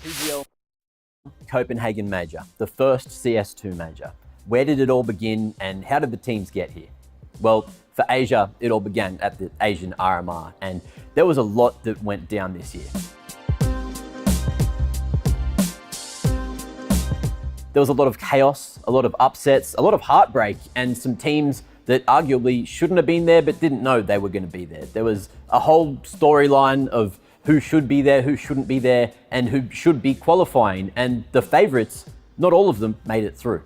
PGL Copenhagen major, the first CS2 major. Where did it all begin and how did the teams get here? Well, for Asia, it all began at the Asian RMR, and there was a lot that went down this year. There was a lot of chaos, a lot of upsets, a lot of heartbreak, and some teams that arguably shouldn't have been there but didn't know they were going to be there. There was a whole storyline of who should be there, who shouldn't be there, and who should be qualifying, and the favorites, not all of them, made it through.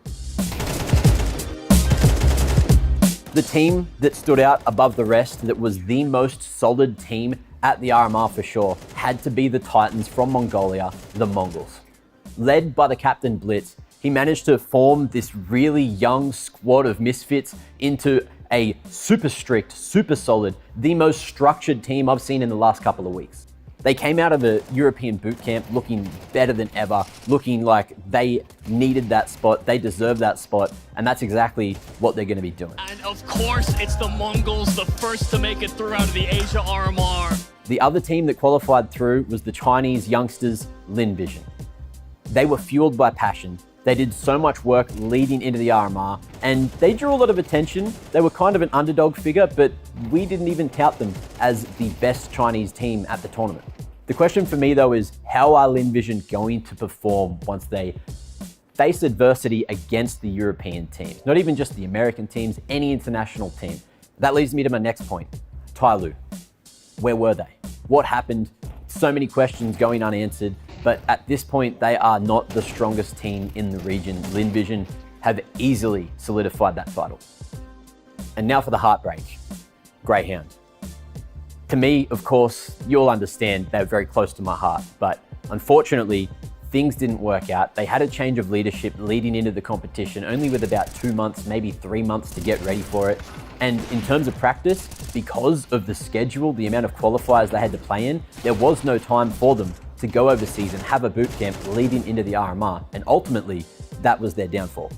The team that stood out above the rest, that was the most solid team at the RMR for sure, had to be the Titans from Mongolia, the Mongols. Led by the captain Blitz, he managed to form this really young squad of misfits into a super strict, super solid, the most structured team I've seen in the last couple of weeks. They came out of a European boot camp looking better than ever, looking like they needed that spot, they deserve that spot, and that's exactly what they're going to be doing. And of course, it's the Mongols, the first to make it through out of the Asia RMR. The other team that qualified through was the Chinese youngsters, Elimination. They were fueled by passion. They did so much work leading into the RMR, and they drew a lot of attention. They were kind of an underdog figure, but we didn't even tout them as the best Chinese team at the tournament. The question for me though is, how are Elimination going to perform once they face adversity against the European teams? Not even just the American teams, any international team. That leads me to my next point. Tyloo. Where were they? What happened? So many questions going unanswered, but at this point, they are not the strongest team in the region. Elimination have easily solidified that title. And now for the heartbreak, Greyhound. To me, of course, you'll understand they're very close to my heart, but unfortunately, things didn't work out. They had a change of leadership leading into the competition, only with about 2 months, maybe 3 months to get ready for it. And in terms of practice, because of the schedule, the amount of qualifiers they had to play in, there was no time for them to go overseas and have a boot camp leading into the RMR. And ultimately, that was their downfall.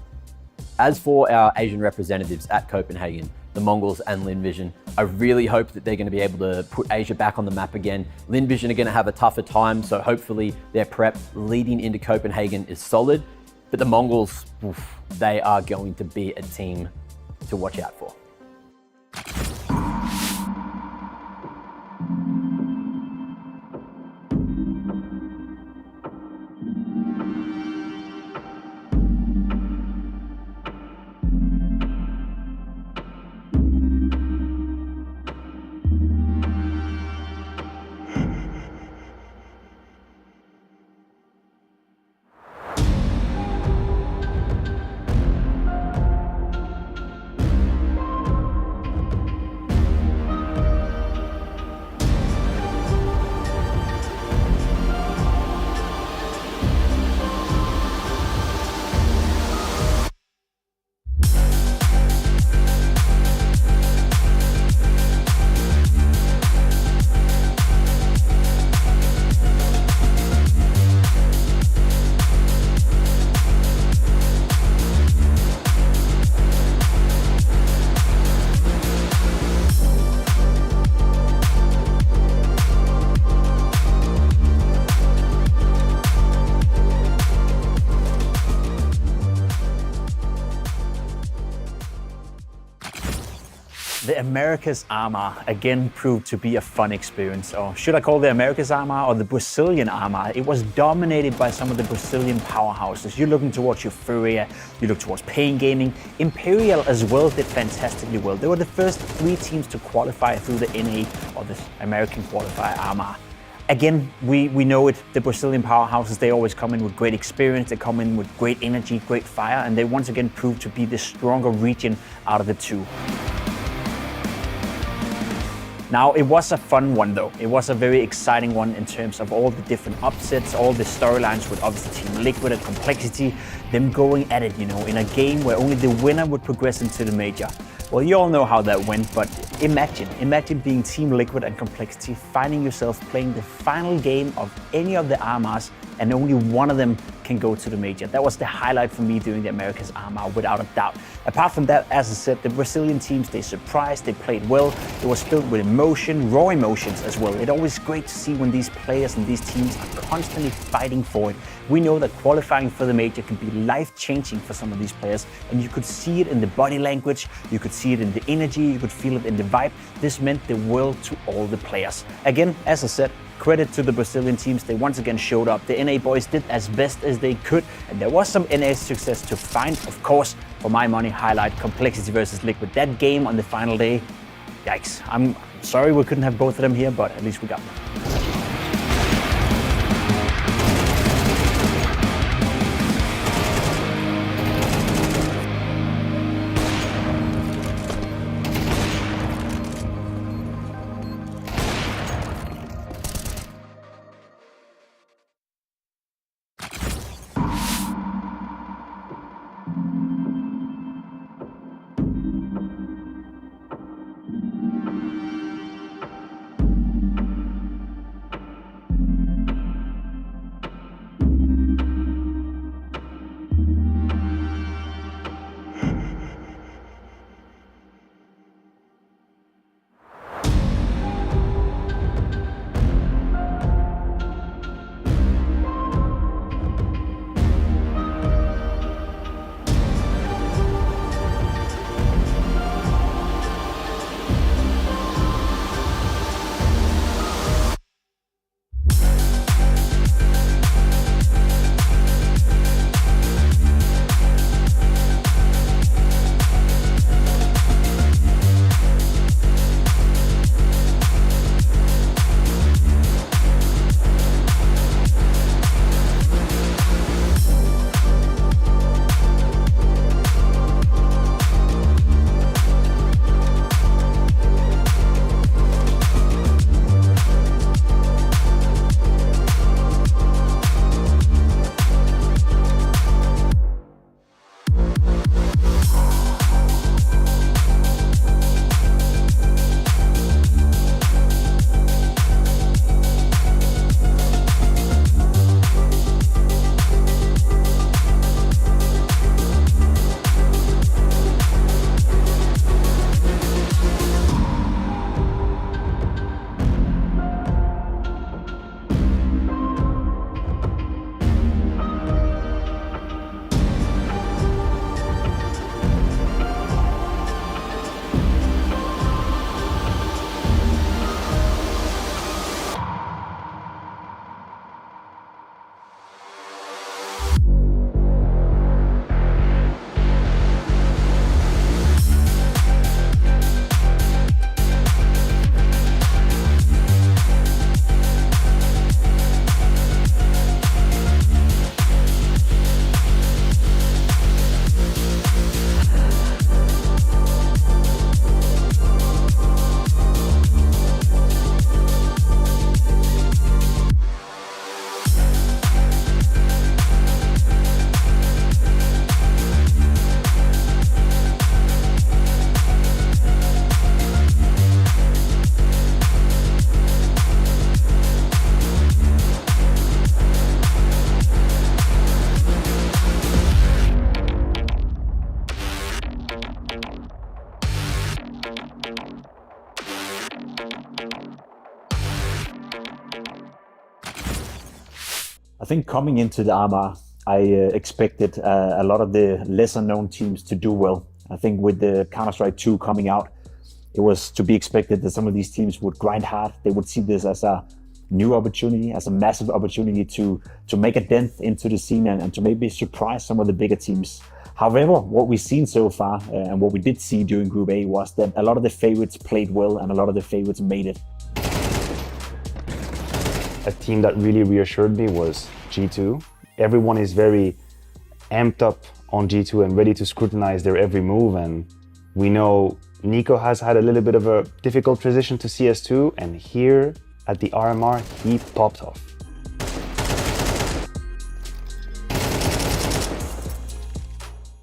As for our Asian representatives at Copenhagen, the Mongols and Elimination, I really hope that they're going to be able to put Asia back on the map again. Elimination are going to have a tougher time, so hopefully their prep leading into Copenhagen is solid. But the Mongols, they are going to be a team to watch out for. The Americas RMR again proved to be a fun experience, or should I call the Americas RMR or the Brazilian RMR? It was dominated by some of the Brazilian powerhouses. You're looking towards Euphoria, you look towards Pain Gaming. Imperial as well did fantastically well. They were the first 3 teams to qualify through the NA, or the American qualifier RMR. Again, we know it, the Brazilian powerhouses, they always come in with great experience, they come in with great energy, great fire, and they once again proved to be the stronger region out of the 2. Now, it was a fun one though. It was a very exciting one in terms of all the different upsets, all the storylines with obviously Team Liquid and Complexity, them going at it, in a game where only the winner would progress into the major. Well, you all know how that went, but imagine being Team Liquid and Complexity, finding yourself playing the final game of any of the RMRs and only one of them can go to the major. That was the highlight for me during the Americas AMA, without a doubt. Apart from that, as I said, the Brazilian teams, they surprised, they played well. It was filled with emotion, raw emotions as well. It's always great to see when these players and these teams are constantly fighting for it. We know that qualifying for the major can be life-changing for some of these players, and you could see it in the body language, you could see it in the energy, you could feel it in the vibe. This meant the world to all the players. Again, as I said, credit to the Brazilian teams. They once again showed up. The NA boys did as best as they could, and there was some NA success to find. Of course, for my money, highlight Complexity versus Liquid. That game on the final day, yikes. I'm sorry we couldn't have both of them here, but at least we got them. I think coming into the AMA, I expected a lot of the lesser known teams to do well. I think with the Counter-Strike 2 coming out, it was to be expected that some of these teams would grind hard. They would see this as a new opportunity, as a massive opportunity to make a dent into the scene and to maybe surprise some of the bigger teams. However, what we've seen so far and what we did see during Group A was that a lot of the favorites played well and a lot of the favorites made it. A team that really reassured me was G2. Everyone is very amped up on G2 and ready to scrutinize their every move, and we know Nico has had a little bit of a difficult transition to CS2, and here at the RMR he popped off.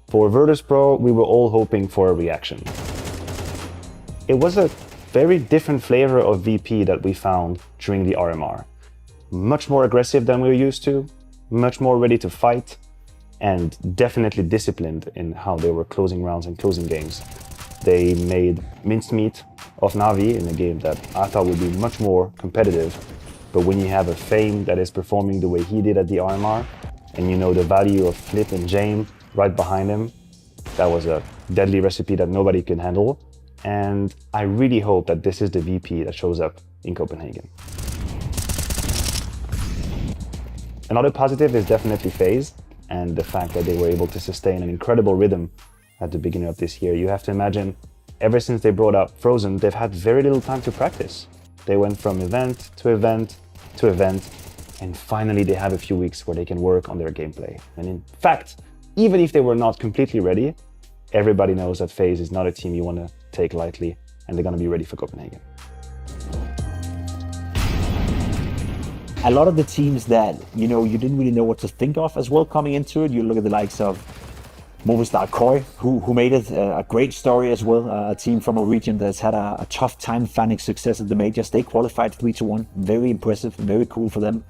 For Virtus Pro, we were all hoping for a reaction. It was a very different flavor of VP that we found during the RMR. Much more aggressive than we were used to, much more ready to fight, and definitely disciplined in how they were closing rounds and closing games. They made mincemeat of Navi in a game that I thought would be much more competitive. But when you have a Fame that is performing the way he did at the RMR, and you know the value of Flip and Jame right behind him, that was a deadly recipe that nobody can handle. And I really hope that this is the VP that shows up in Copenhagen. Another positive is definitely FaZe, and the fact that they were able to sustain an incredible rhythm at the beginning of this year. You have to imagine, ever since they brought up Frozen, they've had very little time to practice. They went from event to event to event, and finally they have a few weeks where they can work on their gameplay. And in fact, even if they were not completely ready, everybody knows that FaZe is not a team you want to take lightly, and they're going to be ready for Copenhagen. A lot of the teams that, you didn't really know what to think of as well coming into it. You look at the likes of Movistar Koi, who made it a great story as well. A team from a region that's had a tough time finding success at the majors. They qualified 3-1. Very impressive, very cool for them.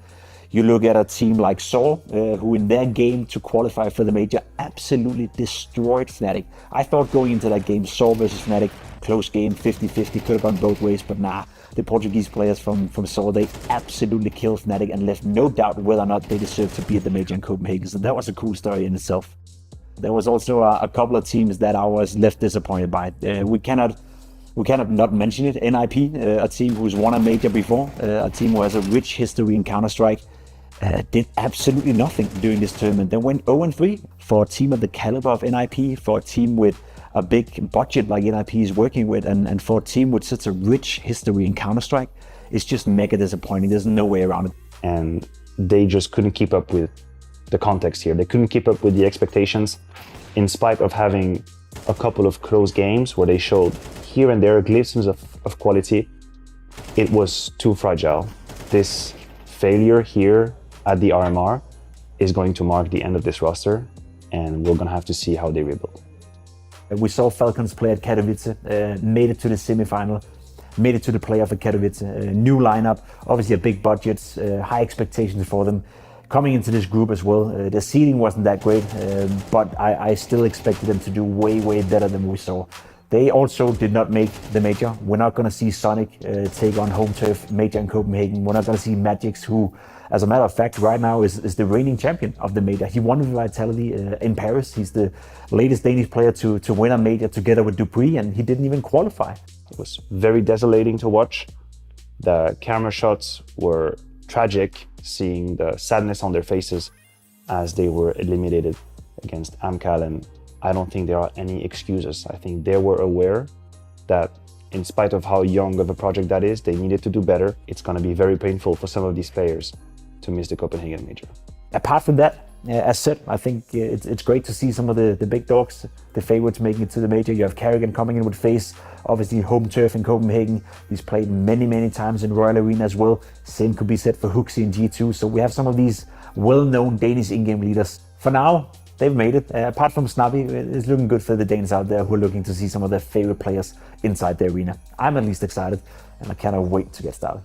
You look at a team like Saw, who in their game to qualify for the major absolutely destroyed Fnatic. I thought going into that game, Saw versus Fnatic, close game, 50-50, could have gone both ways, but nah. The Portuguese players from Saw, they absolutely killed Fnatic and left no doubt whether or not they deserved to be at the major in Copenhagen. So that was a cool story in itself. There was also a couple of teams that I was left disappointed by. We cannot not mention it. NIP, a team who's won a major before, a team who has a rich history in Counter-Strike, did absolutely nothing during this tournament. They went 0-3 for a team of the caliber of NIP, for a team with a big budget like NIP is working with, and for a team with such a rich history in Counter-Strike. It's just mega disappointing. There's no way around it. And they just couldn't keep up with the context here. They couldn't keep up with the expectations, in spite of having a couple of close games where they showed here and there glimpses of quality. It was too fragile. This failure here at the RMR is going to mark the end of this roster, and we're going to have to see how they rebuild. We saw Falcons play at Katowice, made it to the semifinal, made it to the playoff at Katowice. New lineup, obviously a big budget, high expectations for them. Coming into this group as well, the seeding wasn't that great, but I still expected them to do way, way better than we saw. They also did not make the major. We're not going to see Sonic take on home turf major in Copenhagen. We're not going to see Magix, who, as a matter of fact, right now is the reigning champion of the major. He won with Vitality in Paris. He's the latest Danish player to win a major together with Dupree, and he didn't even qualify. It was very desolating to watch. The camera shots were tragic, seeing the sadness on their faces as they were eliminated against Amcal, and I don't think there are any excuses. I think they were aware that in spite of how young of a project that is, they needed to do better. It's going to be very painful for some of these players to miss the Copenhagen major. Apart from that, as said, I think it's great to see some of the big dogs, the favorites, making it to the major. You have Carrigan coming in with FaZe, obviously home turf in Copenhagen. He's played many, many times in Royal Arena as well. Same could be said for Huxi in G2. So we have some of these well-known Danish in-game leaders. For now, they've made it. Apart from Snappy, it's looking good for the Danes out there who are looking to see some of their favorite players inside the arena. I'm at least excited, and I cannot wait to get started.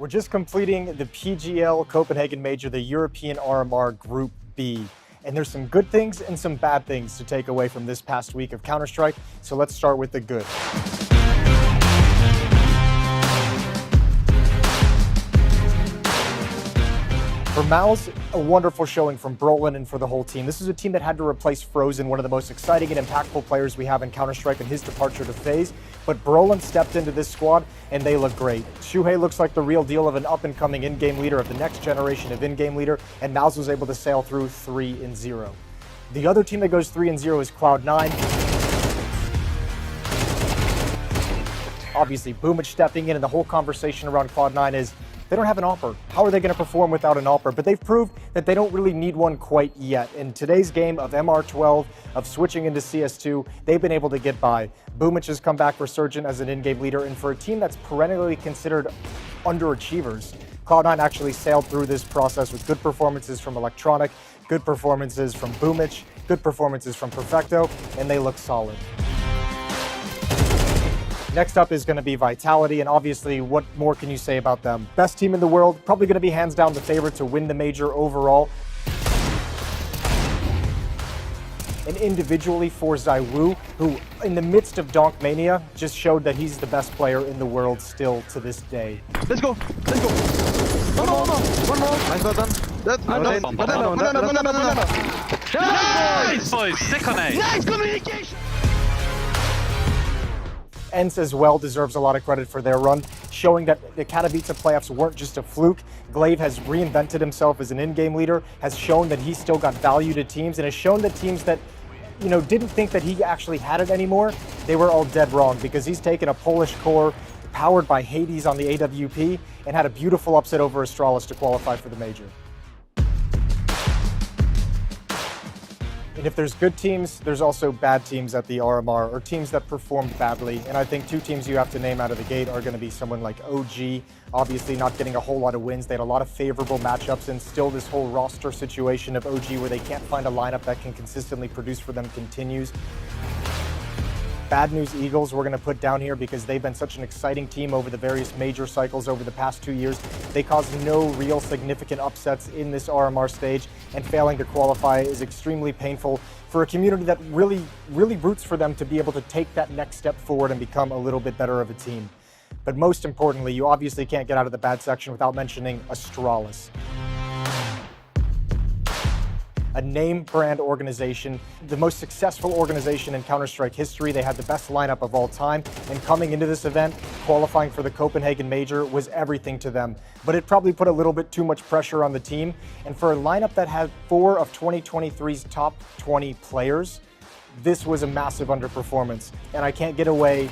We're just completing the PGL Copenhagen Major, the European RMR Group B. And there's some good things and some bad things to take away from this past week of Counter-Strike. So let's start with the good. For Mouse, a wonderful showing from Brolin and for the whole team. This is a team that had to replace Frozen, one of the most exciting and impactful players we have in Counter-Strike, and his departure to FaZe. But Brolin stepped into this squad, and they look great. Shuhei looks like the real deal of an up-and-coming in-game leader, of the next generation of in-game leader, and Mouse was able to sail through 3-0. The other team that goes 3-0 is Cloud9. Obviously, Boomich stepping in, and the whole conversation around Cloud9 is, they don't have an AWPer. How are they going to perform without an AWPer? But they've proved that they don't really need one quite yet. In today's game of MR12, of switching into CS2, they've been able to get by. Boomich has come back resurgent as an in-game leader, and for a team that's perennially considered underachievers, Cloud9 actually sailed through this process with good performances from Electronic, good performances from Boomich, good performances from Perfecto, and they look solid. Next up is going to be Vitality, and obviously, what more can you say about them? Best team in the world, probably going to be hands down the favorite to win the major overall. And individually for ZywOo, who in the midst of Donk Mania just showed that he's the best player in the world still to this day. Let's go! Let's go! One more! Nice well done. No. Nice, boys! Sick on A! Nice communication! ENCE as well deserves a lot of credit for their run, showing that the Katowice playoffs weren't just a fluke. Glaive has reinvented himself as an in-game leader, has shown that he's still got value to teams, and has shown that teams that, didn't think that he actually had it anymore, they were all dead wrong, because he's taken a Polish core powered by Hades on the AWP and had a beautiful upset over Astralis to qualify for the major. And if there's good teams, there's also bad teams at the RMR, or teams that performed badly. And I think two teams you have to name out of the gate are going to be someone like OG, obviously not getting a whole lot of wins. They had a lot of favorable matchups, and still this whole roster situation of OG where they can't find a lineup that can consistently produce for them continues. Bad News Eagles we're going to put down here because they've been such an exciting team over the various major cycles over the past 2 years. They caused no real significant upsets in this RMR stage, and failing to qualify is extremely painful for a community that really roots for them to be able to take that next step forward and become a little bit better of a team. But most importantly, you obviously can't get out of the bad section without mentioning Astralis. A name brand organization, the most successful organization in Counter-Strike history. They had the best lineup of all time, and coming into this event, qualifying for the Copenhagen Major was everything to them. But it probably put a little bit too much pressure on the team, and for a lineup that had 4 of 2023's top 20 players, this was a massive underperformance. And I can't get away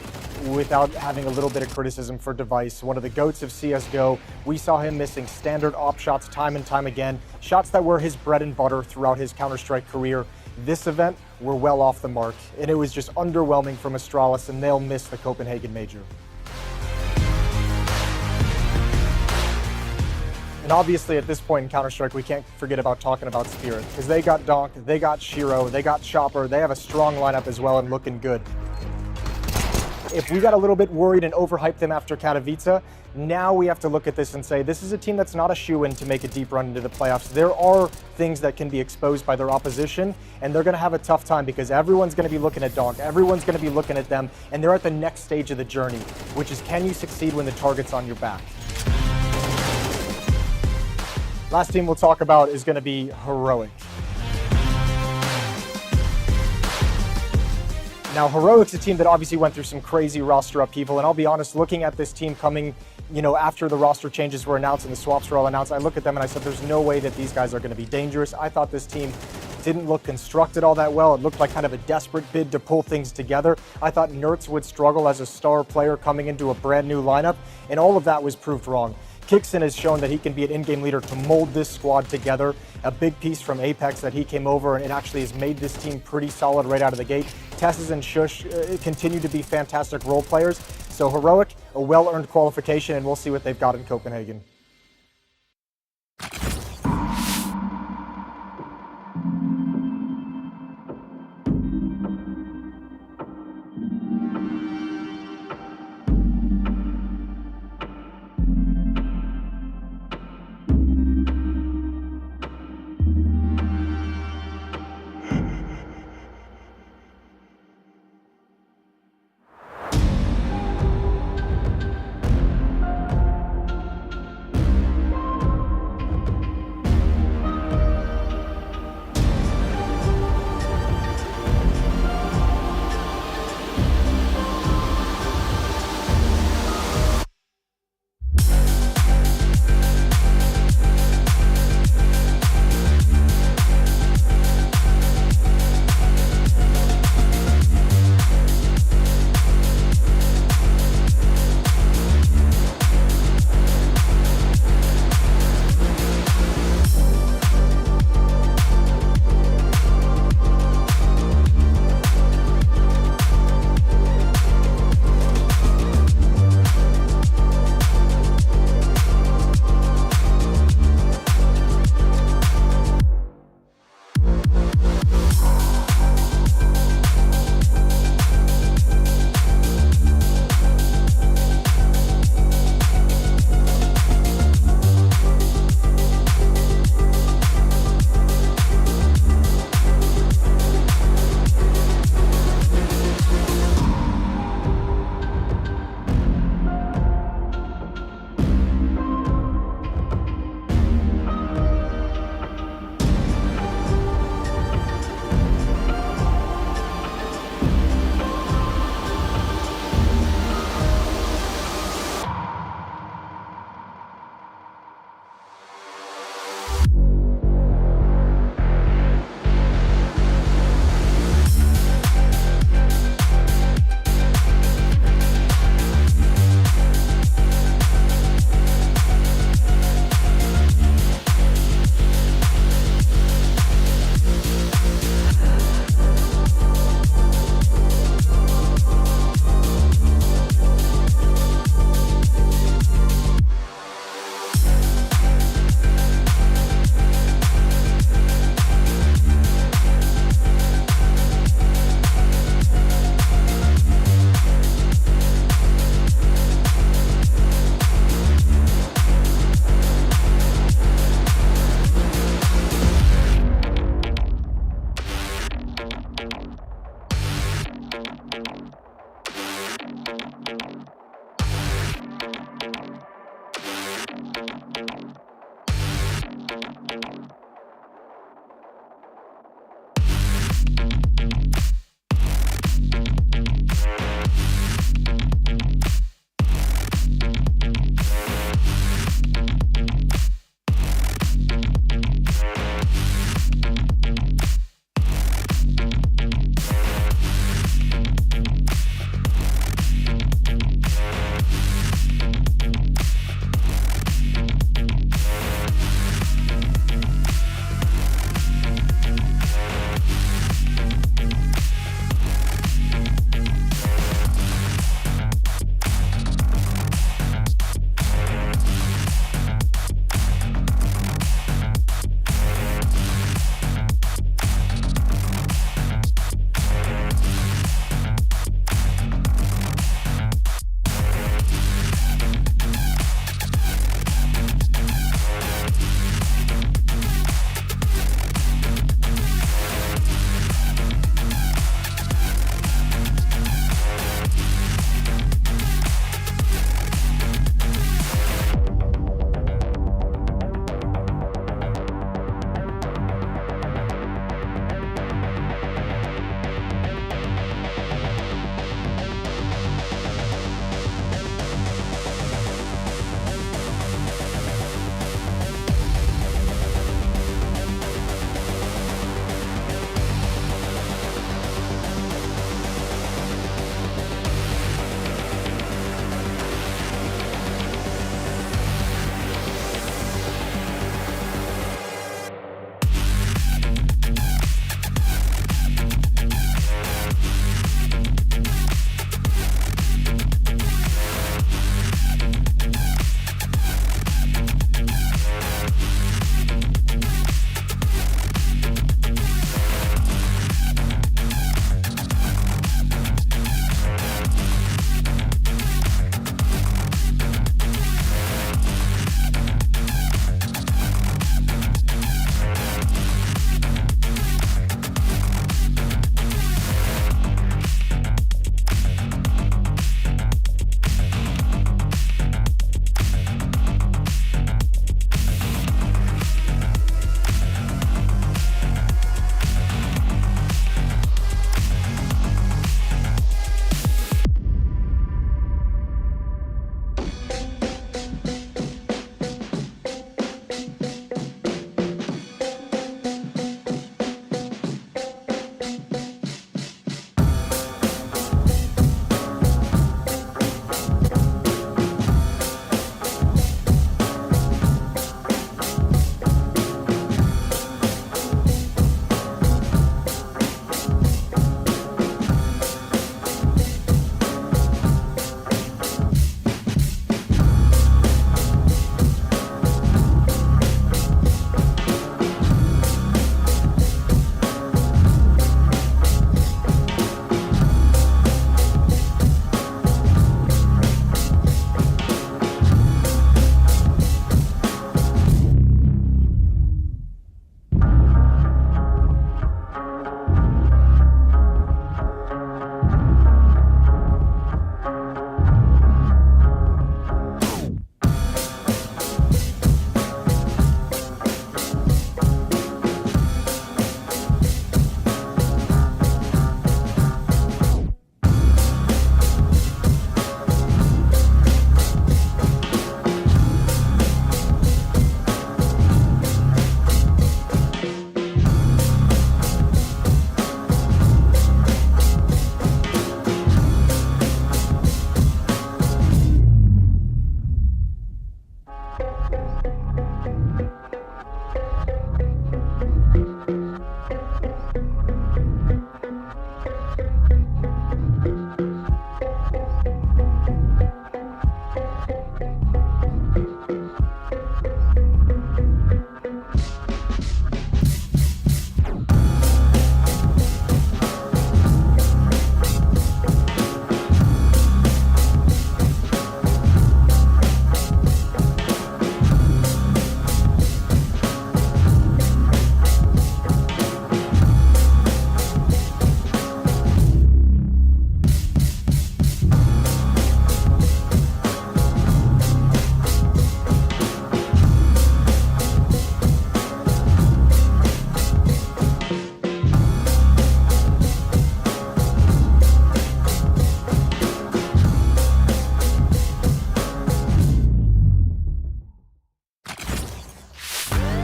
without having a little bit of criticism for Device, one of the GOATs of CSGO. We saw him missing standard op shots time and time again, shots that were his bread and butter throughout his Counter-Strike career. This event, we're well off the mark, and it was just underwhelming from Astralis, and they'll miss the Copenhagen Major. And obviously at this point in Counter-Strike, we can't forget about talking about Spirit, because they got Donk, they got Shiro, they got Chopper, they have a strong lineup as well and looking good. If we got a little bit worried and overhyped them after Katowice, now we have to look at this and say, this is a team that's not a shoo-in to make a deep run into the playoffs. There are things that can be exposed by their opposition, and they're going to have a tough time because everyone's going to be looking at Donk, everyone's going to be looking at them, and they're at the next stage of the journey, which is, can you succeed when the target's on your back? Last team we'll talk about is going to be Heroic. Now, Heroic's a team that obviously went through some crazy roster upheaval, and I'll be honest, looking at this team coming, after the roster changes were announced and the swaps were all announced, I look at them and I said, there's no way that these guys are going to be dangerous. I thought this team didn't look constructed all that well. It looked like kind of a desperate bid to pull things together. I thought Nertz would struggle as a star player coming into a brand new lineup, and all of that was proved wrong. Kixon has shown that he can be an in-game leader to mold this squad together. A big piece from Apex that he came over and actually has made this team pretty solid right out of the gate. Tesses and Shush continue to be fantastic role players. So Heroic, a well-earned qualification, and we'll see what they've got in Copenhagen.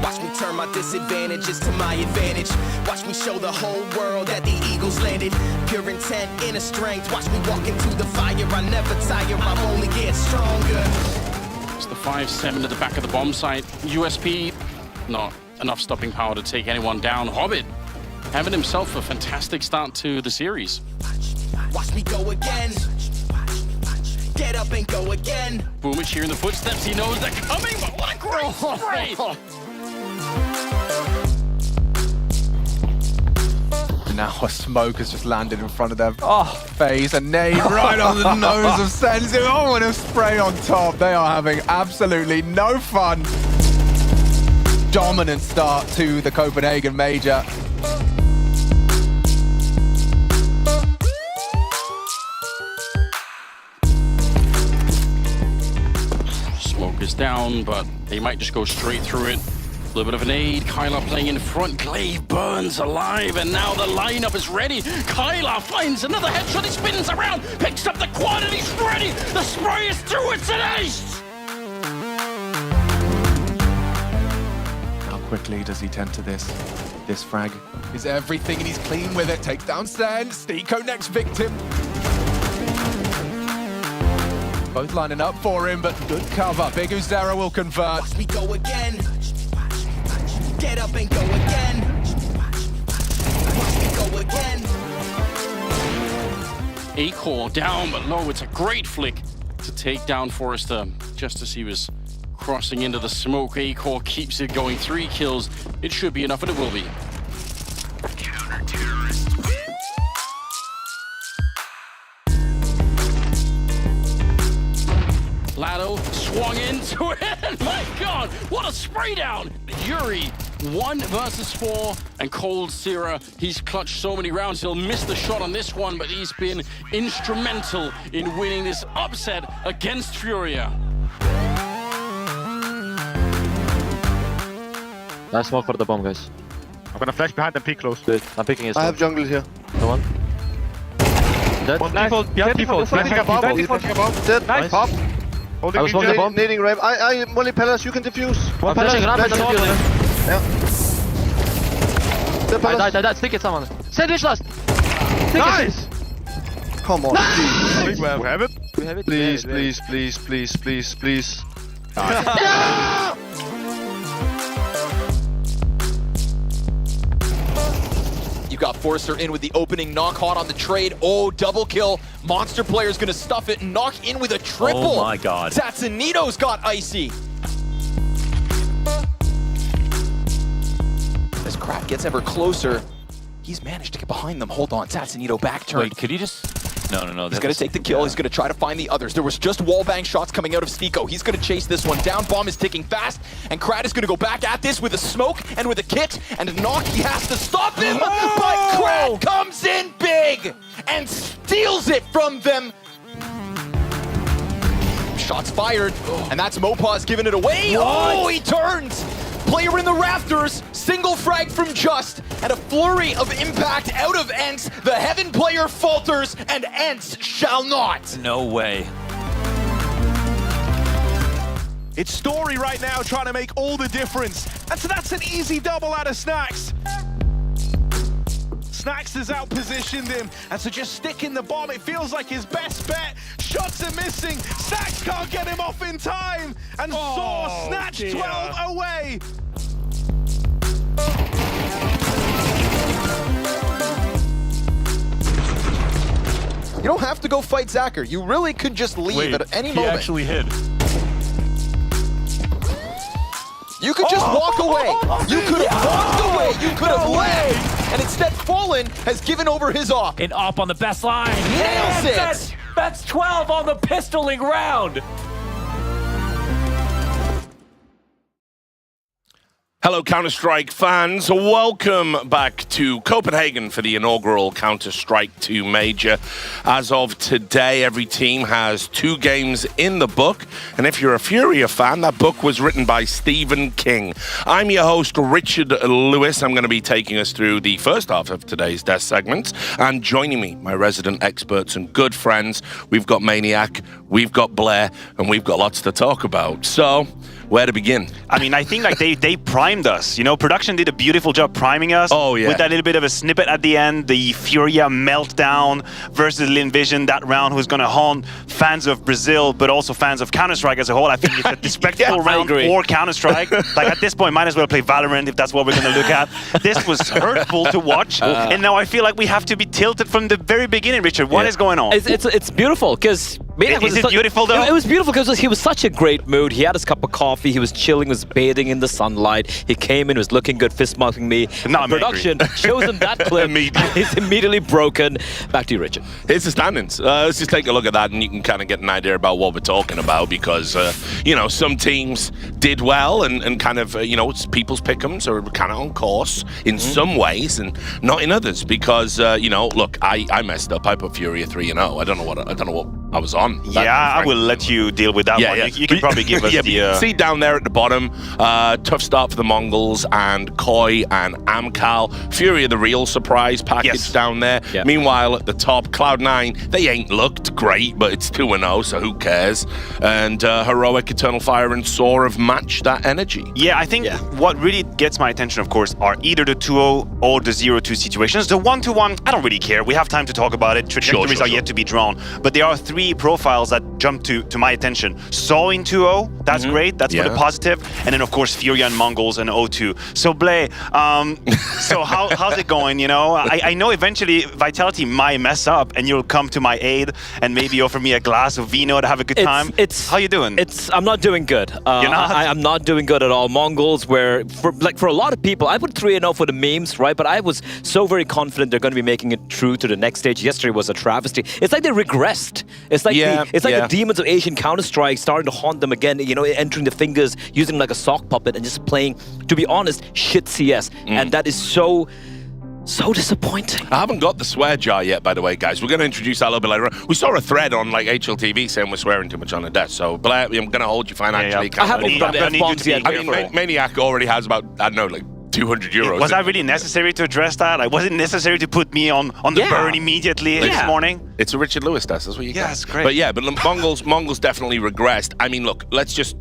Watch me turn my disadvantages to my advantage. Watch me show the whole world that the Eagles landed. Pure intent, inner strength. Watch me walk into the fire. I never tire, I only get stronger. It's the 5-7 at the back of the bomb site. USP, not enough stopping power to take anyone down. Hobbit having himself a fantastic start to the series. Watch me go again. Get up and go again. Boomich hearing the footsteps, he knows they're coming, but what a great spray! Now a smoke has just landed in front of them. Oh, phase a nade right on the nose of Senzu. Oh, and a spray on top. They are having absolutely no fun. Dominant start to the Copenhagen Major. Smoke is down, but they might just go straight through it. A little bit of an aid. Kyler playing in front. Glaive burns alive, and now the lineup is ready. Kyler finds another headshot. He spins around, picks up the quad, and he's ready. The spray is through. It's an ace. How quickly does he tend to this? This frag is everything, and he's clean with it. Takes down Sen. Stiko next victim. Both lining up for him, but good cover. Big Uzera will convert. Watch me go again. Get up and go again. Watch me go again. A-core down, but low. It's a great flick to take down Forrester just as he was crossing into the smoke. A-core keeps it going. 3 kills. It should be enough, and it will be. Lado swung into it. My God, what a spray down. Yuri, 1 versus 4, and Cold Sierra, he's clutched so many rounds. He'll miss the shot on this one, but he's been instrumental in winning this upset against Furia. Nice smoke for the bomb, guys. I'm gonna flash behind and peek close. Good. I'm picking his. I have jungle here. No one. Dead. One default, behind default. Flashing above, Dead. Nice. Pop. Holding I was holding the bomb. Nading ramp. I molly palace, you can defuse. I'm flashing ramp and defusing. Yeah. Dead I palace. died. Stick it, someone. Sandwich last. Nice! Come on. I think we have it. We have it. Please, please, please, please, please, please. You got Forrester in with the opening, knock hot on the trade. Oh, double kill. Monster player's gonna stuff it and knock in with a triple. Oh my God. Tatsunito's got icy. As Krat gets ever closer, he's managed to get behind them. Hold on, Tatsunito back turn. Wait, could you just... No. He's going to take the kill. He's going to try to find the others. There was just wallbang shots coming out of Stiko. He's going to chase this one down. Bomb is ticking fast, and Krat is going to go back at this with a smoke and with a kit and a knock. He has to stop him, but Krat comes in big and steals it from them. Shots fired, and that's Mopaz giving it away. Oh, he turns. Player in the rafters, single frag from Just, and a flurry of impact out of Ents. The Heaven player falters, and Ents shall not. No way. It's Story right now trying to make all the difference. And so that's an easy double out of Snacks. Snacks has outpositioned him, and so just sticking the bomb, it feels like his best bet. Shots are missing, Snacks can't get him off in time, and Saw snatched 12 away. You don't have to go fight Zacher. You really could just leave at any moment. He actually hid. You could just walk away. You could have walked away. You could have left. And instead, Fallen has given over his op. And up on the best line. Nails it. That's 12 on the pistoling round. Hello, Counter-Strike fans. Welcome back to Copenhagen for the inaugural Counter-Strike 2 Major. As of today, every team has 2 games in the book. And if you're a Furia fan, that book was written by Stephen King. I'm your host, Richard Lewis. I'm going to be taking us through the first half of today's Death segment. And joining me, my resident experts and good friends, we've got Maniac, we've got Blair, and we've got lots to talk about. So, where to begin? I mean, I think like they primed us. You know, production did a beautiful job priming us. Oh, yeah. With that little bit of a snippet at the end, the Furia meltdown versus Linvision, that round who's going to haunt fans of Brazil, but also fans of Counter-Strike as a whole. I think it's a disrespectful round for Counter-Strike. Like at this point, might as well play Valorant if that's what we're going to look at. This was hurtful to watch, and now I feel like we have to be tilted from the very beginning. Richard, what is going on? It's beautiful because. Is it beautiful though? It was beautiful because he was such a great mood. He had his cup of coffee. He was chilling, was bathing in the sunlight. He came in, was looking good, fist muffing me. Production shows him that clip. He's immediately broken. Back to you, Richard. Here's the standings. Let's just take a look at that, and you can kind of get an idea about what we're talking about. Because you know, some teams did well, and kind of you know, it's people's pick'ems are kind of on course in some ways, and not in others. Because you know, look, I messed up. I put Furia 3-0. I don't know what I was on. Yeah, I will let you deal with that one. Yeah. You can probably give us the... See down there at the bottom, tough start for the Mongols and Koi and Amcal. Furia, the real surprise package down there. Yeah. Meanwhile, at the top, Cloud9, they ain't looked great, but it's 2-0, so who cares? And Heroic, Eternal Fire, and Soar have matched that energy. Yeah, I think what really gets my attention, of course, are either the 2-0 or the 0-2 situations. The 1-1, I don't really care. We have time to talk about it. Trajectories are yet to be drawn. But there are three profiles that jump to my attention. Saw in 2-0, that's great. That's for the positive. And then, of course, Furia and Mongols and 0-2. So, Blay, so how's it going? You know, I know eventually Vitality might mess up and you'll come to my aid and maybe offer me a glass of vino to have a good time. How you doing? I'm not doing good. You're not? I'm not doing good at all. Mongols were, for a lot of people, I put 3-0 for the memes, right? But I was so very confident they're going to be making it through to the next stage. Yesterday was a travesty. It's like they regressed. It's like the demons of Asian Counter-Strike starting to haunt them again, you know, entering the fingers, using like a sock puppet and just playing, to be honest, shit CS. And that is so disappointing. I haven't got the swear jar yet, by the way, guys. We're going to introduce that a little bit later on. We saw a thread on like HLTV saying we're swearing too much on the desk. So, Blair, I'm going to hold you financially. I haven't got the F-bombs yet. I mean, Maniac already has about, I don't know, like 200 euros. Was that really necessary to address that? Like, was it necessary to put me on the burn immediately this morning? It's a Richard Lewis test, that's what you get. Yeah, that's great. But yeah, but Mongols definitely regressed. I mean, look, let's just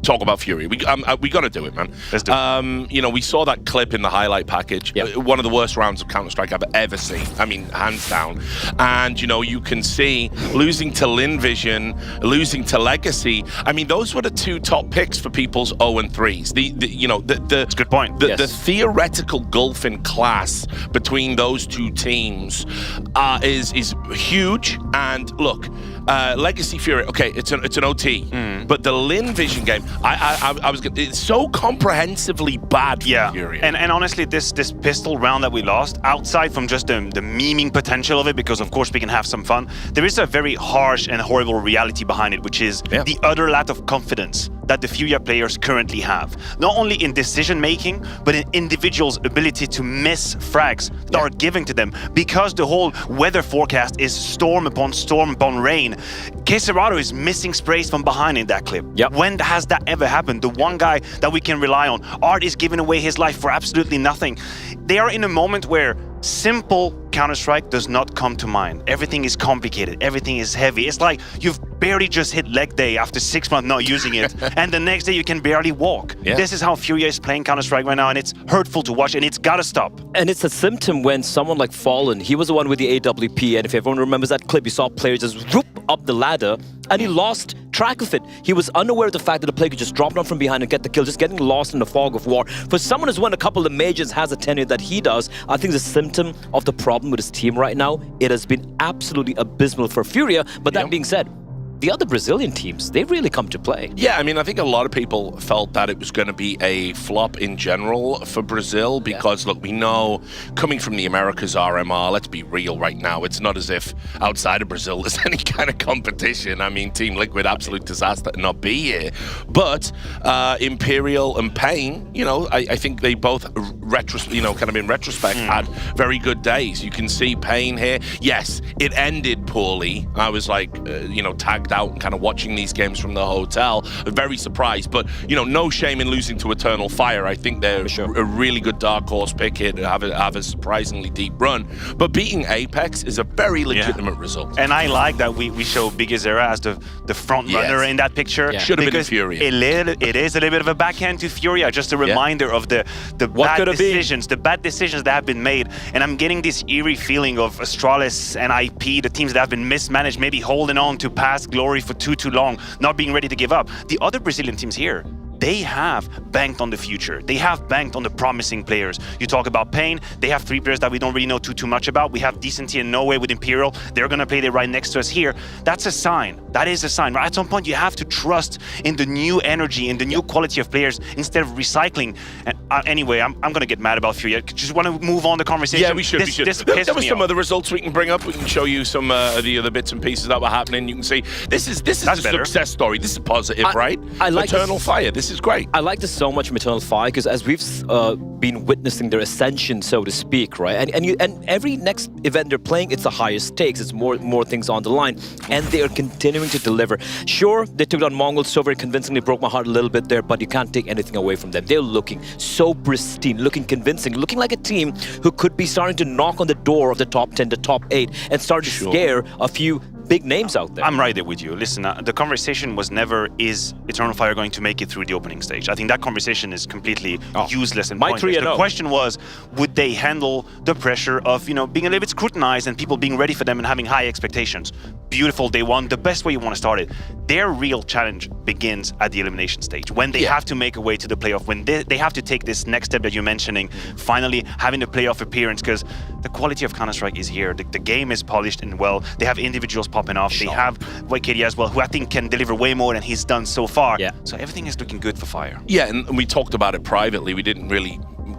talk about Fury. We got to do it, man. Let's do it. You know, we saw that clip in the highlight package. One of the worst rounds of Counter-Strike I've ever seen. I mean, hands down. And, you know, you can see losing to Linvision, losing to Legacy. I mean, those were the two top picks for people's 0-3s. That's a good point. The theoretical gulf in class between those two teams is huge. And look, Legacy Fury, okay, it's an OT, but the Linvision game, it's so comprehensively bad for Fury. And honestly, this pistol round that we lost, outside from just the memeing potential of it, because of course we can have some fun, there is a very harsh and horrible reality behind it, which is the utter lack of confidence that the Furia players currently have. Not only in decision making, but in individuals' ability to miss frags that are given to them, because the whole weather forecast is storm upon rain. Queserado is missing sprays from behind in that clip. When has that ever happened? The one guy that we can rely on. Art is giving away his life for absolutely nothing. They are in a moment where simple Counter-Strike does not come to mind. Everything is complicated. Everything is heavy. It's like you've barely just hit leg day after 6 months not using it, and the next day you can barely walk. This is how Furia is playing Counter-Strike right now, and it's hurtful to watch, and it's gotta stop. And it's a symptom when someone like Fallen, he was the one with the AWP, and if everyone remembers that clip, you saw players just whoop up the ladder, and he lost track of it. He was unaware of the fact that the player could just drop down from behind and get the kill, just getting lost in the fog of war. For someone who's won a couple of majors, has a tenure that he does, I think it's a symptom of the problem with his team right now. It has been absolutely abysmal for Furia, but that being said, the other Brazilian teams, they've really come to play. Yeah, I mean, I think a lot of people felt that it was going to be a flop in general for Brazil because, look, we know coming from the Americas RMR, let's be real right now, it's not as if outside of Brazil there's any kind of competition. I mean, Team Liquid, absolute disaster to not be here. But Imperial and Pain, you know, I think they both, kind of in retrospect, had very good days. You can see Pain here. Yes, it ended poorly. I was like, tag booked out and kind of watching these games from the hotel. Very surprised, but you know, no shame in losing to Eternal Fire. I think they're a really good dark horse pick here to have a surprisingly deep run. But beating Apex is a very legitimate result. And I like that we show Big Azera as the front runner in that picture. Yeah. Should have been Furia. It is a little bit of a backhand to Furia. Just a reminder of the bad decisions that have been made. And I'm getting this eerie feeling of Astralis and IP, the teams that have been mismanaged, maybe holding on to past glory for too long, not being ready to give up. The other Brazilian teams here, they have banked on the future. They have banked on the promising players. You talk about Pain, they have 3 players that we don't really know too much about. We have Decency and Norway with Imperial. They're gonna play there right next to us here. That's a sign. That is a sign. Right? At some point, you have to trust in the new energy, in the new quality of players instead of recycling. And anyway, I'm gonna get mad about Furia. Just want to move on the conversation. Yeah, we should. There were some other results we can bring up. We can show you some of the other bits and pieces that were happening. You can see this is a success story. This is positive, right? I like Eternal Fire. This is great. I like this so much from Eternal Fire because as we've been witnessing their ascension, so to speak, right? And every next event they're playing, it's the highest stakes. It's more things on the line, and they are continuing to deliver. Sure, they took down Mongols so very convincingly, broke my heart a little bit there, but you can't take anything away from them. They're looking so pristine, looking convincing, looking like a team who could be starting to knock on the door of the top 10, the top 8, and start to scare a few big names out there. I'm right there with you. Listen, the conversation was never, is Eternal Fire going to make it through the opening stage? I think that conversation is completely useless and pointless. The question was, would they handle the pressure of, you know, being a little bit scrutinized and people being ready for them and having high expectations? Beautiful, day one, the best way you want to start it. Their real challenge begins at the elimination stage, when they have to make a way to the playoff, when they have to take this next step that you're mentioning, finally having the playoff appearance, because the quality of Counter-Strike is here. The game is polished and well. They have individuals popping off. They have YKD as well, who I think can deliver way more than he's done so far. So everything is looking good for Fire. Yeah, and we talked about it privately. We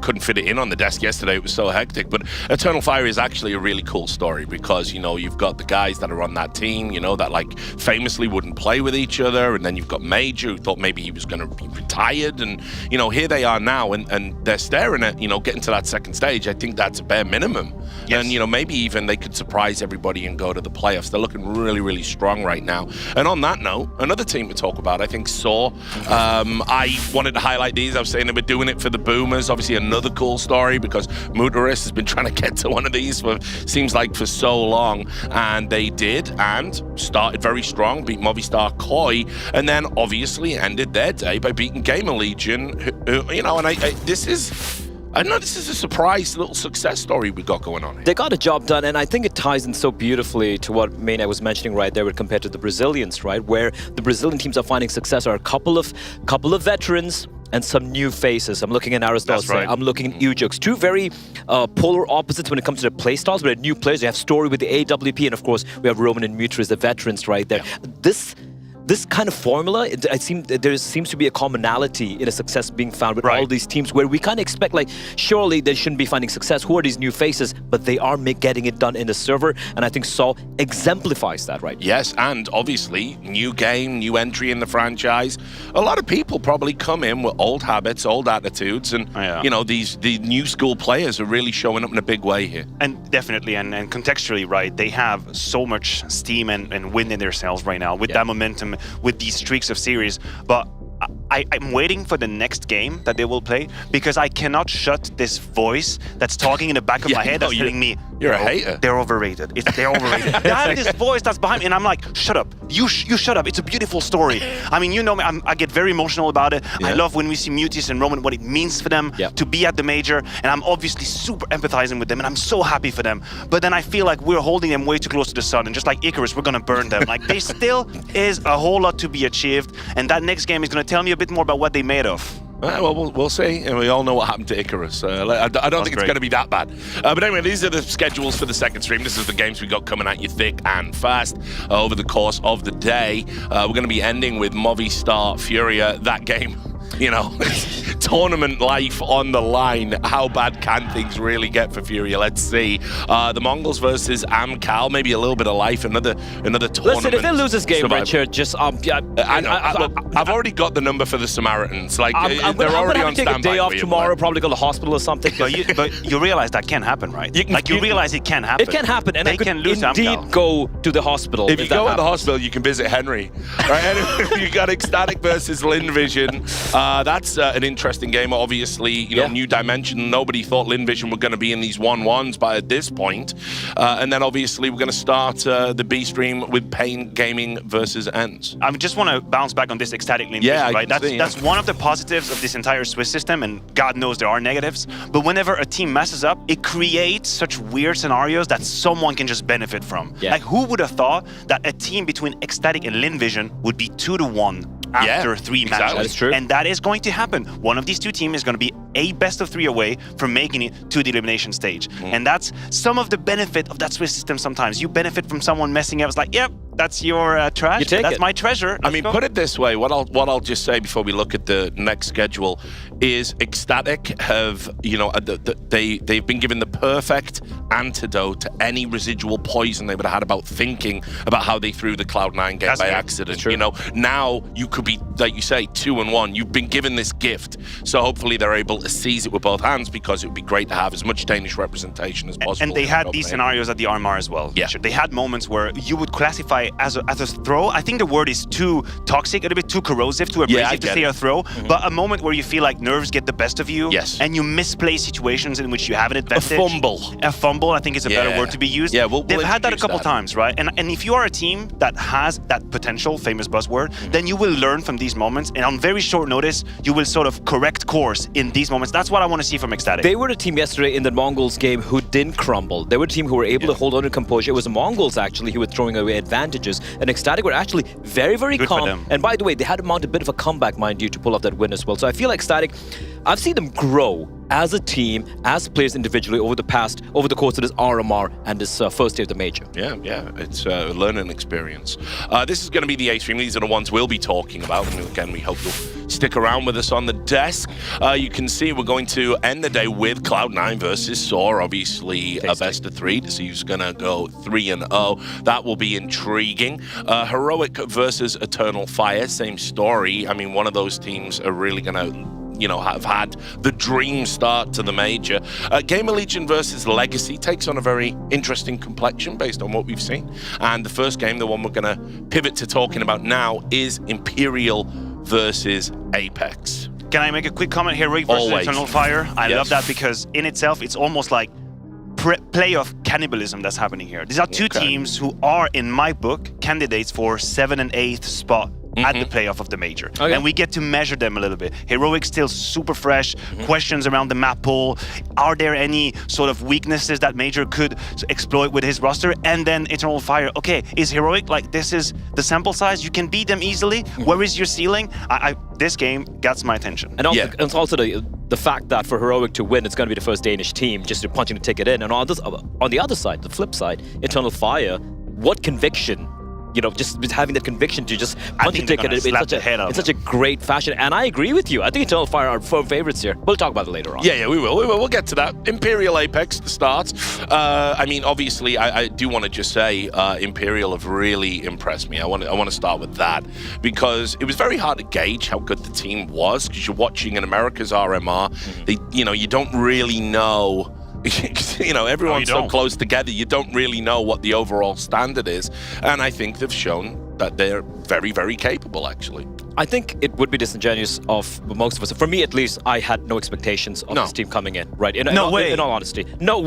couldn't fit it in on the desk yesterday. It was so hectic. But Eternal Fire is actually a really cool story because, you know, you've got the guys that are on that team, you know, that like famously wouldn't play with each other. And then you've got Major, who thought maybe he was going to be retired. And, you know, here they are now and they're staring at, you know, getting to that second stage. I think that's a bare minimum. Yes. And, you know, maybe even they could surprise everybody and go to the playoffs. They're looking really, really strong right now. And on that note, another team to talk about, I think, Saw. I wanted to highlight these. I was saying they were doing it for the Boomers. Obviously, another cool story because Mutaris has been trying to get to one of these for, seems like, for so long. And they did, and started very strong, beat Movistar Koi, and then obviously ended their day by beating Gamer Legion, who, you know, and I know this is a surprise little success story we got going on here. They got a job done, and I think it ties in so beautifully to what Maine was mentioning right there compared to the Brazilians, right? Where the Brazilian teams are finding success are a couple of veterans and some new faces. I'm looking at Aristos, right. I'm looking at Ujux. Two very polar opposites when it comes to the play styles, but new players. You have Story with the AWP, and of course, we have Roman and Mutris, the veterans right there. Yeah. This kind of formula, there seems to be a commonality in a success being found with all these teams where we kind of expect, like, surely they shouldn't be finding success. Who are these new faces? But they are getting it done in the server, and I think Saw exemplifies that, right? Yes, and obviously, new game, new entry in the franchise. A lot of people probably come in with old habits, old attitudes, and, you know, the new school players are really showing up in a big way here. And definitely, and contextually, right, they have so much steam and wind in themselves right now with that momentum, with these streaks of series, but I'm waiting for the next game that they will play because I cannot shut this voice that's talking in the back of my head that's telling me, you're a hater. They're overrated. They're overrated. They have this voice that's behind me, and I'm like, shut up. You shut up. It's a beautiful story. I mean, you know me, I get very emotional about it. I love when we see Mutis and Roman, what it means for them to be at the major, and I'm obviously super empathizing with them, and I'm so happy for them. But then I feel like we're holding them way too close to the sun, and just like Icarus, we're gonna burn them. Like, there still is a whole lot to be achieved, and that next game is gonna tell me a bit more about what they made of. Well, we'll see. And we all know what happened to Icarus. I don't think it's going to be that bad. But anyway, these are the schedules for the second stream. This is the games we got coming at you thick and fast over the course of the day. We're going to be ending with Movistar Furia. That game you know, tournament life on the line. How bad can things really get for Furia? Let's see. The Mongols versus Amcal, maybe a little bit of life, another tournament. Listen, if they lose this game, survival. Richard, just I know. I've already got the number for the Samaritans. Like they're already on take a standby. day off tomorrow, probably go to the hospital or something. But you realize that can happen, right? You realize it can happen. It can happen, and they I could can lose indeed Amcal. go to the hospital. If you go to the hospital, you can visit Henry. Right? You got Ecstatic versus Linvision. That's an interesting game. Obviously, you know, new dimension. Nobody thought Linvision were going to be in these 1-1s by this point. And then obviously we're going to start the B stream with Pain Gaming versus Ends. I just want to bounce back on this Ecstatic Linvision, right? That's one of the positives of this entire Swiss system, and God knows there are negatives. But whenever a team messes up, it creates such weird scenarios that someone can just benefit from. Like, who would have thought that a team between Ecstatic and Linvision would be 2-1 after 3 matches? That is true. And that is going to happen. One of these two teams is going to be a best of 3 away from making it to the elimination stage. And that's some of the benefit of that Swiss system sometimes. You benefit from someone messing up. It's like, yep, that's your trash. That's my treasure. I mean, put it this way. What I'll just say before we look at the next schedule is Ecstatic have, you know, they've been given the perfect antidote to any residual poison they would have had about thinking about how they threw the Cloud9 game by accident. You know, now you could be, like you say, 2-1. You've been given this gift, so hopefully they're able to seize it with both hands, because it would be great to have as much Danish representation as possible. And they had these scenarios at the RMR as well. Yeah, they had moments where you would classify as a throw. I think the word is too toxic, a little bit too corrosive, too abrasive to say a throw. But a moment where you feel like nerves get the best of you, and you misplay situations in which you have an advantage. A fumble, I think is a better word to be used. They've had that a couple times, right? And if you are a team that has that potential, famous buzzword, then you will learn from these moments, and on very short notice, you will sort of correct course in these moments. That's what I want to see from Ecstatic. They were a team yesterday in the Mongols game who didn't crumble. They were a team who were able to hold on to composure. It was the Mongols actually who were throwing away advantages, and Ecstatic were actually very, very calm. And by the way, they had to mount a bit of a comeback, mind you, to pull off that win as well. So I feel like Ecstatic, I've seen them grow as a team, as players individually over the course of this RMR and this first day of the major. Yeah, it's a learning experience. This is going to be the A stream. These are the ones we'll be talking about. And again, we hope you'll stick around with us on the desk. You can see we're going to end the day with Cloud9 versus Soar. Obviously, a best of 3 to see who's going to go 3-0. That will be intriguing. Heroic versus Eternal Fire, same story. I mean, one of those teams are really going to, you know, have had the dream start to the major. Gamer Legion versus Legacy takes on a very interesting complexion based on what we've seen. And the first game, the one we're going to pivot to talking about now, is Imperial versus Apex. Can I make a quick comment? Heroic versus Eternal Fire. I love that because in itself, it's almost like playoff cannibalism that's happening here. These are two teams who are, in my book, candidates for 7th and 8th spot at the playoff of the major. And we get to measure them a little bit. Heroic still super fresh, questions around the map pool. Are there any sort of weaknesses that Major could exploit with his roster? And then Eternal Fire, okay, is Heroic, like, this is the sample size, you can beat them easily? Where is your ceiling? This game gets my attention. And also, it's also the fact that for Heroic to win, it's going to be the first Danish team just to punching the ticket in. And on the other side, the flip side, Eternal Fire, what conviction, you know, just having that conviction to just punch the ticket in such a great fashion. And I agree with you. I think Eternal Fire are firm favorites here. We'll talk about it later on. Yeah, we will. We'll get to that. Imperial Apex to start. I mean, obviously, I do want to just say Imperial have really impressed me. I want to start with that because it was very hard to gauge how good the team was because you're watching in America's RMR. You don't really know. You know, everyone's so close together, you don't really know what the overall standard is. And I think they've shown that they're very, very capable, actually. I think it would be disingenuous of most of us. For me, at least, I had no expectations of this team coming in, right? No way. In all honesty. No.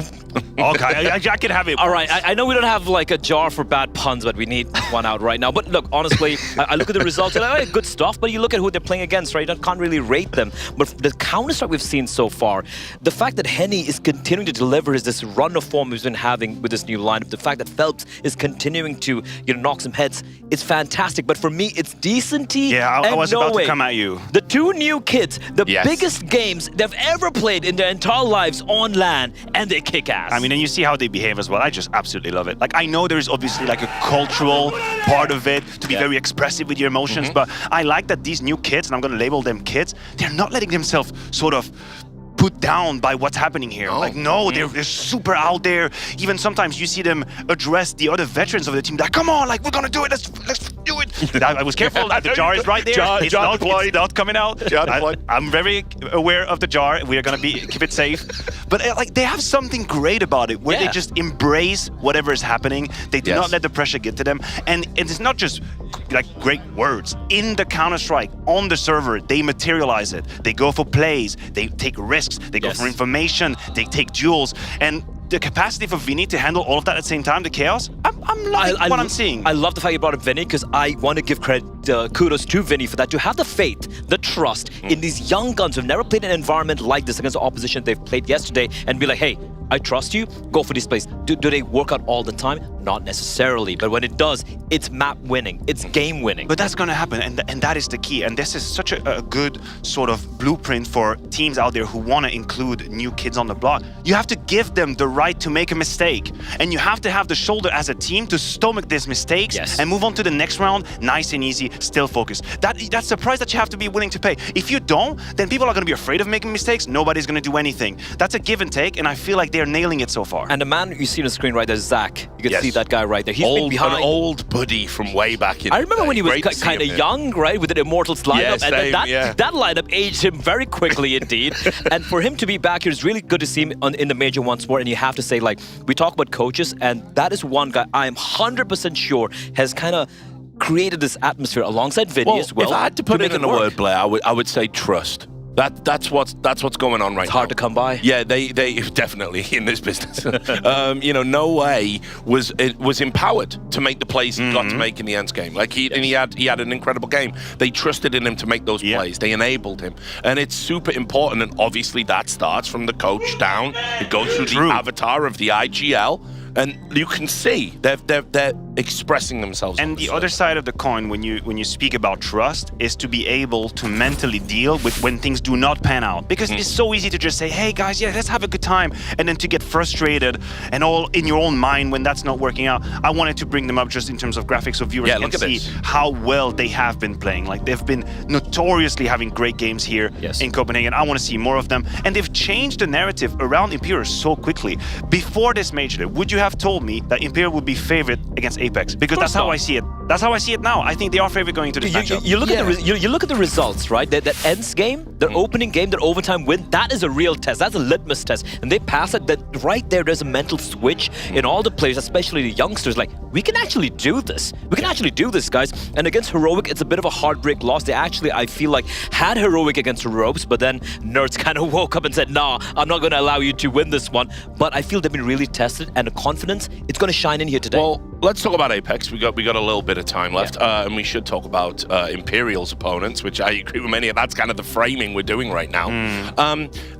Okay, I can have it. All right, I know we don't have like a jar for bad puns, but we need one out right now. But look, honestly, I look at the results and like, good stuff, but you look at who they're playing against, right? You can't really rate them. But the Counter-Strike we've seen so far, the fact that Henny is continuing to deliver this run of form he's been having with this new lineup, the fact that Phelps is continuing to knock some heads, it's fantastic. But but for me, it's decency. Yeah, I and was no about way. to come at you. The two new kids, the Yes. biggest games they've ever played in their entire lives on LAN, and they kick ass. I mean, and you see how they behave as well. I just absolutely love it. Like, I know there's obviously like a cultural part of it to be very expressive with your emotions, but I like that these new kids, and I'm going to label them kids, they're not letting themselves sort of put down by what's happening here. Like, no, they're super out there. Even sometimes you see them address the other veterans of the team. Like, come on, like, we're gonna do it. Let's do it. I was careful. The jar is right there. It's not coming out. I'm very aware of the jar. We are gonna keep it safe. But like, they have something great about it, where they just embrace whatever is happening. They do not let the pressure get to them. And it's not just like great words. In the Counter-Strike, on the server, they materialize it. They go for plays. They take risks. They go for information. They take duels. And the capacity for Vinny to handle all of that at the same time, the chaos, I'm loving what I'm seeing. I love the fact you brought up Vinny, because I want to give kudos to Vinny for that, to have the faith, the trust in these young guns who've never played in an environment like this against the opposition they've played yesterday, and be like, hey, I trust you, go for these plays. Do they work out all the time? Not necessarily, but when it does, it's map winning, it's game winning. But that's going to happen, and that is the key. And this is such a good sort of blueprint for teams out there who want to include new kids on the block. You have to give them the right to make a mistake, and you have to have the shoulder as a team to stomach these mistakes and move on to the next round nice and easy, still focused. That's the price that you have to be willing to pay. If you don't, then people are going to be afraid of making mistakes. Nobody's going to do anything. That's a give and take, and I feel like they're nailing it so far. And the man you see on the screen right there is Zach. You can see that guy right there. He's been behind. An old buddy from way back in I remember when he was kind of young, right, with the Immortals lineup, and that lineup aged him very quickly indeed. And for him to be back here is really good to see him in the major once more. And you have to say, like, we talk about coaches, and that is one guy I am 100% sure has kind of created this atmosphere alongside Vinny as well. If I had to put it in a word, Blair, I would say trust. That's what's going on right now. It's hard to come by. Yeah, they definitely in this business. No way was empowered to make the plays he got to make in the Ents game. Like he had an incredible game. They trusted in him to make those plays. They enabled him, and it's super important. And obviously that starts from the coach down. It goes through the avatar of the IGL. And you can see they're expressing themselves. And the other side of the coin, when you speak about trust, is to be able to mentally deal with when things do not pan out. Because it's so easy to just say, hey guys, let's have a good time, and then to get frustrated and all in your own mind when that's not working out. I wanted to bring them up just in terms of graphics, so viewers can see how well they have been playing. Like, they've been notoriously having great games here in Copenhagen. I want to see more of them. And they've changed the narrative around Imperial so quickly. Before this major, would you have told me that Imperial would be favored against Apex? Because that's how I see it. That's how I see it now. I think they are favored going into this matchup. You look at the results, right? That Ents game, their opening game, their overtime win, that is a real test. That's a litmus test. And they pass it. That right there's a mental switch in all the players, especially the youngsters. Like, we can actually do this. We can actually do this, guys. And against Heroic, it's a bit of a heartbreak loss. They actually, I feel like, had Heroic against the ropes, but then Nerds kind of woke up and said, nah, I'm not going to allow you to win this one. But I feel they've been really tested, and the confidence, it's going to shine in here today. Well, let's talk about Apex. We got a little bit of time left, and we should talk about Imperial's opponents, which I agree with many. That's kind of the framing we're doing right now.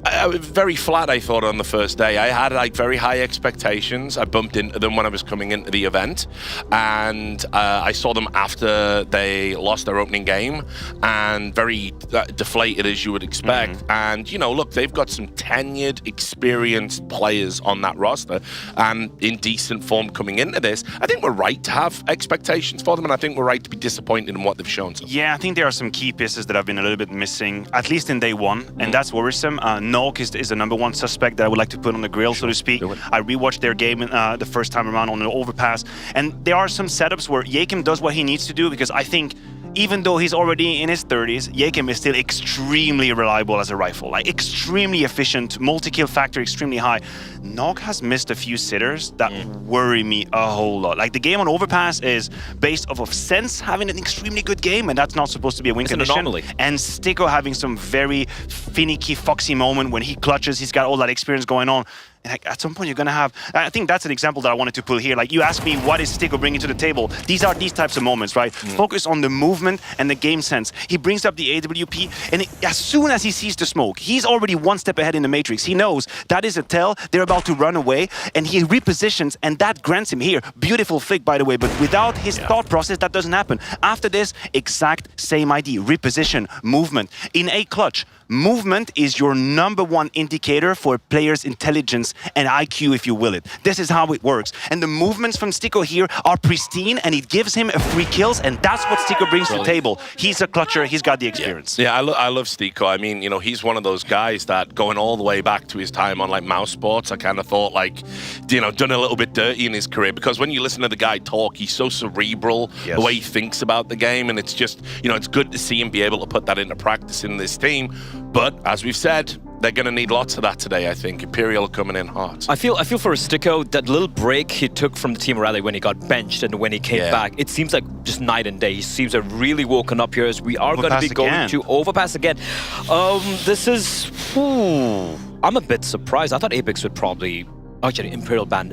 I was very flat, I thought, on the first day. I had like very high expectations. I bumped into them when I was coming into the event, and I saw them after they lost their opening game, and very deflated, as you would expect. And look, they've got some tenured, experienced players on that roster, and in decent form coming into this. I think we're right to have expectations for them, and I think we're right to be disappointed in what they've shown. Yeah, I think there are some key pieces that have been a little bit missing, at least in day one, and that's worrisome. Noak is the number one suspect that I would like to put on the grill, so to speak. I rewatched their game the first time around on the overpass, and there are some setups where Yakim does what he needs to do, because I think even though he's already in his 30s, Yakim is still extremely reliable as a rifle, like extremely efficient, multi-kill factor extremely high. Nog has missed a few sitters that worry me a whole lot. Like, the game on Overpass is based off of Sense having an extremely good game, and that's not supposed to be a win condition. An anomaly. And Sticko having some very finicky, foxy moment when he clutches. He's got all that experience going on. Like, at some point, you're going to have... I think that's an example that I wanted to pull here. Like, you asked me, what is Stico bringing to the table? These are these types of moments, right? Focus on the movement and the game sense. He brings up the AWP, and as soon as he sees the smoke, he's already one step ahead in the matrix. He knows that is a tell. They're about to run away, and he repositions, and that grants him here. Beautiful flick, by the way, but without his thought process, that doesn't happen. After this, exact same idea. Reposition, movement. In a clutch, movement is your #1 indicator for a player's intelligence and IQ, if you will it. This is how it works. And the movements from Stico here are pristine, and it gives him a free kills, and that's what Stico brings to the table. He's a clutcher, he's got the experience. Yeah, I love Stico. I mean, you know, he's one of those guys that going all the way back to his time on like Mouse Sports, I kind of thought like, you know, done a little bit dirty in his career, because when you listen to the guy talk, he's so cerebral, the way he thinks about the game, and it's just, you know, it's good to see him be able to put that into practice in this team. But as we've said, they're going to need lots of that today, I think. Imperial coming in hot. I feel for Stico, that little break he took from the team rally when he got benched and when he came back, it seems like just night and day. He seems to have really woken up here as we are going to be going to Overpass again. This is... I'm a bit surprised. I thought Apex would probably... Actually, Imperial banned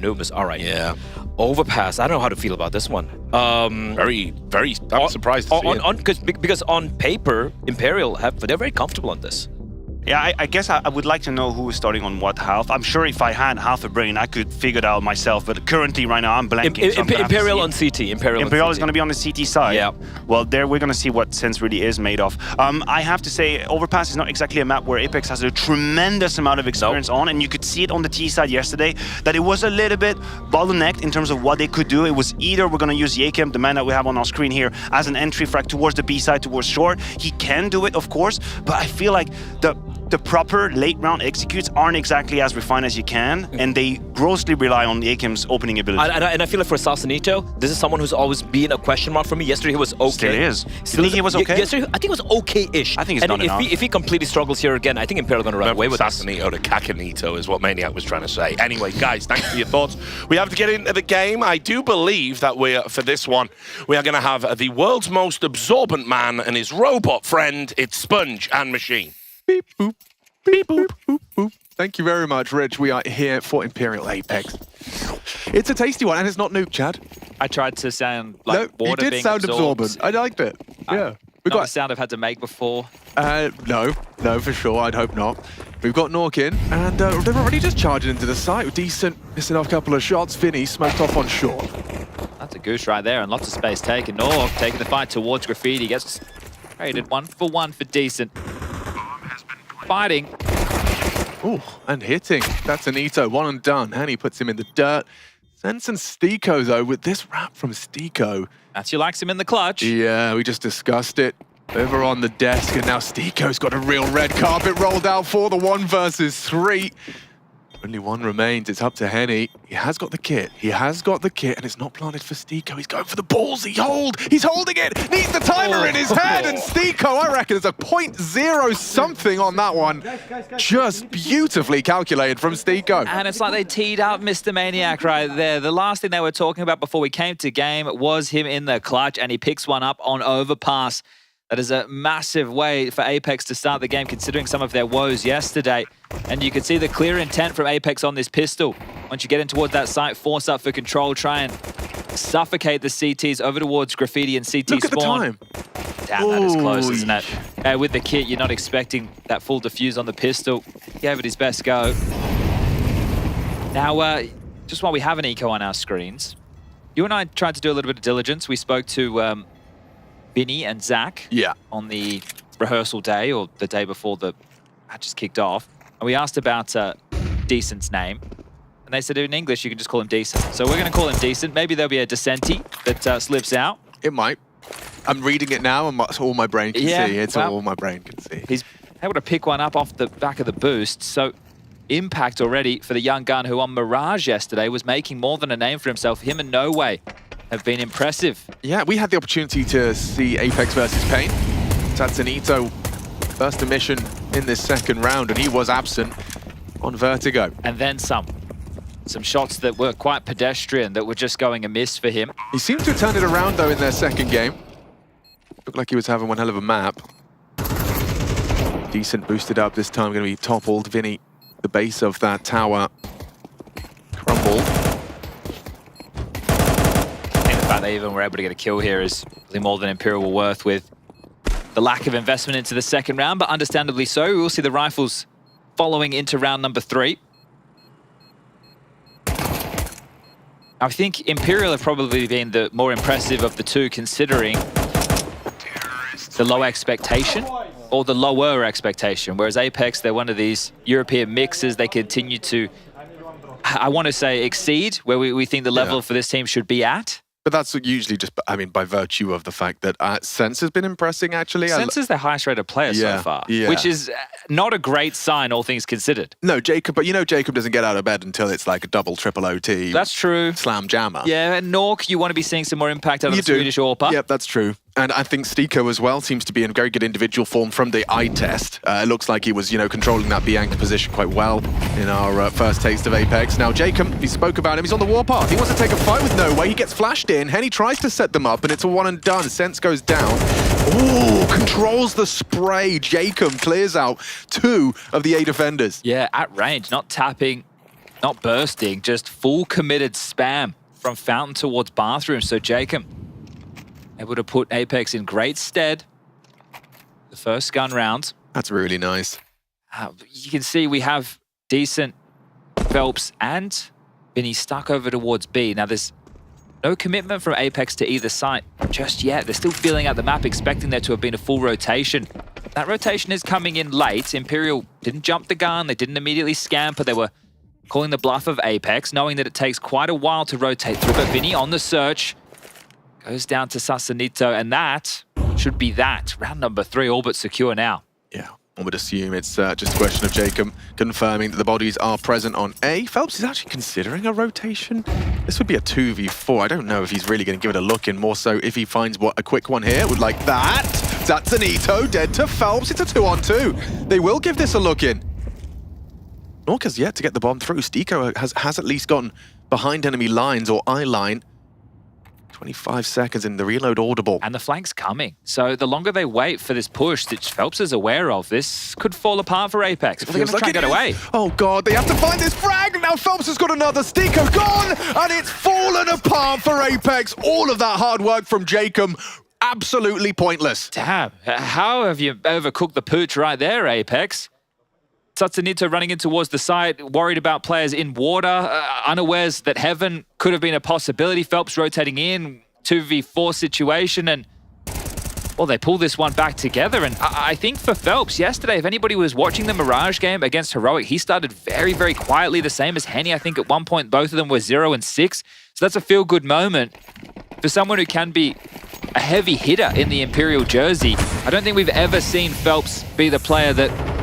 Nubis. All right. Yeah. Overpass. I don't know how to feel about this one. Very I'm surprised to see it. Because on paper, Imperial they're very comfortable on this. Yeah, I guess I would like to know who is starting on what half. I'm sure if I had half a brain, I could figure it out myself. But currently, right now, I'm blanking. Imperial on CT. Imperial is going to be on the CT side. Yeah. Well, there we're going to see what Sense really is made of. I have to say, Overpass is not exactly a map where Apex has a tremendous amount of experience on. And you could see it on the T side yesterday, that it was a little bit bottlenecked in terms of what they could do. It was either we're going to use Yakim, the man that we have on our screen here, as an entry frag towards the B side, towards short. He can do it, of course. But I feel like the proper late round executes aren't exactly as refined as you can, and they grossly rely on Yakim's opening ability. And I feel like for Sausanito, this is someone who's always been a question mark for me. Yesterday he was okay. Still is. Still he was okay? Yesterday, I think it was okay-ish. I think it's not enough. If he completely struggles here again, I think Imperial are going to run away with this. Sausanito to Kakanito is what Maniac was trying to say. Anyway, guys, thanks for your thoughts. We have to get into the game. I do believe that for this one, we are going to have the world's most absorbent man and his robot friend. It's Sponge and Machine. Beep, boop. Beep, boop, boop, boop. Thank you very much, Rich. We are here for Imperial Apex. It's a tasty one, and it's not nuke, Chad. I tried to sound like water you did being sound absorbent. I liked it. Yeah. We've got a sound I've had to make before. No, for sure. I'd hope not. We've got Norkin, and they're already just charging into the site. Decent, missing off a couple of shots. Vinny smoked off on short. That's a goose right there, and lots of space taken. Nork taking the fight towards Graffiti. Gets rated 1-for-1 for Decent. Fighting. Ooh, and hitting. That's Anito, one and done. Hanny puts him in the dirt. Sense and Stico, though, with this wrap from Stico. That's who likes him in the clutch. Yeah, we just discussed it. Over on the desk, and now Stico's got a real red carpet rolled out for the 1 versus 3. Only one remains. It's up to Henny. He has got the kit. And it's not planted for Stico. He's going for the ballsy hold. He's holding it. Needs the timer in his head. And Stico, I reckon, there's a 0.0 something on that one. Just beautifully calculated from Stico. And it's like they teed up Mr. Maniac right there. The last thing they were talking about before we came to game was him in the clutch, and he picks one up on overpass. That is a massive way for Apex to start the game, considering some of their woes yesterday. And you can see the clear intent from Apex on this pistol. Once you get in towards that site, force up for control, try and suffocate the CTs over towards Graffiti and CT Look spawn. at the time. Damn, that is close, isn't it? With the kit, you're not expecting that full defuse on the pistol. He gave it his best go. Now, just while we have an eco on our screens, you and I tried to do a little bit of diligence. We spoke to Vinny and Zach on the rehearsal day, or the day before the matches kicked off. And we asked about Decent's name. And they said in English, you can just call him Decent. So we're going to call him Decent. Maybe there'll be a Decenti that slips out. It might. I'm reading it now, and that's all my brain can see. It's all my brain can see. He's able to pick one up off the back of the boost. So impact already for the young gun who on Mirage yesterday was making more than a name for himself. Him and No Way have been impressive. Yeah, we had the opportunity to see Apex versus Pain. Tatsunito, first emission in this second round, and he was absent on Vertigo. And then some shots that were quite pedestrian, that were just going amiss for him. He seemed to have turned it around, though, in their second game. Looked like he was having one hell of a map. Decent boosted up this time, going to be toppled. Vinny the base of that tower crumble. I think the fact they even were able to get a kill here is really more than Imperial were worth with the lack of investment into the second round, but understandably so. We will see the rifles following into round number 3. I think Imperial have probably been the more impressive of the two, considering the low expectation or the lower expectation, whereas Apex, they're one of these European mixes. They continue to, I want to say, exceed where we think the level for this team should be at. But that's usually just, I mean, by virtue of the fact that Sense has been impressing, actually. Sense is the highest rated player so far, which is not a great sign, all things considered. No, Jacob, but you know Jacob doesn't get out of bed until it's like a double, triple OT. That's true. Slam jammer. Yeah, and Nork, you want to be seeing some more impact out of the Swedish AWPer. Yep, that's true. And I think Stiko as well seems to be in very good individual form from the eye test. It looks like he was, you know, controlling that B-anchor position quite well in our first taste of Apex. Now, Jacob, we spoke about him. He's on the warpath. He wants to take a fight with No Way. He gets flashed in. Henny tries to set them up, and it's a one and done. Sense goes down. Ooh, controls the spray. Jacob clears out 2 of the A defenders. Yeah, at range, not tapping, not bursting, just full committed spam from fountain towards bathroom. So Jacob able to put Apex in great stead. The first gun round. That's really nice. You can see we have decent Phelps and Vinny stuck over towards B. Now there's no commitment from Apex to either side just yet. They're still feeling out the map, expecting there to have been a full rotation. That rotation is coming in late. Imperial didn't jump the gun. They didn't immediately scamper. They were calling the bluff of Apex, knowing that it takes quite a while to rotate through. But Vinny on the search. Goes down to Sasanito, and that should be that. Round number 3, all but secure now. Yeah, one would assume it's just a question of Jacob confirming that the bodies are present on A. Phelps is actually considering a rotation. This would be a 2v4. I don't know if he's really going to give it a look in, more so if he finds a quick one here. Would like that. Sasanito dead to Phelps. It's a 2-on-2. They will give this a look in. Nork has yet to get the bomb through. Stiko has at least gotten behind enemy lines or eye line. 25 seconds in the reload audible. And the flank's coming. So the longer they wait for this push that Phelps is aware of, this could fall apart for Apex. They're going to try and get away. Oh God, they have to find this frag. Now Phelps has got another. Stiko gone, and it's fallen apart for Apex. All of that hard work from Jacob, absolutely pointless. Damn, how have you overcooked the pooch right there, Apex? Satsanito running in towards the side, worried about players in water, unawares that Heaven could have been a possibility. Phelps rotating in, 2v4 situation, and well, they pull this one back together. And I think for Phelps, yesterday, if anybody was watching the Mirage game against Heroic, he started very, very quietly, the same as Henny. I think at one point, both of them were 0 and 6. So that's a feel-good moment for someone who can be a heavy hitter in the Imperial jersey. I don't think we've ever seen Phelps be the player that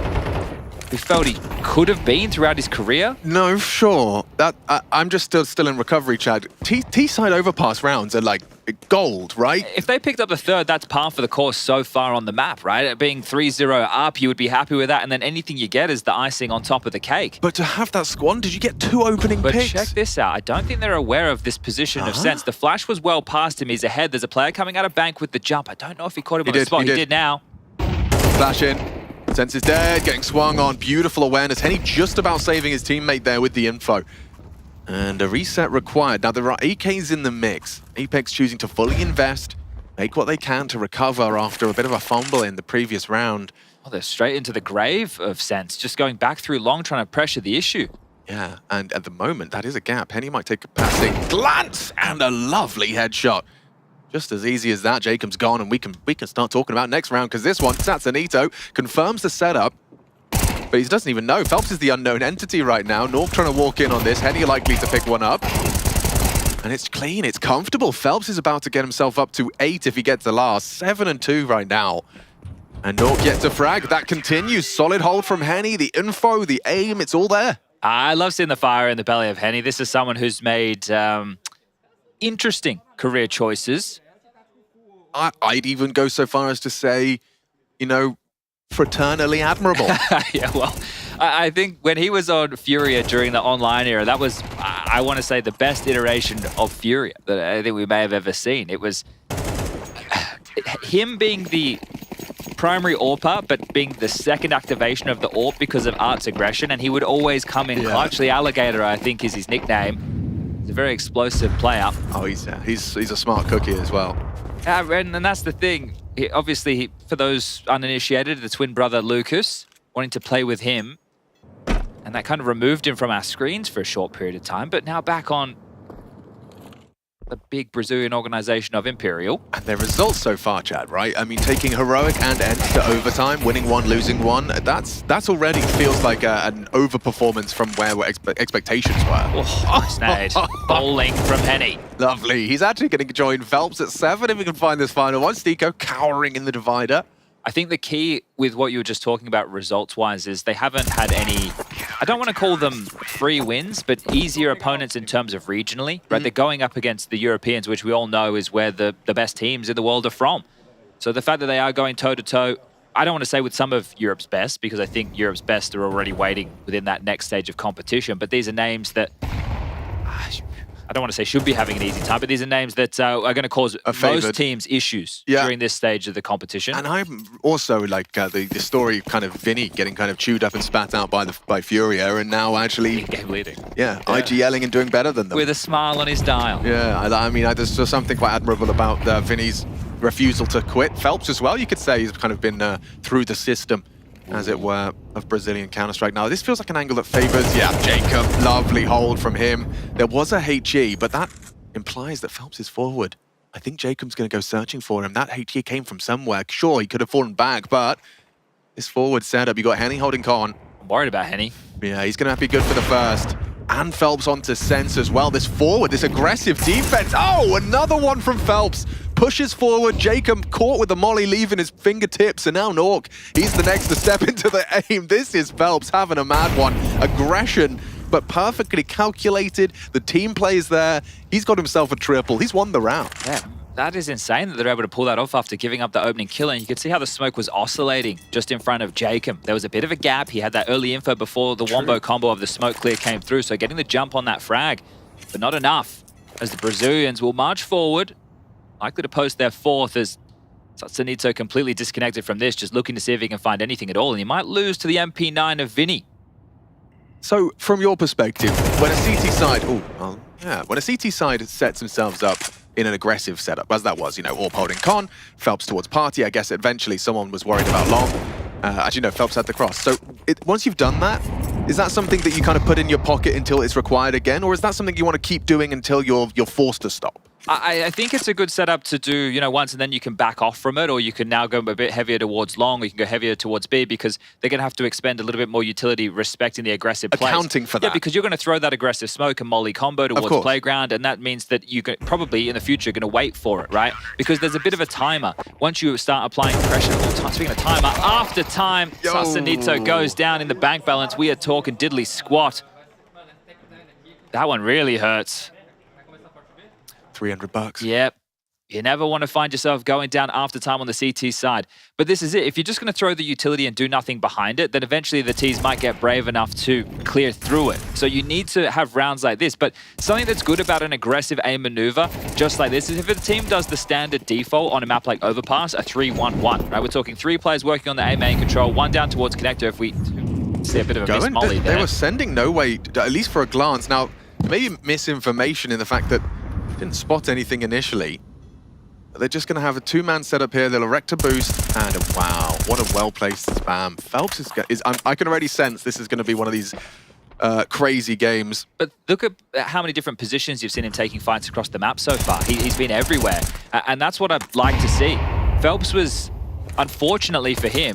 we felt he could have been throughout his career. No, sure. That I'm just still in recovery, Chad. T-side overpass rounds are like gold, right? If they picked up the third, that's par for the course so far on the map, right? Being 3-0 up, you would be happy with that, and then anything you get is the icing on top of the cake. But to have that squandered, you get 2 opening picks. But check this out. I don't think they're aware of this position of Sense. The flash was well past him. He's ahead. There's a player coming out of bank with the jump. I don't know if he caught him on the spot. He did now. Flash in. Sense is dead, getting swung on. Beautiful awareness. Henny just about saving his teammate there with the info. And a reset required. Now, there are AKs in the mix. Apex choosing to fully invest, make what they can to recover after a bit of a fumble in the previous round. Oh, they're straight into the grave of Sense, just going back through long, trying to pressure the issue. Yeah, and at the moment, that is a gap. Henny might take a passing glance and a lovely headshot. Just as easy as that, Jacob's gone, and we can start talking about next round, because this one, Satsanito confirms the setup, but he doesn't even know. Phelps is the unknown entity right now. North trying to walk in on this. Henny likely to pick one up. And it's clean, it's comfortable. Phelps is about to get himself up to 8 if he gets the last. 7 and 2 right now. And North gets a frag. That continues. Solid hold from Henny. The info, the aim, it's all there. I love seeing the fire in the belly of Henny. This is someone who's made interesting career choices. I'd even go so far as to say, you know, fraternally admirable. Yeah, well, I think when he was on Furia during the online era, that was, I want to say, the best iteration of Furia that I think we may have ever seen. It was him being the primary AWPer, but being the second activation of the AWP because of Art's aggression, and he would always come in clutch. The Alligator, I think, is his nickname. He's a very explosive player. Oh, he's a smart cookie as well. And that's the thing. Obviously, for those uninitiated, the twin brother Lucas, wanting to play with him, and that kind of removed him from our screens for a short period of time, but now back on the big Brazilian organization of Imperial. And their results so far, Chad, right? I mean, taking Heroic and Ents to overtime, winning one, losing one, that's already feels like an overperformance from where expectations were. Oh, nice nade. Bowling from Henny. Lovely. He's actually going to join Phelps at 7 if we can find this final one. Stico cowering in the divider. I think the key with what you were just talking about results-wise is they haven't had any, I don't want to call them free wins, but easier opponents in terms of regionally, right? They're going up against the Europeans, which we all know is where the best teams in the world are from. So the fact that they are going toe-to-toe, I don't want to say with some of Europe's best, because I think Europe's best are already waiting within that next stage of competition, but these are names that I don't want to say should be having an easy time, but these are names that are going to cause most teams issues during this stage of the competition. And I'm also like the story kind of Vinny getting kind of chewed up and spat out by Furia, and now actually game leading. IG yelling and doing better than them. With a smile on his dial. Yeah, I mean, there's just something quite admirable about Vinny's refusal to quit. Phelps as well, you could say, he's kind of been through the system, as it were, of Brazilian Counter-Strike. Now, this feels like an angle that favors, Jacob. Lovely hold from him. There was a HE, but that implies that Phelps is forward. I think Jacob's going to go searching for him. That HE came from somewhere. Sure, he could have fallen back, but this forward setup, you got Henny holding con. I'm worried about Henny. Yeah, he's going to have to be good for the first. And Phelps onto Sense as well. This forward, this aggressive defense. Oh, another one from Phelps. Pushes forward, Jacob caught with the molly, leaving his fingertips, and now Nork, he's the next to step into the aim. This is Phelps having a mad one. Aggression, but perfectly calculated. The team plays there. He's got himself a triple. He's won the round. Yeah, that is insane that they're able to pull that off after giving up the opening kill, and you can see how the smoke was oscillating just in front of Jacob. There was a bit of a gap. He had that early info before the wombo combo of the smoke clear came through, so getting the jump on that frag, but not enough, as the Brazilians will march forward. Likely to post their fourth as Satsanito completely disconnected from this, just looking to see if he can find anything at all. And he might lose to the MP9 of Vinny. So, from your perspective, when a CT side, when a CT side sets themselves up in an aggressive setup, as that was, AWP holding con, Phelps towards party, I guess eventually someone was worried about long. Actually, no, Phelps had the cross. So, once you've done that, is that something that you kind of put in your pocket until it's required again, or is that something you want to keep doing until you're forced to stop? I think it's a good setup to do, once, and then you can back off from it, or you can now go a bit heavier towards long, or you can go heavier towards B, because they're going to have to expend a little bit more utility respecting the aggressive plays. Accounting for that. Yeah, because you're going to throw that aggressive smoke and molly combo towards playground, and that means that you probably in the future going to wait for it, right? Because there's a bit of a timer. Once you start applying pressure, speaking of timer, after time, Satsanito goes down in the bank balance. We are talking diddly squat. That one really hurts. $300. Yep. You never want to find yourself going down after time on the CT side. But this is it. If you're just going to throw the utility and do nothing behind it, then eventually the Ts might get brave enough to clear through it. So you need to have rounds like this. But something that's good about an aggressive aim maneuver, just like this, is if the team does the standard default on a map like Overpass, a 3-1-1, right? We're talking 3 players working on the A main control, 1 down towards connector. If we see a bit of a miss molly there. They were sending no way, at least for a glance. Now, maybe misinformation in the fact that didn't spot anything initially. They're just going to have a 2-man setup here. They'll erect a boost, and wow, what a well-placed spam. Phelps is I can already sense this is going to be one of these crazy games. But look at how many different positions you've seen him taking fights across the map so far. He's been everywhere, and that's what I'd like to see. Phelps was, unfortunately for him,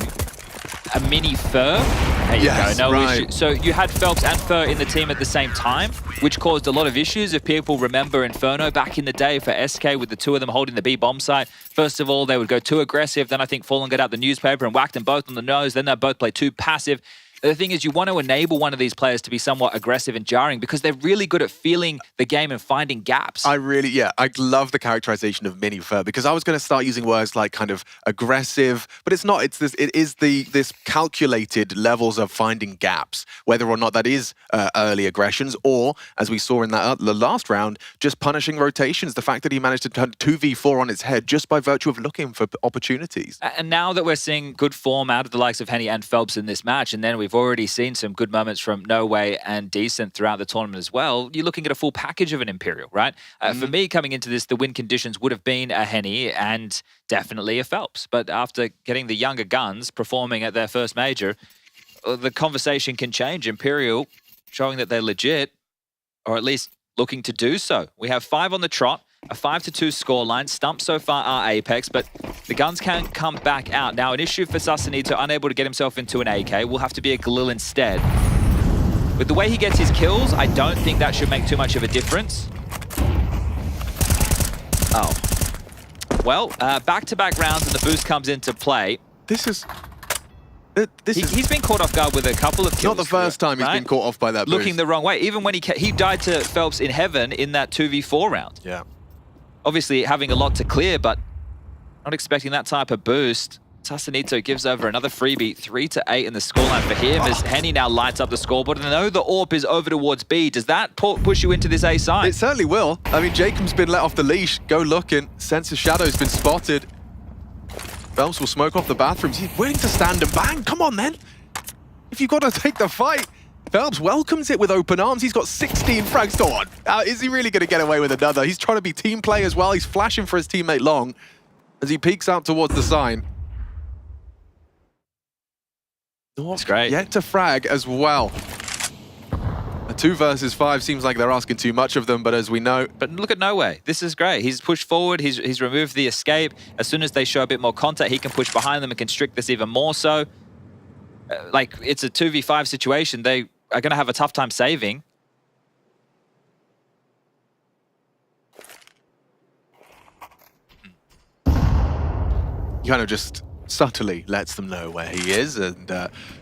a mini Fur. There you go, no issue. So you had Phelps and Fur in the team at the same time, which caused a lot of issues. If people remember Inferno back in the day for SK with the 2 of them holding the B bomb site, first of all, they would go too aggressive. Then I think Fallen got out the newspaper and whacked them both on the nose. Then they both play too passive. The thing is, you want to enable one of these players to be somewhat aggressive and jarring because they're really good at feeling the game and finding gaps. I love the characterization of Minifer because I was going to start using words like kind of aggressive, but it's not. It is this calculated levels of finding gaps, whether or not that is early aggressions or, as we saw in that the last round, just punishing rotations. The fact that he managed to turn 2v4 on its head just by virtue of looking for opportunities. And now that we're seeing good form out of the likes of Henny and Phelps in this match, and then we've already seen some good moments from No Way and Decent throughout the tournament as well, you're looking at a full package of an Imperial, right? For me, coming into this, the win conditions would have been a Henny and definitely a Phelps. But after getting the younger guns performing at their first major, the conversation can change. Imperial showing that they're legit, or at least looking to do so. We have 5 on the trot, a 5-2 scoreline. Stumps so far are Apex, but the guns can come back out. Now, an issue for Sasanito, unable to get himself into an AK, will have to be a Galil instead. With the way he gets his kills, I don't think that should make too much of a difference. Oh. Well, back-to-back rounds and the boost comes into play. He's been caught off guard with a couple of kills. Not the first time he's been caught off by that boost. Looking the wrong way. Even when he died to Phelps in heaven in that 2v4 round. Yeah. Obviously having a lot to clear, but not expecting that type of boost. Sasanito gives over another freebie, 3-8 in the scoreline for him as Henny now lights up the scoreboard. And I know the AWP is over towards B. Does that push you into this A side? It certainly will. I mean, Jacob's been let off the leash. Go looking. Sense of Shadow's been spotted. Phelps will smoke off the bathrooms. He's willing to stand and bang. Come on, then. If you've got to take the fight. Phelps welcomes it with open arms. He's got 16 frags. Go on. Is he really going to get away with another? He's trying to be team play as well. He's flashing for his teammate Long as he peeks out towards the sign. That's great. Yet to frag as well. A 2 versus 5 seems like they're asking too much of them, but as we know... But look at No Way. This is great. He's pushed forward. He's removed the escape. As soon as they show a bit more contact, he can push behind them and constrict this even more so. Like, it's a 2v5 situation. They are going to have a tough time saving. He kind of just subtly lets them know where he is, and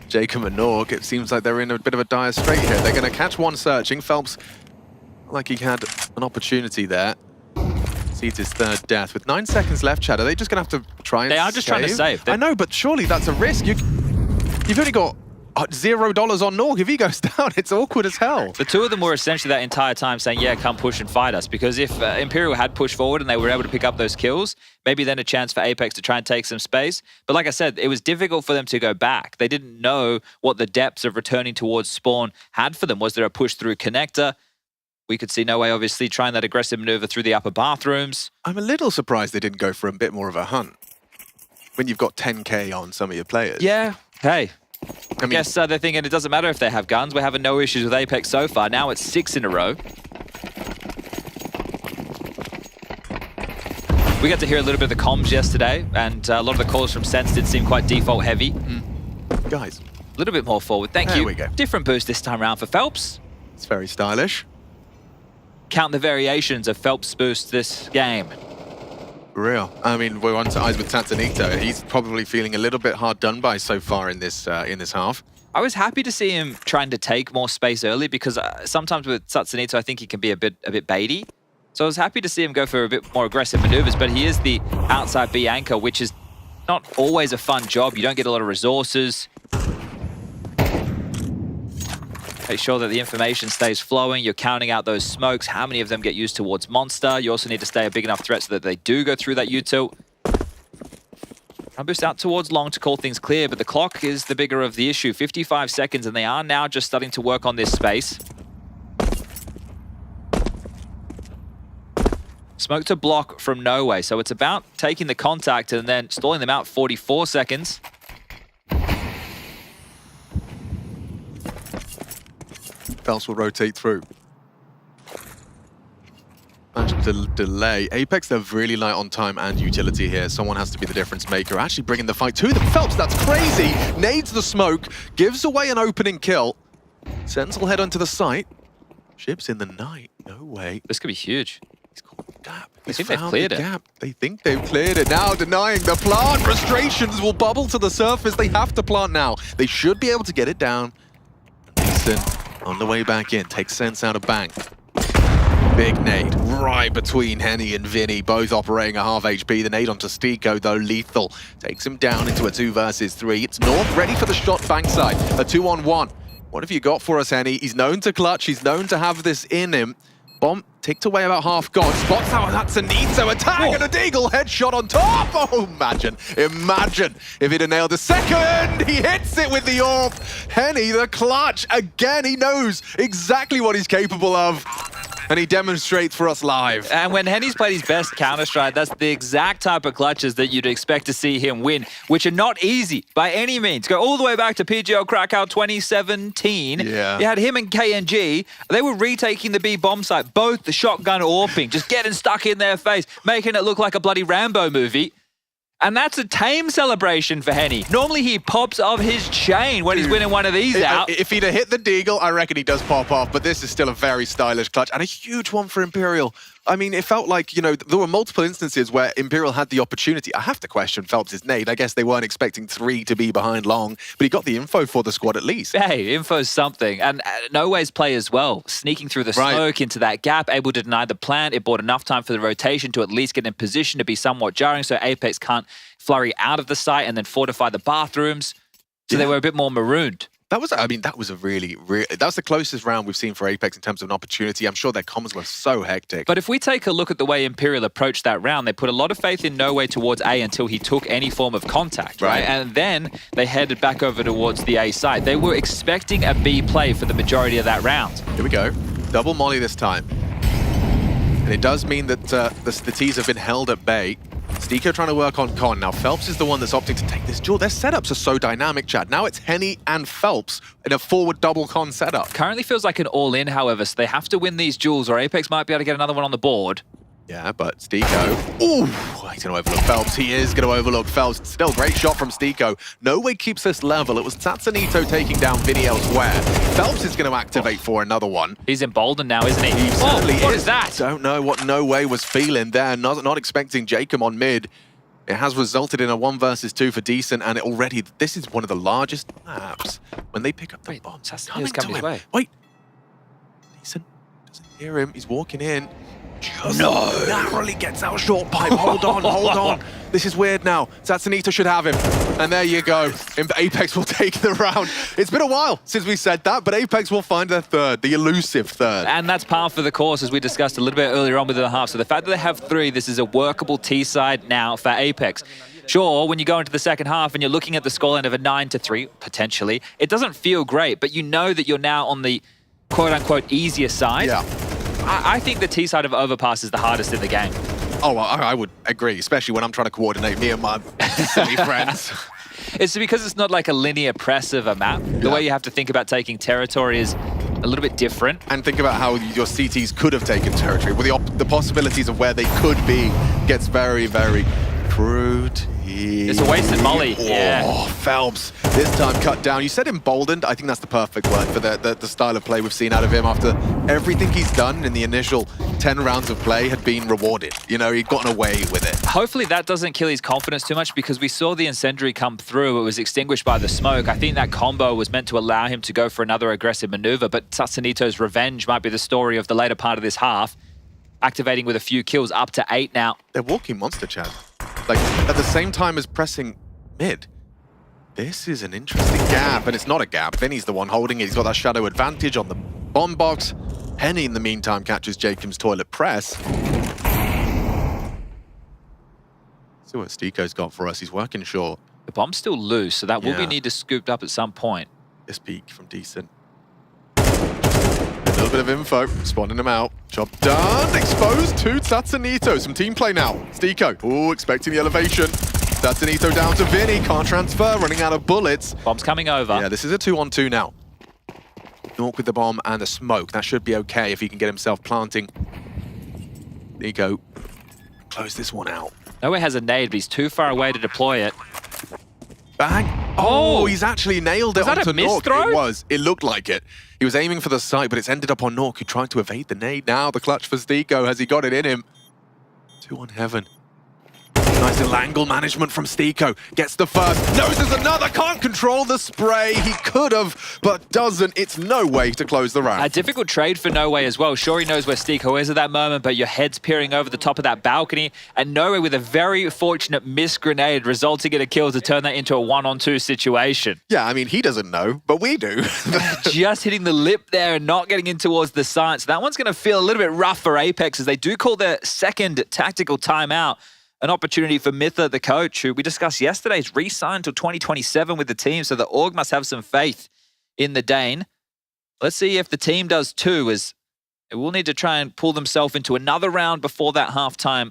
Jacob and Norg, it seems like they're in a bit of a dire strait here. They're going to catch one searching. Phelps, like he had an opportunity there. Sees his third death. With 9 seconds left, Chad, are they just going to have to try and They are just trying to save. I know, but surely that's a risk. You've only got $0 on Norg. If he goes down, it's awkward as hell. The two of them were essentially that entire time saying, yeah, come push and fight us. Because if Imperial had pushed forward and they were able to pick up those kills, maybe then a chance for Apex to try and take some space. But like I said, it was difficult for them to go back. They didn't know what the depths of returning towards spawn had for them. Was there a push through connector? We could see No Way obviously trying that aggressive maneuver through the upper bathrooms. I'm a little surprised they didn't go for a bit more of a hunt when you've got 10k on some of your players. Yeah, hey. I guess they're thinking it doesn't matter if they have guns. We're having no issues with Apex so far. Now it's 6 in a row. We got to hear a little bit of the comms yesterday, and a lot of the calls from Sense did seem quite default heavy. Guys. A little bit more forward. Thank you. There we go. Different boost this time around for Phelps. It's very stylish. Count the variations of Phelps boost this game. Real. I mean, we're on to eyes with Sasanito. He's probably feeling a little bit hard done by so far in this half. I was happy to see him trying to take more space early because sometimes with Sasanito, I think he can be a bit baity. So I was happy to see him go for a bit more aggressive maneuvers, but he is the outside B anchor, which is not always a fun job. You don't get a lot of resources. Make sure that the information stays flowing. You're counting out those smokes. How many of them get used towards Monster? You also need to stay a big enough threat so that they do go through that util. I'll boost out towards Long to call things clear, but the clock is the bigger of the issue. 55 seconds, and they are now just starting to work on this space. Smoke to block from No Way, so it's about taking the contact and then stalling them out 44 seconds. Phelps will rotate through. Delay. Apex, they're really light on time and utility here. Someone has to be the difference maker. Actually bringing the fight to them. Phelps, that's crazy. Nades the smoke. Gives away an opening kill. Sense will head onto the site. Ships in the night. No way. This could be huge. He's caught gap. I think they've cleared it. Gap. They think they've cleared it. Now denying the plant. Frustrations will bubble to the surface. They have to plant now. They should be able to get it down. Mason on the way back in. Takes sense out of bank. Big nade right between Henny and Vinny, both operating a half HP. The nade onto Stiko, though, lethal. Takes him down into a 2 versus 3. It's North ready for the shot bank side. A 2-on-1. What have you got for us, Henny? He's known to clutch. He's known to have this in him. Bomb ticked away about half gone. Spots out that's a Nito attack and a Deagle headshot on top. Oh, imagine if he'd have nailed the second. He hits it with the orb. Henny, the clutch. Again, he knows exactly what he's capable of. And he demonstrates for us live. And when Henny's played his best Counter-Strike, that's the exact type of clutches that you'd expect to see him win, which are not easy by any means. Go all the way back to PGL Krakow 2017. Yeah. You had him and KNG. They were retaking the B bomb site, both the shotgun orping, just getting stuck in their face, making it look like a bloody Rambo movie. And that's a tame celebration for Henny. Normally he pops off his chain when he's winning one of these out. If he'd have hit the Deagle, I reckon he does pop off, but this is still a very stylish clutch and a huge one for Imperial. I mean, it felt like, you know, there were multiple instances where Imperial had the opportunity. I have to question Phelps' nade. I guess they weren't expecting 3 to be behind long, but he got the info for the squad at least. Hey, info's something. And No Way's play as well, sneaking through the smoke into that gap, able to deny the plant. It bought enough time for the rotation to at least get in position to be somewhat jarring, so Apex can't flurry out of the site and then fortify the bathrooms. So they were a bit more marooned. That was, I mean, that was a really, that was the closest round we've seen for Apex in terms of an opportunity. I'm sure their comms were so hectic. But if we take a look at the way Imperial approached that round, they put a lot of faith in No Way towards A until he took any form of contact, right? And then they headed back over towards the A side. They were expecting a B play for the majority of that round. Here we go. Double molly this time. And it does mean that the T's have been held at bay. Stiko trying to work on Con. Now, Phelps is the one that's opting to take this duel. Their setups are so dynamic, Chad. Now it's Henny and Phelps in a forward double Con setup. Currently feels like an all-in, however, so they have to win these duels or Apex might be able to get another one on the board. Yeah, but Stiko... Ooh, he's going to overlook Phelps. He is going to overlook Phelps. Still, great shot from Stiko. No Way keeps this level. It was Tatsunito taking down Vinny elsewhere. Phelps is going to activate for another one. He's emboldened now, isn't he? He certainly what is that? Don't know what No Way was feeling there. Not expecting Jacob on mid. It has resulted in a 1 versus 2 for Decent, and already this is one of the largest maps when they pick up the bombs. That's coming his way. Wait. Decent doesn't hear him. He's walking in. Just narrowly gets out short pipe. Hold on, hold on. This is weird now. Tatsunito should have him. And there you go. Apex will take the round. It's been a while since we said that, but Apex will find their third, the elusive third. And that's par for the course, as we discussed a little bit earlier on within the half. So the fact that they have 3, this is a workable T side now for Apex. Sure, when you go into the second half and you're looking at the scoreline of a 9-3, potentially, it doesn't feel great, but you know that you're now on the quote-unquote easier side. Yeah. I think the T side of Overpass is the hardest in the game. Oh, I would agree, especially when I'm trying to coordinate me and my silly friends. It's because it's not like a linear press of a map. The way you have to think about taking territory is a little bit different. And think about how your CTs could have taken territory. Well, the possibilities of where they could be gets very, very fruity. It's a wasted molly. Oh, Phelps. This time cut down. You said emboldened. I think that's the perfect word for the style of play we've seen out of him after everything he's done in the initial 10 rounds of play had been rewarded. You know, he'd gotten away with it. Hopefully that doesn't kill his confidence too much because we saw the incendiary come through. It was extinguished by the smoke. I think that combo was meant to allow him to go for another aggressive maneuver, but Tatsunito's revenge might be the story of the later part of this half. Activating with a few kills, up to 8 now. They're walking monster, Chad. Like, at the same time as pressing mid. This is an interesting gap, and it's not a gap. Vinny's the one holding it. He's got that shadow advantage on the bomb box. Henny, in the meantime, catches Jacob's toilet press. See what Stiko's got for us. He's working short. The bomb's still loose, so that will be needed scooped up at some point. This peek from Decent. A little bit of info, spawning him out. Job done. Exposed to Tatsunito. Some team play now. Stiko. Ooh, expecting the elevation. Tatsunito down to Vinny. Can't transfer, running out of bullets. Bomb's coming over. Yeah, this is a 2-on-2 now. Nork with the bomb and the smoke. That should be okay if he can get himself planting. There you go. Close this one out. Nowhere has a nade, but he's too far away to deploy it. Bang. Oh, he's actually nailed it onto a miss Nork. throw? It was. It looked like it. He was aiming for the site, but it's ended up on Nork, who tried to evade the nade. Now the clutch for Stiko. Has he got it in him? 2 on Heaven. Nice little angle management from Stiko. Gets the first. Knows there's another. Can't control the spray. He could have, but doesn't. It's no way to close the round. A difficult trade for No Way as well. Sure, he knows where Stiko is at that moment, but your head's peering over the top of that balcony, and No Way with a very fortunate missed grenade, resulting in a kill to turn that into a 1-on-2 situation. Yeah, I mean, he doesn't know, but we do. Just hitting the lip there and not getting in towards the side. So that one's going to feel a little bit rough for Apex as they do call their second tactical timeout. An opportunity for Mitha, the coach, who we discussed yesterday, is re-signed till 2027 with the team, so the org must have some faith in the Dane. Let's see if the team does too, as they will need to try and pull themselves into another round before that halftime.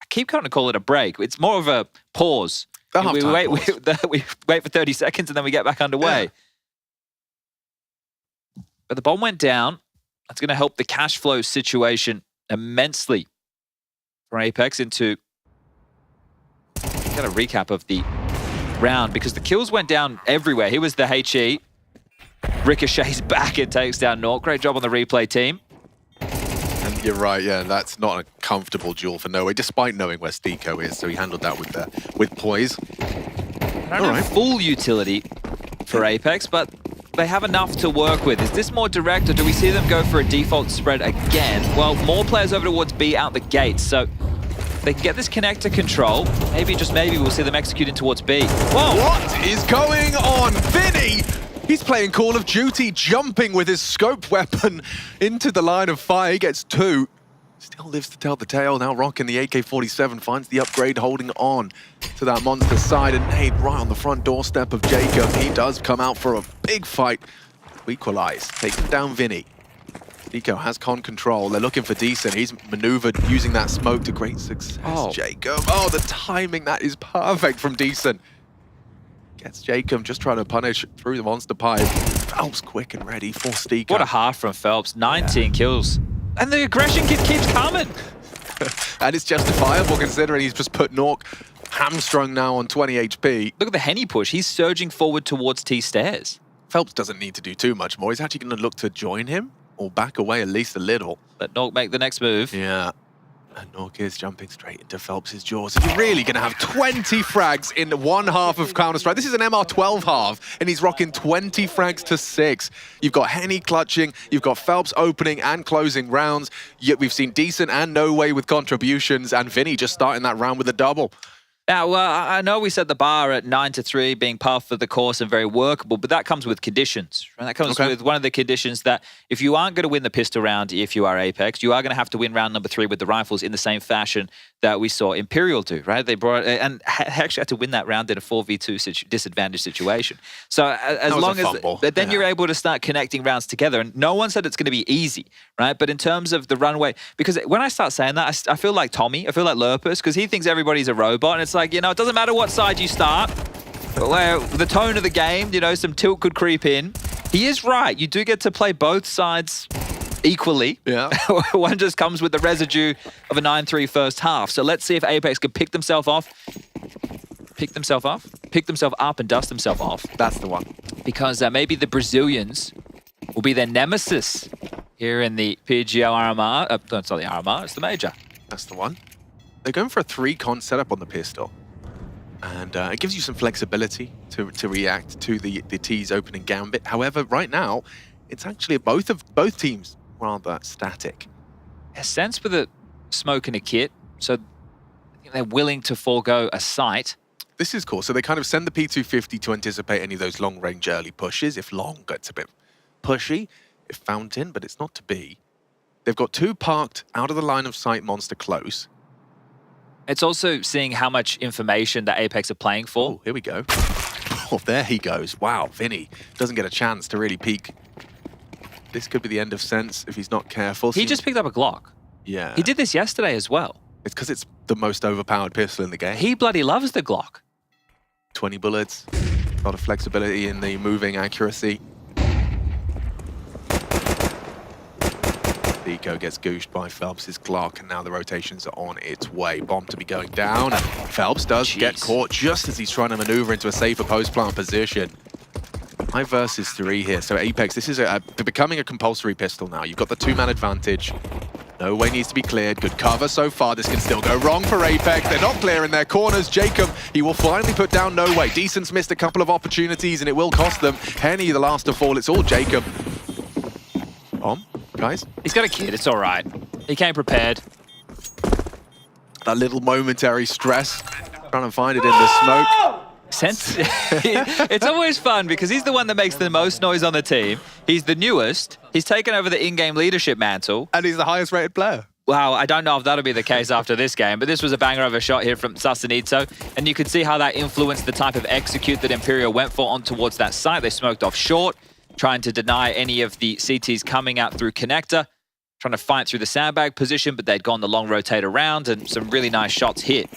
I keep trying to call it a break. It's more of a pause. We wait for 30 seconds and then we get back underway. Yeah. But the bomb went down. That's going to help the cash flow situation immensely for Apex into... Got a recap of the round because the kills went down everywhere. He was the HE. Ricochets back and takes down Nork. Great job on the replay team. And you're right, yeah, that's not a comfortable duel for No Way, despite knowing where Stiko is. So he handled that with poise. All right. Full utility for Apex, but they have enough to work with. Is this more direct, or do we see them go for a default spread again? Well, more players over towards B out the gates, so they can get this connector control. Maybe, just maybe, we'll see them executing towards B. Whoa! What is going on? Vinny! He's playing Call of Duty, jumping with his scope weapon into the line of fire. He gets 2. Still lives to tell the tale. Now rocking the AK-47, finds the upgrade, holding on to that monster side. And nade right on the front doorstep of Jacob. He does come out for a big fight to equalize, taking down Vinny. Nico has con control. They're looking for Decent. He's maneuvered using that smoke to great success. Oh. Jacob. Oh, the timing. That is perfect from Decent. Gets Jacob just trying to punish through the monster pipe. Phelps quick and ready for Stiko. What a half from Phelps. 19 kills. And the aggression keeps coming. And it's justifiable considering he's just put Nork hamstrung now on 20 HP. Look at the Henny push. He's surging forward towards T-stairs. Phelps doesn't need to do too much more. He's actually going to look to join him or back away at least a little. Let Nork make the next move. Yeah. And Nork is jumping straight into Phelps' jaws. If you're really going to have 20 frags in one half of Counter-Strike, this is an MR12 half, and he's rocking 20 frags to 6. You've got Henny clutching, you've got Phelps opening and closing rounds, yet we've seen Decent and No Way with contributions, and Vinny just starting that round with a double. Now, I know we set the bar at 9-3 being par for the course and very workable, but that comes with conditions. Right? That comes with one of the conditions that if you aren't going to win the pistol round, if you are Apex, you are going to have to win round number 3 with the rifles in the same fashion that we saw Imperial do, right? They brought and actually had to win that round in a 4v2 disadvantage situation. So as long as then you're able to start connecting rounds together, and no one said it's going to be easy, right? But in terms of the runway, because when I start saying that, I feel like Tommy, I feel like Lurpus, because he thinks everybody's a robot, and it's like, you know, it doesn't matter what side you start, but where the tone of the game, you know, some tilt could creep in. He is right. You do get to play both sides equally. Yeah. One just comes with the residue of a 9-3 first half. So let's see if Apex can pick themselves up and dust themselves off. That's the one. Because maybe the Brazilians will be their nemesis here in the PGL RMR. No, it's not the RMR, it's the Major. That's the one. They're going for a 3-con setup on the pistol. And it gives you some flexibility to react to the T's opening gambit. However, right now, it's actually both teams rather static. A sense with a smoke and a kit, so I think they're willing to forego a sight. This is cool. So they kind of send the P250 to anticipate any of those long-range early pushes. If long gets a bit pushy, if fountain, but it's not to be. They've got 2 parked out of the line of sight monster close. It's also seeing how much information that Apex are playing for. Oh, here we go. Oh, there he goes. Wow, Vinny doesn't get a chance to really peek. This could be the end of Sense if he's not careful. He just picked up a Glock. Yeah. He did this yesterday as well. It's because it's the most overpowered pistol in the game. He bloody loves the Glock. 20 bullets. A lot of flexibility in the moving accuracy. Nico gets gooshed by Phelps' Glock, and now the rotations are on its way. Bomb to be going down, and Phelps does get caught just as he's trying to maneuver into a safer post-plant position. 5 versus 3 here. So Apex, this is becoming a compulsory pistol now. You've got the 2-man advantage. No Way needs to be cleared. Good cover so far. This can still go wrong for Apex. They're not clearing their corners. Jacob, he will finally put down No Way. Decent's missed a couple of opportunities and it will cost them. Henny, the last to fall. It's all Jacob. Guys? He's got a kid. It's all right. He came prepared. That little momentary stress. Trying to find it in the smoke. It's always fun because he's the one that makes the most noise on the team. He's the newest. He's taken over the in-game leadership mantle. And he's the highest rated player. Wow, I don't know if that'll be the case after this game, but this was a banger of a shot here from Sasanito, and you could see how that influenced the type of execute that Imperial went for on towards that site. They smoked off short, trying to deny any of the CTs coming out through connector, trying to fight through the sandbag position, but they'd gone the long rotate around, and some really nice shots hit.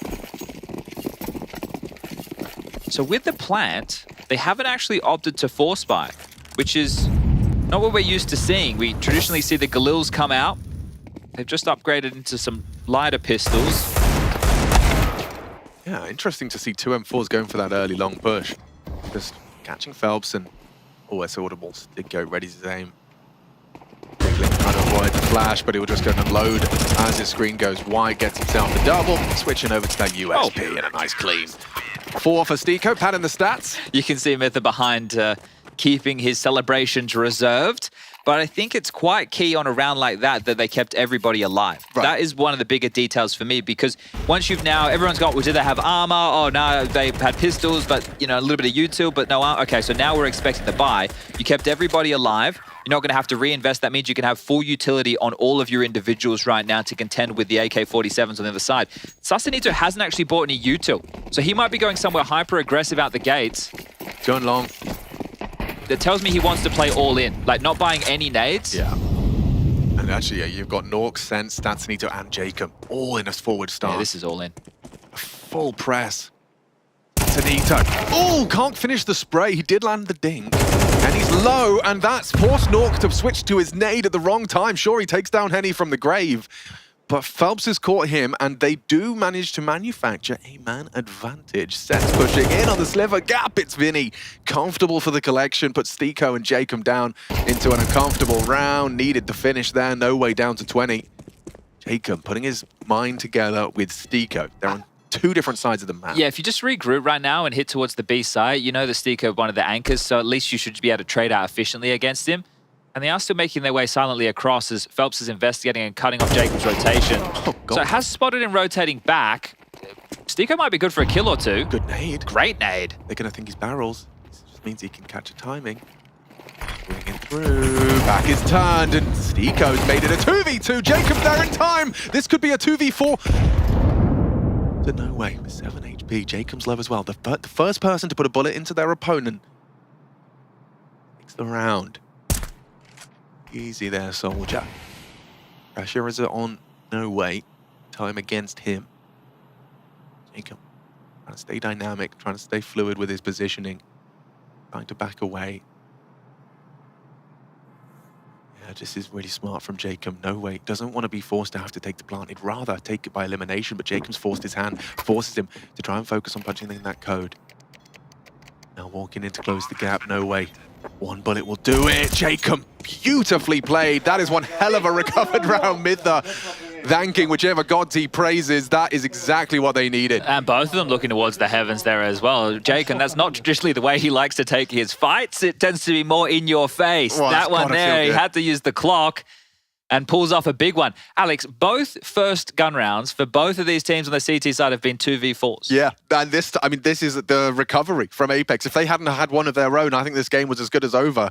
So with the plant, they haven't actually opted to force buy, which is not what we're used to seeing. We traditionally see the Galils come out. They've just upgraded into some lighter pistols. Yeah, interesting to see 2 M4s going for that early long push. Just catching Phelps and always audibles. Did go ready to aim. Trying to avoid the flash, but he will just go and unload as his screen goes wide, gets himself the double, switching over to that USP and a nice clean. 4 for Stico, padding the stats. You can see Mytha behind keeping his celebrations reserved, but I think it's quite key on a round like that they kept everybody alive. Right. That is one of the bigger details for me, because once you've now, everyone's got, well, did they have armor? Oh, no, they had pistols, but, you know, a little bit of util, but no armor. Okay, so now we're expecting the buy. You kept everybody alive. You're not going to have to reinvest. That means you can have full utility on all of your individuals right now to contend with the AK-47s on the other side. Sasanito hasn't actually bought any util, so he might be going somewhere hyper-aggressive out the gates. Going long. That tells me he wants to play all in, like not buying any nades. Yeah. And actually, yeah, you've got Nork, Sense, Sasanito, and Jacob all in a forward start. Yeah, this is all in. Full press. Sasanito. Oh, can't finish the spray. He did land the dink. And he's low, and that's forced Nork to switch to his nade at the wrong time. Sure, he takes down Henny from the grave, but Phelps has caught him, and they do manage to manufacture a man advantage. Sets pushing in on the sliver gap. It's Vinny. Comfortable for the collection, puts Stico and Jacob down into an uncomfortable round. Needed the finish there. No Way down to 20. Jacob putting his mind together with Stico. They're on 2 different sides of the map. Yeah, if you just regroup right now and hit towards the B side, you know the Stico one of the anchors, so at least you should be able to trade out efficiently against him. And they are still making their way silently across as Phelps is investigating and cutting off Jacob's rotation. Oh, God. So it has spotted him rotating back. Stico might be good for a kill or 2. Good nade. Great nade. They're going to think he's barrels. This just means he can catch a timing. Bringing it through. Back is turned, and Stico's made it a 2v2. Jacob there in time. This could be a 2v4. To No Way with 7 HP. Jacob's low as well. The first person to put a bullet into their opponent takes the round. Easy there, soldier. Pressure is on No Way. Time against him. Jacob trying to stay dynamic, trying to stay fluid with his positioning. Trying to back away. Yeah, this is really smart from Jacob. No Way. Doesn't want to be forced to have to take the plant. He'd rather take it by elimination, but Jacob's forced his hand, forces him to try and focus on punching in that code. Now walking in to close the gap. No Way. 1 bullet will do it. Jacob, beautifully played. That is one hell of a recovered round. Mytha thanking whichever gods he praises. That is exactly what they needed. And both of them looking towards the heavens there as well. Jacob, that's not traditionally the way he likes to take his fights. It tends to be more in your face. Well, that one there, he had to use the clock and pulls off a big one. Alex, both first gun rounds for both of these teams on the CT side have been 2v4s. Yeah, and this is the recovery from Apex. If they hadn't had one of their own, I think this game was as good as over.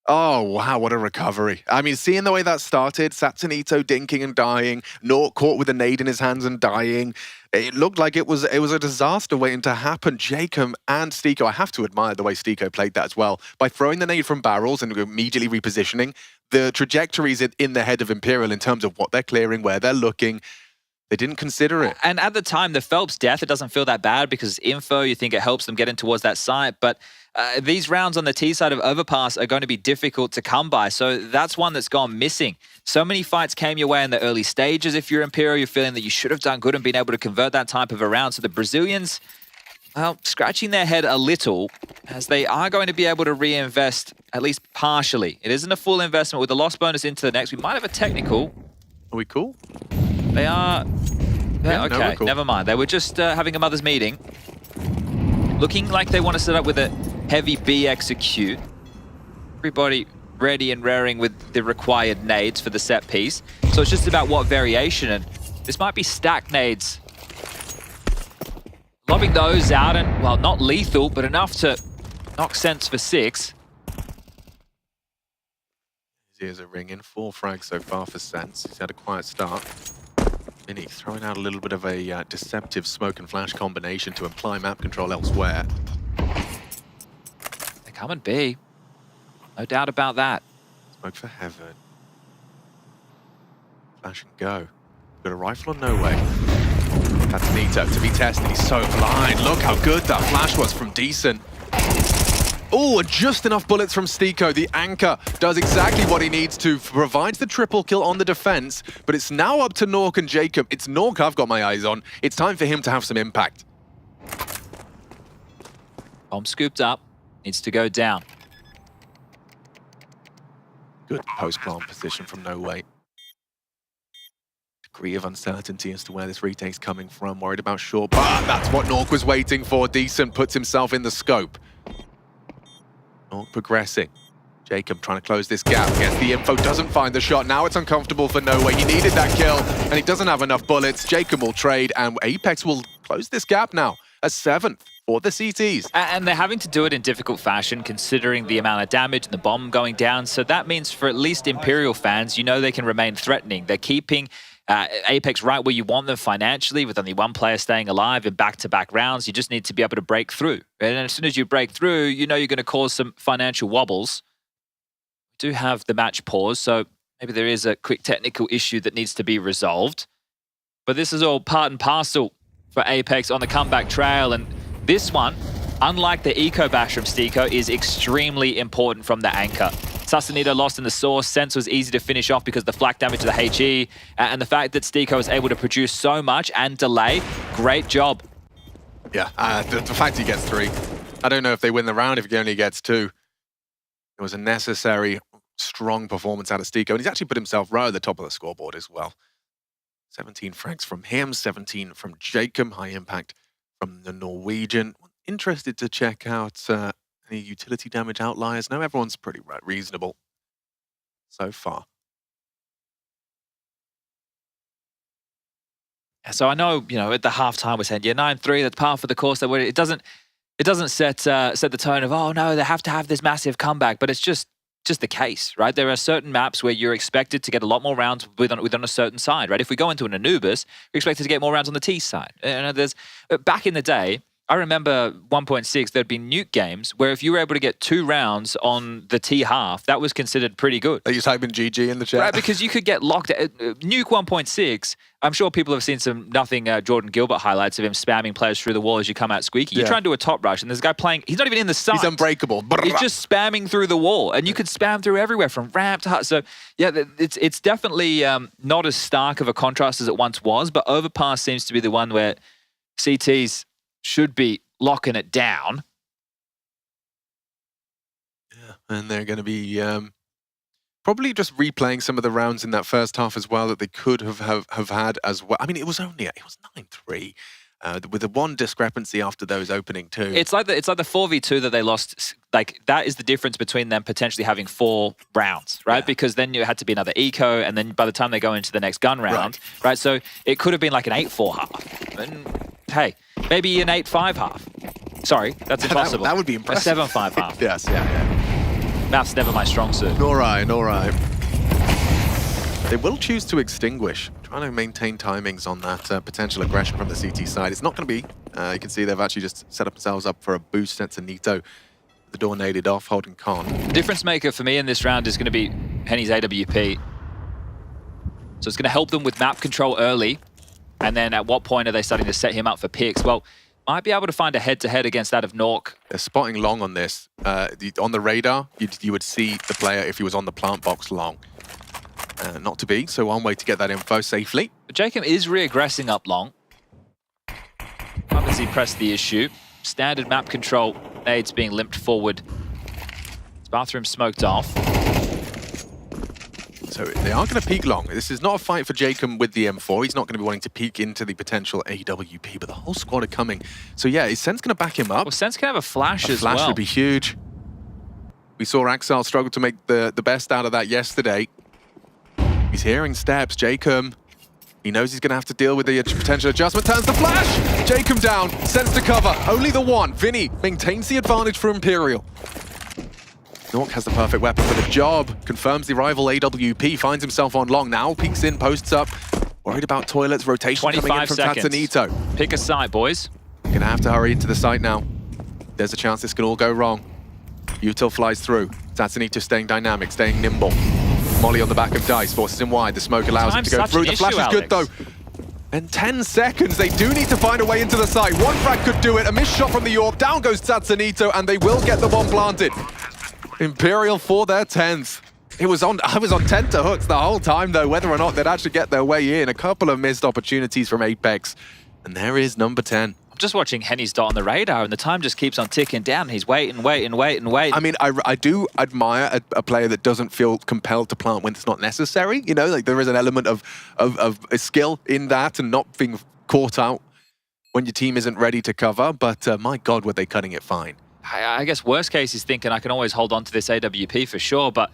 Oh, wow, what a recovery. I mean, seeing the way that started, Sasanito dinking and dying, Nork caught with a nade in his hands and dying. It looked like it was a disaster waiting to happen. Jacob and Stico, I have to admire the way Stico played that as well. By throwing the nade from barrels and immediately repositioning, the trajectories in the head of Imperial in terms of what they're clearing, where they're looking, they didn't consider it. And at the time, the Phelps death, it doesn't feel that bad because info, you think it helps them get in towards that site. But these rounds on the T side of Overpass are going to be difficult to come by. So that's one that's gone missing. So many fights came your way in the early stages. If you're Imperial, you're feeling that you should have done good and been able to convert that type of a round. So the Brazilians, well, scratching their head a little as they are going to be able to reinvest at least partially. It isn't a full investment with the loss bonus into the next. We might have a technical. Are we cool? They are... Yeah, okay, no, we're cool. never mind. They were just having a mother's meeting. Looking like they want to set up with a heavy B execute. Everybody ready and raring with the required nades for the set piece. So it's just about what variation, and this might be stack nades. Lobbing those out, and, well, not lethal, but enough to knock sense for 6. His ears are ringing. 4 frags so far for Sense. He's had a quiet start. Vinny throwing out a little bit of a deceptive smoke and flash combination to imply map control elsewhere. They're coming B. No doubt about that. Smoke for heaven. Flash and go. Got a rifle or no way? That's Nito to be tested. He's so blind. Look how good that flash was from Decent. Oh, just enough bullets from Stiko. The anchor does exactly what he needs to, provides the triple kill on the defense, but it's now up to Nork and Jacob. It's Nork I've got my eyes on. It's time for him to have some impact. Bomb scooped up. Needs to go down. Good post-plant position from No Way. Degree of uncertainty as to where this retake's coming from. Worried about short, but that's what Nork was waiting for. Decent puts himself in the scope. Nork progressing. Jacob trying to close this gap. Gets the info, doesn't find the shot. Now it's uncomfortable for No Way. He needed that kill, and he doesn't have enough bullets. Jacob will trade, and Apex will close this gap now. A 7th for the CTs. And they're having to do it in difficult fashion, considering the amount of damage and the bomb going down. So that means for at least Imperial fans, you know they can remain threatening. They're keeping Apex right where you want them financially, with only one player staying alive in back-to-back rounds. You just need to be able to break through. And as soon as you break through, you know you're going to cause some financial wobbles. We do have the match pause, so maybe there is a quick technical issue that needs to be resolved. But this is all part and parcel for Apex on the comeback trail. And this one, unlike the Eco Bash from Stiko, is extremely important from the anchor. Sasanito lost in the source. Sense was easy to finish off because of the flak damage to the HE. And the fact that Stiko was able to produce so much and delay, great job. Yeah, the fact he gets 3. I don't know if they win the round if he only gets 2. It was a necessary, strong performance out of Stiko. And he's actually put himself right at the top of the scoreboard as well. 17 frags from him, 17 from Jacob. High impact from the Norwegian. Interested to check out any utility damage outliers. No, everyone's pretty reasonable so far. So I know, you know, at the halftime we're saying, yeah, 9-3, that's par for the course. It doesn't set the tone of, oh no, they have to have this massive comeback. But it's just the case, right? There are certain maps where you're expected to get a lot more rounds with on a certain side, right? If we go into an Anubis, we're expected to get more rounds on the T side. And back in the day, I remember 1.6, there'd been nuke games where if you were able to get 2 rounds on the T half, that was considered pretty good. Are you typing GG in the chat? Right, because you could get locked. Nuke 1.6, I'm sure people have seen some nothing Jordan Gilbert highlights of him spamming players through the wall as you come out squeaky. You try and do a top rush, and there's a guy playing, he's not even in the side. He's unbreakable. He's just spamming through the wall, and you could spam through everywhere from ramp to hut. So, yeah, it's definitely not as stark of a contrast as it once was, but Overpass seems to be the one where CTs should be locking it down. Yeah, and they're going to be probably just replaying some of the rounds in that first half as well that they could have had as well. I mean, it was 9-3 with the one discrepancy after those opening 2. It's like the 4v2 that they lost. Like, that is the difference between them potentially having 4 rounds, right? Yeah. Because then you had to be another eco, and then by the time they go into the next gun round, right? So it could have been like an 8-4 half. And hey, maybe an 8-5 half. Sorry, that's impossible. That would be impressive. A 7-5 half. Yes, yeah. Math's never my strong suit. Nor right. They will choose to extinguish, trying to maintain timings on that potential aggression from the CT side. It's not going to be. You can see they've actually just set themselves up for a boost. Sensor Nito, the door naded off, holding con. The difference maker for me in this round is going to be Henny's AWP. So it's going to help them with map control early. And then at what point are they starting to set him up for picks? Well, might be able to find a head-to-head against that of Nork. They're spotting long on this. On the radar, you would see the player if he was on the plant box long. Not to be, so one way to get that info safely. But Jacob is reaggressing up long. Up as he pressed the issue. Standard map control, nades being limped forward. His bathroom smoked off. So they are going to peek long. This is not a fight for Jacob with the M4. He's not going to be wanting to peek into the potential AWP, but the whole squad are coming. So yeah, is Sense going to back him up? Well, Sense can have a flash as well. A flash would be huge. We saw Axel struggle to make the best out of that yesterday. He's hearing steps. Jacob, he knows he's going to have to deal with the potential adjustment. Turns the flash! Jacob down. Sense to cover. Only the one. Vinny maintains the advantage for Imperial. Nork has the perfect weapon for the job. Confirms the rival AWP. Finds himself on long. Now peeks in, posts up. Worried about toilets. Rotation coming in from Tatsunito. Pick a site, boys. Gonna have to hurry into the site now. There's a chance this can all go wrong. Util flies through. Tatsunito staying dynamic, staying nimble. Molly on the back of Dice, forces him wide. The smoke allows him to go through. The flash is good though. And 10 seconds, they do need to find a way into the site. One frag could do it. A missed shot from the AWP. Down goes Tatsunito, and they will get the bomb planted. Imperial for their 10th. I was on tenterhooks the whole time though, whether or not they'd actually get their way in. A couple of missed opportunities from Apex. And there is number 10. I'm just watching Henny's dot on the radar, and the time just keeps on ticking down. He's waiting. I mean, I do admire a player that doesn't feel compelled to plant when it's not necessary. You know, like there is an element of a skill in that and not being caught out when your team isn't ready to cover. But my God, were they cutting it fine. I guess worst case is thinking I can always hold on to this AWP for sure, but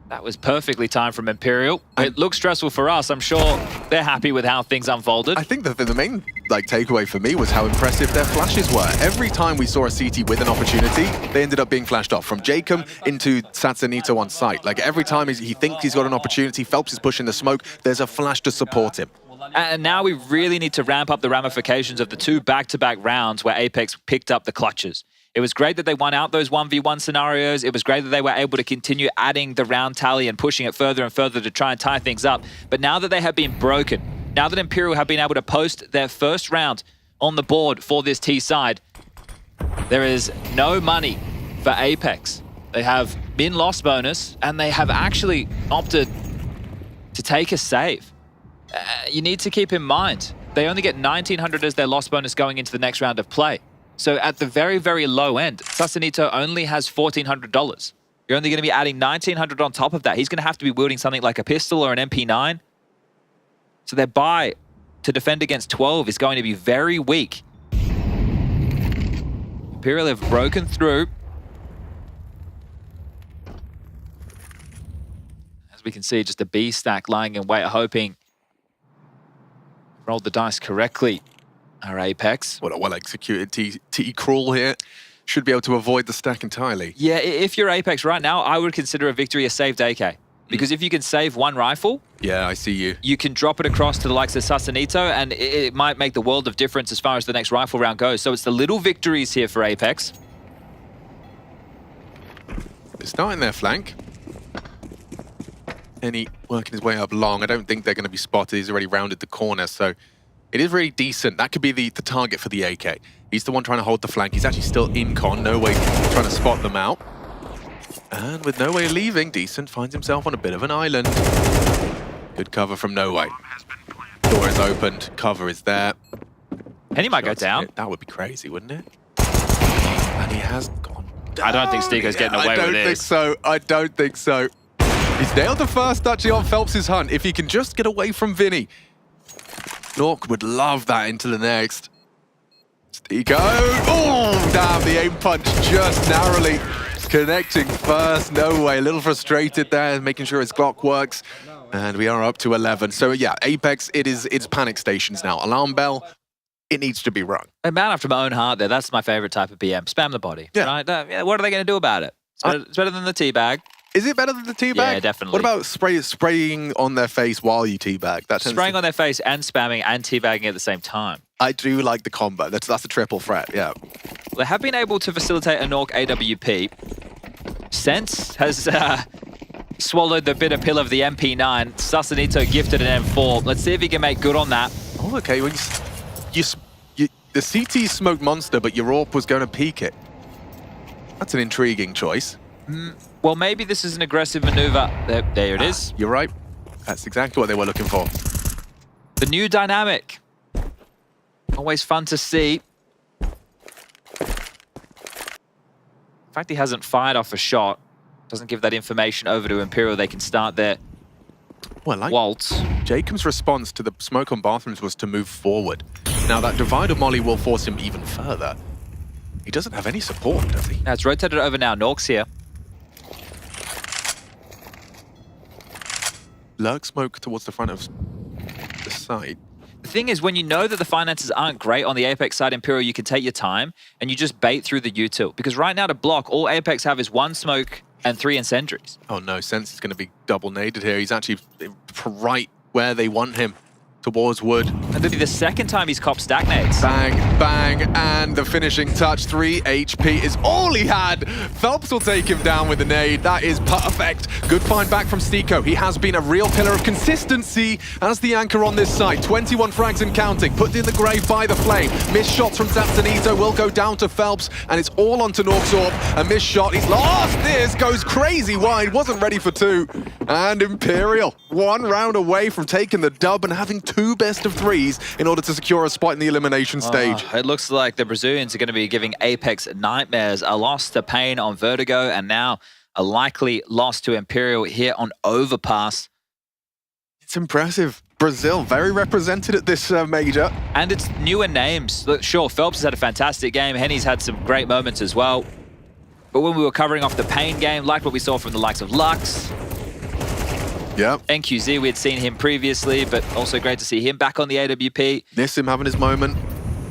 that was perfectly timed from Imperial. It looks stressful for us. I'm sure they're happy with how things unfolded. I think that the main takeaway for me was how impressive their flashes were. Every time we saw a CT with an opportunity, they ended up being flashed off. From Jacob into Tatsunito on site. Like every time he thinks he's got an opportunity, Phelps is pushing the smoke, there's a flash to support him. And now we really need to ramp up the ramifications of the 2 back-to-back rounds where Apex picked up the clutches. It was great that they won out those 1v1 scenarios. It was great that they were able to continue adding the round tally and pushing it further and further to try and tie things up. But now that they have been broken, now that Imperial have been able to post their first round on the board for this T side, there is no money for Apex. They have win-loss bonus, and they have actually opted to take a save. You need to keep in mind, they only get 1,900 as their loss bonus going into the next round of play. So at the very, very low end, Tatsunito only has $1,400. You're only going to be adding 1,900 on top of that. He's going to have to be wielding something like a pistol or an MP9. So their buy to defend against 12 is going to be very weak. Imperial have broken through. As we can see, just a B stack lying in wait, hoping rolled the dice correctly. Our Apex. What a well-executed T crawl here. Should be able to avoid the stack entirely. Yeah, if you're Apex right now, I would consider a victory a saved AK. Because if you can save one rifle... Yeah, I see you. You can drop it across to the likes of Tatsunito, and it might make the world of difference as far as the next rifle round goes. So it's the little victories here for Apex. They're starting their flank. Henny working his way up long. I don't think they're going to be spotted. He's already rounded the corner, so it is really decent. That could be the target for the AK. He's the one trying to hold the flank. He's actually still in con. No way trying to spot them out. And with No Way leaving, Decent finds himself on a bit of an island. Good cover from No Way. Door is opened. Cover is there. Henny might go down. That would be crazy, wouldn't it? And he has gone down. I don't think Stigo's getting away with this. I don't think so. I don't think so. He's nailed the first actually on Phelps' hunt. If he can just get away from Vinny. Nork would love that into the next. Stigo. Oh, damn, the aim punch just narrowly connecting first. No Way, a little frustrated there, making sure his Glock works. And we are up to 11. So yeah, Apex, it's panic stations now. Alarm bell, it needs to be rung. A man after my own heart there. That's my favorite type of BM. Spam the body. Yeah. Right? What are they going to do about it? It's better than the teabag. Is it better than the teabag? Yeah, definitely. What about spraying on their face while you teabag? Spraying on their face and spamming and teabagging at the same time. I do like the combo. That's a triple threat, yeah. They have been able to facilitate a Nork AWP. Sense has swallowed the bitter pill of the MP9. Tatsunito gifted an M4. Let's see if he can make good on that. Oh, okay. Well, the CT smoked monster, but your AWP was going to peek it. That's an intriguing choice. Well, maybe this is an aggressive maneuver. There it is. You're right. That's exactly what they were looking for. The new dynamic. Always fun to see. In fact, he hasn't fired off a shot. doesn't give that information over to Imperial. They can start their waltz. Jacob's response to the smoke on bathrooms was to move forward. Now that divider molly will force him even further. He doesn't have any support, does he? Now it's rotated over now. Nork's here. Lurk smoke towards the front of the site. The thing is, when you know that the finances aren't great on the Apex side, Imperial, you can take your time and you just bait through the util. Because right now to block, all Apex have is 1 smoke and 3 incendiaries. Oh no, Sense is going to be double naded here. He's actually right where they want him, towards wood. And this is the second time he's copped stack nades. Bang, bang, and the finishing touch. 3 HP is all he had. Phelps will take him down with the nade. That is perfect. Good find back from Stiko. He has been a real pillar of consistency as the anchor on this side. 21 frags and counting. Put in the grave by the flame. Missed shots from Zaptonito will go down to Phelps, and it's all onto Norksorb. A missed shot. He's lost this. Goes crazy wide. Wasn't ready for 2. And Imperial, 1 round away from taking the dub and having 2 best of 3s in order to secure a spot in the elimination stage. It looks like the Brazilians are going to be giving Apex nightmares. A loss to Pain on Vertigo, and now a likely loss to Imperial here on Overpass. It's impressive. Brazil, very represented at this major. And it's newer names. Look, sure, Phelps has had a fantastic game. Henny's had some great moments as well. But when we were covering off the Pain game, like what we saw from the likes of Lux, NQZ, we had seen him previously, but also great to see him back on the AWP. Miss him having his moment.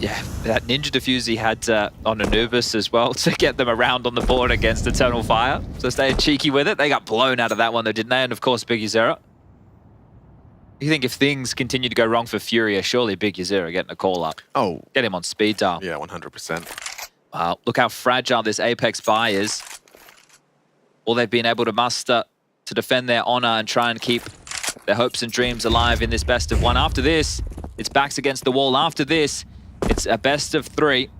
Yeah, that ninja defuse he had on Anubis as well to get them around on the board against Eternal Fire. So staying cheeky with it. They got blown out of that one though, didn't they? And of course, Big Uzera. You think if things continue to go wrong for Furia, surely Big Uzera getting a call up. Oh. Get him on speed dial. Yeah, 100%. Wow, look how fragile this Apex buy is. All they've been able to muster to defend their honor and try and keep their hopes and dreams alive in this best of 1. After this, it's backs against the wall. After this, it's a best of 3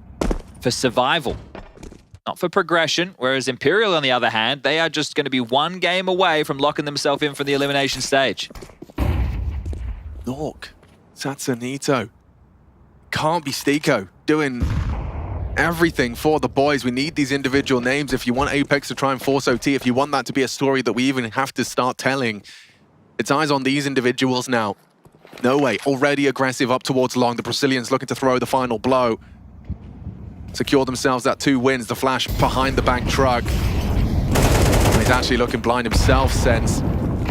for survival, not for progression. Whereas Imperial, on the other hand, they are just going to be 1 game away from locking themselves in for the elimination stage. Nork, Satsanito, can't be Stiko doing everything for the boys. We need these individual names if you want Apex to try and force OT, if you want that to be a story that we even have to start telling. It's eyes on these individuals now. No way, already aggressive up towards long. The Brazilians looking to throw the final blow. Secure themselves that 2 wins. The flash behind the bank truck. And he's actually looking blind himself, Sense.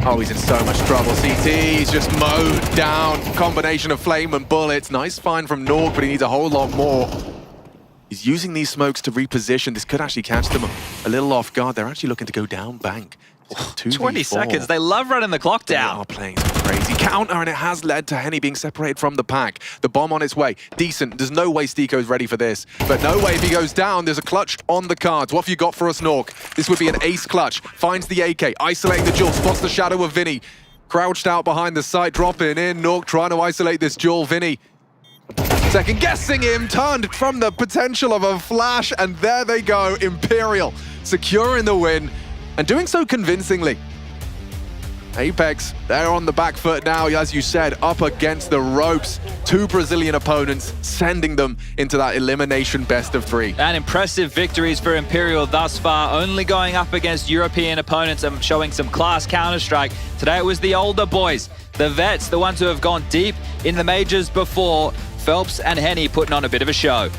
Oh, he's in so much trouble. CT, he's just mowed down. Combination of flame and bullets. Nice find from Nork, but he needs a whole lot more. He's using these smokes to reposition. This could actually catch them a little off guard. They're actually looking to go down bank. 20 seconds. They love running the clock down. They are playing some crazy counter, and it has led to Henny being separated from the pack. The bomb on its way. Decent. There's no way Stiko's ready for this. But no way if he goes down. There's a clutch on the cards. What have you got for us, Nork? This would be an ace clutch. Finds the AK. Isolating the Jewel. Spots the shadow of Vinny. Crouched out behind the site. Dropping in. Nork trying to isolate this Jewel. Vinny second guessing him. Turned from the potential of a flash. And there they go. Imperial securing the win. And doing so convincingly. Apex, they're on the back foot now, as you said, up against the ropes. 2 Brazilian opponents, sending them into that elimination best of 3. And impressive victories for Imperial thus far, only going up against European opponents and showing some class Counter-Strike. Today it was the older boys, the vets, the ones who have gone deep in the majors before. Phelps and Henny putting on a bit of a show.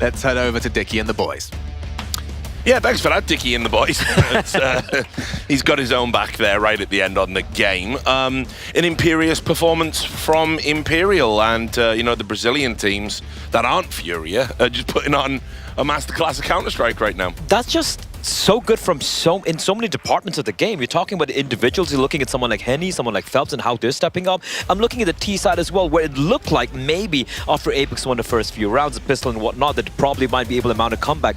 Let's head over to Dickie and the boys. Yeah, thanks for that, Dickie and the boys. He's got his own back there right at the end on the game. An imperious performance from Imperial, and you know, the Brazilian teams that aren't Furia are just putting on a masterclass of Counter-Strike right now. That's just so good from in so many departments of the game. You're talking about the individuals. You're looking at someone like Henny, someone like Phelps, and how they're stepping up. I'm looking at the T side as well, where it looked like maybe after Apex won the first few rounds of pistol and whatnot, that probably might be able to mount a comeback.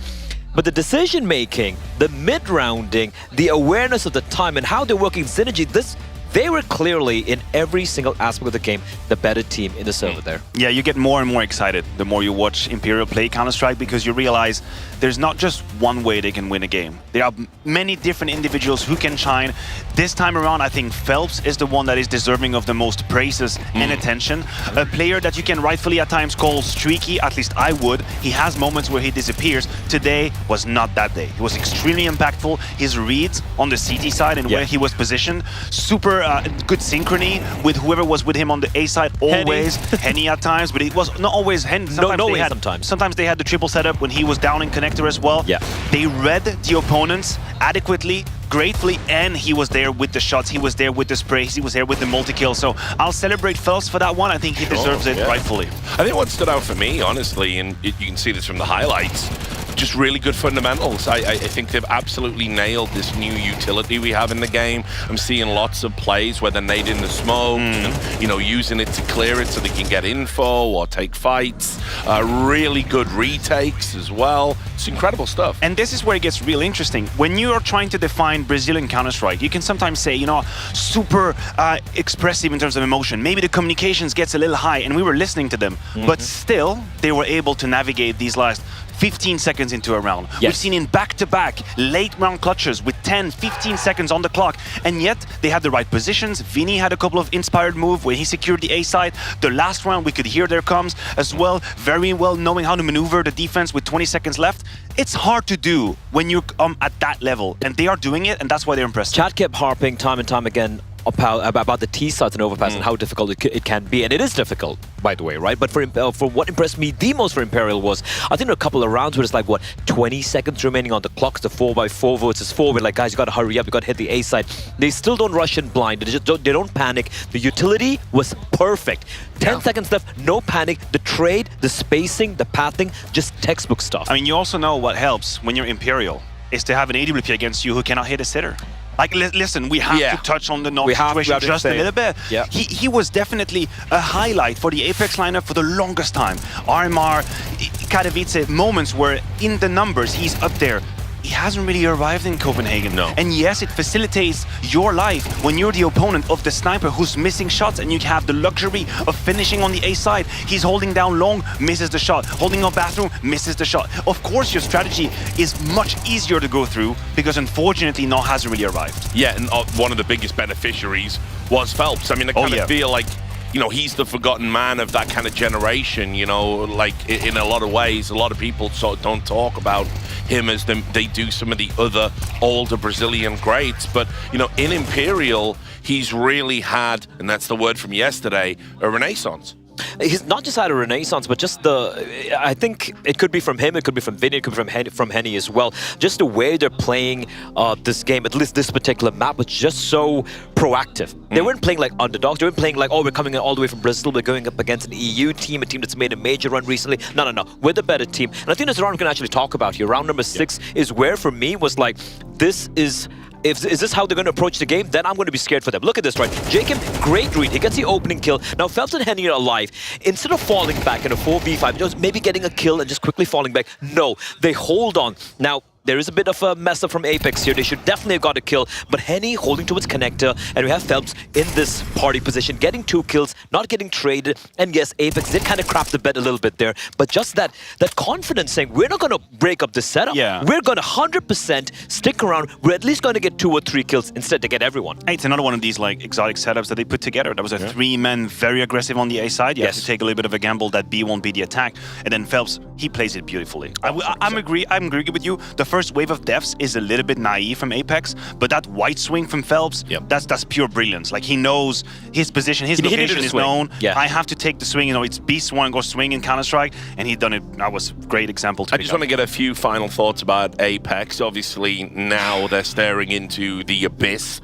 But the decision-making, the mid-rounding, the awareness of the time, and how they're working synergy, this they were clearly, in every single aspect of the game, the better team in the server there. Yeah, you get more and more excited the more you watch Imperial play Counter-Strike, because you realize there's not just one way they can win a game. There are many different individuals who can shine. This time around, I think Phelps is the one that is deserving of the most praises and attention. A player that you can rightfully at times call streaky, at least I would. He has moments where he disappears. Today was not that day. He was extremely impactful. His reads on the CT side and where he was positioned, super good synchrony with whoever was with him on the A side, always. Henny at times, but it was not always Henny. Sometimes they had the triple setup when he was down in connector as well. Yeah. They read the opponents adequately, gratefully, and he was there with the shots, he was there with the sprays, he was there with the multi-kill. So I'll celebrate Phelps for that one. I think he deserves it rightfully. I think what stood out for me, honestly, and you can see this from the highlights, just really good fundamentals. I think they've absolutely nailed this new utility we have in the game. I'm seeing lots of plays where they're nading the smoke and, you know, using it to clear it so they can get info or take fights. Really good retakes as well. It's incredible stuff. And this is where it gets real interesting. When you are trying to define Brazilian Counter-Strike, you can sometimes say, you know, super expressive in terms of emotion. Maybe the communications gets a little high, and we were listening to them. But still, they were able to navigate these last 15 seconds into a round. Yes. We've seen in back-to-back late round clutches with 10, 15 seconds on the clock, and yet they had the right positions. Vinny had a couple of inspired moves where he secured the A side. The last round, we could hear their comms as well, very well knowing how to maneuver the defense with 20 seconds left. It's hard to do when you're at that level, and they are doing it, and that's why they're impressive. Chad kept harping time and time again about the T sides and overpass and how difficult it can be, and it is difficult, by the way, right? But for what impressed me the most for Imperial was, I think there were a couple of rounds where it's like, what, 20 seconds remaining on the clock, the 4x4 versus 4, we're like, guys, you gotta hurry up, you gotta hit the A side. They still don't rush in blind, they don't panic. The utility was perfect. 10 seconds left, no panic. The trade, the spacing, the pathing, just textbook stuff. I mean, you also know what helps when you're Imperial is to have an AWP against you who cannot hit a sitter. Like, listen, we have to touch on the Nog situation just a little bit. Yeah. He was definitely a highlight for the Apex lineup for the longest time. RMR, Katowice, moments where in the numbers he's up there. He hasn't really arrived in Copenhagen. No. And yes, it facilitates your life when you're the opponent of the sniper who's missing shots and you have the luxury of finishing on the A side. He's holding down long, misses the shot. Holding on bathroom, misses the shot. Of course, your strategy is much easier to go through because unfortunately, Nog hasn't really arrived. Yeah, and one of the biggest beneficiaries was Phelps. I mean, I kind of feel like, you know, he's the forgotten man of that kind of generation, you know, like in a lot of ways. A lot of people sort of don't talk about him as they do some of the other older Brazilian greats. But, you know, in Imperial, he's really had, and that's the word from yesterday, a renaissance. He's not just had a renaissance, but just I think it could be from him, it could be from Vinny, it could be from Henny as well. Just the way they're playing this game, at least this particular map, was just so proactive. They weren't playing like underdogs, they weren't playing like, oh, we're coming in all the way from Brazil, we're going up against an EU team, a team that's made a major run recently. No, we're the better team. And I think there's a round we can actually talk about here. Round number 6 is where, for me, was like, this is... Is this how they're going to approach the game? Then I'm going to be scared for them. Look at this, right? Jacob, great read. He gets the opening kill. Now, Phelps and Henny are alive. Instead of falling back in a 4v5, just maybe getting a kill and just quickly falling back, no, they hold on. Now, there is a bit of a mess up from Apex here. They should definitely have got a kill. But Henny holding towards connector, and we have Phelps in this party position, getting 2 kills, not getting traded. And yes, Apex did kind of crap the bed a little bit there. But just that confidence saying, we're not going to break up this setup. Yeah. We're going to 100% stick around. We're at least going to get 2 or 3 kills instead to get everyone. It's another one of these like exotic setups that they put together. That was a 3-man, very aggressive on the A side. You have to take a little bit of a gamble that B won't be the attack. And then Phelps, he plays it beautifully. I'm agree with you. The first wave of deaths is a little bit naive from Apex, but that white swing from Phelps, that's pure brilliance. Like, he knows his position, his location is known. I have to take the swing. You know, it's Beast one go swing in Counter-Strike, and he done it. That was a great example. I just want to get a few final thoughts about Apex. Obviously, now they're staring into the abyss.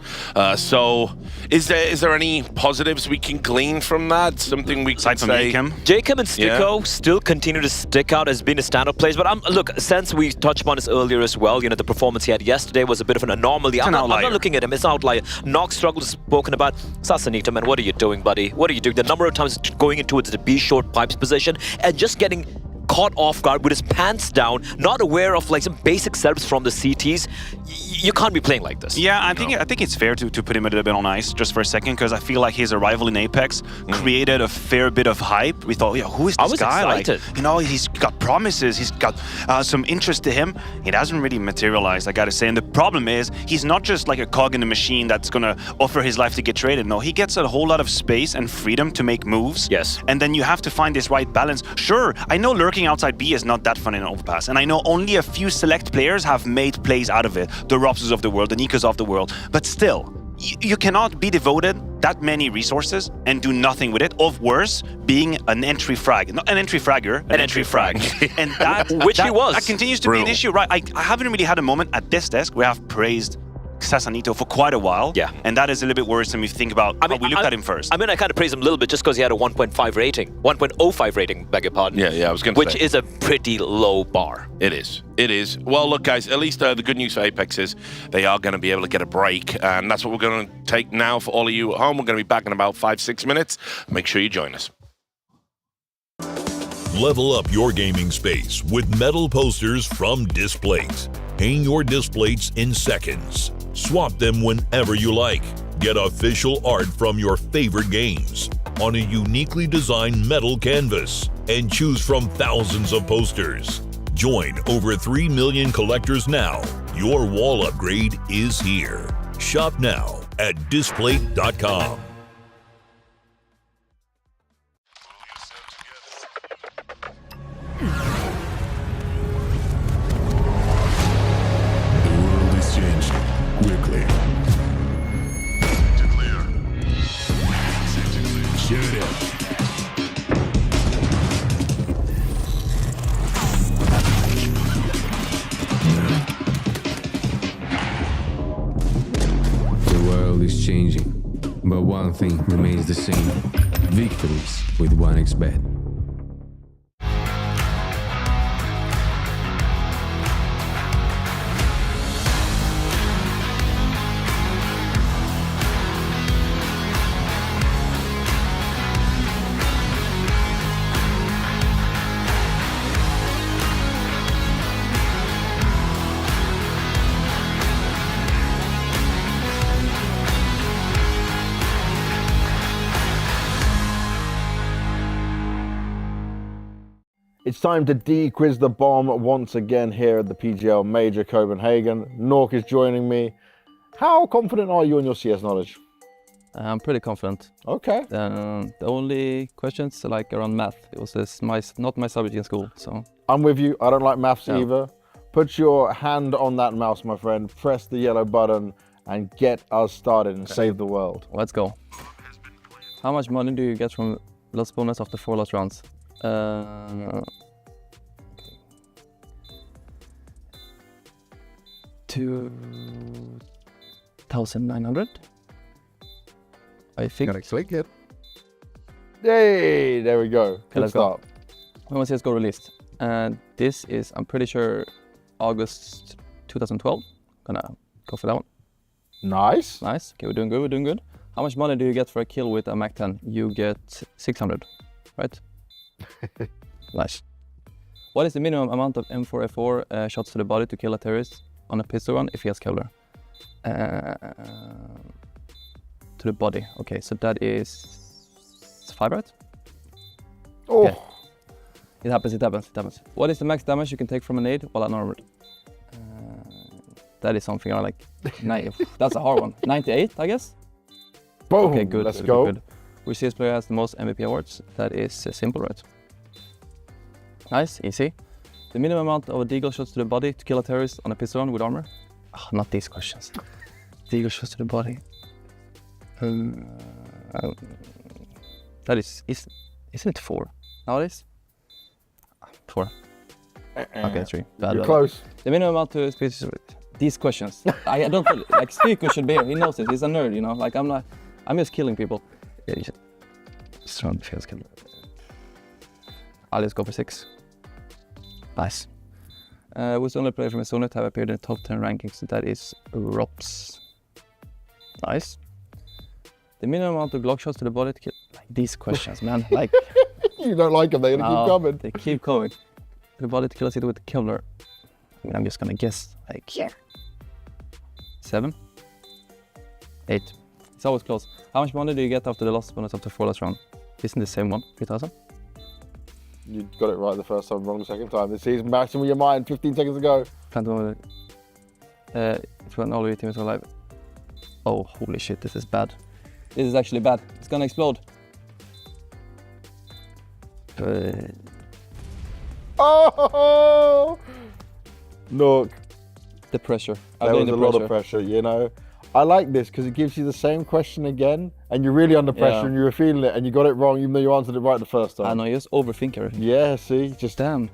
So, is there any positives we can glean from that? Something we can say? Jacob and Sticko still continue to stick out as being a stand-up players. But look, since we touched upon this earlier as well, you know, the performance he had yesterday was a bit of an anomaly. I'm not looking at him. It's an outlier. Nog struggle is spoken about. Sasanita, man, what are you doing, buddy? What are you doing? The number of times going into the B short pipes position and just getting caught off guard with his pants down, not aware of like some basic setups from the CTs. you can't be playing like this. Yeah, I think it's fair to put him a little bit on ice just for a second, because I feel like his arrival in Apex created a fair bit of hype. We thought, yeah, who is this guy? Excited. Like, you know, he's got promises, he's got some interest to him. It hasn't really materialized, I gotta say. And the problem is, he's not just like a cog in the machine that's gonna offer his life to get traded. No, he gets a whole lot of space and freedom to make moves. Yes. And then you have to find this right balance. Sure, I know lurking outside B is not that fun in an overpass, and I know only a few select players have made plays out of it. The Robses of the world, the Nikos of the world. But still, you cannot be devoted that many resources and do nothing with it, of worse, being an entry frag. Not an entry fragger, an entry frag. And that, he was. That continues to be an issue, right? I haven't really had a moment at this desk where I've praised Sasanito for quite a while. Yeah. And that is a little bit worrisome if you think about how we looked at him first. I mean, I kind of praise him a little bit just because he had a 1.5 rating. 1.05 rating, beg your pardon. Yeah, I was going to say. Which is a pretty low bar. It is. It is. Well, look, guys, at least the good news for Apex is they are going to be able to get a break. And that's what we're going to take now for all of you at home. We're going to be back in about 5-6 minutes. Make sure you join us. Level up your gaming space with metal posters from Displate. Hang your displays in seconds. Swap them whenever you like. Get official art from your favorite games on a uniquely designed metal canvas and choose from thousands of posters. Join over 3 million collectors now. Your wall upgrade is here. Shop now at Displate.com. Quickly. To clear. Shoot it. The world is changing, but one thing remains the same. Victories with 1xBet. It's time to de-quiz the bomb once again here at the PGL Major Copenhagen. Nork is joining me. How confident are you in your CS knowledge? I'm pretty confident. Okay. The only questions like around math. It was not my subject in school, so. I'm with you. I don't like maths either. Put your hand on that mouse, my friend. Press the yellow button and get us started and save the world. Let's go. How much money do you get from lost bonus after 4 last rounds? 2,900. I think. Gotta click it. Yay! There we go. Okay, let's start. When was CSGO released? And this is, I'm pretty sure, August 2012. Gonna go for that one. Nice. Nice. Okay, we're doing good. We're doing good. How much money do you get for a kill with a Mac-10? You get 600, right? Nice. What is the minimum amount of M4A4 shots to the body to kill a terrorist on a pistol run if he has killer? To the body. Okay, so that is 5, right? Oh. Okay. It happens. What is the max damage you can take from a nade while unarmored? That is something I like. That's a hard one. 98, I guess? Boom. Okay, good. Let's go. Good. Which CS player has the most MVP awards? That is simple, right? Nice, easy. The minimum amount of deagle shots to the body to kill a terrorist on a pistol run with armor? Oh, not these questions. Deagle shots to the body. That is, isn't it 4 nowadays? 4. Okay, 3. You're close. The minimum amount to these questions. I don't feel like Stico should be here. He knows this. He's a nerd, you know. Like I'm just killing people. Yeah, you should. Surround the field killer. I'll just go for 6. Nice. Who's the only player from Estonia to have appeared in the top 10 rankings? That is Rops. Nice. The minimum amount of Glock shots to the body to kill. Like these questions, man. Like you don't like them. They're gonna keep coming. They keep coming. The body to kill a city with the killer. I mean, I'm just gonna guess. Like 7, 8. It's always close. How much money do you get after the last bonus after 4 last round? Isn't the same one? 3,000? You got it right the first time, wrong the second time. This season, maximum your mind, 15 seconds ago. Plenty of it's when all of your teams are alive. Oh, holy shit, this is bad. This is actually bad. It's gonna explode. Oh! Look. The pressure. There was a lot of pressure, you know. I like this because it gives you the same question again and you're really under pressure and you were feeling it and you got it wrong even though you answered it right the first time. I know, you just overthink everything. Yeah, see? Just damn.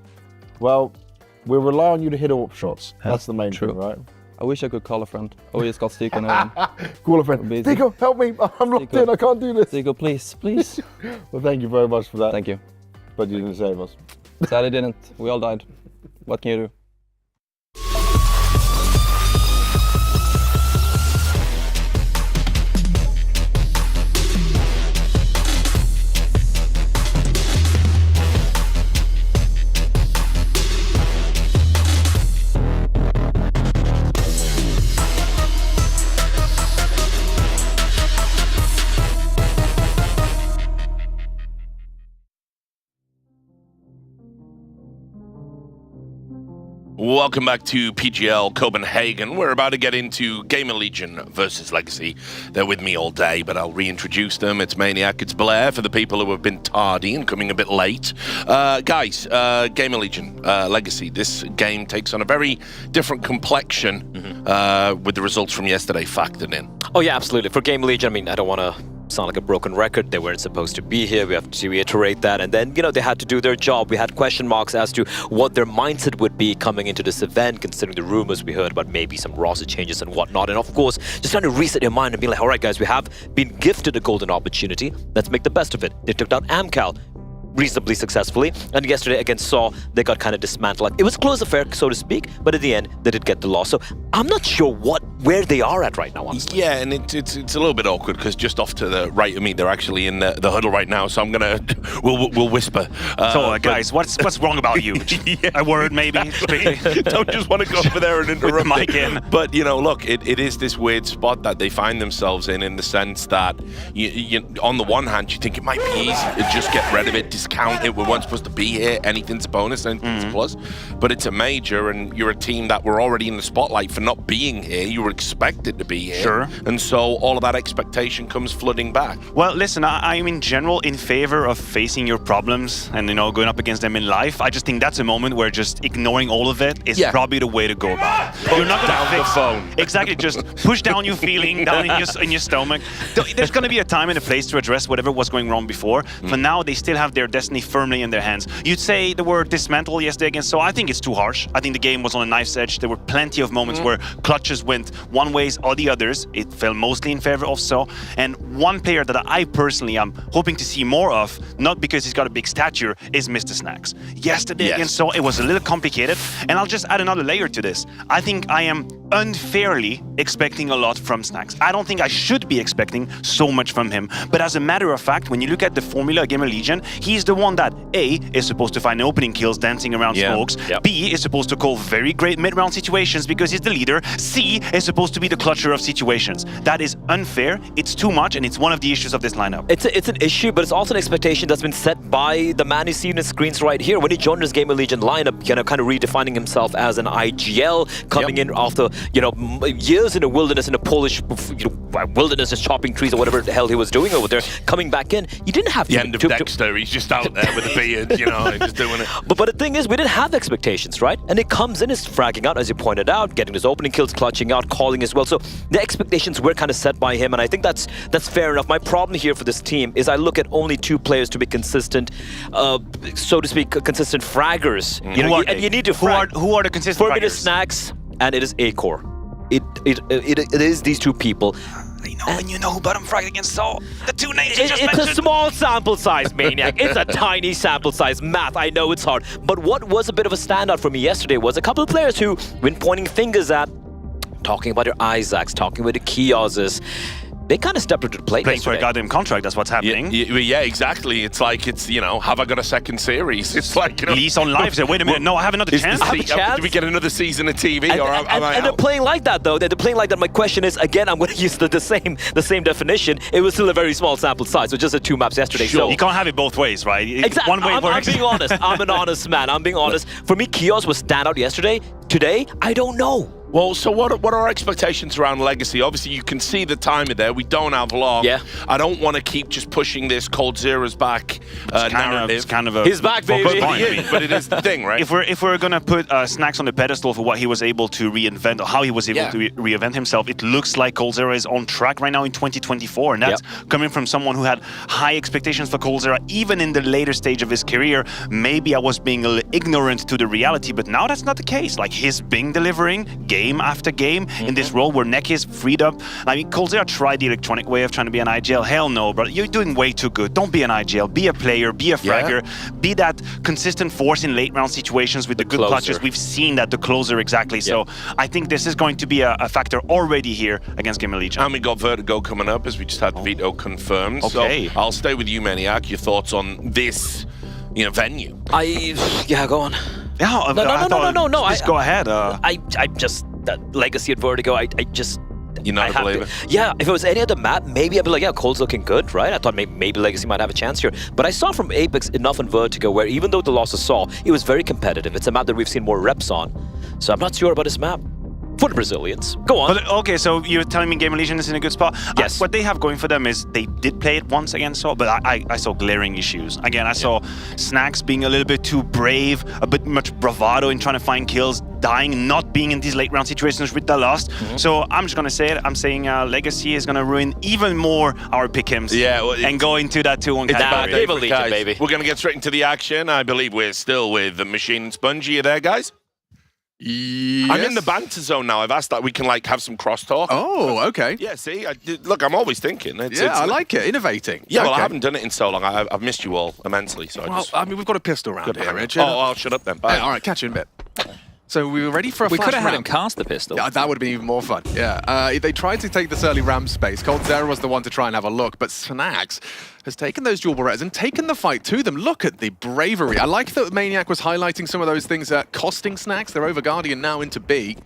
Well, we'll rely on you to hit all shots. That's the main thing, right? I wish I could call a friend. Oh, we just got Stico now. Call a friend. Stico, help me. I'm locked in. I can't do this. Stico, please, please. Well, thank you very much for that. Thank you. But you didn't save us. Sadly didn't. We all died. What can you do? Welcome back to PGL Copenhagen. We're about to get into Gamer Legion versus Legacy. They're with me all day, but I'll reintroduce them. It's Maniac, it's Blair for the people who have been tardy and coming a bit late. Guys, Gamer Legion, Legacy, this game takes on a very different complexion with the results from yesterday factored in. Oh yeah, absolutely. For Gamer Legion, I mean, I don't want to sound like a broken record. They weren't supposed to be here. We have to reiterate that. And then, you know, they had to do their job. We had question marks as to what their mindset would be coming into this event, considering the rumors we heard about maybe some roster changes and whatnot. And of course, just trying to reset your mind and be like, all right, guys, we have been gifted a golden opportunity. Let's make the best of it. They took down Amcal reasonably successfully, and yesterday against Saw, they got kind of dismantled. It was a close affair, so to speak, but at the end, they did get the loss. So I'm not sure where they are at right now, honestly. Yeah, and it's a little bit awkward because just off to the right of me, they're actually in the huddle right now. So I'm gonna we'll whisper. Guys, what's wrong about you? A word, maybe. Don't just want to go over there and interrupt the mic in. But you know, look, it is this weird spot that they find themselves in the sense that you on the one hand, you think it might be easy to just get rid of it, discount it. We weren't supposed to be here. Anything's a bonus, anything's a plus. But it's a major, and you're a team that were already in the spotlight for not being here. You were expected to be here. Sure. And so all of that expectation comes flooding back. Well, listen, I'm in general in favor of facing your problems and, you know, going up against them in life. I just think that's a moment where just ignoring all of it is probably the way to go about it. You're not going to fix the phone. Exactly, just push down your feeling down in your stomach. There's going to be a time and a place to address whatever was going wrong before. For now, they still have their destiny firmly in their hands. You'd say the word dismantle yesterday against So I think it's too harsh. I think the game was on a knife's edge. There were plenty of moments where clutches went one ways or the others. It fell mostly in favor of So. And one player that I personally am hoping to see more of, not because he's got a big stature, is Mr. Snacks. Yesterday against So, it was a little complicated. And I'll just add another layer to this. I think I am unfairly expecting a lot from Snacks. I don't think I should be expecting so much from him. But as a matter of fact, when you look at the formula of Gamer Legion, he's the one that A, is supposed to find opening kills dancing around smokes. B, is supposed to call very great mid-round situations because he's the leader. C, is supposed to be the clutcher of situations. That is unfair, it's too much, and it's one of the issues of this lineup. It's an issue, but it's also an expectation that's been set by the man you see in the screens right here. When he joined this Gamer Legion lineup, kind of redefining himself as an IGL, coming in after, years in the wilderness, in a Polish wilderness, just chopping trees or whatever the hell he was doing over there, coming back in. You didn't have the end of Dexter, he's just out there with a beard, and just doing it. But the thing is, we didn't have expectations, right? And it comes in, is fragging out, as you pointed out, getting his opening kills, clutching out, calling as well. So the expectations were kind of set by him, and I think that's fair enough. My problem here for this team is I look at only two players to be consistent, so to speak, consistent fraggers. You need to frag. Who are the consistent fraggers? For me, it is Snacks, and it is Acor. It is these two people. And you know who bottom fragged against Saul? The two names you just mentioned. mentioned. It's a small sample size, Maniac. It's a tiny sample size. Math, I know it's hard. But what was a bit of a standout for me yesterday was a couple of players who, when pointing fingers at, talking about their Isaacs, talking about the Kiozes, they kind of stepped into the plate Playing for a yesterday. goddamn contract, that's what's happening. Yeah, exactly. It's like, you know, have I got a second series? It's like, you know, Lease on life. Say, wait a minute, no, I have another chance. I have a chance. Do we get another season of TV, And, or am I and they're out? playing like that, though. They're playing like that. My question is, again, I'm going to use the same definition. It was still a very small sample size, so just the 2 maps yesterday. Sure. So You can't have it both ways, right? exactly. One way I'm works. being honest. I'm an honest man. I'm being honest. For me, Kios was standout yesterday. Today, I don't know. Well, so what are our expectations around Legacy? Obviously, you can see the timer there. We don't have long. Yeah. I don't want to keep just pushing this Cold Zero's back narrative. It's kind of a... He's back, baby. But it is the thing, right? If we're gonna put Snacks on the pedestal for what he was able to reinvent, or how he was able to reinvent himself, it looks like Cold Zero is on track right now in 2024, and that's coming from someone who had high expectations for Cold Zero, even in the later stage of his career. Maybe I was being a little ignorant to the reality, but now that's not the case. Like, he's been delivering game after game in this role where Neck is freed up. I mean, Cold Zero tried the electronic way of trying to be an IGL. Hell no, bro. You're doing way too good. Don't be an IGL. Be a player. Be a fragger. Be that consistent force in late round situations with the good clutches. We've seen that, the closer exactly. So I think this is going to be a factor already here against Game of Legion. And we got Vertigo coming up, as we just had Vito confirmed. Okay. So I'll stay with you, Maniac. Your thoughts on this, venue? Yeah, go on. Yeah, no. Just go ahead. I just Legacy at Vertigo. I just. You're not a believer? Yeah, if it was any other map, maybe I'd be like, yeah, Cold's looking good, right? I thought maybe Legacy might have a chance here. But I saw from Apex enough in Vertigo where even though the losses saw, it was very competitive. It's a map that we've seen more reps on. So I'm not sure about this map. For the Brazilians. Go on. But, okay, so you're telling me Game of Legion is in a good spot? Yes. What they have going for them is they did play it once against Saw, but I saw glaring issues. Again, I saw Snacks being a little bit too brave, a bit much bravado in trying to find kills, dying, not being in these late round situations with the lost. So I'm just going to say it. I'm saying Legacy is going to ruin even more our pick'ems and go into that 2-1 category. Baby. We're going to get straight into the action. I believe we're still with the Machine and Spongy. You there, guys? Yes. I'm in the banter zone now. I've asked that we can have some crosstalk. Oh, okay. Yeah, see, look, I'm always thinking. I like it. Innovating. Yeah, well, I Okay. haven't done it in so long. I've missed you all immensely. So I mean, we've got a pistol round here, Richard. Oh, shut up then. Bye. Yeah, all right, catch you in a bit. So we were ready for a We flash could have had him ramp. cast the pistol. Yeah, that would have been even more fun. Yeah. They tried to take this early ramp space. Cold Zero was the one to try and have a look, but Snacks has taken those dual berettas and taken the fight to them. Look at the bravery. I like that Maniac was highlighting some of those things costing Snacks. They're over Guardian now into B.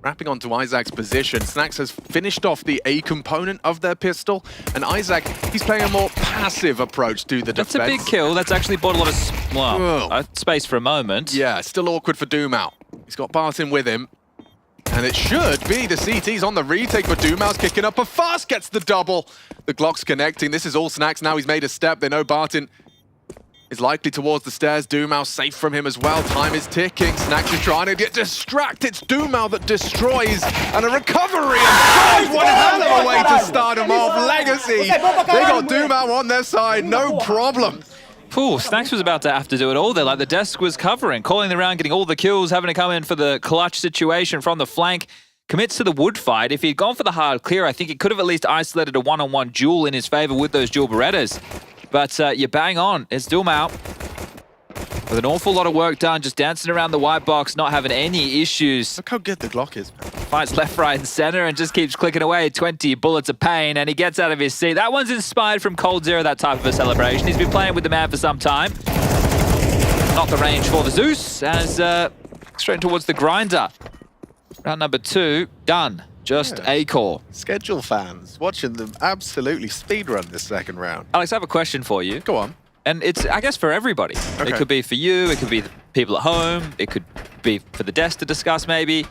Wrapping onto Isaac's position. Snacks has finished off the A component of their pistol, and Isaac, he's playing a more passive approach to the defense. That's a big kill. That's actually bought a lot of space for a moment. Yeah, still awkward for Doom out. He's got Barton with him. And it should be the CT's on the retake, but Doomau's kicking up a fuss, gets the double. The Glock's connecting. This is all Snacks. Now he's made a step. They know Barton is likely towards the stairs. Doomau safe from him as well. Time is ticking. Snacks is trying to get distracted. It's Doomau that destroys. And a recovery. And one hell of a way to start him off. Legacy. They got Doomau on their side. No problem. Ooh, Snacks was about to have to do it all there. Like, the desk was covering, calling the round, getting all the kills, having to come in for the clutch situation from the flank. Commits to the wood fight. If he'd gone for the hard clear, I think he could have at least isolated a one-on-one duel in his favor with those dual Berettas. But you bang on. It's Doomau with an awful lot of work done, just dancing around the white box, not having any issues. Look how good the Glock is, man. Fights left, right, and center and just keeps clicking away. 20 bullets of pain, and he gets out of his seat. That one's inspired from Cold Zero, that type of a celebration. He's been playing with the man for some time. Not the range for the Zeus, as straight towards the grinder. Round number 2, done. Just a core. Schedule fans watching them absolutely speedrun this second round. Alex, I have a question for you. Go on. And it's, I guess, for everybody. Okay. It could be for you, it could be the people at home, it could be for the desk to discuss maybe.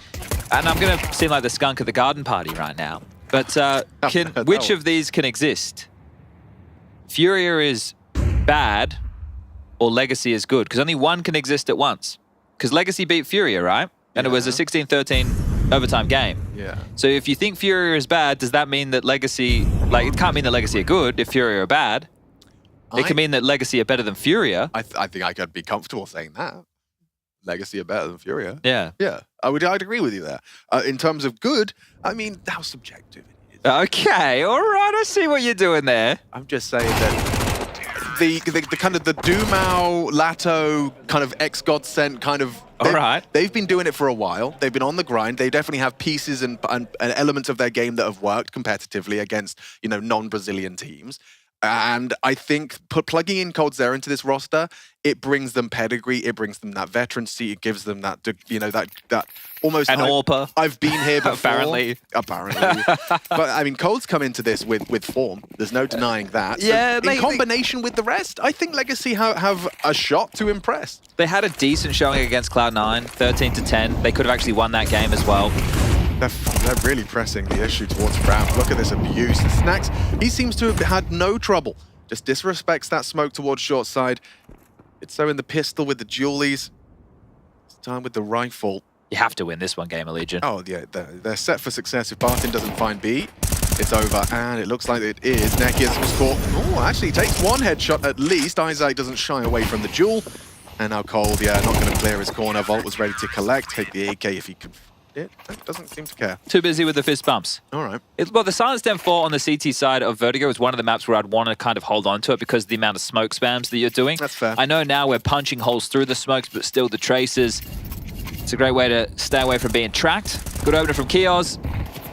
And I'm going to seem like the skunk at the garden party right now. But which of these can exist? Furia is bad or Legacy is good? Because only one can exist at once. Because Legacy beat Furia, right? And it was a 16-13 overtime game. Yeah. So if you think Furia is bad, does that mean that Legacy, like, it can't mean that Legacy are good if Furia are bad? It can mean that Legacy are better than Furia. I think I could be comfortable saying that. Legacy are better than Furia. Yeah. Yeah. I'd agree with you there. In terms of good, I mean, how subjective it is. Okay, all right, I see what you're doing there. I'm just saying that the kind of the Dumao, Lato, kind of ex-Godsent kind of... They've been doing it for a while. They've been on the grind. They definitely have pieces and elements of their game that have worked competitively against, you know, non-Brazilian teams. And I think plugging in coldzera into this roster, it brings them pedigree, it brings them that veterancy, it gives them that, you know, that almost... An AWPer. I've been here before. Apparently. But I mean, Cold's come into this with form. There's no denying that. So Yeah, in combination with the rest, I think Legacy have a shot to impress. They had a decent showing against Cloud9, 13-10. They could have actually won that game as well. They're really pressing the issue towards Ram. Look at this abuse. Snacks, he seems to have had no trouble. Just disrespects that smoke towards short side. It's so in the pistol with the dualies. It's time with the rifle. You have to win this one, Gamer Legion. Oh, yeah, they're set for success. If Barton doesn't find B, it's over. And it looks like it is. Nekias was caught. Oh, actually takes one headshot at least. Isaac doesn't shy away from the duel. And now Cold, yeah, not going to clear his corner. Volt was ready to collect. Take the AK if he could. It doesn't seem to care. Too busy with the fist bumps. All right. Well, the Silenced M4 on the CT side of Vertigo is one of the maps where I'd want to kind of hold on to it because of the amount of smoke spams that you're doing. That's fair. I know now we're punching holes through the smokes, but still the traces. It's a great way to stay away from being tracked. Good opener from Kios.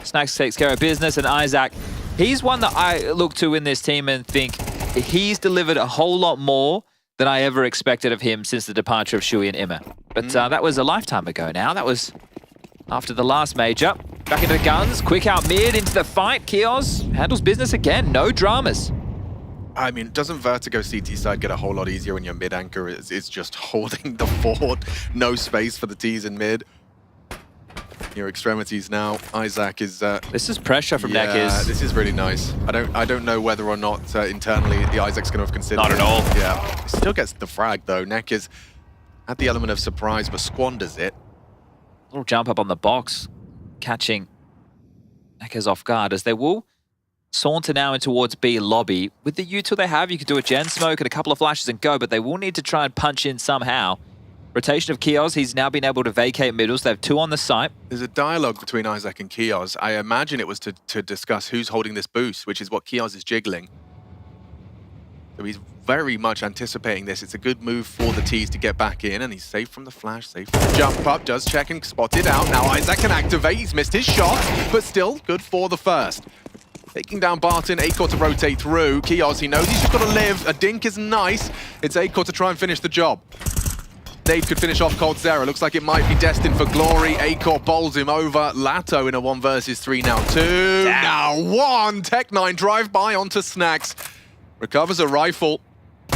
Snacks takes care of business, and Isaac, he's one that I look to in this team and think he's delivered a whole lot more than I ever expected of him since the departure of Shui and Immer. But that was a lifetime ago now. That was after the last major. Back into the guns, quick out mid, into the fight. Kios handles business again, no dramas. I mean, doesn't Vertigo CT side get a whole lot easier when your mid anchor is just holding the fort? No space for the T's in mid. Your extremities now. Isaac is... this is pressure from Nekias. This is really nice. I don't know whether or not internally the Isaac's going to have considered. Not at all. Yeah. Still gets the frag though. Nekias had the element of surprise but squanders it. Little jump up on the box, catching Nekias off guard as they will saunter now in towards B lobby. With the util they have, you could do a gen smoke and a couple of flashes and go, but they will need to try and punch in somehow. Rotation of Kios, he's now been able to vacate middles. They have two on the site. There's a dialogue between Isaac and Kios. I imagine it was to discuss who's holding this boost, which is what Kios is jiggling. So he's very much anticipating this. It's a good move for the T's to get back in, and he's safe from the flash, safe from the jump up, does check and spot it out. Now Isaac can activate, he's missed his shot, but still good for the first. Taking down Barton, Acor to rotate through. Kios, he knows he's just got to live. A dink is nice. It's Acor to try and finish the job. Dave could finish off coldzera. Looks like it might be destined for glory. Acor bowls him over. Lato in a 1 versus 3, now 2. Damn. Now 1. Tech9 drive-by onto Snacks. Recovers a rifle.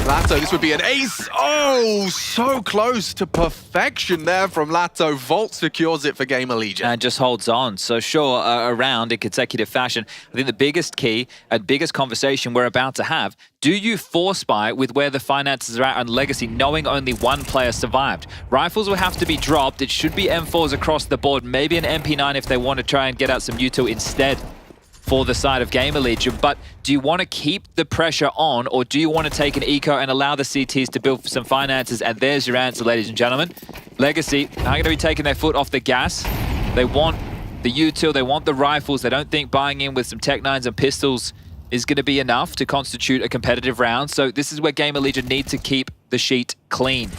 Lato, this would be an ace. Oh, so close to perfection there from Lato. Volt secures it for Gamer Legion. And just holds on. So sure, around in consecutive fashion. I think the biggest key and biggest conversation we're about to have, do you force buy with where the finances are at on Legacy, knowing only one player survived? Rifles will have to be dropped. It should be M4s across the board. Maybe an MP9 if they want to try and get out some util instead for the side of Gamer Legion. But do you want to keep the pressure on, or do you want to take an eco and allow the CTs to build some finances? And there's your answer, ladies and gentlemen. Legacy are going to be taking their foot off the gas. They want the util, they want the rifles. They don't think buying in with some Tech9s and pistols is going to be enough to constitute a competitive round. So this is where Gamer Legion need to keep the sheet clean.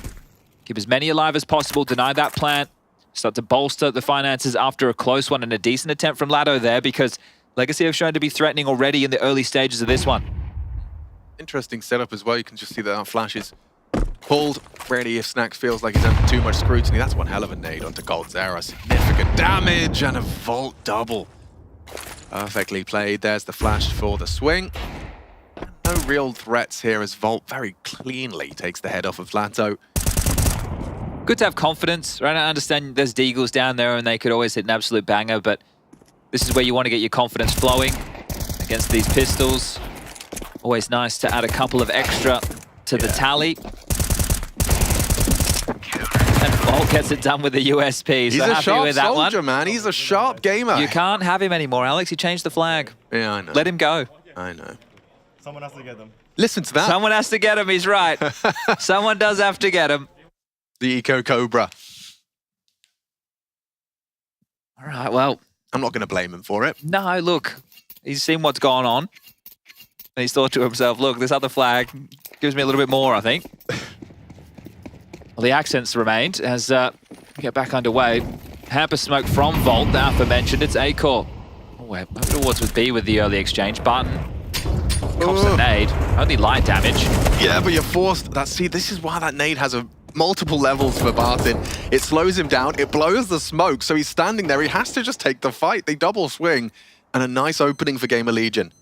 Keep as many alive as possible, deny that plant, start to bolster the finances after a close one, and a decent attempt from Lato there, because Legacy have shown to be threatening already in the early stages of this one. Interesting setup as well. You can just see that our flash is pulled. Ready if Snacks feels like he's under too much scrutiny. That's one hell of a nade onto coldzera. Significant damage and a Volt double. Perfectly played. There's the flash for the swing. No real threats here as Volt very cleanly takes the head off of Lato. Good to have confidence, right? I understand there's Deagles down there and they could always hit an absolute banger, but this is where you want to get your confidence flowing against these pistols. Always nice to add a couple of extra to the tally. And Volt gets it done with the USP. He's so a happy sharp with that soldier, one. man. He's a sharp gamer. You can't have him anymore, Alex. He changed the flag. Yeah, I know. Let him go. I know. Someone has to get them. Listen to that. Someone has to get him. He's right. Someone does have to get him. The Eco Cobra. All right, well, I'm not going to blame him for it. no, look, he's seen what's gone on. And he's thought to himself, look, this other flag, gives me a little bit more, I think. Well, the accents remained as we get back underway. Hamper smoke from Volt, the aforementioned. It's A-Core. Oh, we're towards with B with the early exchange. Barton cops a nade. Only light damage. Yeah, but you're forced. See, this is why that nade has multiple levels for Barton. It slows him down. It blows the smoke, so he's standing there. He has to just take the fight. They double swing. And a nice opening for Gamer Legion.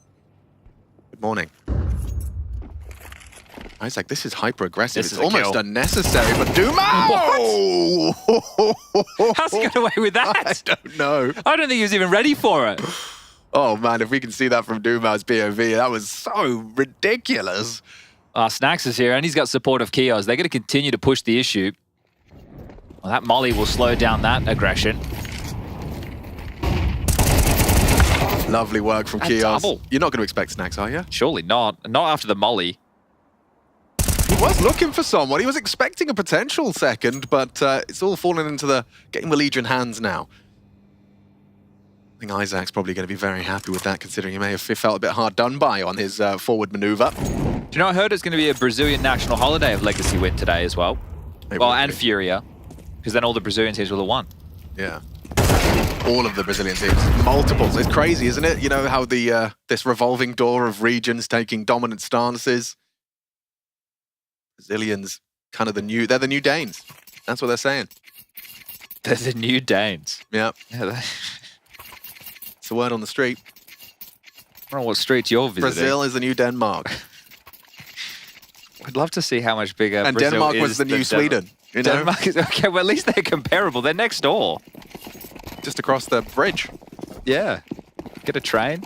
Good morning. Isaac, this is hyper-aggressive. It's almost unnecessary, but Duma! How's he got away with that? I don't know. I don't think he was even ready for it. Oh, man, if we can see that from Duma's POV, that was so ridiculous. Snacks is here, and he's got support of Kios. They're going to continue to push the issue. Well, that molly will slow down that aggression. Lovely work from Kios. Double. You're not going to expect Snacks, are you? Surely not. Not after the molly. He was looking for someone. He was expecting a potential second, but it's all fallen into the Gamer Legion hands now. I think Isaac's probably going to be very happy with that, considering he may have felt a bit hard done by on his forward maneuver. Do you know, I heard it's going to be a Brazilian national holiday of Legacy win today as well. And Furia, because then all the Brazilian teams will have won. Yeah. All of the Brazilian teams. Multiples. It's crazy, isn't it? You know how the this revolving door of regions taking dominant stances. Brazilians, kind of they're the new Danes. That's what they're saying. They're the new Danes. Yeah. It's the word on the street. I don't know what street you're visiting. Brazil is the new Denmark. I'd love to see how much bigger and Brazil Denmark is was the new Sweden. You know? Denmark is, okay, well, at least they're comparable. They're next door. Just across the bridge. Yeah. Get a train.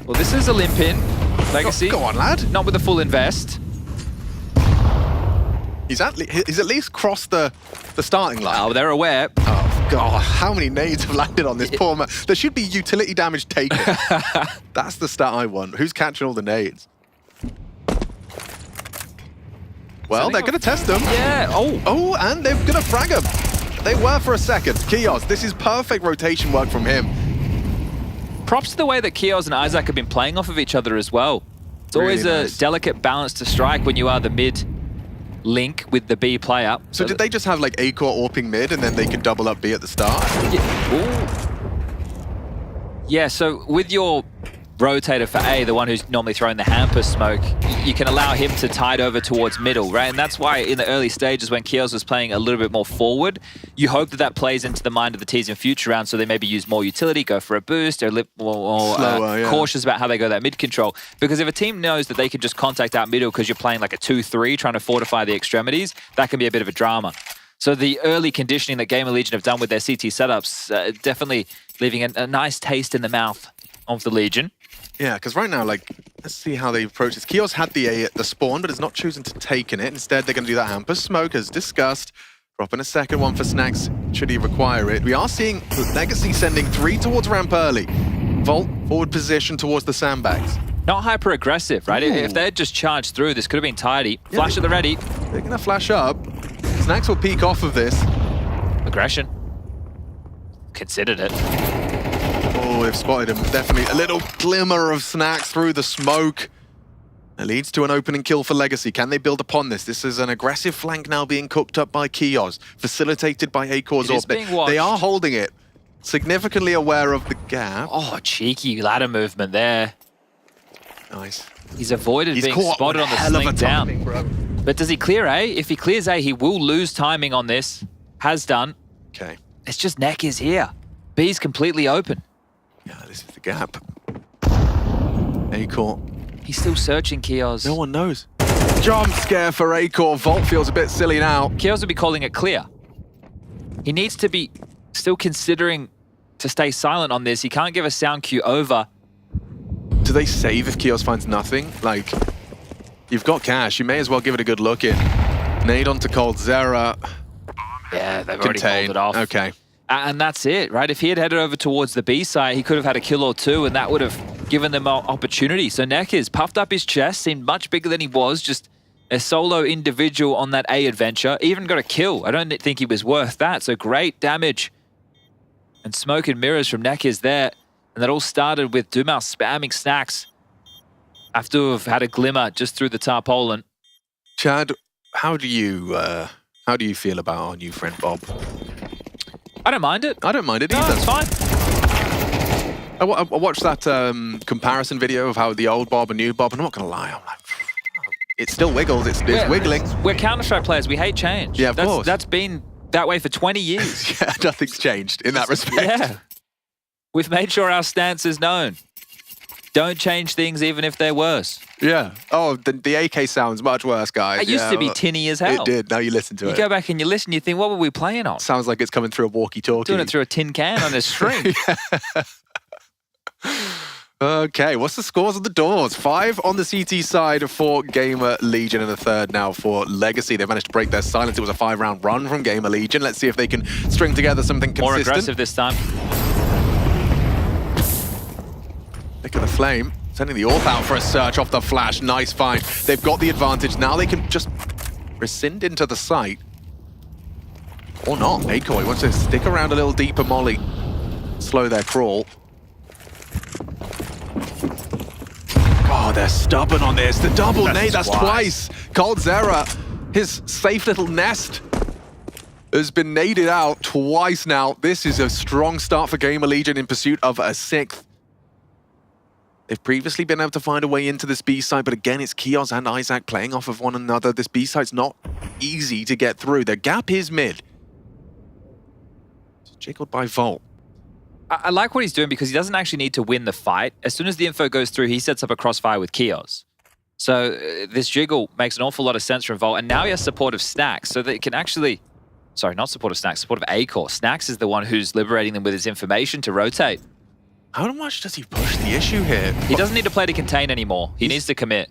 Well, this is Olympian Legacy. Go on, lad. Not with a full invest. He's at least crossed the starting line. Oh, they're aware. Oh, God. How many nades have landed on this poor man? There should be utility damage taken. That's the stat I want. Who's catching all the nades? Well, they're going to test them. Yeah. Oh, and they're going to frag them. They were for a second. Kios, this is perfect rotation work from him. Props to the way that Kios and Isaac have been playing off of each other as well. It's always a delicate balance to strike when you are the mid link with the B player. So did they just have like A-Core AWPing mid and then they can double up B at the start? Yeah, so with your rotator for A, the one who's normally throwing the hamper smoke, you can allow him to tide over towards middle, right? And that's why in the early stages when Kios was playing a little bit more forward, you hope that that plays into the mind of the teams in future rounds, so they maybe use more utility, go for a boost, they're a little more cautious about how they go that mid control. Because if a team knows that they can just contact out middle because you're playing like a 2-3, trying to fortify the extremities, that can be a bit of a drama. So the early conditioning that Gamer Legion have done with their CT setups, definitely leaving a nice taste in the mouth of the Legion. Yeah, because right now, like, let's see how they approach this. Kios had the A at the spawn, but is not choosing to take it. Instead, they're going to do that hamper smoke, as discussed. Dropping a second one for Snacks, should he require it. We are seeing Legacy sending 3 towards ramp early. Volt, forward position towards the sandbags. Not hyper aggressive, right? Ooh. If they had just charged through, this could have been tidy. Flash at the ready. They're going to flash up. Snacks will peek off of this. Aggression. Considered it. Oh, they've spotted him. Definitely a little glimmer of Snacks through the smoke. It leads to an opening kill for Legacy. Can they build upon this? This is an aggressive flank now being cooked up by Kios, facilitated by A-Core's AWP. They are holding it. Significantly aware of the gap. Oh, cheeky ladder movement there. Nice. He's avoided being spotted on the sling down. But does he clear A? If he clears A, he will lose timing on this. Has done. Okay. It's just Neck is here. B's completely open. Yeah, this is the gap. A-Core. He's still searching Kios. No one knows. Jump scare for A-Core. Volt feels a bit silly now. Kios would be calling it clear. He needs to be still considering to stay silent on this. He can't give a sound cue over. Do they save if Kios finds nothing? Like, you've got cash. You may as well give it a good look in. Nade onto Cold Zera. Yeah, they've already pulled it off. Okay. And that's it, right? If he had headed over towards the B side, he could have had a kill or two, and that would have given them opportunity. So Neckers puffed up his chest, seemed much bigger than he was, just a solo individual on that A adventure. Even got a kill. I don't think he was worth that, so great damage. And smoke and mirrors from Neckers there. And that all started with Dumas spamming Snacks have to have had a glimmer just through the tarpaulin. Chad, how do you feel about our new friend Bob? I don't mind it. I don't mind it either. No, it's fine. I watched that comparison video of how the old Bob and new Bob, and I'm not going to lie, I'm like, it still wiggles, it's wiggling. We're Counter-Strike players, we hate change. Yeah, of course. That's been that way for 20 years. Yeah, nothing's changed in that respect. Yeah. We've made sure our stance is known. Don't change things even if they're worse. Yeah. Oh, the AK sounds much worse, guys. It used to be tinny as hell. It did. Now you listen to it. You go back and you listen, you think, what were we playing on? Sounds like it's coming through a walkie-talkie. Doing it through a tin can on a string. Okay, what's the scores on the doors? 5 on the CT side for Gamer Legion and a third now for Legacy. They managed to break their silence. It was a 5-round run from Gamer Legion. Let's see if they can string together something consistent. More aggressive this time. Look at the flame. Sending the AWP out for a search off the flash. Nice find. They've got the advantage. Now they can just rescind into the site. Or not. Akoi wants to stick around a little deeper, Molly. Slow their crawl. Oh, they're stubborn on this. The double nade, that's twice. Coldzera, his safe little nest has been naded out twice now. This is a strong start for Gamer Legion in pursuit of a 6th. They've previously been able to find a way into this B site, but again, it's Kios and Isaac playing off of one another. This B site's not easy to get through. The gap is mid. It's jiggled by Volt. I like what he's doing because he doesn't actually need to win the fight. As soon as the info goes through, he sets up a crossfire with Kios. So this jiggle makes an awful lot of sense from Volt. And now he has support of Snacks, so that he can actually... Sorry, not support of Snacks, support of Acor. Snacks is the one who's liberating them with his information to rotate. How much does he push the issue here? He doesn't need to play to contain anymore. He needs to commit.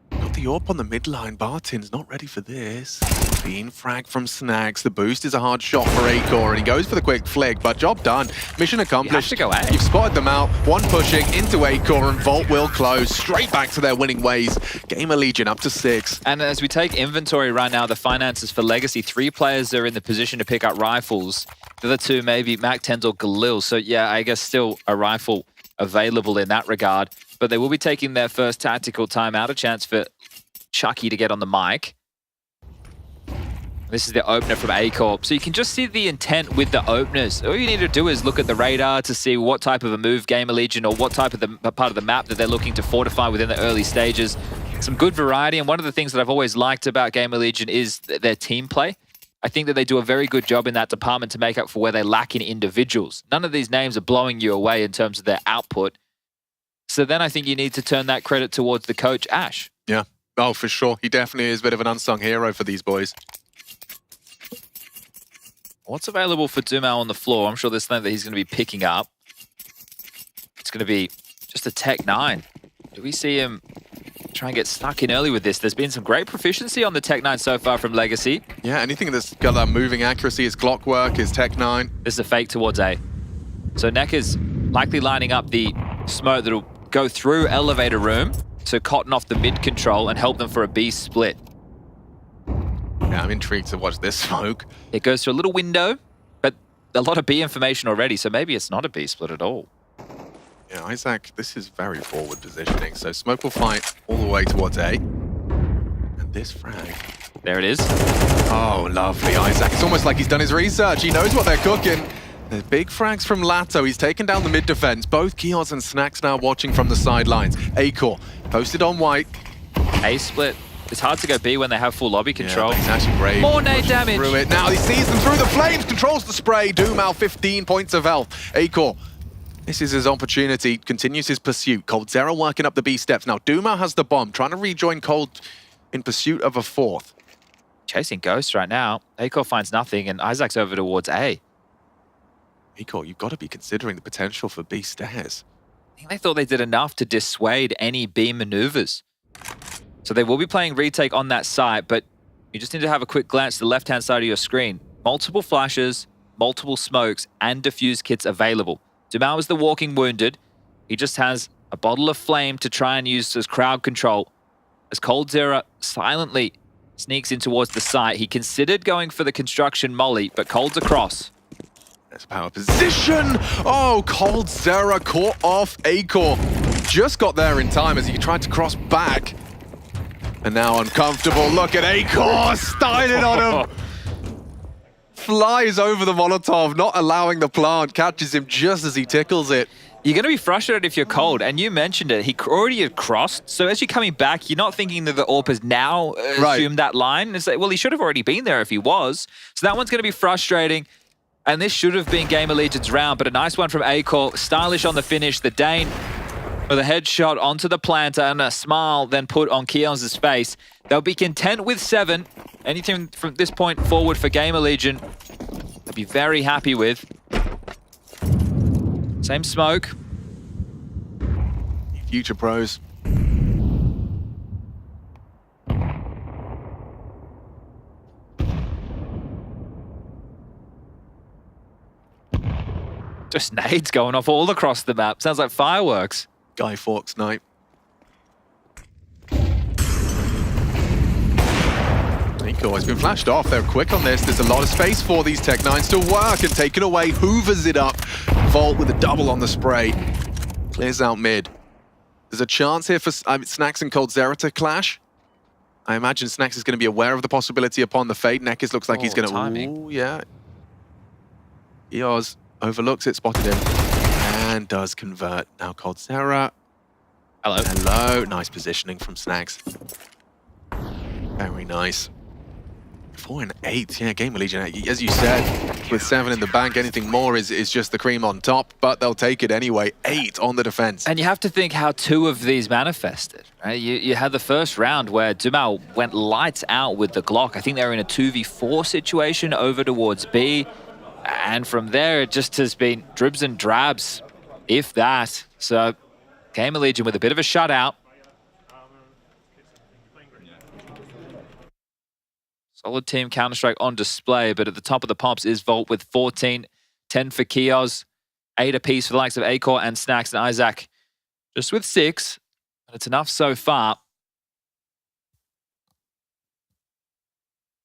Got the AWP on the midline. Bartin's not ready for this. Being fragged from Snacks. The boost is a hard shot for Acor, and he goes for the quick flick, but job done. Mission accomplished. You have to go A. You've spotted them out. One pushing into Acor, and Volt will close straight back to their winning ways. Gamer Legion up to 6. And as we take inventory right now, the finances for Legacy, 3 players are in the position to pick up rifles. The other 2 maybe Mac-10s or Galil. So yeah, I guess still a rifle available in that regard. But they will be taking their first tactical timeout, a chance for Chucky to get on the mic. This is the opener from Acor. So you can just see the intent with the openers. All you need to do is look at the radar to see what type of a move Gamer Legion or what type of the part of the map that they're looking to fortify within the early stages. Some good variety, and one of the things that I've always liked about Gamer Legion is their team play. I think that they do a very good job in that department to make up for where they lack in individuals. None of these names are blowing you away in terms of their output. So then I think you need to turn that credit towards the coach, Ash. Yeah. Oh, for sure. He definitely is a bit of an unsung hero for these boys. What's available for Dumao on the floor? I'm sure there's something that he's going to be picking up. It's going to be just a Tech 9. Do we see him try and get stuck in early with this? There's been some great proficiency on the Tech 9 so far from Legacy. Yeah, anything that's got that moving accuracy is clockwork, is Tech 9. This is a fake towards A. So Neck is likely lining up the smoke that'll go through elevator room to cotton off the mid control and help them for a B split. Yeah, I'm intrigued to watch this smoke. It goes through a little window, but a lot of B information already, so maybe it's not a B split at all. Yeah, Isaac, this is very forward positioning, so smoke will fight all the way towards A. And this frag. There it is. Oh, lovely, Isaac. It's almost like he's done his research. He knows what they're cooking. The big frags from Lato. He's taken down the mid defense. Both Kios and Snacks now watching from the sidelines. Acor posted on white. A split. It's hard to go B when they have full lobby control. Yeah, he's actually brave. More nade damage. Through it. Now he sees them through the flames, controls the spray. Dumao 15 points of health. Acor, this is his opportunity, continues his pursuit. Coldzera working up the B steps. Now Dumao has the bomb, trying to rejoin Cold in pursuit of a 4th. Chasing Ghost right now. Acor finds nothing, and Isaac's over towards A. Acor, you've got to be considering the potential for B stairs. I think they thought they did enough to dissuade any B maneuvers. So they will be playing retake on that site, but you just need to have a quick glance to the left-hand side of your screen. Multiple flashes, multiple smokes, and defuse kits available. Dumao is the walking wounded. He just has a bottle of flame to try and use as crowd control. As Coldzera silently sneaks in towards the site, he considered going for the construction molly, but Cold's across. There's power position. Oh, Coldzera caught off Acor. just got there in time as he tried to cross back. And now uncomfortable. Look at Acor styling on him. Flies over the Molotov, not allowing the plant. Catches him just as he tickles it. You're going to be frustrated if you're cold, and you mentioned it. He already had crossed, so as you're coming back, you're not thinking that the AWP has now assumed that line. It's like, well, he should have already been there if he was. So that one's going to be frustrating, and this should have been Game of Legion's round, but a nice one from Acor. Stylish on the finish. The Dane with a headshot onto the planter and a smile then put on Keon's face. They'll be content with 7. Anything from this point forward for Game of Legion, they'll be very happy with. Same smoke. Future pros. Just nades going off all across the map. Sounds like fireworks. Guy Fawkes night. Acor has been flashed off. They're quick on this. There's a lot of space for these Tech-9s to work and take it away. Hoovers it up. Volt with a double on the spray. Clears out mid. There's a chance here for Snax and Coldzera to clash. I imagine Snax is going to be aware of the possibility upon the fade. Nekkis looks like he's going to... Ooh, yeah. Eos overlooks it, spotted him, and does convert. Now Coldzera. Hello. Hello. Nice positioning from Snax. Very nice. 4 and 8, yeah, Game of Legion, as you said, with 7 in the bank, anything more is just the cream on top, but they'll take it anyway. 8 on the defense. And you have to think how 2 of these manifested, right? You had the first round where Dumao went lights out with the Glock. I think they were in a 2v4 situation over towards B. And from there, it just has been dribs and drabs, if that. So, Game of Legion with a bit of a shutout. Solid team Counter-Strike on display, but at the top of the pops is Volt with 14, 10 for Kios, 8 apiece for the likes of Acor and Snax, and Isaac just with 6, but it's enough so far.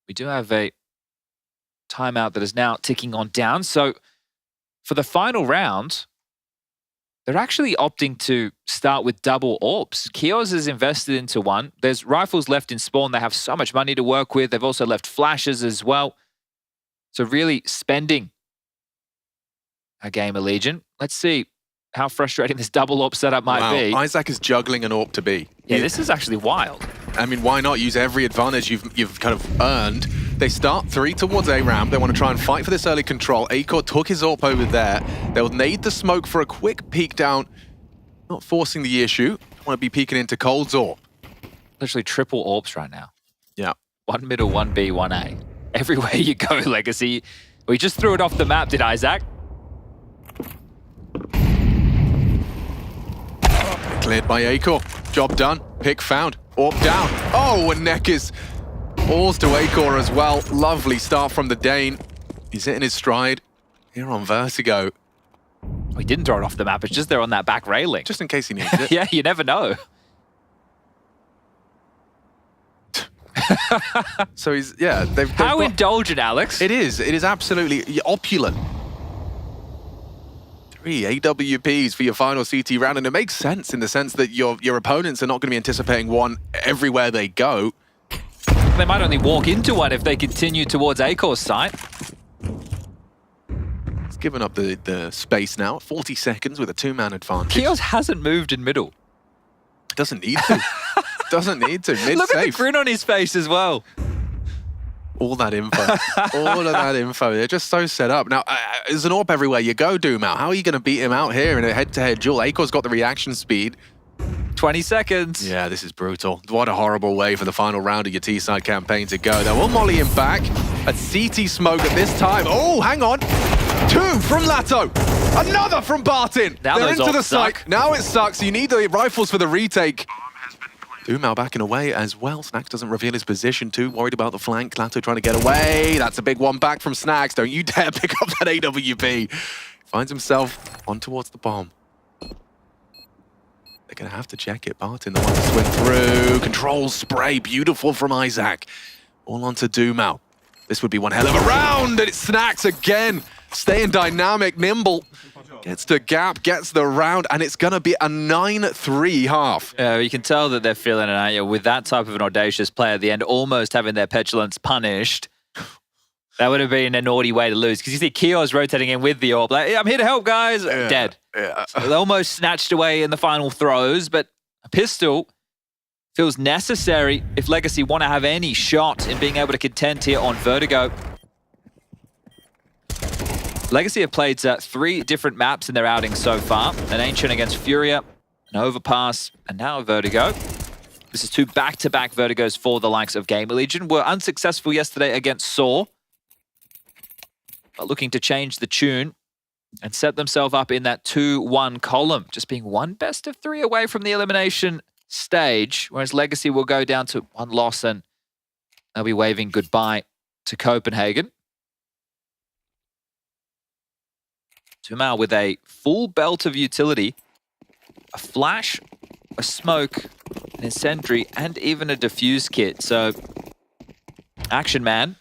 We do have a timeout that is now ticking on down, so for the final round, they're actually opting to start with double AWPs. Kios is invested into 1. There's rifles left in spawn. They have so much money to work with. They've also left flashes as well. So really spending a Game of Legion. Let's see how frustrating this double AWP setup might be. Isaac is juggling an AWP to be. Yeah, this is actually wild. I mean, why not use every advantage you've kind of earned? They start 3 towards A ramp. They want to try and fight for this early control. Acor took his AWP over there. They'll nade the smoke for a quick peek down. Not forcing the issue. Want to be peeking into Cold's AWP. Literally triple AWPs right now. Yeah. 1 middle, 1 B, 1 A. Everywhere you go, Legacy. We just threw it off the map, did Isaac? Cleared by Acor. Job done. Pick found. AWP down. Oh, and Nekkis falls to Acor as well. Lovely start from the Dane. He's hitting his stride here on Vertigo. Oh, he didn't throw it off the map. It's just there on that back railing. Just in case he needs it. Yeah, you never know. So he's, yeah. They've How indulgent, Alex. It is. It is absolutely opulent. 3 AWPs for your final CT round, and it makes sense in the sense that your opponents are not going to be anticipating 1 everywhere they go. They might only walk into 1 if they continue towards Acor's site. He's given up the space now. 40 seconds with a 2-man advantage. Kios hasn't moved in middle. Doesn't need to. Doesn't need to. Mid-safe. Look at the grin on his face as well. All that info. All of that info. They're just so set up. Now, there's an AWP everywhere you go, Dumao. How are you going to beat him out here in a head-to-head duel? Acor's got the reaction speed. 20 seconds. Yeah, this is brutal. What a horrible way for the final round of your T-side campaign to go. They will molly him back. A CT smoke at this time. Oh, hang on. 2 from Lato. Another from Bartin. Now they're into the suck. site. Now it sucks. You need the rifles for the retake. Dumao backing away as well. Snax doesn't reveal his position too. Worried about the flank. Lato trying to get away. That's a big one back from Snax. Don't you dare pick up that AWP. Finds himself on towards the bomb. They're going to have to check it. Bartin, the one to swim through. Control spray. Beautiful from Isaac. All onto Dumao. This would be one hell of a round. And it's Snax again. Staying dynamic, nimble. Gets the gap, gets the round, and it's going to be a 9-3 half. Yeah, you can tell that they're feeling it, aren't you? With that type of an audacious play at the end, almost having their petulance punished. That would have been a naughty way to lose. Because you see Kios rotating in with the AWP. Like, I'm here to help, guys. Yeah, Dead. Yeah. So they almost snatched away in the final throws, but a pistol feels necessary if Legacy want to have any shot in being able to contend here on Vertigo. Legacy have played 3 different maps in their outing so far. An Ancient against Furia, an Overpass, and now a Vertigo. This is 2 back-to-back Vertigos for the likes of Gamer Legion. Were unsuccessful yesterday against Saw, but looking to change the tune and set themselves up in that 2-1 column, just being 1 best of 3 away from the elimination stage, whereas Legacy will go down to 1 loss and they'll be waving goodbye to Copenhagen. Tumal with a full belt of utility, a flash, a smoke, an incendiary, and even a diffuse kit. So, action man.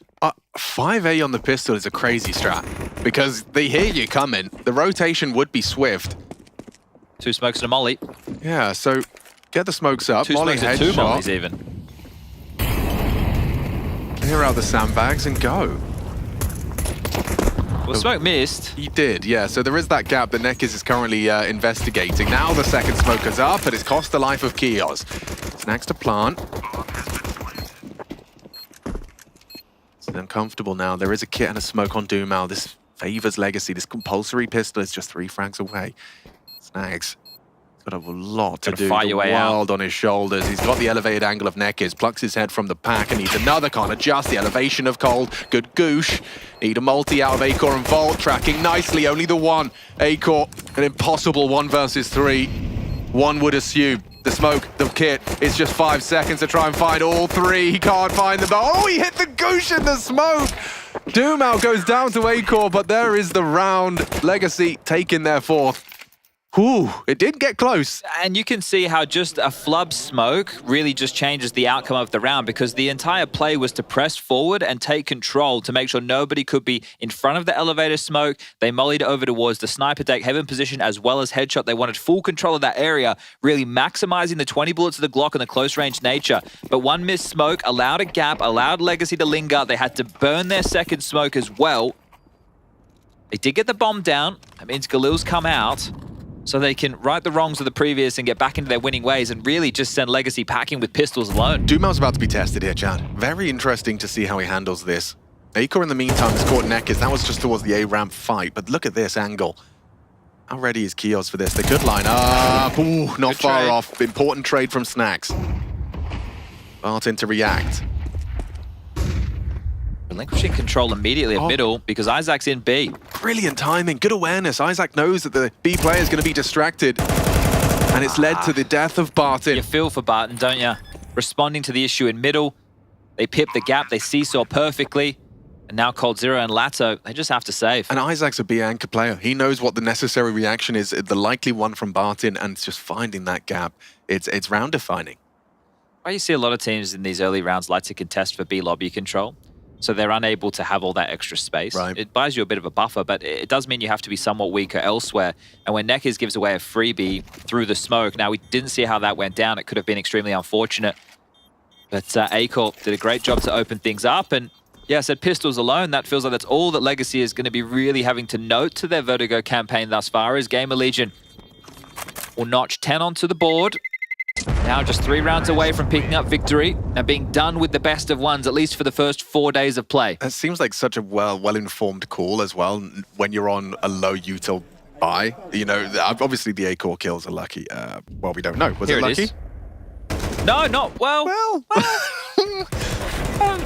5A on the pistol is a crazy strat because they hear you coming. The rotation would be swift. 2 smokes and a molly. Yeah, so get the smokes up. 2 molly smokes and 2 headshot. mollies even. Clear out the sandbags and go. Well, smoke missed. He did, yeah. So there is that gap that Nekiz is currently investigating. Now the second smoker's up, but it's cost the life of Kios. Snacks to plant. It's uncomfortable now. There is a kit and a smoke on Dumal. This favors Legacy. This compulsory pistol is just 3 frags away. Snags. He's got a lot to do. Fight your way out. Wild on his shoulders. He's got the elevated angle of Nekiz. Plucks his head from the pack and needs another. Can't adjust the elevation of Cold. Good goosh. Need a multi out of Acor and Volt. Tracking nicely. Only the one. Acor, an impossible 1 versus 3. One would assume. The smoke, the kit, it's just 5 seconds to try and find all 3. He can't find them. Oh, he hit the goosh in the smoke. Dumal goes down to Acor, but there is the round. Legacy taking their 4th. Whew, it did get close. And you can see how just a flub smoke really just changes the outcome of the round, because the entire play was to press forward and take control to make sure nobody could be in front of the elevator smoke. They mollied over towards the sniper deck, heaven position, as well as headshot. They wanted full control of that area, really maximizing the 20 bullets of the Glock and the close range nature. But 1 missed smoke allowed a gap, allowed Legacy to linger. They had to burn their second smoke as well. They did get the bomb down. That means Galil's come out, so they can right the wrongs of the previous and get back into their winning ways and really just send Legacy packing with pistols alone. Dumal's about to be tested here, Chad. Very interesting to see how he handles this. Acor, in the meantime, has caught Nekiz. That was just towards the A-ramp fight, but look at this angle. How ready is Kios for this? They could line up. Ooh, not far off. Important trade from Snacks. Martin to react. Relinquishing control immediately of middle because Isaac's in B. Brilliant timing, good awareness. Isaac knows that the B player is going to be distracted. And it's led to the death of Barton. You feel for Barton, don't you? Responding to the issue in middle. They pip the gap, they seesaw perfectly. And now Cold Zero and Lato, they just have to save. And Isaac's a B anchor player. He knows what the necessary reaction is, the likely one from Barton, and it's just finding that gap. It's round defining. Well, you see a lot of teams in these early rounds like to contest for B lobby control. So they're unable to have all that extra space. Right. It buys you a bit of a buffer, but it does mean you have to be somewhat weaker elsewhere. And when Nekiz gives away a freebie through the smoke, now we didn't see how that went down. It could have been extremely unfortunate. But Acor did a great job to open things up. And yeah, I said pistols alone, that feels like that's all that Legacy is going to be really having to note to their Vertigo campaign thus far, as Gamer Legion will notch 10 onto the board. Now just 3 rounds away from picking up victory and being done with the best of ones, at least for the first 4 days of play. It seems like such a well-informed call as well when you're on a low util buy. You know, obviously the Acor kills are lucky. Well, we don't know. Was it lucky? No, not well.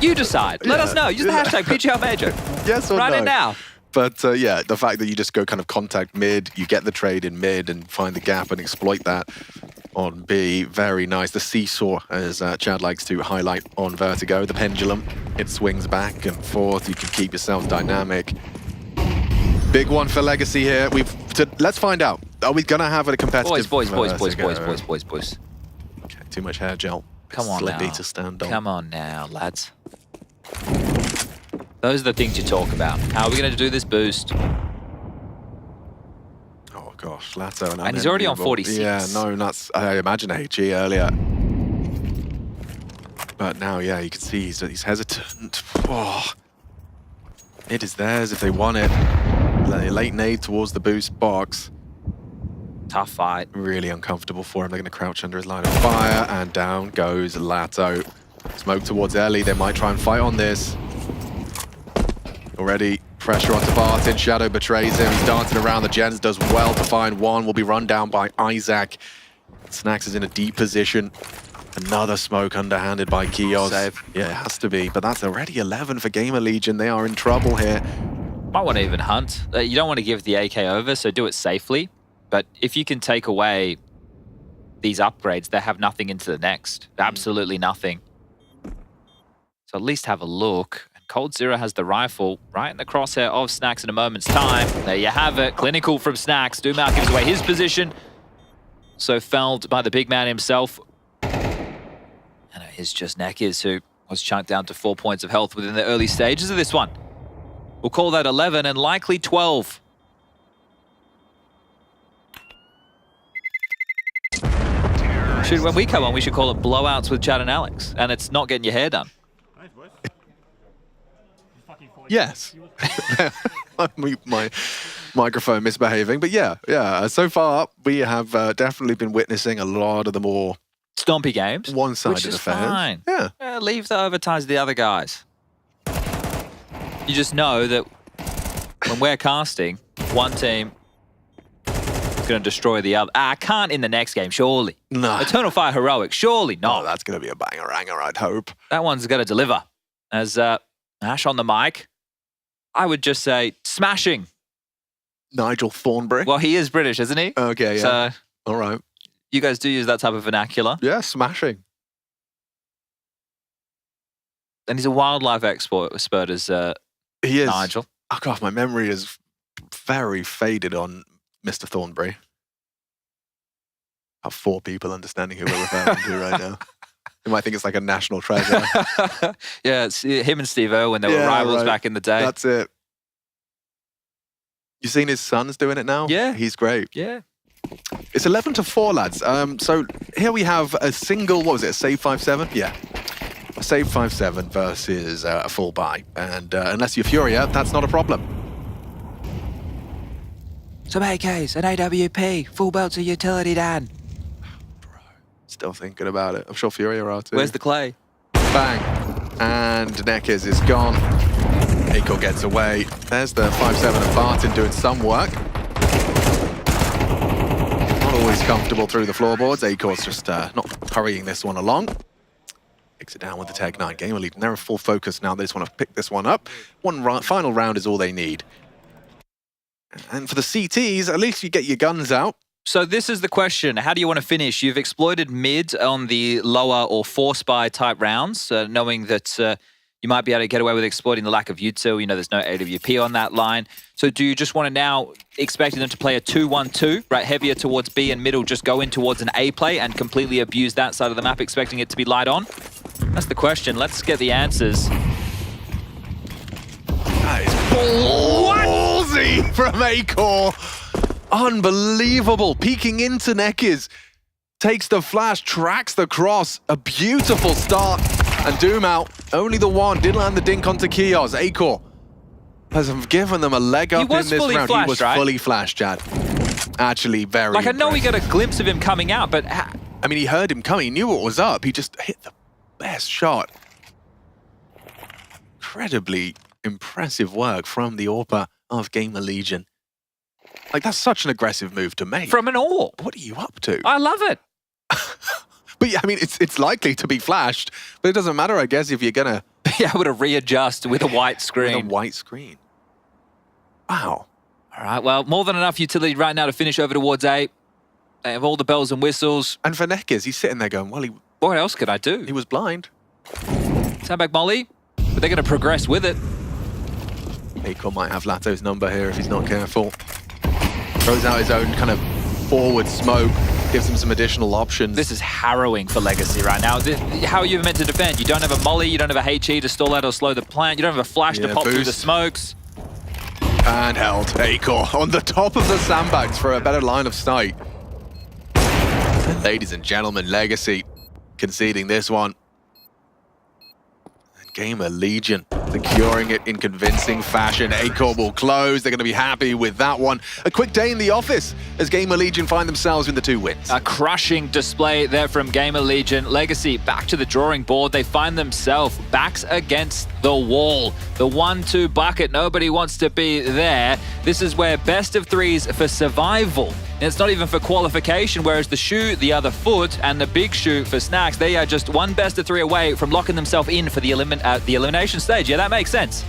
You decide. Let us know. Use the hashtag PGL Major. Yes or no? Write it now. But yeah, the fact that you just go kind of contact mid, you get the trade in mid and find the gap and exploit that on B, very nice. The seesaw, as Chad likes to highlight on Vertigo, the pendulum, it swings back and forth. You can keep yourself dynamic. Big one for Legacy here. Let's find out. Are we gonna have a competitive? Boys. Okay, too much hair gel. Come on Slippy now. to stand on. Come on now, lads. Those are the things you talk about. How are we going to do this boost? gosh, Lato and he's already on 46. Yeah, no, that's I imagine HE earlier. But now, yeah, you can see he's hesitant. Oh. It is theirs if they want it. Late nade towards the boost box. Tough fight. Really uncomfortable for him. They're going to crouch under his line of fire, and down goes Lato. Smoke towards Ellie. They might try and fight on this. Already pressure onto Barton. Shadow betrays him. He's dancing around. The Gens does well to find one. Will be run down by Isaac. Snacks is in a deep position. Another smoke underhanded by Kios. Save. Yeah, it has to be. But that's already 11 for Gamer Legion. They are in trouble here. Might want to even hunt. You don't want to give the AK over, so do it safely. But if you can take away these upgrades, they have nothing into the next. Absolutely nothing. So at least have a look. And Cold Zero has the rifle right in the crosshair of Snacks in a moment's time. There you have it. Clinical from Snacks. Dumal gives away his position. So felled by the big man himself. And here's just Nekiz, who was chunked down to 4 points of health within the early stages of this one. We'll call that 11 and likely 12. When we come on, we should call it blowouts with Chad and Alex. And it's not getting your hair done. Yes. My microphone misbehaving. But yeah. So far, we have definitely been witnessing a lot of the more stompy games. One-sided which is affairs. Fine. Yeah. Leave the overtime to the other guys. You just know that when we're casting, one team is going to destroy the other. I can't in the next game, surely. No. Eternal Fire Heroic, surely not. Oh, that's going to be a banger-anger, I'd hope. That one's going to deliver. As Ash on the mic, I would just say smashing. Nigel Thornberry? Well, he is British, isn't he? Okay, yeah. So, all right. You guys do use that type of vernacular. Yeah, smashing. And he's a wildlife expert as he is. Nigel. Oh, God, my memory is very faded on Mr. Thornberry. I have 4 people understanding who we're referring to right now. You might think it's like a national treasure. Yeah, it's him and Steve Irwin. They were rivals back in the day. That's it. You seen his sons doing it now? Yeah. He's great. Yeah. It's 11-4, lads. So here we have a single, what was it, a save 5-7? Yeah. A save 5-7 versus a full buy. And unless you're Furia, that's not a problem. Some AKs, an AWP, full belts of utility, Dan. Still thinking about it. I'm sure Furia are too. Where's the clay? Bang. And Nekiz is gone. Aiko gets away. There's the 5-7 of Barton doing some work. Not always comfortable through the floorboards. Aiko's just not hurrying this one along. Picks it down with the Tech 9. Gamer Legion. They're in full focus now. They just want to pick this one up. One final round is all they need. And for the CTs, at least you get your guns out. So this is the question. How do you want to finish? You've exploited mid on the lower or force buy type rounds, knowing that you might be able to get away with exploiting the lack of util. You know there's no AWP on that line. So do you just want to now, expecting them to play a 2-1-2, right, heavier towards B and middle, just go in towards an A play and completely abuse that side of the map, expecting it to be light on? That's the question. Let's get the answers. That is ballsy from Aiko. Unbelievable. Peeking into Nekiz. Takes the flash, tracks the cross. A beautiful start. And Doom out. Only the one. Did land the dink onto Kios. Aiko has given them a leg up in this round. He was fully flashed, Chad. Actually, very Like, impressive. I know we got a glimpse of him coming out, but... I mean, he heard him coming. He knew what was up. He just hit the best shot. Incredibly impressive work from the AWPer of Gamer Legion. Like, that's such an aggressive move to make. From an AWP. What are you up to? I love it. But yeah, I mean, it's likely to be flashed, but it doesn't matter, I guess, if you're gonna be able to readjust with a white screen. With a white screen. Wow. All right, well, more than enough utility right now to finish over towards A. They have all the bells and whistles. And for Nekiz, he's sitting there going, well, what else could I do? He was blind. Sandbag Molly, but they're going to progress with it. Aiko might have Lato's number here if he's not careful. Throws out his own kind of forward smoke, gives him some additional options. This is harrowing for Legacy right now. How are you meant to defend? You don't have a Molly, you don't have a HE to stall out or slow the plant, you don't have a flash to pop through the smokes. And held. Acor on the top of the sandbags for a better line of sight. And ladies and gentlemen, Legacy conceding this one. And Gamer Legion securing it in convincing fashion. Acor will close. They're going to be happy with that one. A quick day in the office as Gamer Legion find themselves with the 2 wins. A crushing display there from Gamer Legion. Legacy back to the drawing board. They find themselves backs against the wall. The 1-2 bucket. Nobody wants to be there. This is where best of 3s for survival. And it's not even for qualification, whereas the shoe, the other foot, and the big shoe for Snacks, they are just one best of 3 away from locking themselves in for the elimination stage. Yeah, that makes sense.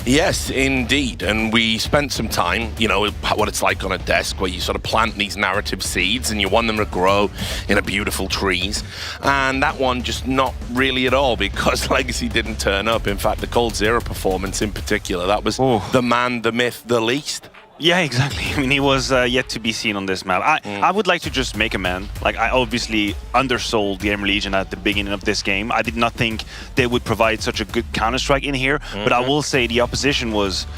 Yes, indeed. And we spent some time, you know, what it's like on a desk where you sort of plant these narrative seeds and you want them to grow in a beautiful trees. And that one just not really at all, because Legacy didn't turn up. In fact, the coldzera performance in particular, that was the man, the myth, the least. Yeah, exactly. I mean, he was yet to be seen on this map. I would like to just make a man. Like, I obviously undersold Gamer Legion at the beginning of this game. I did not think they would provide such a good Counter-Strike in here, but I will say the opposition was...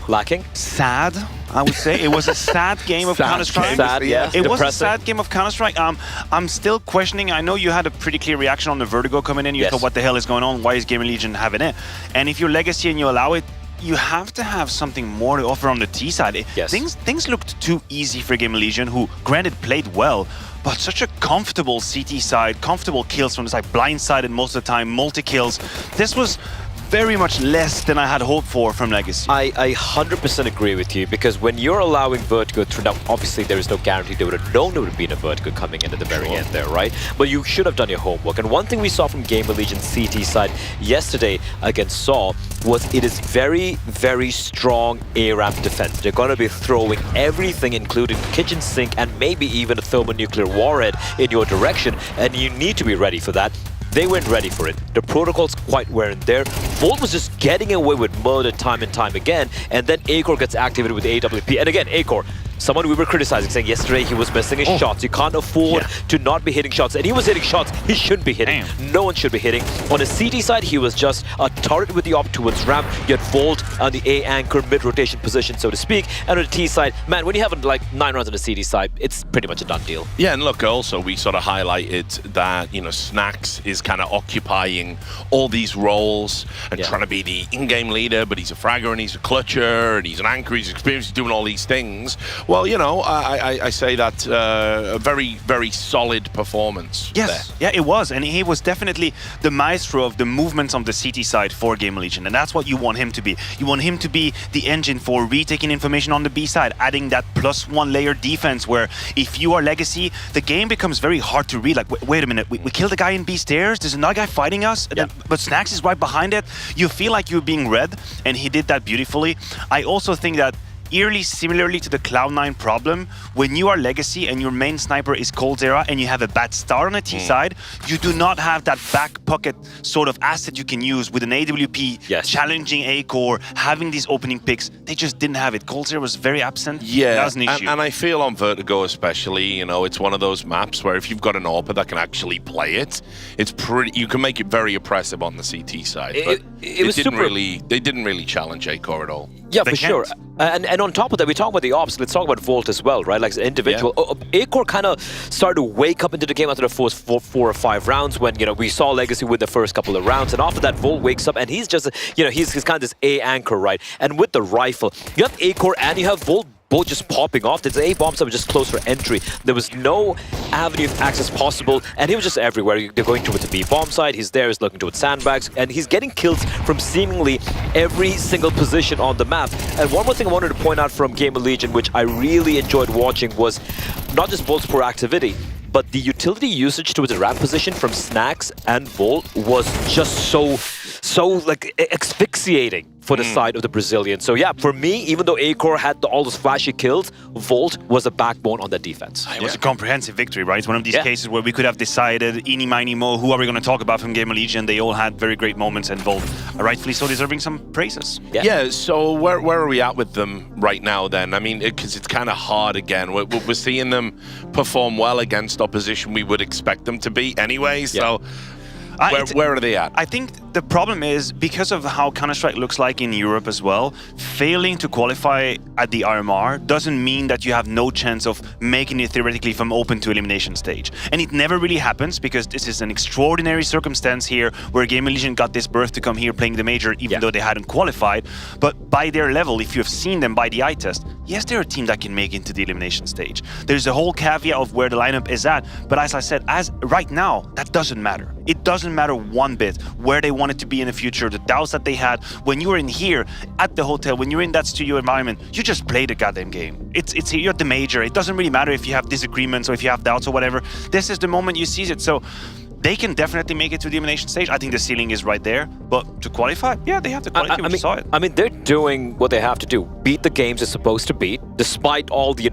lacking? Sad, I would say. It was a sad game of Counter-Strike. Sad, yeah. It was a sad game of Counter-Strike. I'm still questioning. I know you had a pretty clear reaction on the Vertigo coming in. You thought, what the hell is going on? Why is Gamer Legion having it? And if you're Legacy and you allow it, you have to have something more to offer on the T side. Things looked too easy for Gamer Legion, who, granted, played well, but such a comfortable CT side, comfortable kills from the side, blindsided most of the time, multi-kills. This was very much less than I had hoped for from Legacy. I 100% agree with you, because when you're allowing Vertigo through, now obviously there is no guarantee they would have known there would have been a Vertigo coming in at the very end there, right? But you should have done your homework. And one thing we saw from Gamer Legion CT side yesterday against Saw was it is very, very strong A-ramp defense. They're going to be throwing everything, including the kitchen sink and maybe even a thermonuclear warhead in your direction, and you need to be ready for that. They weren't ready for it. The protocols quite weren't there. Volt was just getting away with murder time and time again, and then Acor gets activated with AWP. And again, Acor, someone we were criticizing, saying yesterday he was missing his shots. You can't afford to not be hitting shots. And he was hitting shots he shouldn't be hitting. No one should be hitting. On the CT side, he was just a turret with the op towards ramp, yet Volt on the A anchor mid-rotation position, so to speak. And on the T side, man, when you have like 9 rounds on the CT side, it's pretty much a done deal. Yeah, and look, also we sort of highlighted that, you know, Snacks is kind of occupying all these roles and trying to be the in-game leader, but he's a fragger and he's a clutcher and he's an anchor, he's experienced, he's doing all these things. Well, you know, I say that a very, very solid performance. Yes, yeah, it was. And he was definitely the maestro of the movements on the CT side for Gamer Legion. And that's what you want him to be. You want him to be the engine for retaking information on the B side, adding that +1 layer defense where if you are Legacy, the game becomes very hard to read. Like, wait a minute, we killed a guy in B stairs, there's another guy fighting us, but Snacks is right behind it. You feel like you're being read, and he did that beautifully. I also think that eerily similarly to the Cloud9 problem, when you are Legacy and your main sniper is coldzera and you have a bad start on the T side, you do not have that back pocket sort of asset you can use with an AWP, challenging Acor, having these opening picks. They just didn't have it. coldzera was very absent. Yeah, that was an issue. And I feel on Vertigo especially, you know, it's one of those maps where if you've got an AWPer that can actually play it, it's pretty. You can make it very oppressive on the CT side. But it was didn't super. They didn't really challenge Acor at all. Yeah, for sure. And on top of that, we talk about the ops. Let's talk about Volt as well, right? Like as an individual. Acor kind of started to wake up into the game after the first 4 or 5 rounds when, you know, we saw Legacy win the first couple of rounds. And after that, Volt wakes up and he's just, you know, he's kind of this A anchor, right? And with the rifle, you have Acor and you have Volt both just popping off. The A bombs were just close for entry. There was no avenue of access possible, and he was just everywhere. They're going towards the B bomb side. He's there, he's looking towards sandbags, and he's getting kills from seemingly every single position on the map. And one more thing I wanted to point out from Gamer Legion, which I really enjoyed watching, was not just Volt's proactivity, but the utility usage towards the ramp position from Snacks and Volt was just so like asphyxiating for the side of the Brazilian. So yeah, for me, even though Acor had all those flashy kills, Volt was a backbone on that defense. It was a comprehensive victory, right? It's one of these cases where we could have decided, eeny, miny, mo, who are we going to talk about from Gamer Legion? They all had very great moments, and Volt rightfully so deserving some praises. Yeah, so where are we at with them right now then? I mean, because it's kind of hard again. We're seeing them perform well against opposition we would expect them to be anyway, so... Where are they at? I think the problem is because of how Counter-Strike looks like in Europe as well, failing to qualify at the RMR doesn't mean that you have no chance of making it theoretically from open to elimination stage. And it never really happens because this is an extraordinary circumstance here where Game Legion got this berth to come here playing the major even though they hadn't qualified. But by their level, if you have seen them by the eye test, yes, they're a team that can make it into the elimination stage. There's a whole caveat of where the lineup is at, but as I said, as right now, that doesn't matter. It doesn't matter one bit where they wanted to be in the future, the doubts that they had. When you were in here at the hotel, when you're in that studio environment, you just play the goddamn game. It's you're at the major. It doesn't really matter if you have disagreements or if you have doubts or whatever. This is the moment you seize it. So they can definitely make it to the elimination stage. I think the ceiling is right there. But to qualify, yeah, they have to qualify. We saw it. I mean, they're doing what they have to do. Beat the games they're supposed to beat, despite all the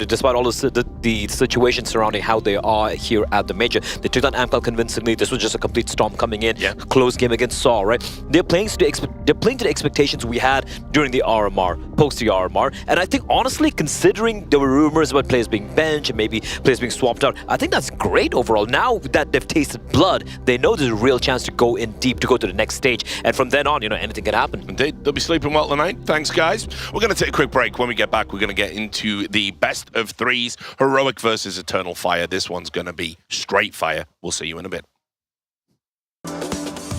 situations surrounding how they are here at the major. They took down Amcal convincingly. This was just a complete storm coming in. Yeah. Close game against Saw, right? They're playing to the expectations we had during the RMR, post the RMR. And I think, honestly, considering there were rumors about players being benched and maybe players being swapped out, I think that's great overall. Now that they've tasted blood, they know there's a real chance to go in deep, to go to the next stage. And from then on, anything can happen. Indeed. They'll be sleeping well tonight. Thanks, guys. We're going to take a quick break. When we get back, we're going to get into the best of threes, Heroic versus Eternal Fire. This one's going to be straight fire. We'll see you in a bit.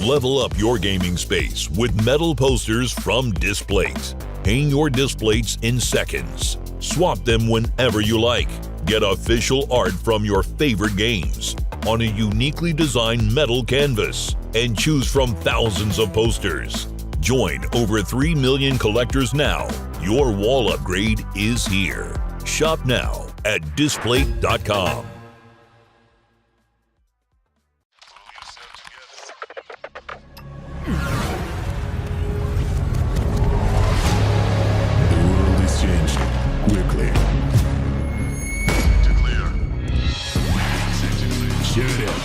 Level up your gaming space with metal posters from Displates. Hang your Displates in seconds. Swap them whenever you like. Get official art from your favorite games on a uniquely designed metal canvas and choose from thousands of posters. Join over 3 million collectors now. Your wall upgrade is here. Shop now at Displate.com. The world is changing quickly. Clear. Shut up.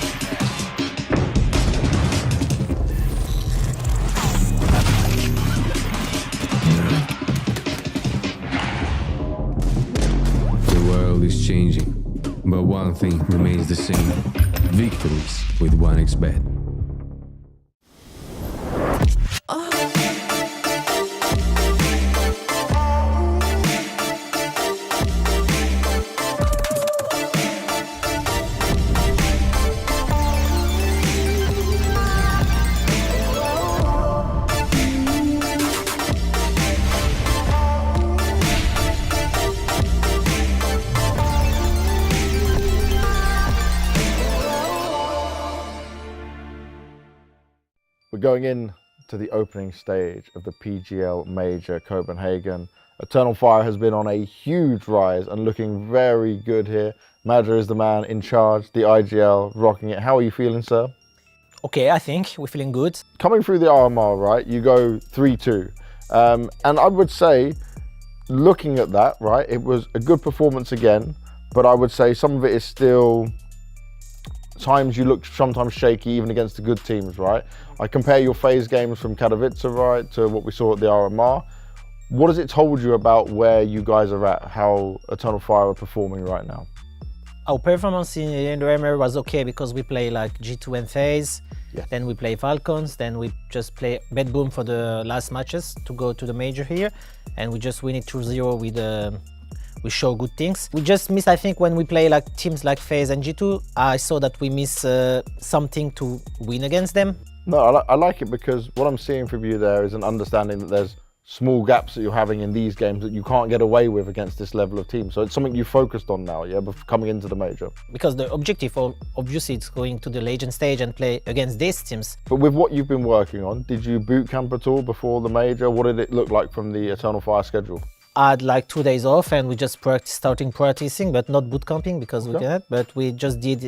The world is changing, but one thing remains the same. Victories with 1xBet. We're going in to the opening stage of the PGL Major Copenhagen. Eternal Fire has been on a huge rise and looking very good here. Madra is the man in charge, the IGL rocking it. How are you feeling, sir? Okay, I think we're feeling good. Coming through the RMR, right, you go 3-2. And I would say, looking at that, right, it was a good performance again, but I would say some of it is still times you look sometimes shaky even against the good teams, right? I compare your phase games from Katowice, right, to what we saw at the RMR. What has it told you about where you guys are at, how Eternal Fire are performing right now? Our performance in the RMR was okay because we play like G2 and phase, then we play Falcons, then we just play Bed Boom for the last matches to go to the major here, and we just win it 2-0 with we show good things. We just miss, I think, when we play like teams like FaZe and G2, I saw that we miss something to win against them. No, I like it because what I'm seeing from you there is an understanding that there's small gaps that you're having in these games that you can't get away with against this level of team. So it's something you focused on now, yeah, coming into the major. Because the objective, obviously, it's going to the Legend stage and play against these teams. But with what you've been working on, did you boot camp at all before the major? What did it look like from the Eternal Fire schedule? I had like 2 days off and we just starting practicing, but not boot camping because we cannot. But we just did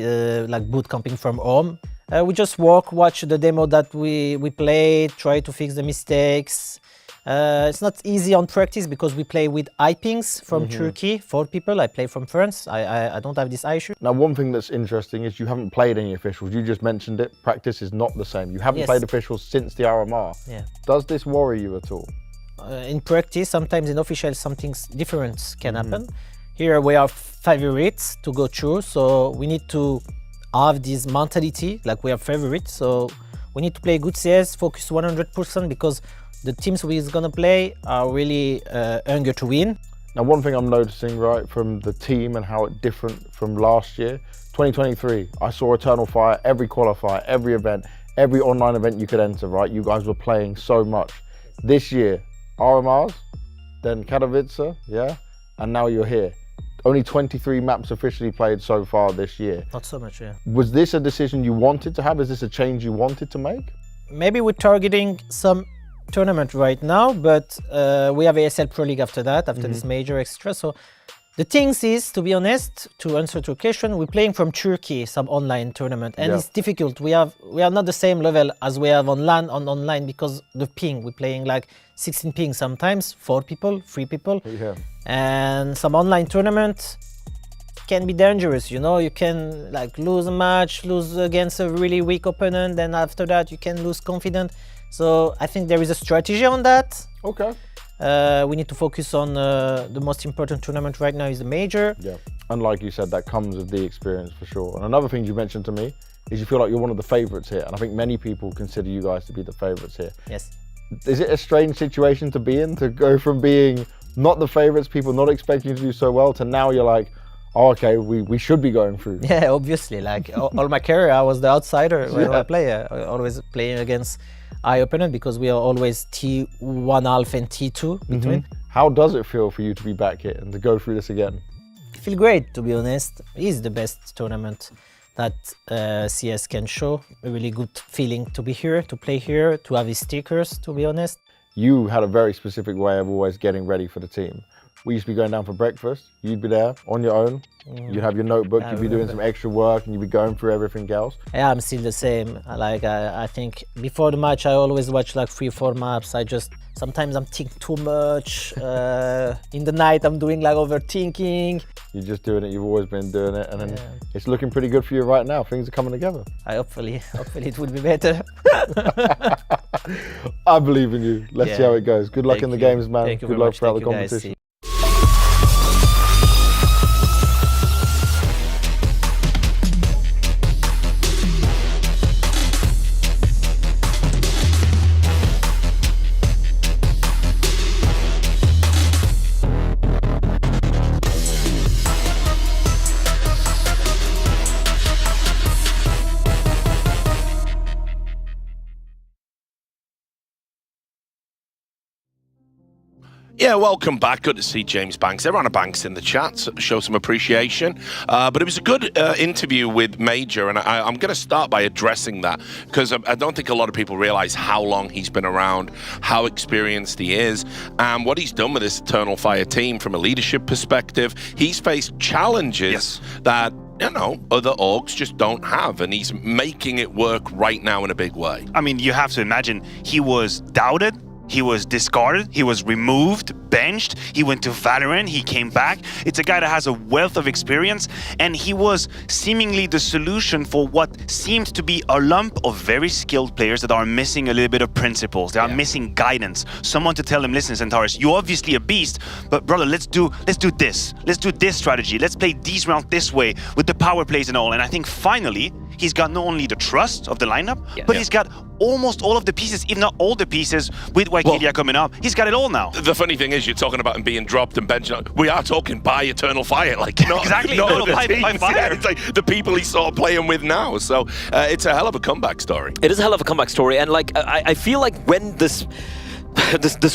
like boot camping from home. We just watch the demo that we played, try to fix the mistakes. It's not easy on practice because we play with iPings from Turkey, 4 people. I play from France. I don't have this issue. Now, one thing that's interesting is you haven't played any officials. You just mentioned it. Practice is not the same. You haven't played officials since the RMR. Yeah. Does this worry you at all? In practice, sometimes in official, something different can happen. Here we are favorites to go through, so we need to have this mentality like we are favorites. So We need to play good CS, focus 100% because the teams we're gonna play are really eager to win. Now, one thing I'm noticing, right, from the team and how it's different from last year, 2023, I saw Eternal Fire every qualifier, every event, every online event you could enter, right? You guys were playing so much. This year, RMRs, then Katowice, yeah, and now you're here. Only 23 maps officially played so far this year. Not so much, yeah. Was this a decision you wanted to have? Is this a change you wanted to make? Maybe we're targeting some tournament right now, but we have ASL Pro League after that, after this major extra. So the things is, to be honest, to answer to your question, we're playing from Turkey, some online tournament, and it's difficult. We are not the same level as we have on LAN online because the ping. We're playing like 16 ping sometimes, 4 people, 3 people, and some online tournament can be dangerous. You know, you can like lose a match, lose against a really weak opponent, then after that you can lose confidence. So I think there is a strategy on that. Okay. We need to focus on the most important tournament right now is the major. Yeah, and like you said, that comes with the experience for sure. And another thing you mentioned to me is you feel like you're one of the favourites here, and I think many people consider you guys to be the favourites here. Yes. Is it a strange situation to be in, to go from being not the favourites, people not expecting you to do so well, to now you're like, oh, okay, we should be going through? Yeah, obviously. Like all my career, I was the outsider when I play. I always playing against high opponent because we are always T1 half and T2 between. How does it feel for you to be back here and to go through this again? I feel great, to be honest. It's the best tournament that CS can show. A really good feeling to be here, to play here, to have his stickers, to be honest. You had a very specific way of always getting ready for the team. We used to be going down for breakfast. You'd be there on your own. You'd have your notebook. You'd be doing some extra work, and you'd be going through everything else. Yeah, I'm still the same. Like I think before the match, I always watch like 3-4 maps. Sometimes I'm thinking too much. In the night, I'm doing like overthinking. You're just doing it. You've always been doing it, and then it's looking pretty good for you right now. Things are coming together. Hopefully it will be better. I believe in you. Let's see how it goes. Good luck in the games, man. Good luck throughout the competition. Yeah, welcome back. Good to see James Banks. Everyone at Banks in the chat, so show some appreciation. But it was a good interview with Major, and I'm going to start by addressing that because I don't think a lot of people realize how long he's been around, how experienced he is, and what he's done with this Eternal Fire team from a leadership perspective. He's faced challenges that other orgs just don't have, and he's making it work right now in a big way. I mean, you have to imagine he was doubted. He was discarded, he was removed, benched, he went to Valorant, he came back. It's a guy that has a wealth of experience, and he was seemingly the solution for what seemed to be a lump of very skilled players that are missing a little bit of principles. They are missing guidance. Someone to tell them, listen, Centaurus, you're obviously a beast, but brother, let's do this. Let's do this strategy. Let's play these rounds this way with the power plays and all. And I think finally, he's got not only the trust of the lineup, but he's got almost all of the pieces, if not all the pieces, with Wikidia coming up. He's got it all now. The funny thing is, you're talking about him being dropped and benched. We are talking by Eternal Fire, like exactly. By Fire. Yeah, it's like the people he's sort of playing with now. So it's a hell of a comeback story. It is a hell of a comeback story, and like I feel like when this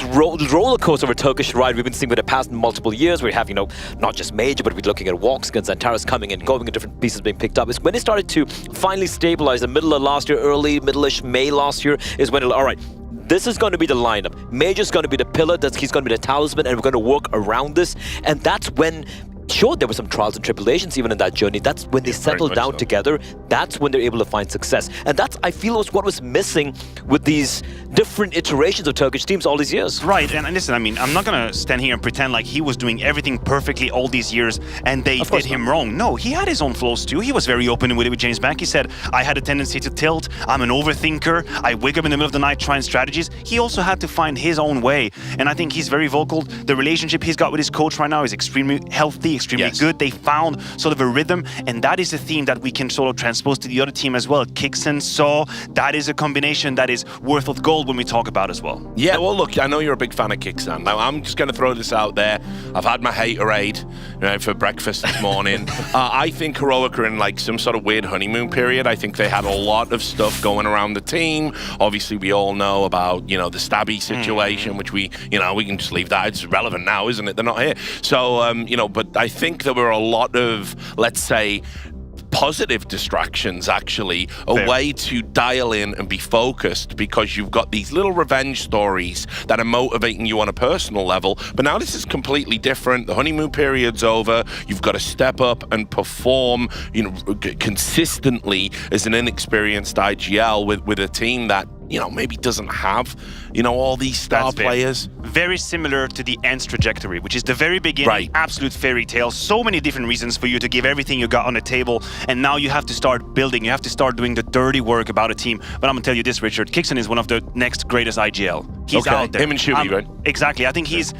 roller coaster of a Turkish ride we've been seeing with the past multiple years, we have, not just Major, but we're looking at Walks and Xantaras coming and going and different pieces being picked up. It's when it started to finally stabilize the middle of last year, early, middle-ish May last year, is when all right, this is going to be the lineup. Major's going to be the pillar, he's going to be the talisman, and we're going to work around this. And that's when, sure, there were some trials and tribulations even in that journey. That's when they settled down together. That's when they're able to find success. And that's, I feel, was what was missing with these different iterations of Turkish teams all these years. Right, and listen, I mean, I'm not going to stand here and pretend like he was doing everything perfectly all these years and they did him wrong. No, he had his own flaws too. He was very open with it with James Bank. He said, I had a tendency to tilt. I'm an overthinker. I wake up in the middle of the night trying strategies. He also had to find his own way. And I think he's very vocal. The relationship he's got with his coach right now is extremely healthy, extremely good. They found sort of a rhythm, and that is a theme that we can sort of transpose to the other team as well. Kixen, Saw, that is a combination that is worth of gold when we talk about as well. Yeah, well, look, I know you're a big fan of Kixen. Now, I'm just going to throw this out there. I've had my haterade for breakfast this morning. I think Heroic are in like some sort of weird honeymoon period. I think they had a lot of stuff going around the team. Obviously, we all know about, you know, the Stabby situation, which we can just leave that. It's relevant now, isn't it? They're not here. So, you know, but I think there were a lot of, let's say, positive distractions, actually, a way to dial in and be focused, because you've got these little revenge stories that are motivating you on a personal level. But now this is completely different. The honeymoon period's over. You've got to step up and perform, you know, consistently as an inexperienced IGL with a team that, you know, maybe doesn't have, you know, all these star players. Very similar to the Ents trajectory, which is the very beginning, absolute fairy tale. So many different reasons for you to give everything you got on the table, and now you have to start building. You have to start doing the dirty work about a team. But I'm gonna tell you this, Richard, Kixen is one of the next greatest IGL. He's out there. Him and Shuhi, right? Exactly. I think he's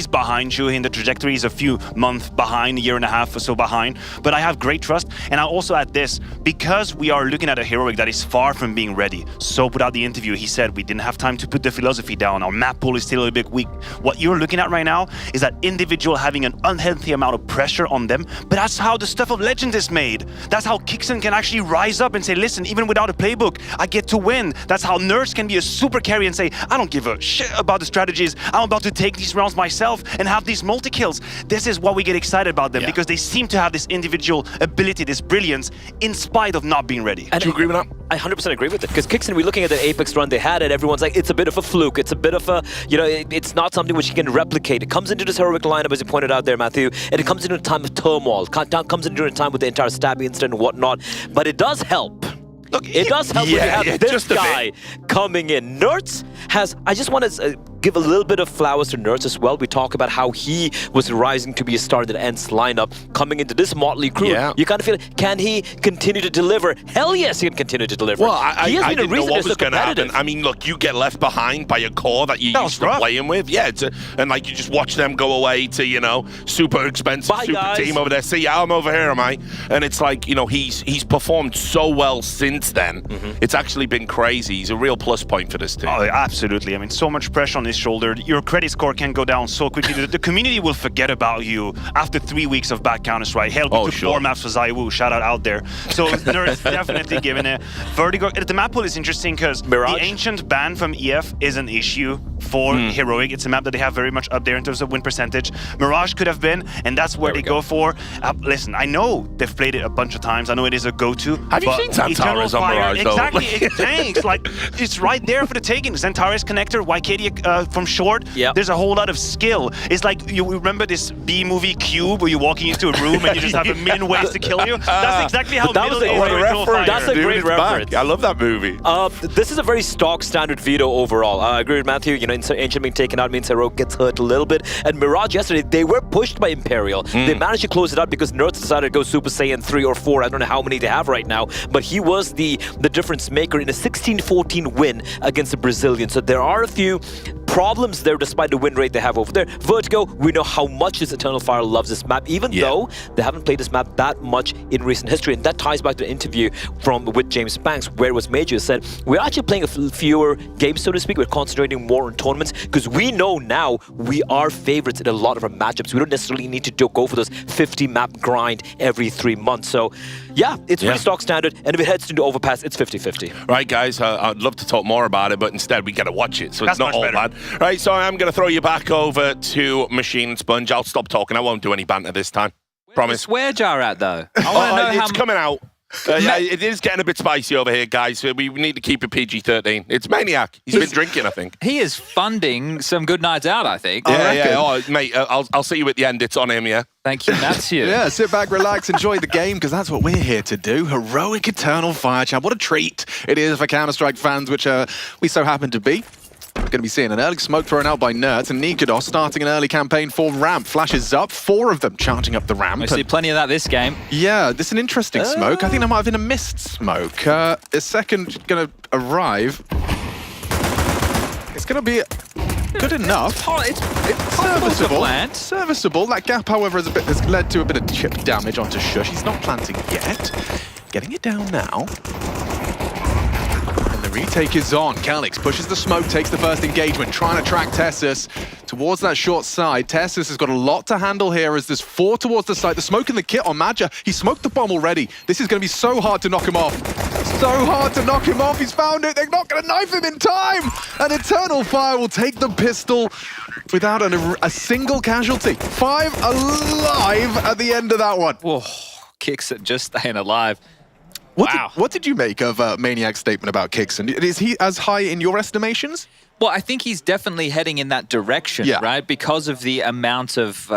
behind Shuhi in the trajectory. He's a few months behind, a year and a half or so behind. But I have great trust, and I also add this, because we are looking at a Heroic that is far from being ready. So put out the interview, he said we didn't have time to put the philosophy down. Our map pool is still a little bit weak. What you're looking at right now is that individual having an unhealthy amount of pressure on them, but that's how the stuff of Legend is made. That's how Kixen can actually rise up and say, listen, even without a playbook, I get to win. That's how Nerds can be a super carry and say, I don't give a shit about the strategies. I'm about to take these rounds myself and have these multi-kills. This is what we get excited about them, because they seem to have this individual ability, this brilliance, in spite of not being ready. And do you agree with that? I 100% agree with it, because Kixen, we're looking at the Apex run they had, and everyone's like, it's a bit of a fluke, it's a bit of a, you know, it's not something which you can replicate. It comes into this Heroic lineup, as you pointed out there, Matthew, and it comes into a time of turmoil, comes into a time with the entire Stabby incident and whatnot, but it does help. Look, it does help when you have this guy coming in. Nerds has, I just want to give a little bit of flowers to Nerds as well. We talk about how he was rising to be a star in the Ents lineup, coming into this motley crew. You kind of feel, can he continue to deliver? Hell yes, he can continue to deliver. Well, I didn't know what was going to happen. competitive. I mean, look, you get left behind by a core that you used to playing with. Yeah, and like you just watch them go away to, you know, super expensive team over there. See, I'm over here, am I? And it's like, you know, he's performed so well since then. It's actually been crazy. He's a real plus point for this team. Oh, absolutely. I mean, so much pressure on his shoulder. Your credit score can go down so quickly. The community will forget about you after 3 weeks of bad Counter-Strike. Hell, we took 4 maps for Zaiwu. Shout out there. So Nerds definitely giving it. Vertigo. The map pool is interesting because the ancient ban from EF is an issue for Heroic. It's a map that they have very much up there in terms of win percentage. Mirage could have been, and that's where they go for. Listen, I know they've played it a bunch of times. I know it is a go-to. Have you seen Xantares on Mirage, though? Exactly. Thanks. Like, it's right there for the taking. Xantares connector, YKD from short. There's a whole lot of skill. It's like, you remember this B-movie Cube where you're walking into a room and you just have a million ways to kill you? That's exactly how middle is. That's a great reference. I love that movie. This is a very stock standard veto overall. I agree with Matthew. You know, Ancient being taken out means Heroic gets hurt a little bit. And Mirage yesterday, they were pushed by Imperial. They managed to close it out because Nerds decided to go Super Saiyan 3 or 4. I don't know how many they have right now. But he was the difference maker in a 16-14 win against the Brazilians. So there are a few problems there despite the win rate they have over there. Vertigo, we know how much this Eternal Fire loves this map, even though they haven't played this map that much in recent history. And that ties back to the interview with James Banks, where it was Major said, we're actually playing fewer games, so to speak. We're concentrating more on tournaments because we know now we are favorites in a lot of our matchups. We don't necessarily need to go for those 50 map grind every 3 months. So yeah, it's pretty stock standard. And if it heads into Overpass, it's 50-50. Right, guys, I'd love to talk more about it, but instead we got to watch it, so it's not all bad. Right, so I'm going to throw you back over to Machine and Sponge. I'll stop talking. I won't do any banter this time. Promise. Where's the swear jar at, though? I want to know it's coming out. It is getting a bit spicy over here, guys. We need to keep it PG-13. It's Maniac. He's been drinking, I think. He is funding some good nights out, I think. Yeah. Oh, mate, I'll see you at the end. It's on him, yeah? Thank you, Matthew. Yeah, sit back, relax, enjoy the game, because that's what we're here to do. Heroic Eternal Fire Champ. What a treat it is for Counter-Strike fans, which we so happen to be. We're going to be seeing an early smoke thrown out by Nerds, and Nikodos starting an early campaign for Ramp. Flashes up, 4 of them charging up the ramp. We see plenty of that this game. Yeah, this is an interesting smoke. I think that might have been a missed smoke. A second going to arrive. It's going to be Good enough. It's Serviceable. plant. Serviceable. That gap, however, has led to a bit of chip damage onto Shush. He's not planting yet. Getting it down now. And the retake is on. Calix pushes the smoke, takes the first engagement, trying to track Tessus towards that short side. Tessus has got a lot to handle here as there's 4 towards the side. The smoke and the kit on Madja. He smoked the bomb already. This is going to be so hard to knock him off. So hard to knock him off. He's found it. They're not going to knife him in time. And Eternal Fire will take the pistol without a single casualty. 5 alive at the end of that one. Whoa, Kixon just staying alive. What did you make of Maniac's statement about Kixon? Is he as high in your estimations? Well, I think he's definitely heading in that direction, right? Because of the amount of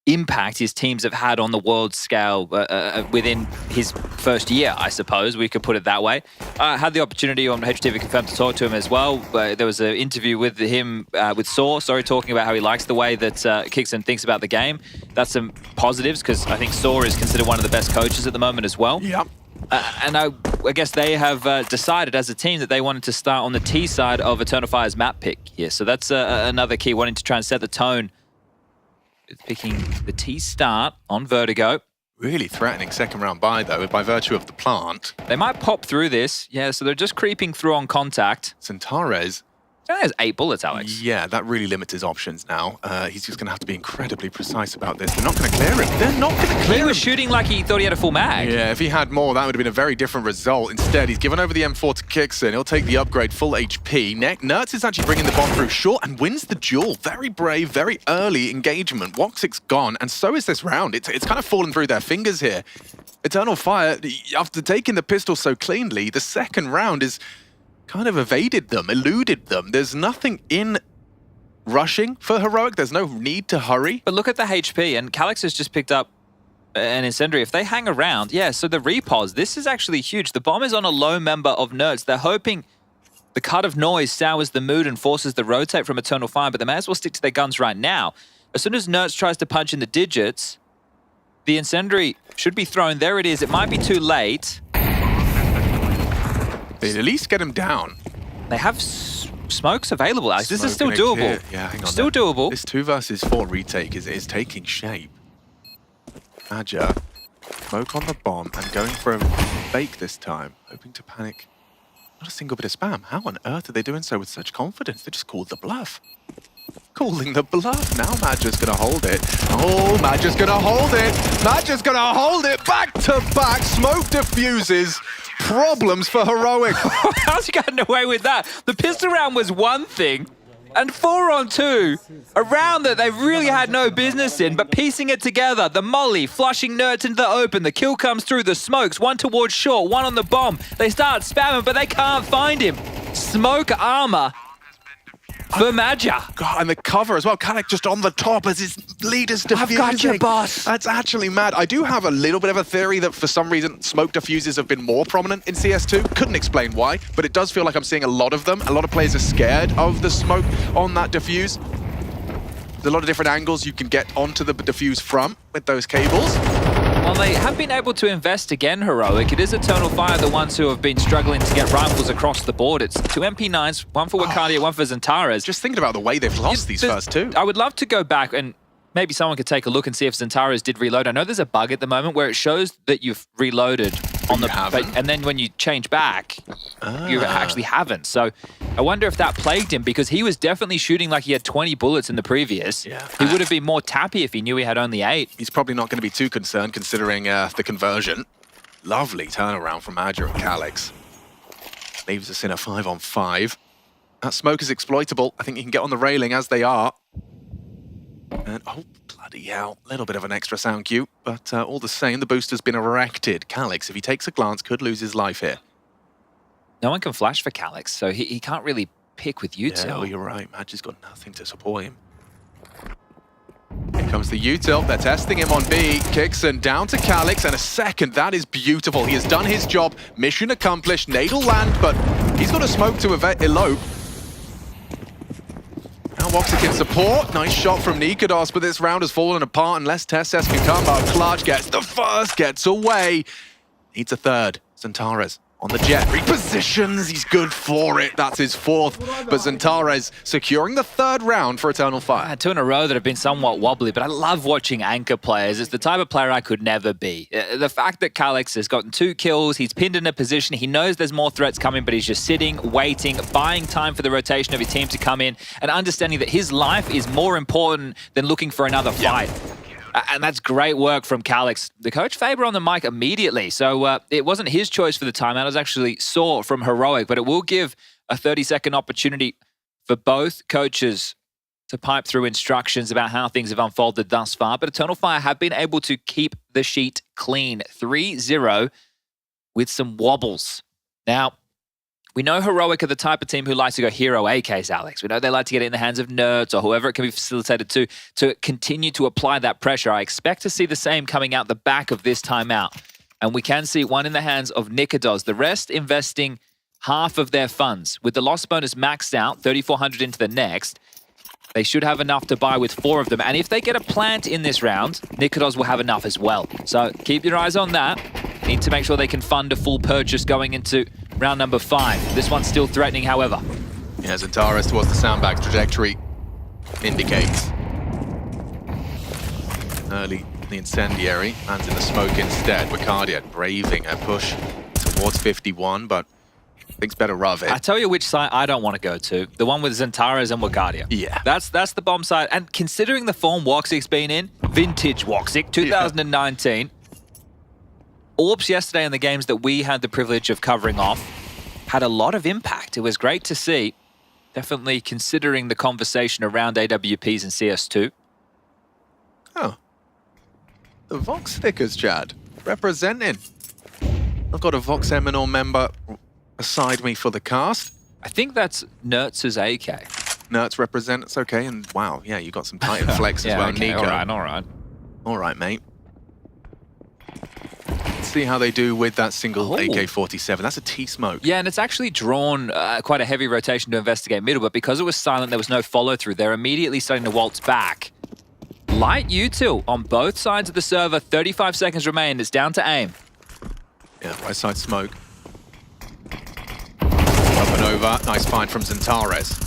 impact his teams have had on the world scale within his first year, I suppose. We could put it that way. I had the opportunity on HTV Confirmed to talk to him as well. There was an interview with him, with Saw, talking about how he likes the way that Kixon thinks about the game. That's some positives, because I think Saw is considered one of the best coaches at the moment as well. Yeah. And I guess they have decided as a team that they wanted to start on the T side of Eternal Fire's map pick here. So that's another key, wanting to try and set the tone. Picking the T start on Vertigo. Really threatening second round buy, though, by virtue of the plant. They might pop through this. Yeah, so they're just creeping through on contact. Centaurez. He only has 8 bullets, Alex. Yeah, that really limits his options now. He's just going to have to be incredibly precise about this. They're not going to clear him. They're not going to clear him. He was shooting like he thought he had a full mag. Yeah, if he had more, that would have been a very different result. Instead, he's given over the M4 to Kixon. He'll take the upgrade, full HP. Nertz is actually bringing the bomb through short and wins the duel. Very brave, very early engagement. Woxic's gone, and so is this round. It's kind of fallen through their fingers here. Eternal Fire, after taking the pistol so cleanly, the second round is kind of evaded them, eluded them. There's nothing in rushing for Heroic. There's no need to hurry. But look at the HP, and Calix has just picked up an Incendiary. If they hang around, so the repos, this is actually huge. The bomb is on a low member of Nertz. They're hoping the cut of noise sours the mood and forces the rotate from Eternal Fire, but they may as well stick to their guns right now. As soon as Nertz tries to punch in the digits, the Incendiary should be thrown. There it is. It might be too late. They at least get him down. They have smokes available, Alex. This is still doable. Yeah, hang on. Still doable. This 2 versus 4 retake is taking shape. Madja, smoke on the bomb and going for a fake this time, hoping to panic. Not a single bit of spam. How on earth are they doing so with such confidence? They just called the bluff. Calling the bluff. Now Madja's going to hold it. Oh, Madja's going to hold it. Madja's going to hold it. Back to back. Smoke diffuses. Problems for Heroic. How's he gotten away with that? The pistol round was one thing, and 4-on-2, a round that they really had no business in, but piecing it together, the molly, flushing Nertz into the open, the kill comes through, the smokes, one towards short, one on the bomb. They start spamming, but they can't find him. Smoke armor for Madja. God, and the cover as well. Kanek just on the top as his leader's diffusing. I've got you, boss. That's actually mad. I do have a little bit of a theory that for some reason smoke diffusers have been more prominent in CS2. Couldn't explain why, but it does feel like I'm seeing a lot of them. A lot of players are scared of the smoke on that diffuse. There's a lot of different angles you can get onto the diffuse from with those cables. Well, they have been able to invest again, Heroic. It is Eternal Fire, the ones who have been struggling to get rifles across the board. It's 2 MP9s, one for Wakadia, one for Zentares. Just thinking about the way they've lost these first 2. I would love to go back and maybe someone could take a look and see if Zentares did reload. I know there's a bug at the moment where it shows that you've reloaded on the and then when you change back, you actually haven't. So I wonder if that plagued him, because he was definitely shooting like he had 20 bullets in the previous. Yeah. He would have been more tappy if he knew he had only 8. He's probably not going to be too concerned considering the conversion. Lovely turnaround from Madja and Calix. Leaves us in a 5-on-5. That smoke is exploitable. I think you can get on the railing as they are. And oh, bloody hell. A little bit of an extra sound cue, but all the same, the booster's been erected. Calix, if he takes a glance, could lose his life here. No one can flash for Calix, so he can't really pick with util. Yeah, well, you're right. Madja's got nothing to support him. Here comes the util. They're testing him on B. Kixon down to Calix, and a second. That is beautiful. He has done his job. Mission accomplished. Nadal land, but he's got a smoke to elope. Now Woxic in support. Nice shot from Nikodos, but this round has fallen apart unless Tesses can come out. Clutch gets the first, gets away. Needs a third. Zentares On the jet, repositions, he's good for it. That's his fourth. But Xantares securing the third round for Eternal Fire. 2 in a row that have been somewhat wobbly, but I love watching anchor players. It's the type of player I could never be. The fact that Calix has gotten 2 kills, he's pinned in a position, he knows there's more threats coming, but he's just sitting, waiting, buying time for the rotation of his team to come in, and understanding that his life is more important than looking for another fight. And that's great work from Calix. The coach Faber on the mic immediately. So it wasn't his choice for the timeout. It was actually Saw from Heroic, but it will give a 30-second opportunity for both coaches to pipe through instructions about how things have unfolded thus far. But Eternal Fire have been able to keep the sheet clean. 3-0 with some wobbles. Now, we know Heroic are the type of team who likes to go hero AKs, Alex. We know they like to get it in the hands of Nerds or whoever it can be facilitated to continue to apply that pressure. I expect to see the same coming out the back of this timeout. And we can see one in the hands of Nikodos. The rest investing half of their funds. With the loss bonus maxed out, 3,400 into the next, they should have enough to buy with 4 of them. And if they get a plant in this round, Nikodos will have enough as well. So keep your eyes on that. Need to make sure they can fund a full purchase going into round number 5. This one's still threatening, however. Yeah, Xantares towards the sandbag's trajectory indicates. Early the incendiary, lands in the smoke instead. Wicardia braving a push towards 51, but thinks better of it. I tell you which side I don't want to go to. The one with Xantares and Wicardia. Yeah. That's the bomb side. And considering the form Woxic's been in, vintage Woxic, 2019, Orbs yesterday in the games that we had the privilege of covering off had a lot of impact. It was great to see. Definitely considering the conversation around AWPs and CS2. Oh. The Vox stickers, Chad. Representing. I've got a Vox Eminor member beside me for the cast. I think that's Nertz's AK. Nertz represents, okay. And wow, yeah, you got some Titan flex as well, okay, Nico. all right. All right, mate. See how they do with that single AK-47. That's a T-smoke. Yeah, and it's actually drawn quite a heavy rotation to investigate middle, but because it was silent, there was no follow-through. They're immediately starting to waltz back. Light util on both sides of the server. 35 seconds remain. It's down to aim. Yeah, right side smoke. Up and over. Nice find from Xantares.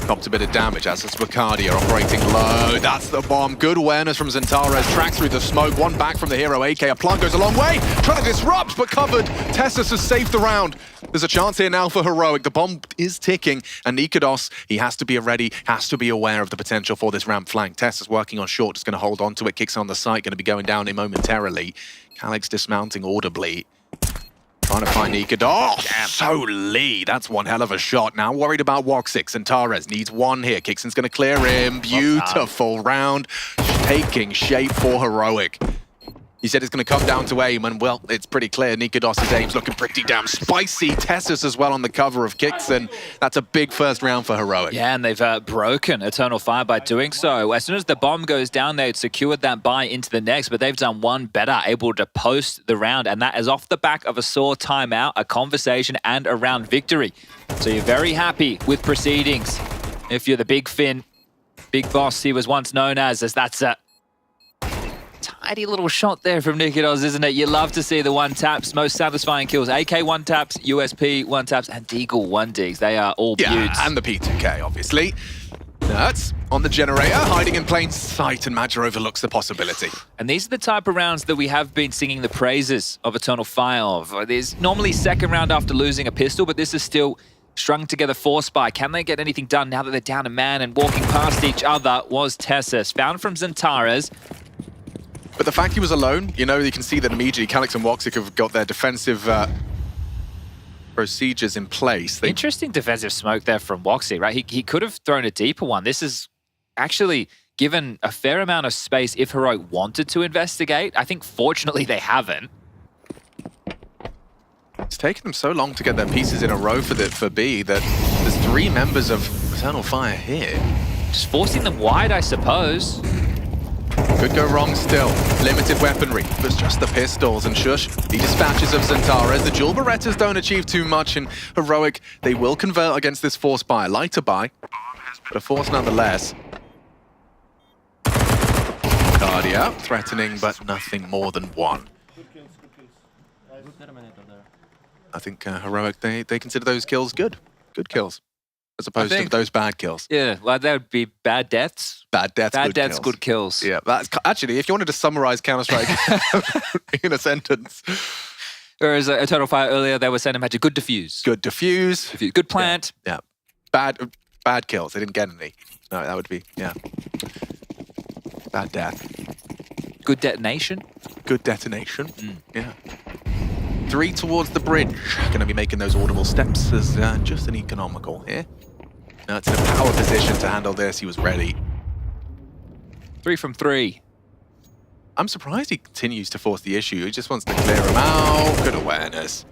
Copped a bit of damage as it's Wicardia operating low. That's the bomb. Good awareness from Xantares. Tracks through the smoke. One back from the hero AK. A plant goes a long way. Trying to disrupt, but covered. Tessus has saved the round. There's a chance here now for Heroic. The bomb is ticking. And Nikodos, he has to be ready, has to be aware of the potential for this ramp flank. Tessus working on short, just going to hold on to it. Kicks on the site, going to be going down in momentarily. Calix dismounting audibly. Trying to find Nikodos. So Lee, that's one hell of a shot. Now worried about Woxic. Xantares needs one here. Kickson's going to clear him. Beautiful round. Taking shape for Heroic. He said it's going to come down to aim, and well, it's pretty clear. Nikodos' aim's looking pretty damn spicy. Tessus as well on the cover of Kickson. That's a big first round for Heroic. Yeah, and they've broken Eternal Fire by doing so. As soon as the bomb goes down, they'd secured that buy into the next, but they've done one better, able to post the round, and that is off the back of a Saw timeout, a conversation, and a round victory. So you're very happy with proceedings. If you're the Big Finn, Big Boss he was once known as that's a tidy little shot there from Nikodos, isn't it? You love to see the one-taps, most satisfying kills. AK one-taps, USP one-taps, and Deagle one-digs. They are all beauts. And the P2K, obviously. Nertz on the generator, hiding in plain sight, and Madger overlooks the possibility. And these are the type of rounds that we have been singing the praises of Eternal Fire of. There's normally second round after losing a pistol, but this is still strung together force by. Can they get anything done now that they're down a man? And walking past each other was Tessus, found from Xantares. But the fact he was alone, you know, you can see that immediately Calix and Woxic have got their defensive procedures in place. Interesting defensive smoke there from Woxic, right? He could have thrown a deeper one. This is actually given a fair amount of space if Heroic wanted to investigate. I think fortunately they haven't. It's taken them so long to get their pieces in a row for B that there's 3 members of Eternal Fire here. Just forcing them wide, I suppose. Could go wrong still. Limited weaponry. There's just the pistols, and shush. The dispatches of Xantares. The dual Berettas don't achieve too much, and Heroic, they will convert against this force buy. Lighter buy, but a force nonetheless. Cardia threatening, but nothing more than one. I think Heroic, they consider those kills good kills, as opposed to those bad kills. Yeah, well, that would be bad deaths. Bad deaths, Good kills. Yeah, that's actually, if you wanted to summarize Counter-Strike in a sentence. Whereas Eternal Fire earlier, they were saying had a good diffuse. Good diffuse. Good plant. Yeah. Bad kills. They didn't get any. No, that would be, yeah. Bad death. Good detonation. Good detonation. Yeah. 3 towards the bridge. Going to be making those audible steps as just an economical here. Now it's in a power position to handle this. He was ready. 3 from 3. I'm surprised he continues to force the issue. He just wants to clear him out. Good awareness.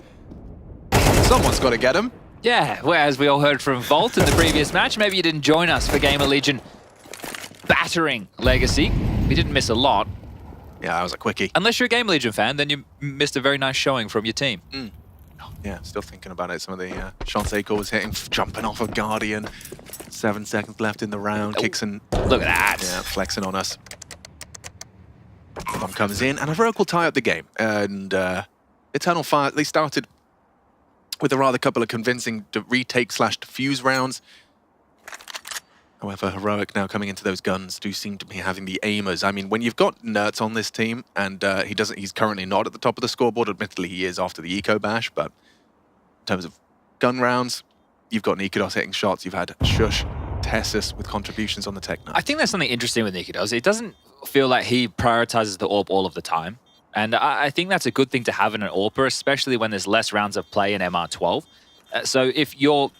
Someone's got to get him. Yeah, well, as we all heard from Volt in the previous match, maybe you didn't join us for Gamer Legion battering Legacy. We didn't miss a lot. Yeah, that was a quickie. Unless you're a Gamer Legion fan, then you missed a very nice showing from your team. Yeah, still thinking about it. Some of the shots Aiko was hitting, jumping off of Guardian. 7 seconds left in the round. Kicks and... Look at that. Yeah, flexing on us. Bomb comes in, and Heroic will tie up the game. And Eternal Fire, they started with a rather couple of convincing retake/defuse rounds. However, Heroic now coming into those guns do seem to be having the aimers. I mean, when you've got Nertz on this team, and he's currently not at the top of the scoreboard. Admittedly, he is after the Eco Bash, but in terms of gun rounds, you've got Nikodos hitting shots. You've had Shush, Tessus with contributions on the Techno. I think there's something interesting with Nikodos. It doesn't feel like he prioritizes the AWP all of the time. And I think that's a good thing to have in an AWPer, especially when there's less rounds of play in MR12. So if you're,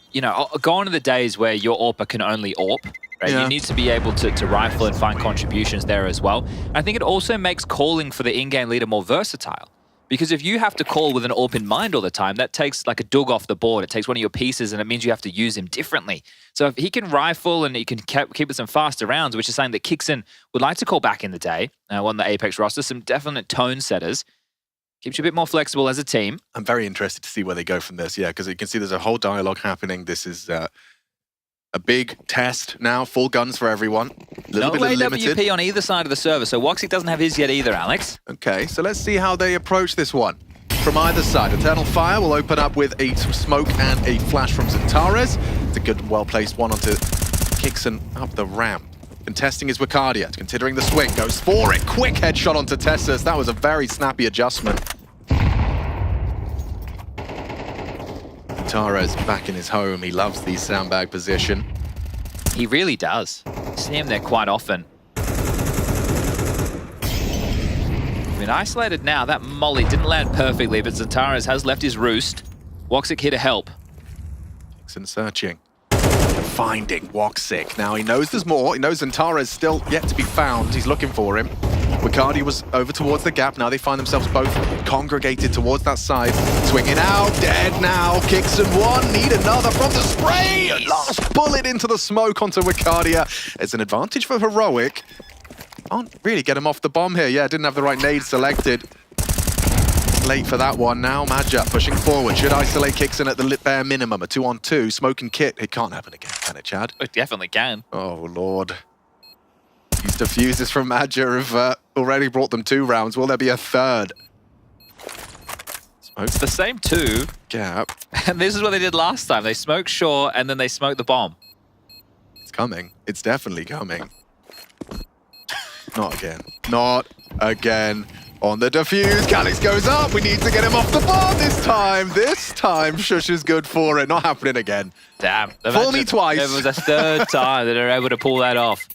gone are the days where your AWPer can only AWP, right? Yeah. You need to be able to rifle and find contributions there as well. And I think it also makes calling for the in-game leader more versatile. Because if you have to call with an AWP in mind all the time, that takes like a Doug off the board. It takes one of your pieces, and it means you have to use him differently. So if he can rifle and he can keep it some faster rounds, which is something that Kixon would like to call back in the day, on the Apex roster, some definite tone setters. Keeps you a bit more flexible as a team. I'm very interested to see where they go from this, yeah, because you can see there's a whole dialogue happening. This is a big test now, full guns for everyone. A little bit limited. AWP on either side of the server, so Woxic doesn't have his yet either, Alex. Okay, so let's see how they approach this one. From either side, Eternal Fire will open up with a smoke and a flash from Zentares. It's a good, well-placed one onto Kixon up the ramp. Contesting is Wicardia, considering the swing, goes for it. Quick headshot onto Tessus. That was a very snappy adjustment. Zentares back in his home. He loves the sandbag position. He really does. See him there quite often. I mean, isolated now. That molly didn't land perfectly, but Zentares has left his roost. Woxic here to help. Kixon searching. Finding Woxic. Now he knows there's more. He knows Zentares still yet to be found. He's looking for him. Wicardi was over towards the gap. Now they find themselves both congregated towards that side. Swinging out. Dead now. Kixon one. Need another from the spray. Last bullet into the smoke onto Wicardia. It's an advantage for Heroic. Can't really get him off the bomb here. Yeah, didn't have the right nade selected. Late for that one now. Madja pushing forward. Should isolate Kixon at the bare minimum. A 2-on-2. Smoke and Kit. It can't happen again, can it, Chad? It definitely can. Oh, Lord. These diffuses from Madja have already brought them 2 rounds. Will there be a third? It's the same 2. Gap. And this is what they did last time. They smoked short, and then they smoked the bomb. It's coming. It's definitely coming. Not again. Not again. On the defuse, Calix goes up. We need to get him off the board this time. This time, Shush is good for it. Not happening again. Damn. Fool me twice. It was a third time that they're able to pull that off.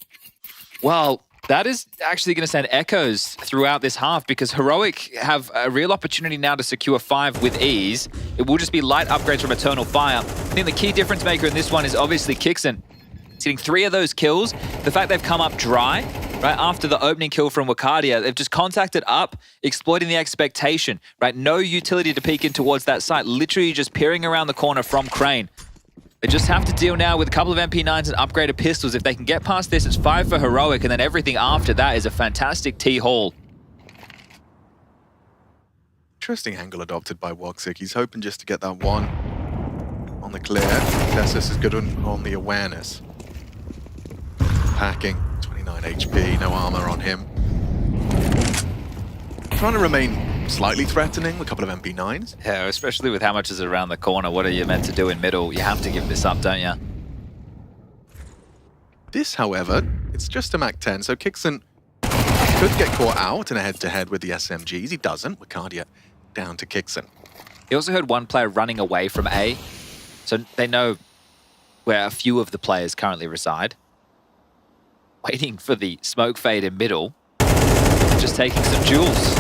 Well, that is actually going to send echoes throughout this half because Heroic have a real opportunity now to secure 5 with ease. It will just be light upgrades from Eternal Fire. I think the key difference maker in this one is obviously Kixon. He's getting 3 of those kills. The fact they've come up dry, right after the opening kill from Wicardia, they've just contacted up, exploiting the expectation, right? No utility to peek in towards that site, literally just peering around the corner from Crane. They just have to deal now with a couple of MP9s and upgraded pistols. If they can get past this, it's 5 for Heroic, and then everything after that is a fantastic T-haul. Interesting angle adopted by Woxic. He's hoping just to get that one on the clear. Tessus is good on the awareness. Packing, 29 HP, no armor on him. Trying to remain slightly threatening, a couple of MP9s. Yeah, especially with how much is around the corner. What are you meant to do in middle? You have to give this up, don't you? This, however, it's just a Mac 10, so Kixon could get caught out in a head-to-head with the SMGs. He doesn't. Wicardia down to Kixon. He also heard one player running away from A, so they know where a few of the players currently reside. Waiting for the smoke fade in middle, just taking some jewels.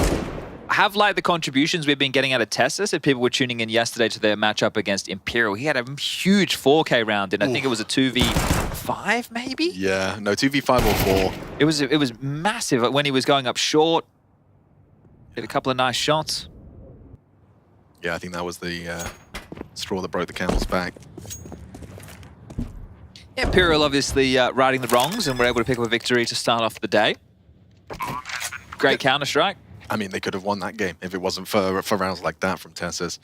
I have liked the contributions we've been getting out of Tessus. If people were tuning in yesterday to their matchup against Imperial, he had a huge 4K round in. I think it was a 2v5, maybe? Yeah, no, 2v5 or 4. It was massive when he was going up short. Did a couple of nice shots. Yeah, I think that was the straw that broke the camel's back. Yeah, Imperial obviously righting the wrongs and were able to pick up a victory to start off the day. Great Counter-Strike. I mean, they could have won that game if it wasn't for rounds like that from Tessus.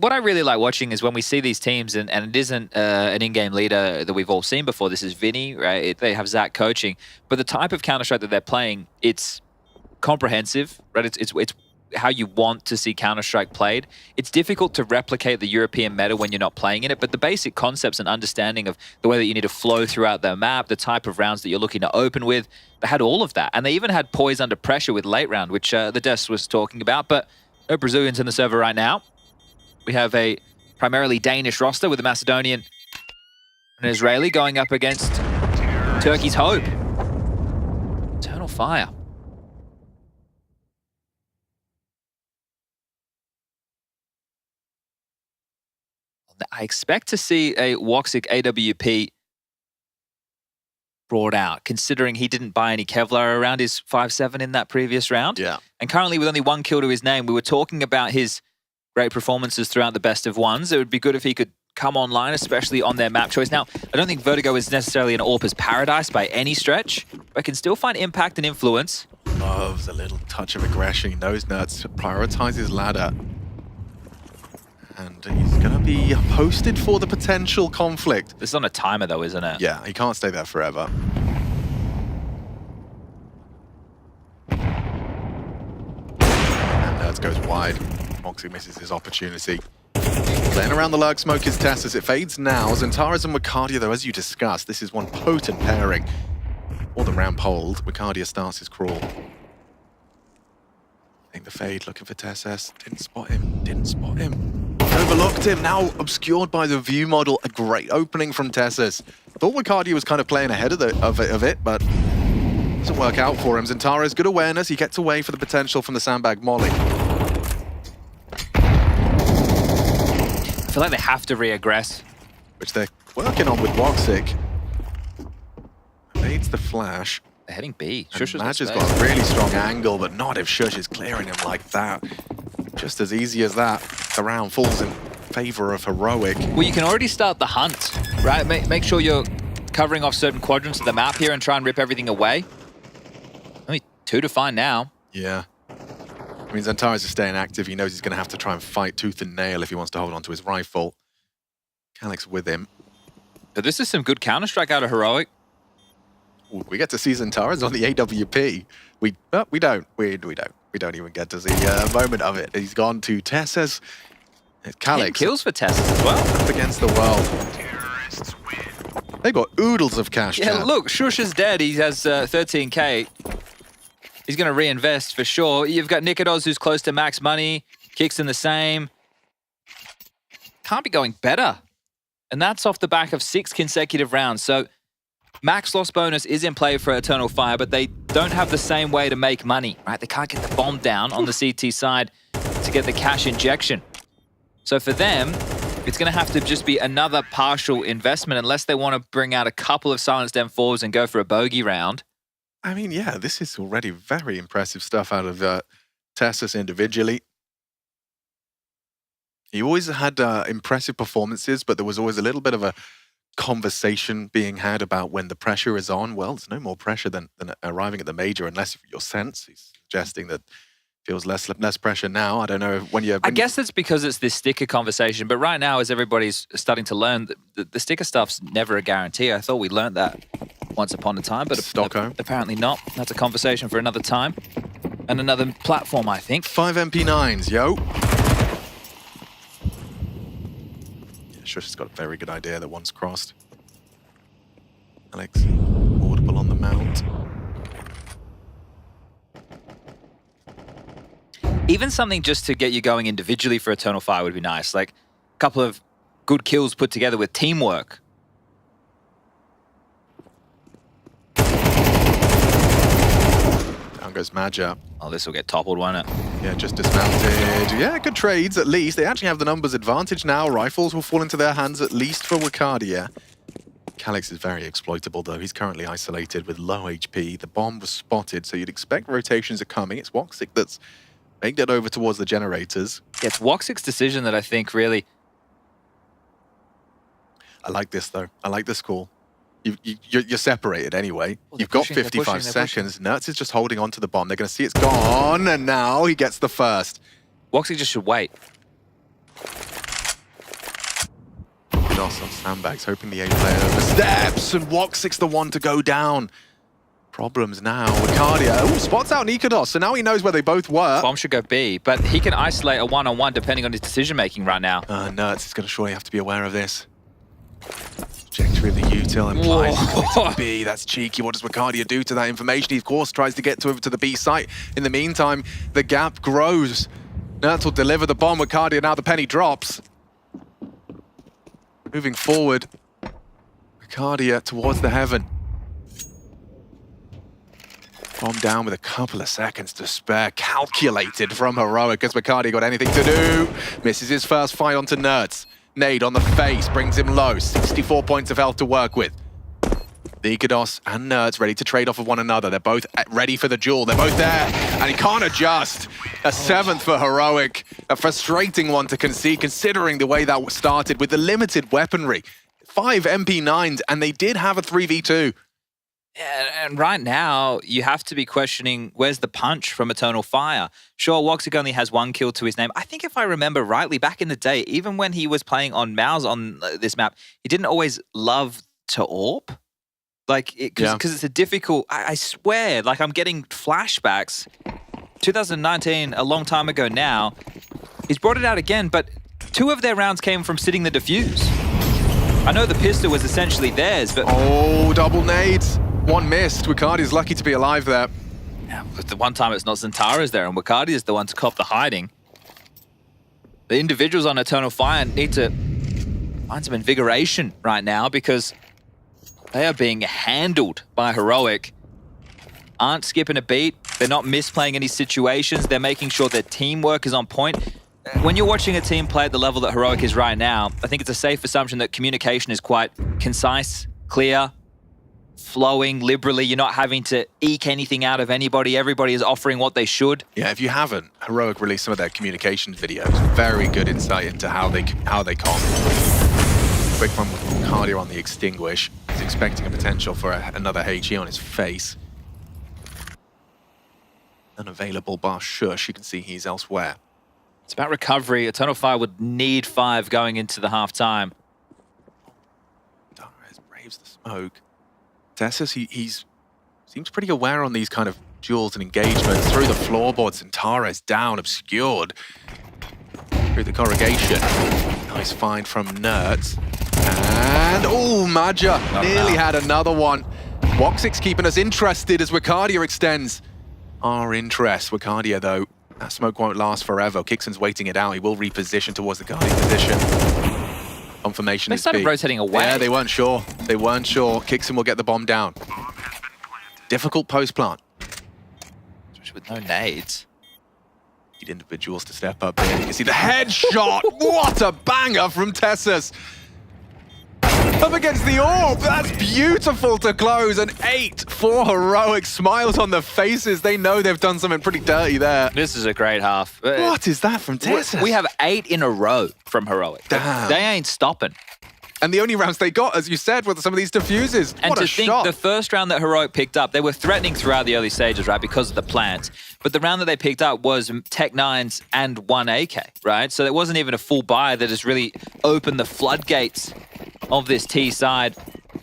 What I really like watching is when we see these teams, and it isn't an in-game leader that we've all seen before. This is Vinny, right? They have Zach coaching. But the type of Counter-Strike that they're playing, it's comprehensive, right? It's how you want to see Counter-Strike played. It's difficult to replicate the European meta when you're not playing in it, but the basic concepts and understanding of the way that you need to flow throughout the map, the type of rounds that you're looking to open with, they had all of that. And they even had poise under pressure with late round, which the Des was talking about, but no Brazilians in the server right now. We have a primarily Danish roster with a Macedonian and an Israeli going up against Turkey's Hope. Eternal Fire. I expect to see a Woxic AWP brought out, considering he didn't buy any Kevlar around his 5-7 in that previous round. Yeah. And currently with only 1 kill to his name, we were talking about his great performances throughout the best of ones. It would be good if he could come online, especially on their map choice. Now, I don't think Vertigo is necessarily an AWP's paradise by any stretch, but can still find impact and influence. Loves a little touch of aggression. He knows Nerds prioritizes ladder. And he's going to be posted for the potential conflict. This is on a timer though, isn't it? Yeah, he can't stay there forever. And Nerds goes wide. Moxie misses his opportunity. Playing around the lurk smoke is Tessus. It fades now. Zentaras and Wicardia, though, as you discussed, this is one potent pairing. For the round polled, Wicardia starts his crawl. Take the fade, looking for Tessus. Didn't spot him. Overlooked him, now obscured by the view model. A great opening from Tessus. Thought Wicardia was kind of playing ahead of it, but doesn't work out for him. Zentaras, good awareness. He gets away for the potential from the sandbag molly. I feel like they have to re-aggress. Which they're working on with Woxic. Fades the flash. They're heading B. Madge has got a really strong angle, but not if Shush is clearing him like that. Just as easy as that, the round falls in favor of Heroic. Well, you can already start the hunt, right? Make sure you're covering off certain quadrants of the map here and try and rip everything away. Only 2 to find now. Yeah. I mean, Zentaras is staying active. He knows he's going to have to try and fight tooth and nail if he wants to hold on to his rifle. Calyx with him. But this is some good Counter-Strike out of Heroic. Ooh, we get to see Zentaras on the AWP. We don't. We don't even get to see a moment of it. He's gone to Tessus. Calyx. Kills for Tessus as well. Up against the world. They got oodles of cash. Yeah, look, Shush is dead. He has 13k. He's going to reinvest for sure. You've got Nikodos, who's close to max money. Kicks in the same. Can't be going better. And that's off the back of 6 consecutive rounds. So max loss bonus is in play for Eternal Fire, but they don't have the same way to make money, right? They can't get the bomb down on the CT side to get the cash injection. So for them, it's going to have to just be another partial investment unless they want to bring out a couple of silenced M4s and go for a bogey round. I mean, yeah, this is already very impressive stuff out of Tessus individually. He always had impressive performances, but there was always a little bit of a conversation being had about when the pressure is on. Well, there's no more pressure than arriving at the major, unless your sense. He's suggesting that feels less pressure now. I don't know when you. I guess it's because it's this sticker conversation. But right now, as everybody's starting to learn, the sticker stuff's never a guarantee. I thought we learned that once upon a time, but Stockholm. Apparently not. That's a conversation for another time. And another platform, I think. 5 MP9s, yo. Yeah, Shush has got a very good idea that one's crossed. Alex, audible on the mount. Even something just to get you going individually for Eternal Fire would be nice. Like a couple of good kills put together with teamwork. Down goes Maja. Oh, this will get toppled, won't it? Yeah, just dismounted. Yeah, good trades at least. They actually have the numbers advantage now. Rifles will fall into their hands at least for Wakadia. Calix is very exploitable though. He's currently isolated with low HP. The bomb was spotted, so you'd expect rotations are coming. It's Woxic that's making it over towards the generators. Yeah, it's Woxic's decision that I think really... I like this though. I like this call. You're separated anyway. You've got 55 seconds. Nertz is just holding on to the bomb. They're going to see it's gone, and now he gets the first. Woxic just should wait. Doss on sandbags, hoping the A player oversteps, and Woxic's the one to go down. Problems now. Wakadia, oh, spots out Nikados, so now he knows where they both were. Bomb should go B, but he can isolate a one-on-one depending on his decision-making right now. Nertz is going to surely have to be aware of this. Trajectory of the util implies he's going to B. That's cheeky. What does Wakadia do to that information? He, of course, tries to get over to the B site. In the meantime, the gap grows. Nertz will deliver the bomb. Wakadia, now the penny drops. Moving forward, Wakadia towards the heaven. Bomb down with a couple of seconds to spare. Calculated from Heroic as Wakadia got anything to do. Misses his first fight onto Nertz. Nade on the face, brings him low. 64 points of health to work with. Nikados and Nertz ready to trade off of one another. They're both ready for the duel. They're both there, and he can't adjust. A 7th for Heroic. A frustrating one to concede, considering the way that started with the limited weaponry. 5 MP9s, and they did have a 3v2. Yeah, and right now, you have to be questioning, where's the punch from Eternal Fire? Sure, Woxic only has 1 kill to his name. I think if I remember rightly, back in the day, even when he was playing on Mouse on this map, he didn't always love to AWP. Like, because it's a difficult, I swear, like I'm getting flashbacks. 2019, a long time ago now, he's brought it out again, but 2 of their rounds came from sitting the defuse. I know the pistol was essentially theirs, but... Oh, double nades. 1 missed. Wakadia's lucky to be alive there. Yeah, but the one time it's not Zentara's there, and Wakadia's the one to cop the hiding. The individuals on Eternal Fire need to find some invigoration right now because they are being handled by Heroic. Aren't skipping a beat. They're not misplaying any situations. They're making sure their teamwork is on point. When you're watching a team play at the level that Heroic is right now, I think it's a safe assumption that communication is quite concise, clear, flowing liberally. You're not having to eke anything out of anybody. Everybody is offering what they should. Yeah, if you haven't, Heroic released some of their communications videos. Very good insight into how they comp. Quick one with Wakadia on the extinguish. He's expecting a potential for another HE on his face. Unavailable bar Shush. You can see he's elsewhere. It's about recovery. Eternal Fire would need 5 going into the half-time. Darez braves the smoke. Tessus, he seems pretty aware on these kind of duels and engagements. Through the floorboards, and Tares down, obscured. Through the corrugation. Nice find from Nertz. And, oh, Maja nearly had another one. Woxic's keeping us interested as Wakadia extends our interest. Wakadia, though, that smoke won't last forever. Kixon's waiting it out. He will reposition towards the guarding position. Confirmation is B. They started rotating away. Yeah, they weren't sure. They weren't sure. Kixon will get the bomb down. Difficult post-plant. With no nades. Need individuals to step up here. You can see the headshot. What a banger from Tessus. Up against the orb. That's beautiful to close. An 8 for Heroic. Smiles on their faces. They know they've done something pretty dirty there. This is a great half. What is that from Tessus? We have 8 in a row from Heroic. Damn. They ain't stopping. And the only rounds they got, as you said, were some of these diffuses. And what to a think shot. the first round that Heroic picked up, they were threatening throughout the early stages, right, because of the plants. But the round that they picked up was Tech 9s and 1 AK, right? So it wasn't even a full buy that has really opened the floodgates of this T side.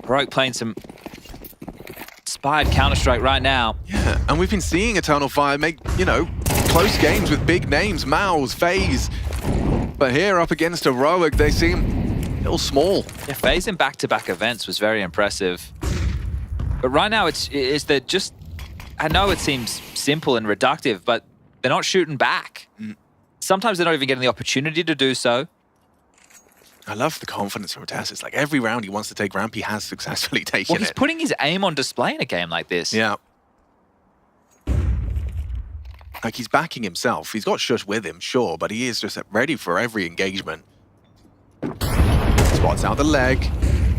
Heroic playing some inspired Counter-Strike right now. Yeah, and we've been seeing Eternal Fire make, you know, close games with big names, Mouse, FaZe. But here up against Heroic, they seem a little small. Yeah, FaZe in back-to-back events was very impressive. But right now, it's that just... I know it seems simple and reductive, but they're not shooting back. Sometimes they're not even getting the opportunity to do so. I love the confidence from Tess. It's like every round he wants to take ramp, he has successfully taken Well, he's putting his aim on display in a game like this. Yeah. Like, he's backing himself. He's got Shush with him, sure, but he is just ready for every engagement. Spots out the leg.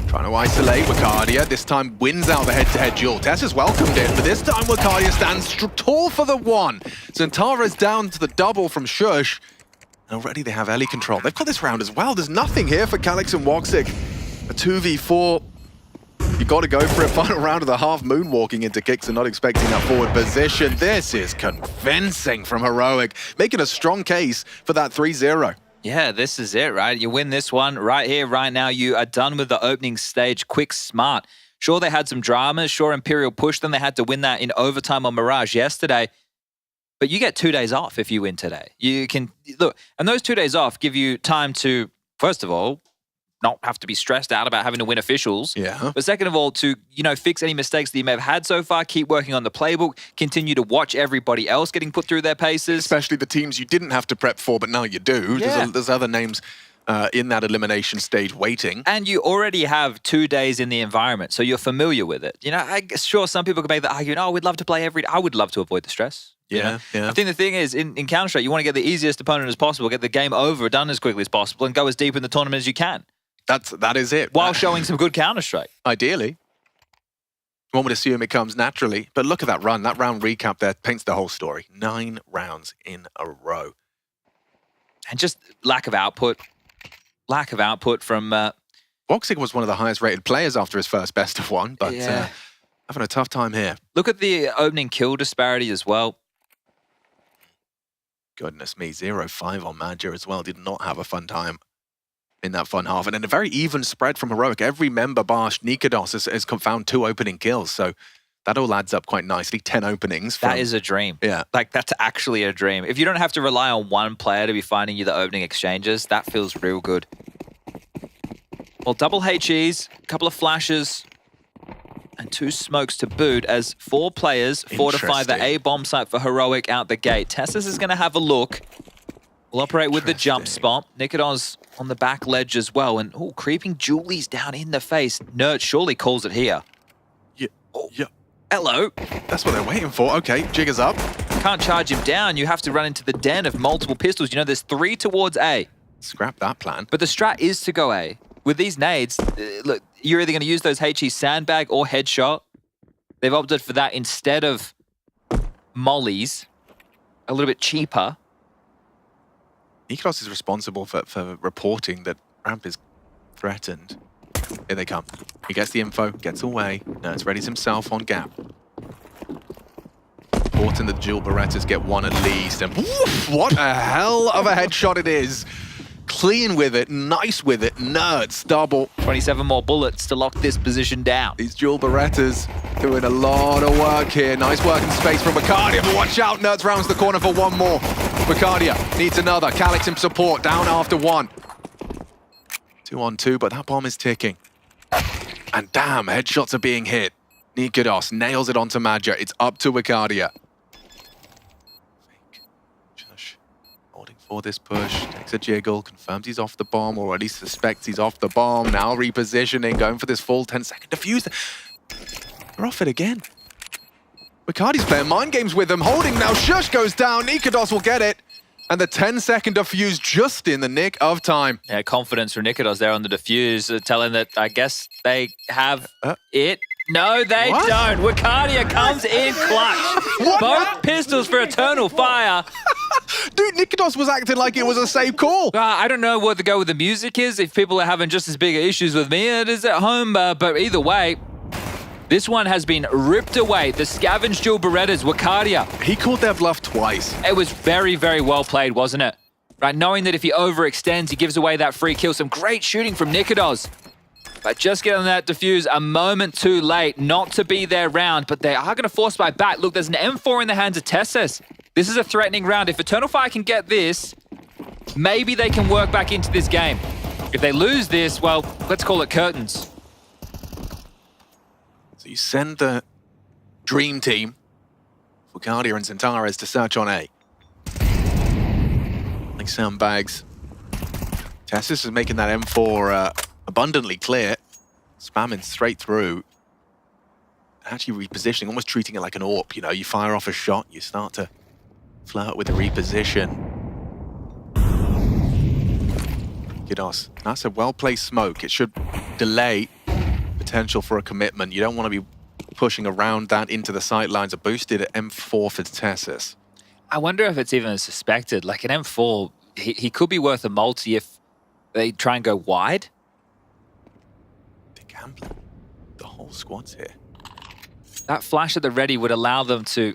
Trying to isolate Wakadia. This time wins out the head-to-head duel. Tess has welcomed it, but this time Wakadia stands tall for the one. Zantara's down to the double from Shush. And already they have Ellie control. They've got this round as well. There's nothing here for Calix and Woxic. A 2v4. You got to go for it. Final round of the half, moonwalking into kicks and not expecting that forward position. This is convincing from Heroic, making a strong case for that 3-0. Yeah, this is it, right? You win this one right here, right now. You are done with the opening stage. Quick, smart. Sure, they had some dramas. Sure, Imperial pushed them. They had to win that in overtime on Mirage yesterday. But you get 2 days off if you win today. You can, look, and those 2 days off give you time to, first of all, not have to be stressed out about having to win officials. Yeah. But second of all, to, you know, fix any mistakes that you may have had so far, keep working on the playbook, continue to watch everybody else getting put through their paces. Especially the teams you didn't have to prep for, but now you do. Yeah. There's other names in that elimination stage waiting. And you already have 2 days in the environment, so you're familiar with it. You know, I guess, sure, some people can make the argument, oh, we'd love to play every day. I would love to avoid the stress. You know? Yeah. I think the thing is, in Counter-Strike, you want to get the easiest opponent as possible, get the game over, done as quickly as possible, and go as deep in the tournament as you can. That is it. While showing some good Counter-Strike. Ideally. One would assume it comes naturally. But look at that run. That round recap there paints the whole story. 9 rounds in a row. And just lack of output. Lack of output from... Woxic was one of the highest rated players after his first best of one, but having a tough time here. Look at the opening kill disparity as well. Goodness me, 0-5 on Madja as well. Did not have a fun time in that fun half. And then a very even spread from Heroic. Every member, Barsh, Nikados, has found 2 opening kills. So that all adds up quite nicely. 10 openings. That is a dream. Yeah. Like, that's actually a dream. If you don't have to rely on one player to be finding you the opening exchanges, that feels real good. Well, double HEs, a couple of flashes, and 2 smokes to boot as 4 players fortify the A bomb site for Heroic out the gate. Tessus is going to have a look. Will operate with the jump spot. Nikados on the back ledge as well. And creeping Julie's down in the face. Nerd surely calls it here. Yeah. Yeah. Hello. That's what they're waiting for. Okay, Jigger's up. Can't charge him down. You have to run into the den of multiple pistols. You know, there's 3 towards A. Scrap that plan. But the strat is to go A. With these nades, look, you're either going to use those HE sandbag or headshot. They've opted for that instead of mollies. A little bit cheaper. Nikados is responsible for reporting that ramp is threatened. Here they come. He gets the info, gets away. Nerds readies himself on gap. Important that the dual Berettas get 1 at least. And woof, what a hell of a headshot it is. Clean with it, nice with it, Nerds double. 27 more bullets to lock this position down. These dual Berettas doing a lot of work here. Nice working space from Wakadia, but watch out, Nerds rounds the corner for 1 more. Wakadia needs another. Calix in support, down after 1. 2 on 2, but that bomb is ticking. And damn, headshots are being hit. Nikados nails it onto Madja. It's up to Wakadia. Holding for this push, takes a jiggle, confirms he's off the bomb, or at least suspects he's off the bomb. Now repositioning, going for this full 10-second defuse. They're off it again. Wikadi's playing mind games with them, holding now. Shush goes down, Nikados will get it. And the 10-second defuse just in the nick of time. Yeah, confidence from Nikados there on the defuse, telling that I guess they have it. No, they don't. Wakadia comes in clutch. Both pistols for Eternal Fire. Dude, Nikados was acting like it was a safe call. I don't know what the go with the music is, if people are having just as big issues with me as it is at home, but either way, this one has been ripped away. The scavenged dual Berettas, Wakadia. He called their bluff twice. It was very, very well played, wasn't it? Right, knowing that if he overextends, he gives away that free kill. Some great shooting from Nikados. But just getting that defuse a moment too late, not to be their round, but they are going to force by back. Look, there's an M4 in the hands of Tessus. This is a threatening round. If Eternal Fire can get this, maybe they can work back into this game. If they lose this, well, let's call it curtains. So you send the dream team, Wicardia and Centaurus, to search on A. Like sandbags. Tessus is making that M4 abundantly clear, spamming straight through. Actually repositioning, almost treating it like an AWP, you know, you fire off a shot, you start to flirt with the reposition. Gidos, that's a well-placed smoke. It should delay potential for a commitment. You don't want to be pushing around that into the sight lines. A boosted at M4 for Tessus. I wonder if it's even suspected. Like an M4, he could be worth a multi if they try and go wide. They're gambling. The whole squad's here. That flash at the ready would allow them to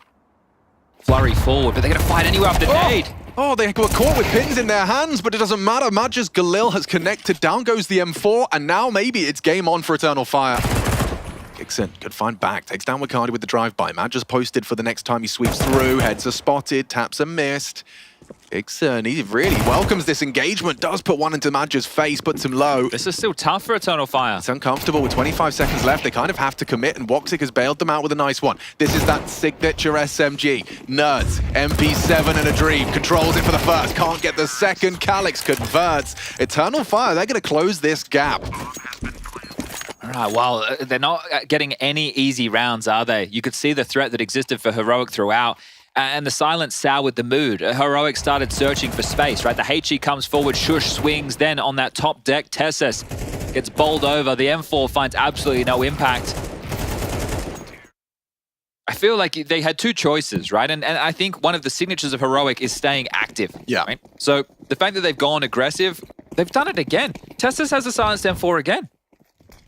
flurry forward, but they're going to fight anyway after nade. Oh, they were caught with pins in their hands, but it doesn't matter. Madge's Galil has connected. Down goes the M4, and now maybe it's game on for Eternal Fire. Kixon could find back, takes down Wicardi with the drive-by. Madge's posted for the next time he sweeps through. Heads are spotted, taps are missed. Kixon, he really welcomes this engagement. Does put one into Madge's face, puts him low. This is still tough for Eternal Fire. It's uncomfortable with 25 seconds left. They kind of have to commit, and Woxic has bailed them out with a nice one. This is that signature SMG. Nerds, MP7 and a dream. Controls it for the first, can't get the second. Calyx converts. Eternal Fire, they're going to close this gap. All right, well, they're not getting any easy rounds, are they? You could see the threat that existed for Heroic throughout. And the silence soured the mood. Heroic started searching for space, right? The HE comes forward, Shush swings, then on that top deck, Tessus gets bowled over. The M4 finds absolutely no impact. I feel like they had two choices, right? And I think one of the signatures of Heroic is staying active. Yeah. Right? So the fact that they've gone aggressive, they've done it again. Tessus has a silenced M4 again.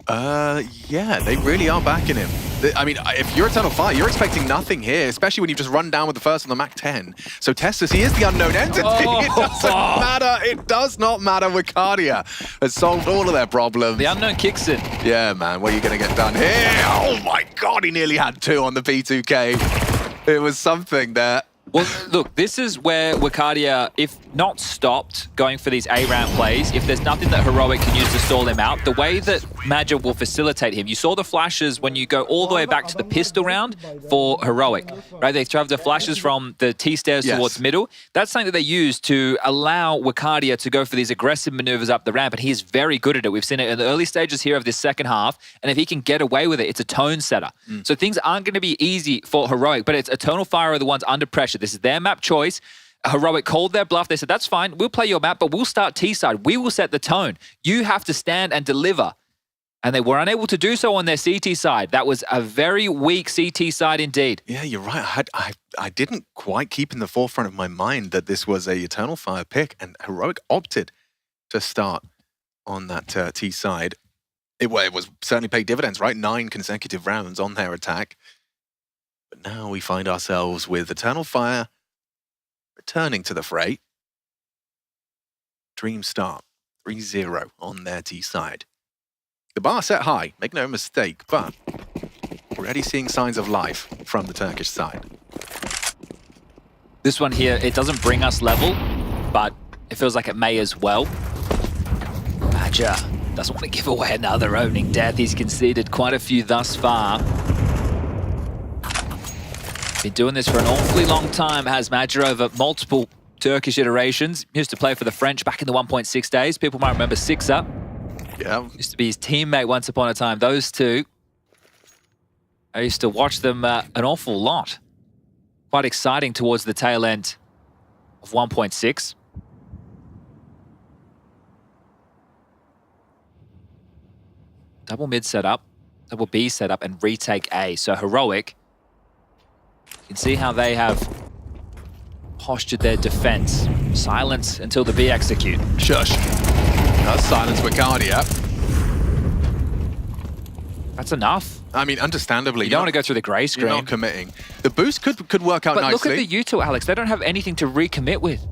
Yeah, they really are backing him. I mean, if you're Eternal Fire, you're expecting nothing here, especially when you just run down with the first on the Mach 10. So Tessus, he is the unknown entity. It doesn't matter. It does not matter. Wicardia has solved all of their problems. The unknown kicks in. Yeah, man. What are you going to get done here? Oh my God, he nearly had two on the P2K. It was something there. Well, look, this is where Wicardia, if not stopped going for these A-ramp plays, if there's nothing that Heroic can use to stall him out, the way that Madge will facilitate him, you saw the flashes when you go all the way back to the pistol round for Heroic, right? They have the flashes from the T-stairs towards middle. That's something that they use to allow Wicardia to go for these aggressive maneuvers up the ramp, and he is very good at it. We've seen it in the early stages here of this second half, and if he can get away with it, it's a tone setter. So things aren't going to be easy for Heroic, but it's Eternal Fire are the ones under pressure. This is their map choice. Heroic called their bluff. They said, that's fine. We'll play your map, but we'll start T-side. We will set the tone. You have to stand and deliver. And they were unable to do so on their CT side. That was a very weak CT side indeed. Yeah, you're right. I didn't quite keep in the forefront of my mind that this was a Eternal Fire pick, and Heroic opted to start on that T side. It was certainly paid dividends, right? 9 consecutive rounds on their attack. But now we find ourselves with Eternal Fire returning to the fray. Dream start, 3-0 on their T side. The bar set high, make no mistake, but already seeing signs of life from the Turkish side. This one here, it doesn't bring us level, but it feels like it may as well. Badger doesn't want to give away another opening death. He's conceded quite a few thus far. Been doing this for an awfully long time, has Madger over multiple Turkish iterations. Used to play for the French back in the 1.6 days. People might remember Sixer. Yeah. Used to be his teammate once upon a time. Those two, I used to watch them an awful lot. Quite exciting towards the tail end of 1.6. Double mid setup, double B setup, and retake A. So Heroic, you can see how they have postured their defense. Silence until the B execute. Shush. That's silence Wicardia. That's enough. I mean, understandably. You don't want to go through the grey screen. You're not committing. The boost could work out but nicely. But look at the U2, Alex. They don't have anything to recommit with.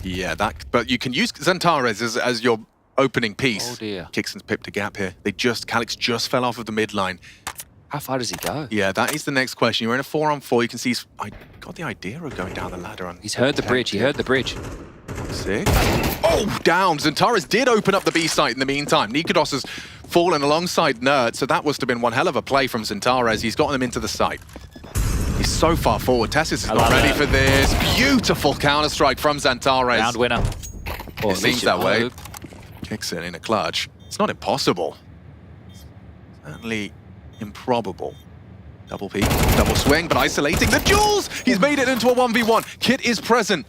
Yeah, but you can use Centaurus as your opening piece. Oh dear. Kixon's pipped a gap here. Calix just fell off of the midline. How far does he go? Yeah, that is the next question. You're in a 4-on-4. You can see I got the idea of going down the ladder. He's heard the bridge. He heard the bridge. 6. Oh, down. Xantares did open up the B site in the meantime. Nikodos has fallen alongside Nerd, so that must have been one hell of a play from Xantares. He's gotten them into the site. He's so far forward. Tessis is not ready for this. Beautiful counter-strike from Xantares. Round winner. It seems that way. Kicks it in a clutch. It's not impossible. Certainly improbable. Double peek, double swing, but isolating the jewels! He's made it into a 1v1. Kit is present.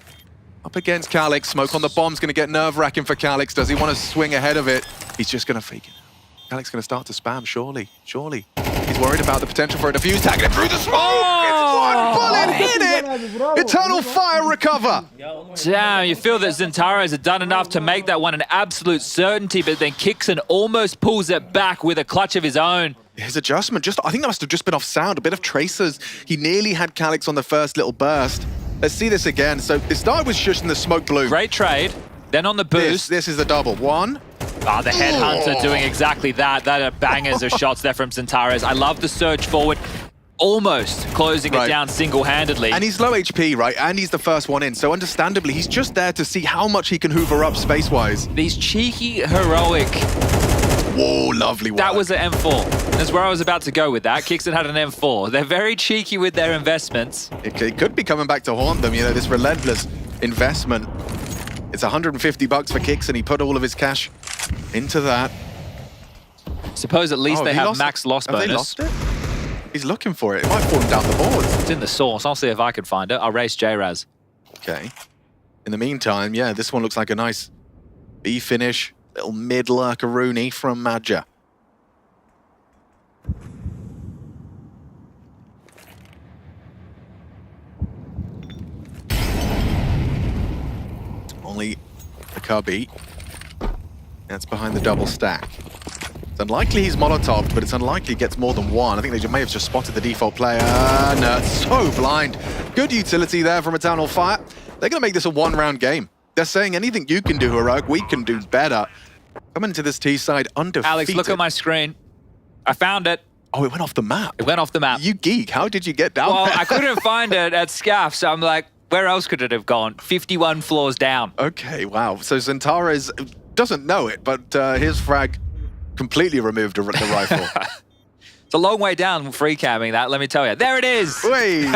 Up against Calix. Smoke on the bomb's going to get nerve-wracking for Calix. Does he want to swing ahead of it? He's just going to fake it. Calix going to start to spam, surely. Surely. He's worried about the potential for a defuse, tagging him through the smoke! It's one bullet, hit it! Eternal Fire recover! Damn, you feel that Xantares had done enough to make that one an absolute certainty, but then Kixon almost pulls it back with a clutch of his own. His adjustment, I think that must have just been off sound, a bit of tracers. He nearly had Calix on the first little burst. Let's see this again. So it started with Shush and the smoke blue. Great trade. Then on the boost. This is the double. 1. Ah, the Headhunter doing exactly that. That are bangers of shots there from Xantares. I love the surge forward. Almost closing it down single-handedly. And he's low HP, right? And he's the first one in. So understandably, he's just there to see how much he can hoover up space-wise. These cheeky, heroic... Whoa, lovely work. That was an M4. That's where I was about to go with that. Kixon had an M4. They're very cheeky with their investments. It could be coming back to haunt them, you know, this relentless investment. It's $150 for Kixon. He put all of his cash into that. Suppose at least they have max loss bonus. Have they lost it? He's looking for it. It might fall down the boards. It's in the source. I'll see if I can find it. I'll race J-Raz. Okay. In the meantime, yeah, this one looks like a nice B finish. Little mid-lurkeroonie from Madja. Only a cubby. That's behind the double stack. It's unlikely he's Molotov'd, but it's unlikely he gets more than one. I think they may have just spotted the default player. No, it's so blind. Good utility there from Eternal Fire. They're going to make this a one-round game. They're saying anything you can do, Heroic, we can do better. Coming into this T side undefeated. Alex, look at my screen. I found it. Oh, it went off the map. It went off the map. You geek. How did you get down there? Well, I couldn't find it at SCAF, so I'm like, where else could it have gone? 51 floors down. Okay, wow. So Xantares doesn't know it, but his frag completely removed the rifle. It's a long way down free camming that, let me tell you. There it is! Wait.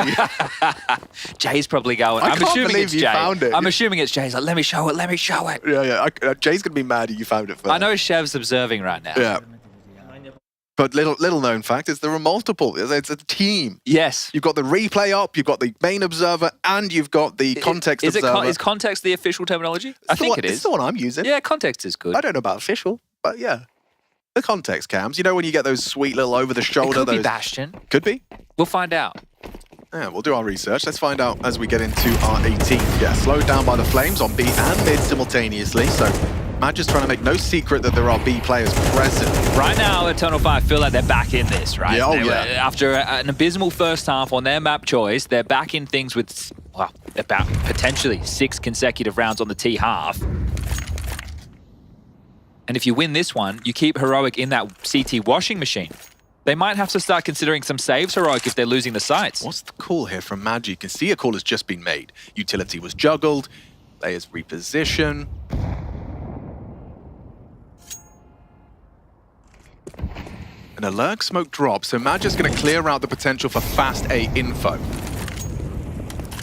Jay's probably going. I can't believe you found it. I'm assuming it's Jay's like, let me show it, let me show it. Yeah. Jay's going to be mad you found it first. I know Chev's observing right now. Yeah. But little known fact is there are multiple. It's a team. Yes. You've got the replay op, you've got the main observer, and you've got the context observer. Is context the official terminology? I think it is. It's the one I'm using. Yeah, context is good. I don't know about official, but yeah. The context cams. You know when you get those sweet little over-the-shoulder... It could be Bastion. Could be. We'll find out. Yeah, we'll do our research. Let's find out as we get into our 18th. Yeah, slowed down by the flames on B and mid simultaneously, so Madge is trying to make no secret that there are B players present. Right now, Eternal Fire feel like they're back in this, right? Yeah, After an abysmal first half on their map choice, they're back in things with, well, about potentially 6 consecutive rounds on the T half. And if you win this one, you keep Heroic in that CT washing machine. They might have to start considering some saves, Heroic, if they're losing the sites. What's the call here from Madge? You can see a call has just been made. Utility was juggled. Players reposition. An alert smoke drop, so Madge is going to clear out the potential for fast A info.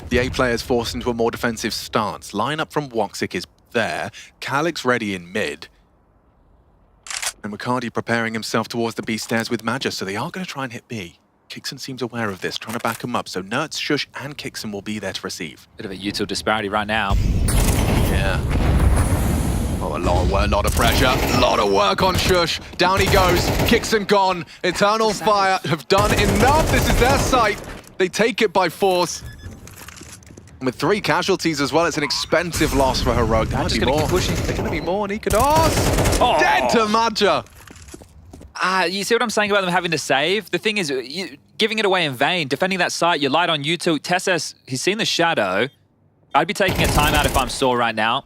The A players forced into a more defensive stance. Lineup from Woxic is there. Calix ready in mid. And McCarty preparing himself towards the B stairs with Madja, so they are going to try and hit B. Kixon seems aware of this, trying to back him up, so Nertz, Shush, and Kixon will be there to receive. Bit of a util disparity right now. Yeah. Oh, a lot of pressure, a lot of work on Shush. Down he goes, Kixon gone. Eternal Fire have done enough. This is their site. They take it by force. And with 3 casualties as well, it's an expensive loss for Heroic. There might be more. They're going to be more. Nikodos! Oh. Dead to Madja! You see what I'm saying about them having to save? The thing is, giving it away in vain, defending that site, you're light on U2. Tessus, he's seen the shadow. I'd be taking a timeout if I'm Saw right now.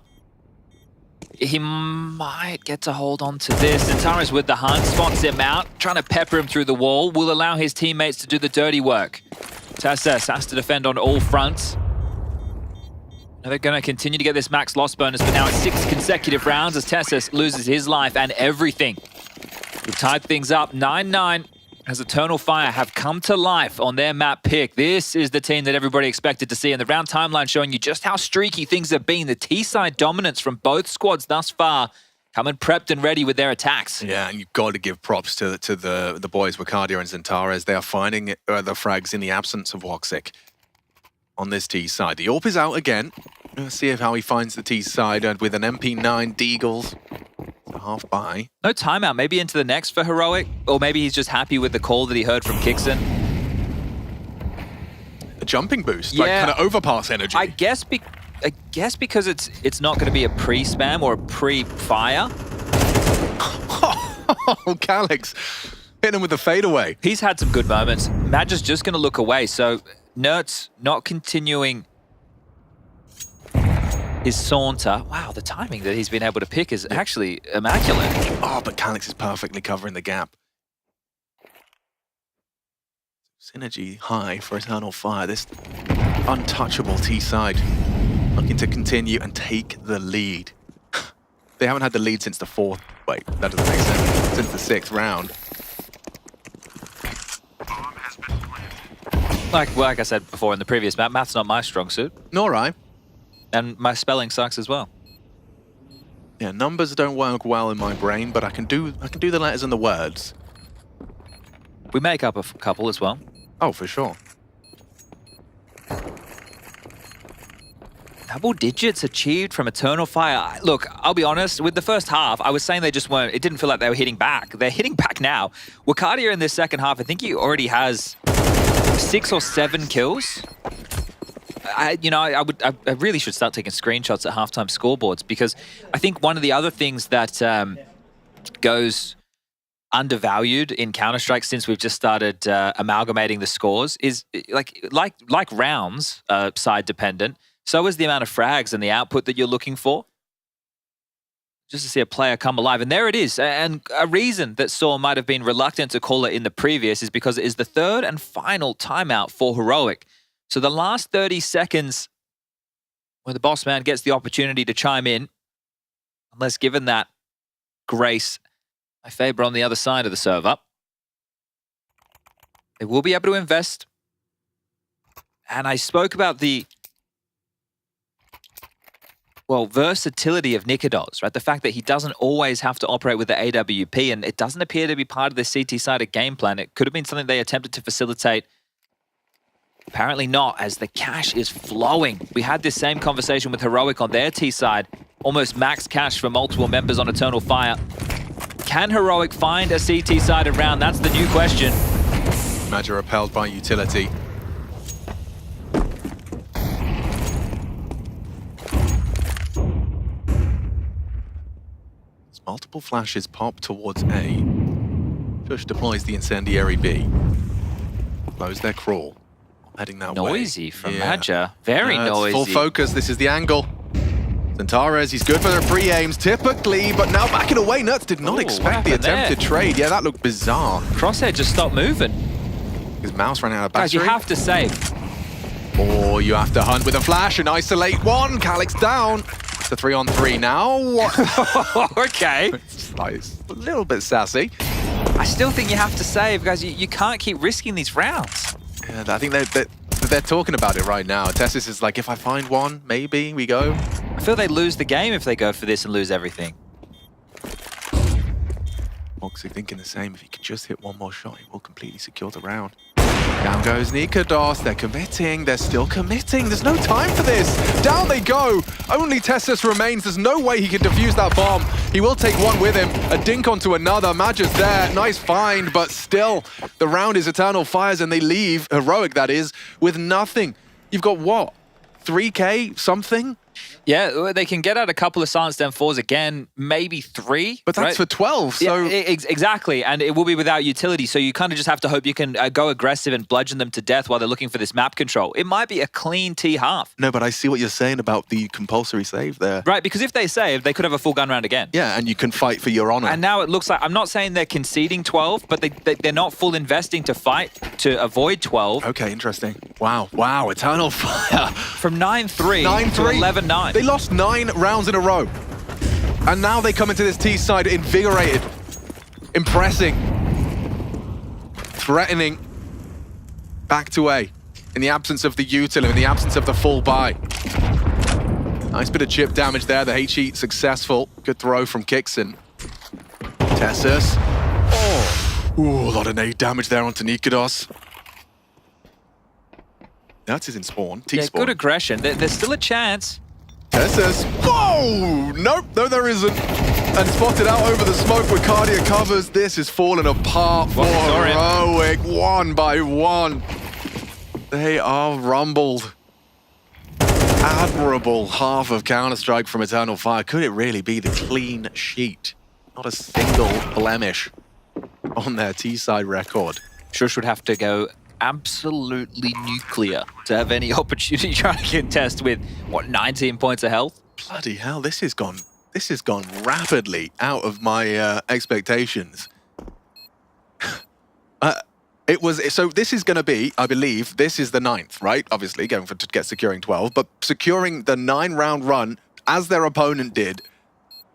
He might get to hold on to this. And Tara's with the hunt, spots him out, trying to pepper him through the wall, will allow his teammates to do the dirty work. Tessus has to defend on all fronts. Now they're going to continue to get this max loss bonus, but now it's 6 consecutive rounds as Tessus loses his life and everything. We've tied things up 9-9 as Eternal Fire have come to life on their map pick. This is the team that everybody expected to see, and the round timeline showing you just how streaky things have been. The T-side dominance from both squads thus far, coming prepped and ready with their attacks. Yeah, and you've got to give props to the boys, Wakadia and Zentares. They are finding the frags in the absence of Woxic on this T side. The AWP is out again. Let's see how he finds the T side with an MP9 Deagles. A half buy. No timeout, maybe into the next for Heroic, or maybe he's just happy with the call that he heard from Kixon. A jumping boost, like kind of overpass energy. I guess because it's not going to be a pre-spam or a pre-fire. Oh, Calyx hit him with the fadeaway. He's had some good moments. Madge is just going to look away, so Nert's not continuing his saunter. Wow, the timing that he's been able to pick is actually immaculate. Oh, but Calyx is perfectly covering the gap. Synergy high for Eternal Fire. This untouchable T side looking to continue and take the lead. They haven't had the lead since the 4th. Wait, that doesn't make sense. Since the 6th round. Like I said before in the previous map, math's not my strong suit. Nor I. And my spelling sucks as well. Yeah, numbers don't work well in my brain, but I can do the letters and the words. We make up a couple as well. Oh, for sure. Double digits achieved from Eternal Fire. Look, I'll be honest, with the first half, I was saying they just weren't, it didn't feel like they were hitting back. They're hitting back now. Wakadia in this second half, I think he already has 6 or 7 kills. I really should start taking screenshots at halftime scoreboards, because I think one of the other things that goes undervalued in Counter-Strike since we've just started amalgamating the scores is like rounds, side dependent. So is the amount of frags and the output that you're looking for. Just to see a player come alive. And there it is. And a reason that Saw might have been reluctant to call it in the previous is because it is the 3rd and final timeout for Heroic. So the last 30 seconds where the boss man gets the opportunity to chime in, unless given that grace by Faber on the other side of the server, they will be able to invest. And I spoke about the versatility of Nikodos, right? The fact that he doesn't always have to operate with the AWP, and it doesn't appear to be part of the CT-sided game plan. It could have been something they attempted to facilitate. Apparently not, as the cash is flowing. We had this same conversation with Heroic on their T-side. Almost max cash for multiple members on Eternal Fire. Can Heroic find a CT-sided round? That's the new question. Madge repelled by utility. Multiple flashes pop towards A. Push deploys the incendiary B. Close their crawl. Heading that way. Noisy from Madja. Very noisy. Full focus. This is the angle. Zentares, he's good for the pre-aims typically, but now backing away. Nertz did not expect the attempted trade. Yeah, that looked bizarre. Crosshair just stopped moving. His mouse ran out of battery. Guys, you have to save. Or you have to hunt with a flash and isolate one. Calyx down. It's a 3-on-3 now. Okay. It's a little bit sassy. I still think you have to save, guys. You can't keep risking these rounds. Yeah, I think they're talking about it right now. Tessus is like, if I find one, maybe we go. I feel they lose the game if they go for this and lose everything. Moxie thinking the same. If he could just hit one more shot, he will completely secure the round. Down goes Nikodos. They're committing. They're still committing. There's no time for this. Down they go. Only Tessus remains. There's no way he can defuse that bomb. He will take one with him. A dink onto another. Madge's there. Nice find, but still, the round is Eternal Fires, and they leave, Heroic that is, with nothing. You've got what? 3K something? Yeah, they can get out a couple of silenced M4s again, maybe 3. But that's right? for 12, so... Yeah, exactly, and it will be without utility, so you kind of just have to hope you can go aggressive and bludgeon them to death while they're looking for this map control. It might be a clean T-half. No, but I see what you're saying about the compulsory save there. Right, because if they save, they could have a full gun round again. Yeah, and you can fight for your honor. And now it looks like, I'm not saying they're conceding 12, but they're not full investing to fight to avoid 12. Okay, interesting. Wow, wow, Eternal Fire. From 9-3 to 11-9. They lost 9 rounds in a row. And now they come into this T side invigorated, impressing, threatening, back to A. In the absence of the util, in the absence of the full buy. Nice bit of chip damage there, the HE successful. Good throw from Kixon. Tessus. Oh, ooh, a lot of nade damage there onto Nikodos. That is in spawn, T-spawn. Yeah, good aggression. There's still a chance. Tessus. Whoa! Nope, no there isn't. And spotted out over the smoke with Cardia covers. This is falling apart for Heroic, 1 by 1. They are rumbled. Admirable half of Counter-Strike from Eternal Fire. Could it really be the clean sheet? Not a single blemish on their T-side record. Shush would have to go absolutely nuclear to have any opportunity trying to contest with, what, 19 points of health? Bloody hell, this has gone rapidly out of my expectations. So this is going to be, I believe, this is the 9th, right? Obviously, going to get securing 12, but securing the 9-round run, as their opponent did,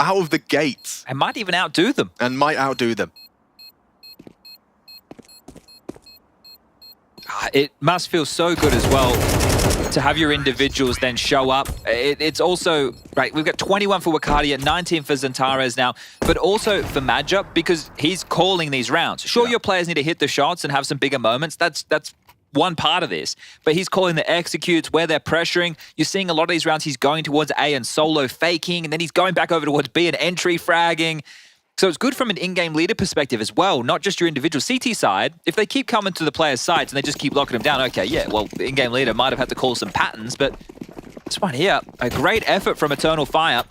out of the gates. And might even outdo them. And might outdo them. It must feel so good as well to have your individuals then show up. It's also, right, we've got 21 for Wakadia, 19 for Zantares now, but also for Madja, because he's calling these rounds. Sure, your players need to hit the shots and have some bigger moments. That's one part of this. But he's calling the executes, where they're pressuring. You're seeing a lot of these rounds he's going towards A and solo faking, and then he's going back over towards B and entry fragging. So it's good from an in-game leader perspective as well, not just your individual. CT side, if they keep coming to the players' sides and they just keep locking them down, okay, yeah, well, the in-game leader might have had to call some patterns, but this one here, a great effort from Eternal Fire.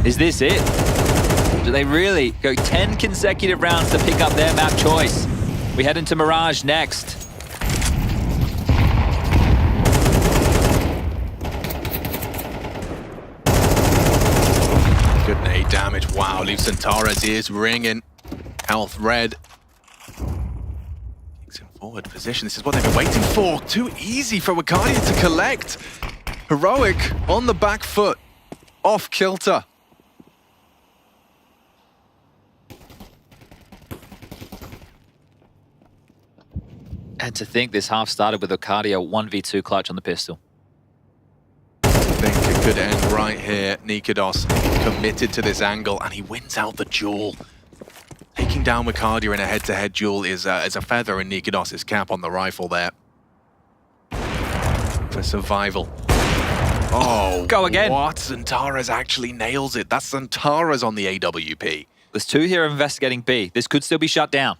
Is this it? Do they really go 10 consecutive rounds to pick up their map choice? We head into Mirage next. Good nade damage. Wow, leaves Zantares' ears ringing. Health red. Kicks in forward position. This is what they've been waiting for. Too easy for Wakadia to collect. Heroic on the back foot. Off kilter. And to think this half started with Wakadia 1v2 clutch on the pistol. I think it could end right here. Nikodos committed to this angle, and he wins out the duel. Taking down Wakadia in a head-to-head duel is a feather in Nikodos' cap on the rifle there. For survival. Oh, go again. What? Zantares actually nails it. That's Zantares on the AWP. There's 2 here investigating B. This could still be shut down.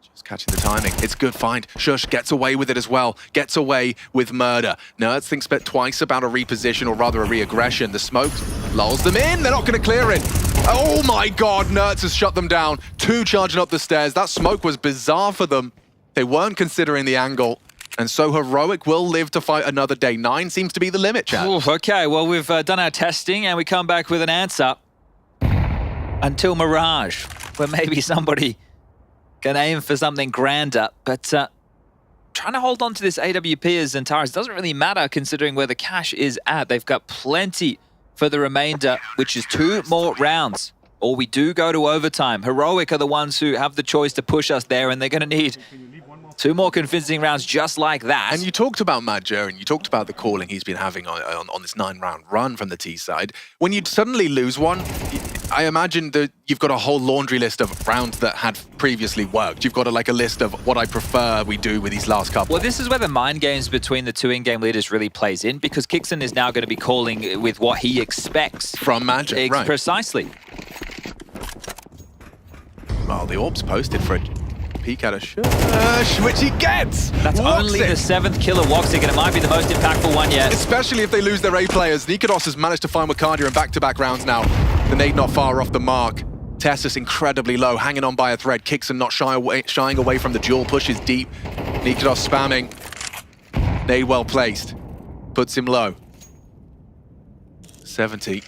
Just catching the timing. It's a good find. Shush gets away with it as well. Gets away with murder. Nerds thinks twice about a reposition, or rather a re-aggression. The smoke lulls them in. They're not going to clear it. Oh my god, Nerds has shut them down. 2 charging up the stairs. That smoke was bizarre for them. They weren't considering the angle. And so Heroic will live to fight another day. 9 seems to be the limit, Chad. Oof, okay, well, we've done our testing and we come back with an answer. Until Mirage, where maybe somebody can aim for something grander. But trying to hold on to this AWP as Zantares doesn't really matter considering where the cash is at. They've got plenty for the remainder, which is 2 more rounds. Or we do go to overtime. Heroic are the ones who have the choice to push us there, and they're going to need 2 more convincing rounds just like that. And you talked about Madja, and you talked about the calling he's been having on this 9-round run from the T side. When you suddenly lose one, I imagine that you've got a whole laundry list of rounds that had previously worked. You've got a list of what I prefer we do with these last couple. Well, this is where the mind games between the 2 in-game leaders really plays in, because Kixon is now going to be calling with what he expects. From Madja, right. Precisely. Well, the orb's posted for peek at a Shush, which he gets! That's only the 7th kill of Woxic, and it might be the most impactful one yet. Especially if they lose their A players. Nikodos has managed to find Wakardia in back-to-back rounds now. The nade not far off the mark. Tessus incredibly low, hanging on by a thread. Kicks and not shying away from the duel, pushes deep. Nikodos spamming. Nade well placed. Puts him low. 70.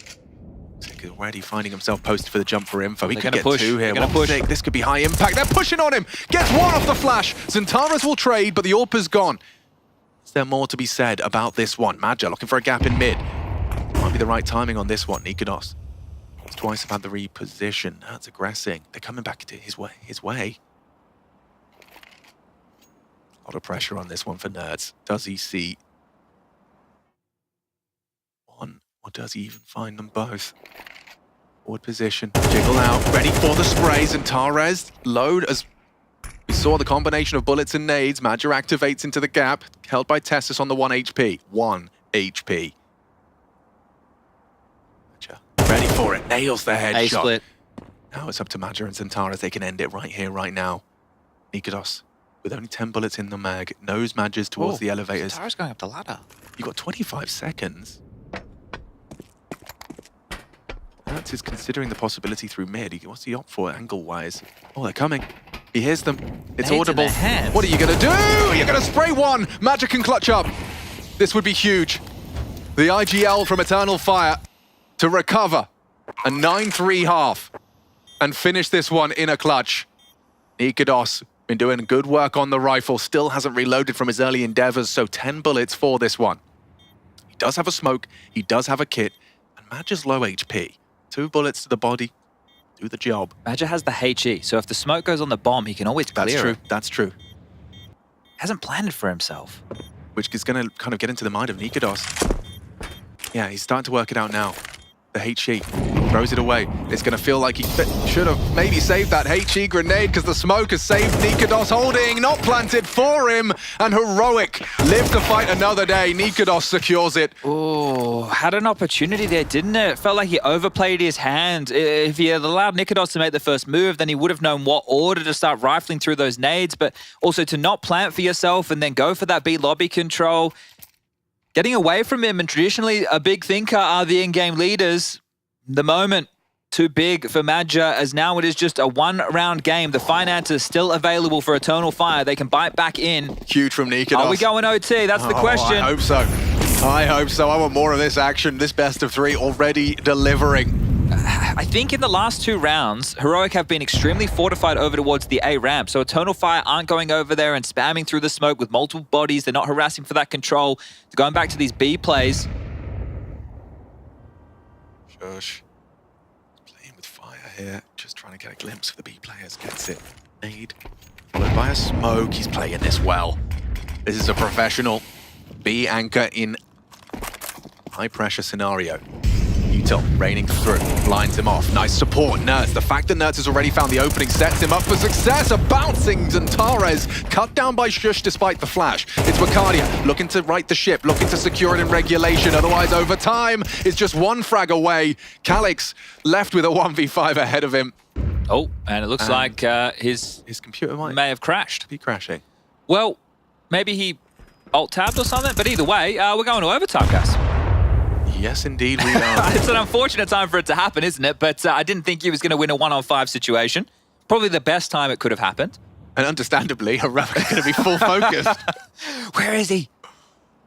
Already finding himself posted for the jump for info. He could get two here. This could be high impact. They're pushing on him. Gets one off the flash. Xantares will trade, but the AWP is gone. Is there more to be said about this one? Madja looking for a gap in mid. Might be the right timing on this one. Nikodos. Twice have had the reposition. That's aggressing. They're coming back to his way. A lot of pressure on this one for Nerds. Does he see one, or does he even find them both? Forward position, jiggle out, ready for the sprays, and Xantares load as we saw the combination of bullets and nades. Madja activates into the gap, held by Tessus on the 1 HP. 1 HP. Madja ready for it, nails the headshot. A-split. Now it's up to Madja and Xantares. They can end it right here, right now. Nikodos, with only 10 bullets in the mag, knows Madja's towards the elevators. Xantares going up the ladder. You got 25 seconds. Nerds is considering the possibility through mid. What's he opt for angle-wise? Oh, they're coming. He hears them. It's audible. What are you going to do? You're going to spray one. Magic can clutch up. This would be huge. The IGL from Eternal Fire to recover a 9-3 half and finish this one in a clutch. Nikodos been doing good work on the rifle. Still hasn't reloaded from his early endeavors, so 10 bullets for this one. He does have a smoke. He does have a kit. And Madja's low HP. 2 bullets to the body, do the job. Madja has the HE, so if the smoke goes on the bomb, he can always clear That's true, it. that's true. Hasn't planned for himself. Which is going to kind of get into the mind of Nikodos. Yeah, he's starting to work it out now. The HE, throws it away. It's going to feel like he should have maybe saved that HE grenade because the smoke has saved Nikodos. Holding, not planted for him. And Heroic live to fight another day. Nikodos secures it. Oh, had an opportunity there, didn't it? Felt like he overplayed his hand. If he had allowed Nikodos to make the first move, then he would have known what order to start rifling through those nades, but also to not plant for yourself and then go for that B lobby control. Getting away from him, and traditionally a big thinker are the in-game leaders. The moment too big for Madja, as now it is just a 1-round game. The finances still available for Eternal Fire. They can bite back in. Huge from Nikodos. Are we going OT? That's the question. I hope so. I hope so. I want more of this action. This best of 3 already delivering. I think in the last 2 rounds, Heroic have been extremely fortified over towards the A ramp. So Eternal Fire aren't going over there and spamming through the smoke with multiple bodies. They're not harassing for that control. They're going back to these B plays. Shush. Playing with fire here. Just trying to get a glimpse of the B players. Gets it. Nade. Followed by a smoke. He's playing this well. This is a professional. B anchor in high pressure scenario. Util raining through, blinds him off. Nice support, Nerds. The fact that Nerds has already found the opening sets him up for success. A bouncing Xantares, cut down by Shush despite the flash. It's Wakardia looking to right the ship, looking to secure it in regulation. Otherwise, over time, it's just 1 frag away. Calix left with a 1v5 ahead of him. Oh, and it looks like his computer may have crashed. Be crashing. Well, maybe he alt-tabbed or something, but either way, we're going to overtime, guys. Yes, indeed, we are. It's an unfortunate time for it to happen, isn't it? But I didn't think he was going to win a 1-on-5 situation. Probably the best time it could have happened. And understandably, Heroic is going to be full focused. Where is he?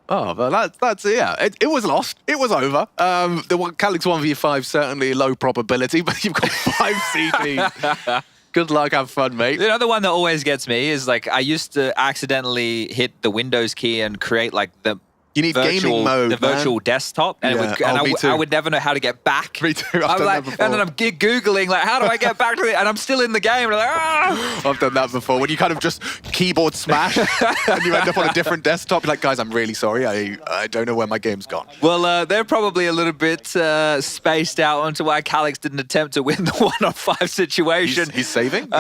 Oh, but that's yeah. It was lost. It was over. The Calix 1v5 certainly low probability, but you've got 5 CTs. Good luck, have fun, mate. The other one that always gets me is like I used to accidentally hit the Windows key and create like the You need gaming mode, the virtual desktop, and, Yeah. I would never know how to get back. Me too. I'm like, and then I'm googling like, how do I get back to it? And I'm still in the game. And I'm like, ah! I've done that before. When you kind of just keyboard smash and you end up on a different desktop, you're like, guys, I'm really sorry. I don't know where my game's gone. Well, they're probably a little bit spaced out onto why Calix didn't attempt to win the 1-on-5 situation. He's saving?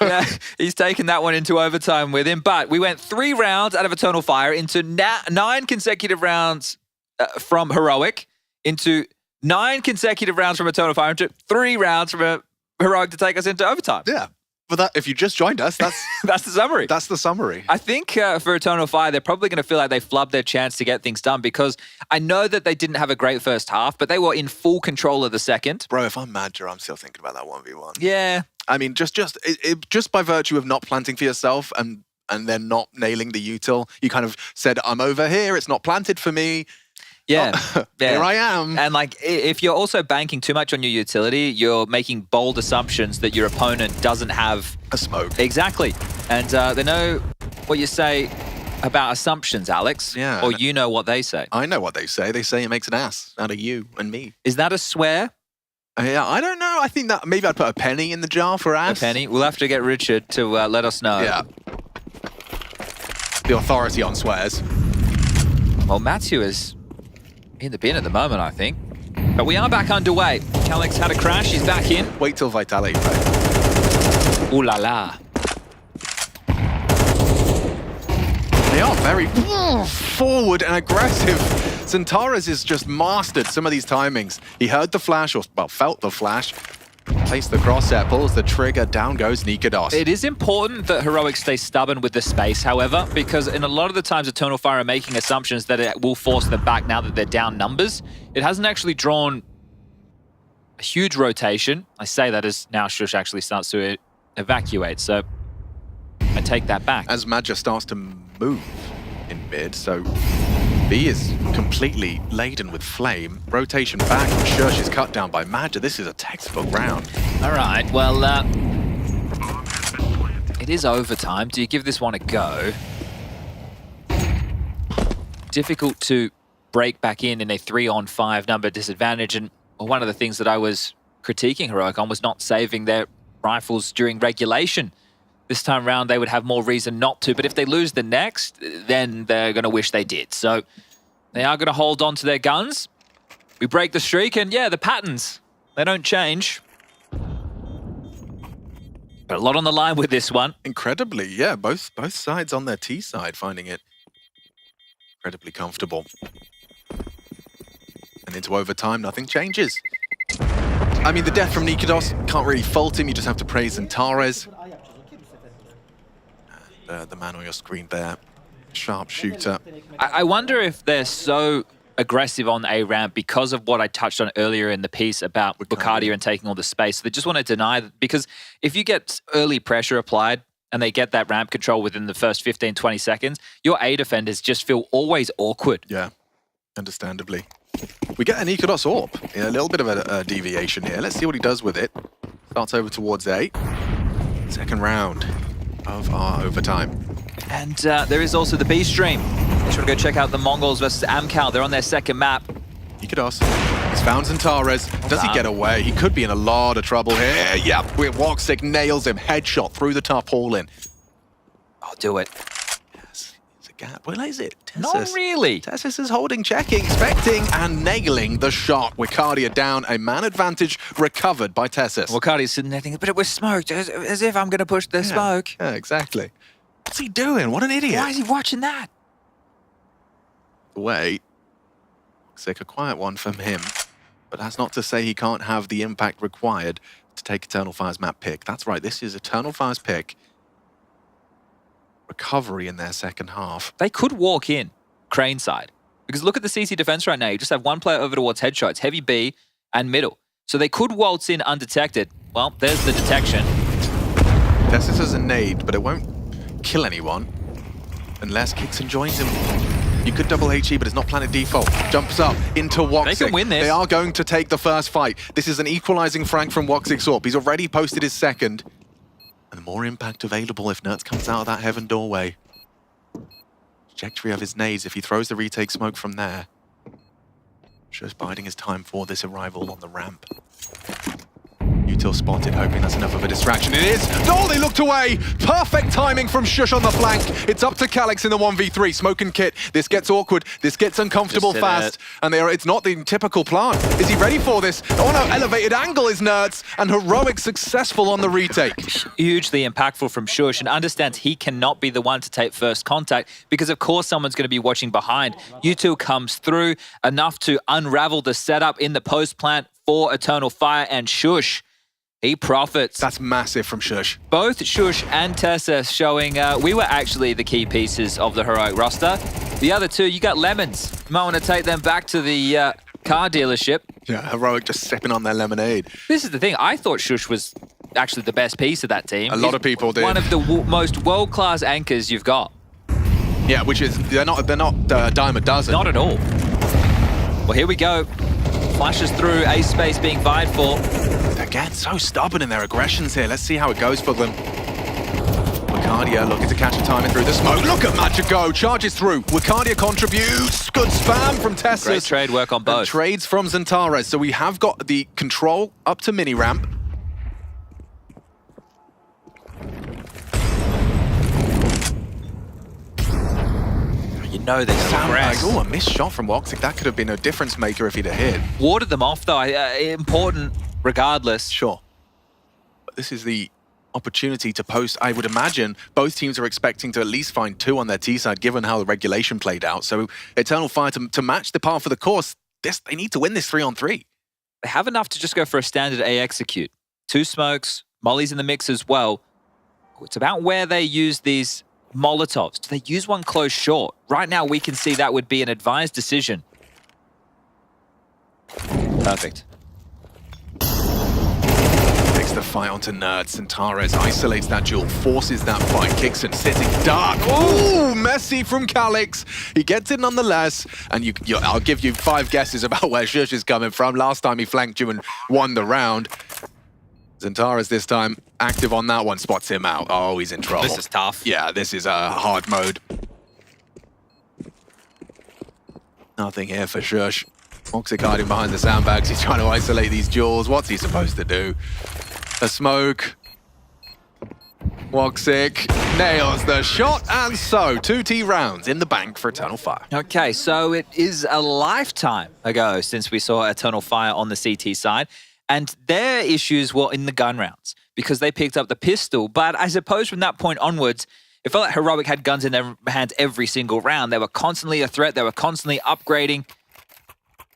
Yeah, he's taken that one into overtime with him. But we went 3 rounds out of Eternal Fire into 9 consecutive rounds from Heroic, into 9 consecutive rounds from Eternal Fire, into 3 rounds from Heroic to take us into overtime. Yeah. But that, if you just joined us, that's That's the summary. that's the summary. I think for Eternal Fire, they're probably going to feel like they flubbed their chance to get things done because I know that they didn't have a great first half, but they were in full control of the second. Bro, if I'm Madger, I'm still thinking about that 1v1. Yeah. I mean, just by virtue of not planting for yourself and then not nailing the util, you kind of said, I'm over here, it's not planted for me. Yeah. Here I am. And like, if you're also banking too much on your utility, you're making bold assumptions that your opponent doesn't have a smoke. Exactly. And they know what you say about assumptions, Alex. Yeah. Or you know what they say. I know what they say. They say it makes an ass out of you and me. Is that a swear? Yeah, I don't know. I think that maybe I'd put a penny in the jar for ass. A penny? We'll have to get Richard to let us know. Yeah. The authority on swears. Well, Matthew is in the bin at the moment, I think. But we are back underway. Calix had a crash. He's back in. Wait till Vitality. Ooh la la. They are very forward and aggressive. Centaurus has just mastered some of these timings. He heard the flash, or well, felt the flash. Placed the crosshair, pulls the trigger, down goes Nikados. It is important that Heroic stay stubborn with the space, however, because in a lot of the times Eternal Fire are making assumptions that it will force them back now that they're down numbers. It hasn't actually drawn a huge rotation. I say that as now Shush actually starts to evacuate, so I take that back. As Madja starts to move in mid, so B is completely laden with flame. Rotation back, and Shush is cut down by Madja. This is a textbook round. All right, well, it is overtime. Do you give this one a go? Difficult to break back in a 3-on-5 number disadvantage, and one of the things that I was critiquing Heroic on was not saving their rifles during regulation. This time round, they would have more reason not to, but if they lose the next, then they're going to wish they did. So they are going to hold on to their guns. We break the streak, and yeah, the patterns, they don't change. But a lot on the line with this one. Incredibly, yeah, both sides on their T side finding it incredibly comfortable. And into overtime, nothing changes. I mean, the death from Nikados, can't really fault him, you just have to praise Antares. The man on your screen there, sharpshooter. I wonder if they're so aggressive on A ramp because of what I touched on earlier in the piece about Bucardia and taking all the space. So they just want to deny that, because if you get early pressure applied and they get that ramp control within the first 15, 20 seconds, your A defenders just feel always awkward. Yeah, understandably. We get an Nikados AWP, a little bit of a deviation here. Let's see what he does with it. Starts over towards A. Second round of our overtime. And there is also the B stream. Just want to go check out the Mongols versus Amcal. They're on their second map. Nikados, he's found Antares. Does he get away? He could be in a lot of trouble here. Yep, Woxic nails him. Headshot through the top hole-in. I'll do it. Yes, it's a gap. Well, is it? Not really. Tessus is holding, checking, expecting, and nailing the shot. Wicardia down, a man advantage recovered by Tessus. Wicardia's sitting there thinking, but it was smoked, as if I'm going to push the smoke. Yeah, exactly. What's he doing? What an idiot. Why is he watching that? Wait. Looks like a quiet one from him. But that's not to say he can't have the impact required to take Eternal Fire's map pick. That's right, this is Eternal Fire's pick. Recovery in their second half. They could walk in Crane side. Because look at the CC defense right now. You just have one player over towards headshot. It's heavy B and middle. So they could waltz in undetected. Well, there's the detection. Tessus has a nade, but it won't kill anyone unless Kixon joins him. You could double HE, but it's not planted default. Jumps up into Woxic. They can win this. They are going to take the first fight. This is an equalizing Frank from Woxic's AWP. He's already posted his second. And more impact available if Nertz comes out of that heaven doorway. Trajectory of his nades, if he throws the retake smoke from there. Just biding his time for this arrival on the ramp. Util spotted, hoping that's enough of a distraction. It is! Oh, they looked away! Perfect timing from Shush on the flank. It's up to Calix in the 1v3. Smoke and Kit. This gets awkward. This gets uncomfortable fast. And it's not the typical plant. Is he ready for this? Oh no, elevated angle is Nertz. And Heroic successful on the retake. Hugely impactful from Shush, and understands he cannot be the one to take first contact because of course someone's going to be watching behind. Util comes through enough to unravel the setup in the post plant for Eternal Fire and Shush. He profits. That's massive from Shush. Both Shush and Tessa showing we were actually the key pieces of the Heroic roster. The other two, you got lemons. You might want to take them back to the car dealership. Yeah, Heroic just sipping on their lemonade. This is the thing. I thought Shush was actually the best piece of that team. A lot of people did. One of the most world-class anchors you've got. Yeah, which is they're not a dime a dozen. Not at all. Well, here we go. Flashes through, A space being vied for. Again, so stubborn in their aggressions here. Let's see how it goes for them. Wicardia looking to catch a timing through the smoke. Look at Magic go, charges through. Wicardia contributes. Good spam from Tessa. Great trade work on both. And trades from Xantares. So we have got the control up to mini ramp. You know they progress. Oh, a missed shot from Woxic. That could have been a difference maker if he'd have hit. Warded them off though. Important regardless. Sure. But this is the opportunity to post. I would imagine both teams are expecting to at least find 2 on their T side, given how the regulation played out. So Eternal Fire to match the par for the course, they need to win this 3-on-3. They have enough to just go for a standard A execute. 2 smokes, Molly's in the mix as well. It's about where they use these Molotovs. Do they use one close short? Right now we can see that would be an advised decision. Perfect. Takes the fight onto Nerds, and Xantares isolates that duel, forces that fight, kicks and sitting dark. Ooh, messy from Calix. He gets it nonetheless, and I'll give you 5 guesses about where Shush is coming from. Last time he flanked you and won the round. Xantares this time active on that one, spots him out. Oh, he's in trouble. This is tough. Yeah, this is a hard mode. Nothing here for Shush. Woxic hiding behind the sandbags. He's trying to isolate these duels. What's he supposed to do? A smoke. Woxic nails the shot, and so 2T rounds in the bank for Eternal Fire. Okay, so it is a lifetime ago since we saw Eternal Fire on the CT side, and their issues were in the gun rounds because they picked up the pistol. But I suppose from that point onwards, it felt like Heroic had guns in their hands every single round. They were constantly a threat. They were constantly upgrading.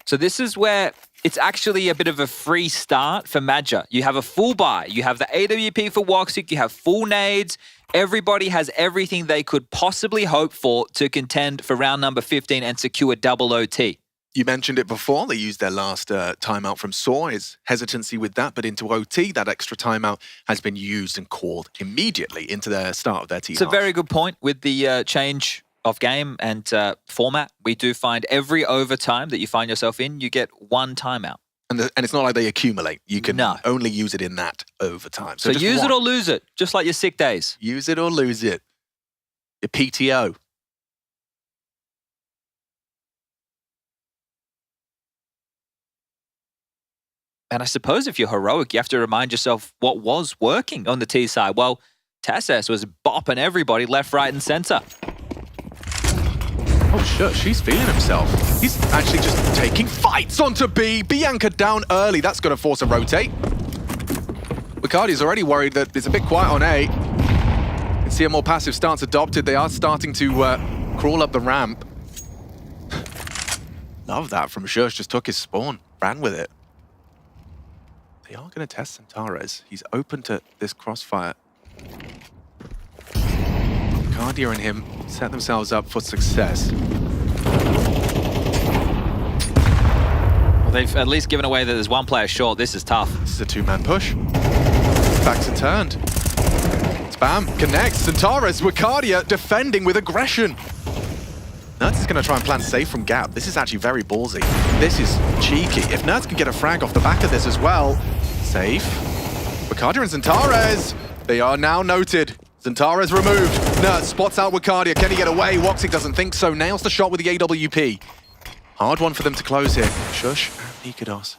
So this is where it's actually a bit of a free start for Madja. You have a full buy. You have the AWP for Woxic. You have full nades. Everybody has everything they could possibly hope for to contend for round number 15 and secure double OT. You mentioned it before. They used their last timeout from Saw. His hesitancy with that, but into OT, that extra timeout has been used and called immediately into the start of their T. It's a very good point with the change of game and format. We do find every overtime that you find yourself in, you get 1 timeout. And it's not like they accumulate. You can only use it in that overtime. So use it or lose it, just like your sick days. Use it or lose it. Your PTO. And I suppose if you're Heroic, you have to remind yourself what was working on the T side. Well, Tassos was bopping everybody left, right, and center. Oh, Shush, he's feeling himself. He's actually just taking fights onto B. Bianca down early. That's going to force a rotate. Wicardia's already worried that it's a bit quiet on A. You can see a more passive stance adopted. They are starting to crawl up the ramp. Love that from Shush. Just took his spawn, ran with it. They are going to test Xantares. He's open to this crossfire. Wicardia and him set themselves up for success. Well, they've at least given away that there's 1 player short. This is tough. This is a 2-man push. Backs are turned. Spam connects. Xantares, Wicardia defending with aggression. Nerds is going to try and plant safe from gap. This is actually very ballsy. This is cheeky. If Nerds can get a frag off the back of this as well. Safe. Wicardia and Xantares. They are now noted. Xantares removed. Nerds spots out Wicardia. Can he get away? Woxic doesn't think so. Nails the shot with the AWP. Hard one for them to close here. Shush and Nikodos.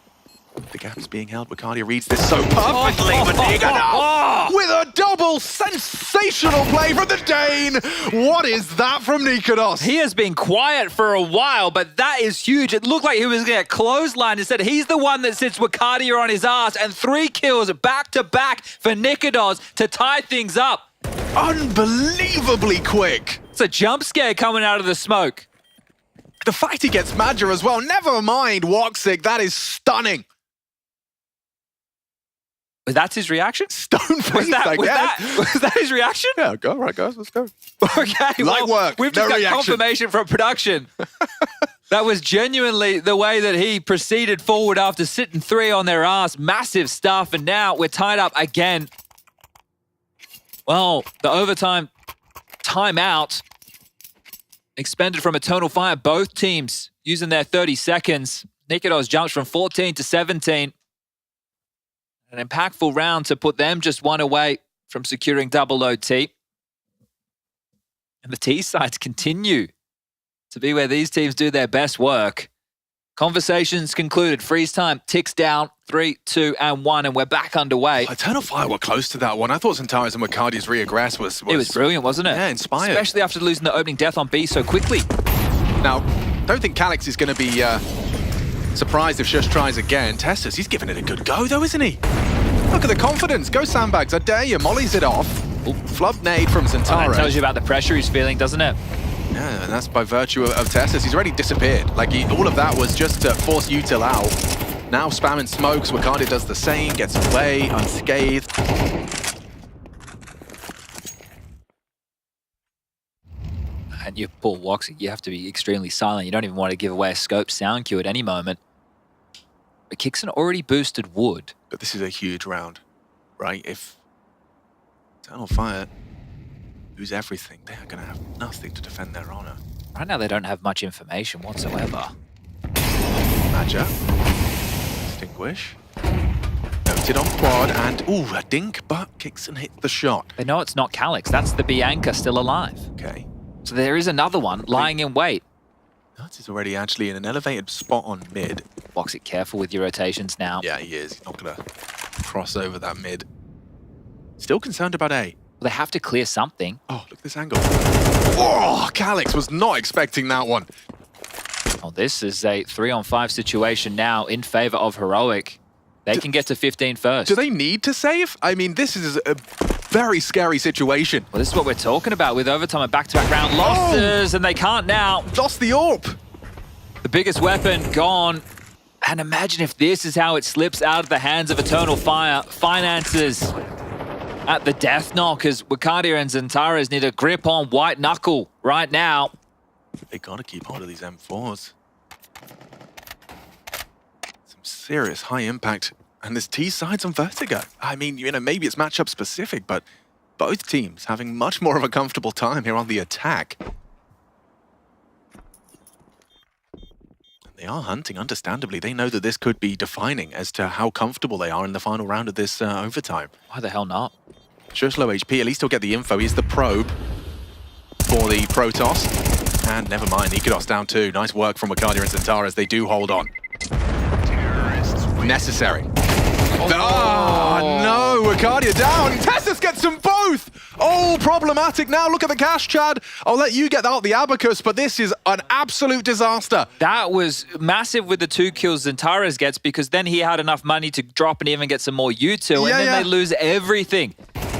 The gap is being held. Wicardia reads this so perfectly, but Nikodos with a double sensational play from the Dane. What is that from Nikodos? He has been quiet for a while, but that is huge. It looked like he was going to clothesline. Instead, he's the one that sits Wicardia on his ass, and 3 kills back-to-back for Nikodos to tie things up. Unbelievably quick. It's a jump scare coming out of the smoke. The fact he gets Madja as well. Never mind Woxic. That is stunning. That's his reaction? Stone-faced, Was I guess. was that his reaction? Yeah, go, right, guys, let's go. Okay, Light work, we've just no got reaction. confirmation from production. That was genuinely the way that he proceeded forward after sitting 3 on their ass. Massive stuff, and now we're tied up again. Well, the overtime timeout expended from Eternal Fire. Both teams using their 30 seconds. Nikodos jumps from 14 to 17. An impactful round to put them just 1 away from securing double OT. And the T sides continue to be where these teams do their best work. Conversations concluded. Freeze time ticks down. 3, 2, and 1, and we're back underway. Eternal Fire were close to that one. I thought Zentaris and Wakardia's re-aggress was... It was brilliant, wasn't it? Yeah, inspired. Especially after losing the opening death on B so quickly. Now, don't think Calix is going to be surprised if Shush tries again. Tessus, he's giving it a good go, though, isn't he? Look at the confidence. Go Sandbags, I dare you. Mollies it off. Flub nade from Zentaris. Oh, that tells you about the pressure he's feeling, doesn't it? Yeah, and that's by virtue of Tessus. He's already disappeared. Like, all of that was just to force Util out. Now spamming smokes. Wakardia does the same, gets away, unscathed. And you pull Woxy, you have to be extremely silent. You don't even want to give away a scope sound cue at any moment. But Kixon already boosted wood. But this is a huge round, right? If Eternal Fire lose everything, they are going to have nothing to defend their honor. Right now, they don't have much information whatsoever. Madja. Extinguish. Noted on quad, and ooh, a dink, but Kixon hit the shot. They know it's not Calix. That's the Bianca still alive. Okay. So there is another one lying in wait. Nuts is already actually in an elevated spot on mid. Box it careful with your rotations now. Yeah, he is. He's not going to cross over that mid. Still concerned about A. They have to clear something. Oh, look at this angle. Oh, Calix was not expecting that one. Oh, this is a 3-on-5 situation now in favor of Heroic. They can get to 15 first. Do they need to save? I mean, this is a very scary situation. Well, this is what we're talking about with overtime and back-to-back round losses, and they can't now. Lost the AWP. The biggest weapon gone. And imagine if this is how it slips out of the hands of Eternal Fire. Finances at the death knock as Wakardia and Zentaris need a grip on White Knuckle right now. They got to keep hold of these M4s. Some serious high impact. And this T side's on Vertigo. I mean, you know, maybe it's matchup specific, but both teams having much more of a comfortable time here on the attack. They are hunting, understandably. They know that this could be defining as to how comfortable they are in the final round of this overtime. Why the hell not? Shush low HP, at least he'll get the info. He's the probe for the Protoss. And never mind, Nikodos down 2. Nice work from Wakardia and Zentaris. They do hold on. Necessary. Oh, no, Wakardia down. Tessus gets them both. Oh, problematic now. Look at the cash, Chad. I'll let you get out the abacus, but this is an absolute disaster. That was massive with the 2 kills Zentaris gets, because then he had enough money to drop and even get some more U2, and then they lose everything.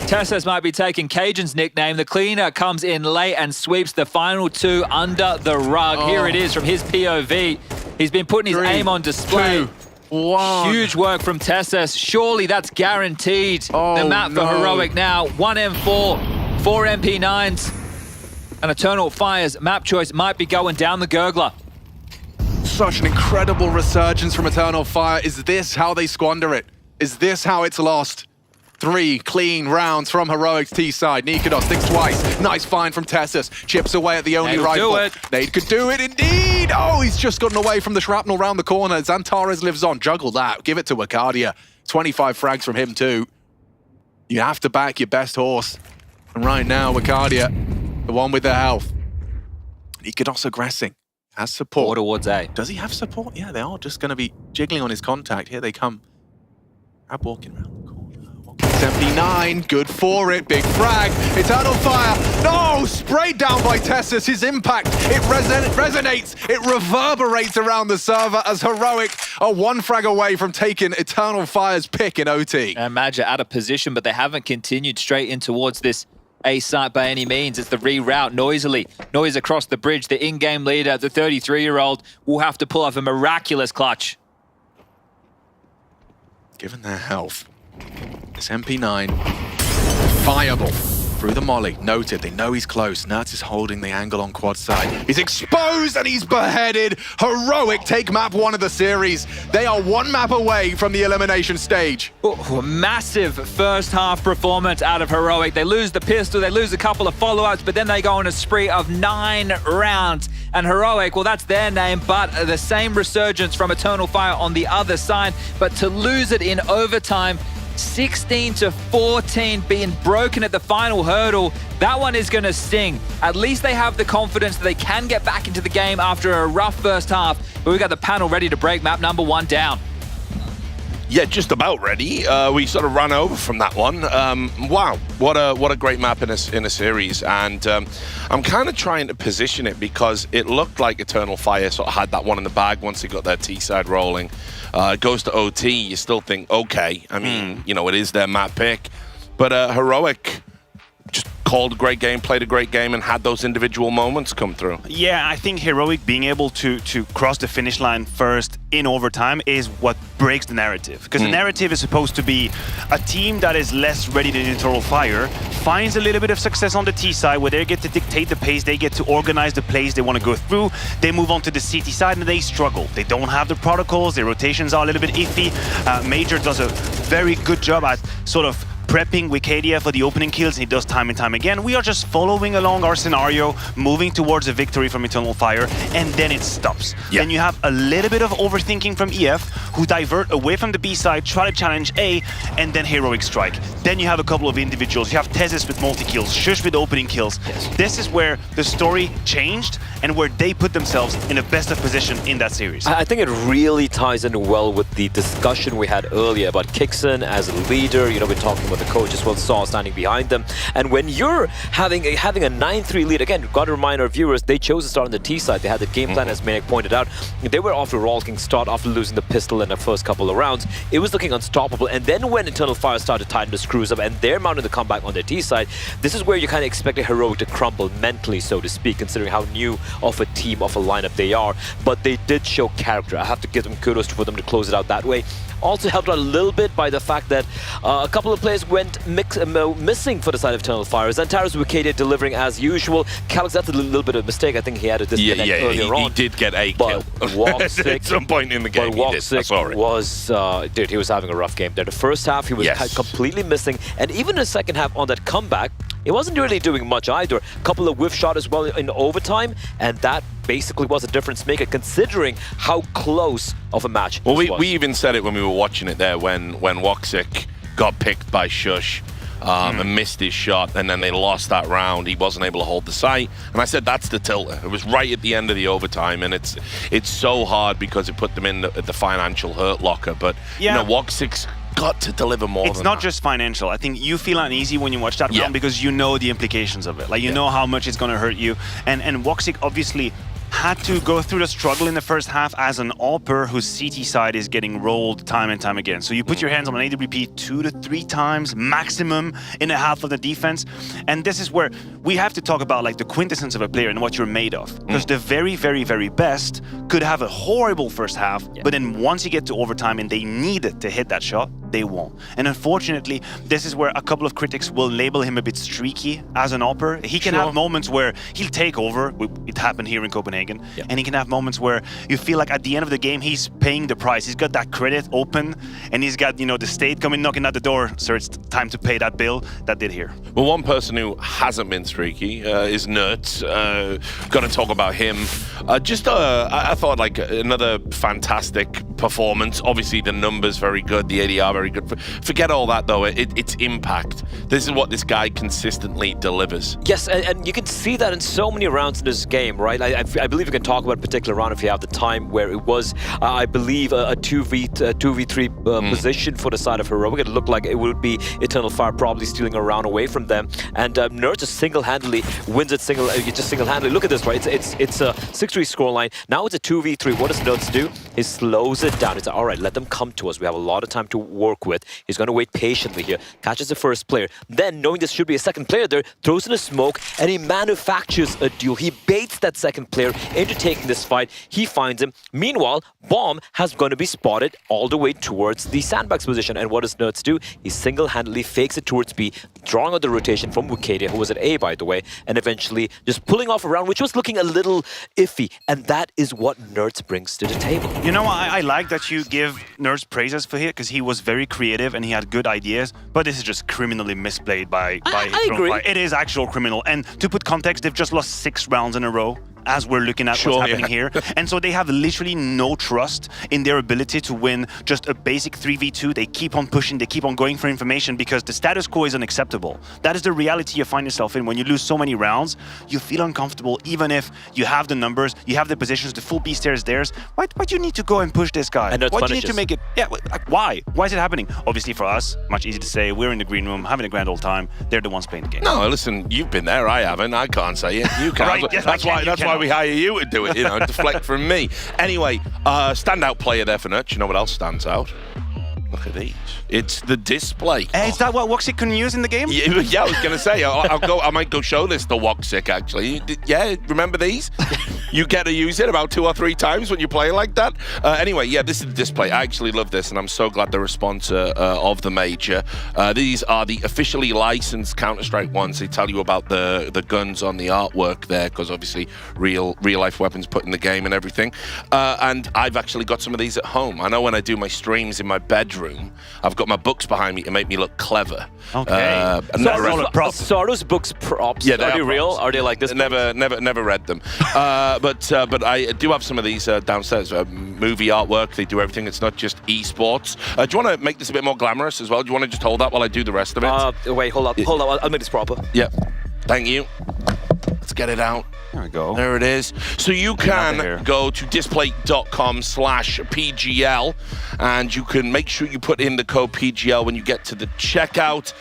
Tessus might be taking Cajun's nickname. The cleaner comes in late and sweeps the final 2 under the rug. Here it is from his POV. He's been putting his aim on display. 2, 1. Huge work from Tessus. Surely that's guaranteed. The map for Heroic now. 1 M4, 4 MP9s. And Eternal Fire's map choice might be going down the gurgler. Such an incredible resurgence from Eternal Fire. Is this how they squander it? Is this how it's lost? 3 clean rounds from Heroic's T side. Nikodos thinks twice. Nice find from Tessus. Chips away at the only rifle. Nade could do it indeed. Oh, he's just gotten away from the shrapnel round the corner. Zentaris lives on. Juggle that. Give it to Wakardia. 25 frags from him too. You have to back your best horse. And right now, Wakardia, the one with the health. Nikodos aggressing. Has support. Or towards A. Does he have support? Yeah, they are just going to be jiggling on his contact. Here they come. Grab walking around the corner. 79, good for it, big frag, Eternal Fire, no, sprayed down by Tessus, his impact, it resonates, it reverberates around the server as Heroic are 1 frag away from taking Eternal Fire's pick in OT. And Madja out of position, but they haven't continued straight in towards this A site by any means. It's the reroute noisily. Noise across the bridge, the in-game leader, the 33-year-old, will have to pull off a miraculous clutch. Given their health, It's MP9. Viable. Through the molly. Noted. They know he's close. Nertz is holding the angle on quad side. He's exposed and he's beheaded. Heroic take map 1 of the series. They are 1 map away from the elimination stage. Oh, massive first half performance out of Heroic. They lose the pistol, they lose a couple of follow-ups, but then they go on a spree of 9 rounds. And Heroic, well, that's their name, but the same resurgence from Eternal Fire on the other side. But to lose it in overtime, 16-14, being broken at the final hurdle, that one is going to sting. At least they have the confidence that they can get back into the game after a rough first half. But we've got the panel ready to break map number 1 down. Yeah, just about ready. We sort of ran over from that one. Wow, what a great map in a series. And I'm kind of trying to position it because it looked like Eternal Fire sort of had that one in the bag once they got their T-side rolling. It goes to OT, you still think, okay, I mean, you know, it is their map pick. But Heroic just called a great game, played a great game, and had those individual moments come through. Yeah, I think Heroic being able to cross the finish line first in overtime is what breaks the narrative. Because the narrative is supposed to be a team that is less ready than Eternal Fire, finds a little bit of success on the T side where they get to dictate the pace, they get to organize the plays they want to go through, they move on to the CT side and they struggle. They don't have the protocols, their rotations are a little bit iffy. Major does a very good job at sort of prepping Wicadia for the opening kills, and he does time and time again. We are just following along our scenario, moving towards a victory from Eternal Fire, and then it stops. Yeah. Then you have a little bit of overthinking from EF, who divert away from the B side, try to challenge A, and then Heroic strike. Then you have a couple of individuals. You have Tezis with multi-kills, Shush with opening kills. Yes. This is where the story changed and where they put themselves in the best of position in that series. I think it really ties in well with the discussion we had earlier about Kixon as a leader. You know, we're talking about the coach as well, Saw standing behind them. And when you're having a 9-3 lead, again, got to remind our viewers, they chose to start on the T side. They had the game plan, as Maniac pointed out. They were off to a rolling start after losing the pistol in the first couple of rounds. It was looking unstoppable. And then when Eternal Fire started to tighten the screws up and they're mounting the comeback on their T side, this is where you kind of expect a Heroic to crumble mentally, so to speak, considering how new of a team, of a lineup they are. But they did show character. I have to give them kudos for them to close it out that way. Also helped out a little bit by the fact that a couple of players went missing for the side of Eternal Fire. Xantaros Wicadia delivering as usual. Calyx, that's a little bit of a mistake. I think he had a disconnect earlier on. He did get a kill. Woxic, at some point in the game, Woxic was, dude, he was having a rough game there. The first half, he was completely missing. And even the second half on that comeback, he wasn't really doing much either. A couple of whiff shot as well in overtime, and that basically was a difference maker considering how close of a match well, this was. we even said it when we were watching it there when Woxic got picked by Shush and missed his shot, and then they lost that round. He wasn't able to hold the site, and I said that's the tilter. It was right at the end of the overtime, and it's so hard because it put them in the financial hurt locker. But you know, Woxic's got to deliver more. It's not just financial. I think you feel uneasy when you watch that round because you know the implications of it. Like, you know how much it's going to hurt you. And Woxic obviously had to go through the struggle in the first half as an AWPer whose CT side is getting rolled time and time again. So you put your hands on an AWP 2 to 3 times maximum in a half of the defense. And this is where we have to talk about like the quintessence of a player and what you're made of. Because the very, very, very best could have a horrible first half, but then once you get to overtime and they need it to hit that shot, they won't. And unfortunately, this is where a couple of critics will label him a bit streaky as an AWPer. He can have moments where he'll take over. It happened here in Copenhagen. And he can have moments where you feel like at the end of the game, he's paying the price. He's got that credit open, and he's got, you know, the state coming knocking at the door. So it's time to pay that bill. That did here. Well, one person who hasn't been streaky is Nertz. Going to talk about him. I thought like another fantastic performance. Obviously, the numbers very good, the ADR very good. Forget all that though. It's impact. This is what this guy consistently delivers. Yes, and you can see that in so many rounds in this game, right? I believe we can talk about a particular round if you have the time, where it was, I believe, a 2v3 position for the side of Heroic. It looked like it would be Eternal Fire probably stealing a round away from them, and Nertz just single-handedly wins it. Single-handedly. Look at this, right? It's a 6-3 scoreline. Now it's a 2v3. What does Nertz do? He slows it down. He's like, all right, let them come to us. We have a lot of time to work with. He's going to wait patiently here. Catches the first player. Then, knowing there should be a second player there, throws in a smoke, and he manufactures a duel. He baits that second player into taking this fight. He finds him. Meanwhile, Bomb has going to be spotted all the way towards the sandbags position. And what does Nerds do? He single-handedly fakes it towards B, drawing out the rotation from Wukadia, who was at A, by the way, and eventually just pulling off a round, which was looking a little iffy. And that is what Nerds brings to the table. You know, I like that you give Nerds praises for here, because he was very creative and he had good ideas, but this is just criminally misplayed by I agree. It is actual criminal. And to put context, they've just lost 6 rounds in a row, as we're looking at what's happening here. And so they have literally no trust in their ability to win just a basic 3v2. They keep on pushing, they keep on going for information because the status quo is unacceptable. That is the reality you find yourself in. When you lose so many rounds, you feel uncomfortable, even if you have the numbers, you have the positions, the full B stair is theirs. Why do you need to go and push this guy? Why do you need to make it? Yeah, like, why? Why is it happening? Obviously for us, much easier to say, we're in the green room, having a grand old time. They're the ones playing the game. No, listen, you've been there, I haven't. I can't say it. You can. Right, yes, that's why we hire you to do it, you know, deflect from me. Anyway, standout player there for Nurch. You know what else stands out? Look at these. It's the display. Hey, is that what Woxic can use in the game? Yeah, I was going to say, I might go show this to Woxic, actually. Yeah, remember these? You get to use it about 2 or 3 times when you play like that. Anyway, yeah, this is the display. I actually love this, and I'm so glad they're a sponsor of the Major. These are the officially licensed Counter-Strike ones. They tell you about the guns on the artwork there, because obviously real-life weapons put in the game and everything. And I've actually got some of these at home. I know when I do my streams in my bedroom, I've got my books behind me to make me look clever. Okay. So are those books props? Yeah, are they real? Are they like this? Never read them. But I do have some of these downstairs. Movie artwork. They do everything. It's not just esports. Do you want to make this a bit more glamorous as well? Do you want to just hold that while I do the rest of it? Wait, hold up. I'll make this proper. Yeah. Thank you. Let's get it out. There we go. There it is. So you can go to display.com/PGL and you can make sure you put in the code PGL when you get to the checkout.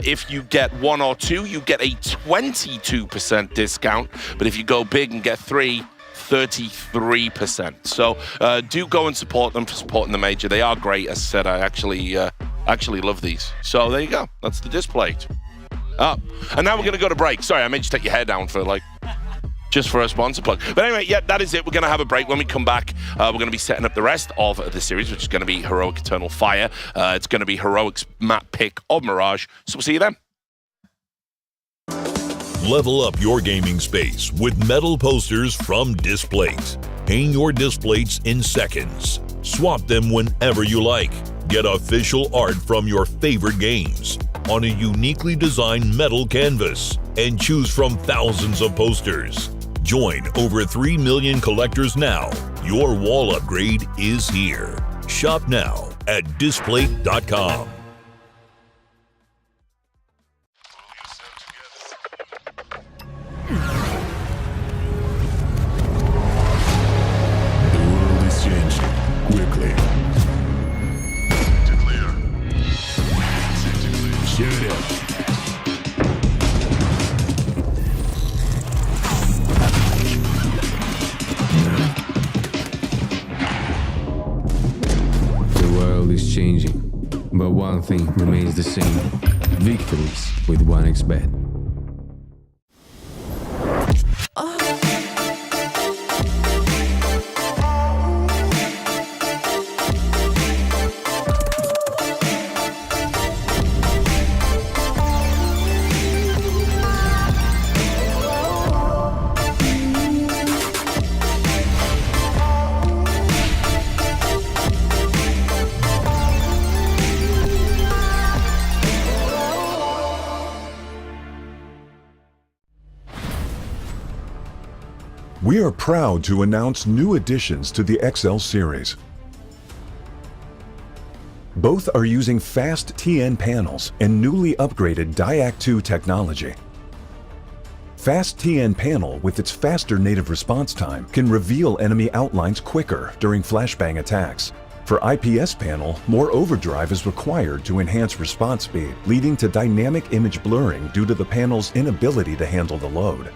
If you get 1 or 2, you get a 22% discount. But if you go big and get 3, 33%. So do go and support them for supporting the Major. They are great. As I said, I actually love these. So there you go. That's the display. And now we're going to go to break. Sorry, I made you take your hair down for just for a sponsor plug. But anyway, yeah, that is it. We're going to have a break. When we come back, we're going to be setting up the rest of the series, which is going to be Heroic Eternal Fire. It's going to be Heroic's map pick of Mirage. So we'll see you then. Level up your gaming space with metal posters from Displays. Hang your displays in seconds. Swap them whenever you like. Get official art from your favorite games on a uniquely designed metal canvas and choose from thousands of posters. Join over 3 million collectors now. Your wall upgrade is here. Shop now at display.com. The world is changing quickly. Shoot it. The world is changing, but one thing remains the same. Victories with 1xBet. We are proud to announce new additions to the XL series. Both are using fast TN panels and newly upgraded Diac 2 technology. Fast TN panel with its faster native response time can reveal enemy outlines quicker during flashbang attacks. For IPS panel, more overdrive is required to enhance response speed, leading to dynamic image blurring due to the panel's inability to handle the load.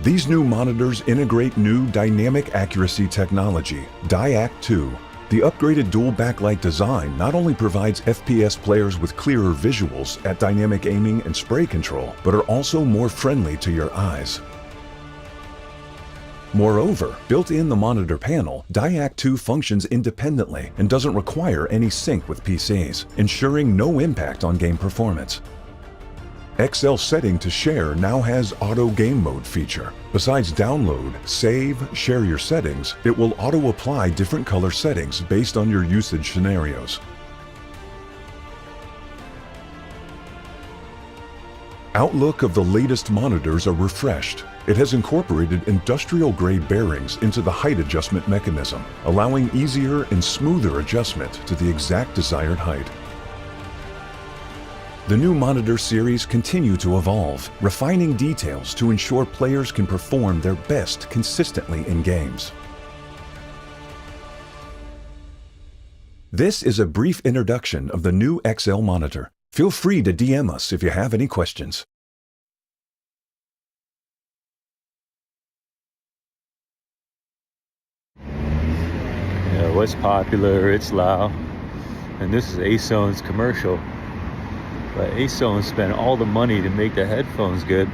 These new monitors integrate new dynamic accuracy technology, DIAC-2. The upgraded dual backlight design not only provides FPS players with clearer visuals at dynamic aiming and spray control, but are also more friendly to your eyes. Moreover, built in the monitor panel, DIAC-2 functions independently and doesn't require any sync with PCs, ensuring no impact on game performance. XL setting to share now has auto game mode feature. Besides download, save, share your settings, it will auto-apply different color settings based on your usage scenarios. Outlook of the latest monitors are refreshed. It has incorporated industrial-grade bearings into the height adjustment mechanism, allowing easier and smoother adjustment to the exact desired height. The new monitor series continue to evolve, refining details to ensure players can perform their best consistently in games. This is a brief introduction of the new XL monitor. Feel free to DM us if you have any questions. Yeah, what's popular, it's loud. And this is ASON's commercial. But ASON spent all the money to make the headphones good,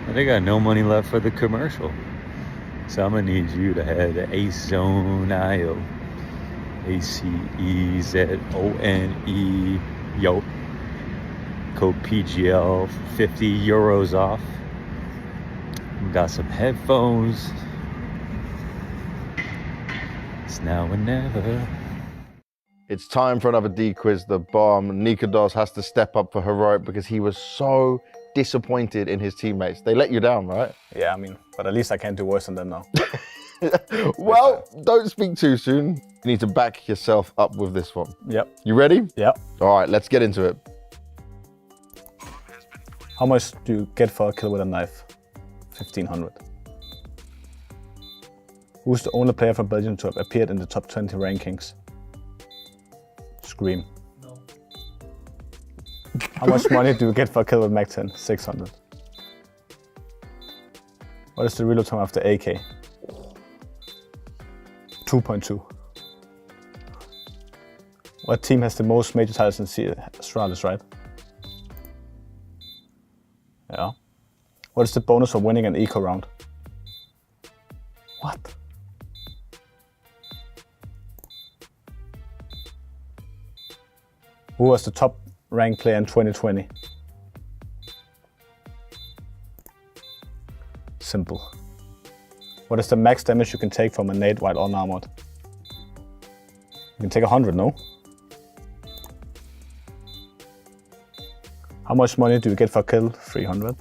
and they got no money left for the commercial. So I'm gonna need you to head to ASON.io, ACEZONE, yo. Code PGL, 50 euros off. We got some headphones. It's now or never. It's time for another D quiz. The bomb. Nikodos has to step up for Heroic because he was so disappointed in his teammates. They let you down, right? Yeah, I mean, but at least I can't do worse than them now. Well, don't speak too soon. You need to back yourself up with this one. Yep. You ready? Yep. All right, let's get into it. How much do you get for a kill with a knife? 1,500. Who's the only player from Belgium to have appeared in the top 20 rankings? Scream. No. How much money do you get for a kill with Mac 10? 600. What is the reload time after AK? 2.2. What team has the most major titles in Astralis, right? Yeah. What is the bonus for winning an eco round? What? Who was the top ranked player in 2020? Simple. What is the max damage you can take from a nade while unarmored? You can take 100, no? How much money do you get for a kill? 300.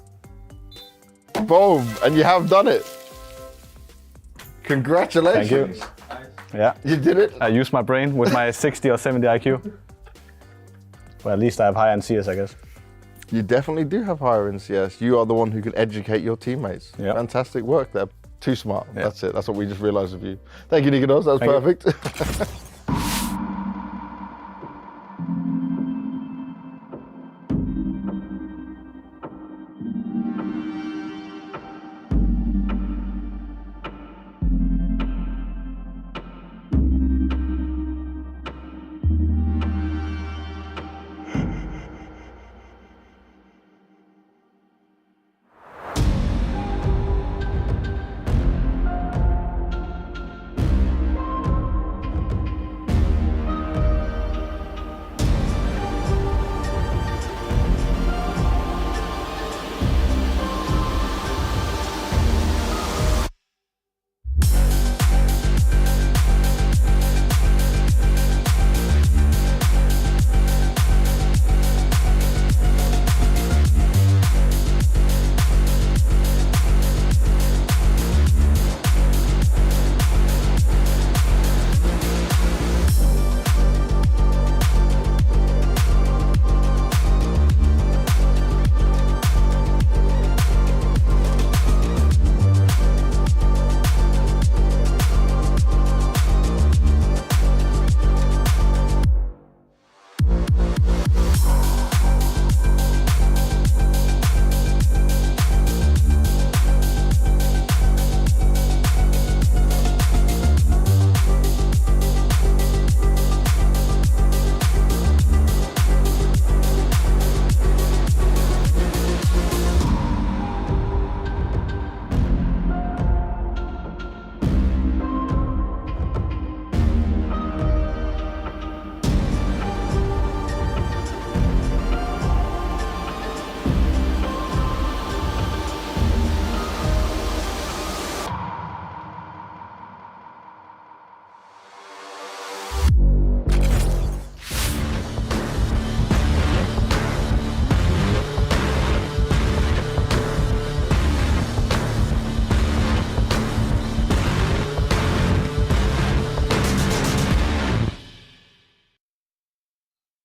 Boom, and you have done it. Congratulations. Thank you. Yeah. You did it. I used my brain with my 60 or 70 IQ. Well, at least I have higher in CS, I guess. You definitely do have higher in CS. You are the one who can educate your teammates. Yep. Fantastic work there. Too smart. Yep. That's it. That's what we just realized of you. Thank you, Nikodos. That was perfect.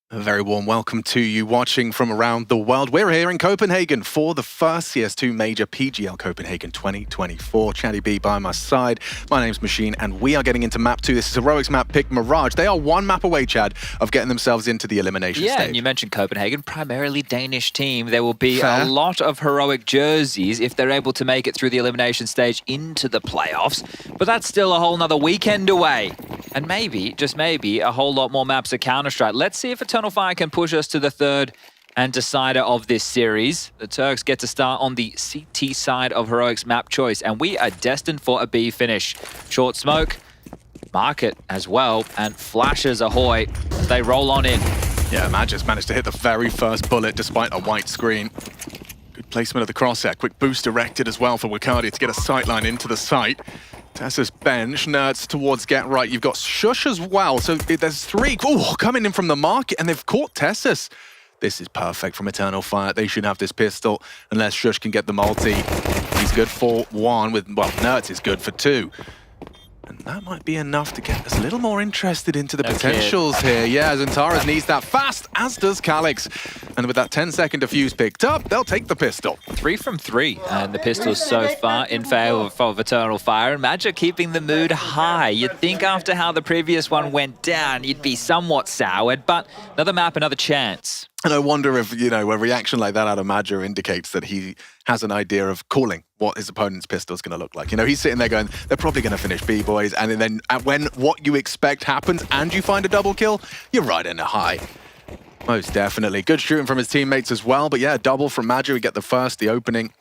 A very warm welcome to you watching from around the world. We're here in Copenhagen for the first CS2 major PGL Copenhagen 2024. Chatty B by my side. My name's Machine, and we are getting into map 2. This is Heroic's map pick Mirage. They are one map away, Chad, of getting themselves into the elimination stage. Yeah, and you mentioned Copenhagen, primarily Danish team. There will be a lot of Heroic jerseys if they're able to make it through the elimination stage into the playoffs. But that's still a whole nother weekend away. And maybe, just maybe, a whole lot more maps of Counter-Strike. Let's see if Eternal Fire can push us to the third and decider of this series. The Turks get to start on the CT side of Heroic's map choice, and we are destined for a B finish. Short smoke, market as well, and flashes ahoy. They roll on in. Yeah, Mad just managed to hit the very first bullet despite a white screen. Good placement of the crosshair. Quick boost directed as well for Wicardia to get a sightline into the site. Tessa's bench, Nerds towards Get Right. You've got Shush as well, so there's three coming in from the market, and they've caught Tessa's. This is perfect from Eternal Fire. They should have this pistol, unless Shush can get the multi. He's good for one, with, well, Nerds is good for two. And that might be enough to get us a little more interested into the potentials here. Yeah, Zentaras needs that fast, as does Calix. And with that 10-second defuse picked up, they'll take the pistol. 3 from 3, and the pistol's so far in favor of Eternal Fire. And Magic keeping the mood high. You'd think after how the previous one went down, you'd be somewhat soured, but another map, another chance. And I wonder if, you know, a reaction like that out of Madger indicates that he has an idea of calling what his opponent's pistol is going to look like. You know, he's sitting there going, they're probably going to finish B, boys. And then when what you expect happens and you find a double kill, you're right in a high. Most definitely. Good shooting from his teammates as well. But yeah, double from Madger. We get the first, the opening,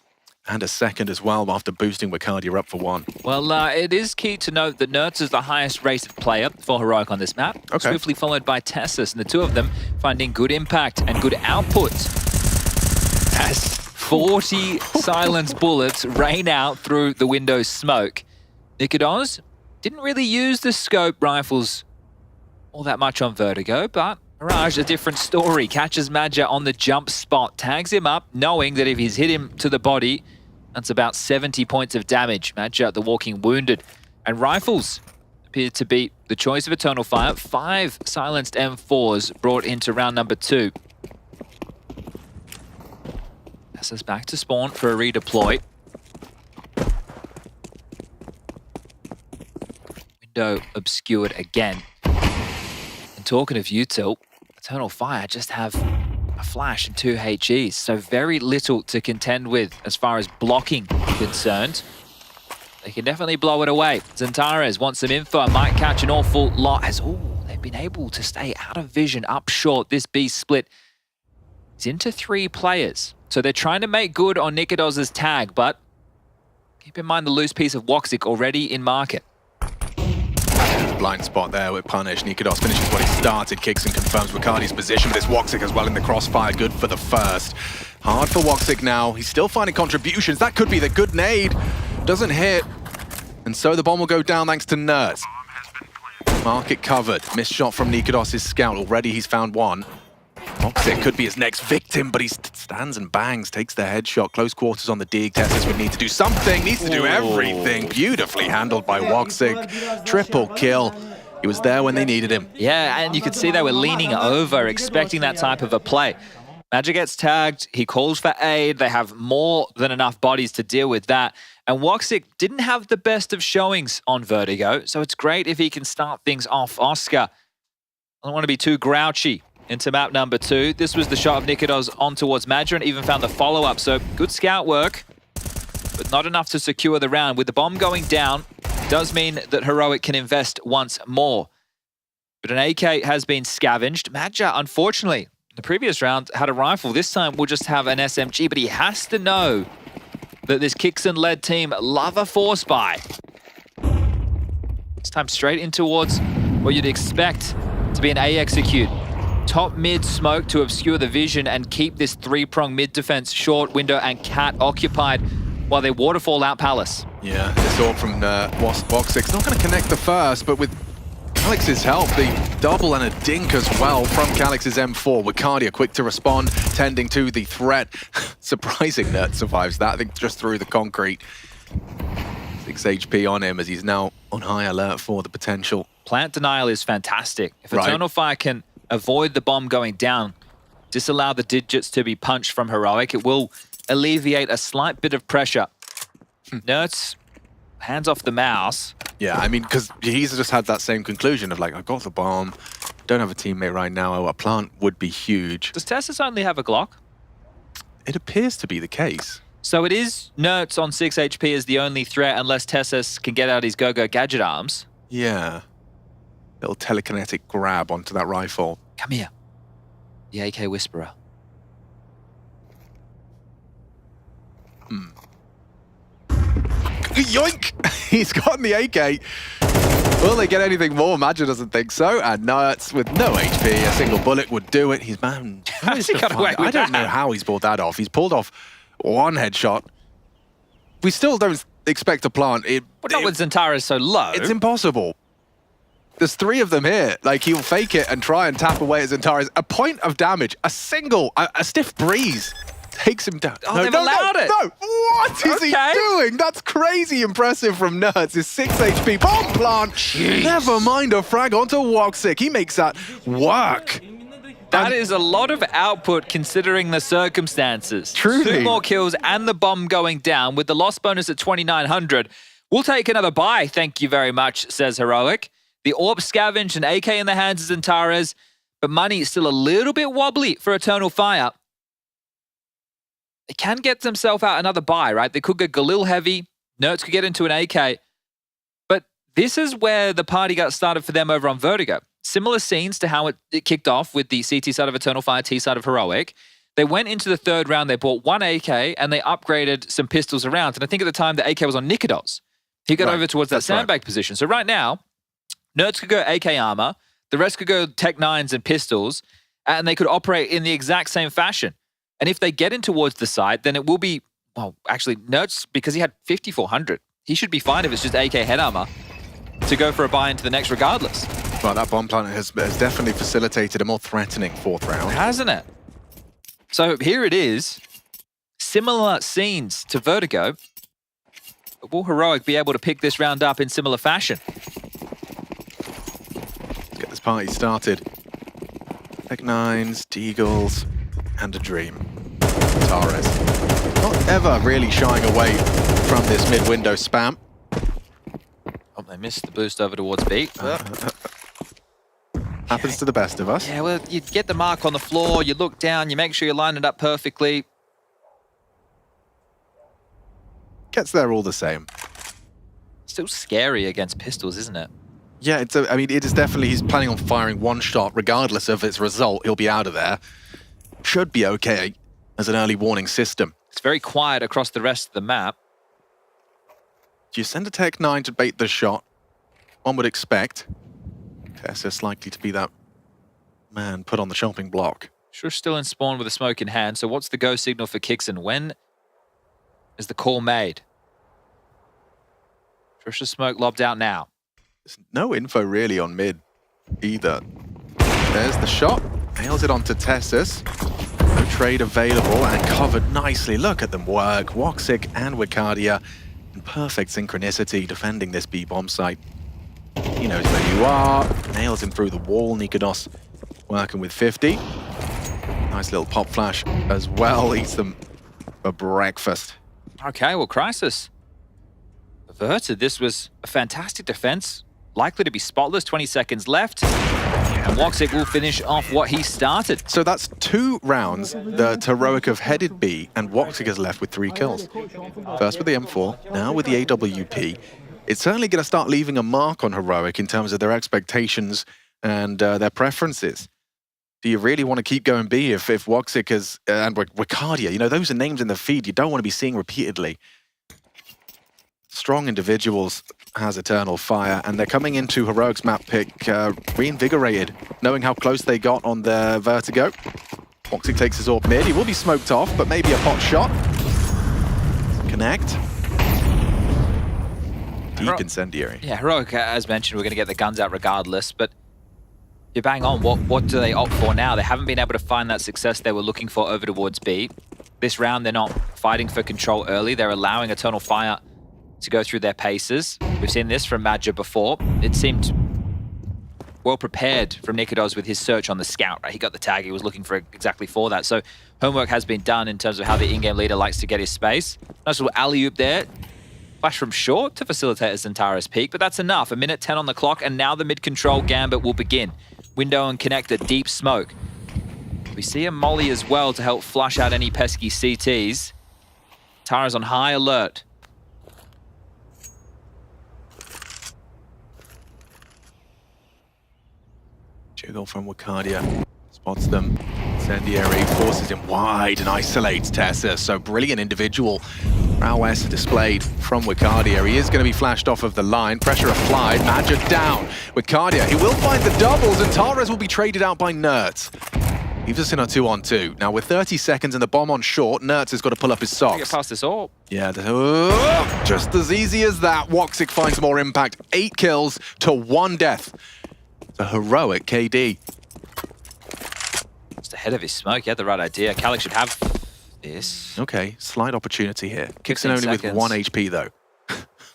and a second as well after boosting Wicardia up for one. Well, it is key to note that Nerds is the highest rated player for Heroic on this map. Okay. Swiftly followed by Tessus, and the two of them finding good impact and good output. As 40 silenced bullets rain out through the window's smoke. Nikodos didn't really use the scope rifles all that much on Vertigo, but Mirage, a different story. Catches Madger on the jump spot, tags him up, knowing that if he's hit him to the body, that's about 70 points of damage. Madger, the walking wounded. And rifles appear to be the choice of Eternal Fire. 5 silenced M4s brought into round number 2. Tessa's back to spawn for a redeploy. Window obscured again. And talking of util, Eternal Fire just have a flash and 2 HEs, so very little to contend with as far as blocking concerned. They can definitely blow it away. Zentares wants some info, might catch an awful lot as, they've been able to stay out of vision up short. This B split is into 3 players. So they're trying to make good on Nikodos' tag, but keep in mind the loose piece of Woxic already in market. Blind spot there with Punish. Nikodos finishes what he started, kicks and confirms Wicardia's position, but it's Woxic as well in the crossfire. Good for the first. Hard for Woxic now. He's still finding contributions. That could be the good nade. Doesn't hit. And so the bomb will go down thanks to Nerds. Market covered. Missed shot from Nikodos' scout. Already he's found one. Woxic could be his next victim, but he stands and bangs, takes the headshot. Close quarters on the dig. Tessus would need to do something, needs to do everything. Beautifully handled by Woxic. Triple kill. He was there when they needed him. Yeah, and you could see they were leaning over, expecting that type of a play. Magic gets tagged, he calls for aid. They have more than enough bodies to deal with that. And Woxic didn't have the best of showings on Vertigo, so it's great if he can start things off. Oscar, I don't want to be too grouchy. Into map number 2. This was the shot of Nikodos on towards Madger and even found the follow-up. So good scout work, but not enough to secure the round. With the bomb going down, does mean that Heroic can invest once more. But an AK has been scavenged. Madger, unfortunately, in the previous round had a rifle. This time we'll just have an SMG, but he has to know that this Kixon-led team love a force buy. This time straight in towards what you'd expect to be an A execute. Top mid smoke to obscure the vision and keep this 3-prong mid defense, short window and cat occupied while they waterfall out Palace. Yeah, this orb from Woxic's not going to connect the first, but with Calix's help, the double and a dink as well from Calix's M4. Wicardia quick to respond, tending to the threat. Surprising that survives that. I think just through the concrete. 6 HP on him as he's now on high alert for the potential. Plant denial is fantastic. If Eternal Fire can avoid the bomb going down, disallow the digits to be punched from Heroic. It will alleviate a slight bit of pressure. Nerds, hands off the mouse. Yeah, I mean, because he's just had that same conclusion of like, I got the bomb, don't have a teammate right now, a plant would be huge. Does Tessus only have a Glock? It appears to be the case. So it is Nerds on 6 HP is the only threat unless Tessus can get out his go-go gadget arms. Yeah. Little telekinetic grab onto that rifle. Come here. The AK Whisperer. Yoink! He's gotten the AK. Will they get anything more? Magic doesn't think so. And Nerds with no HP, a single bullet would do it. He's man. How's he got away with I don't that? know how he's pulled that off. He's pulled off one headshot. We still don't expect a plant. But not with Zantara so low. It's impossible. There's 3 of them here. Like, he'll fake it and try and tap away at Zantara's. A point of damage, a stiff breeze takes him down. Oh, they've allowed it. No, what is he doing? That's crazy impressive from Nerds. His 6 HP bomb plant. Jeez. Never mind a frag onto Woxic. He makes that work. That is a lot of output considering the circumstances. Truly. 2 more kills and the bomb going down with the loss bonus at 2,900. We'll take another buy, thank you very much, says Heroic. The AWP scavenged, an AK in the hands of Zantara's, but money is still a little bit wobbly for Eternal Fire. They can get themselves out another buy, right? They could go Galil heavy, Nerds could get into an AK. But this is where the party got started for them over on Vertigo. Similar scenes to how it kicked off with the CT side of Eternal Fire, T side of Heroic. They went into the 3rd round, they bought 1 AK, and they upgraded some pistols around. And I think at the time, the AK was on Nikodos. He got over towards that sandbag position. So right now, Nerds could go AK armor, the rest could go Tech 9s and pistols, and they could operate in the exact same fashion. And if they get in towards the side, then it will be, well, actually, Nerds, because he had 5,400, he should be fine if it's just AK head armor to go for a buy into the next regardless. Well, that bomb plant has definitely facilitated a more threatening 4th round. Hasn't it? So here it is. Similar scenes to Vertigo. But will Heroic be able to pick this round up in similar fashion? Let's get this party started. Tech 9s, Deagles, and a dream. Tares. Not ever really shying away from this mid-window spam. Oh, they missed the boost over towards B. Happens to the best of us. Yeah, well, you get the mark on the floor, you look down, you make sure you line it up perfectly. Gets there all the same. Still scary against pistols, isn't it? Yeah, I mean, it is definitely, he's planning on firing 1 shot, regardless of its result, he'll be out of there. Should be okay as an early warning system. It's very quiet across the rest of the map. Do you send a Tech 9 to bait the shot? One would expect. Tessus likely to be that man put on the chopping block. Sure, still in spawn with a smoke in hand. So what's the go signal for Kixon? When is the call made? Trisha smoke lobbed out now. There's no info really on mid either. There's the shot. Nails it onto Tessus. No trade available and covered nicely. Look at them work. Woxic and Wicardia in perfect synchronicity defending this B-bomb site. He knows where you are. Nails him through the wall. Nikodos working with 50. Nice little pop flash as well. Eats them for breakfast. Okay, well, Crisis averted. This was a fantastic defense. Likely to be spotless. 20 seconds left. And Woxic will finish off what he started. So that's 2 rounds that Heroic have headed B, and Woxic is left with 3 kills. First with the M4, now with the AWP. It's certainly going to start leaving a mark on Heroic in terms of their expectations and their preferences. Do you really want to keep going B if Woxic is, and Wicardia, you know, those are names in the feed you don't want to be seeing repeatedly. Strong individuals has Eternal Fire, and they're coming into Heroic's map pick reinvigorated, knowing how close they got on their Vertigo. Woxic takes his AWP mid. He will be smoked off, but maybe a pot shot. Connect. Deep incendiary. Yeah, Heroic, as mentioned, we're going to get the guns out regardless, but you're bang on. What do they opt for now? They haven't been able to find that success they were looking for over towards B. This round, they're not fighting for control early. They're allowing Eternal Fire to go through their paces. We've seen this from Madja before. It seemed well prepared from Nikodos with his search on the scout, right? He got the tag, he was looking for exactly for that. So homework has been done in terms of how the in-game leader likes to get his space. Nice little alley-oop there. Flash from short to facilitate a Zentara's peak, but that's enough. 1:10 on the clock, and now the mid-control gambit will begin. Window and connector, deep smoke. We see a molly as well to help flush out any pesky CTs. Tara's on high alert. Jiggle from Wakadia. Spots them. Incendiary forces him wide and isolates Tessa. So brilliant individual prowess displayed from Wakadia. He is going to be flashed off of the line. Pressure applied. Magic down. Wakadia, he will find the doubles, and Tares will be traded out by Nertz. Leaves us in a 2-on-2. Now with 30 seconds and the bomb on short, Nertz has got to pull up his socks. Get past this all. Yeah, just as easy as that. Woxic finds more impact. 8 kills to 1 death. It's a heroic KD. Just ahead of his smoke, he had the right idea. Calix should have this. Okay, slight opportunity here. Kicks in only seconds. with 1 HP though.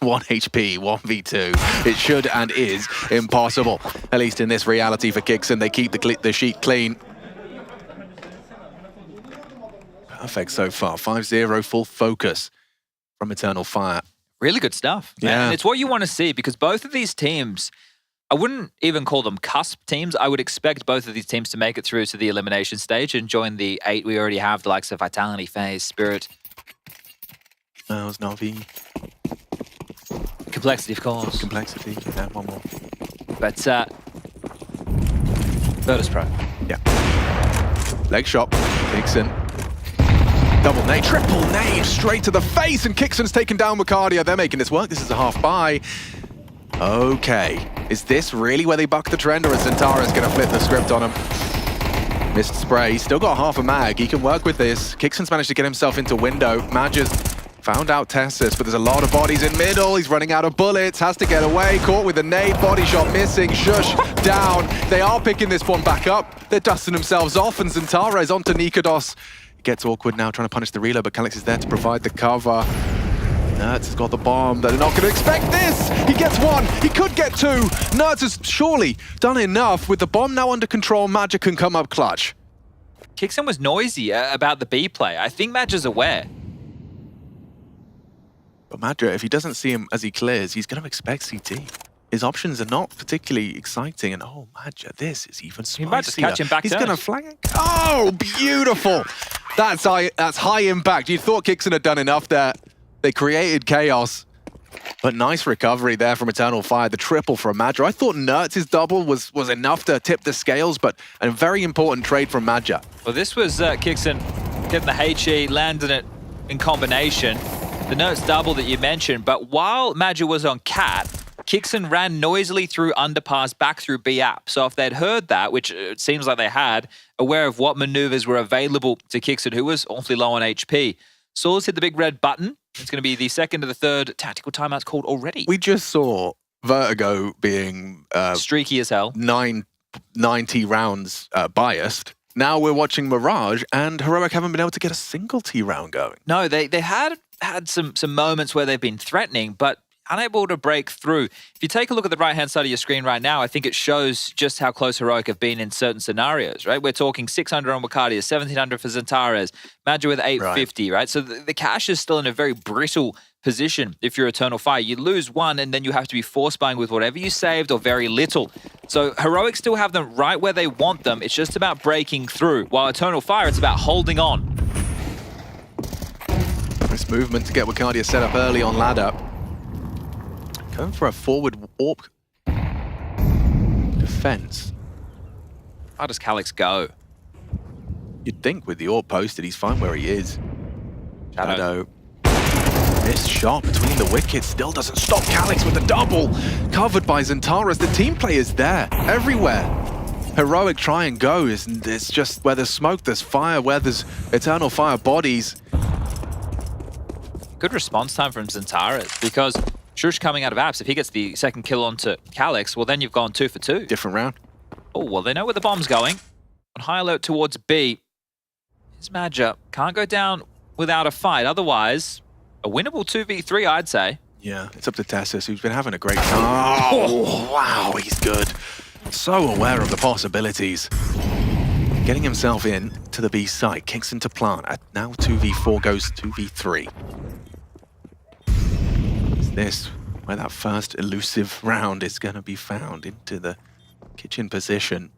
1 HP, 1v2. It should and is impossible. At least in this reality for Kixon, they keep the sheet clean. Perfect so far. 5-0, full focus from Eternal Fire. Really good stuff. Yeah. And it's what you want to see, because both of these teams, I wouldn't even call them cusp teams. I would expect both of these teams to make it through to the elimination stage and join the 8 we already have, the likes of Vitality, FaZe, Spirit. That was Na'Vi. Complexity, of course. Complexity, yeah, one more. But, Virtus Pro. Yeah. Leg shot, Kixon. Double nade, triple nade, straight to the face, and Kixon's taken down Wakadia. They're making this work. This is a half buy. Okay, is this really where they buck the trend, or is Zentara's going to flip the script on him? Missed spray, still got half a mag. He can work with this. Kixon's managed to get himself into window. Madge found out Tessus, but there's a lot of bodies in middle. He's running out of bullets, has to get away. Caught with a nade, body shot missing. Shush, down. They are picking this one back up. They're dusting themselves off, and Zentara is onto Nikodos. It gets awkward now, trying to punish the reload, but Calix is there to provide the cover. Nertz has got the bomb. They're not going to expect this. He gets 1. He could get 2. Nertz has surely done enough. With the bomb now under control, Magic can come up clutch. Kixon was noisy about the B play. I think Madge is aware. But Magic, if he doesn't see him as he clears, he's going to expect CT. His options are not particularly exciting, and oh, Magic, this is even spicier. He might just catch him back. He's going to flank it. Oh, beautiful. That's high impact. You thought Kixon had done enough there. They created chaos. But nice recovery there from Eternal Fire. The triple from Madja. I thought Nertz's double was enough to tip the scales, but a very important trade from Madja. Well, this was Kixon getting the HE, landing it in combination. The Nertz double that you mentioned, but while Madja was on Cat, Kixon ran noisily through underpass back through B app. So if they'd heard that, which it seems like they had, aware of what maneuvers were available to Kixon, who was awfully low on HP, Saws hit the big red button. It's going to be the second of the third tactical timeouts called already. We just saw Vertigo being streaky as hell. 90 rounds biased. Now we're watching Mirage, and Heroic haven't been able to get a single T round going. No, they had some moments where they've been threatening, but unable to break through. If you take a look at the right-hand side of your screen right now, I think it shows just how close Heroic have been in certain scenarios, right? We're talking 600 on Wakadia, 1,700 for Zentares, Madja with 850, right? So the cash is still in a very brittle position if you're Eternal Fire. You lose one, and then you have to be force buying with whatever you saved or very little. So Heroic still have them right where they want them. It's just about breaking through. While Eternal Fire, it's about holding on. This movement to get Wakadia set up early on ladder. Going for a forward warp defense. How does Calix go? You'd think with the AWP posted, he's fine where he is. Shadow. Missed shot between the wickets. Still doesn't stop Calix with the double. Covered by Zentaras. The team play is there. Everywhere. Heroic try and go. It's just where there's smoke, there's fire. Where there's Eternal Fire bodies. Good response time from Zentaras, because Shush coming out of apps, if he gets the second kill onto Calix, well then you've gone 2 for 2. Different round. Oh, well they know where the bomb's going. On high alert towards B. Here's Madja. Can't go down without a fight. Otherwise, a winnable 2v3, I'd say. Yeah, it's up to Tassus, who's been having a great time. Oh, wow, he's good. So aware of the possibilities. Getting himself in to the B site, kicks into plant. At now 2v4 goes 2v3. Is this where that first elusive round is going to be found? Into the kitchen position.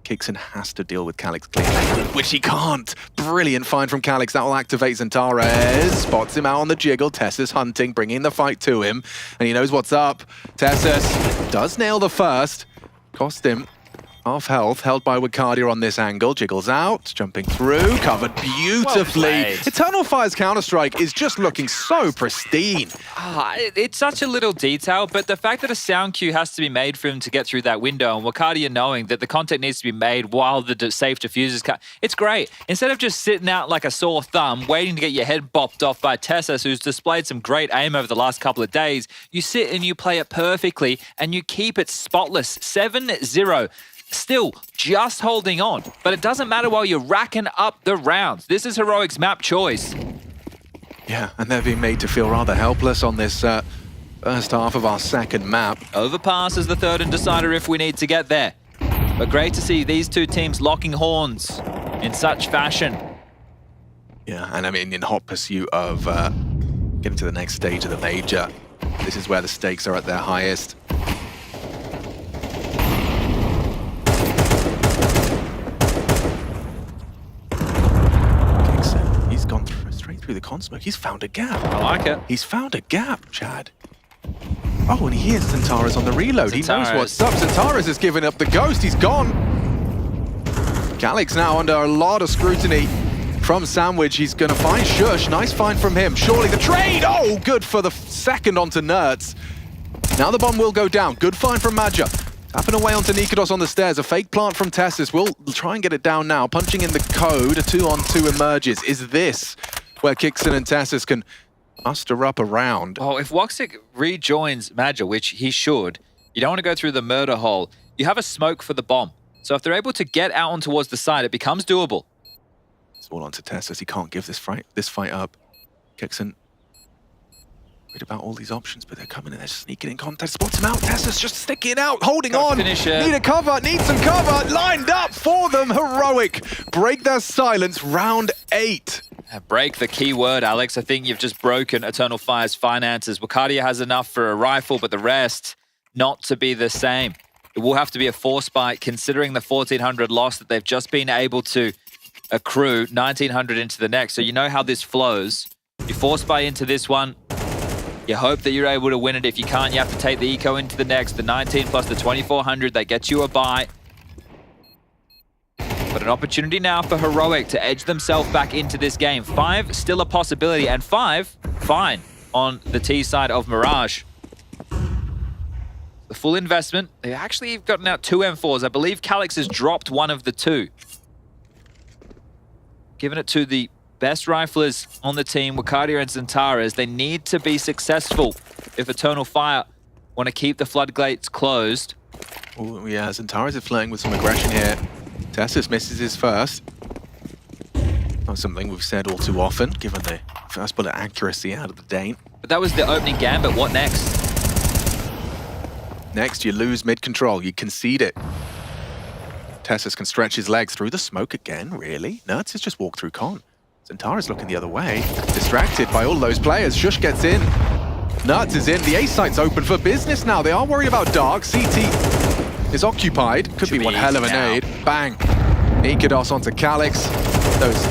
Kixon has to deal with Calix clearly, which he can't. Brilliant find from Calix. That will activate Zentares. Spots him out on the jiggle. Tessus hunting, bringing the fight to him. And he knows what's up. Tessus does nail the first. Cost him half health, held by Wicardia on this angle. Jiggles out, jumping through, covered beautifully. Well Eternal Fire's Counter-Strike is just looking so pristine. It's such a little detail, but the fact that a sound cue has to be made for him to get through that window, and Wicardia knowing that the contact needs to be made while the safe diffuses cut, it's great. Instead of just sitting out like a sore thumb, waiting to get your head bopped off by Tessus, who's displayed some great aim over the last couple of days, you sit and you play it perfectly, and you keep it spotless. 7-0. Still just holding on, but it doesn't matter while you're racking up the rounds. This is Heroic's map choice. Yeah, and they're being made to feel rather helpless on this first half of our second map. Overpass is the third and decider if we need to get there. But great to see these two teams locking horns in such fashion. Yeah, and I mean, in hot pursuit of getting to the next stage of the major, this is where the stakes are at their highest. He's gone straight through the consmoke. He's found a gap. I like it. He's found a gap, Chad. Oh, and he hears Zentares on the reload. He knows what's up. Zentares has given up the ghost. He's gone. Calix now under a lot of scrutiny from Sandwich. He's going to find Shush. Nice find from him. Surely the trade. Oh, good for the second onto Nerds. Now the bomb will go down. Good find from Madja. Tapping away onto Nikodos on the stairs. A fake plant from Tessus. We'll try and get it down now. Punching in the code. A 2-on-2 emerges. Is this where Kixon and Tessus can muster up a round? Oh, if Woxic rejoins Madja, which he should, you don't want to go through the murder hole. You have a smoke for the bomb. So if they're able to get out on towards the side, it becomes doable. It's all onto Tessus. He can't give this fight up. Kixon worried about all these options, but they're coming in, they're sneaking in contact, spots him out. Tessus just sticking it out, holding on. Finish it. Need a cover, need some cover, lined up for them. Heroic break their silence, round 8. Break the key word, Alex. I think you've just broken Eternal Fire's finances. Wicardia has enough for a rifle, but the rest not to be the same. It will have to be a force bite, considering the 1,400 loss that they've just been able to accrue, 1,900 into the next. So you know how this flows. You force buy into this one. You hope that you're able to win it. If you can't, you have to take the eco into the next. The 19 plus the 2,400, that gets you a buy. But an opportunity now for Heroic to edge themselves back into this game. 5 still a possibility, and 5 fine on the T side of Mirage. The full investment. They've actually gotten out 2 M4s. I believe Calix has dropped one of the 2. Given it to the best riflers on the team, Wicardia and Zentares. They need to be successful if Eternal Fire want to keep the floodgates closed. Oh yeah, Zentares is flirting with some aggression here. Tessus misses his first. Not something we've said all too often, given the first bullet accuracy out of the Dane. But that was the opening gambit. What next? Next, you lose mid-control. You concede it. Tessus can stretch his legs through the smoke again, really? Nerds has just walked through con. Zentares looking the other way. Distracted by all those players. Shush gets in. Nerds is in. The A site's open for business now. They are worried about Dark. CT is occupied. Could be one hell of a nade. Bang. Nikodos onto Calix. Those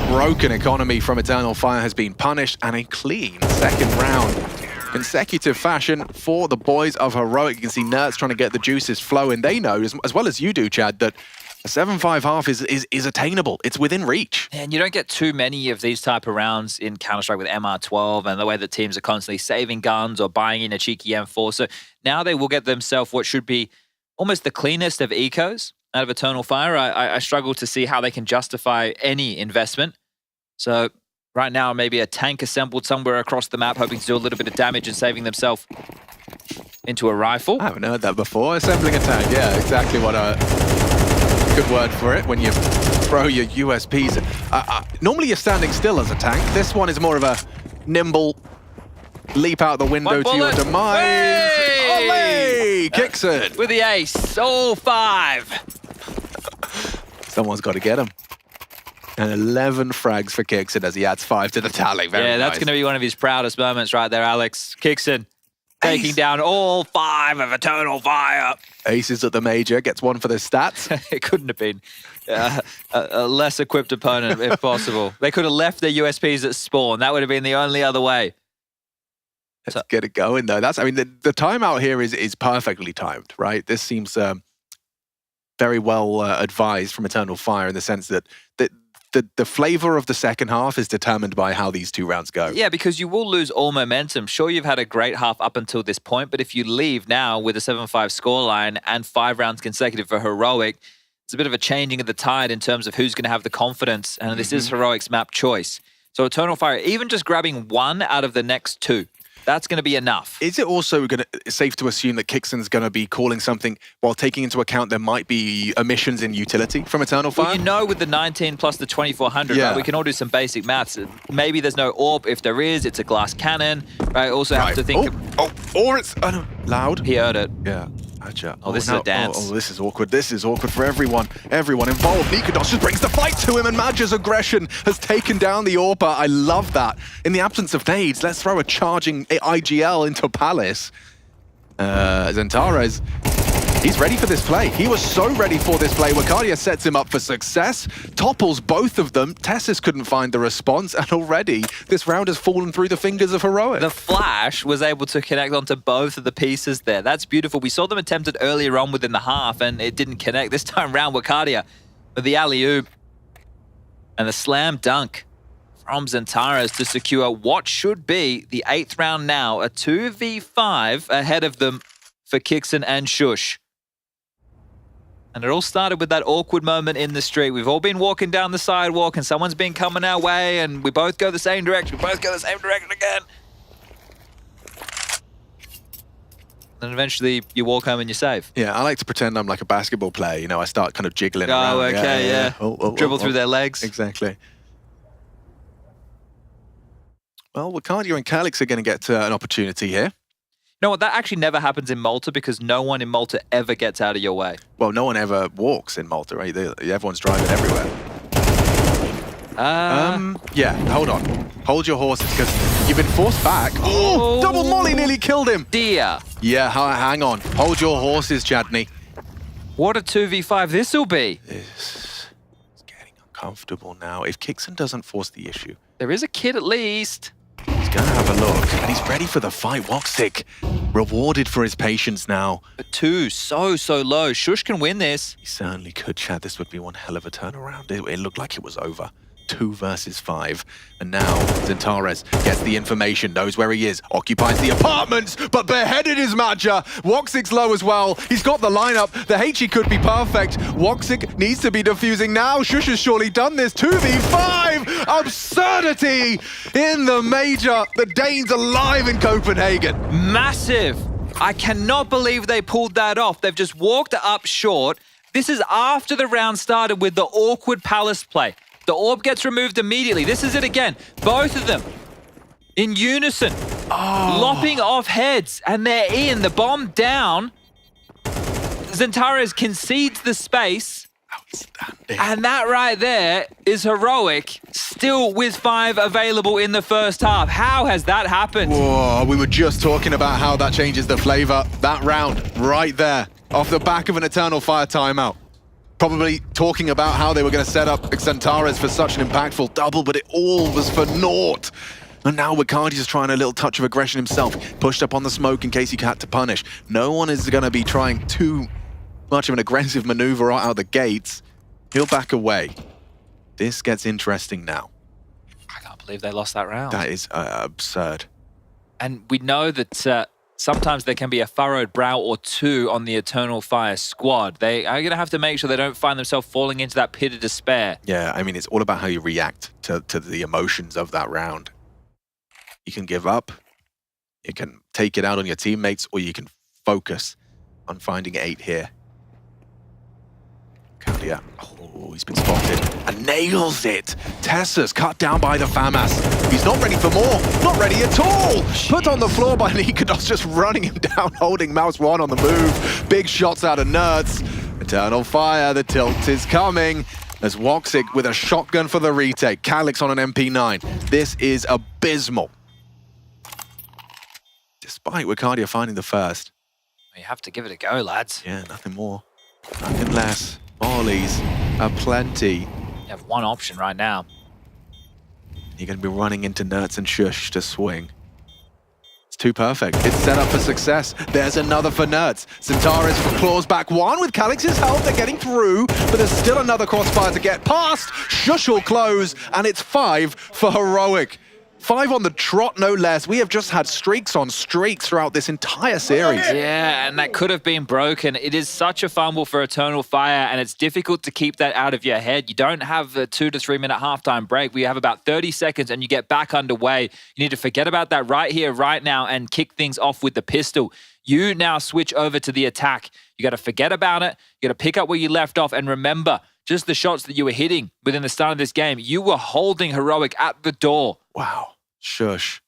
broken economy from Eternal Fire has been punished, and a clean second round. Consecutive fashion for the boys of Heroic. You can see Nerds trying to get the juices flowing. They know, as well as you do, Chad, that a 7-5 half is attainable. It's within reach. And you don't get too many of these type of rounds in Counter-Strike with MR12 and the way that teams are constantly saving guns or buying in a cheeky M4. So now they will get themselves what should be almost the cleanest of ecos out of Eternal Fire. I struggle to see how they can justify any investment. So right now, maybe a tank assembled somewhere across the map, hoping to do a little bit of damage and saving themselves into a rifle. I haven't heard that before. Assembling a tank. Yeah, exactly what good word for it when you throw your USPs. Normally you're standing still as a tank. This one is more of a nimble leap out the window to your demise. Hey! 3, Kixon. With the ace, all 5. Someone's got to get him. And 11 frags for Kixon as he adds 5 to the tally. Very yeah, that's nice. going to be one of his proudest moments right there, Alex. Kixon taking down all 5 of Eternal Fire. Aces at the major, gets 1 for the stats. It couldn't have been a less equipped opponent, if possible. They could have left their USPs at spawn. That would have been the only other way. Let's get it going, though. I mean, the timeout here is perfectly timed, right? This seems very well advised from Eternal Fire in the sense that the flavor of the second half is determined by how these 2 rounds go. Yeah, because you will lose all momentum. Sure, you've had a great half up until this point, but if you leave now with a 7-5 scoreline and 5 rounds consecutive for Heroic, it's a bit of a changing of the tide in terms of who's going to have the confidence, and this is Heroic's map choice. So Eternal Fire, even just grabbing 1 out of the next 2, that's going to be enough. Is it also safe to assume that Kixon's going to be calling something while taking into account there might be omissions in utility from Eternal Fire? Well, you know, with the 19 plus the 2400, right, we can all do some basic maths. Maybe there's no orb. If there is, it's a glass cannon. Right? Also have to think... or it's loud. He heard it. Yeah. Gotcha. Oh, this is a dance. Oh, this is awkward. This is awkward for everyone. Everyone involved. Nikodos just brings the fight to him, and Madja's aggression has taken down the Orpa. I love that. In the absence of nades, let's throw a charging IGL into Palace. Zentares, he's ready for this play. He was so ready for this play. Wakadia sets him up for success, topples both of them. Tessus couldn't find the response, and already this round has fallen through the fingers of Heroic. The Flash was able to connect onto both of the pieces there. That's beautiful. We saw them attempted earlier on within the half, and it didn't connect. This time round, Wakadia with the alley-oop and the slam dunk from Zentares to secure what should be the 8th round now, a 2v5 ahead of them for Kixon and Shush. And it all started with that awkward moment in the street. We've all been walking down the sidewalk and someone's been coming our way and we both go the same direction. We both go the same direction again. And eventually you walk home and you're safe. Yeah, I like to pretend I'm like a basketball player. You know, I start kind of jiggling around. Oh, okay, yeah. Dribble through their legs. Exactly. Well, Wakadia and Calix are going to get an opportunity here. You know what, that actually never happens in Malta because no one in Malta ever gets out of your way. Well, no one ever walks in Malta, right? Everyone's driving everywhere. Yeah, hold on. Hold your horses, because you've been forced back. Oh, double molly nearly killed him. Dear. Yeah, hang on. Hold your horses, Chadney. What a 2v5 this'll be. This is getting uncomfortable now. If Kixon doesn't force the issue. There is a kid at least. He's going to have a look, and he's ready for the fight. Woxic, rewarded for his patience now. But 2, so low. Shush can win this. He certainly could, Chad. This would be one hell of a turnaround. It looked like it was over. 2 versus 5. And now Zentares gets the information, knows where he is, occupies the apartments, but beheaded is Madja. Woxic's low as well. He's got the lineup. The HE could be perfect. Woxic needs to be defusing now. Shush has surely done this. 2v5! Absurdity in the major. The Danes alive in Copenhagen. Massive. I cannot believe they pulled that off. They've just walked up short. This is after the round started with the awkward Palace play. The orb gets removed immediately. This is it again. Both of them in unison, lopping off heads, and they're in. The bomb down. Zentares concedes the space. Outstanding. And that right there is Heroic, still with 5 available in the first half. How has that happened? Whoa, we were just talking about how that changes the flavor. That round right there, off the back of an Eternal Fire timeout. Probably talking about how they were going to set up Zentares for such an impactful double, but it all was for naught. And now Wakadia is trying a little touch of aggression himself, pushed up on the smoke in case he had to punish. No one is going to be trying too much of an aggressive maneuver right out the gates. He'll back away. This gets interesting now. I can't believe they lost that round. That is absurd. And we know that sometimes there can be a furrowed brow or 2 on the Eternal Fire squad. They are going to have to make sure they don't find themselves falling into that pit of despair. Yeah, I mean, it's all about how you react to the emotions of that round. You can give up, you can take it out on your teammates, or you can focus on finding 8 here. Cardia. Oh, he's been spotted and nails it. Tessa's cut down by the FAMAS. He's not ready for more. Not ready at all. Put on the floor by Nikodos, just running him down, holding Mouse 1 on the move. Big shots out of Nerds. Eternal Fire, the tilt is coming. As Woxic with a shotgun for the retake. Calyx on an MP9. This is abysmal. Despite Wicardia finding the first. You have to give it a go, lads. Yeah, nothing more. Nothing less. Mollies are plenty. You have one option right now. You're going to be running into Nerds and Shush to swing. It's too perfect. It's set up for success. There's another for Nerds. Centaurus claws back one with Calyx's help. They're getting through, but there's still another crossfire to get past. Shush will close, and it's 5 for Heroic. 5 on the trot, no less. We have just had streaks on streaks throughout this entire series. Yeah, and that could have been broken. It is such a fumble for Eternal Fire, and it's difficult to keep that out of your head. You don't have a 2 to 3 minute halftime break. We have about 30 seconds, and you get back underway. You need to forget about that right here, right now, and kick things off with the pistol. You now switch over to the attack. You got to forget about it. You got to pick up where you left off, and remember, just the shots that you were hitting within the start of this game, you were holding Heroic at the door. Wow. Shush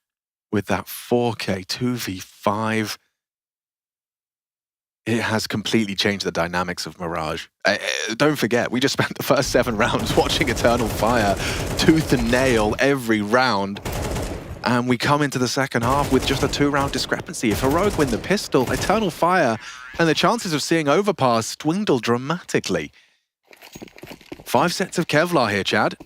with that 4K 2v5. It has completely changed the dynamics of Mirage. Don't forget, we just spent the first 7 rounds watching Eternal Fire tooth and nail every round. And we come into the second half with just a 2-round discrepancy. If Heroic win the pistol, Eternal Fire, and the chances of seeing Overpass dwindle dramatically. 5 sets of Kevlar here, Chad.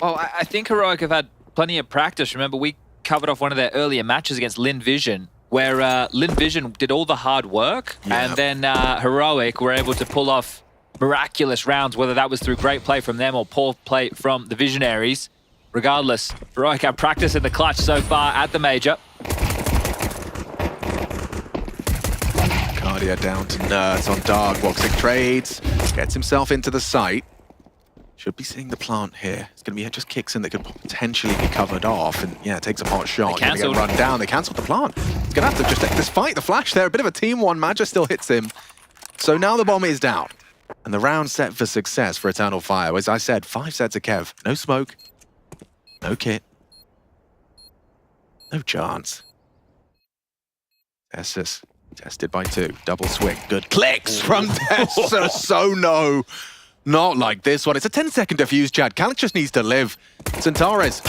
Well, I think Heroic have had plenty of practice. Remember, we covered off one of their earlier matches against Lin Vision, where Lin Vision did all the hard work, and then Heroic were able to pull off miraculous rounds, whether that was through great play from them or poor play from the Visionaries. Regardless, Heroic have practice in the clutch so far at the Major. Cardia down to Nerds on Dark. Woxic trades, gets himself into the site. Should be seeing the plant here. It's going to be just kicks in that could potentially be covered off. And yeah, takes a pot shot. Going to get run down. They cancelled the plant. It's going to have to just take this fight. The flash there, a bit of a team one. Madja still hits him. So now the bomb is down. And the round set for success for Eternal Fire. As I said, 5 sets of Kev. No smoke. No kit. No chance. Tessus tested by 2. Double swing. Good clicks from Tessus. So no. Not like this one. It's a 10-second defuse, Chad. Calyx just needs to live. Centaurus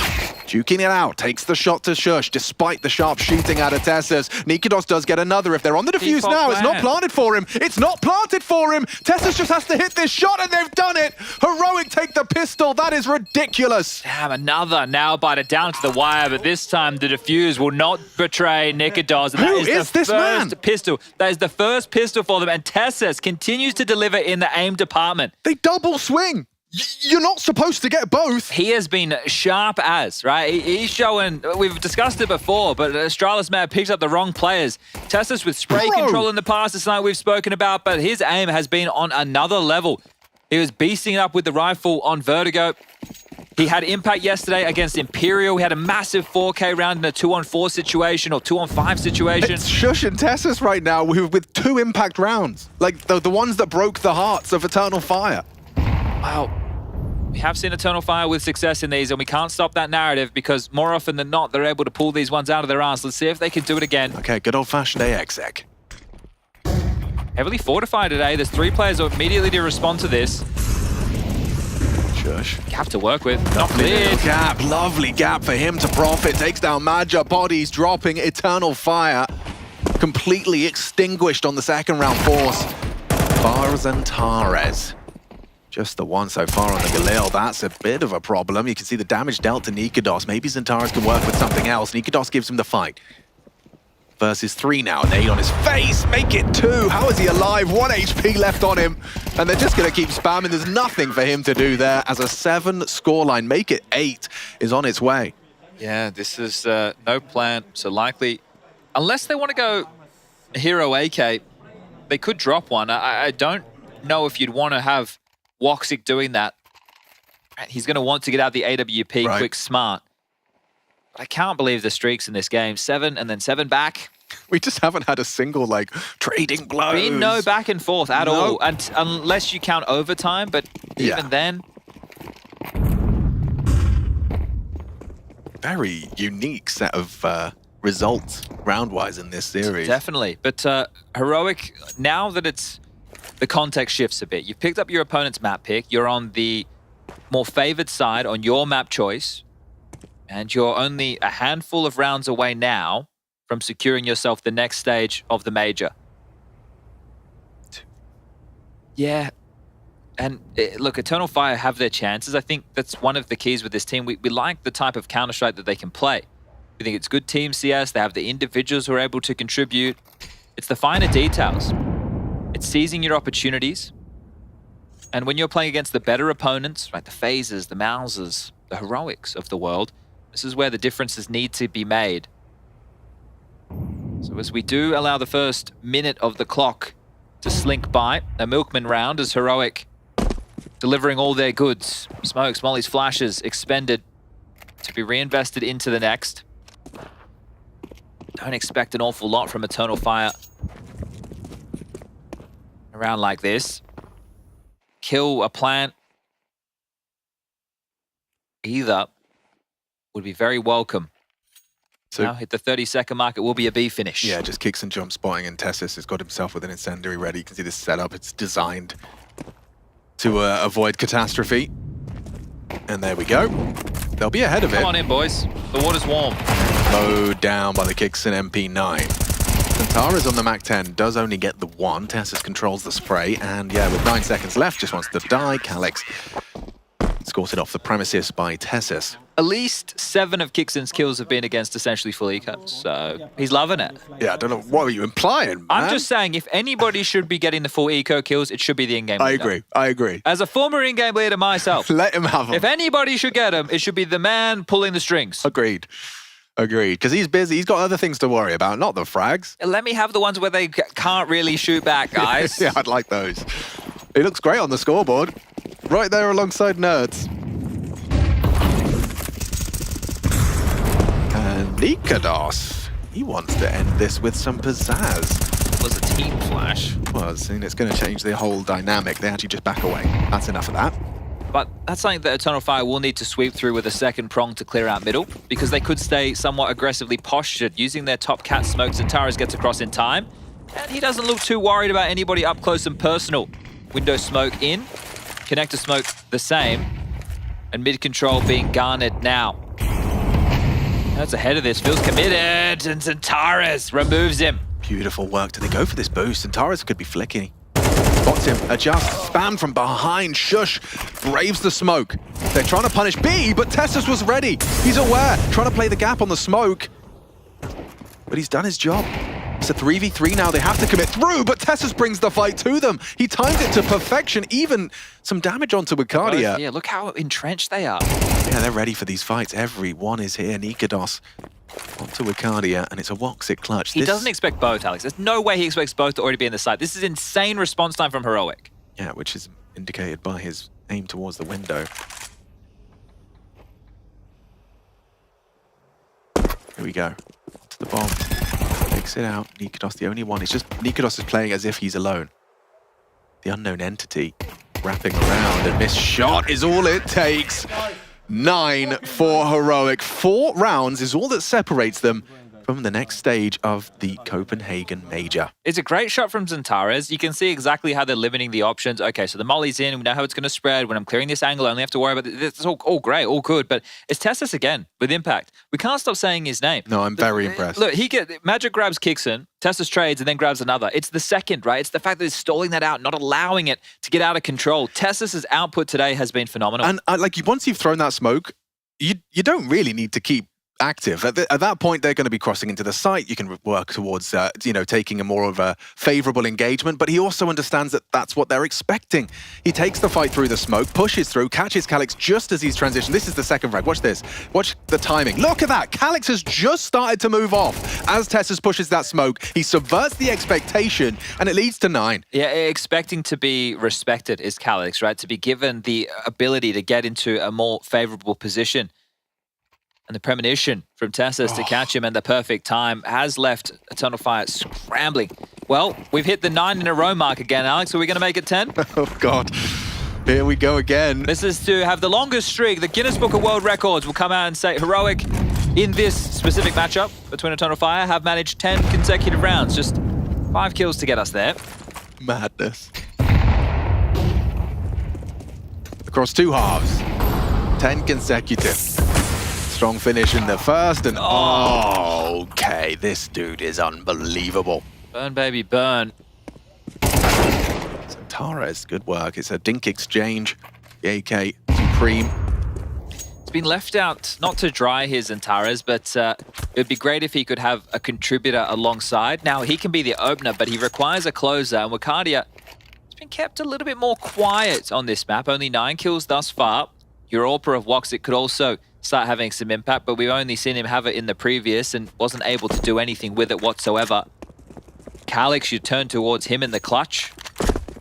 duking it out. Takes the shot to Shush, despite the sharp shooting out of Tessus. Nikodos does get another. If they're on the defuse now, it's not planted for him. It's not planted for him. Tessus just has to hit this shot, and they've done it. Heroic take the pistol. That is ridiculous. Damn, another nail biter down to the wire, but this time the defuse will not betray Nikodos. And Who is this man? Pistol. That is the first pistol for them, and Tessus continues to deliver in the aim department. They double swing. You're not supposed to get both. He has been sharp as, right? He's showing, we've discussed it before, but Astralis may have picked up the wrong players. Tessus with spray control in the past, it's something we've spoken about, but his aim has been on another level. He was beasting it up with the rifle on Vertigo. He had impact yesterday against Imperial. He had a massive 4K round in a 2-on-4 situation or 2-on-5 situation. It's Shush and Tessus right now with 2 impact rounds. Like the ones that broke the hearts of Eternal Fire. Wow. We have seen Eternal Fire with success in these, and we can't stop that narrative because more often than not, they're able to pull these ones out of their ass. Let's see if they can do it again. Okay, good old-fashioned AXEC. Heavily fortified today. There's 3 players who immediately to respond to this. Shush. Gap to work with. Not cleared. Gap. Lovely gap for him to profit. Takes down Madja. Bodies dropping. Eternal Fire completely extinguished on the second round force. Bars and Tares. Just the one so far on the Galil. That's a bit of a problem. You can see the damage dealt to Nikodos. Maybe Zentaris can work with something else. Nikodos gives him the fight. Versus 3 now. Nade on his face. Make it 2. How is he alive? 1 HP left on him. And they're just going to keep spamming. There's nothing for him to do there as a 7 scoreline. Make it 8 is on its way. Yeah, this is no plan. So likely, unless they want to go Hero AK, they could drop one. I don't know if you'd want to have Woxic doing that. He's going to want to get out the AWP quick smart. But I can't believe the streaks in this game. 7 and then 7 back. We just haven't had a single, like, trading blows. Been no back and forth at all, and unless you count overtime, but even then. Very unique set of results round-wise in this series. Definitely, but Heroic, now that the context shifts a bit, you've picked up your opponent's map pick, you're on the more favored side on your map choice, and you're only a handful of rounds away now from securing yourself the next stage of the major. Yeah, and look, Eternal Fire have their chances. I think that's one of the keys with this team. We like the type of Counter-Strike that they can play. We think it's good team CS. They have the individuals who are able to contribute. It's the finer details. It's seizing your opportunities. And when you're playing against the better opponents, right, the Phases, the Mausers, the Heroics of the world, this is where the differences need to be made. So as we do allow the first minute of the clock to slink by, a Milkman round as Heroic delivering all their goods. Smokes, mollies, flashes expended to be reinvested into the next. Don't expect an awful lot from Eternal Fire a round like this. Kill a plant either would be very welcome. So now hit the 30-second mark, it will be a B finish. Yeah, just kicks and jump spotting, and Tessus has got himself with an incendiary ready. You can see this setup, it's designed to avoid catastrophe. And there we go. They'll be ahead of it. Come on in, boys. The water's warm. Mowed down by the kicks and MP9. Santara's on the Mac-10, does only get the one. Tessus controls the spray, and yeah, with 9 seconds left, just wants to die. Calyx escorted off the premises by Tessus. At least 7 of Kixon's kills have been against essentially full ecos, so he's loving it. Yeah, I don't know, what were you implying, man? I'm just saying, if anybody should be getting the full eco kills, it should be the in-game leader. I agree. As a former in-game leader myself, let him have them. If anybody should get them, it should be the man pulling the strings. Agreed. Because he's busy, he's got other things to worry about, not the frags. Let me have the ones where they can't really shoot back, guys. Yeah, I'd like those. He looks great on the scoreboard. Right there alongside Nerds. And Nikados, he wants to end this with some pizzazz. It was a team flash. It was, and it's going to change the whole dynamic. They actually just back away. That's enough of that. But that's something that Eternal Fire will need to sweep through with a second prong to clear out middle, because they could stay somewhat aggressively postured using their top cat smokes, and Taras gets across in time. And he doesn't look too worried about anybody up close and personal. Window smoke in, connector smoke the same, and mid control being garnered now. That's ahead of this, feels committed, and Taras removes him. Beautiful work. Do they go for this boost? And Taras could be flicking. Spots him, adjusts, spam from behind, shush, braves the smoke. They're trying to punish B, but Tessus was ready. He's aware, trying to play the gap on the smoke. But he's done his job. It's a 3v3 now, they have to commit through, but Tessus brings the fight to them. He timed it to perfection, even some damage onto Wicardia. Yeah, look how entrenched they are. Yeah, they're ready for these fights. Everyone is here. Nikados onto Wicardia, and it's a Woxic clutch. He doesn't expect both, Alex. There's no way he expects both to already be in the site. This is insane response time from Heroic. Yeah, which is indicated by his aim towards the window. Here we go. To the bomb. Takes it out. Nikados, the only one. It's just Nikados is playing as if he's alone. The unknown entity wrapping around. A missed shot is all it takes. 9 for Heroic. 4 rounds is all that separates them from the next stage of the Copenhagen Major. It's a great shot from Xantares. You can see exactly how they're limiting the options. Okay, so the molly's in. We know how it's going to spread. When I'm clearing this angle, I only have to worry about it. It's all great, all good. But it's Tessus again with impact. We can't stop saying his name. No, I'm very impressed. Look, Magic grabs Kixon, Tessus trades, and then grabs another. It's the second, right? It's the fact that he's stalling that out, not allowing it to get out of control. Tessus's output today has been phenomenal. And once you've thrown that smoke, you don't really need to keep active. At that point, they're going to be crossing into the site. You can work towards, taking a more of a favorable engagement, but he also understands that that's what they're expecting. He takes the fight through the smoke, pushes through, catches Calyx just as he's transitioned. This is the second frag. Watch this. Watch the timing. Look at that. Calyx has just started to move off. As Tessus pushes that smoke, he subverts the expectation, and it leads to 9. Yeah, expecting to be respected is Calyx, right? To be given the ability to get into a more favorable position. And the premonition from Tessus to catch him and the perfect time has left Eternal Fire scrambling. Well, we've hit the 9 in a row mark again, Alex. Are we going to make it 10? Oh, God. Here we go again. This is to have the longest streak. The Guinness Book of World Records will come out and say Heroic, in this specific matchup between Eternal Fire, have managed 10 consecutive rounds. Just 5 kills to get us there. Madness. Across 2 halves. 10 consecutive. Strong finish in the first, and okay, this dude is unbelievable. Burn, baby, burn. Antares, good work. It's a dink exchange. The AK Supreme. It's been left out, not to dry his Antares, but it would be great if he could have a contributor alongside. Now, he can be the opener, but he requires a closer, and Wakadia has been kept a little bit more quiet on this map. Only 9 kills thus far. Europa of Woxic could also start having some impact, but we've only seen him have it in the previous and wasn't able to do anything with it whatsoever. Calix, you turn towards him in the clutch.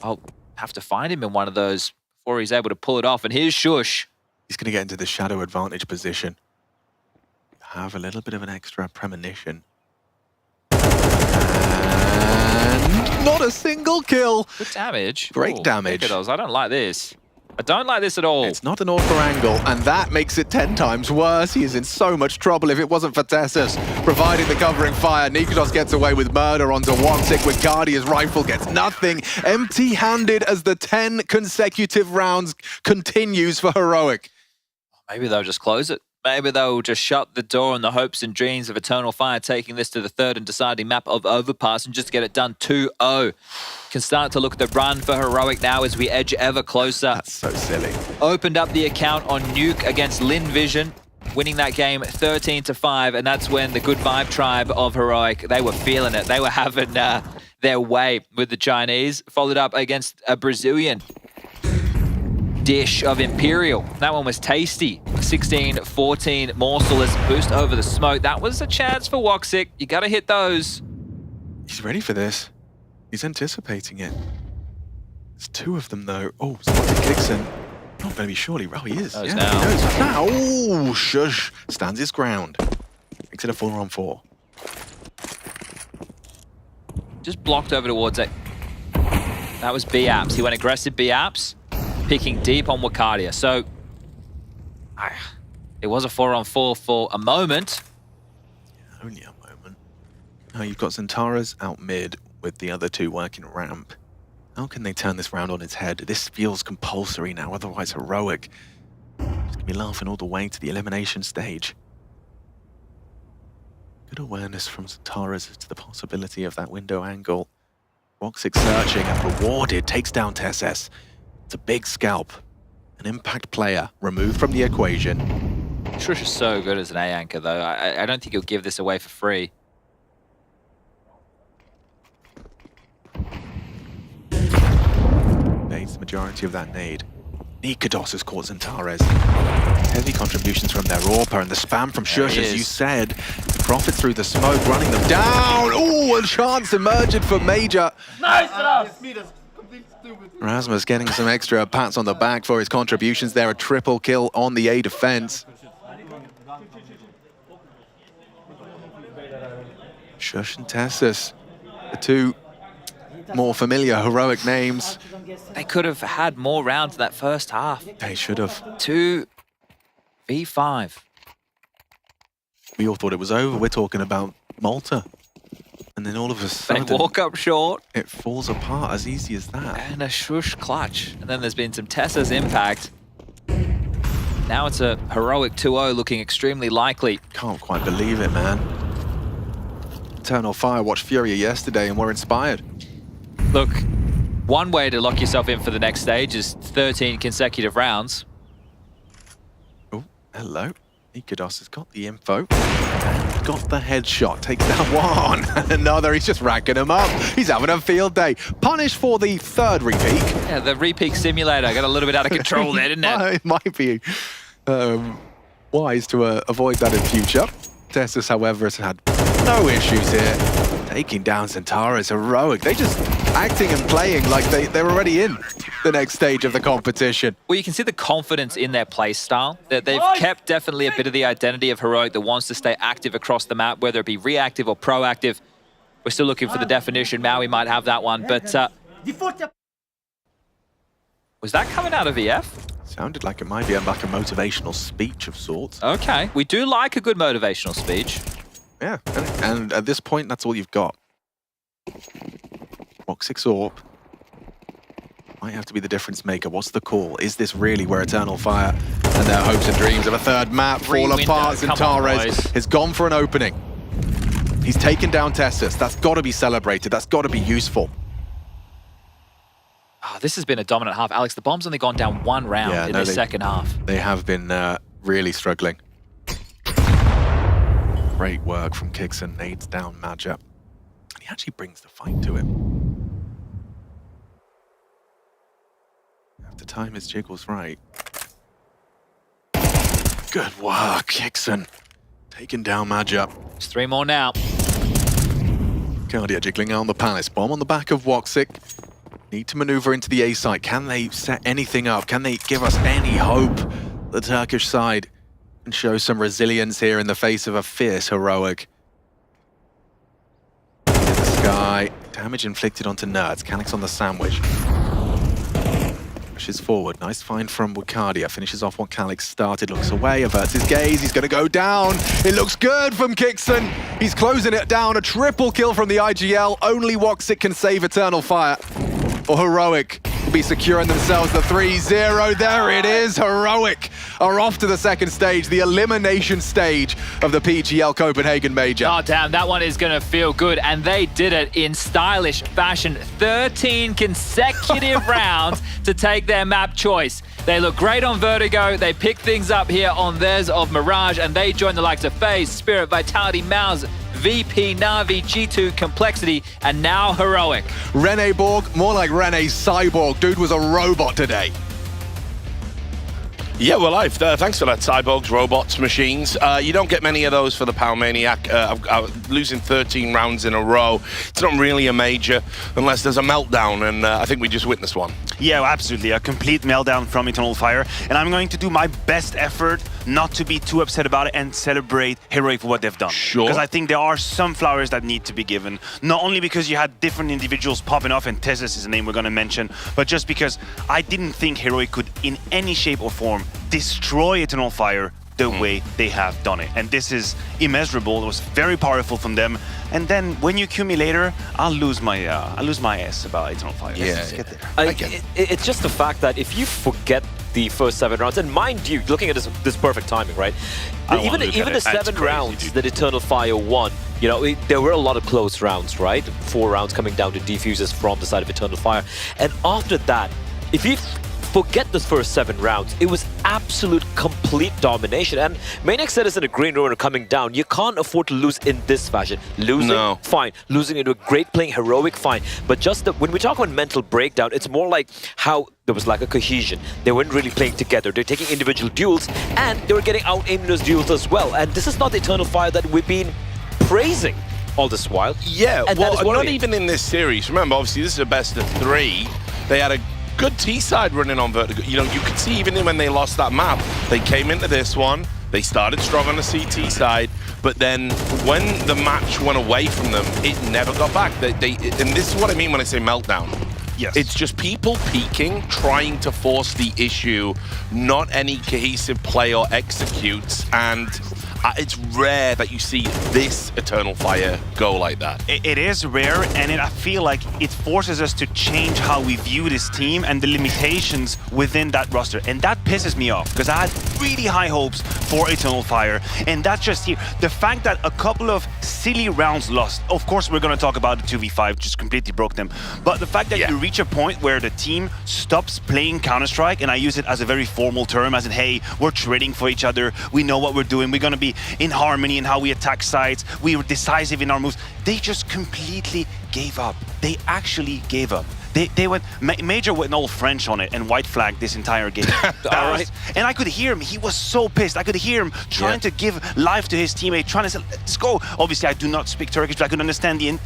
I'll have to find him in one of those before he's able to pull it off. And here's Shush. He's going to get into the shadow advantage position. Have a little bit of an extra premonition. And not a single kill. Good damage. Great damage. Look at those. I don't like this. I don't like this at all. It's not an author angle, and that makes it 10 times worse. He is in so much trouble if it wasn't for Tessus providing the covering fire. Nikodos gets away with murder onto Woxic. With Guardia's rifle gets nothing. Empty-handed as the 10 consecutive rounds continues for Heroic. Maybe they'll just close it. Maybe they'll just shut the door on the hopes and dreams of Eternal Fire taking this to the 3rd and deciding map of Overpass and just get it done 2-0. Can start to look at the run for Heroic now as we edge ever closer. That's so silly. Opened up the account on Nuke against Lin Vision, winning that game 13-5, and that's when the Good Vibe tribe of Heroic, they were feeling it. They were having their way with the Chinese, followed up against a Brazilian dish of Imperial. That one was tasty. 16-14 morceless boost over the smoke. That was a chance for Woxic. You got to hit those. He's ready for this. He's anticipating it. There's 2 of them, though. Oh, spotted Kixon. Not going to be surely. Oh, he is. Knows yeah, now. he knows now. Oh, Shush. Stands his ground. Makes it a 4-on-4. Just blocked over towards it. That was B-Apps. He went aggressive B-Apps, picking deep on Wakadia. So, it was a 4-on-4 for a moment. Yeah, only a moment. Now you've got Zentaras out mid with the other 2 working ramp. How can they turn this round on its head? This feels compulsory now, otherwise Heroic. He's going to be laughing all the way to the elimination stage. Good awareness from Zentaras as to the possibility of that window angle. Woxic searching and rewarded, takes down Tessus. It's a big scalp. An impact player removed from the equation. Shush is so good as an A-anchor, though. I don't think he'll give this away for free. Nades the majority of that nade. Nikodos has caught Zentares. Heavy contributions from their AWPer and the spam from Shush, as you said. Profit through the smoke, running them down. Oh, a chance emerged for Major. Nice enough! Rasmus getting some extra pats on the back for his contributions there. A triple kill on the A defense. Shush and Tessus, the 2 more familiar Heroic names. They could have had more rounds in that first half. They should have. 2v5. We all thought it was over. We're talking about Malta. And then all of a sudden, They walk up short. It falls apart as easy as that. And a Shush clutch. And then there's been some Tessa's impact. Now it's a Heroic 2-0 looking extremely likely. Can't quite believe it, man. Eternal Fire watched Furia yesterday and were inspired. Look, one way to lock yourself in for the next stage is 13 consecutive rounds. Oh, hello. Nikodos has got the info. Got the headshot. Takes down 1. Another. He's just racking him up. He's having a field day. Punished for the 3rd repeat. Yeah, the repeat simulator got a little bit out of control there, didn't it? It might be wise to avoid that in future. Tessus, however, has had no issues here. Taking down Centaur is heroic. They just acting and playing like they're already in the next stage of the competition. Well, you can see the confidence in their play style. That they've kept definitely a bit of the identity of Heroic that wants to stay active across the map, whether it be reactive or proactive. We're still looking for the definition. Maui might have that one, but was that coming out of EF? Sounded like it might be like a motivational speech of sorts. Okay, we do like a good motivational speech. Yeah, and at this point, that's all you've got. Rock 6 Orb might have to be the difference maker. What's the call? Is this really where Eternal Fire and their hopes and dreams of a third map fall apart? Centaurez has gone for an opening. He's taken down Tessus. That's got to be celebrated. That's got to be useful. Oh, this has been a dominant half. Alex, the bomb's only gone down one round in the second half. They have been really struggling. Great work from Kixon. Nades down Madja. And he actually brings the fight to him. Have to time his jiggles right. Good work, Kixon. Taking down Madja. There's 3 more now. Cardia jiggling on the Palace. Bomb on the back of Woxic. Need to maneuver into the A site. Can they set anything up? Can they give us any hope? The Turkish side and show some resilience here in the face of a fierce Heroic. In the sky. Damage inflicted onto Nerds. Calyx on the sandwich. Pushes forward. Nice find from Wicardia. Finishes off what Calyx started. Looks away. Averts his gaze. He's going to go down. It looks good from Kixon. He's closing it down. A triple kill from the IGL. Only Woxic can save Eternal Fire. Or Heroic will be securing themselves the 3-0. There it is. Heroic are off to the second stage, the elimination stage of the PGL Copenhagen Major. Oh, damn, that one is going to feel good. And they did it in stylish fashion. 13 consecutive rounds to take their map choice. They look great on Vertigo. They pick things up here on theirs of Mirage, and they join the likes of FaZe, Spirit, Vitality, Mouse, VP, Na'Vi, G2, Complexity, and now Heroic. Rene Borg, more like Rene Cyborg. Dude was a robot today. Yeah, we're live. Thanks for that, Cyborgs, robots, machines. You don't get many of those for the Power Maniac. Losing 13 rounds in a row. It's not really a major unless there's a meltdown, and I think we just witnessed one. Yeah, absolutely. A complete meltdown from Eternal Fire. And I'm going to do my best effort not to be too upset about it and celebrate Heroic for what they've done. Sure. Because I think there are some flowers that need to be given. Not only because you had different individuals popping off, and Tessus is a name we're going to mention, but just because I didn't think Heroic could, in any shape or form, destroy Eternal Fire the way they have done it. And this is immeasurable. It was very powerful from them. And then when you cue me later, I'll lose my ass about Eternal Fire. Let's get there. It's just the fact that if you forget the first 7 rounds, and mind you, looking at this perfect timing, right? Even the 7 rounds that Eternal Fire won, you know, there were a lot of close rounds, right? 4 rounds coming down to defusers from the side of Eternal Fire. And after that, if you forget those first 7 rounds, it was absolute complete domination. And Maniac said this in a green room coming down. You can't afford to lose in this fashion. Losing, fine. Losing into a great playing Heroic, fine. But just when we talk about mental breakdown, it's more like how there was like a cohesion. They weren't really playing together. They're taking individual duels, and they were getting out-aimed in those duels as well. And this is not the Eternal Fire that we've been praising all this while. Yeah, and well, not even in this series. Remember, obviously, this is a best of 3. They had a good T-side running on Vertigo. You know, you could see even when they lost that map, they came into this one, they started strong on the CT side, but then when the match went away from them, it never got back. And this is what I mean when I say meltdown. Yes. It's just people peeking, trying to force the issue, not any cohesive play or executes, and it's rare that you see this Eternal Fire go like that. It is rare, and I feel like it forces us to change how we view this team and the limitations within that roster. And that pisses me off, because I had really high hopes for Eternal Fire. And that's just here. The fact that a couple of silly rounds lost, of course we're going to talk about the 2v5, just completely broke them. But the fact that you reach a point where the team stops playing Counter-Strike, and I use it as a very formal term, as in, hey, we're trading for each other, we know what we're doing, we're going to be in harmony in how we attack sites, we were decisive in our moves. They just completely gave up. They actually gave up. They went Major went all French on it and white flagged this entire game. And I could hear him. He was so pissed. I could hear him trying to give life to his teammate, trying to say, let's go. Obviously, I do not speak Turkish, but I could understand the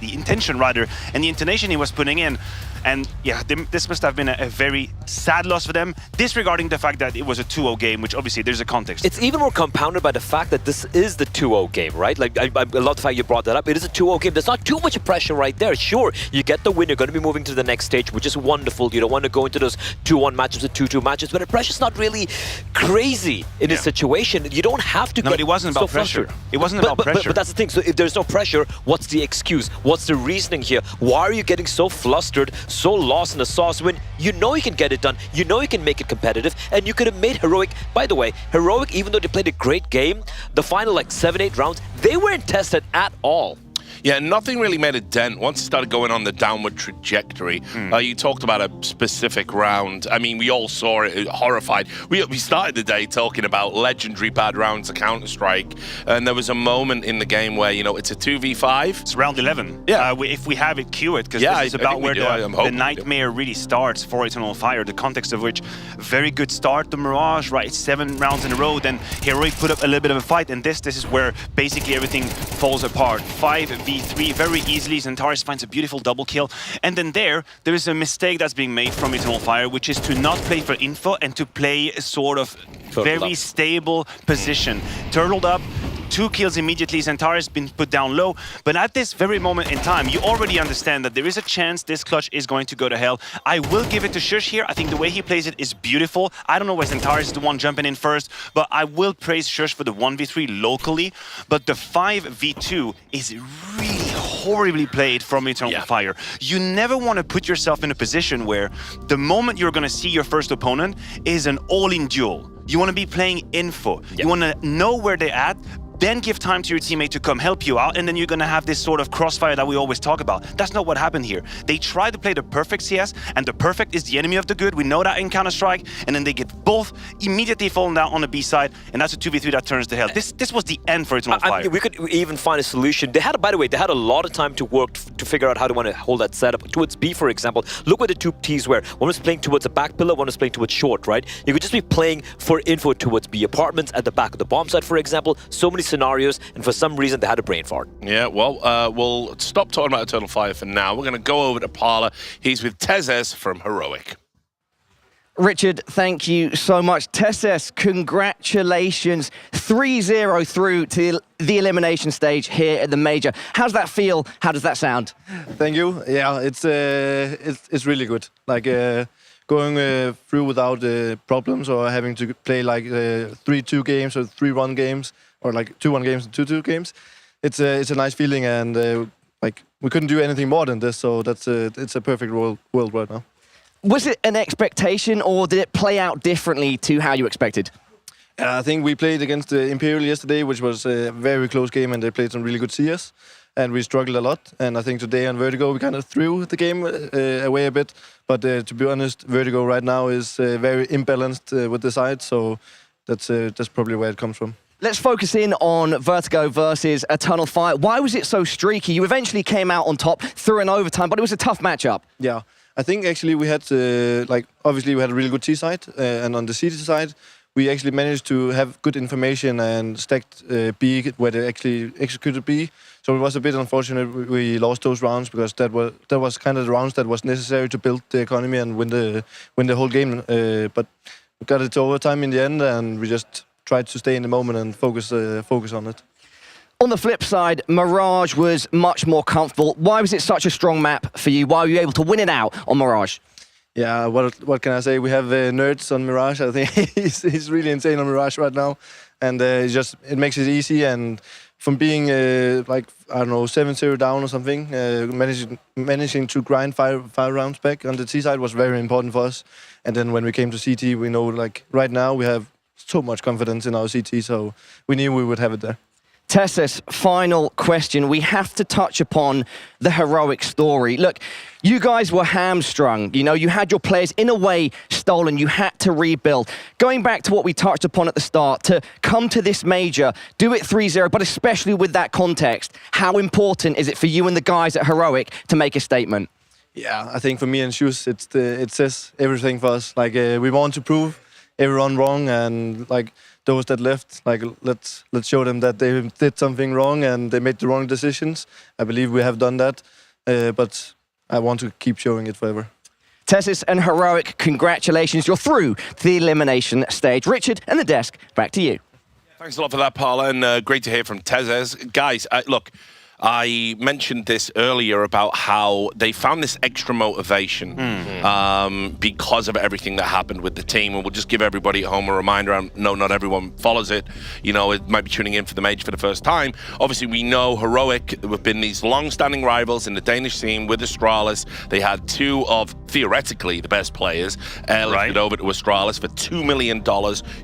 intention rather and the intonation he was putting in. And yeah, this must have been a very sad loss for them, disregarding the fact that it was a 2-0 game, which obviously there's a context. It's even more compounded by the fact that this is the 2-0 game, right? Like, I love the fact you brought that up. It is a 2-0 game. There's not too much pressure right there. Sure, you get the win. You're going to be moving to the next stage, which is wonderful. You don't want to go into those 2-1 matches or 2-2 matches, but the pressure's not really crazy in this situation. You don't have to get but it wasn't about pressure. It wasn't about pressure. But that's the thing. So if there's no pressure, what's the excuse? What's the reasoning here? Why are you getting so flustered, so lost in the sauce when you know you can get it done, you know you can make it competitive, and you could have made Heroic, by the way, Heroic, even though they played a great game, the final like 7-8 rounds, they weren't tested at all. Yeah, nothing really made a dent once it started going on the downward trajectory. You talked about a specific round. I mean, we all saw it, horrified. We started the day talking about legendary bad rounds of Counter-Strike, and there was a moment in the game where, you know, it's a 2v5. It's round 11. Yeah. If we have it, cue it, because yeah, this is about where the nightmare really starts for Eternal Fire, the context of which, very good start to Mirage, right? 7 rounds in a row, then Heroic put up a little bit of a fight, and this is where basically everything falls apart. 5v3 very easily. Zentaris finds a beautiful double kill. And then there is a mistake that's being made from Eternal Fire, which is to not play for info and to play a sort of very stable position. Turtled up, 2 kills immediately. Zentaris been put down low. But at this very moment in time, you already understand that there is a chance this clutch is going to go to hell. I will give it to Shush here. I think the way he plays it is beautiful. I don't know why Zentaris is the one jumping in first, but I will praise Shush for the 1v3 locally. But the 5v2 is really horribly played from Eternal Fire. You never want to put yourself in a position where the moment you're going to see your first opponent is an all-in duel. You want to be playing info. You want to know where they're at, then give time to your teammate to come help you out, and then you're going to have this sort of crossfire that we always talk about. That's not what happened here. They try to play the perfect CS, and the perfect is the enemy of the good. We know that in Counter-Strike, and then they get both immediately falling down on the B side, and that's a 2v3 that turns to hell. This was the end for Eternal Fire. I mean, we could even find a solution. They had, by the way, they had a lot of time to work to figure out how to want to hold that setup. Towards B, for example, look where the 2 Ts were. One was playing towards a back pillar, one was playing towards short, right? You could just be playing for info towards B apartments at the back of the bomb site, for example. So many scenarios, and for some reason they had a brain fart. Yeah, well, we'll stop talking about Eternal Fire for now. We're going to go over to Parla. He's with Tezes from Heroic. Richard, thank you so much. Tezes, congratulations. 3-0 through to the elimination stage here at the Major. How's that feel? How does that sound? Thank you. Yeah, it's really good. Like going through without problems or having to play like 3-2 games or 3-1 games or like 2-1 games and 2-2 games. It's a nice feeling, and like we couldn't do anything more than this. So it's a perfect world right now. Was it an expectation, or did it play out differently to how you expected? I think we played against Imperial yesterday, which was a very close game, and they played some really good CS, and we struggled a lot. And I think today on Vertigo, we kind of threw the game away a bit. But to be honest, Vertigo right now is very imbalanced with the side, so that's probably where it comes from. Let's focus in on Vertigo versus Eternal Fire. Why was it so streaky? You eventually came out on top through an overtime, but it was a tough matchup. Yeah. I think actually we had, obviously we had a really good T side, and on the CT side, we actually managed to have good information and stacked B where they actually executed B. So it was a bit unfortunate we lost those rounds, because that was kind of the rounds that was necessary to build the economy and win the whole game. But we got it to overtime in the end, and we just tried to stay in the moment and focus on it. On the flip side, Mirage was much more comfortable. Why was it such a strong map for you? Why were you able to win it out on Mirage? Yeah, what can I say? We have nerds on Mirage. I think he's really insane on Mirage right now, and it makes it easy. And from being like, I don't know, 7-0 down or something, managing to grind five rounds back on the T side was very important for us. And then when we came to CT, we know like right now we have so much confidence in our CT, so we knew we would have it there. Tezes, final question. We have to touch upon the Heroic story. Look, you guys were hamstrung. You know, you had your players in a way stolen. You had to rebuild. Going back to what we touched upon at the start, to come to this Major, do it 3-0, but especially with that context, how important is it for you and the guys at Heroic to make a statement? Yeah, I think for me and Shoes, it says everything for us. Like we want to prove everyone wrong, and like those that left, like let's show them that they did something wrong and they made the wrong decisions. I believe we have done that, but I want to keep showing it forever. TeSeS and Heroic, congratulations. You're through to the elimination stage. Richard and the desk, back to you. Thanks a lot for that, Paula, and great to hear from TeSeS. Guys, look, I mentioned this earlier about how they found this extra motivation because of everything that happened with the team. And we'll just give everybody at home a reminder. I know not everyone follows it. You know, it might be tuning in for the major for the first time. Obviously, we know Heroic have been these long-standing rivals in the Danish scene with Astralis. They had two of, theoretically, the best players. Lifted over to Astralis for $2 million.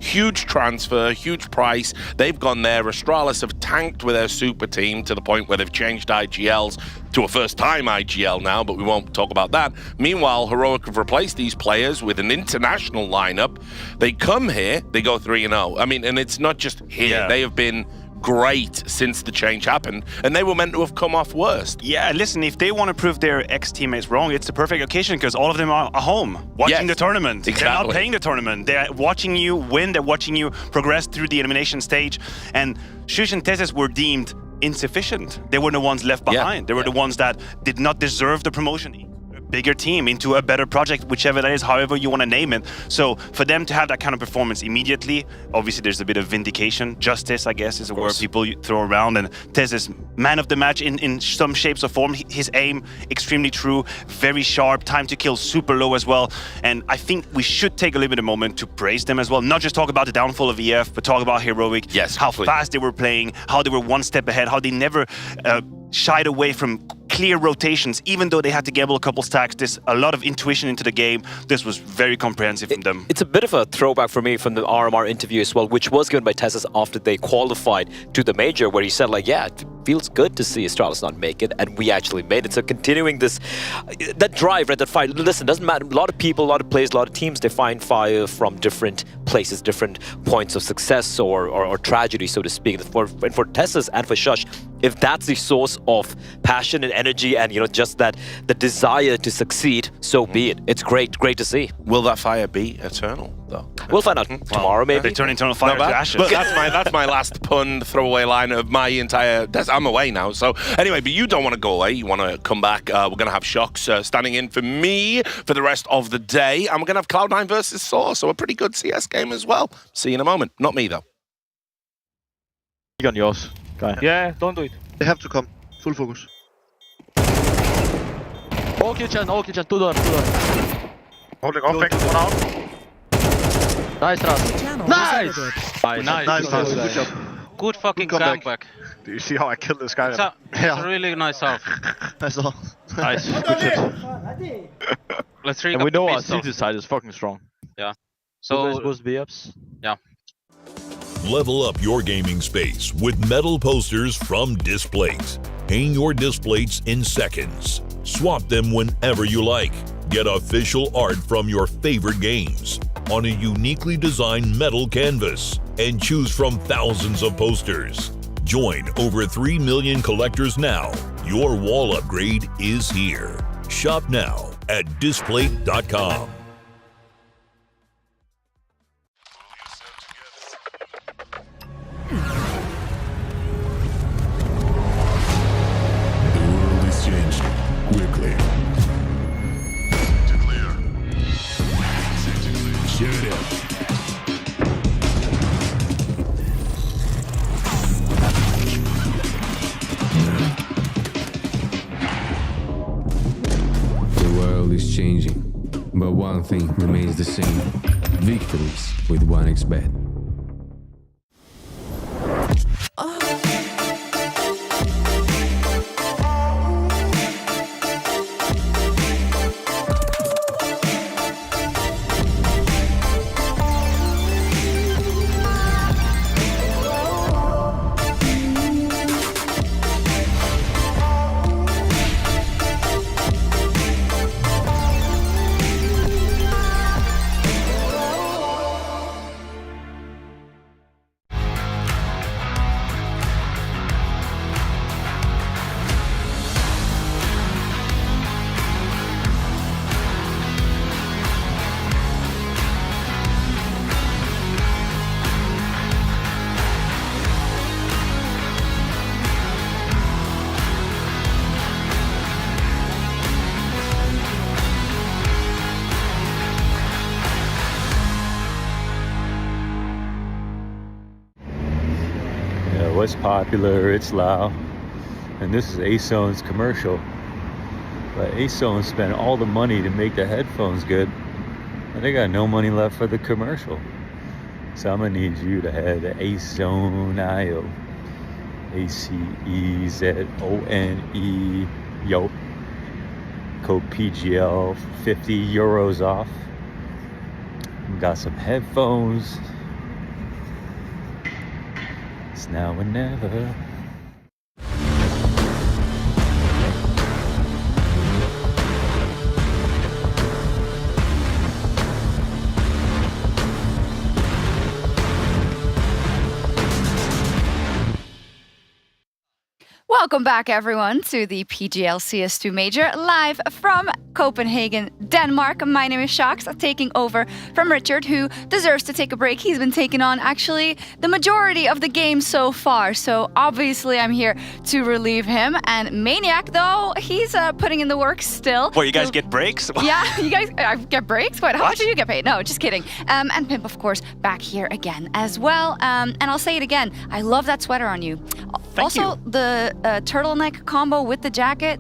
Huge transfer, huge price. They've gone there. Astralis have tanked with their super team to the point where they've changed IGLs to a first-time IGL now, but we won't talk about that. Meanwhile, Heroic have replaced these players with an international lineup. They come here, they go 3-0. I mean, and it's not just here. Yeah. They have been great since the change happened, and they were meant to have come off worst. Yeah, listen, if they want to prove their ex-teammates wrong, it's the perfect occasion because all of them are at home watching the tournament. Exactly. They're not playing the tournament. They're watching you win. They're watching you progress through the elimination stage. And Shush and TeSeS were deemed insufficient. They were the ones left behind. They were the ones that did not deserve the promotion. A bigger team into a better project, whichever that is, however you want to name it. So for them to have that kind of performance immediately, obviously there's a bit of vindication. Justice, I guess, is a word people throw around. And TeSeS, man of the match in some shapes or form. His aim, extremely true, very sharp, time to kill super low as well. And I think we should take a little bit of a moment to praise them as well. Not just talk about the downfall of EF, but talk about Heroic. Yes, how fast they were playing, how they were one step ahead, how they never shied away from clear rotations, even though they had to gamble a couple stacks. There's a lot of intuition into the game. This was very comprehensive from them. It's a bit of a throwback for me from the RMR interview as well, which was given by TeSeS after they qualified to the major, where he said, like, yeah, it feels good to see Astralis not make it, and we actually made it. So continuing this, that drive, right, that fight. Listen, doesn't matter. A lot of people, a lot of players, a lot of teams, they find fire from different places, different points of success or tragedy, so to speak. And for TeSeS and for Shush, if that's the source of passion and energy and, you know, just that, the desire to succeed, so be it. It's great to see. Will that fire be eternal, though? We'll find out tomorrow, maybe. They turn eternal fire to ashes. But that's my last pun, throwaway line of my entire... I'm away now. So anyway, but you don't want to go away. You want to come back. We're going to have Shocks standing in for me for the rest of the day. And we're going to have Cloud9 versus Source, so a pretty good CS game as well. See you in a moment. Not me, though. On yours, guy. Yeah, don't do it. They have to come. Full focus. All kitchen, two door. Holding off, back, one out. Nice, Ras. Nice! Nice, Ras. Good job. Good fucking comeback. Do you see how I killed this guy? It's a really nice off. That's all. Nice, good shit. Let's rig and up we know the our pistol. CT side is fucking strong. Yeah. So goes B-ups. Yeah. Level up your gaming space with metal posters from Displates. Hang your Displates in seconds. Swap them whenever you like. Get official art from your favorite games on a uniquely designed metal canvas and choose from thousands of posters. Join over 3 million collectors now. Your wall upgrade is here. Shop now at Displate.com. Quickly. To clear. Shoot it. The world is changing, but one thing remains the same. Victories with 1xBet. what's popular, it's loud. And this is A-Zone's commercial. But A-Zone spent all the money to make the headphones good, and they got no money left for the commercial. So I'm gonna need you to head to A-Zone.io. ACEZONE, yo. Code PGL, 50 euros off. Got some headphones. It's now or never. Welcome back, everyone, to the PGL CS2 Major, live from Copenhagen, Denmark. My name is Shax, taking over from Richard, who deserves to take a break. He's been taking on, actually, the majority of the game so far, so obviously I'm here to relieve him. And Maniac, though, he's putting in the work still. Well, you guys get breaks? Yeah, you guys get breaks? What? How much do you get paid? No, just kidding. And Pimp, of course, back here again as well. And I'll say it again, I love that sweater on you. Thank you. The turtleneck combo with the jacket.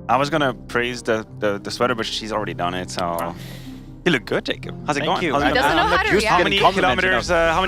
I was gonna praise the sweater, but she's already done it, so... You look good, Jacob. How's it going? He doesn't know how to react. How many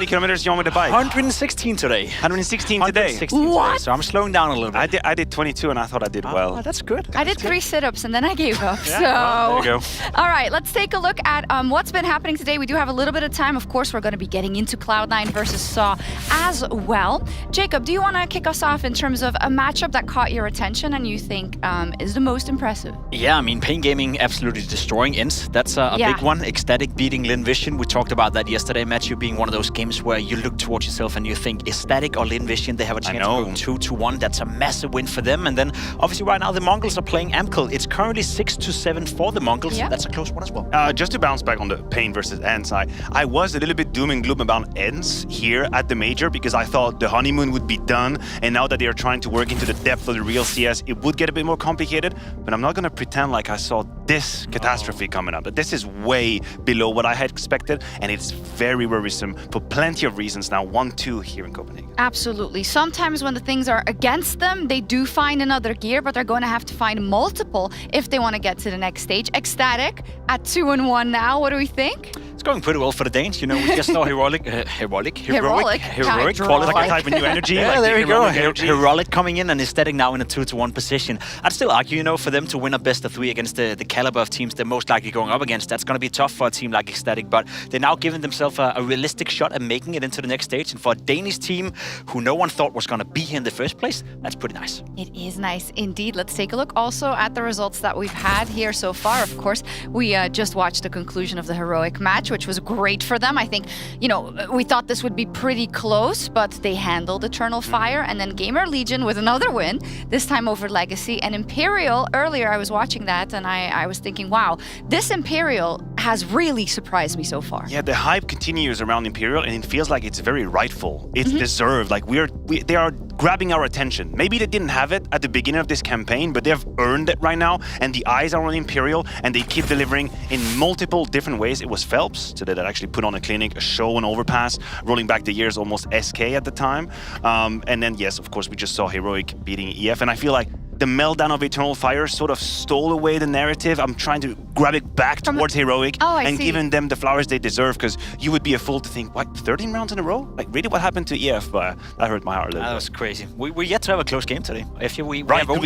kilometers do you want me to bike? 116 today. 116 today? 116 What? today, so I'm slowing down a little bit. I did 22 and I thought I did well. That's good. I did 3 sit-ups and then I gave up, Yeah, so... well, there you go. All right, let's take a look at what's been happening today. We do have a little bit of time. Of course, we're going to be getting into Cloud9 versus SAW as well. Jacob, do you want to kick us off in terms of a matchup that caught your attention and you think is the most impressive? Yeah, I mean, Pain Gaming absolutely destroying Ents. That's a big one. Ecstatic beating Lin Vision. We talked about that yesterday, Matthew, being one of those games where you look towards yourself and you think Ecstatic or Lin Vision, they have a chance to go 2-1. That's a massive win for them. And then, obviously, right now, the Mongols are playing Amkel. It's currently 6-7 for the Mongols. Yeah. That's a close one as well. Just to bounce back on the Pain versus Ents, I was a little bit doom and gloom about Ents here at the Major because I thought the honeymoon would be done. And now that they are trying to work into the depth of the real CS, it would get a bit more complicated. But I'm not going to pretend like I saw this catastrophe coming up. But this is way below what I had expected, and it's very worrisome for plenty of reasons now. 1-2 here in Copenhagen. Absolutely. Sometimes when the things are against them, they do find another gear, but they're going to have to find multiple if they want to get to the next stage. Ecstatic at 2-1 now. What do we think? It's going pretty well for the Danes. You know, we just saw heroic qualifying. Like a type of new energy. Yeah, like there you go. Energy. Heroic coming in and Ecstatic now in a 2-1 position. I'd still argue, you know, for them to win a best of 3 against the caliber of teams they're most likely going up against, that's going to be tough for a team like Ecstatic, but they're now giving themselves a realistic shot at making it into the next stage. And for a Danish team who no one thought was going to be here in the first place, that's pretty nice. It is nice indeed. Let's take a look also at the results that we've had here so far. Of course, we just watched the conclusion of the heroic match, which was great for them. I think, you know, we thought this would be pretty close, but they handled Eternal Fire, and then Gamer Legion with another win, this time over Legacy. And Imperial, earlier I was watching that and I was thinking, wow, this Imperial has really surprised me so far. Yeah, the hype continues around Imperial, and it feels like it's very rightful. It's deserved. Like they are grabbing our attention. Maybe they didn't have it at the beginning of this campaign, but they've earned it right now, and the eyes are on Imperial, and they keep delivering in multiple different ways. It was Phelps today that actually put on a clinic, a show, an overpass, rolling back the years, almost SK at the time. And then, yes, of course, we just saw Heroic beating EF, and I feel like the meltdown of Eternal Fire sort of stole away the narrative. I'm trying to grab it back towards Heroic and giving them the flowers they deserve, because you would be a fool to think, what, 13 rounds in a row? Like, really, what happened to EF? That hurt my heart a little bit. That was crazy. We're yet to have a close game today. If we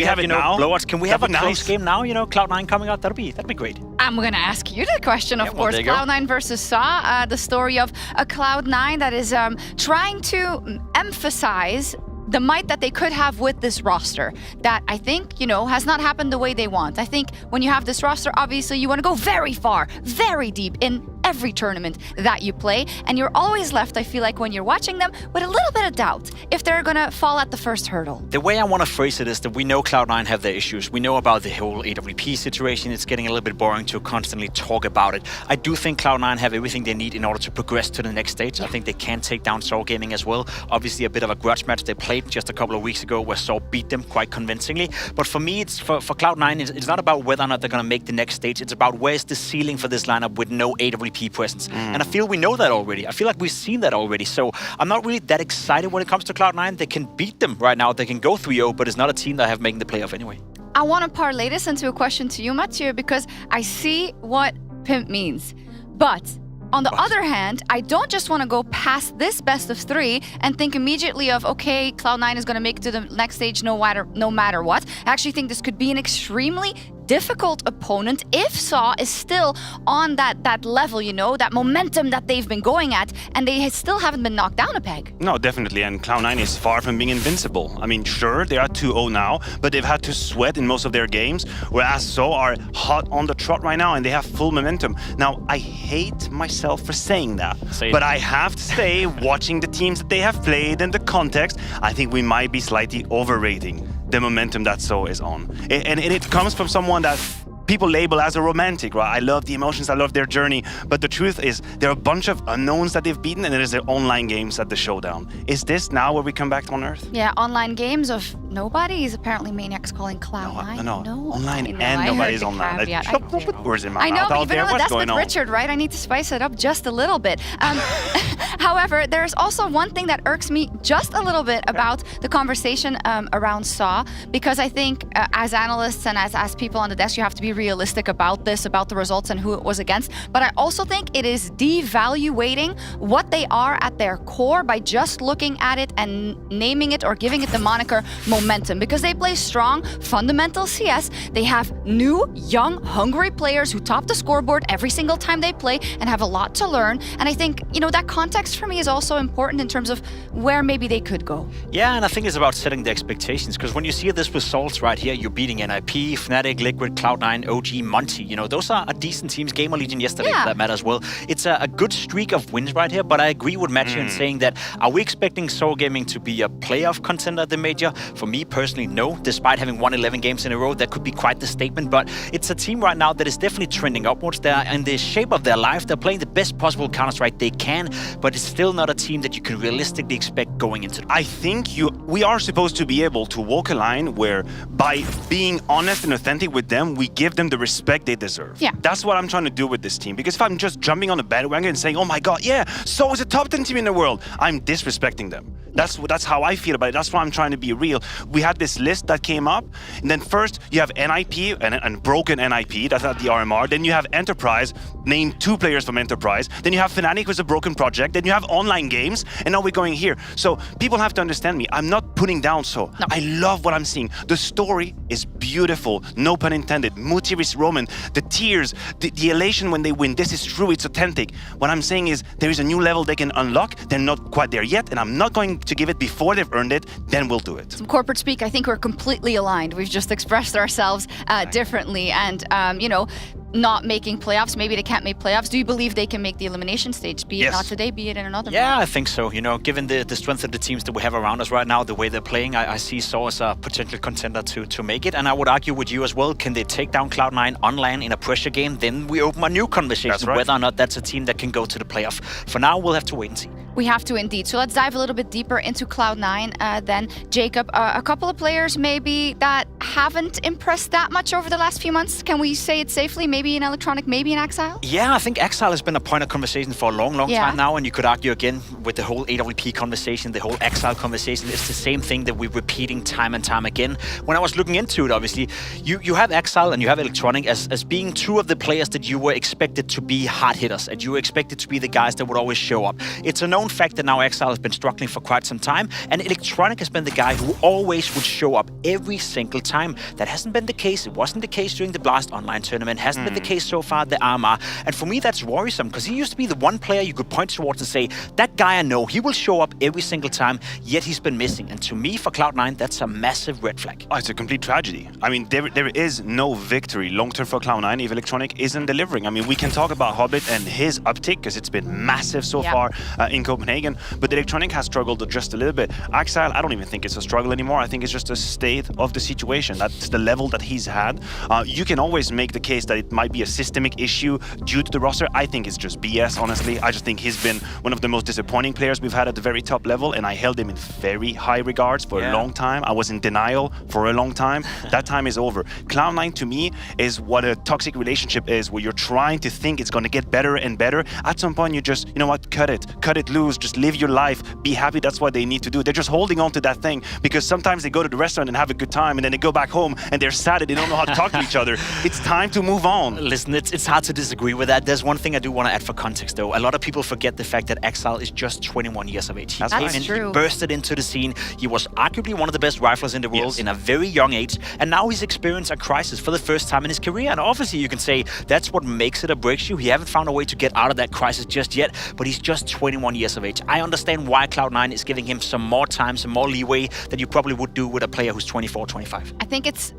have it now? Blowouts. Can we have a close game now? You know, Cloud9 coming out. That'd be great. I'm going to ask you the question, of course. Cloud9 versus SAW, the story of a Cloud9 that is trying to emphasize the might that they could have with this roster that I think, you know, has not happened the way they want. I think when you have this roster, obviously you want to go very far, very deep in every tournament that you play, and you're always left, I feel like, when you're watching them with a little bit of doubt if they're gonna fall at the first hurdle. The way I want to phrase it is that we know Cloud9 have their issues. We know about the whole AWP situation. It's getting a little bit boring to constantly talk about it. I do think Cloud9 have everything they need in order to progress to the next stage. I think they can take down SAW Gaming as well. Obviously a bit of a grudge match they played just a couple of weeks ago where SAW beat them quite convincingly. But for me, it's for Cloud9, it's not about whether or not they're going to make the next stage. It's about where's the ceiling for this lineup with no AWP AWP presence. And I feel we know that already. I feel like we've seen that already. So I'm not really that excited when it comes to Cloud9. They can beat them right now. They can go 3-0, but it's not a team that I have making the playoff anyway. I want to parlay this into a question to you, Mathieu, because I see what pimp means. But on the other hand, I don't just want to go past this best of 3 and think immediately of, okay, Cloud9 is going to make it to the next stage no matter what. I actually think this could be an extremely difficult opponent if SAW is still on that level, you know, that momentum that they've been going at, and they still haven't been knocked down a peg. No, definitely, and Cloud9 is far from being invincible. I mean, sure, they are 2-0 now, but they've had to sweat in most of their games, whereas SAW are hot on the trot right now, and they have full momentum. Now, I hate myself for saying that, but I have to say, watching the teams that they have played and the context, I think we might be slightly overrating the momentum that SAW is on. And it comes from someone that people label as a romantic, right? I love the emotions, I love their journey, but the truth is there are a bunch of unknowns that they've beaten, and it is their online games at the showdown. Is this now where we come back on Earth? Yeah, online games of nobody is apparently Maniac's calling Cloud9. No, online and nobody's online. Where's in my I know, mouth but out you've been there? on the What's desk going with on? Richard, right? I need to spice it up just a little bit. However, there's also one thing that irks me just a little bit about the conversation around SAW, because I think as analysts and as people on the desk, you have to be realistic about this, about the results and who it was against. But I also think it is devaluating what they are at their core by just looking at it and naming it or giving it the moniker momentum, because they play strong, fundamental CS. They have new, young, hungry players who top the scoreboard every single time they play and have a lot to learn. And I think, you know, that context for me is also important in terms of where maybe they could go. Yeah, and I think it's about setting the expectations, because when you see this results right here, you're beating NIP, Fnatic, Liquid, Cloud9, OG, Monty. You know, those are decent teams. Gamer Legion yesterday, for that matter as well. It's a good streak of wins right here, but I agree with Mathieu in saying that, are we expecting Soul Gaming to be a playoff contender at the Major? For me personally, no. Despite having won 11 games in a row, that could be quite the statement, but it's a team right now that is definitely trending upwards. They're in the shape of their life. They're playing the best possible Counter-Strike they can, but it's still not a team that you can realistically expect going into. I think we are supposed to be able to walk a line where, by being honest and authentic with them, we give them the respect they deserve. Yeah. That's what I'm trying to do with this team, because if I'm just jumping on the bandwagon and saying, oh my god, yeah, so is a top 10 team in the world, I'm disrespecting them. That's how I feel about it. That's why I'm trying to be real. We had this list that came up, and then first you have NIP and broken NIP, that's at the RMR. Then you have Enterprise, name 2 players from Enterprise. Then you have Fnatic, who's a broken project. Then you have online games, and now we're going here. So people have to understand me. I'm not putting down SAW. No. I love what I'm seeing. The story is beautiful, no pun intended. Mutir is Roman. The tears, the elation when they win. This is true, it's authentic. What I'm saying is there is a new level they can unlock. They're not quite there yet, and I'm not going to give it before they've earned it. Then we'll do it. Some corporate speak, I think we're completely aligned. We've just expressed ourselves differently, and you know, not making playoffs. Maybe they can't make playoffs. Do you believe they can make the elimination stage? Be it not today, be it in another Yeah, match? I think so. You know, given the strength of the teams that we have around us right now, the way they're playing, I see SAW as a potential contender to make it. And I would argue with you as well, can they take down Cloud9 online in a pressure game? Then we open a new conversation whether or not that's a team that can go to the playoff. For now, we'll have to wait and see. We have to indeed. So let's dive a little bit deeper into Cloud9 then. Jacob, a couple of players maybe that haven't impressed that much over the last few months. Can we say it safely? Maybe in Electronic, maybe in Exile? Yeah, I think Exile has been a point of conversation for a long time now, and you could argue again with the whole AWP conversation, the whole Exile conversation, it's the same thing that we're repeating time and time again. When I was looking into it, obviously, you have Exile and you have Electronic as being 2 of the players that you were expected to be hard hitters, and you were expected to be the guys that would always show up. It's a known fact that now Exile has been struggling for quite some time, and Electronic has been the guy who always would show up every single time. That hasn't been the case. It wasn't the case during the Blast Online tournament, hasn't been the case so far at the RMR, and for me that's worrisome, because he used to be the one player you could point towards and say, that guy I know, he will show up every single time, yet he's been missing. And to me, for Cloud9, that's a massive red flag. Oh, it's a complete tragedy. I mean, there is no victory long-term for Cloud9 if Electronic isn't delivering. I mean, we can talk about Hobbit and his uptick, because it's been massive so far in Copenhagen, but Electronic has struggled just a little bit. Axile, I don't even think it's a struggle anymore. I think it's just a state of the situation. That's the level that he's had. You can always make the case that it might be a systemic issue due to the roster. I think it's just BS, honestly. I just think he's been one of the most disappointing players we've had at the very top level, and I held him in very high regards for a long time. I was in denial for a long time. That time is over. Cloud9 to me is what a toxic relationship is, where you're trying to think it's going to get better and better. At some point, you just, you know what, cut it loose, just live your life, be happy. That's what they need to do. They're just holding on to that thing because sometimes they go to the restaurant and have a good time, and then they go back home and they're sad and they don't know how to talk to each other. It's time to move on. Listen, it's hard to disagree with that. There's one thing I do want to add for context, though. A lot of people forget the fact that Axile is just 21 years of age. That's true. He bursted into the scene. He was arguably one of the best riflers in the world in a very young age, and now he's experienced a crisis for the first time in his career. And obviously, you can say that's what makes it or breaks you. He haven't found a way to get out of that crisis just yet, but he's just 21 years of age. I understand why Cloud9 is giving him some more time, some more leeway than you probably would do with a player who's 24, 25. I think it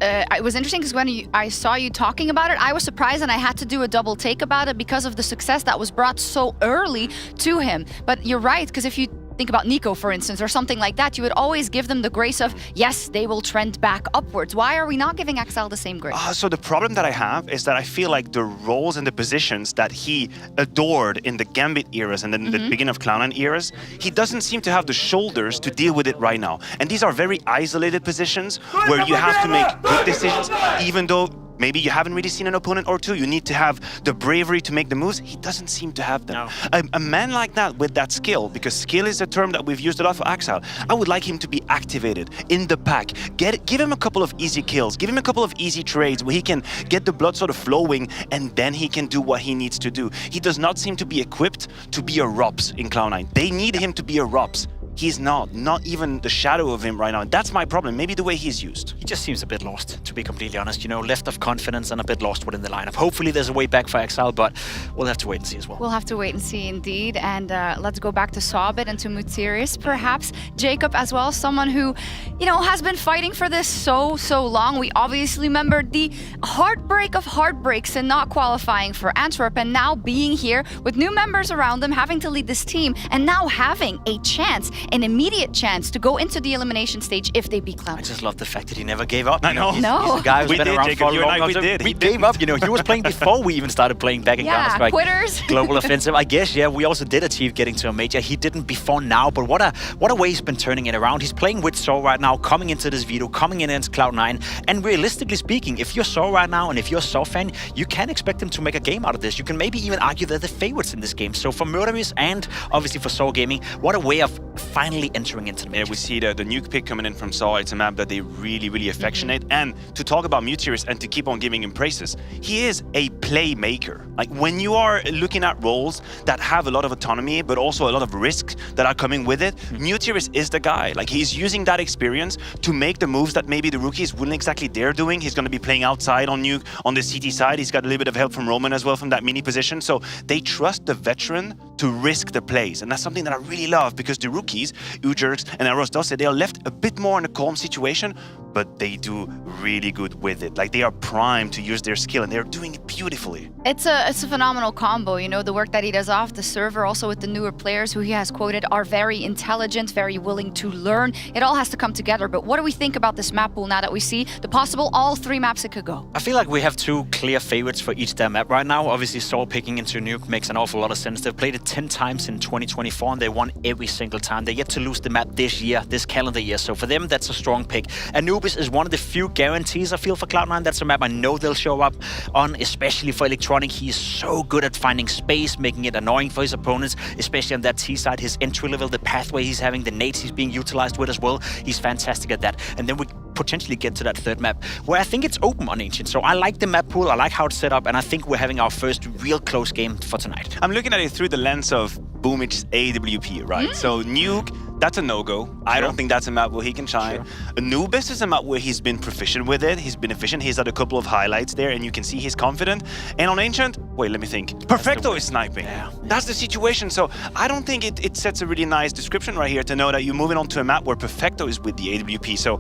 was interesting because when I saw you talking about it, I was surprised and I had to do a double take about it because of the success that was brought so early to him. But you're right, because if you think about Nico, for instance, or something like that, you would always give them the grace of, yes, they will trend back upwards. Why are we not giving Axile the same grace? So the problem that I have is that I feel like the roles and the positions that he adored in the Gambit eras and then the beginning of Cloud9 eras, he doesn't seem to have the shoulders to deal with it right now. And these are very isolated positions where you have to make good decisions, even though maybe you haven't really seen an opponent or two. You need to have the bravery to make the moves. He doesn't seem to have them. No. A man like that with that skill, because skill is a term that we've used a lot for Axile, I would like him to be activated in the pack. Give him a couple of easy kills. Give him a couple of easy trades where he can get the blood sort of flowing, and then he can do what he needs to do. He does not seem to be equipped to be a Rops in Cloud9. They need him to be a Rops. He's not even the shadow of him right now. That's my problem, maybe the way he's used. He just seems a bit lost, to be completely honest. You know, left of confidence and a bit lost within the lineup. Hopefully there's a way back for Axile, but we'll have to wait and see as well. We'll have to wait and see indeed. And let's go back to Saw-Bit and to Mutirius, perhaps. Jacob as well, someone who, you know, has been fighting for this so long. We obviously remember the heartbreak of heartbreaks and not qualifying for Antwerp, and now being here with new members around them, having to lead this team, and now having a chance, an immediate chance to go into the elimination stage if they beat Cloud9. I just love the fact that he never gave up. I know. He's a guy who's been around for a long time. We gave up. You know, he was playing before we even started playing back in Counter-Strike. Quitters. Global Offensive. I guess, we also did achieve getting to a major. He didn't before now, but what a way he's been turning it around. He's playing with Saw right now, coming into this veto, coming in against Cloud9. And realistically speaking, if you're Saw right now and if you're a Saw fan, you can expect him to make a game out of this. You can maybe even argue they're the favorites in this game. So for Murderous and obviously for Saw Gaming, what a way of finally entering into the major. Yeah, we see the nuke pick coming in from Saw. It's a map that they really affectionate. And to talk about Mutirius and to keep on giving him praises, he is a playmaker. Like, when you are looking at roles that have a lot of autonomy, but also a lot of risks that are coming with it, Mutirius is the guy. Like, he's using that experience to make the moves that maybe the rookies wouldn't exactly dare doing. He's going to be playing outside on nuke, on the CT side. He's got a little bit of help from Roman as well from that mini position. So they trust the veteran to risk the plays. And that's something that I really love, because the rookies, Ujerks and Arosdose, they are left a bit more in a calm situation, but they do really good with it. Like, they are primed to use their skill, and they're doing it beautifully. It's a phenomenal combo, you know, the work that he does off the server, also with the newer players who he has quoted are very intelligent, very willing to learn. It all has to come together. But what do we think about this map pool now that we see the possible all three maps it could go? I feel like we have two clear favorites for each their map right now. Obviously, Saw picking into nuke makes an awful lot of sense. They've played it 10 times in 2024, and they won every single time. They yet to lose the map this year, this calendar year. So for them, that's a strong pick. Anubis is one of the few guarantees I feel for Cloud9. That's a map I know they'll show up on, especially for Electronic. He is so good at finding space, making it annoying for his opponents, especially on that T side. His entry level, the pathway he's having, the nades he's being utilized with as well. He's fantastic at that. And then we potentially get to that third map, where I think it's open on Ancient. So I like the map pool, I like how it's set up, and I think we're having our first real close game for tonight. I'm looking at it through the lens of Boomich's AWP, right? So nuke, that's a no-go. I don't think that's a map where he can shine. Anubis is a map where he's been proficient with it. He's been efficient. He's had a couple of highlights there, and you can see he's confident. And on Ancient, wait, let me think. Perfecto is sniping. That's the situation. So I don't think it sets a really nice description right here to know that you're moving on to a map where Perfecto is with the AWP. So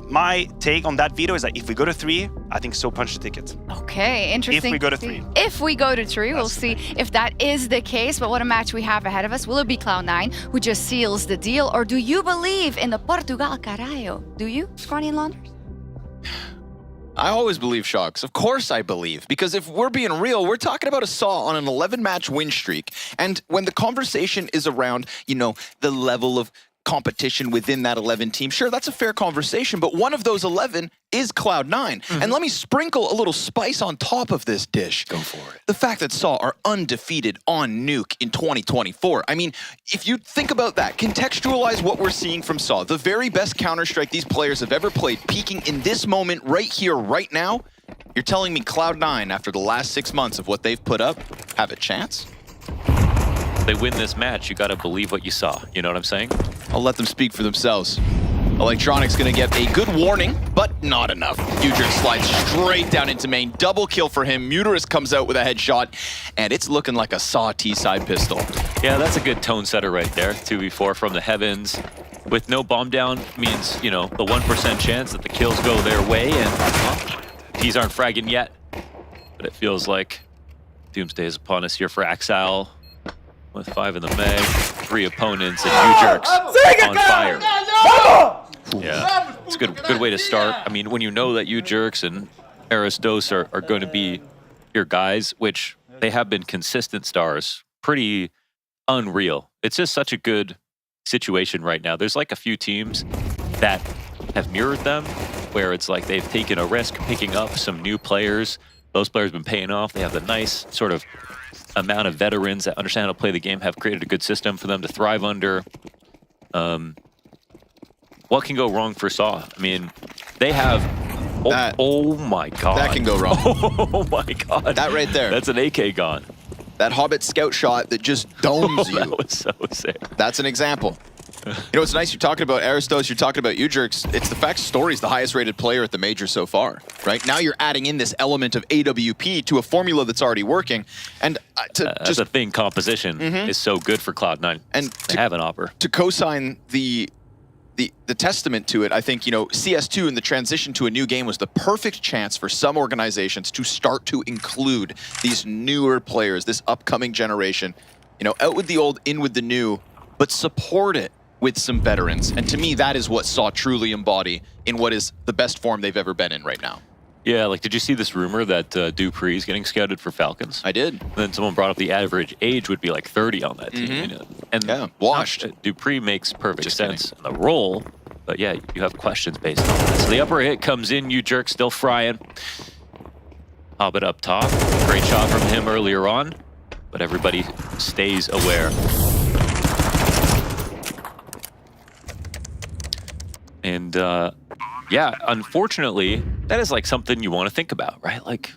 my take on that veto is that if we go to 3, I think so punch the ticket. Okay, interesting. If we go to 3. If we go to 3, we'll see if that is the case. But what a match we have ahead of us. Will it be Cloud9 who just seals the deal? Or do you believe in the Portugal Caralho? Do you, Scrawny and Launders? I always believe Shocks. Of course I believe. Because if we're being real, we're talking about a Saw on an 11-match win streak. And when the conversation is around, you know, the level of competition within that 11 team, sure, that's a fair conversation, but one of those 11 is Cloud9. And let me sprinkle a little spice on top of this dish. Go for it. The fact that Saw are undefeated on Nuke in 2024. I mean, if you think about that, contextualize what we're seeing from Saw, the very best Counter-Strike these players have ever played, peaking in this moment right here, right now, you're telling me Cloud9, after the last 6 months of what they've put up, have a chance? They win this match, you gotta believe what you saw. You know what I'm saying? I'll let them speak for themselves. Electronic's gonna get a good warning, but not enough. Udrick slides straight down into main. Double kill for him. Muterus comes out with a headshot, and it's looking like a Saw T-side pistol. Yeah, that's a good tone setter right there. 2v4 from the heavens. With no bomb down means, you know, the 1% chance that the kills go their way, and well, T's aren't fragging yet. But it feels like Doomsday is upon us here for Axile. With 5 in the mag, 3 opponents, and Udrick's on fire. Yeah, it's a good way to start. I mean, when you know that Udrick's and Aristos are going to be your guys, which they have been consistent stars, pretty unreal. It's just such a good situation right now. There's like a few teams that have mirrored them, where it's like they've taken a risk picking up some new players. Those players have been paying off. They have the nice sort of amount of veterans that understand how to play the game, have created a good system for them to thrive under. What can go wrong for Saw? I mean, they have... Oh my god. That can go wrong. Oh my god. That right there. That's an AK gone. That Hobbit scout shot that just domes you. That was so sick. That's an example. You know, it's nice you're talking about Aristos, you're talking about Udrick's. It's the fact Story's the highest rated player at the major so far, right? Now you're adding in this element of AWP to a formula that's already working. And that's a thing, composition is so good for Cloud9 and to have an opper. To co-sign the testament to it, I think, you know, CS2 and the transition to a new game was the perfect chance for some organizations to start to include these newer players, this upcoming generation. You know, out with the old, in with the new, but support it with some veterans. And to me, that is what Saw truly embody in what is the best form they've ever been in right now. Yeah, like, did you see this rumor that Dupree is getting scouted for Falcons? I did. And then someone brought up the average age would be like 30 on that team. You know? And yeah, washed. Dupree makes perfect sense in the role, but yeah, you have questions based on that. So the upper hit comes in, Udrick still frying. Hobbit up top. Great shot from him earlier on, but everybody stays aware. And yeah, unfortunately, that is like something you want to think about, right? Like,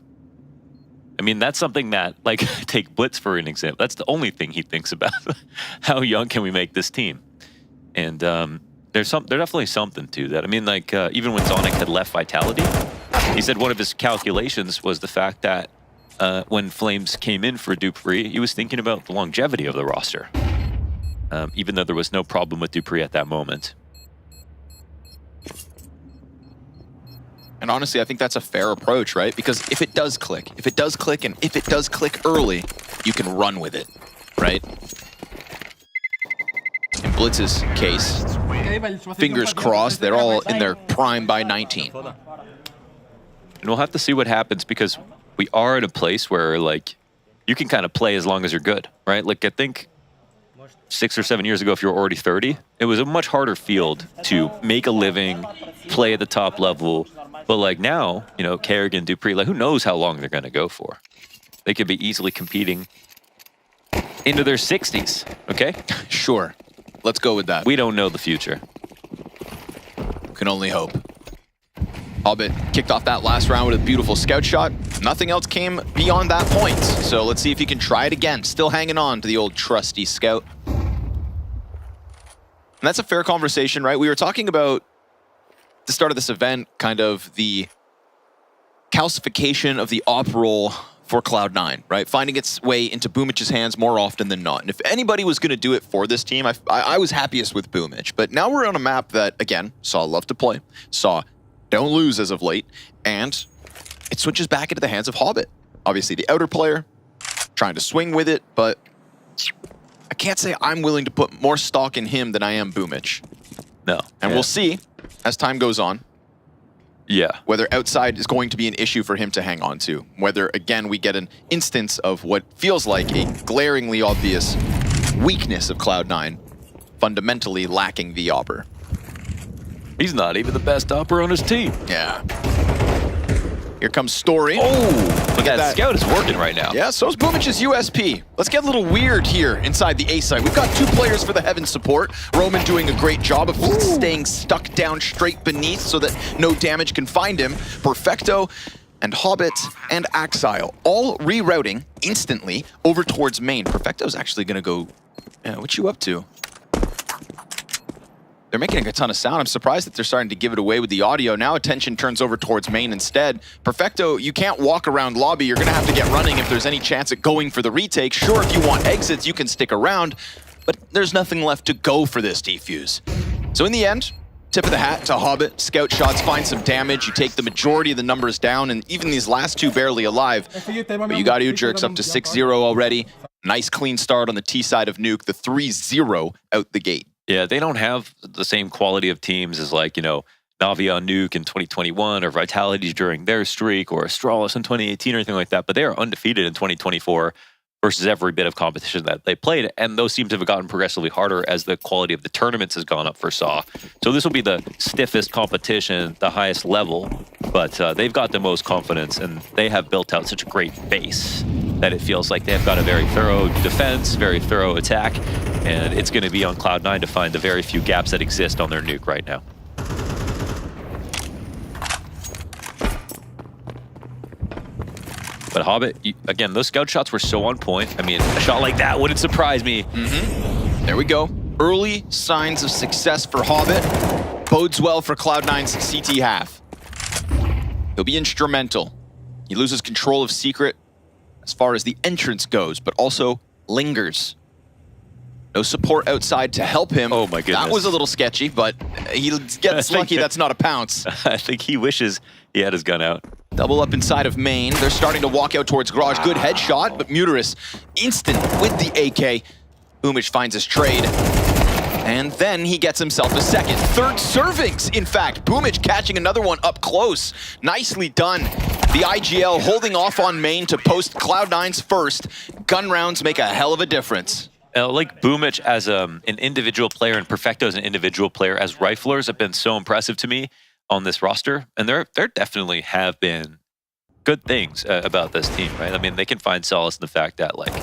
I mean, that's something that, like, take Blitz for an example. That's the only thing he thinks about. How young can we make this team? And there's definitely something to that. I mean, like, even when Zonic had left Vitality, he said one of his calculations was the fact that when Flames came in for Dupree, he was thinking about the longevity of the roster, even though there was no problem with Dupree at that moment. And honestly, I think that's a fair approach, right? Because if it does click, and if it does click early, you can run with it, right? In Blitz's case, fingers crossed, they're all in their prime by 19. And we'll have to see what happens, because we are in a place where, like, you can kind of play as long as you're good, right? Like, I think 6 or 7 years ago, if you were already 30, it was a much harder field to make a living, play at the top level. But like now, you know, Kerrigan, Dupree, like, who knows how long they're going to go for? They could be easily competing into their 60s, okay? Sure. Let's go with that. We don't know the future. Can only hope. Hobbit kicked off that last round with a beautiful scout shot. Nothing else came beyond that point. So let's see if he can try it again. Still hanging on to the old trusty scout. And that's a fair conversation, right? We were talking about the start of this event, kind of the calcification of the op role for Cloud9, right? Finding its way into Boomich's hands more often than not. And if anybody was going to do it for this team, I was happiest with Boomich. But now we're on a map that, again, Saw love to play. Saw don't lose as of late, and it switches back into the hands of Hobbit. Obviously the outer player, trying to swing with it, but I can't say I'm willing to put more stock in him than I am Boomich. No. And we'll see as time goes on. Yeah. Whether outside is going to be an issue for him to hang on to. Whether, again, we get an instance of what feels like a glaringly obvious weakness of Cloud9, fundamentally lacking the Opper. He's not even the best Opper on his team. Yeah. Here comes Story. Oh, look at that. Scout is working right now. Yeah, so is Boomich's USP. Let's get a little weird here inside the A site. We've got 2 players for the Heaven support. Roman doing a great job of staying stuck down straight beneath so that no damage can find him. Perfecto and Hobbit and Axile all rerouting instantly over towards main. Perfecto's actually going to go... Yeah, what you up to? They're making a ton of sound. I'm surprised that they're starting to give it away with the audio. Now attention turns over towards main instead. Perfecto, you can't walk around lobby. You're going to have to get running if there's any chance at going for the retake. Sure, if you want exits, you can stick around, but there's nothing left to go for this defuse. So in the end, tip of the hat to Hobbit. Scout shots find some damage. You take the majority of the numbers down, and even these last 2 barely alive. But you got Ujurks up to 6-0 already. Nice clean start on the T side of Nuke. The 3-0 out the gate. Yeah, they don't have the same quality of teams as like, you know, Navi on Nuke in 2021 or Vitality during their streak or Astralis in 2018 or anything like that, but they are undefeated in 2024 versus every bit of competition that they played, and those seem to have gotten progressively harder as the quality of the tournaments has gone up for SAW. So this will be the stiffest competition, the highest level, but they've got the most confidence, and they have built out such a great base that it feels like they've got a very thorough defense, very thorough attack, and it's going to be on Cloud9 to find the very few gaps that exist on their Nuke right now. But Hobbit, again, those scout shots were so on point. I mean, a shot like that wouldn't surprise me. There we go. Early signs of success for Hobbit. Bodes well for Cloud9's CT half. He'll be instrumental. He loses control of Secret as far as the entrance goes, but also lingers. No support outside to help him. Oh my goodness. That was a little sketchy, but he gets lucky that's not a pounce. I think he wishes he had his gun out. Double up inside of main. They're starting to walk out towards Garage. Good headshot, but Muterus instant with the AK. Boomich finds his trade. And then he gets himself a second. 3rd servings, in fact. Boomich catching another one up close. Nicely done. The IGL holding off on main to post Cloud9's first. Gun rounds make a hell of a difference. Like Boomich as an individual player and Perfecto as an individual player as riflers have been so impressive to me on this roster. And there definitely have been good things about this team, right? I mean, they can find solace in the fact that, like,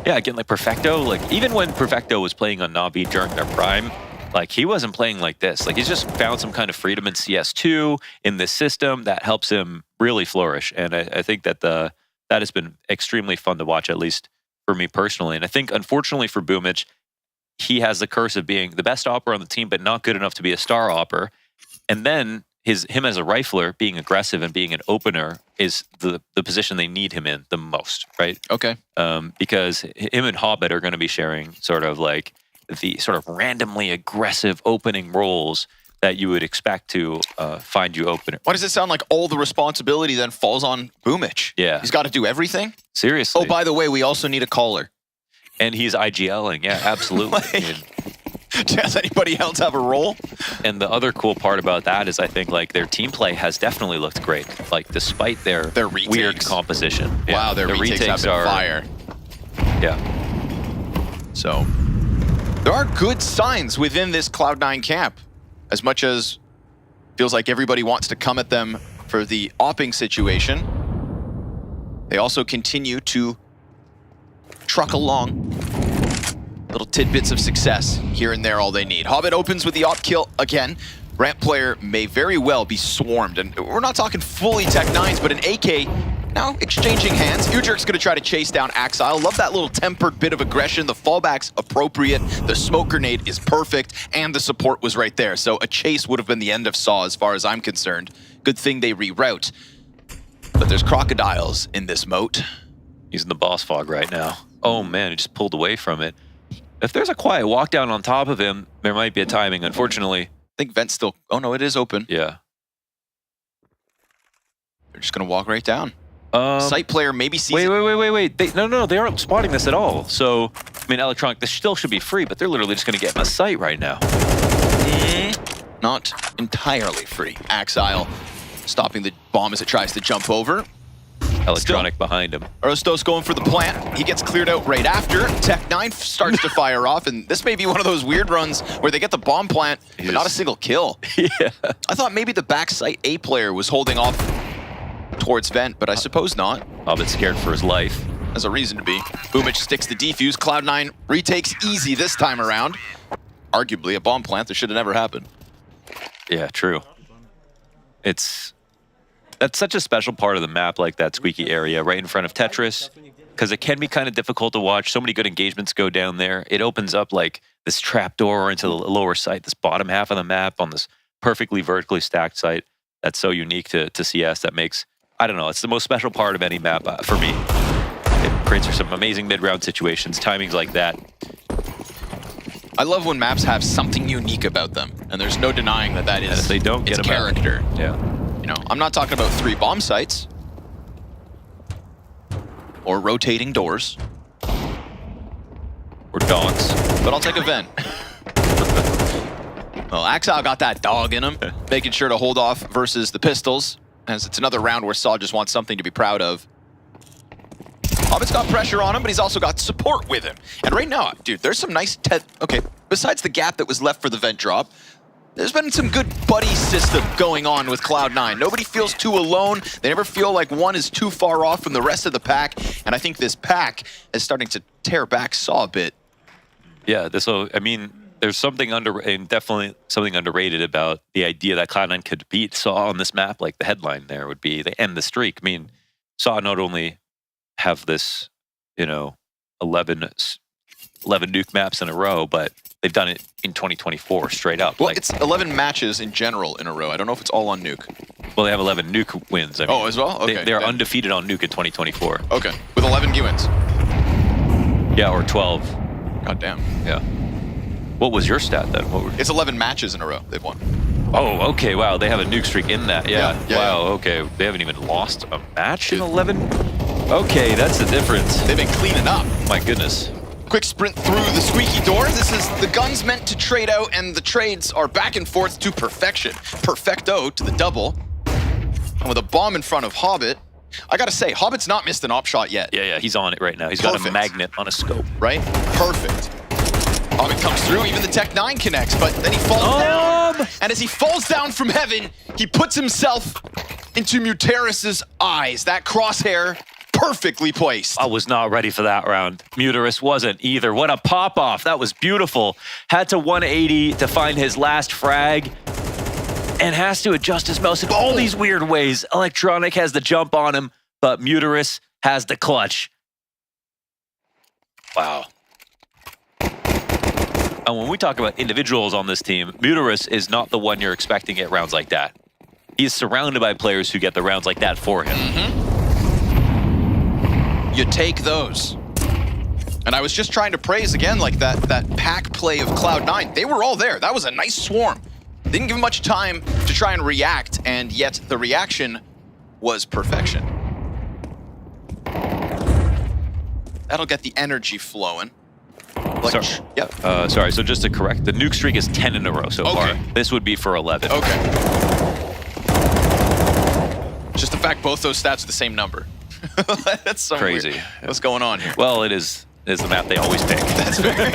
yeah, again, like Perfecto, like even when Perfecto was playing on Navi during their prime, like he wasn't playing like this. Like he's just found some kind of freedom in CS2 in this system that helps him really flourish. And I think that that has been extremely fun to watch, at least for me personally. And I think, unfortunately for Boomich, he has the curse of being the best opper on the team, but not good enough to be a star opper. And then him as a rifler, being aggressive and being an opener is the position they need him in the most, right? Okay. Because him and Hobbit are going to be sharing sort of like the sort of randomly aggressive opening roles that you would expect to find you open. Why does it sound like all the responsibility then falls on Boomich? Yeah. He's got to do everything? Seriously. Oh, by the way, we also need a caller. And he's IGLing, yeah, absolutely. Does anybody else have a role? And the other cool part about that is I think like their team play has definitely looked great. Like despite their weird composition. Wow, their retakes have been fire. Yeah. So there are good signs within this Cloud9 camp. As much as feels like everybody wants to come at them for the opping situation, they also continue to truck along. Little tidbits of success here and there, all they need. Hobbit opens with the op kill again. Ramp player may very well be swarmed, and we're not talking fully Tech 9s, but an AK now exchanging hands. Ujurk's gonna try to chase down Axile. Love that little tempered bit of aggression. The fallback's appropriate. The smoke grenade is perfect, and the support was right there. So a chase would have been the end of SAW as far as I'm concerned. Good thing they reroute. But there's crocodiles in this moat. He's in the boss fog right now. Oh man, he just pulled away from it. If there's a quiet walk down on top of him, there might be a timing, unfortunately. I think Vent's still... Oh no, it is open. Yeah. They're just going to walk right down. Site player maybe sees wait, it. wait. No, they aren't spotting this at all. So, I mean, Electronic, this still should be free, but they're literally just going to get in a site right now. Not entirely free. Axile stopping the bomb as it tries to jump over. Electronic behind him. Rostos going for the plant. He gets cleared out right after. Tech9 starts to fire off, and this may be one of those weird runs where they get the bomb plant, but not a single kill. Yeah. I thought maybe the back site A player was holding off towards Vent, but I suppose not. Hobbit scared for his life. Has a reason to be. Boomich sticks the defuse. Cloud9 retakes easy this time around. Arguably a bomb plant that should have never happened. Yeah, true. That's such a special part of the map, like that squeaky area right in front of Tetris, because it can be kind of difficult to watch. So many good engagements go down there. It opens up like this trapdoor into the lower site, this bottom half of the map on this perfectly vertically stacked site. That's so unique to CS. That makes, I don't know, it's the most special part of any map for me. It creates for some amazing mid-round situations, timings like that. I love when maps have something unique about them, and there's no denying that is and if they don't get its character. Yeah. You know, I'm not talking about 3 bomb sites or rotating doors or dogs, but I'll take a vent. Well, Axile got that dog in him, making sure to hold off versus the pistols, as it's another round where Saw just wants something to be proud of. Hobbit's got pressure on him, but he's also got support with him. And right now, dude, there's some nice... Okay, besides the gap that was left for the vent drop, there's been some good buddy system going on with Cloud9. Nobody feels too alone. They never feel like one is too far off from the rest of the pack. And I think this pack is starting to tear back Saw a bit. Yeah, I mean, there's something definitely something underrated about the idea that Cloud9 could beat Saw on this map. Like the headline there would be, they end the streak. I mean, Saw not only have this, 11 nuke maps in a row, but they've done it in 2024 straight up. Well, it's 11 matches in general in a row. I don't know if it's all on nuke. Well, they have 11 nuke wins. I mean, as well? Okay. They're undefeated on nuke in 2024. Okay, with 11 wins. Yeah, or 12. God damn. Yeah. What was your stat then? It's 11 matches in a row they've won. Oh, okay, wow. They have a nuke streak in that. Yeah. Wow, yeah. Okay. They haven't even lost a match in 11? Okay, that's the difference. They've been cleaning up. My goodness. Quick sprint through the squeaky door. This is the guns meant to trade out, and the trades are back and forth to perfection. Perfecto to the double. And with a bomb in front of Hobbit, I gotta say, Hobbit's not missed an op shot yet. Yeah, he's on it right now. He's got a magnet on a scope. Right? Perfect. Hobbit comes through, even the Tech9 connects, but then he falls down. And as he falls down from heaven, he puts himself into Muteris's eyes. That crosshair perfectly placed. I was not ready for that round. Muteris wasn't either. What a pop-off. That was beautiful. Had to 180 to find his last frag and has to adjust his mouse in all these weird ways. Electronic has the jump on him, but Muteris has the clutch. Wow. And when we talk about individuals on this team, Muteris is not the one you're expecting at rounds like that. He's surrounded by players who get the rounds like that for him. You take those. And I was just trying to praise again, like that pack play of Cloud9. They were all there. That was a nice swarm. Didn't give him much time to try and react, and yet the reaction was perfection. That'll get the energy flowing. Like, sorry, so just to correct, the nuke streak is 10 in a row so far. This would be for 11. Okay. Just the fact both those stats are the same number. That's so crazy. Weird. What's going on here? Well, it is the map they always pick. That's very...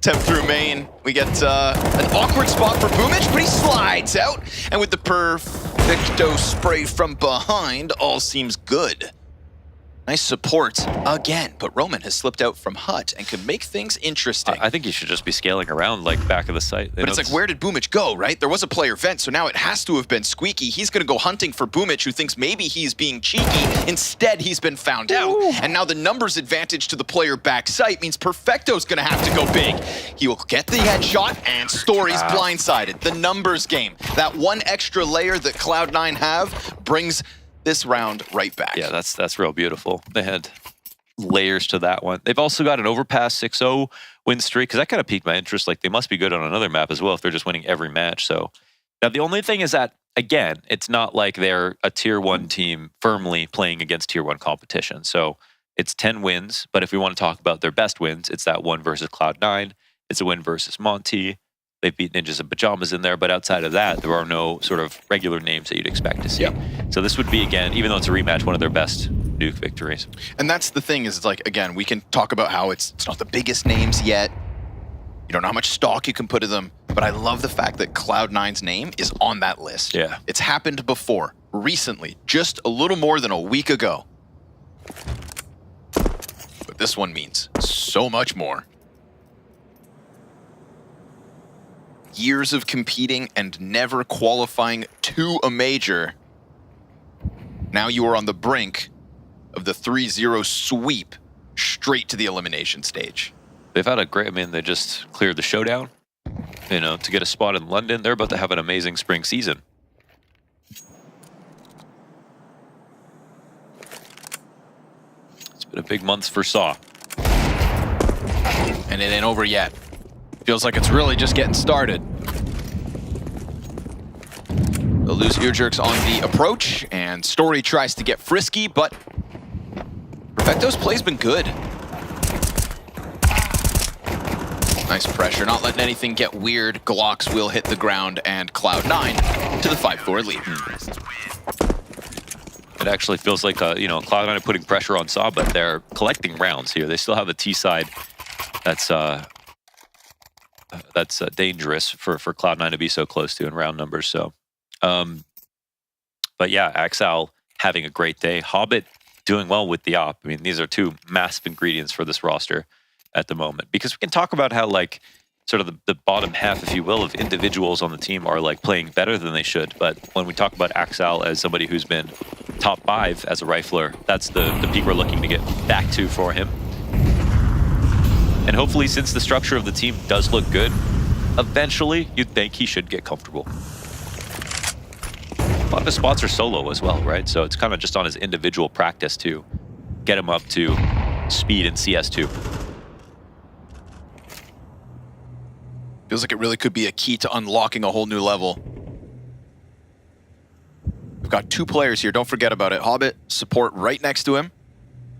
Temp through main. We get an awkward spot for Boomich, but he slides out. And with the perfecto spray from behind, all seems good. Nice support again, but Roman has slipped out from Hut and could make things interesting. I think he should just be scaling around like back of the site. But it's like, where did Boomich go, right? There was a player vent, so now it has to have been Squeaky. He's going to go hunting for Boomich, who thinks maybe he's being cheeky. Instead, he's been found out. And now the numbers advantage to the player back site means Perfecto's going to have to go big. He will get the headshot, and Story's blindsided. The numbers game. That one extra layer that Cloud9 have brings this round right back. Yeah, that's real beautiful. They had layers to that one. They've also got an overpass 6-0 win streak, because that kind of piqued my interest. Like, they must be good on another map as well if they're just winning every match. So Now, the only thing is that, again, it's not like they're a Tier 1 team firmly playing against Tier 1 competition. So it's 10 wins, but if we want to talk about their best wins, it's that one versus Cloud9. It's a win versus Monty. They've beat Ninjas and Pajamas in there, but outside of that, there are no sort of regular names that you'd expect to see. Yep. So this would be, again, even though it's a rematch, one of their best Nuke victories. And that's the thing is, it's like, again, we can talk about how it's not the biggest names yet. You don't know how much stock you can put to them, but I love the fact that Cloud9's name is on that list. Yeah. It's happened before, recently, just a little more than a week ago. But this one means so much more. Years of competing and never qualifying to a major. Now you are on the brink of the 3-0 sweep straight to the elimination stage. They've had a great, I mean, they just cleared the showdown, you know, to get a spot in London. They're about to have an amazing spring season. It's been a big month for Saw. And it ain't over yet. Feels like it's really just getting started. They'll lose ear jerks on the approach, and Story tries to get frisky, but Perfecto's play's been good. Nice pressure, not letting anything get weird. Glocks will hit the ground, and Cloud9 to the 5-4 lead. It actually feels like, you know, Cloud9 are putting pressure on Saw, but they're collecting rounds here. They still have the T side that's dangerous for Cloud9 to be so close to in round numbers. So, but yeah, Axel having a great day. Hobbit doing well with the op. I mean, these are two massive ingredients for this roster at the moment, because we can talk about how, like, sort of the bottom half, if you will, of individuals on the team are like playing better than they should. But when we talk about Axel as somebody who's been top 5 as a rifler, that's the peak we're looking to get back to for him. And hopefully, since the structure of the team does look good, eventually you'd think he should get comfortable. A lot of his spots are solo as well, right? So it's kind of just on his individual practice to get him up to speed in CS2. Feels like it really could be a key to unlocking a whole new level. We've got 2 players here, don't forget about it. Hobbit, support right next to him.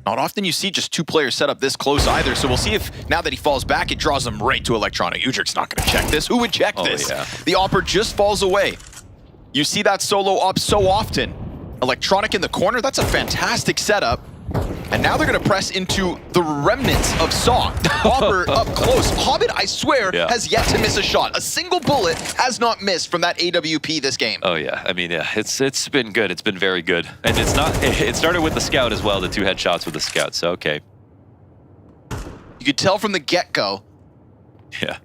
Not often you see just 2 players set up this close either, so we'll see if, now that he falls back, it draws him right to Electronic. Udrik's not going to check this. Who would check this? Yeah. The Opper just falls away. You see that solo op so often. Electronic in the corner, that's a fantastic setup. And now they're going to press into the remnants of Saw. Opper up close. Hobbit, I swear, has yet to miss a shot. A single bullet has not missed from that AWP this game. Oh yeah, I mean, yeah, it's been good. It's been very good. And it's not, it started with the Scout as well, the 2 headshots with the Scout, so okay. You could tell from the get-go. Yeah.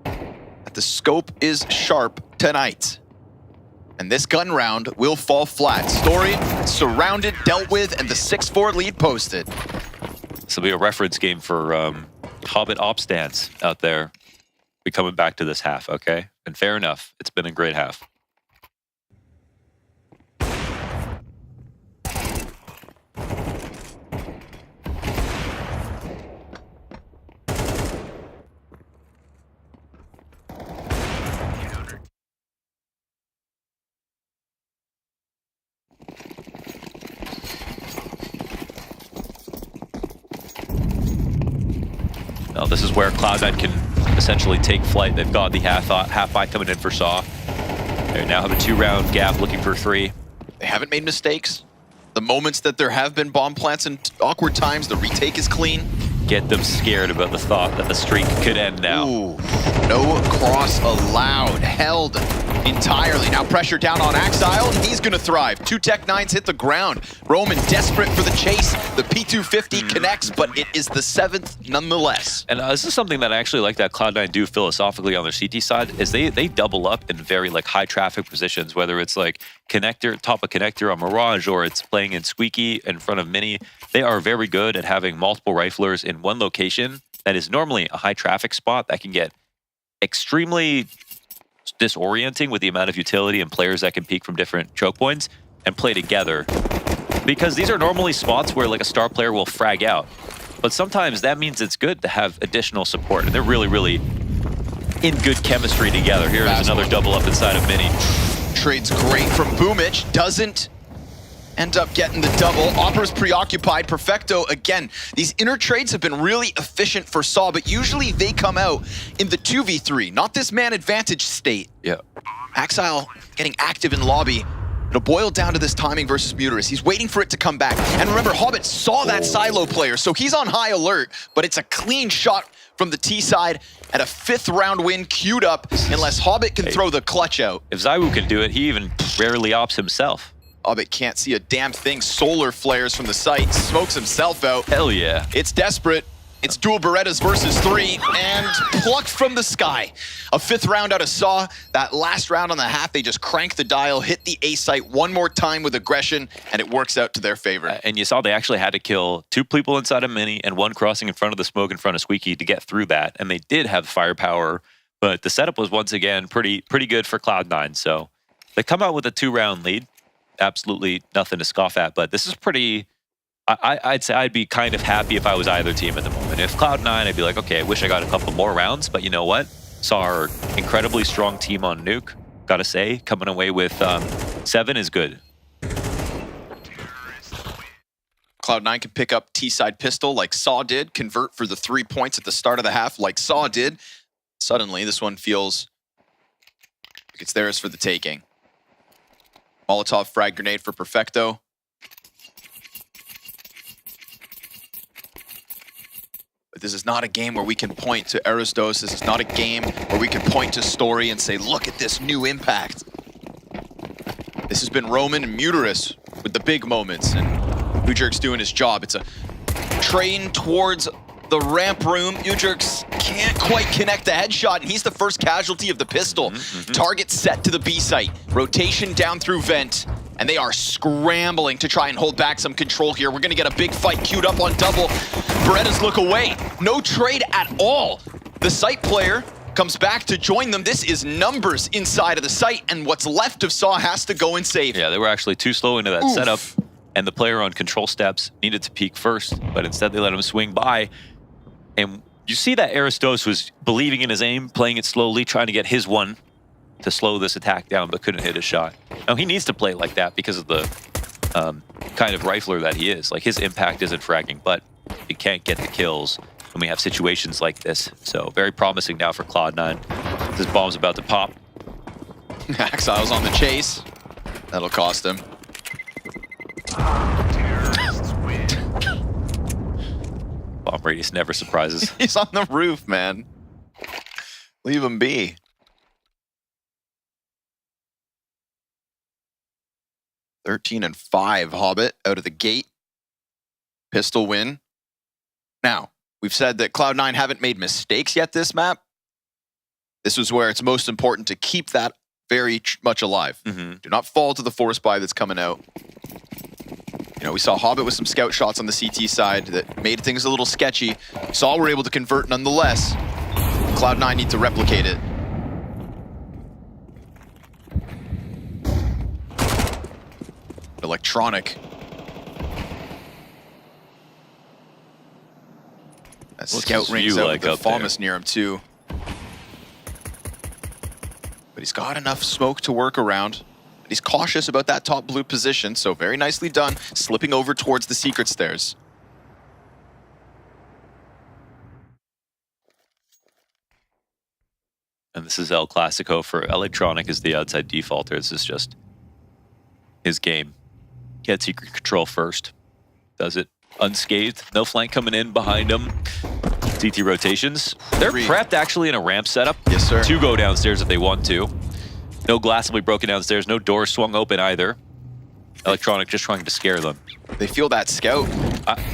That the scope is sharp tonight. And this gun round will fall flat. Story surrounded, dealt with, and the 6-4 lead posted. This will be a reference game for Hobbit op stance out there. Be coming back to this half, okay? And fair enough, it's been a great half. Now this is where Cloud9 can essentially take flight. They've got the half-buy coming in for Saw. They now have a 2-round gap looking for 3. They haven't made mistakes. The moments that there have been bomb plants and awkward times, the retake is clean. Get them scared about the thought that the streak could end now. Ooh, no cross allowed, held entirely. Now pressure down on Axile, he's gonna thrive. 2 Tech 9s hit the ground. Roman desperate for the chase. The P250 connects, but it is the 7th nonetheless. And this is something that I actually like that Cloud9 do philosophically on their CT side, is they double up in very like high traffic positions, whether it's like connector, top of connector on Mirage, or it's playing in Squeaky in front of Mini. They are very good at having multiple riflers in one location that is normally a high traffic spot that can get extremely disorienting with the amount of utility and players that can peek from different choke points and play together. Because these are normally spots where like a star player will frag out. But sometimes that means it's good to have additional support. And they're really, really in good chemistry together. Here is another double up inside of Mini. Trade's great from Boomich. Doesn't end up getting the double. Opera's preoccupied. Perfecto again. These inner trades have been really efficient for Saw, but usually they come out in the 2v3, not this man advantage state. Yeah. Axile getting active in lobby. It'll boil down to this timing versus Muterus. He's waiting for it to come back. And remember, Hobbit saw that silo player, so he's on high alert, but it's a clean shot from the T side and a 5th round win queued up unless Hobbit can throw the clutch out. If Zywoo can do it, he even rarely opts himself. Hobbit can't see a damn thing. Solar flares from the site, smokes himself out. Hell yeah. It's desperate. It's dual Berettas versus 3 and plucked from the sky. A 5th round out of Saw. That last round on the half, they just crank the dial, hit the A site one more time with aggression, and it works out to their favor. And you saw they actually had to kill 2 people inside of Mini and 1 crossing in front of the smoke in front of Squeaky to get through that. And they did have firepower, but the setup was once again pretty good for Cloud9. So they come out with a 2-round lead. Absolutely nothing to scoff at, but this is pretty... I'd say I'd be kind of happy if I was either team at the moment. If Cloud9, I'd be like, okay, I wish I got a couple more rounds, but you know what? Saw our incredibly strong team on Nuke. Gotta say, coming away with 7 is good. Cloud9 can pick up T-side pistol like Saw did, convert for the 3 points at the start of the half like Saw did. Suddenly, this one feels like it's theirs for the taking. Molotov frag grenade for Perfecto. But this is not a game where we can point to Aristos. This is not a game where we can point to Story and say, look at this new impact. This has been Roman and Muterus with the big moments, and Ujerk's doing his job. It's a train towards the ramp room. Ujerk's can't quite connect the headshot, and he's the first casualty of the pistol. Target set to the B site. Rotation down through vent. And they are scrambling to try and hold back some control here. We're gonna get a big fight queued up on double. Berettas look away. No trade at all. The site player comes back to join them. This is numbers inside of the site, and what's left of Saw has to go and save. Yeah, they were actually too slow into that setup, and the player on control steps needed to peek first, but instead they let him swing by. And you see that Aristos was believing in his aim, playing it slowly, trying to get his one to slow this attack down, but couldn't hit a shot. Now, he needs to play like that because of the kind of rifler that he is. Like, his impact isn't fragging, but he can't get the kills when we have situations like this. So, very promising now for Cloud9. This bomb's about to pop. Axile's on the chase. That'll cost him. Bomb radius never surprises. He's on the roof, man. Leave him be. 13-5 Hobbit out of the gate. Pistol win. Now, we've said that Cloud9 haven't made mistakes yet this map. This was where it's most important to keep that very much alive. Do not fall to the forest buy that's coming out. You know, we saw Hobbit with some scout shots on the CT side that made things a little sketchy. Saw were able to convert nonetheless. Cloud9 need to replicate it. Electronic. That scout rings out with the FAMAS near him too. But he's got enough smoke to work around. He's cautious about that top blue position, so very nicely done, slipping over towards the secret stairs. And this is El Clasico for Electronic as the outside defaulter. This is just his game. Get secret control first. Does it unscathed. No flank coming in behind him. CT rotations. They're prepped actually in a ramp setup. Yes, sir. To go downstairs if they want to. No glass will be broken downstairs. No doors swung open either. Electronic just trying to scare them. They feel that scout.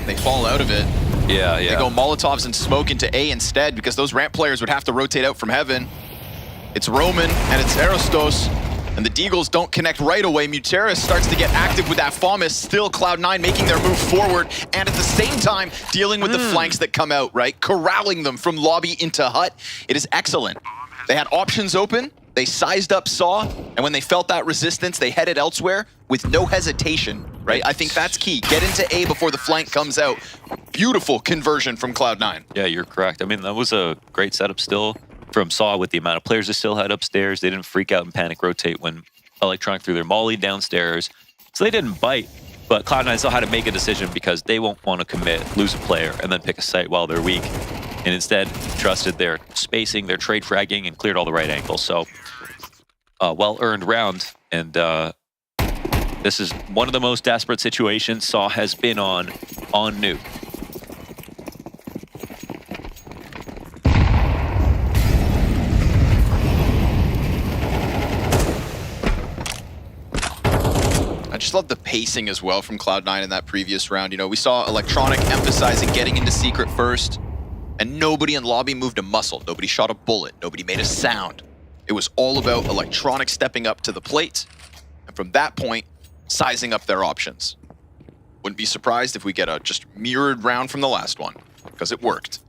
They fall out of it. Yeah. They go Molotovs and smoke into A instead because those ramp players would have to rotate out from heaven. It's Roman and it's Aristos. And the Deagles don't connect right away. Muterus starts to get active with that FAMAS. Still Cloud9 making their move forward. And at the same time, dealing with the flanks that come out, right? Corralling them from lobby into hut. It is excellent. They had options open. They sized up Saw. And when they felt that resistance, they headed elsewhere with no hesitation, right? I think that's key. Get into A before the flank comes out. Beautiful conversion from Cloud9. Yeah, you're correct. I mean, that was a great setup still. from Saw with the amount of players they still had upstairs. They didn't freak out and panic rotate when Electronic threw their molly downstairs. So they didn't bite, but Cloud9 still had to make a decision because they won't want to commit, lose a player, and then pick a site while they're weak. And instead, trusted their spacing, their trade fragging, and cleared all the right angles. So, well-earned round. And this is one of the most desperate situations Saw has been on Nuke. I just love the pacing as well from Cloud9 in that previous round. You know, we saw Electronic emphasizing getting into Secret first, and nobody in lobby moved a muscle. Nobody shot a bullet. Nobody made a sound. It was all about Electronic stepping up to the plate, and from that point, sizing up their options. Wouldn't be surprised if we get a just mirrored round from the last one, because it worked.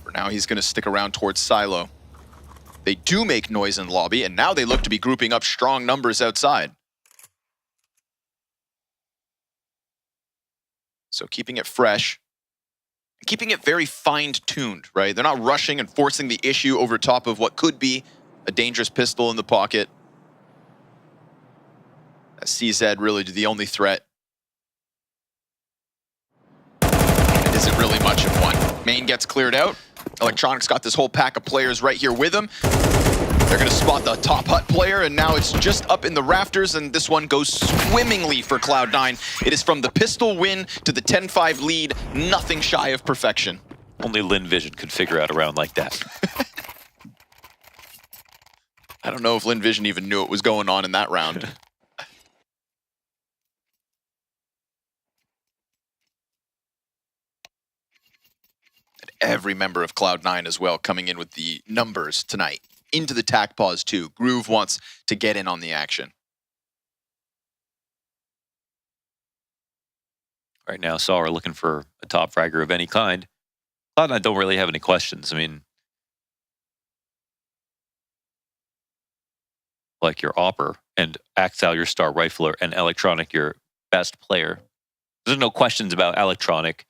For now, he's going to stick around towards Silo. They do make noise in lobby, and now they look to be grouping up strong numbers outside. So keeping it fresh, keeping it very fine-tuned, right? They're not rushing and forcing the issue over top of what could be a dangerous pistol in the pocket. CZ really the only threat. It isn't really much of one. Main gets cleared out. Electronic's got this whole pack of players right here with them. They're gonna spot the top hut player, and now it's just up in the rafters, and this one goes swimmingly for Cloud9. It is from the pistol win to the 10-5 lead, nothing shy of perfection. Only Lin Vision could figure out a round like that. I don't know if Lin Vision even knew what was going on in that round. Every member of Cloud9 as well coming in with the numbers tonight into the tac pause too. Groove wants to get in on the action. Right now, Saw are looking for a top fragger of any kind. Cloud9 don't really have any questions. I mean, like your Opper and Axal, your star rifler, and Electronic, your best player. There's no questions about Electronic,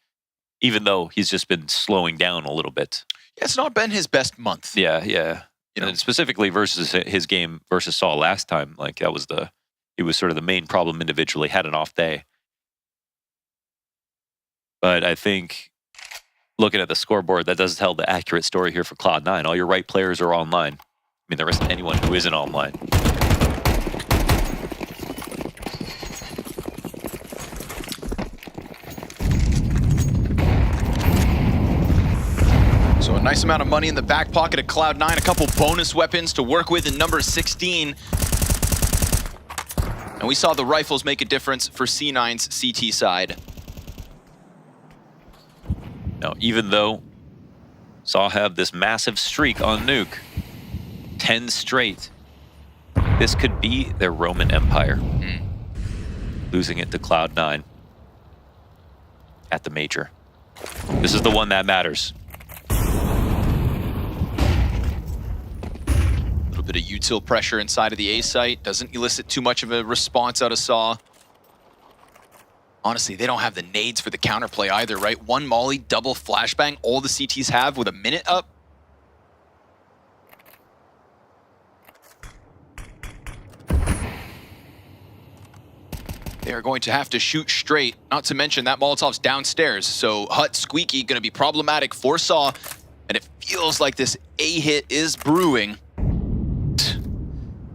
even though he's just been slowing down a little bit. Yeah, it's not been his best month. Yeah, yeah. You know, and specifically versus his game versus Saw last time, like that was he was sort of the main problem individually, had an off day. But I think looking at the scoreboard, that does tell the accurate story here for Cloud9. All your right players are online. I mean, there isn't anyone who isn't online. So a nice amount of money in the back pocket of Cloud9, a couple bonus weapons to work with in number 16. And we saw the rifles make a difference for C9's CT side. Now, even though Saw have this massive streak on Nuke, 10 straight, this could be their Roman Empire. Losing it to Cloud9 at the major. This is the one that matters. A little bit of util pressure inside of the A site. Doesn't elicit too much of a response out of Saw. Honestly, they don't have the nades for the counterplay either, right? One molly, double flashbang, all the CTs have with a minute up. They are going to have to shoot straight, not to mention that Molotov's downstairs. So Hut Squeaky going to be problematic for Saw, and it feels like this A hit is brewing.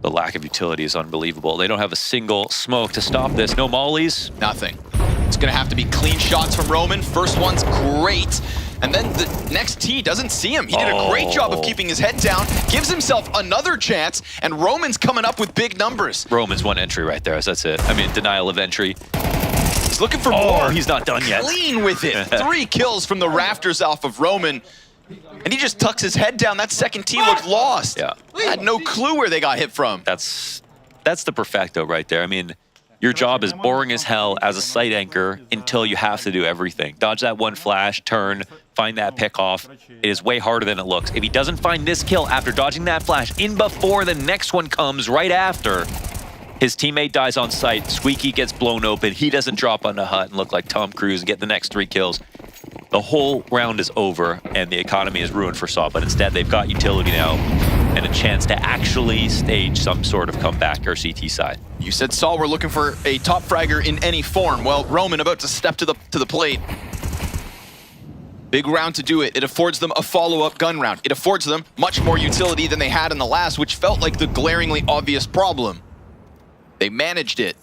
The lack of utility is unbelievable. They don't have a single smoke to stop this. No mollies. Nothing. It's going to have to be clean shots from Roman. First one's great. And then the next T doesn't see him. He did a great job of keeping his head down, gives himself another chance, and Roman's coming up with big numbers. Roman's one entry right there. That's it. I mean, denial of entry. He's looking for more. He's not done yet. Clean with it. 3 kills from the rafters off of Roman. And he just tucks his head down. That second T looked lost. Yeah. Had no clue where they got hit from. That's the perfecto right there. I mean, your job is boring as hell as a site anchor until you have to do everything. Dodge that one flash, turn, find that pick off. It is way harder than it looks. If he doesn't find this kill after dodging that flash in before the next one comes right after, his teammate dies on site, Squeaky gets blown open, he doesn't drop on the hut and look like Tom Cruise and get the next 3 kills. the whole round is over and the economy is ruined for Saw, but instead they've got utility now and a chance to actually stage some sort of comeback or CT side. You said Saw were looking for a top fragger in any form. Well, Roman about to step to the plate. Big round to do it. It affords them a follow-up gun round. It affords them much more utility than they had in the last, which felt like the glaringly obvious problem. They managed it.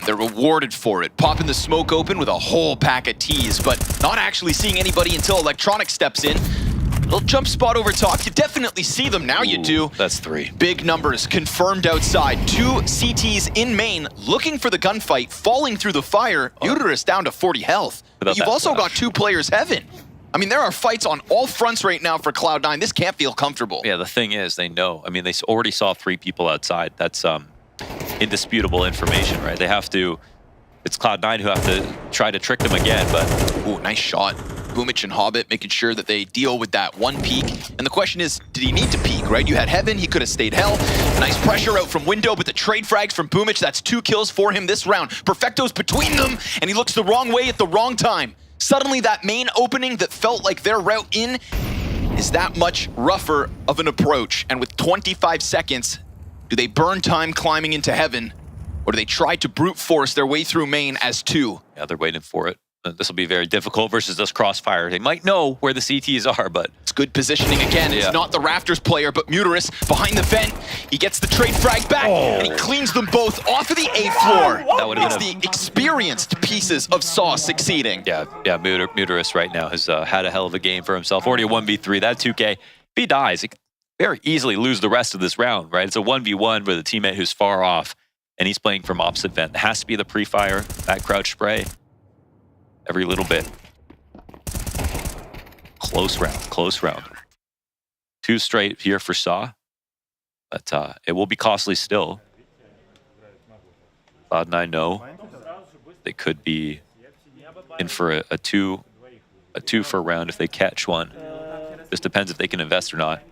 They're rewarded for it. Popping the smoke open with a whole pack of T's, but not actually seeing anybody until Electronic steps in. Little jump spot over top. You definitely see them now. Ooh, you do. That's 3. Big numbers confirmed outside. 2 CTs in main, looking for the gunfight, falling through the fire. Uterus down to 40 health. But you've also got 2 players heaven. I mean, there are fights on all fronts right now for Cloud9. This can't feel comfortable. Yeah, the thing is, they know. I mean, they already saw 3 people outside. That's indisputable information, right? They have to. It's Cloud9 who have to try to trick them again, but... Ooh, nice shot. Boomich and Hobbit making sure that they deal with that 1 peek. And the question is, did he need to peek, right? You had Heaven, he could have stayed Hell. Nice pressure out from window, but the trade frags from Boomich, that's 2 kills for him this round. Perfecto's between them, and he looks the wrong way at the wrong time. Suddenly that main opening that felt like their route in is that much rougher of an approach. And with 25 seconds, do they burn time climbing into Heaven? Or do they try to brute force their way through main as 2? Yeah, they're waiting for it. This will be very difficult versus this crossfire. They might know where the CTs are, but... It's good positioning again. It's not the Rafters player, but Muterus behind the vent. He gets the trade frag back, and he cleans them both off of the A floor. That would have been the experienced pieces of Saw succeeding. Yeah, Muterus right now has had a hell of a game for himself. Already a 1v3. That 2K, if he dies, he can very easily lose the rest of this round, right? It's a 1v1 with a teammate who's far off, and he's playing from opposite vent. It has to be the pre-fire, that crouch spray. Every little bit. Close round, close round. 2 straight here for Saw. But it will be costly still. Cloud9 know they could be in for a two for a round if they catch one. Just depends if they can invest or not.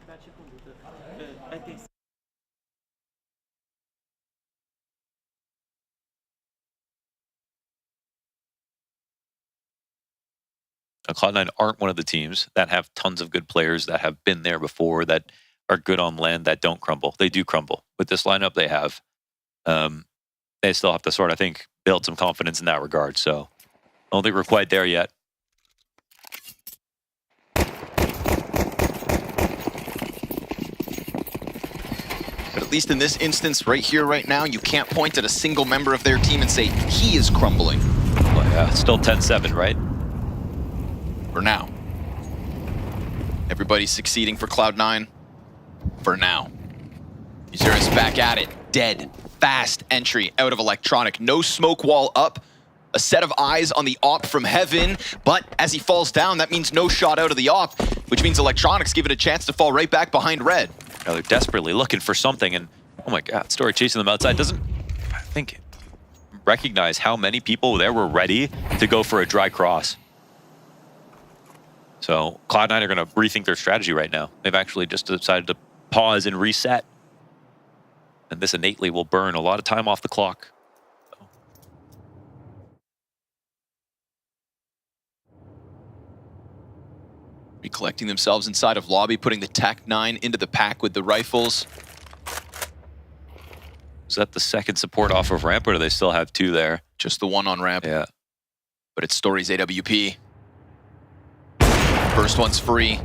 Cloud9 aren't one of the teams that have tons of good players that have been there before, that are good on land, that don't crumble. They do crumble. With this lineup they have, they still have to sort of, I think, build some confidence in that regard. So I don't think we're quite there yet. But at least in this instance, right here, right now, you can't point at a single member of their team and say, he is crumbling. Well, yeah, it's still 10-7, right? For now. Everybody's succeeding for Cloud9. For now. Usurus back at it. Dead. Fast entry out of Electronic. No smoke wall up. A set of eyes on the op from Heaven. But as he falls down, that means no shot out of the op, which means Electronic's give it a chance to fall right back behind Red. Yeah, they're desperately looking for something, and oh my god, Story chasing them outside doesn't, I think, recognize how many people there were ready to go for a dry cross. So Cloud9 are going to rethink their strategy right now. They've actually just decided to pause and reset. And this innately will burn a lot of time off the clock. Recollecting themselves inside of lobby, putting the TAC-9 into the pack with the rifles. Is that the second support off of ramp, or do they still have 2 there? Just the 1 on ramp. Yeah. But it's Story's AWP. First one's free.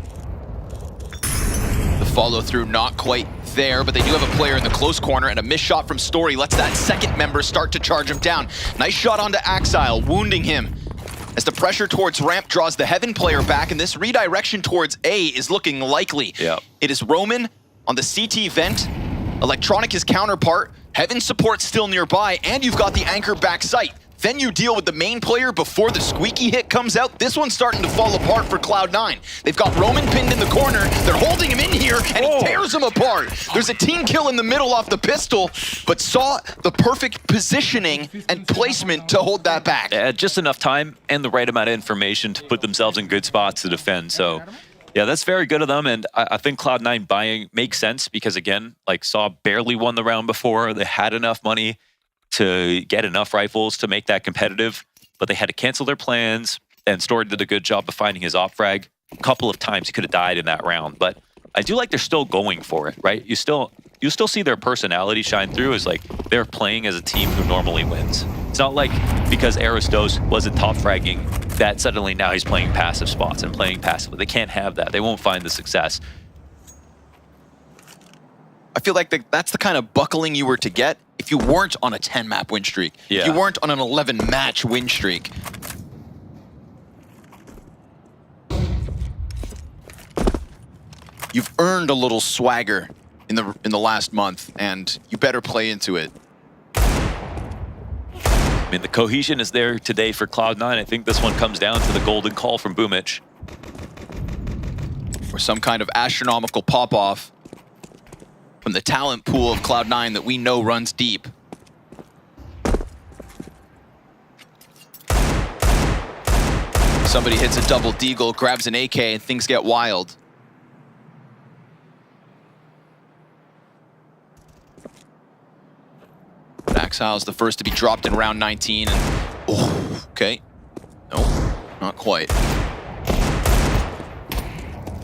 The follow through not quite there, but they do have a player in the close corner, and a missed shot from Story lets that second member start to charge him down. Nice shot onto Axile, wounding him. As the pressure towards ramp draws the Heaven player back, and this redirection towards A is looking likely. Yeah. It is Roman on the CT vent. Electronic his counterpart. Heaven support still nearby, and you've got the anchor back sight. Then you deal with the main player before the squeaky hit comes out. This one's starting to fall apart for Cloud9. They've got Roman pinned in the corner. They're holding him in here, and he tears him apart. There's a team kill in the middle off the pistol, but saw the perfect positioning and placement to hold that back. Yeah, just enough time and the right amount of information to put themselves in good spots to defend. So yeah, that's very good of them, and I think Cloud9 buying makes sense because, again, like Saw barely won the round before. They had enough money to get enough rifles to make that competitive. but they had to cancel their plans, and Story did a good job of finding his op frag. A couple of times he could have died in that round, but I do like they're still going for it, right? You still see their personality shine through as like they're playing as a team who normally wins. It's not like because Aristos wasn't top fragging that suddenly now he's playing passive spots and playing passively. They can't have that. They won't find the success. I feel like that's the kind of buckling you were to get if you weren't on a 10-map win streak. Yeah. If you weren't on an 11-match win streak. You've earned a little swagger in the last month, and you better play into it. I mean, the cohesion is there today for Cloud9. I think this one comes down to the golden call from Boomich. Or some kind of astronomical pop-off from the talent pool of Cloud9 that we know runs deep. Somebody hits a double deagle, grabs an AK, and things get wild. Axile is the first to be dropped in round 19, and oh, okay. No, not quite.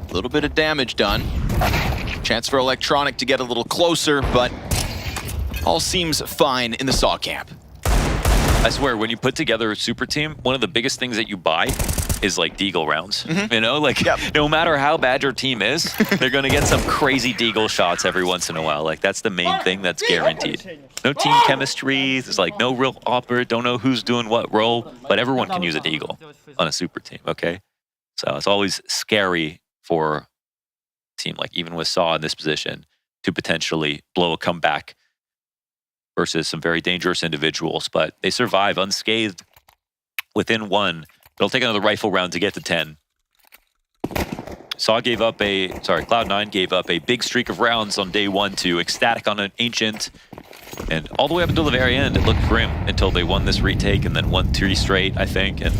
A little bit of damage done. Chance for Electronic to get a little closer, but all seems fine in the Saw camp. I swear, when you put together a super team, one of the biggest things that you buy is like deagle rounds. You know, like no matter how bad your team is, they're gonna get some crazy deagle shots every once in a while. Like that's the main thing that's guaranteed. No team chemistry, there's like no real opera, don't know who's doing what role, but everyone can use a deagle on a super team, okay? So it's always scary for a team like even with Saw in this position to potentially blow a comeback versus some very dangerous individuals, but they survive unscathed within one. It'll take another rifle round to get to 10. Cloud9 gave up a big streak of rounds on day 1 to Ecstatic on an Ancient. And all the way up until the very end, it looked grim until they won this retake and then won 3 straight, I think, and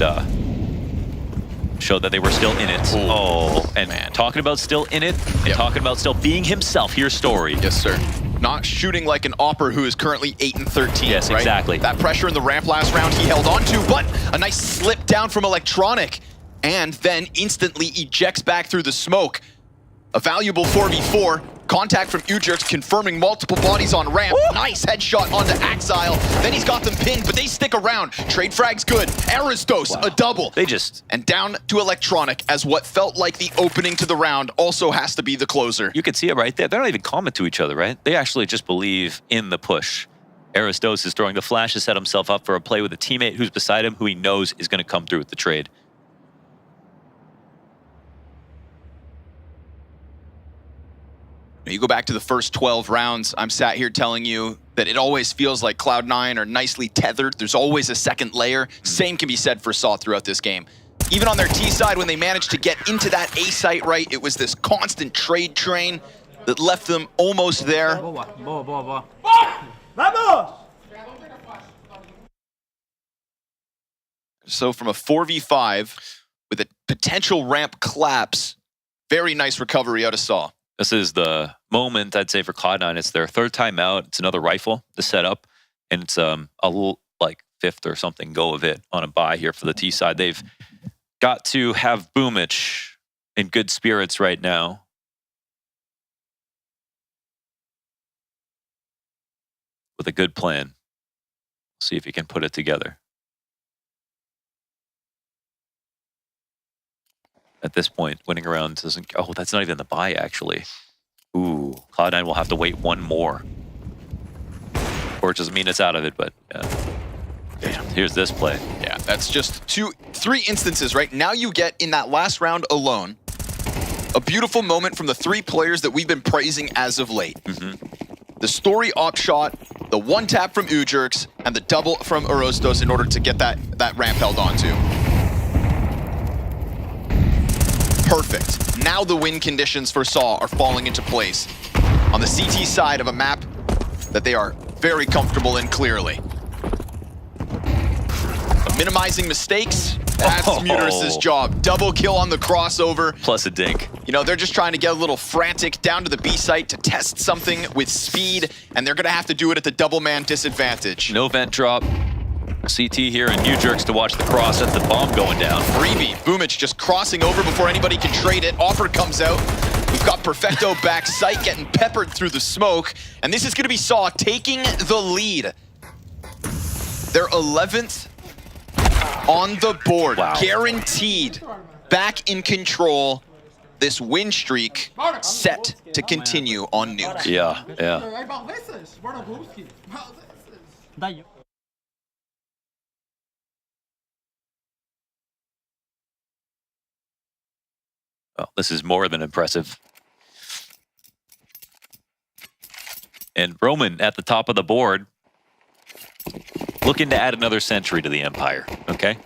showed that they were still in it. Ooh. Oh, and man, talking about still in it, and talking about still being himself, here's Story. Yes, sir. Not shooting like an Opper who is currently 8 and 13. Yes, right? exactly. That pressure in the ramp last round he held on to, but a nice slip down from Electronic, and then instantly ejects back through the smoke. A valuable 4v4. Contact from Ujerks confirming multiple bodies on ramp. Woo! Nice headshot onto Axile. Then he's got them pinned, but they stick around. Trade frag's good. Aristos, a double. They just... And down to Electronic as what felt like the opening to the round also has to be the closer. You can see it right there. They're not even comment to each other, right? They actually just believe in the push. Aristos is throwing the flash to set himself up for a play with a teammate who's beside him who he knows is going to come through with the trade. You go back to the first 12 rounds, I'm sat here telling you that it always feels like Cloud9 are nicely tethered. There's always a second layer. Same can be said for Saw throughout this game. Even on their T side, when they managed to get into that A site, right, it was this constant trade train that left them almost there. So from a 4v5 with a potential ramp collapse, very nice recovery out of Saw. This is the moment, I'd say, for Cloud9. It's their 3rd time out. It's another rifle to set up. And it's a little, like, 5th or something go of it on a buy here for the T side. They've got to have Boomich in good spirits right now. With a good plan. See if he can put it together. At this point, winning around doesn't... Oh, that's not even the buy, actually. Ooh, Cloud9 will have to wait one more. Or it doesn't mean it's out of it, but... Damn, here's this play. Yeah, that's just 3 instances, right? Now you get, in that last round alone, a beautiful moment from the 3 players that we've been praising as of late. The Story op shot, the 1-tap from Ujerks, and the double from Aristos in order to get that ramp held onto. Perfect. Now the win conditions for Saw are falling into place on the CT side of a map that they are very comfortable in clearly. But minimizing mistakes, that's Muteris' job. Double kill on the crossover. Plus a dink. You know, they're just trying to get a little frantic down to the B site to test something with speed, and they're going to have to do it at the double man disadvantage. No vent drop. CT here and New Jerks to watch the cross at the bomb going down. Freebie, Boomich just crossing over before anybody can trade it. Offer comes out. We've got Perfecto back sight getting peppered through the smoke. And this is going to be Saw taking the lead. They're 11th on the board. Wow. Guaranteed back in control. This win streak set to continue on Nuke. Yeah, yeah. Well, this is more than impressive. And Roman at the top of the board, looking to add another century to the Empire, okay?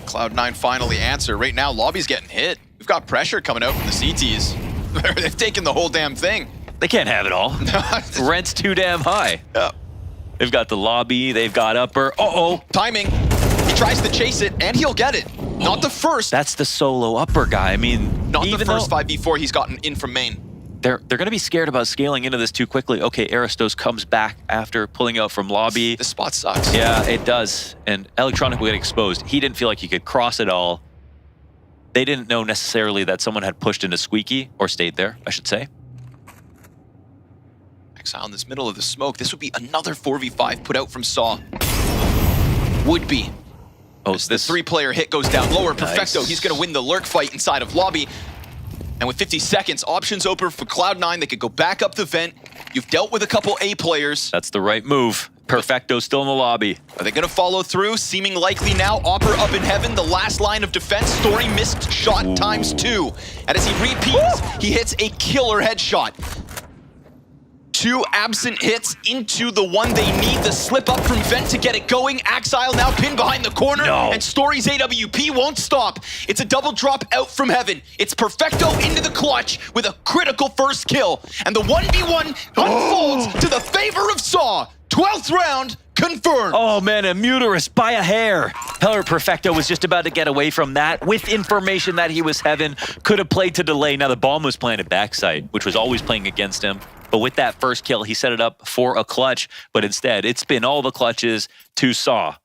Cloud9 finally answer. Right now, Lobby's getting hit. We've got pressure coming out from the CTs. They've taken the whole damn thing. They can't have it all. Rent's too damn high. Yeah. They've got the lobby, they've got upper. Uh-oh. Timing. He tries to chase it, and he'll get it. Not the first. That's the solo upper guy. I mean, Not even the first 5v4 he's gotten in from main. They're going to be scared about scaling into this too quickly. Okay, Aristos comes back after pulling out from lobby. This spot sucks. Yeah, it does. And Electronic will get exposed. He didn't feel like he could cross it all. They didn't know necessarily that someone had pushed into Squeaky, or stayed there, I should say. Exile in this middle of the smoke. This would be another 4v5 put out from Saw. Would be. Oh, as the 3-player hit goes down lower. Perfecto, Nice. He's going to win the lurk fight inside of lobby. And with 50 seconds, options open for Cloud9. They could go back up the vent. You've dealt with a couple A players. That's the right move. Perfecto still in the lobby. Are they going to follow through? Seeming likely now. Opera up in heaven, the last line of defense. Story missed shot ×2. And as he repeats, he hits a killer headshot. 2 absent hits into the one they need. The slip up from Vent to get it going. Axile now pinned behind the corner. And Story's AWP won't stop. It's a double drop out from heaven. It's Perfecto into the clutch with a critical first kill. And the 1v1 unfolds to the favor of Saw. 12th round confirmed. Oh man, and Muterus by a hair. Heller Perfecto was just about to get away from that with information that he was heaven. Could have played to delay. Now the bomb was planted backside, which was always playing against him. But with that first kill, he set it up for a clutch. But instead, it's been all the clutches to Saw.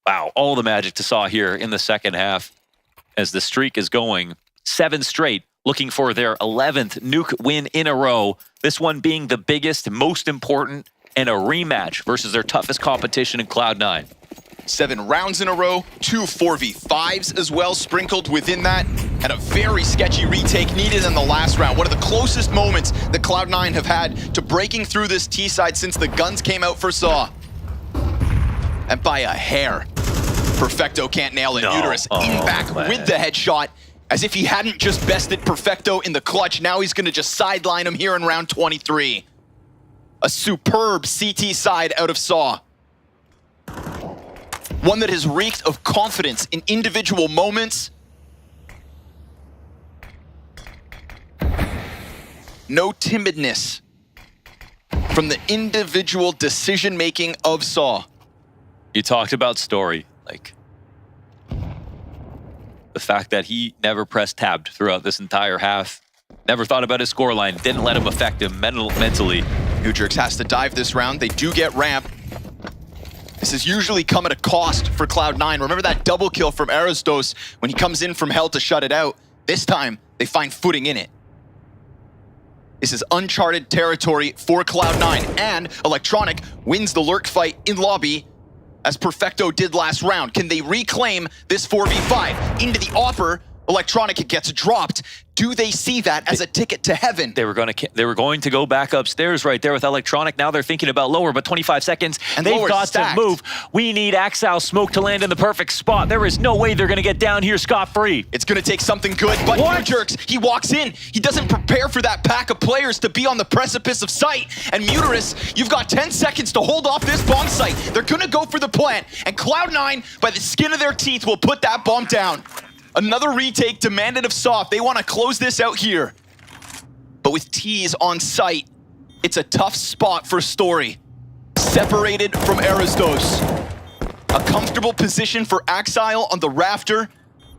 Wow, all the magic to Saw here in the second half. As the streak is going 7 straight, looking for their 11th Nuke win in a row. This one being the biggest, most important, and a rematch versus their toughest competition in Cloud9. 7 rounds in a row, 2 4v5s as well sprinkled within that, and a very sketchy retake needed in the last round. One of the closest moments that Cloud9 have had to breaking through this T side since the guns came out for Saw. And by a hair, Perfecto can't nail it. Muterus in back with the headshot, as if he hadn't just bested Perfecto in the clutch. Now he's going to just sideline him here in round 23. A superb CT side out of Saw. One that has reeked of confidence in individual moments. No timidness from the individual decision-making of Saw. You talked about Story, like the fact that he never pressed tabbed throughout this entire half. Never thought about his scoreline, didn't let him affect him mentally. Nutrix has to dive this round. They do get ramp. This has usually come at a cost for Cloud9. Remember that double kill from Aristos when he comes in from hell to shut it out? This time, they find footing in it. This is uncharted territory for Cloud9, and Electronic wins the lurk fight in lobby, as Perfecto did last round. Can they reclaim this 4v5 into the offer? Electronic, it gets dropped. Do they see that as a ticket to heaven? They were going to go back upstairs right there with Electronic. Now they're thinking about lower, but 25 seconds. And they've got to move. We need Axile Smoke to land in the perfect spot. There is no way they're going to get down here scot-free. It's going to take something good, but New Jerks, he walks in. He doesn't prepare for that pack of players to be on the precipice of sight. And Muterus, you've got 10 seconds to hold off this bomb site. They're going to go for the plant. And Cloud9, by the skin of their teeth, will put that bomb down. Another retake demanded of Soft. They want to close this out here. But with T's on site, it's a tough spot for Story. Separated from Aristos. A comfortable position for Axile on the rafter.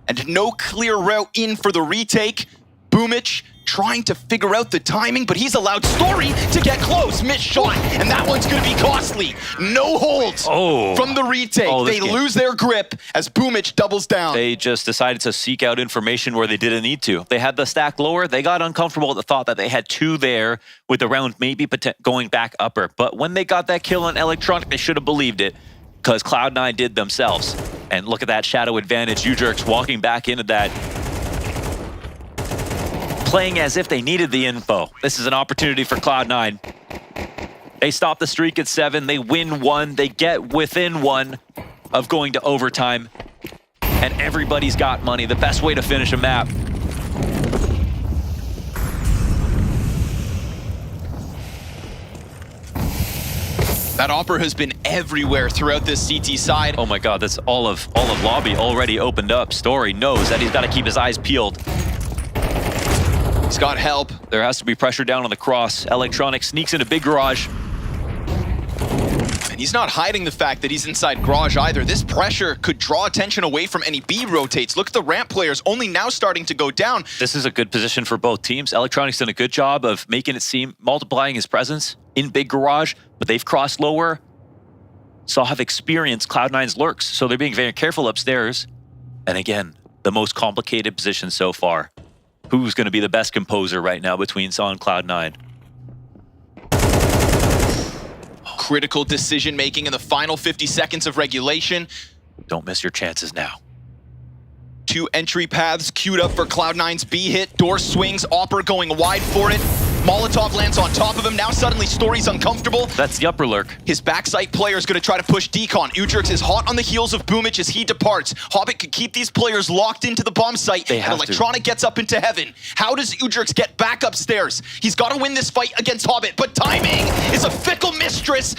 and no clear route in for the retake. Boomich trying to figure out the timing, but he's allowed Story to get close. Missed shot, and that one's going to be costly. No hold from the retake. They lose their grip as Boomich doubles down. They just decided to seek out information where they didn't need to. They had the stack lower. They got uncomfortable at the thought that they had 2 there with the round maybe going back upper. But when they got that kill on Electronic, they should have believed it because Cloud9 did themselves. And look at that shadow advantage. UJerks walking back into that, playing as if they needed the info. This is an opportunity for Cloud9. They stop the streak at 7. They win 1. They get within 1 of going to overtime. And everybody's got money. The best way to finish a map. That Opera has been everywhere throughout this CT side. Oh my God, that's all of lobby already opened up. Story knows that he's got to keep his eyes peeled. He's got help. There has to be pressure down on the cross. Electronic sneaks into big garage. And he's not hiding the fact that he's inside garage either. This pressure could draw attention away from any B rotates. Look at the ramp players only now starting to go down. This is a good position for both teams. Electronic's done a good job of making it seem, multiplying his presence in big garage, but they've crossed lower. So have experienced Cloud9's lurks, so they're being very careful upstairs. And again, the most complicated position so far. Who's going to be the best composer right now between Saw and Cloud9? Critical decision making in the final 50 seconds of regulation. Don't miss your chances now. 2 entry paths queued up for Cloud9's B hit. Door swings, Opera going wide for it. Molotov lands on top of him. Now suddenly Story's uncomfortable. That's the upper lurk. His backside player is going to try to push Decon. UJerks is hot on the heels of Boomich as he departs. Hobbit could keep these players locked into the bomb site. And Electronic gets up into heaven. How does UJerks get back upstairs? He's got to win this fight against Hobbit, but timing is a fickle mistress.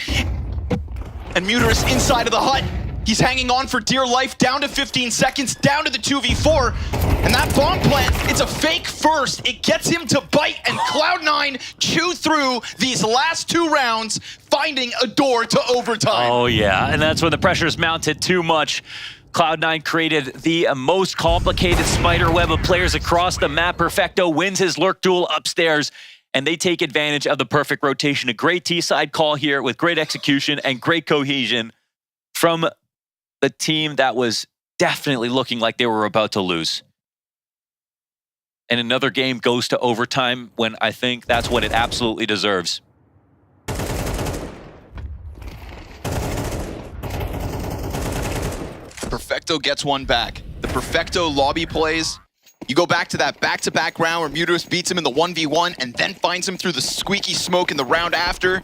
And Muterus inside of the hut. He's hanging on for dear life, down to 15 seconds, down to the 2v4. And that bomb plant, it's a fake first. It gets him to bite, and Cloud9 chew through these last 2 rounds, finding a door to overtime. Oh yeah, and that's when the pressure's mounted too much. Cloud9 created the most complicated spider web of players across the map. Perfecto wins his lurk duel upstairs, and they take advantage of the perfect rotation. A great T-side call here with great execution and great cohesion from the team that was definitely looking like they were about to lose. And another game goes to overtime when I think that's what it absolutely deserves. Perfecto gets one back. The Perfecto lobby plays. You go back to that back-to-back round where Muterus beats him in the 1v1 and then finds him through the squeaky smoke in the round after.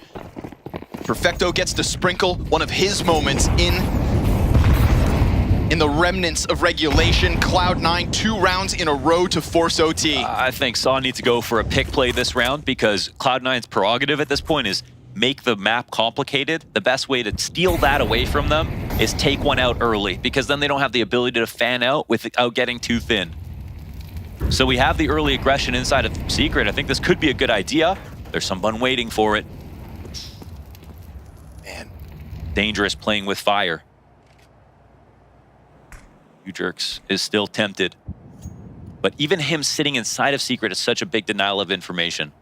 Perfecto gets to sprinkle one of his moments in the remnants of regulation. Cloud9 2 rounds in a row to force OT. I think Saw needs to go for a pick play this round because Cloud9's prerogative at this point is make the map complicated. The best way to steal that away from them is take one out early, because then they don't have the ability to fan out without getting too thin. So we have the early aggression inside of Secret. I think this could be a good idea. There's someone waiting for it. Man, dangerous playing with fire. UJerks is still tempted. But even him sitting inside of Secret is such a big denial of information.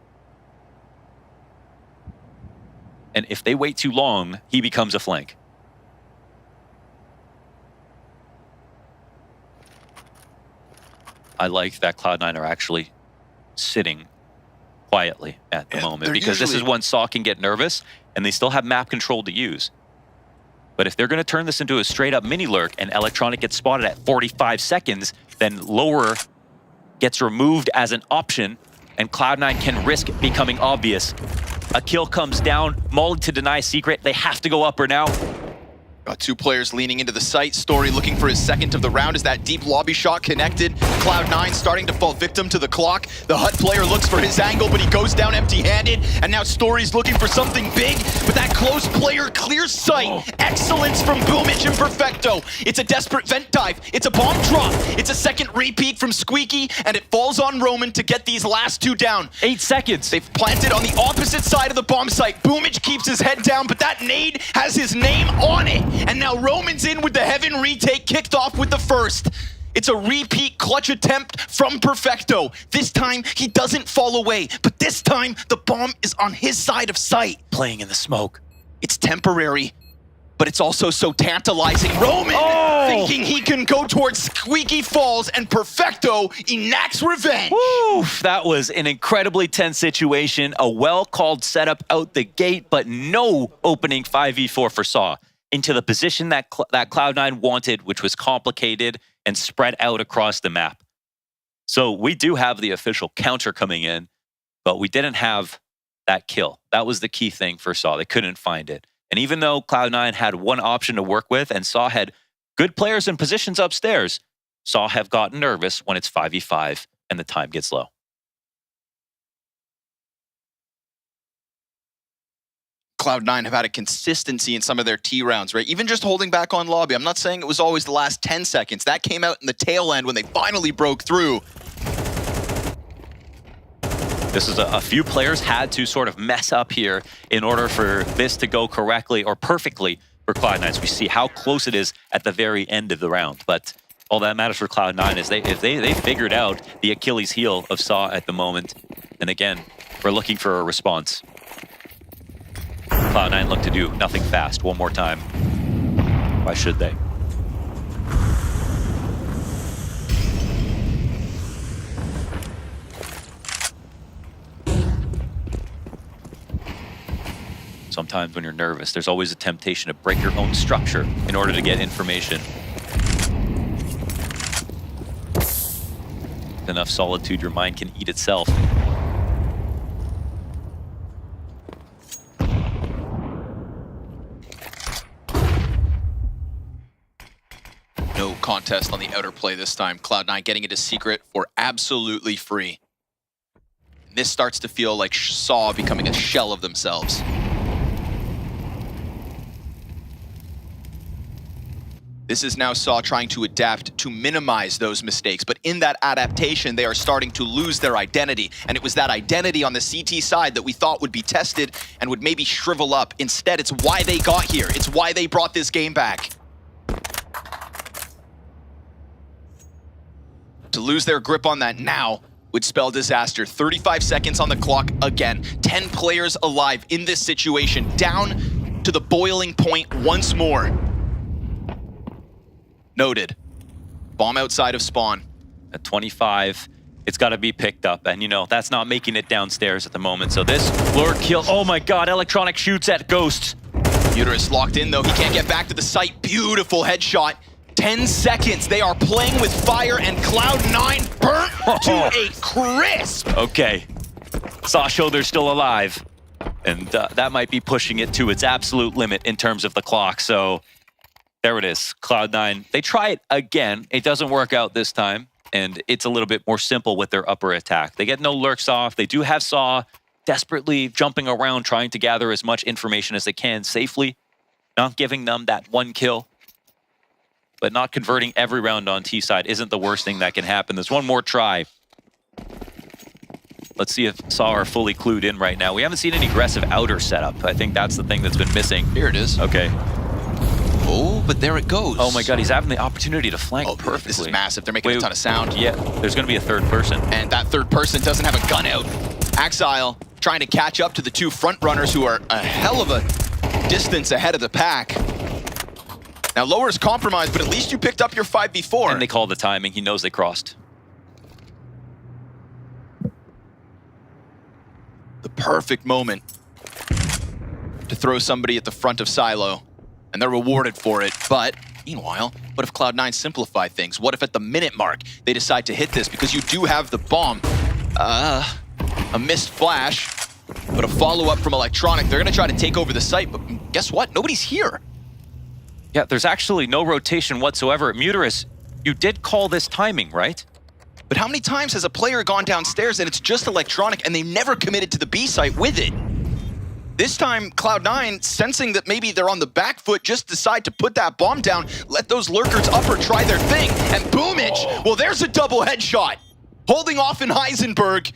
And if they wait too long, he becomes a flank. I like that Cloud9 are actually sitting quietly at the moment, because this is when Saw can get nervous and they still have map control to use. But if they're going to turn this into a straight up mini lurk and Electronic gets spotted at 45 seconds, then lower gets removed as an option and Cloud9 can risk becoming obvious. A kill comes down, Molly to deny Secret. They have to go upper now. Got 2 players leaning into the site. Story looking for his second of the round as that deep lobby shot connected. Cloud9 starting to fall victim to the clock. The Hut player looks for his angle, but he goes down empty-handed. And now Story's looking for something big, but that close player clears sight. Excellence from Boomich and Perfecto. It's a desperate vent dive. It's a bomb drop. It's a second repeat from Squeaky, and it falls on Roman to get these last 2 down. 8 seconds. They've planted on the opposite side of the bomb site. Boomich keeps his head down, but that nade has his name on it. And now Roman's in with the Heaven retake, kicked off with the first. It's a repeat clutch attempt from Perfecto. This time, he doesn't fall away, but this time, the bomb is on his side of sight. Playing in the smoke. It's temporary, but it's also so tantalizing. Roman thinking he can go towards Squeaky Falls, and Perfecto enacts revenge. Woo! That was an incredibly tense situation. A well-called setup out the gate, but no opening 5v4 for Saw into the position that Cloud9 wanted, which was complicated and spread out across the map. So we do have the official counter coming in, but we didn't have that kill. That was the key thing for Saw. They couldn't find it. And even though Cloud9 had one option to work with and Saw had good players in positions upstairs, Saw have gotten nervous when it's 5v5 and the time gets low. Cloud9 have had a consistency in some of their T rounds, right? Even just holding back on lobby. I'm not saying it was always the last 10 seconds. That came out in the tail end when they finally broke through. This is a few players had to sort of mess up here in order for this to go correctly or perfectly for Cloud9. So we see how close it is at the very end of the round. But all that matters for Cloud9 is they figured out the Achilles heel of Saw at the moment. And again, we're looking for a response. Cloud9 look to do nothing fast one more time. Why should they? Sometimes when you're nervous, there's always a temptation to break your own structure in order to get information. With enough solitude, your mind can eat itself. No contest on the outer play this time. Cloud9 getting into secret for absolutely free. And this starts to feel like Saw becoming a shell of themselves. This is now Saw trying to adapt to minimize those mistakes, but in that adaptation, they are starting to lose their identity. And it was that identity on the CT side that we thought would be tested and would maybe shrivel up. Instead, it's why they got here. It's why they brought this game back. To lose their grip on that now would spell disaster. 35 seconds on the clock again. 10 players alive in this situation, down to the boiling point once more. Noted. Bomb outside of spawn. At 25, it's got to be picked up. And, you know, that's not making it downstairs at the moment. So this lure kill. Oh, my God. Electronic shoots at Ghost. Uterus locked in, though. He can't get back to the site. Beautiful headshot. 10 seconds. They are playing with fire, and Cloud9 burnt to a crisp. Okay. Saw show they're still alive. And that might be pushing it to its absolute limit in terms of the clock. So there it is. Cloud9. They try it again. It doesn't work out this time. And it's a little bit more simple with their upper attack. They get no lurks off. They do have Saw desperately jumping around, trying to gather as much information as they can safely. Not giving them that one kill. But not converting every round on T side isn't the worst thing that can happen. There's one more try. Let's see if Saw are fully clued in right now. We haven't seen any aggressive outer setup. I think that's the thing that's been missing. Here it is. Okay. Oh, but there it goes. Oh my God, he's having the opportunity to flank perfectly. This is massive. They're making a ton of sound. Yeah, there's going to be a third person. And that third person doesn't have a gun out. Axile trying to catch up to the two front runners who are a hell of a distance ahead of the pack. Now, lower is compromised, but at least you picked up your 5v4. And they call the timing. He knows they crossed. The perfect moment to throw somebody at the front of Silo. And they're rewarded for it. But meanwhile, what if Cloud9 simplify things? What if at the minute mark they decide to hit this? Because you do have the bomb. A missed flash, but a follow-up from Electronic. They're going to try to take over the site, but guess what? Nobody's here. Yeah, there's actually no rotation whatsoever. Muterus, you did call this timing, right? But how many times has a player gone downstairs and it's just Electronic and they never committed to the B site with it? This time, Cloud9, sensing that maybe they're on the back foot, just decide to put that bomb down, let those lurkers upper try their thing, and Boomich, well, there's a double headshot. Holding off in Heisenberg.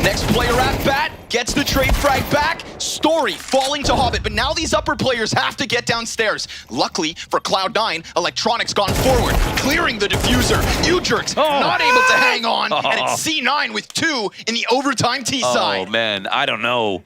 Next player at bat, gets the trade frag back. Story falling to Hobbit, but now these upper players have to get downstairs. Luckily for Cloud9, Electronic's gone forward, clearing the diffuser. U-Jerks not able to hang on, and it's C9 with 2 in the overtime T side. Oh man, I don't know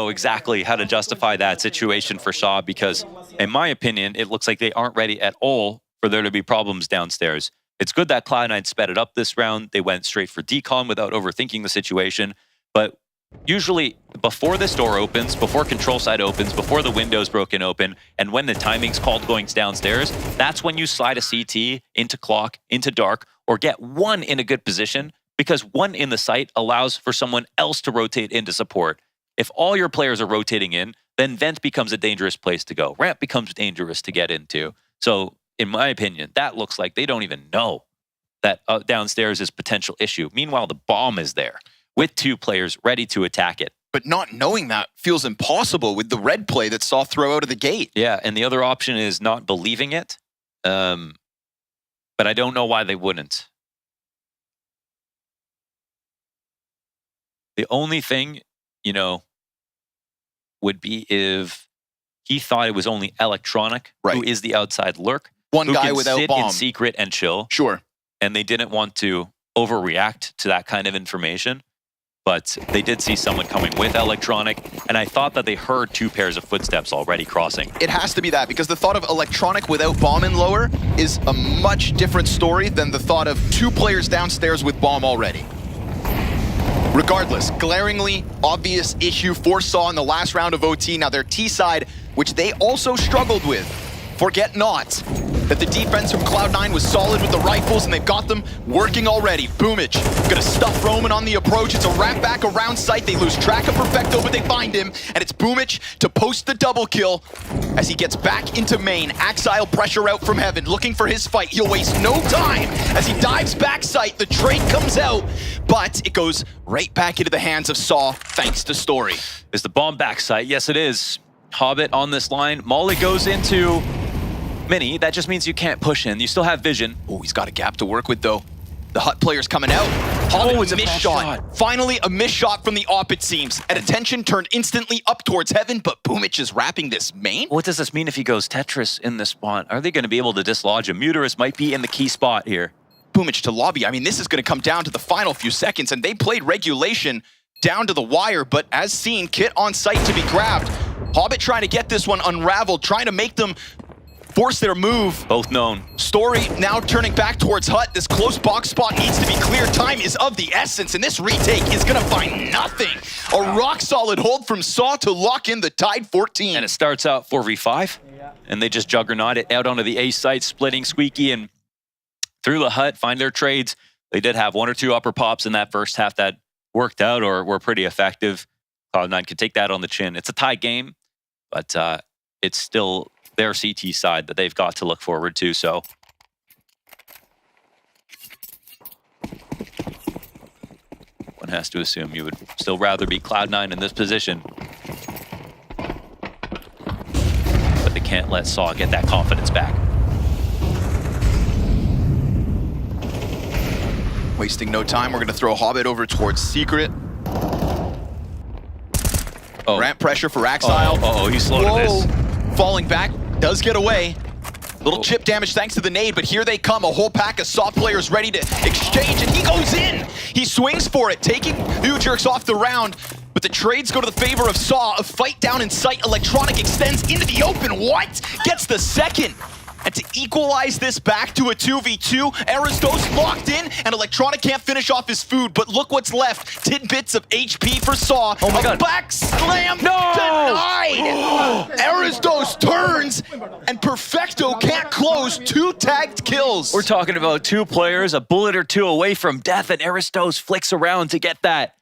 exactly how to justify that situation for Shaw, because in my opinion, it looks like they aren't ready at all for there to be problems downstairs. It's good that Cloud9 sped it up this round. They went straight for decon without overthinking the situation. But usually before this door opens, before control side opens, before the window's broken open, and when the timing's called going downstairs, that's when you slide a CT into clock, into dark, or get one in a good position, because one in the site allows for someone else to rotate into support. If all your players are rotating in, then vent becomes a dangerous place to go. Ramp becomes dangerous to get into. So in my opinion, that looks like they don't even know that downstairs is potential issue. Meanwhile, the bomb is there with 2 players ready to attack it. But not knowing that feels impossible with the red play that Saw throw out of the gate. Yeah, and the other option is not believing it. But I don't know why they wouldn't. The only thing, you know, would be if he thought it was only Electronic, who is the outside lurk. One who guy can without sit bomb. in secret and chill. Sure. And they didn't want to overreact to that kind of information. But they did see someone coming with Electronic, and I thought that they heard 2 pairs of footsteps already crossing. It has to be that, because the thought of Electronic without bomb in lower is a much different story than the thought of 2 players downstairs with bomb already. Regardless, glaringly obvious issue for Saw in the last round of OT. Now their T side, which they also struggled with. Forget not that the defense from Cloud9 was solid with the rifles, and they've got them working already. Boomich gonna stuff Roman on the approach. It's a wrap back around sight. They lose track of Perfecto, but they find him, and it's Boomich to post the double kill as he gets back into main. Axile pressure out from heaven, looking for his fight. He'll waste no time as he dives back sight. The trade comes out, but it goes right back into the hands of Saw, thanks to Story. Is the bomb back sight? Yes, it is. Hobbit on this line. Molly goes into Mini. That just means you can't push in. You still have vision. Oh, he's got a gap to work with, though. The Hut player's coming out. Hobbit it's a missed bad shot. Finally, a missed shot from the op, it seems. And attention turned instantly up towards heaven, but Boomich is wrapping this main. What does this mean if he goes Tetris in this spot? Are they going to be able to dislodge him? Muterus might be in the key spot here. Boomich to lobby. I mean, this is going to come down to the final few seconds, and they played regulation down to the wire, but as seen, Kit on site to be grabbed. Hobbit trying to get this one unraveled, trying to make them force their move. Both known. Story now turning back towards Hut. This close box spot needs to be clear. Time is of the essence, and this retake is going to find nothing. A rock-solid hold from Saw to lock in the tied 14. And it starts out 4v5, and they just juggernaut it out onto the A site, splitting Squeaky and through the Hut, find their trades. They did have 1 or 2 upper pops in that first half that worked out or were pretty effective. Cloud9 could take that on the chin. It's a tie game, but it's still their CT side that they've got to look forward to, so. One has to assume you would still rather be Cloud9 in this position. But they can't let Saw get that confidence back. Wasting no time, we're going to throw Hobbit over towards Secret. Ramp pressure for Axile. He's slow to this. Falling back, does get away. Little chip damage thanks to the nade, but here they come. A whole pack of Saw players ready to exchange, and he goes in. He swings for it, taking U-Jerks off the round. But the trades go to the favor of Saw. A fight down in sight. Electronic extends into the open. What? Gets the second. And to equalize this back to a 2v2, Aristos locked in, and Electronic can't finish off his food, but look what's left. Tidbits of HP for Saw. Oh my God. Back slam denied! Aristos turns, and Perfecto can't close. 2 tagged kills. We're talking about 2 players, a bullet or 2 away from death, and Aristos flicks around to get that.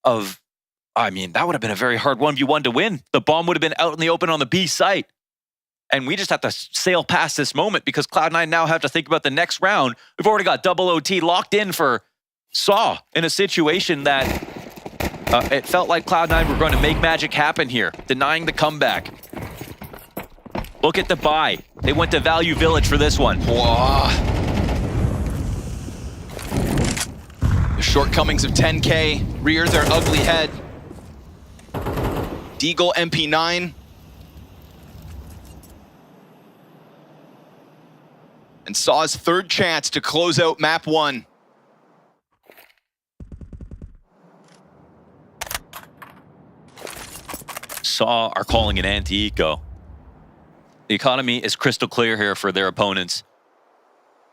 I mean, that would have been a very hard 1v1 to win. The bomb would have been out in the open on the B site. And we just have to sail past this moment because Cloud9 now have to think about the next round. We've already got double OT locked in for Saw in a situation that it felt like Cloud9 were going to make magic happen here, denying the comeback. Look at the buy. They went to Value Village for this one. The shortcomings of 10K. rear their ugly head. Deagle MP9. And Saw's third chance to close out map 1. Saw are calling an anti-eco. The economy is crystal clear here for their opponents.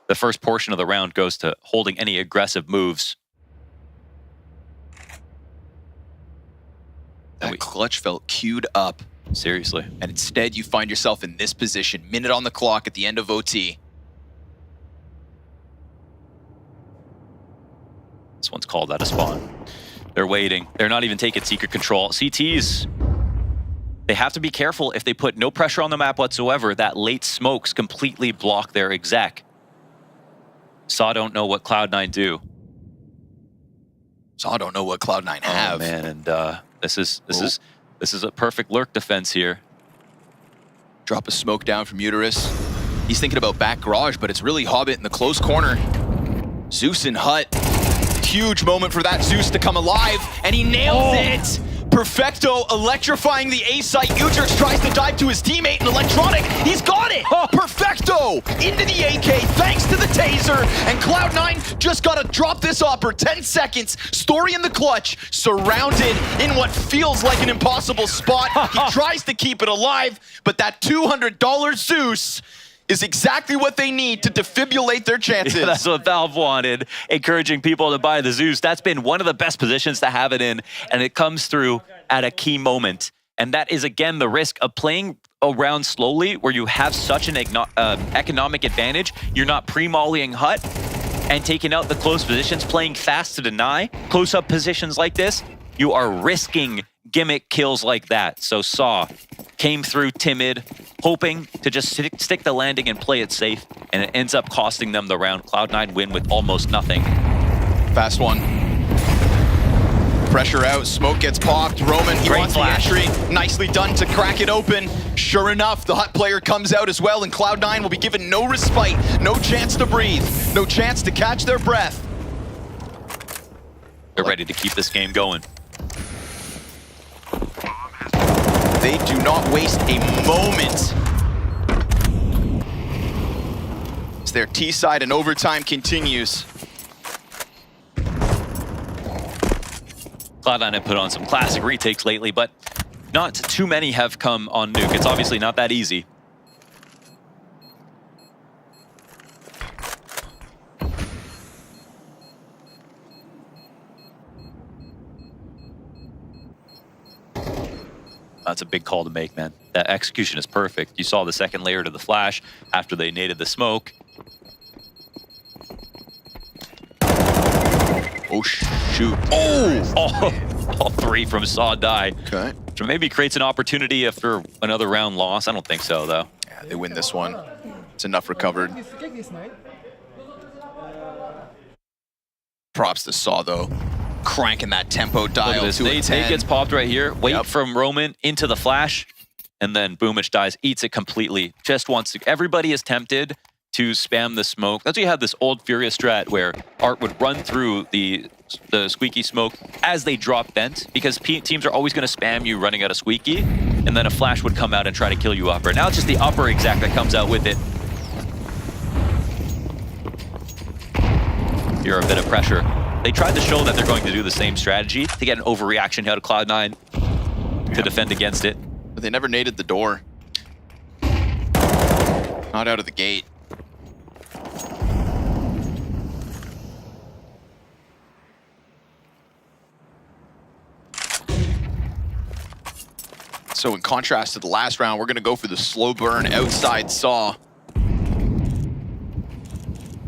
The first portion of the round goes to holding any aggressive moves. That clutch felt queued up. Seriously. And instead you find yourself in this position, minute on the clock at the end of OT. This one's called out of spawn. They're waiting. They're not even taking secret control. CTs, they have to be careful. If they put no pressure on the map whatsoever, that late smokes completely block their exec. Saw don't know what Cloud9 do. Saw don't know what Cloud9 have. Oh man, and this is a perfect lurk defense here. Drop a smoke down from Uterus. He's thinking about back garage, but it's really Hobbit in the close corner. Zeus and Hut. Huge moment for that Zeus to come alive, and he nails it! Perfecto electrifying the A site. Utrix tries to dive to his teammate and Electronic. He's got it! Perfecto! Into the AK thanks to the taser. And Cloud9 just gotta drop this opper. 10 seconds. Story in the clutch. Surrounded in what feels like an impossible spot. He tries to keep it alive, but that $200 Zeus is exactly what they need to defibrillate their chances. Yeah, that's what Valve wanted, encouraging people to buy the Zeus. That's been one of the best positions to have it in, and it comes through at a key moment. And that is, again, the risk of playing around slowly where you have such an economic advantage. You're not pre-mollying Hut and taking out the close positions, playing fast to deny. Close-up positions like this, you are risking gimmick kills like that. So Saw came through timid, hoping to just stick the landing and play it safe, and it ends up costing them the round. Cloud9 win with almost nothing. Fast one. Pressure out, smoke gets popped. Roman, he wants flash. the entry. Nicely done to crack it open. Sure enough, the Hut player comes out as well, and Cloud9 will be given no respite, no chance to breathe, no chance to catch their breath. They're ready to keep this game going. They do not waste a moment. As their T-side and overtime continues. Cloud9 have put on some classic retakes lately, but not too many have come on Nuke. It's obviously not that easy. That's a big call to make, man. That execution is perfect. You saw the second layer to the flash after they naded the smoke. Oh, shoot. Oh! All three from Saw die. Okay. So maybe creates an opportunity after another round loss. I don't think so, though. Yeah, they win this one. It's enough recovered. Props to Saw, though. Cranking that tempo dial to a 10. Nate gets popped right here. Wait from Roman into the flash, and then Boomich dies, eats it completely. Just wants to. Everybody is tempted to spam the smoke. That's why you had this old Furious strat where Art would run through the squeaky smoke as they drop vent, because teams are always going to spam you running out of squeaky, and then a flash would come out and try to kill you upper. Now it's just the upper exec that comes out with it. You're a bit of pressure. They tried to show that they're going to do the same strategy to get an overreaction out of Cloud9 to defend against it. But they never naded the door. Not out of the gate. So in contrast to the last round, we're going to go for the slow burn outside Saw.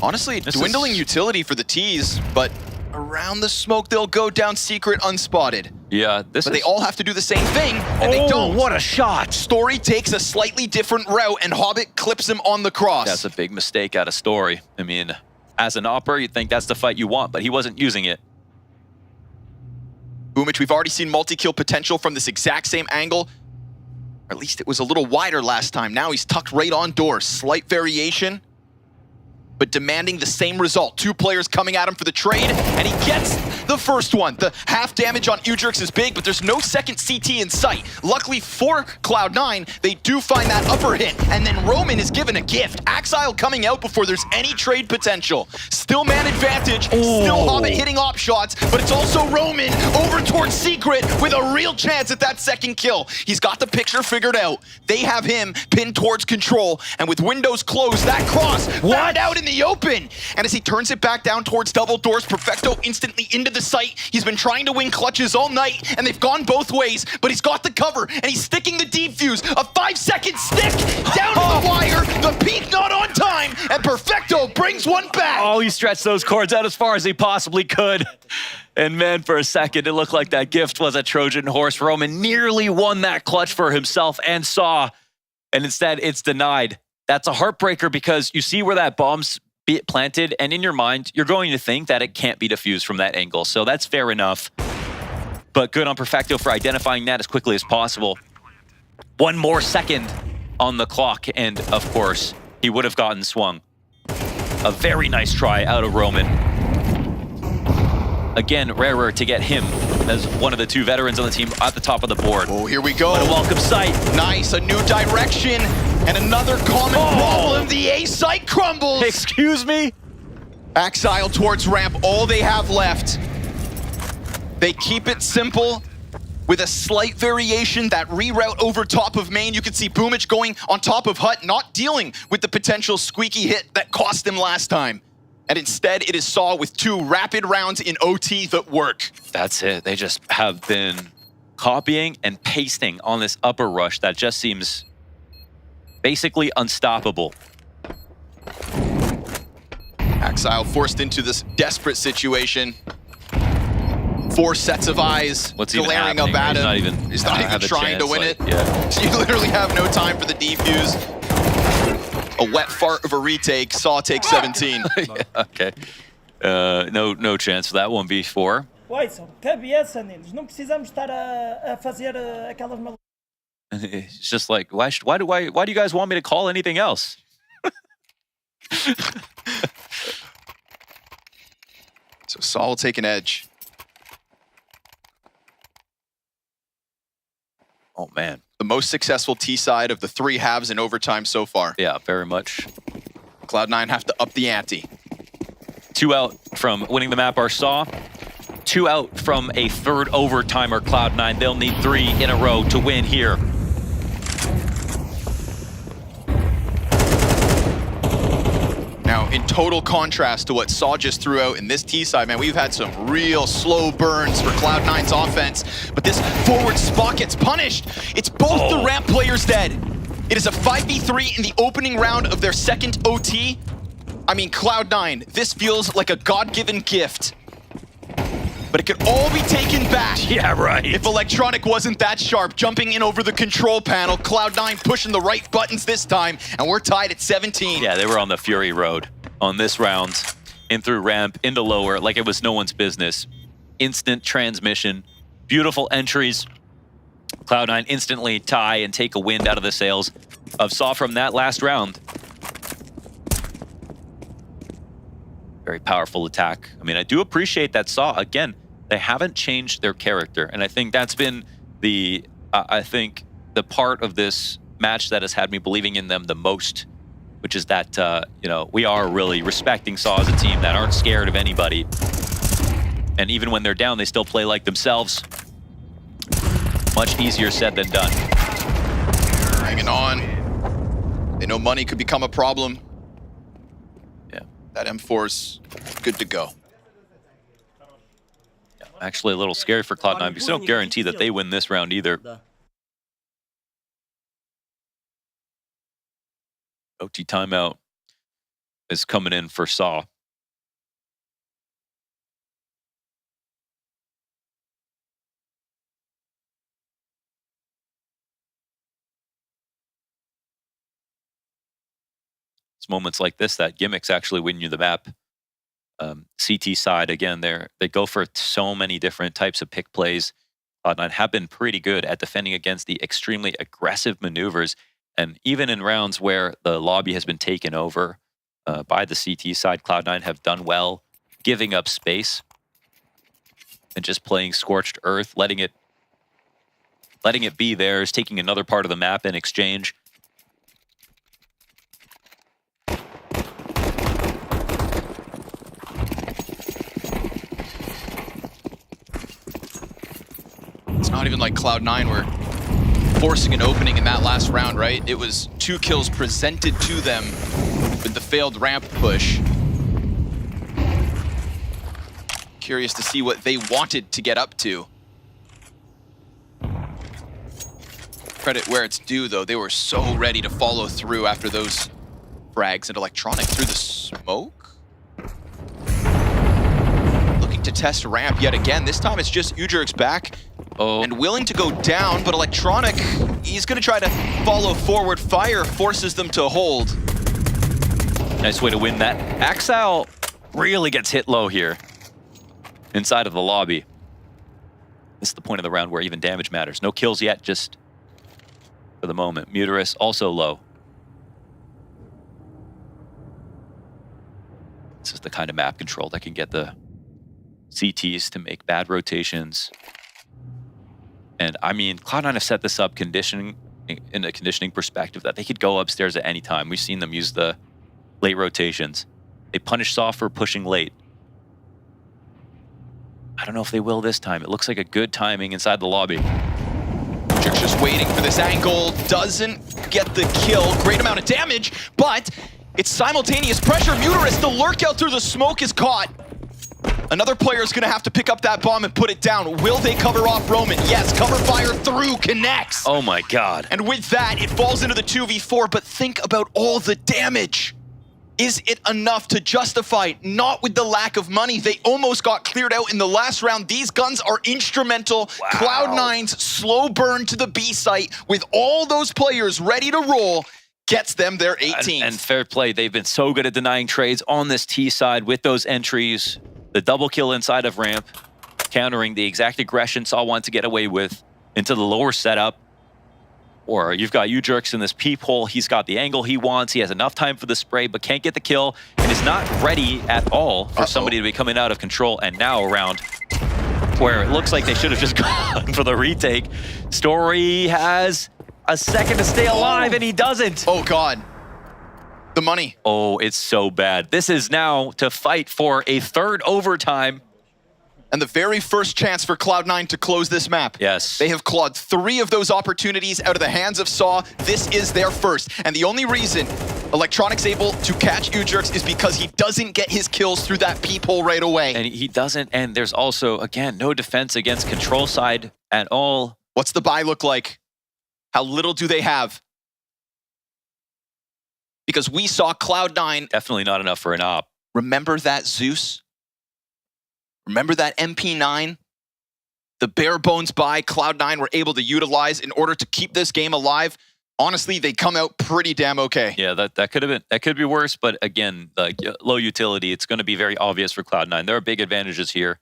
Honestly, dwindling utility for the T's, but around the smoke, they'll go down secret unspotted. Yeah, but they all have to do the same thing, and they don't. What a shot! Story takes a slightly different route, and Hobbit clips him on the cross. That's a big mistake out of Story. I mean, as an opper, you'd think that's the fight you want, but he wasn't using it. Boomich, we've already seen multi-kill potential from this exact same angle. Or at least it was a little wider last time. Now he's tucked right on door. Slight variation. but demanding the same result. 2 players coming at him for the trade, and he gets the first one. The half damage on Udrix is big, but there's no second CT in sight. Luckily for Cloud9, they do find that upper hit, and then Roman is given a gift. Axile coming out before there's any trade potential. Still man advantage, still Hobbit hitting op shots, but it's also Roman over towards Secret with a real chance at that second kill. He's got the picture figured out. They have him pinned towards control, and with windows closed, that cross found out in the open. And as he turns it back down towards double doors, Perfecto instantly into the site. He's been trying to win clutches all night, and they've gone both ways, but he's got the cover, and he's sticking the defuse. A 5-second stick down to the wire. The peak not on time, and Perfecto brings one back. Oh, he stretched those cords out as far as he possibly could. And man, for a second, it looked like that gift was a Trojan horse. Roman nearly won that clutch for himself and Saw, and instead it's denied. That's a heartbreaker because you see where that bomb's planted, and in your mind, you're going to think that it can't be defused from that angle. So that's fair enough. But good on Perfecto for identifying that as quickly as possible. 1 more second on the clock, and of course, he would have gotten swung. A very nice try out of Roman. Again, rarer to get him as one of the 2 veterans on the team at the top of the board. Oh, here we go. What a welcome sight. Nice, a new direction, and another common problem. The A site crumbles. Excuse me? Axile towards ramp, all they have left. They keep it simple with a slight variation, that reroute over top of main. You can see Boomich going on top of Hut, not dealing with the potential squeaky hit that cost him last time. And instead, it is Saw with 2 rapid rounds in OT that work. That's it. They just have been copying and pasting on this upper rush that just seems basically unstoppable. Axile forced into this desperate situation. 4 sets of eyes glaring up at him. He's not even trying to win it. Yeah. So you literally have no time for the defuse. A wet fart of a retake. Saw takes 17. Yeah, okay. No chance for that 1v4. Ouçam, cabeça neles. Não precisamos estar a fazer aquelas malucas. It's just like, why do you guys want me to call anything else? So Saw will take an edge. Oh, man. The most successful T side of the 3 halves in overtime so far. Yeah, very much. Cloud9 have to up the ante. 2 out from winning the map are Saw. 2 out from a 3rd overtimer Cloud9. They'll need 3 in a row to win here. Now, in total contrast to what Saw just threw out in this T side, man, we've had some real slow burns for Cloud9's offense, but this forward spot gets punished. It's both the ramp players dead. It is a 5v3 in the opening round of their 2nd OT. I mean, Cloud9, this feels like a God-given gift. But it could all be taken back. Yeah, right. If Electronic wasn't that sharp, jumping in over the control panel, Cloud9 pushing the right buttons this time, and we're tied at 17. Yeah, they were on the Fury Road on this round, in through ramp, into lower, like it was no one's business. Instant transmission, beautiful entries. Cloud9 instantly tie and take a wind out of the sails of Saw from that last round. Very powerful attack. I mean, I do appreciate that Saw, again, they haven't changed their character. And I think that's been the, the part of this match that has had me believing in them the most, which is that, you know, we are really respecting Saw as a team that aren't scared of anybody. And even when they're down, they still play like themselves. Much easier said than done. Hanging on. They know money could become a problem. Yeah. That M4's good to go. Yeah, actually a little scary for Cloud9 because no guarantee that they win this round either. OT timeout is coming in for Saw. It's moments like this that gimmicks actually win you the map. CT side, again, they go for so many different types of pick plays. Cloud9 have been pretty good at defending against the extremely aggressive maneuvers. And even in rounds where the lobby has been taken over, by the CT side. Cloud9 have done well giving up space and just playing Scorched Earth, letting it be theirs, taking another part of the map in exchange. It's not even like Cloud9 were forcing an opening in that last round, right? It was 2 kills presented to them with the failed ramp push. Curious to see what they wanted to get up to. Credit where it's due, though. They were so ready to follow through after those frags, and Electronic through the smoke. Looking to test ramp yet again. This time it's just Ujurk's back. And willing to go down, but Electronic, he's going to try to follow forward. Fire forces them to hold. Nice way to win that. Axel really gets hit low here inside of the lobby. This is the point of the round where even damage matters. No kills yet, just for the moment. Muterus also low. This is the kind of map control that can get the CTs to make bad rotations. And I mean, Cloud9 have set this up conditioning in a conditioning perspective that they could go upstairs at any time. We've seen them use the late rotations. They punish Soft for pushing late. I don't know if they will this time. It looks like a good timing inside the lobby. Just waiting for this angle, doesn't get the kill. Great amount of damage, but it's simultaneous pressure. Muterus, the lurk out through the smoke is caught. Another player is going to have to pick up that bomb and put it down. Will they cover off Roman? Yes, cover fire through, connects. Oh my god. And with that, it falls into the 2v4, but think about all the damage. Is it enough to justify? Not with the lack of money. They almost got cleared out in the last round. These guns are instrumental. Wow. Cloud9's slow burn to the B site with all those players ready to roll gets them their 18th. And fair play, they've been so good at denying trades on this T side with those entries. The double kill inside of ramp, countering the exact aggression Saw wanted to get away with into the lower setup. Or you've got Ujurks in this peephole. He's got the angle he wants. He has enough time for the spray, but can't get the kill and is not ready at all for somebody to be coming out of control. And now around where it looks like they should have just gone for the retake. Story has a second to stay alive and he doesn't. Oh God. The money. Oh, it's so bad. This is now to fight for a third overtime. And the very first chance for Cloud9 to close this map. Yes. They have clawed 3 of those opportunities out of the hands of Saw. This is their first. And the only reason Electronic's able to catch Ujurks is because he doesn't get his kills through that peephole right away. And he doesn't, and there's also, again, no defense against control side at all. What's the buy look like? How little do they have? Because we saw Cloud9. Definitely not enough for an op. Remember that Zeus? Remember that MP9? The bare bones buy Cloud9 were able to utilize in order to keep this game alive. Honestly, they come out pretty damn okay. Yeah, that could have been, that could be worse, but again, like low utility, it's going to be very obvious for Cloud9. There are big advantages here.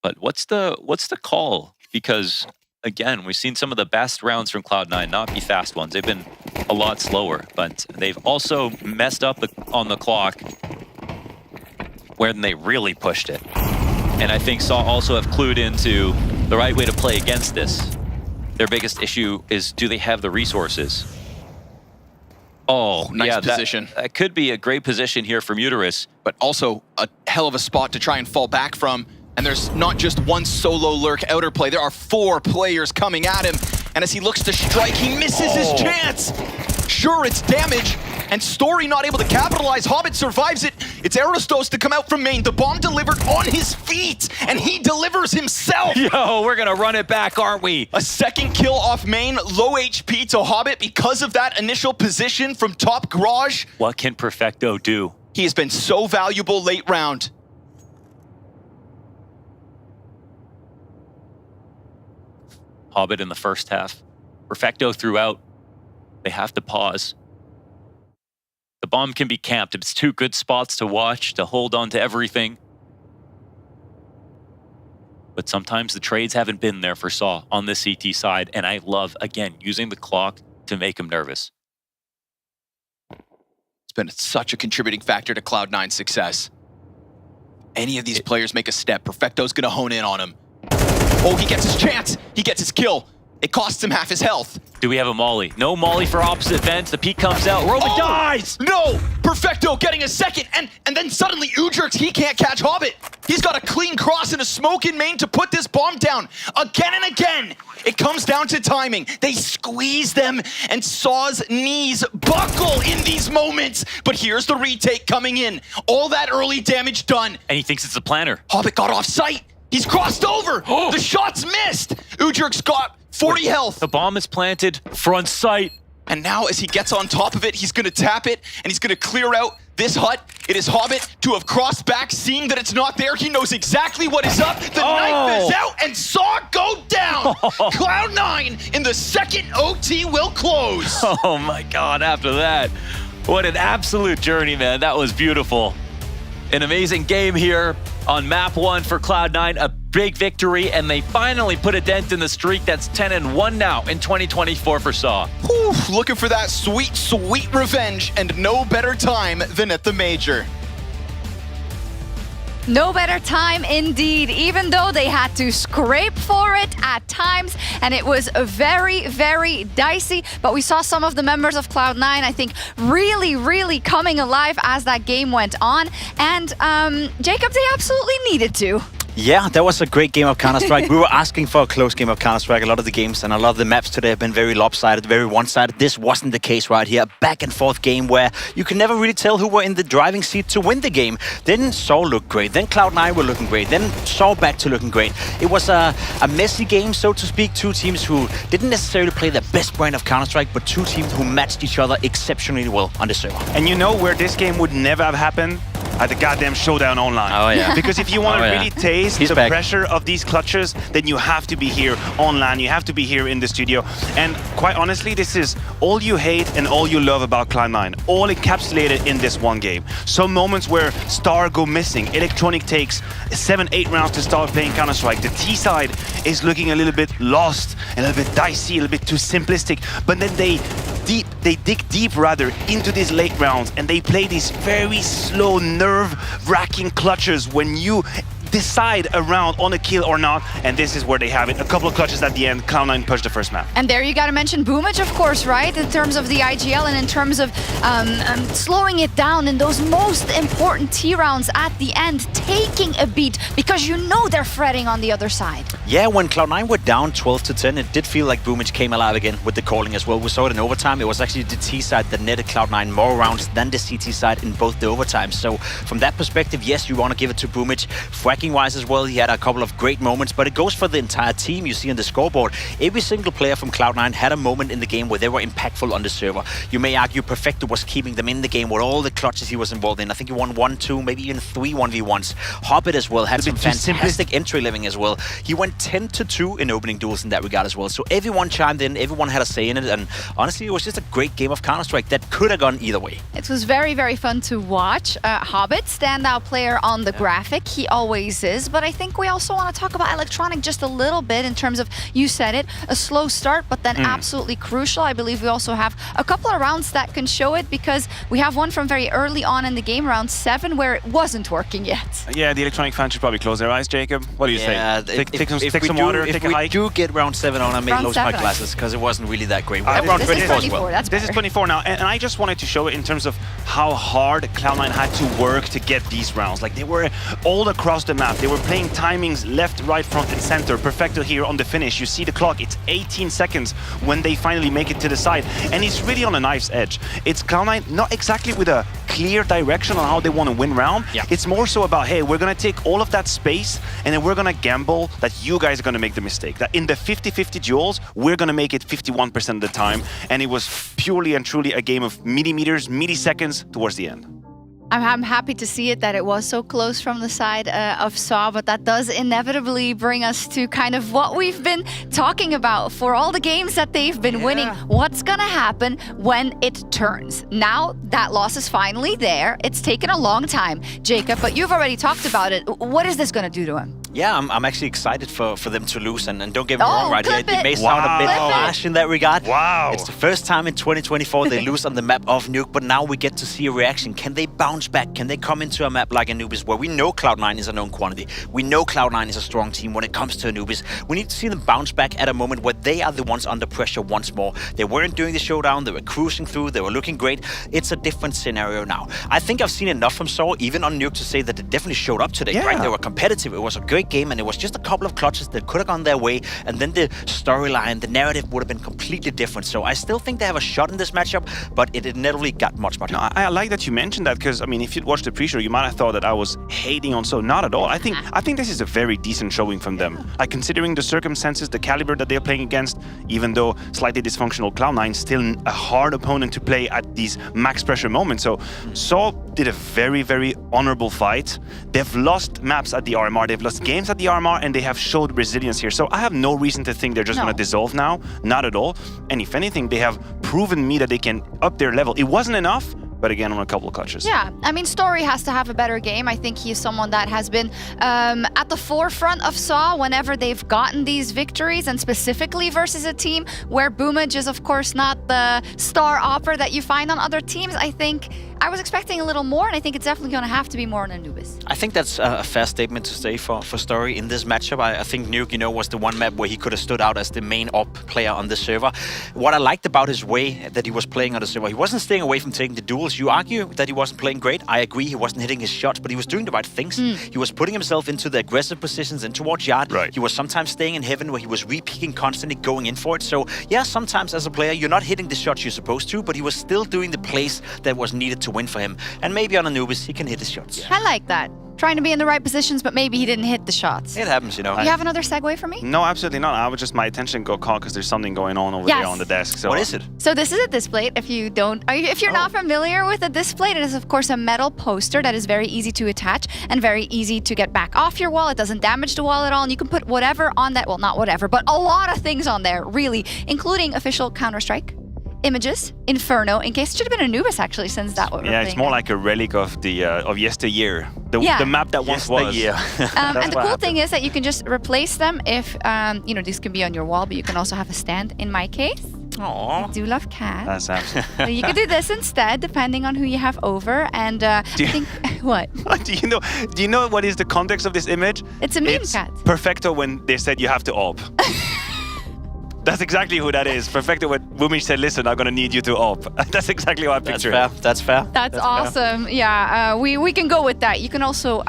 But what's the call? Because again, we've seen some of the best rounds from Cloud9 not be fast ones. They've been a lot slower, but they've also messed up on the clock when they really pushed it. And I think Saw also have clued into the right way to play against this. Their biggest issue is, do they have the resources? Oh, nice yeah, position. That could be a great position here for Muterus. But also a hell of a spot to try and fall back from. And there's not just one solo lurk outer play. There are 4 players coming at him. And as he looks to strike, he misses his chance. Sure, it's damage. And Story not able to capitalize. Hobbit survives it. It's Aristos to come out from main. The bomb delivered on his feet. And he delivers himself. Yo, we're going to run it back, aren't we? A second kill off main. Low HP to Hobbit because of that initial position from top garage. What can Perfecto do? He has been so valuable late round. Hobbit in the first half. Perfecto throughout. They have to pause. The bomb can be camped. It's 2 good spots to watch, to hold on to everything. But sometimes the trades haven't been there for Saw on the CT side, and I love, again, using the clock to make him nervous. been such a contributing factor to Cloud9's success. Any of these players make a step, Perfecto's gonna hone in on him. Oh, he gets his chance. He gets his kill. It costs him half his health. Do we have a molly? No molly for opposite vents. The peak comes out. Roman dies! No! Perfecto getting a second, and then suddenly Udrix, he can't catch Hobbit. He's got a clean cross and a smoke in main to put this bomb down. Again and again. It comes down to timing. They squeeze them, and Saw's knees buckle in these moments. But here's the retake coming in. All that early damage done. And he thinks it's a planter. Hobbit got off sight. He's crossed over. The shot's missed. Udrix got 40 health. The bomb is planted, front sight. And now as he gets on top of it, he's gonna tap it, and he's gonna clear out this hut. It is Hobbit to have crossed back, seeing that it's not there. He knows exactly what is up. The knife is out, and Saw go down. Cloud9 in the second OT will close. Oh my God, after that. What an absolute journey, man. That was beautiful. An amazing game here on map 1 for Cloud9, a big victory, and they finally put a dent in the streak that's 10-1 now in 2024 for Saw. Whew, looking for that sweet, sweet revenge, and no better time than at the Major. No better time indeed, even though they had to scrape for it at times, and it was very, very dicey. But we saw some of the members of Cloud9, I think, really, really coming alive as that game went on. And Jacob, they absolutely needed to. Yeah, that was a great game of Counter-Strike. We were asking for a close game of Counter-Strike a lot of the games, and a lot of the maps today have been very lopsided, very one-sided. This wasn't the case right here. A back-and-forth game where you could never really tell who were in the driving seat to win the game. Then Saw looked great. Then Cloud9 were looking great. Then Saw back to looking great. It was a messy game, so to speak. Two teams who didn't necessarily play the best brand of Counter-Strike, but two teams who matched each other exceptionally well on the server. And you know where this game would never have happened? At the goddamn Showdown Online. Oh, yeah. Because if you want to really taste the pressure of these clutches, then you have to be here online. You have to be here in the studio. And quite honestly, this is all you hate and all you love about Cloud9. All encapsulated in this one game. Some moments where Star go missing. Electronic takes 7-8 rounds to start playing Counter-Strike. The T side is looking a little bit lost, a little bit dicey, a little bit too simplistic. But then they dig deep rather into these late rounds, and they play these very slow, nerve-wracking clutches when you decide a round on a kill or not, and this is where they have it. A couple of clutches at the end, Cloud9 pushed the first map. And there you got to mention Boomage, of course, right? In terms of the IGL and in terms of slowing it down in those most important T rounds at the end, taking a beat because you know they're fretting on the other side. Yeah, when Cloud9 were down 12-10, it did feel like Boomage came alive again with the calling as well. We saw it in overtime. It was actually the T side that netted Cloud9 more rounds than the CT side in both the overtime. So from that perspective, yes, you want to give it to Boomage. Fracking-wise as well, he had a couple of great moments, but it goes for the entire team. You see on the scoreboard, every single player from Cloud9 had a moment in the game where they were impactful on the server. You may argue Perfecto was keeping them in the game with all the clutches he was involved in. I think he won 1-2, maybe even 3 1v1s. Hobbit as well had some fantastic entry living as well. He went 10-2 in opening duels in that regard as well. So everyone chimed in, everyone had a say in it, and honestly, it was just a great game of Counter-Strike that could have gone either way. It was very, very fun to watch. Hobbit, standout player on the graphic. He always is, but I think we also want to talk about Electronic just a little bit in terms of, you said it, a slow start, but then absolutely crucial. I believe we also have a couple of rounds that can show it, because we have one from very early on in the game, round 7, where it wasn't working yet. Yeah, the Electronic fans should probably close their eyes, Jacob. What do you say? Take some water, take a hike. If we do get round 7 on, I may lose my glasses, because it wasn't really that great. Round this is 24, well. That's This is 24 now, and I just wanted to show it in terms of how hard Cloud9 had to work to get these rounds. Like, they were all across the map. They were playing timings left, right, front, and center. Perfecto here on the finish. You see the clock. It's 18 seconds when they finally make it to the side, and it's really on a knife's edge. It's Cloud9 not exactly with a clear direction on how they want to win round. Yeah. It's more so about, hey, we're going to take all of that space, and then we're going to gamble that you guys are going to make the mistake. That in the 50-50 duels, we're going to make it 51% of the time, and it was purely and truly a game of millimeters, milliseconds towards the end. I'm happy to see it, that it was so close from the side of Saw, but that does inevitably bring us to kind of what we've been talking about for all the games that they've been winning. What's gonna happen when it turns? Now that loss is finally there. It's taken a long time, Jacob, but you've already talked about it. What is this gonna do to him? Yeah, I'm actually excited for them to lose, and don't get me wrong, right here, it may sound a bit Wow. harsh in that regard. Wow. It's the first time in 2024 they lose on the map of Nuke, but now we get to see a reaction. Can they bounce back? Can they come into a map like Anubis, where we know Cloud9 is a known quantity? We know Cloud9 is a strong team when it comes to Anubis. We need to see them bounce back at a moment where they are the ones under pressure once more. They weren't doing the showdown, they were cruising through, they were looking great. It's a different scenario now. I think I've seen enough from Saw, even on Nuke, to say that they definitely showed up today, right? They were competitive, it was a great game, and it was just a couple of clutches that could have gone their way, and then the storyline, the narrative would have been completely different. So I still think they have a shot in this matchup, but it inevitably got much No, harder. I like that you mentioned that, because I mean, if you'd watched the pre-show, you might have thought that I was hating on So. Not at all. I think this is a very decent showing from them. Like, considering the circumstances, the caliber that they're playing against, even though slightly dysfunctional Cloud9, still a hard opponent to play at these max pressure moments. So Saw did a very, very honorable fight. They've lost maps at the RMR, they've lost games at the RMR, and they have showed resilience here. So I have no reason to think they're just going to dissolve now. Not at all. And if anything, they have proven me that they can up their level. It wasn't enough, but again, on a couple of clutches. Yeah, I mean, Story has to have a better game. I think he's someone that has been at the forefront of Saw whenever they've gotten these victories, and specifically versus a team where Boomage is, of course, not the star opera that you find on other teams. I think I was expecting a little more, and I think it's definitely going to have to be more on Anubis. I think that's a fair statement to say for Story in this matchup. I think Nuke, was the one map where he could have stood out as the main op player on the server. What I liked about his way that he was playing on the server, he wasn't staying away from taking the duels. You argue that he wasn't playing great. I agree, he wasn't hitting his shots, but he was doing the right things. He was putting himself into the aggressive positions and towards Yard. He was sometimes staying in heaven, where he was re-peeking constantly, going in for it. So yeah, sometimes as a player, you're not hitting the shots you're supposed to, but he was still doing the plays that was needed to win for him. And maybe on Anubis, he can hit his shots. I like that. Trying to be in the right positions, but maybe he didn't hit the shots. It happens, You have another segue for me? No, absolutely not. I was just, my attention got caught because there's something going on over there on the desk. So what is it? So this is a display. If you're not familiar with a display, it is of course a metal poster that is very easy to attach and very easy to get back off your wall. It doesn't damage the wall at all, and you can put whatever on that. Well, not whatever, but a lot of things on there, really, including official Counter-Strike images, Inferno, in case it should have been Anubis actually, since that was. Yeah, it's more like a relic of the of yesteryear, the map that once was. And the cool thing is that you can just replace them if these can be on your wall, but you can also have a stand. In my case, I do love cats. That's absolutely. So you could do this instead, depending on who you have over. And I think what? Do you know what is the context of this image? It's a meme cat. Perfecto when they said you have to op. That's exactly who that is. Perfecto when Wumi said, listen, I'm going to need you to op. That's exactly what I picture. That's fair. That's awesome. Fair. Yeah, we can go with that. You can also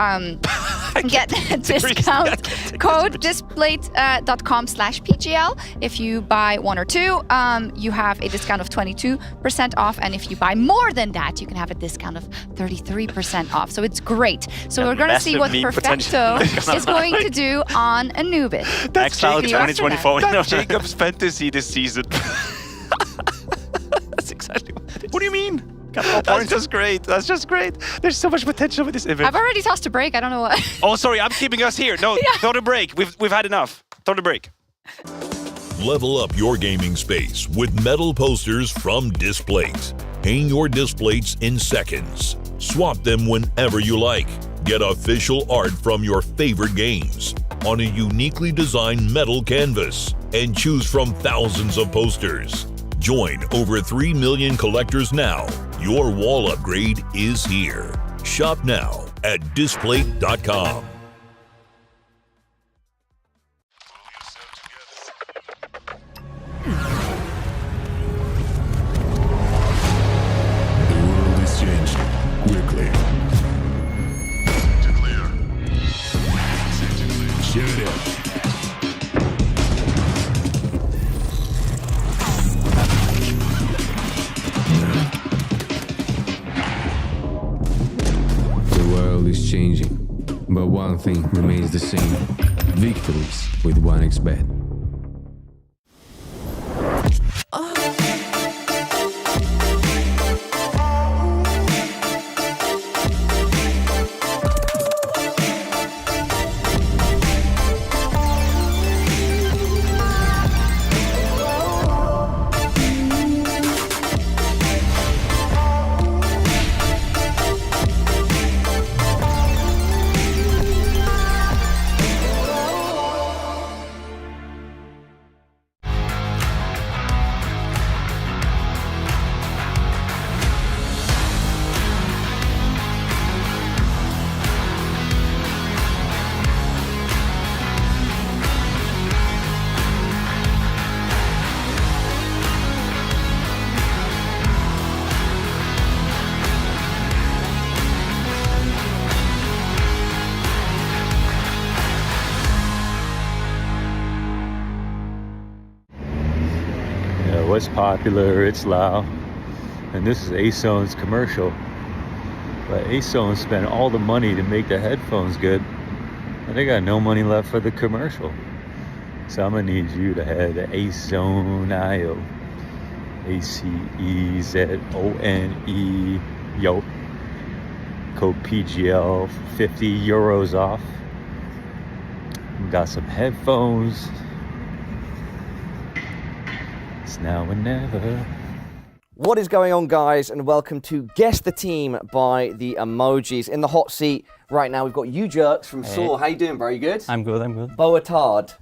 get a discount code displate.com/PGL. If you buy one or two, you have a discount of 22% off. And if you buy more than that, you can have a discount of 33% off. So it's great. So we're going to see what Perfecto is going to do on Anubis. That's Jacob's 2024. That's Jacob's fantasy this season. That's exactly what it is. What do you mean? That's just great. That's just great. There's so much potential with this image. I've already tossed a break. I don't know what. Oh, sorry. I'm keeping us here. No, throw the break. We've had enough. Throw the break. Level up your gaming space with metal posters from Displate. Hang your displates in seconds. Swap them whenever you like. Get official art from your favorite games on a uniquely designed metal canvas and choose from thousands of posters. Join over 3 million collectors now. Your wall upgrade is here. Shop now at displate.com. The world is changing quickly. Shut up. The world is changing, but one thing remains the same. Victories with 1xBet. what's popular, it's loud. And this is A-Zone's commercial. But A-Zone spent all the money to make the headphones good. And they got no money left for the commercial. So I'm gonna need you to head to A-Zone.io. ACEZONE. Yo. Code PGL, 50 euros off. Got some headphones. It's now or never. What is going on, guys, and welcome to Guess the Team by the Emojis. In the hot seat right now, we've got you Jerks from Saw. How you doing, bro? You good? I'm good. Boatard.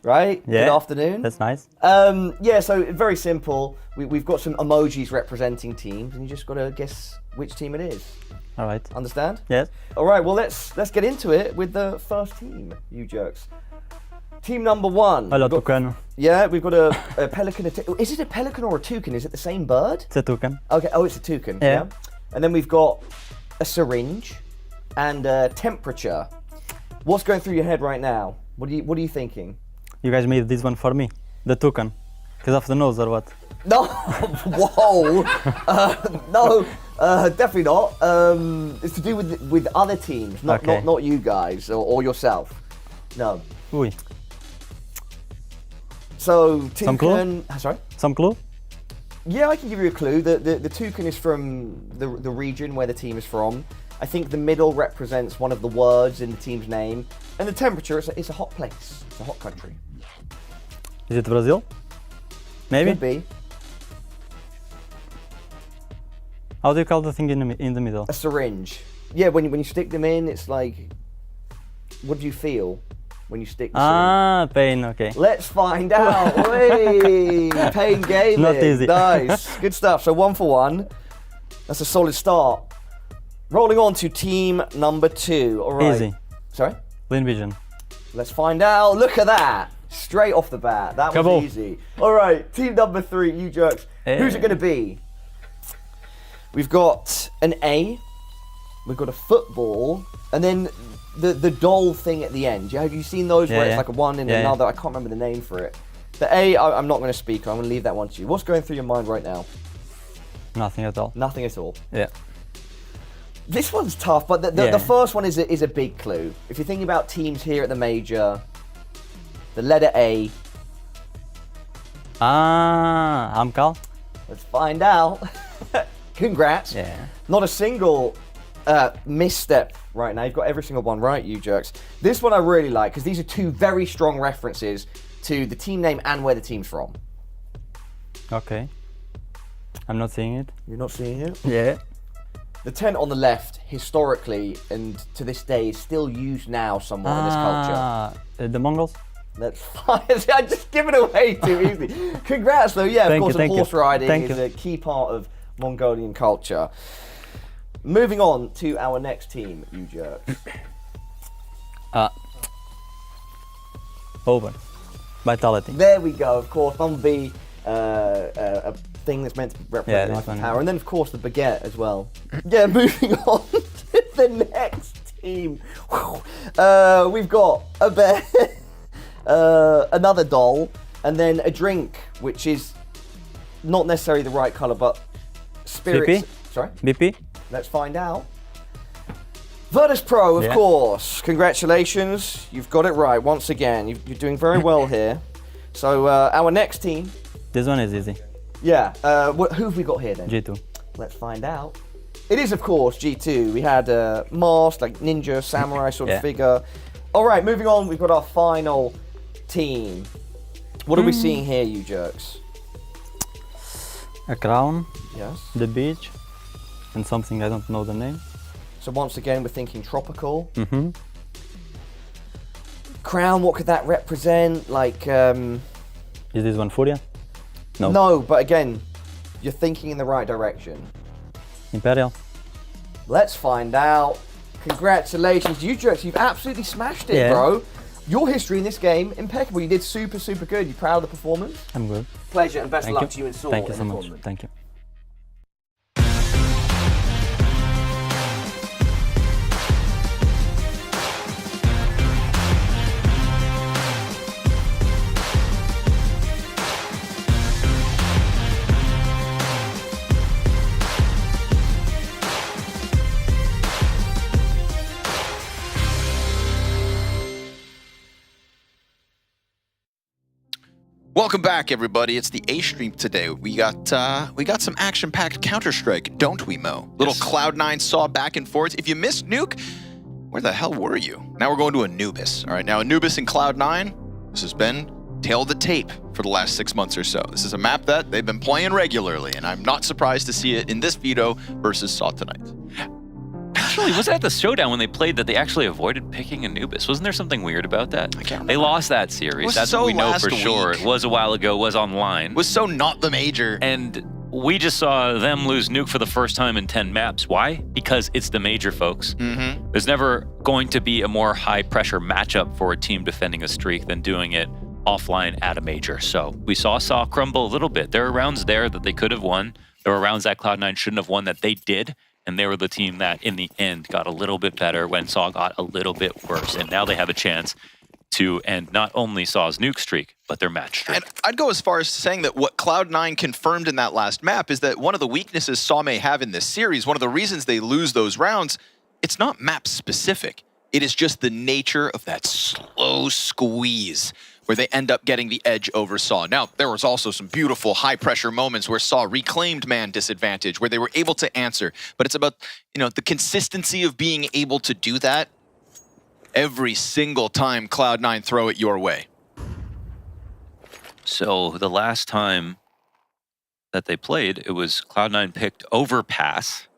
Right? Yeah. Good afternoon. That's nice. Yeah, so very simple. We've got some emojis representing teams, and you just got to guess which team it is. All right. Understand? Yes. All right, well, let's get into it with the first team, you Jerks. Team number one. Hello, toucan. Yeah, we've got a pelican. Is it a pelican or a toucan? Is it the same bird? It's a toucan. Okay, oh, it's a toucan. Yeah. And then we've got a syringe and a temperature. What's going through your head right now? What are you thinking? You guys made this one for me. The toucan. Because of the nose or what? No, whoa. No, definitely not. It's to do with other teams, not you guys or yourself. No. Oui. So toucan. Some clue? Sorry. Some clue? Yeah, I can give you a clue. The toucan is from the region where the team is from. I think the middle represents one of the words in the team's name, and the temperature is a hot place. It's a hot country. Is it Brazil? Maybe. Could be. How do you call the thing in the middle? A syringe. Yeah, when you stick them in, it's like, what do you feel when you stick the syringe? Pain, okay. Let's find out. Whey! Pain gaming. Not easy. Nice. Good stuff. So 1 for 1. That's a solid start. Rolling on to team number 2. All right. Easy. Sorry? Lean vision. Let's find out. Look at that. Straight off the bat. That was Kaboom. easy. All right. Team number 3, you Jerks. Who's it going to be? We've got an A. We've got a football. And then the doll thing at the end. Have you seen those where it's like a one and another? I can't remember the name for it. The A, I'm not going to speak. I'm going to leave that one to you. What's going through your mind right now? Nothing at all. Nothing at all. Yeah. This one's tough, but the first one is a big clue. If you're thinking about teams here at the major, the letter A. Amcal. Let's find out. Congrats. Yeah. Not a single misstep right now. You've got every single one right, you Jerks. This one I really like because these are two very strong references to the team name and where the team's from. Okay. I'm not seeing it. You're not seeing it? Yeah. The tent on the left, historically and to this day, is still used now somewhere in this culture. The Mongols? That's fine. I just give it away too easily. Congrats, though. Yeah, of course, horse riding is a key part of Mongolian culture. Moving on to our next team, you Jerks. Over. Vitality. There we go. Of course, Bumblebee, a thing that's meant to represent life and power, and then of course the baguette as well. Yeah, moving on to the next team. We've got a bear, another doll, and then a drink, which is not necessarily the right color, but spirits. BP? Sorry. BP. Let's find out. Virtus Pro, of course. Congratulations. You've got it right once again. You're doing very well here. So our next team. This one is easy. Yeah. Who have we got here then? G2. Let's find out. It is, of course, G2. We had a mask, like ninja, samurai sort of figure. All right, moving on. We've got our final team. What are we seeing here, you Jerks? A crown. Yes. The beach. And something I don't know the name. So once again, we're thinking tropical. Mm-hmm. Crown, what could that represent? Like, Is this one Furia? No. No, but again, you're thinking in the right direction. Imperial. Let's find out. Congratulations, you Jerks. You've absolutely smashed it, bro. Your history in this game, impeccable. You did super, super good. You proud of the performance? I'm good. Pleasure and best of luck to you in Saw. Thank you so much. Thank you. Welcome back, everybody. It's the A stream today. We got some action-packed Counter-Strike, don't we, Mo? Little Cloud9 saw back and forth. If you missed Nuke, where the hell were you? Now we're going to Anubis. All right, now Anubis and Cloud9, this has been tail of the tape for the last 6 months or so. This is a map that they've been playing regularly, and I'm not surprised to see it in this Vito versus Saw tonight. Actually, was it at the showdown when they played that they actually avoided picking Anubis? Wasn't there something weird about that? I can't remember. They lost that series. That's what we know for sure. It was a while ago. It was online. It was so not the major. And we just saw them lose Nuke for the first time in 10 maps. Why? Because it's the major, folks. There's never going to be a more high-pressure matchup for a team defending a streak than doing it offline at a major. So we saw crumble a little bit. There are rounds there that they could have won. There were rounds that Cloud9 shouldn't have won that they did. And they were the team that, in the end, got a little bit better when Saw got a little bit worse. And now they have a chance to end not only Saw's Nuke streak, but their match streak. And I'd go as far as saying that what Cloud9 confirmed in that last map is that one of the weaknesses Saw may have in this series, one of the reasons they lose those rounds, it's not map-specific. It is just the nature of that slow squeeze where they end up getting the edge over Saw. Now, there was also some beautiful high-pressure moments where Saw reclaimed man disadvantage, where they were able to answer. But it's about, you know, the consistency of being able to do that every single time Cloud9 throw it your way. So the last time that they played, it was Cloud9 picked Overpass.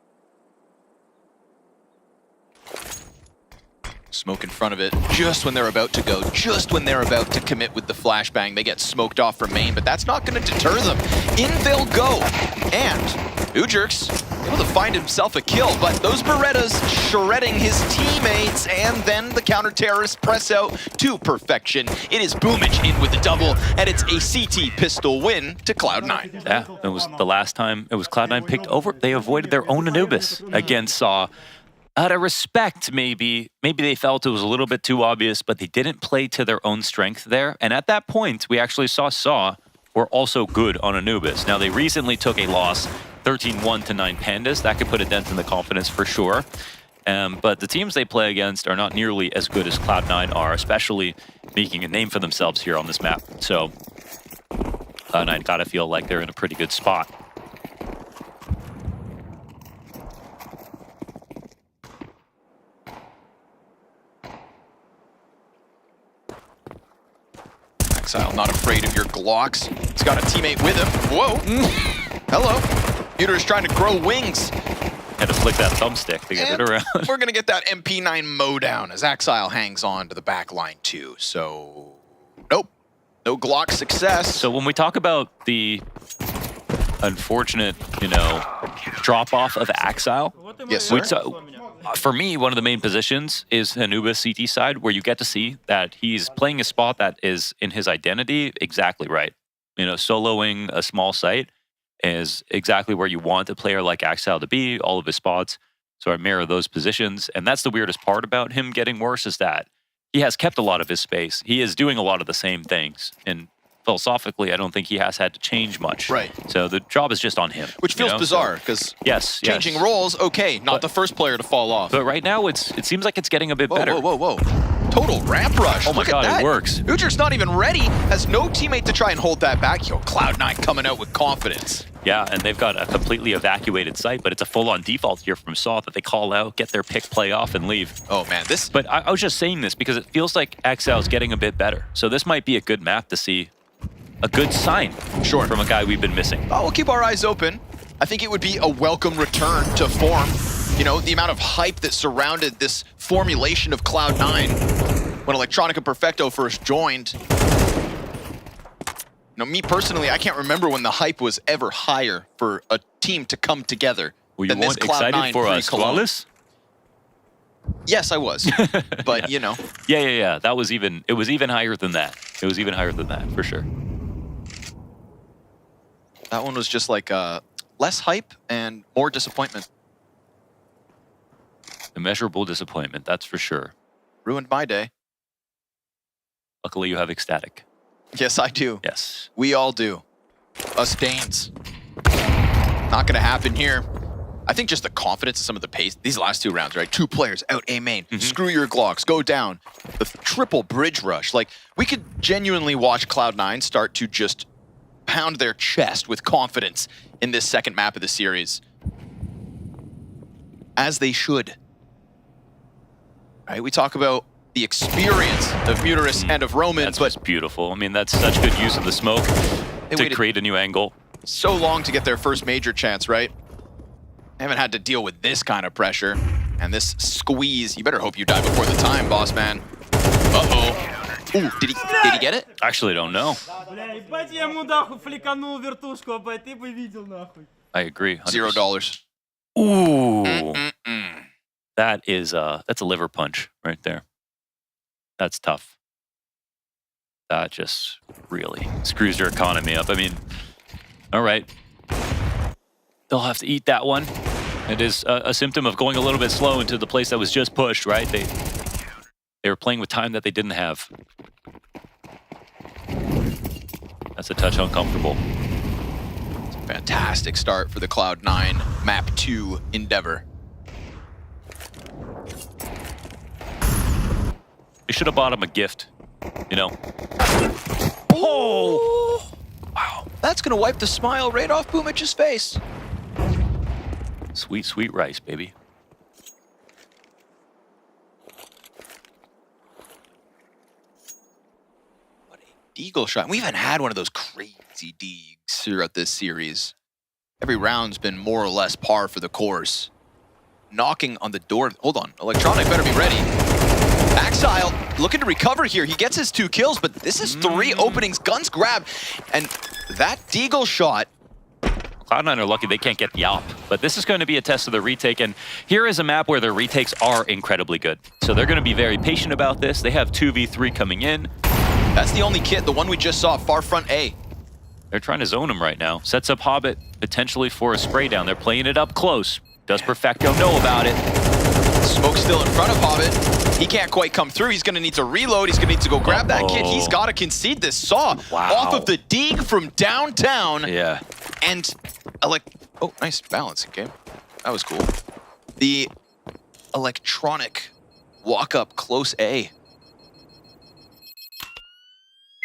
Smoke in front of it, just when they're about to go, just when they're about to commit with the flashbang, they get smoked off from main, but that's not going to deter them. In they'll go, and Ujurx able to find himself a kill, but those Berettas shredding his teammates, and then the counter-terrorists press out to perfection. It is Boomage in with the double, and it's a CT pistol win to Cloud9. Yeah, it was the last time it was Cloud9 picked over. They avoided their own Anubis against Saw. Out of respect, maybe they felt it was a little bit too obvious, but they didn't play to their own strength there. And at that point, we actually saw were also good on Anubis. Now, they recently took a loss, 13-1 to 9 Pandas. That could put a dent in the confidence for sure. But the teams they play against are not nearly as good as Cloud9 are, especially making a name for themselves here on this map. So Cloud9 gotta feel like they're in a pretty good spot. Exile not afraid of your Glocks. He's got a teammate with him. Whoa. Hello. Uter's trying to grow wings. Had to flick that thumbstick to get it around. We're going to get that MP9 mowdown as Exile hangs on to the back line too. So, nope. No Glock success. So when we talk about the unfortunate, drop-off of Exile, yes, sir. For me, one of the main positions is Anubis CT side, where you get to see that he's playing a spot that is in his identity exactly right. Soloing a small site is exactly where you want a player like Exile to be, all of his spots. So I mirror those positions. And that's the weirdest part about him getting worse, is that he has kept a lot of his space. He is doing a lot of the same things. And philosophically, I don't think he has had to change much. Right. So the job is just on him. Which feels bizarre, because changing roles, okay, not the first player to fall off. But right now, it seems like it's getting a bit better. Whoa. Total ramp rush. Oh my God, it works. Ujur's not even ready, has no teammate to try and hold that back. Yo, Cloud9 coming out with confidence. Yeah, and they've got a completely evacuated site, but it's a full-on default here from Saw that they call out, get their pick, play off, and leave. Oh man, this... But I was just saying this because it feels like Exile's getting a bit better. So this might be a good map to see a good sign from a guy we've been missing. Oh, we'll keep our eyes open. I think it would be a welcome return to form. The amount of hype that surrounded this formulation of Cloud9 when Electronica Perfecto first joined. Me personally, I can't remember when the hype was ever higher for a team to come together. Were you excited for Squalus? Yes, I was. But, Yeah, it was even higher than that. It was even higher than that, for sure. That one was just like less hype and more disappointment. Immeasurable disappointment, that's for sure. Ruined my day. Luckily, you have Ecstatic. Yes, I do. Yes. We all do. Us Danes. Not going to happen here. I think just the confidence of some of the pace, these last 2 rounds, right? 2 players out A main, screw your Glocks, go down. The triple bridge rush. Like, we could genuinely watch Cloud9 start to just pound their chest with confidence in this second map of the series. As they should. Right, we talk about the experience of Muterus and of Roman, that's but beautiful. I mean, that's such good use of the smoke to create a new angle. So long to get their first major chance, right? They haven't had to deal with this kind of pressure. And this squeeze, you better hope you die before the time, boss man. Uh-oh. Ooh, did he get it? Actually, I don't know. I agree. 100%. $0. Ooh. That is, that's a liver punch right there. That's tough. That just really screws your economy up. I mean, all right. They'll have to eat that one. It is a symptom of going a little bit slow into the place that was just pushed, right? They were playing with time that they didn't have. That's a touch uncomfortable. It's a fantastic start for the Cloud9 Map 2 endeavor. You should have bought him a gift, you know? Oh! Wow, that's gonna wipe the smile right off Boomich's face. Sweet, sweet rice, baby. What a deagle shot. We haven't had one of those crazy deags throughout this series. Every round's been more or less par for the course. Knocking on the door. Hold on, Electronic better be ready. Axile looking to recover here. He gets his 2 kills, but this is 3 openings. Guns grab, and that deagle shot. Cloud9 are lucky they can't get the op, but this is going to be a test of the retake, and here is a map where their retakes are incredibly good. So they're going to be very patient about this. They have 2v3 coming in. That's the only kit, the one we just saw, far front A. They're trying to zone him right now. Sets up Hobbit potentially for a spray down. They're playing it up close. Does Perfecto know about it? Smoke still in front of Hobbit. He can't quite come through. He's going to need to reload. He's going to need to go grab that kit. He's got to concede this saw off of the dig from downtown. Yeah. And oh, nice balance. Okay, that was cool. The Electronic walk up close A.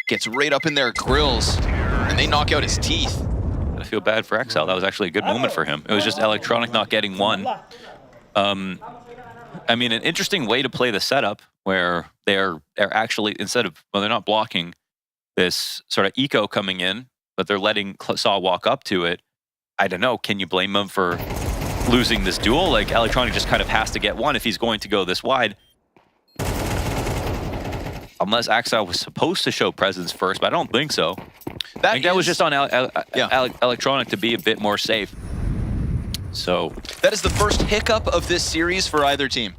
Gets right up in their grills, and they knock out his teeth. I feel bad for Exile. That was actually a good moment for him. It was just Electronic not getting one. I mean, an interesting way to play the setup where they're actually, instead of, well, they're not blocking this sort of eco coming in, but they're letting Saw walk up to it. I don't know, can you blame them for losing this duel? Like, Electronic just kind of has to get one if he's going to go this wide. Unless Axile was supposed to show presence first, but I don't think so. I think that was just on Electronic to be a bit more safe. So that is the first hiccup of this series for either team.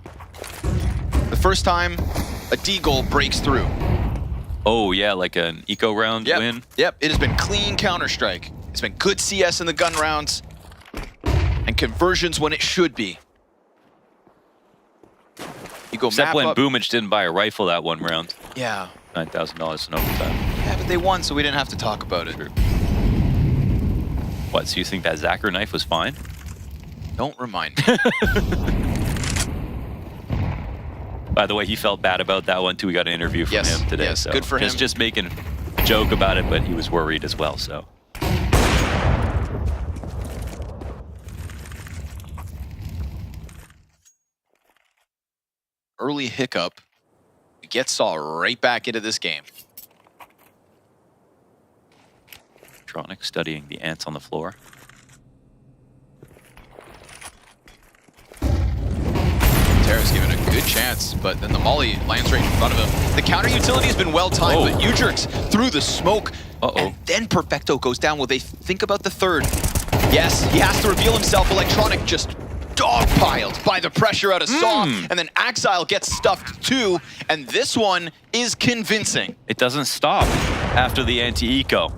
The first time a deagle breaks through. Oh yeah, like an eco round win? Yep, it has been clean Counter-Strike. It's been good CS in the gun rounds and conversions when it should be. You go Except map when up. Boomich didn't buy a rifle that one round. Yeah. $9,000 in overtime. Yeah, but they won, so we didn't have to talk about it. What, so you think that Zacher knife was fine? Don't remind me. By the way, he felt bad about that one too. We got an interview from him today. Yes, so good for him. Just making a joke about it, but he was worried as well, so. Early hiccup. We get Saw right back into this game. Electronic studying the ants on the floor. Terra's given a good chance, but then the molly lands right in front of him. The counter utility has been well timed, but Udrix through the smoke. And then Perfecto goes down. Will they think about the third? Yes, he has to reveal himself. Electronic just dogpiled by the pressure out of Saw, and then Axile gets stuffed too, and this one is convincing. It doesn't stop after the anti-eco.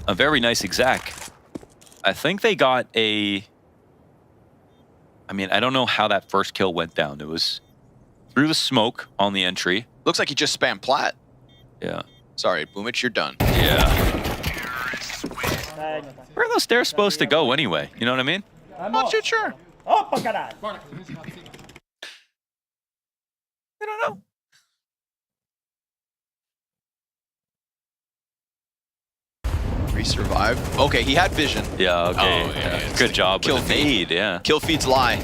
A very nice exec. I think they got a... I mean, I don't know how that first kill went down. It was through the smoke on the entry. Looks like he just spammed plat. Yeah. Sorry, Boomich, you're done. Yeah. Where are those stairs supposed to go anyway? You know what I mean? Not too sure. Opa, caralho. I don't know. He survived. Okay, he had vision. Yeah, okay. Oh, yeah. Good job Kill with the nade, yeah. Kill feeds lie.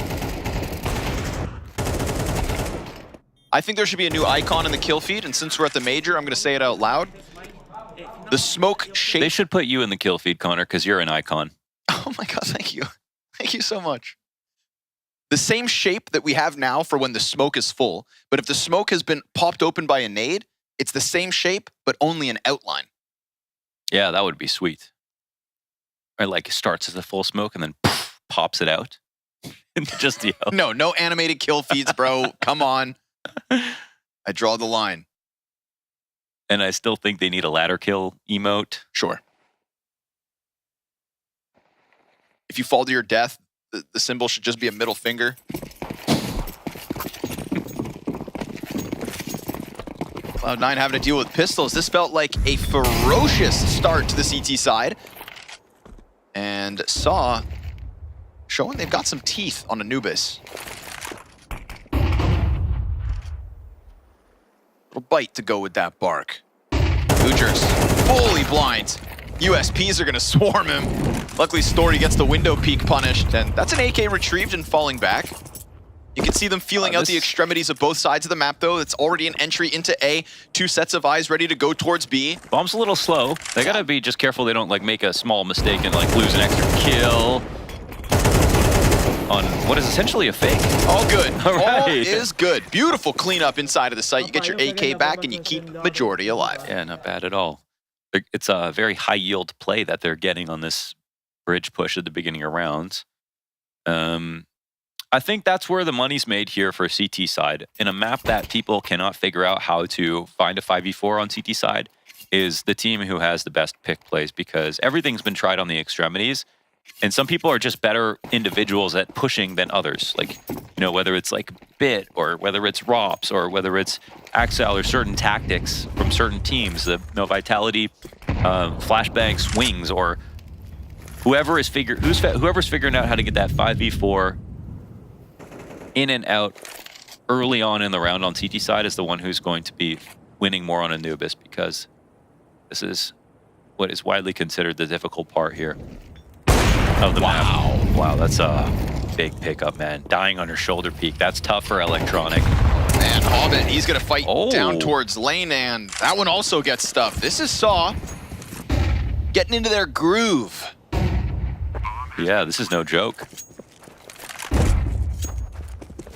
I think there should be a new icon in the kill feed, and since we're at the major, I'm going to say it out loud. The smoke shape. They should put you in the kill feed, Connor, because you're an icon. Oh my god, thank you. Thank you so much. The same shape that we have now for when the smoke is full, but if the smoke has been popped open by a nade, it's the same shape, but only an outline. Yeah, that would be sweet. Or like it starts as a full smoke and then poof, pops it out. Just the No animated kill feeds, bro. Come on. I draw the line. And I still think they need a ladder kill emote. Sure. If you fall to your death, the symbol should just be a middle finger. Cloud9 having to deal with pistols. This felt like a ferocious start to the CT side. And Saw showing they've got some teeth on Anubis. Little bite to go with that bark. Butchers fully blind. USPs are going to swarm him. Luckily, Story gets the window peek punished, and that's an AK retrieved and falling back. You can see them feeling out the extremities of both sides of the map, though. It's already an entry into A. 2 sets of eyes ready to go towards B. Bomb's a little slow. They gotta be just careful they don't like make a small mistake and like lose an extra kill on what is essentially a fake. All good. All right. All is good. Beautiful cleanup inside of the site. You get your AK back and you keep majority alive. Yeah, not bad at all. It's a very high yield play that they're getting on this bridge push at the beginning of rounds. I think that's where the money's made here for CT side. In a map that people cannot figure out how to find a 5v4 on CT side is the team who has the best pick plays, because everything's been tried on the extremities. And some people are just better individuals at pushing than others. Like, you know, whether it's like Bit or whether it's ROPS or whether it's Axel or certain tactics from certain teams, the Vitality, Flashbangs, Wings, or whoever's figuring out how to get that 5v4 in and out early on in the round on CT side is the one who's going to be winning more on Anubis, because this is what is widely considered the difficult part here of the map. Wow, that's a big pickup, man. Dying on your shoulder peak. That's tough for Electronic. And Hobbit, he's going to fight down towards lane, and that one also gets stuffed. This is Saw getting into their groove. Yeah, this is no joke.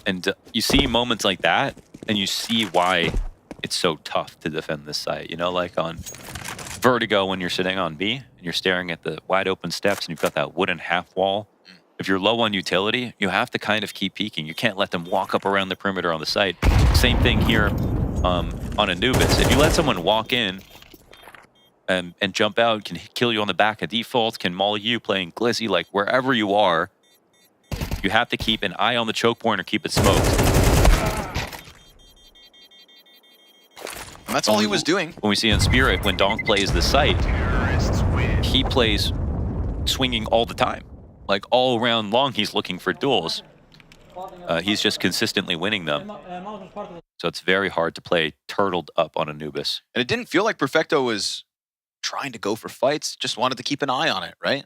And you see moments like that, and you see why it's so tough to defend this site. You know, like on Vertigo when you're sitting on B, and you're staring at the wide open steps, and you've got that wooden half wall. If you're low on utility, you have to kind of keep peeking. You can't let them walk up around the perimeter on the site. Same thing here on Anubis. If you let someone walk in and jump out, can kill you on the back of default, can maul you playing Glizzy, like wherever you are, you have to keep an eye on the choke point or keep it smoked. And that's all he was doing. When we see in Spirit, when Donk plays the site, he plays swinging all the time. Like all around long, he's looking for duels. He's just consistently winning them. So it's very hard to play turtled up on Anubis. And it didn't feel like Perfecto was trying to go for fights, just wanted to keep an eye on it, right?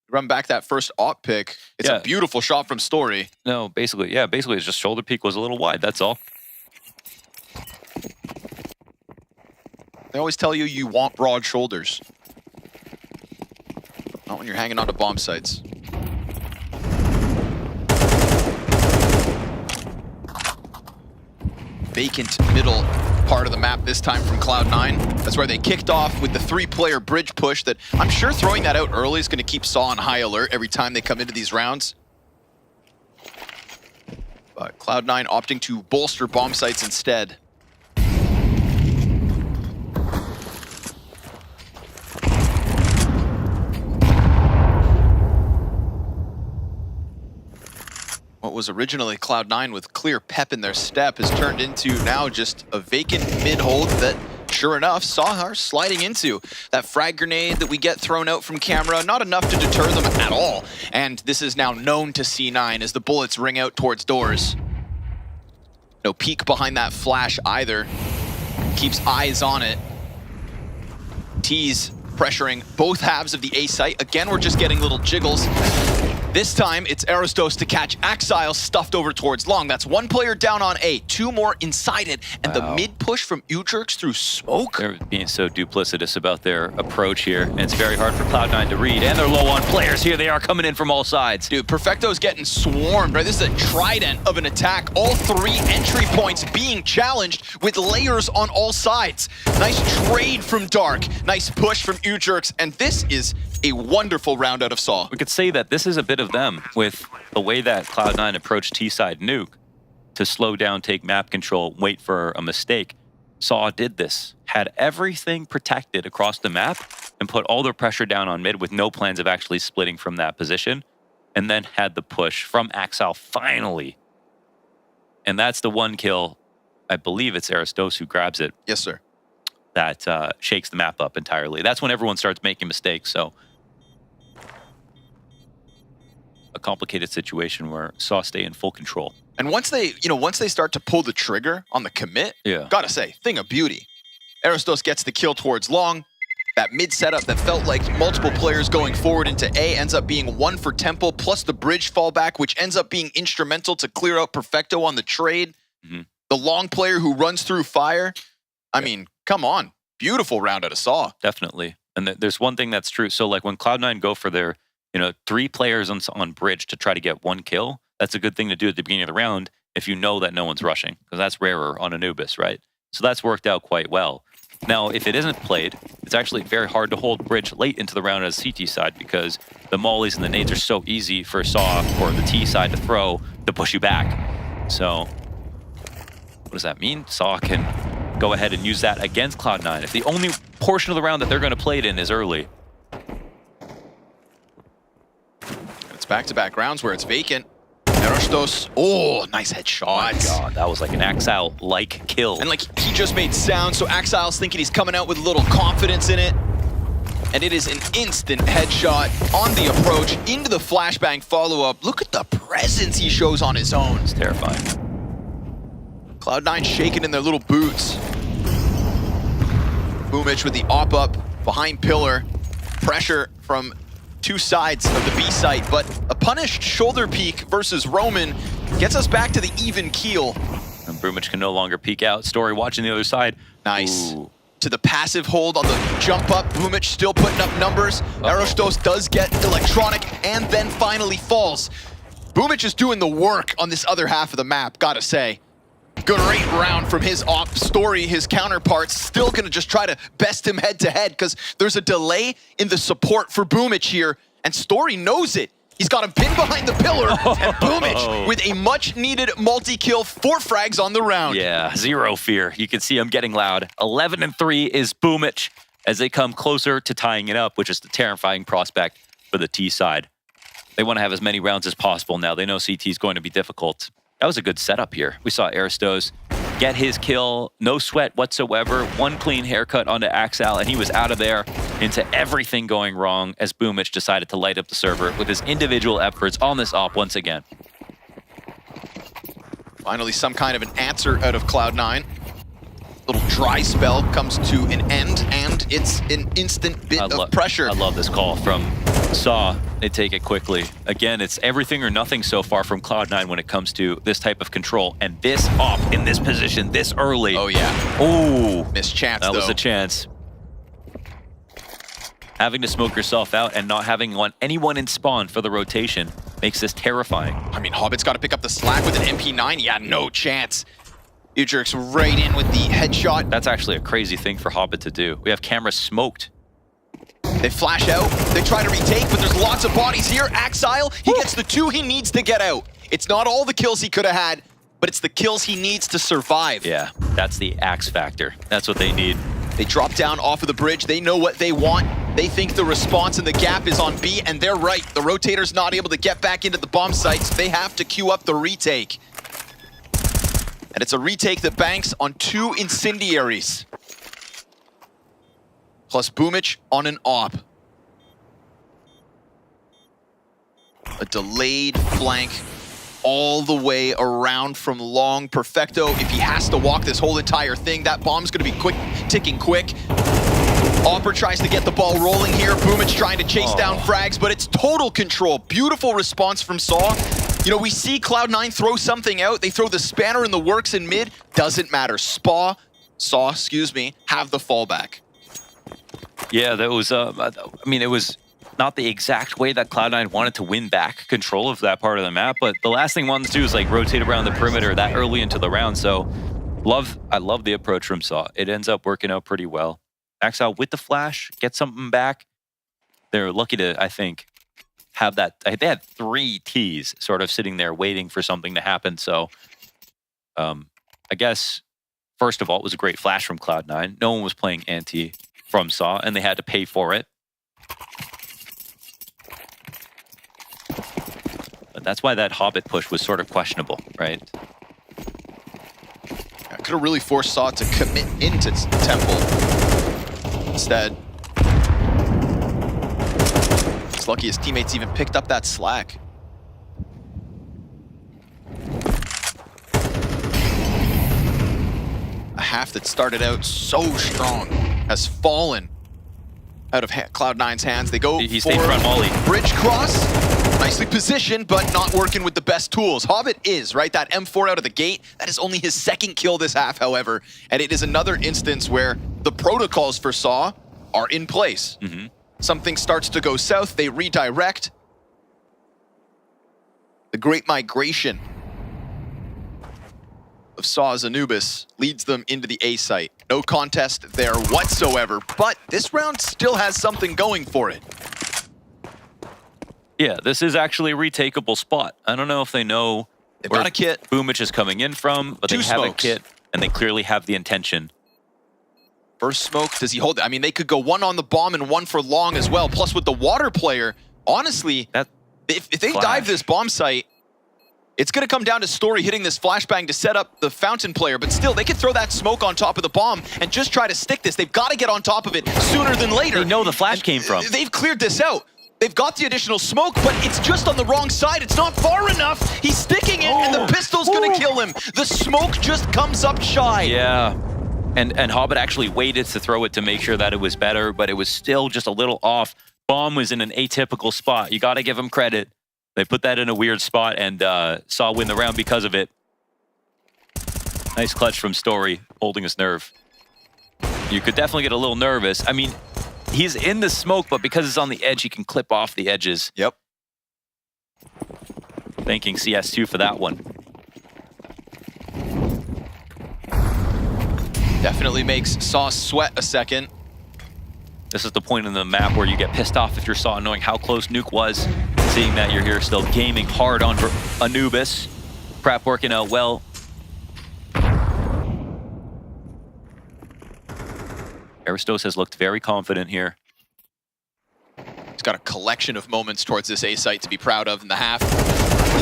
Run back that first op pick. It's a beautiful shot from Story. No, basically it's just shoulder peak was a little wide, that's all. They always tell you you want broad shoulders. Not when you're hanging onto bomb sites. Vacant middle part of the map this time from Cloud9. That's where they kicked off with the 3-player bridge push that I'm sure throwing that out early is going to keep Saw on high alert every time they come into these rounds. But Cloud9 opting to bolster bomb sites instead. What was originally Cloud9 with clear pep in their step has turned into now just a vacant mid-hold that sure enough, Sahar sliding into that frag grenade that we get thrown out from camera. Not enough to deter them at all. And this is now known to C9 as the bullets ring out towards doors. No peek behind that flash either. Keeps eyes on it. T's pressuring both halves of the A site. Again, we're just getting little jiggles. This time, it's Aristos to catch Axile stuffed over towards long. That's one player down on A, two more inside it, and the mid-push from Ujerks through smoke. They're being so duplicitous about their approach here, and it's very hard for Cloud9 to read, and they're low on players. Here they are coming in from all sides. Dude, Perfecto's getting swarmed, right? This is a trident of an attack. All three entry points being challenged with layers on all sides. Nice trade from Dark, nice push from Ujerks, and this is a wonderful round out of Saw. We could say that this is a bit of them with the way that Cloud9 approached T-side nuke to slow down, take map control, wait for a mistake. Saw did this, had everything protected across the map and put all their pressure down on mid with no plans of actually splitting from that position, and then had the push from Axel finally. And that's the one kill, I believe it's Aristos who grabs it. Yes, sir. That shakes the map up entirely. That's when everyone starts making mistakes, so a complicated situation where Saw stay in full control. And once they start to pull the trigger on the commit, yeah, gotta say, thing of beauty. Aristos gets the kill towards long. That mid setup that felt like multiple players going forward into A ends up being one for Temple, plus the bridge fallback, which ends up being instrumental to clear out Perfecto on the trade. Mm-hmm. The long player who runs through fire. I mean, come on. Beautiful round out of Saw. Definitely. And there's one thing that's true. So like when Cloud9 go for their, 3 players on bridge to try to get 1 kill, that's a good thing to do at the beginning of the round if you know that no one's rushing, because that's rarer on Anubis, right? So that's worked out quite well. Now, if it isn't played, it's actually very hard to hold bridge late into the round as CT side because the mollies and the nades are so easy for Saw or the T side to throw to push you back. So what does that mean? Saw can go ahead and use that against Cloud9 if the only portion of the round that they're going to play it in is early. It's back-to-back rounds where it's vacant. Aristos, oh, nice headshot. Oh my God, that was like an Axile-like kill. And like, he just made sound, so Axile's thinking he's coming out with a little confidence in it. And it is an instant headshot on the approach into the flashbang follow-up. Look at the presence he shows on his own. It's terrifying. Cloud9 shaking in their little boots. Boomich with the op-up behind pillar. Pressure from 2 sides of the B site, but a punished shoulder peek versus Roman gets us back to the even keel. And Boomich can no longer peek out. Story watching the other side. Nice. Ooh. To the passive hold on the jump up. Boomich still putting up numbers. Aristos does get electronic and then finally falls. Boomich is doing the work on this other half of the map, gotta say. Great round from his op. Story, his counterparts, still gonna just try to best him head to head because there's a delay in the support for Boomich here, and Story knows it. He's got him pinned behind the pillar, and Boomich with a much-needed multi-kill, 4 frags on the round. Yeah, zero fear. You can see him getting loud. 11-3 is Boomich as they come closer to tying it up, which is the terrifying prospect for the T side. They want to have as many rounds as possible now. They know CT is going to be difficult. That was a good setup here. We saw Aristos get his kill, no sweat whatsoever, 1 clean haircut onto Axel, and he was out of there into everything going wrong as Boomich decided to light up the server with his individual efforts on this op once again. Finally, some kind of an answer out of Cloud9. Little dry spell comes to an end, and it's an instant bit of pressure. I love this call from Saw. They take it quickly. Again, it's everything or nothing so far from Cloud9 when it comes to this type of control. And this op in this position this early. Oh, yeah. Oh. Missed chance, That though. was a chance. Having to smoke yourself out and not having anyone in spawn for the rotation makes this terrifying. I mean, Hobbit's got to pick up the slack with an MP9. Yeah, no chance. Ujerks right in with the headshot. That's actually a crazy thing for Hobbit to do. We have cameras smoked. They flash out, they try to retake, but there's lots of bodies here. Axile, he gets the 2 he needs to get out. It's not all the kills he could have had, but it's the kills he needs to survive. Yeah, that's the Axe factor. That's what they need. They drop down off of the bridge. They know what they want. They think the response in the gap is on B, and they're right. The rotator's not able to get back into the bomb sites. They have to queue up the retake. And it's a retake that banks on 2 incendiaries. plus Boomich on an op. A delayed flank all the way around from long. Perfecto, if he has to walk this whole entire thing, that bomb's gonna be ticking quick. Opper tries to get the ball rolling here. Boomich trying to chase down frags, but it's total control. Beautiful response from Saw. You know, we see Cloud9 throw something out. They throw the spanner in the works in mid. Doesn't matter. Saw, excuse me, have the fallback. Yeah, that was, I mean, it was not the exact way that Cloud9 wanted to win back control of that part of the map, but the last thing one wanted to do is like rotate around the perimeter that early into the round. So I love the approach from Saw. It ends up working out pretty well. Max out with the flash, get something back. They're lucky to, I think, have that. They had 3 Ts sort of sitting there waiting for something to happen. So I guess, first of all, it was a great flash from Cloud9. No one was playing anti from Saw, and they had to pay for it. But that's why that Hobbit push was sort of questionable, right? I could have really forced Saw to commit into Temple. Instead, it's lucky his teammates even picked up that slack. A half that started out so strong has fallen out of Cloud9's hands. They go He for stayed front volley. bridge cross. Nicely positioned, but not working with the best tools. Hobbit is, right? That M4 out of the gate, that is only his 2nd kill this half, however. And it is another instance where the protocols for Saw are in place. Something starts to go south, they redirect. The great migration of Saw's Anubis leads them into the A site. No contest there whatsoever, but this round still has something going for it. Yeah, this is actually a retakeable spot. I don't know if they know They've got a kit. Boomich is coming in from, but they have a kit, and they clearly have the intention. First smoke, does he hold it? I mean, they could go 1 on the bomb and 1 for long as well. Plus with the water player, honestly, if they dive this bomb site, it's gonna come down to Story hitting this flashbang to set up the fountain player, but still, they could throw that smoke on top of the bomb and just try to stick this. They've gotta get on top of it sooner than later. They know the flash came from. They've cleared this out. They've got the additional smoke, but it's just on the wrong side. It's not far enough. He's sticking it, and the pistol's gonna kill him. The smoke just comes up shy. Yeah, and Hobbit actually waited to throw it to make sure that it was better, but it was still just a little off. Bomb was in an atypical spot. You gotta give him credit. They put that in a weird spot and Saw win the round because of it. Nice clutch from Story, holding his nerve. You could definitely get a little nervous. I mean, he's in the smoke, but because it's on the edge, he can clip off the edges. Yep. Thanking CS2 for that one. Definitely makes Saw sweat a second. This is the point in the map where you get pissed off if you're Saw, knowing how close Nuke was, seeing that you're here still gaming hard on Anubis. Prep working out well. Aristos has looked very confident here. He's got a collection of moments towards this A site to be proud of in the half.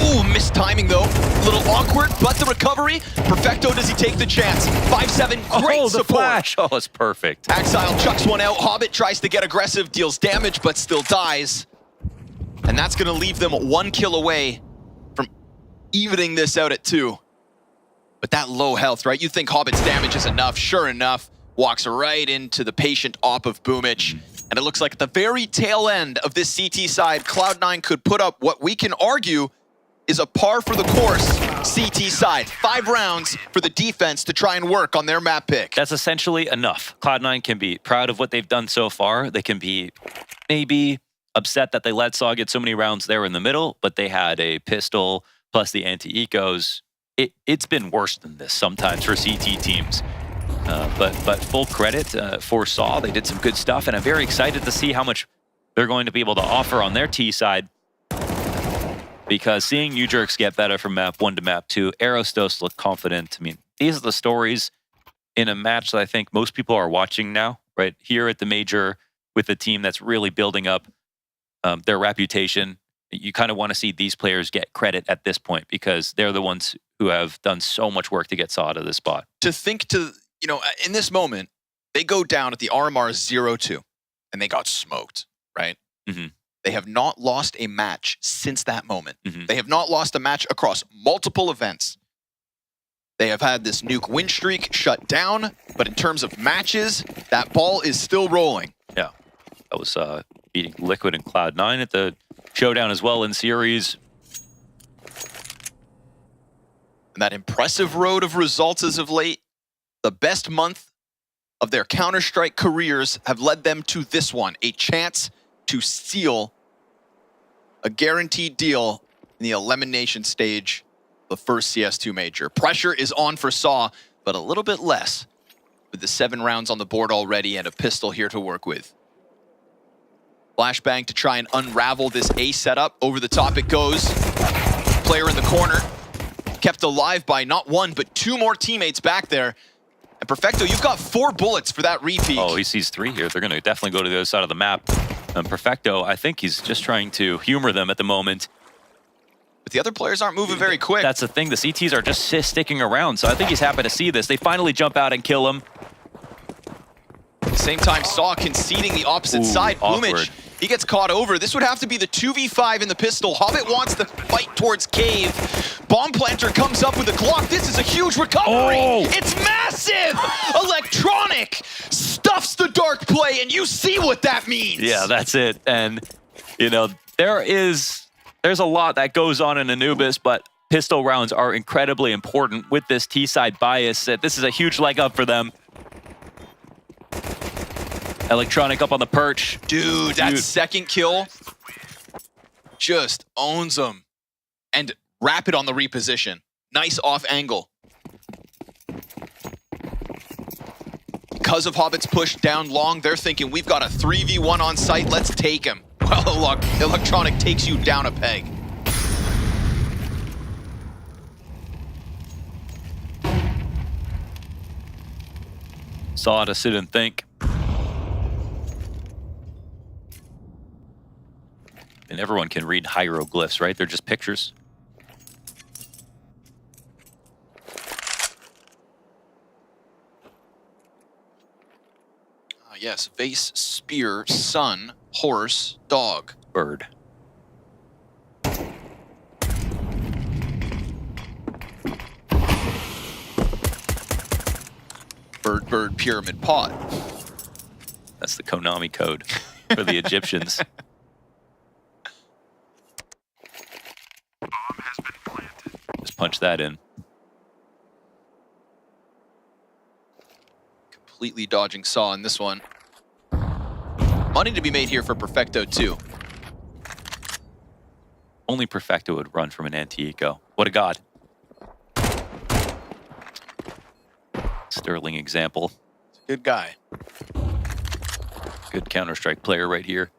Ooh, missed timing though. A little awkward, but the recovery. Perfecto, does he take the chance? 5-7, great the support. flash. Oh, it's perfect. Exile chucks one out. Hobbit tries to get aggressive, deals damage, but still dies. And that's gonna leave them 1 kill away from evening this out at 2. But that low health, right? You think Hobbit's damage is enough. Sure enough, walks right into the patient op of Boomich. And it looks like at the very tail end of this CT side, Cloud9 could put up what we can argue is a par for the course CT side. 5 rounds for the defense to try and work on their map pick. That's essentially enough. Cloud9 can be proud of what they've done so far. They can be maybe upset that they let Saw get so many rounds there in the middle, but they had a pistol plus the anti-ecos. It's been worse than this sometimes for CT teams. But full credit for Saw. They did some good stuff, and I'm very excited to see how much they're going to be able to offer on their T side. Because seeing New Jerks get better from map 1 to map 2, Aristos look confident. I mean, these are the stories in a match that I think most people are watching now, right? Here at the major with a team that's really building up their reputation. You kind of want to see these players get credit at this point because they're the ones who have done so much work to get Saw to this spot. To think to, you know, in this moment, They go down at the RMR 0-2, and they got smoked, right? They have not lost a match since that moment. They have not lost a match across multiple events. They have had this nuke win streak shut down, but in terms of matches, that ball is still rolling. Yeah, that was beating Liquid and Cloud9 at the showdown as well in series. And that impressive road of results as of late, the best month of their Counter-Strike careers have led them to this one, a chance to seal a guaranteed deal in the elimination stage, the first CS2 major. Pressure is on for Saw, but a little bit less with the 7 rounds on the board already and a pistol here to work with. Flashbang to try and unravel this A setup. Over the top it goes. Player in the corner. Kept alive by not 1, but 2 more teammates back there. And Perfecto, you've got 4 bullets for that repeat. Oh, he sees 3 here. They're going to definitely go to the other side of the map. Perfecto, I think he's just trying to humor them at the moment. But the other players aren't moving very quick. That's the thing. The CTs are just sticking around, so I think he's happy to see this. They finally jump out and kill him. At the same time, Saw conceding the opposite side. Boomich, he gets caught over. This would have to be the 2v5 in the pistol. Hobbit wants to fight towards Cave. Bomb Planter comes up with a Glock. This is a huge recovery. It's massive! Electronic stuffs the dark play, and you see what that means. Yeah, that's it. And, you know, there's a lot that goes on in Anubis, but pistol rounds are incredibly important with this T-side bias. This is a huge leg up for them. Electronic up on the perch. Dude, that second kill just owns them. And Rapid on the reposition. Nice off angle. Because of Hobbit's push down long, they're thinking, we've got a 3v1 on site, let's take him. Well, Electronic takes you down a peg. Saw to sit and think. And everyone can read hieroglyphs, right? They're just pictures. Yes, vase, spear, sun, horse, dog. Bird. Bird, bird, pyramid, pot. That's the Konami code for the Egyptians. Just punch that in. Completely dodging Saw in this one. Money to be made here for Perfecto too. Only Perfecto would run from an anti-eco. What a god. Sterling example. Good guy. Good Counter-Strike player right here.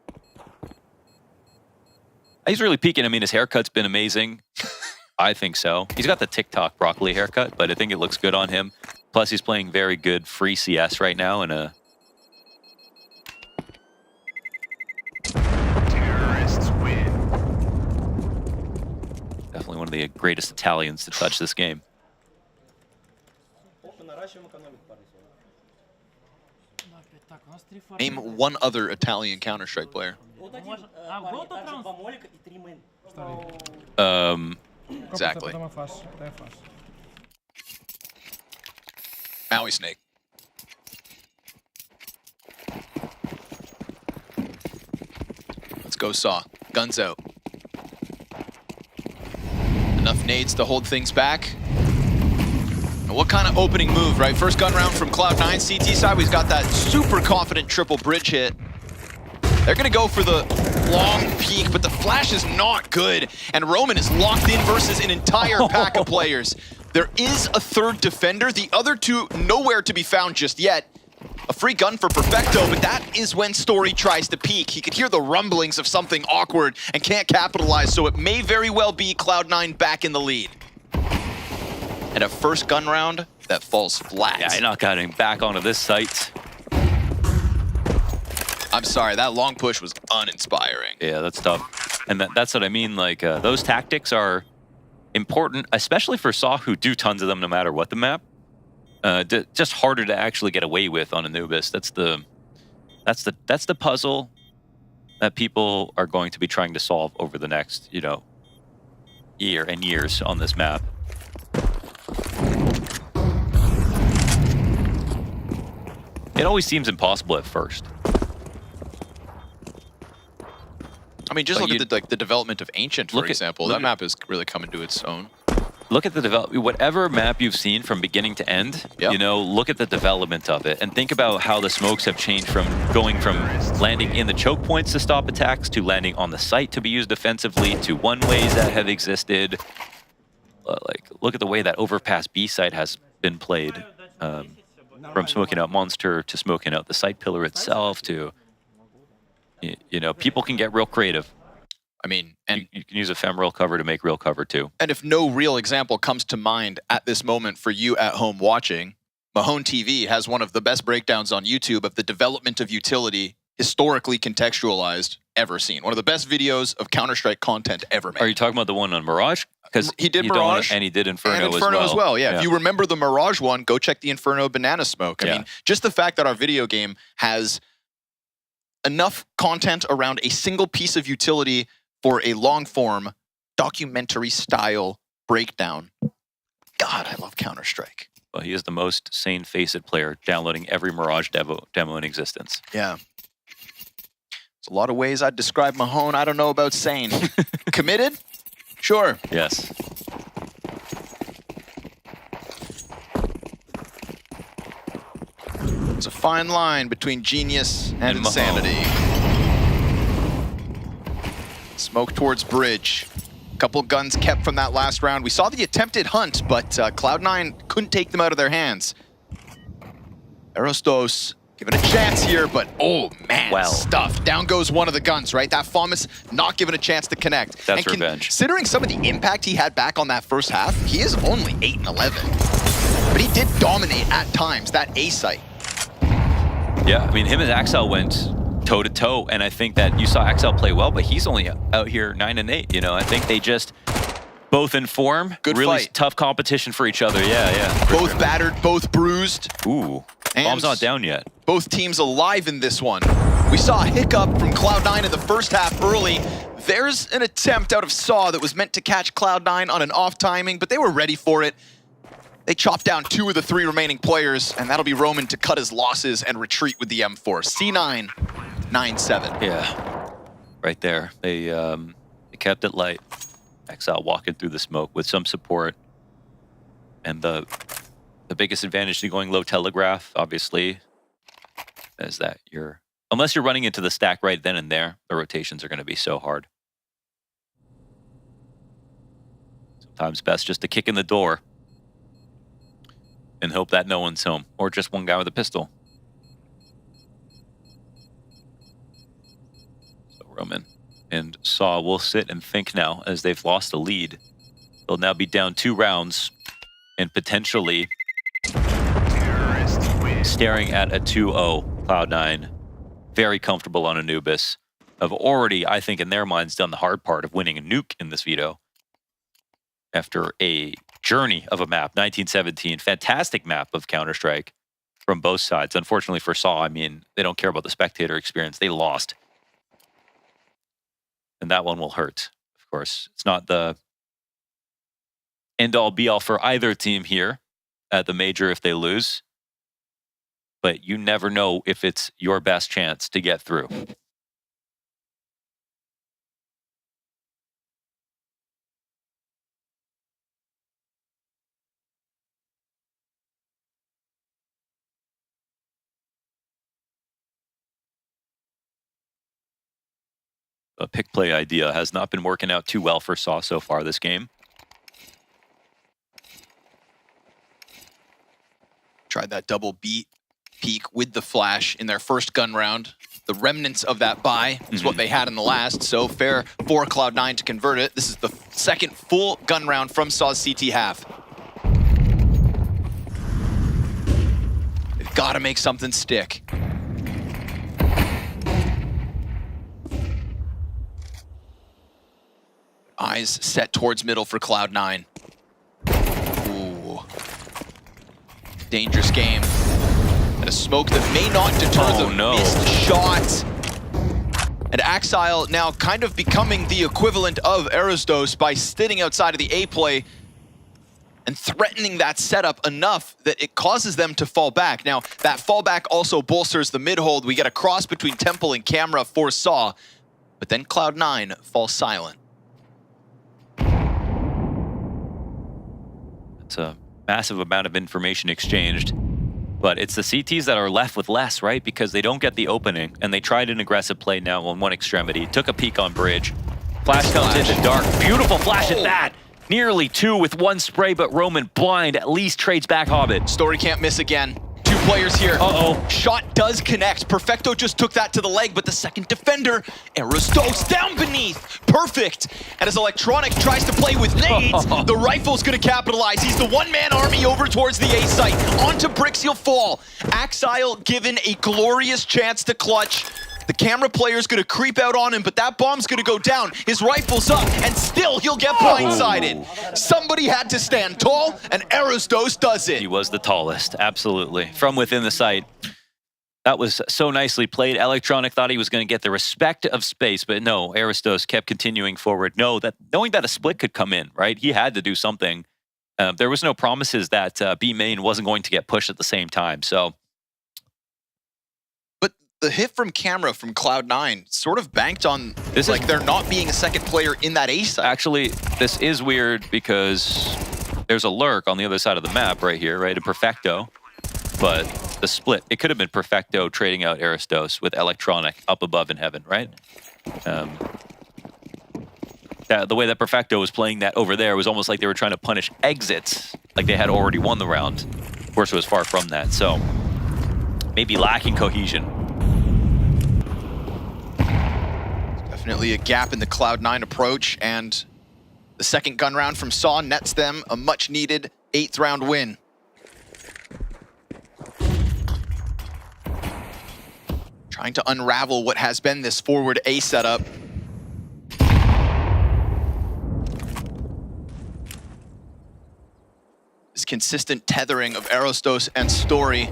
He's really peaking. I mean, his haircut's been amazing. I think so. He's got the TikTok broccoli haircut, but I think it looks good on him. Plus, he's playing very good free CS right now in a... Terrorists win. Definitely one of the greatest Italians to touch this game. Name one other Italian Counter-Strike player. Exactly. Maui Snake. Let's go Saw. Guns out. Enough nades to hold things back. And what kind of opening move, right? First gun round from Cloud9 CT side. We've got that super confident triple bridge hit. They're gonna go for the long peek, but the flash is not good. And Roman is locked in versus an entire pack of players. There is a third defender. The other two nowhere to be found just yet. A free gun for Perfecto, but that is when Story tries to peek. He could hear the rumblings of something awkward and can't capitalize, so it may very well be Cloud9 back in the lead. And a first gun round that falls flat. Yeah, you're not getting back onto this site. I'm sorry, that long push was uninspiring. Yeah, that's tough. And that's what I mean, like, those tactics are important, especially for Saw, who do tons of them no matter what the map. just harder to actually get away with on Anubis. That's the puzzle that people are going to be trying to solve over the next, year and years on this map. It always seems impossible at first. I mean, just look at the development of Ancient, for example. That map has really come into its own. Look at the development. Whatever map you've seen from beginning to end, look at the development of it and think about how the smokes have changed from going from landing in the choke points to stop attacks to landing on the site to be used defensively to one-ways that have existed. Look at the way that overpass B site has been played, from smoking out Monster to smoking out the site pillar itself to, people can get real creative. I mean, and you can use ephemeral cover to make real cover too. And if no real example comes to mind at this moment for you at home watching, Mahone TV has one of the best breakdowns on YouTube of the development of utility, historically contextualized, ever seen. One of the best videos of Counter-Strike content ever made. Are you talking about the one on Mirage? Because he did Mirage and he did Inferno, and Inferno as well. Yeah. If you remember the Mirage one, go check the Inferno Banana Smoke. I mean, just the fact that our video game has enough content around a single piece of utility for a long-form, documentary-style breakdown. God, I love Counter-Strike. Well, he is the most sane-faced player downloading every Mirage demo in existence. Yeah. There's a lot of ways I'd describe Mahone. I don't know about sane. Committed? Sure. Yes. It's a fine line between genius and insanity. Smoke towards bridge. Couple guns kept from that last round. We saw the attempted hunt, but Cloud9 couldn't take them out of their hands. Arostos given a chance here, but oh man, stuff. Down goes one of the guns, right? That FAMAS not given a chance to connect. That's revenge. Considering some of the impact he had back on that first half, he is only 8 and 11. But he did dominate at times, that A site. Yeah, I mean, him and Axel went toe-to-toe, and I think that you saw Axel play well, but he's only out here 9 and 8. I think they just both in form. Good really fight. Tough competition for each other. Yeah. Both battered, both bruised. Ooh, and bomb's not down yet. Both teams alive in this one. We saw a hiccup from Cloud9 in the first half early. There's an attempt out of Saw that was meant to catch Cloud9 on an off timing, but they were ready for it. They chopped down 2 of the 3 remaining players, and that'll be Roman to cut his losses and retreat with the M4. C9, 9-7. Yeah, right there. They kept it light. Exile walking through the smoke with some support. And the biggest advantage to going low telegraph, obviously, is that unless you're running into the stack right then and there, the rotations are going to be so hard. Sometimes best just to kick in the door and hope that no one's home, or just one guy with a pistol. So Roman and Saw will sit and think now as they've lost the lead. They'll now be down 2 rounds and potentially staring at a 2-0 Cloud9. Very comfortable on Anubis. Have already, I think, in their minds, done the hard part of winning a nuke in this veto. After a journey of a map, 1917, fantastic map of Counter-Strike from both sides. Unfortunately for Saw, I mean, they don't care about the spectator experience. They lost. And that one will hurt, of course. It's not the end-all, be-all for either team here at the major if they lose. But you never know if it's your best chance to get through. The pick play idea has not been working out too well for Saw so far this game. Tried that double beat peek with the flash in their first gun round. The remnants of that buy is what they had in the last, so fair for Cloud9 to convert it. This is the second full gun round from Saw's CT half. They've got to make something stick. Eyes set towards middle for Cloud9. Ooh. dangerous game. And a smoke that may not deter the missed shots. And Axile now kind of becoming the equivalent of Erasdos by sitting outside of the A play and threatening that setup enough that it causes them to fall back. Now, that fallback also bolsters the mid-hold. We get a cross between Temple and Camera for Saw, but then Cloud9 falls silent. It's a massive amount of information exchanged, but it's the CTs that are left with less, right? Because they don't get the opening, and they tried an aggressive play now on one extremity. Took a peek on bridge. Flash comes into dark. Beautiful flash at that. Nearly 2 with 1 spray, but Roman blind at least trades back Hobbit. Story can't miss again. 2 players here. Uh-oh. Shot does connect. Perfecto just took that to the leg, but the second defender, Erasdos, down beneath. Perfect. And as Electronic tries to play with nades, the rifle's gonna capitalize. He's the one-man army over towards the A site. Onto bricks, he'll fall. Axile given a glorious chance to clutch. The Camera player's gonna creep out on him, but that bomb's gonna go down. His rifle's up, and still he'll get blindsided. Somebody had to stand tall, and Erasdos does it. He was the tallest, absolutely. From within the site. That was so nicely played. Electronic thought he was going to get the respect of space, but no, Erasdos kept continuing forward. Knowing that a split could come in, right? He had to do something. There was no promises that B main wasn't going to get pushed at the same time, so... The hit from Camera from Cloud9 sort of banked on there not being a second player in that A site. Actually, this is weird because there's a lurk on the other side of the map right here, right? A Perfecto. But the split, it could have been Perfecto trading out Erasdos with Electronic up above in heaven, right? The way that Perfecto was playing that over there was almost like they were trying to punish exits, like they had already won the round. Of course, it was far from that, so maybe lacking cohesion. Definitely a gap in the Cloud9 approach, and the second gun round from Saw nets them a much-needed 8th round win. Trying to unravel what has been this forward A setup. This consistent tethering of Erasdos and Story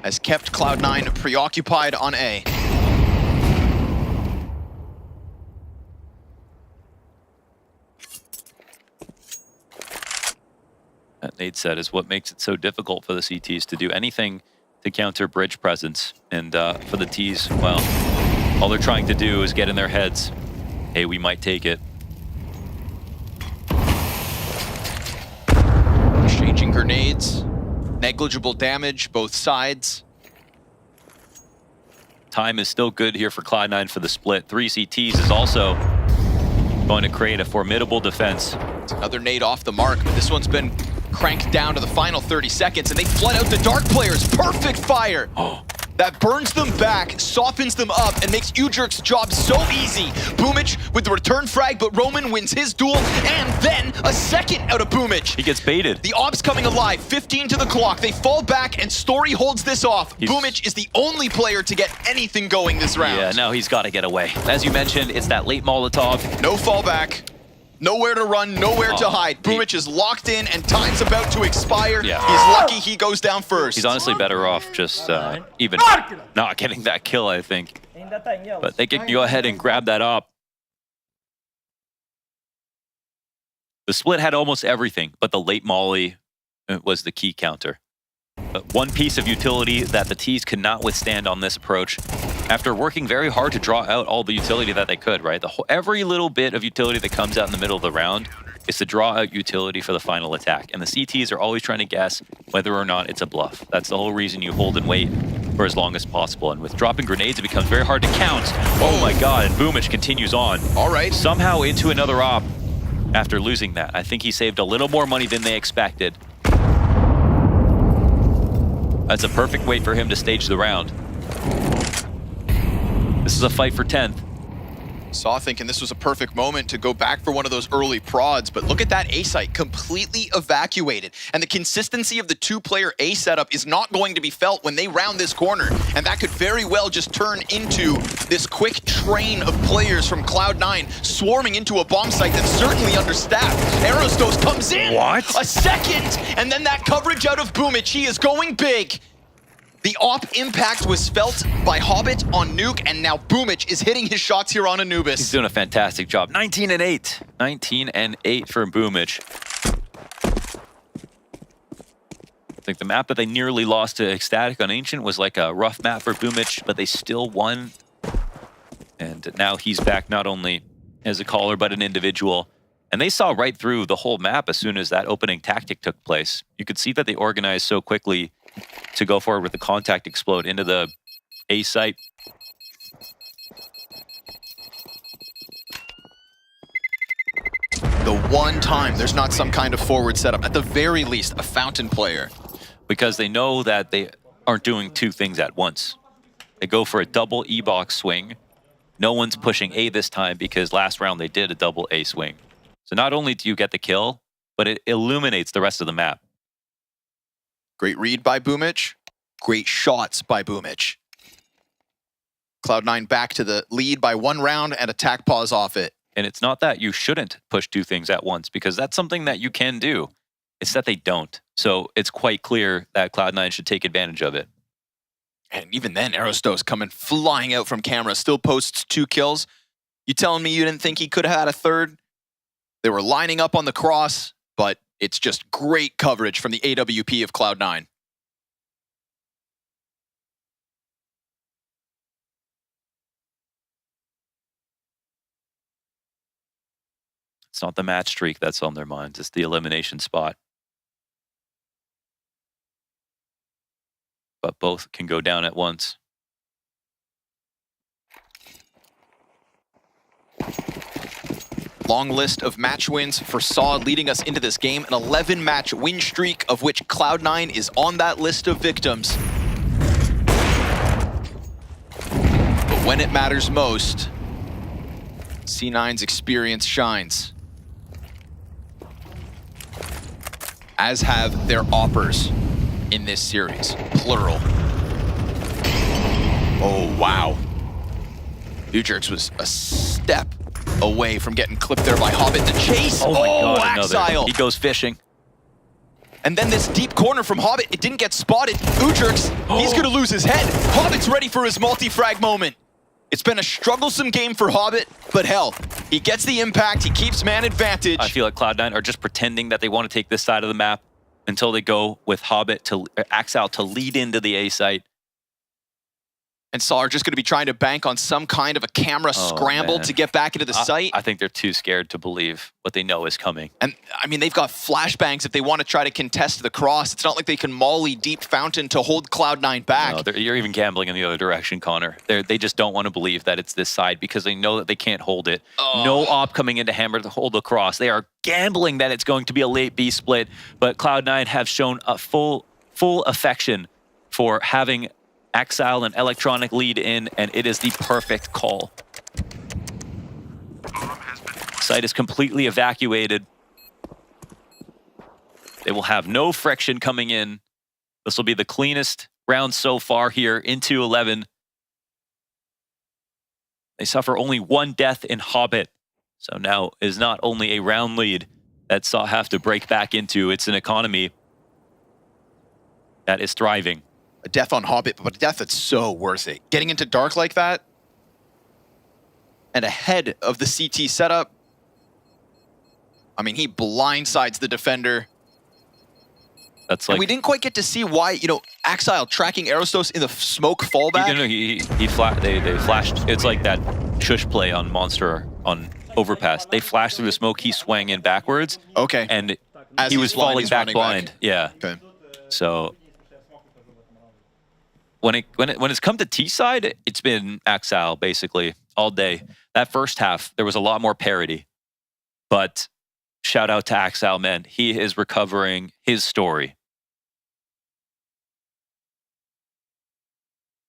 has kept Cloud9 preoccupied on A. That nade set is what makes it so difficult for the CTs to do anything to counter bridge presence. And for the Ts, well, all they're trying to do is get in their heads, hey, we might take it. Exchanging grenades, negligible damage, both sides. Time is still good here for Cloud9 for the split. 3 CTs is also going to create a formidable defense. It's another nade off the mark, but this one's been cranked down to the final 30 seconds, and they flood out the Dark players. Perfect fire! That burns them back, softens them up, and makes Ujurk's job so easy. Boomich with the return frag, but Roman wins his duel, and then a second out of Boomich. He gets baited. The Ob's coming alive, 15 to the clock. They fall back, and Story holds this off. Boomich is the only player to get anything going this round. Yeah, no, he's got to get away. As you mentioned, it's that late Molotov. No fallback. Nowhere to run, nowhere to hide. Boomich is locked in, and time's about to expire. Yeah. He's lucky he goes down first. He's honestly better off just even not getting that kill, I think. But they can go ahead and grab that up. The split had almost everything, but the late molly was the key counter. But one piece of utility that the Ts could not withstand on this approach, after working very hard to draw out all the utility that they could, right? Every little bit of utility that comes out in the middle of the round is to draw out utility for the final attack. And the CTs are always trying to guess whether or not it's a bluff. That's the whole reason you hold and wait for as long as possible. And with dropping grenades, it becomes very hard to count. Oh my god, and Boomich continues on. All right. Somehow into another op after losing that. I think he saved a little more money than they expected. That's a perfect way for him to stage the round. This is a fight for 10th. Saw thinking this was a perfect moment to go back for one of those early prods, but look at that A site completely evacuated. And the consistency of the two-player A setup is not going to be felt when they round this corner. And that could very well just turn into this quick train of players from Cloud9 swarming into a bomb site that's certainly understaffed. Aerostos comes in! What? A second! And then that coverage out of Boomich. He is going big. The AWP impact was felt by Hobbit on Nuke, and now Boomich is hitting his shots here on Anubis. He's doing a fantastic job. 19 and 8. 19 and 8 for Boomich. I think the map that they nearly lost to Ecstatic on Ancient was like a rough map for Boomich, but they still won. And now he's back not only as a caller, but an individual. And they saw right through the whole map as soon as that opening tactic took place. You could see that they organized so quickly to go forward with the contact explode into the A site. The one time there's not some kind of forward setup, at the very least, a fountain player. Because they know that they aren't doing two things at once. They go for a double E-box swing. No one's pushing A this time because last round they did a double A swing. So not only do you get the kill, but it illuminates the rest of the map. Great read by Boomich. Great shots by Boomich. Cloud9 back to the lead by 1 round and attack pause off it. And it's not that you shouldn't push two things at once, because that's something that you can do. It's that they don't. So it's quite clear that Cloud9 should take advantage of it. And even then, Aerostos coming flying out from camera, still posts 2 kills. You telling me you didn't think he could have had a third? They were lining up on the cross, but it's just great coverage from the AWP of Cloud9. It's not the match streak that's on their minds. It's the elimination spot. But both can go down at once. Long list of match wins for SAW leading us into this game. An 11-match win streak, of which Cloud9 is on that list of victims. But when it matters most, C9's experience shines. As have their oppers in this series, plural. Oh, wow. Ujerks was a step away from getting clipped there by Hobbit. The chase, oh my God, Axile. He goes fishing. And then this deep corner from Hobbit, it didn't get spotted. Ujerks, he's gonna lose his head. Hobbit's ready for his multi-frag moment. It's been a strugglesome game for Hobbit, but hell, he gets the impact, he keeps man advantage. I feel like Cloud9 are just pretending that they want to take this side of the map until they go with Hobbit to Axile to lead into the A site. And SAW are just going to be trying to bank on some kind of a camera scramble to get back into the site. I think they're too scared to believe what they know is coming. And, I mean, they've got flashbangs if they want to try to contest the cross. It's not like they can molly deep fountain to hold Cloud9 back. No, you're even gambling in the other direction, Connor. They just don't want to believe that it's this side because they know that they can't hold it. No op coming into Hammer to hold the cross. They are gambling that it's going to be a late B split, but Cloud9 have shown a full affection for having Axile and Electronic lead in, and it is the perfect call. Site is completely evacuated. They will have no friction coming in. This will be the cleanest round so far here into 11. They suffer only 1 death in Hobbit. So now is not only a round lead that SAW have to break back into, it's an economy that is thriving. A death on Hobbit, but a death that's so worth it. Getting into dark like that, and ahead of the CT setup, I mean, he blindsides the defender. That's like, and we didn't quite get to see why, you know, Axile tracking Aerostos in the smoke fallback. They flashed. It's like that shush play on Monster on Overpass. They flashed through the smoke. He swang in backwards. Okay. And As he he's was blind, falling he's back running blind. back. Yeah. Okay. So when it's come to T side, it's been Axile basically all day. That first half, there was a lot more parity. But shout out to Axile, man. He is recovering his story.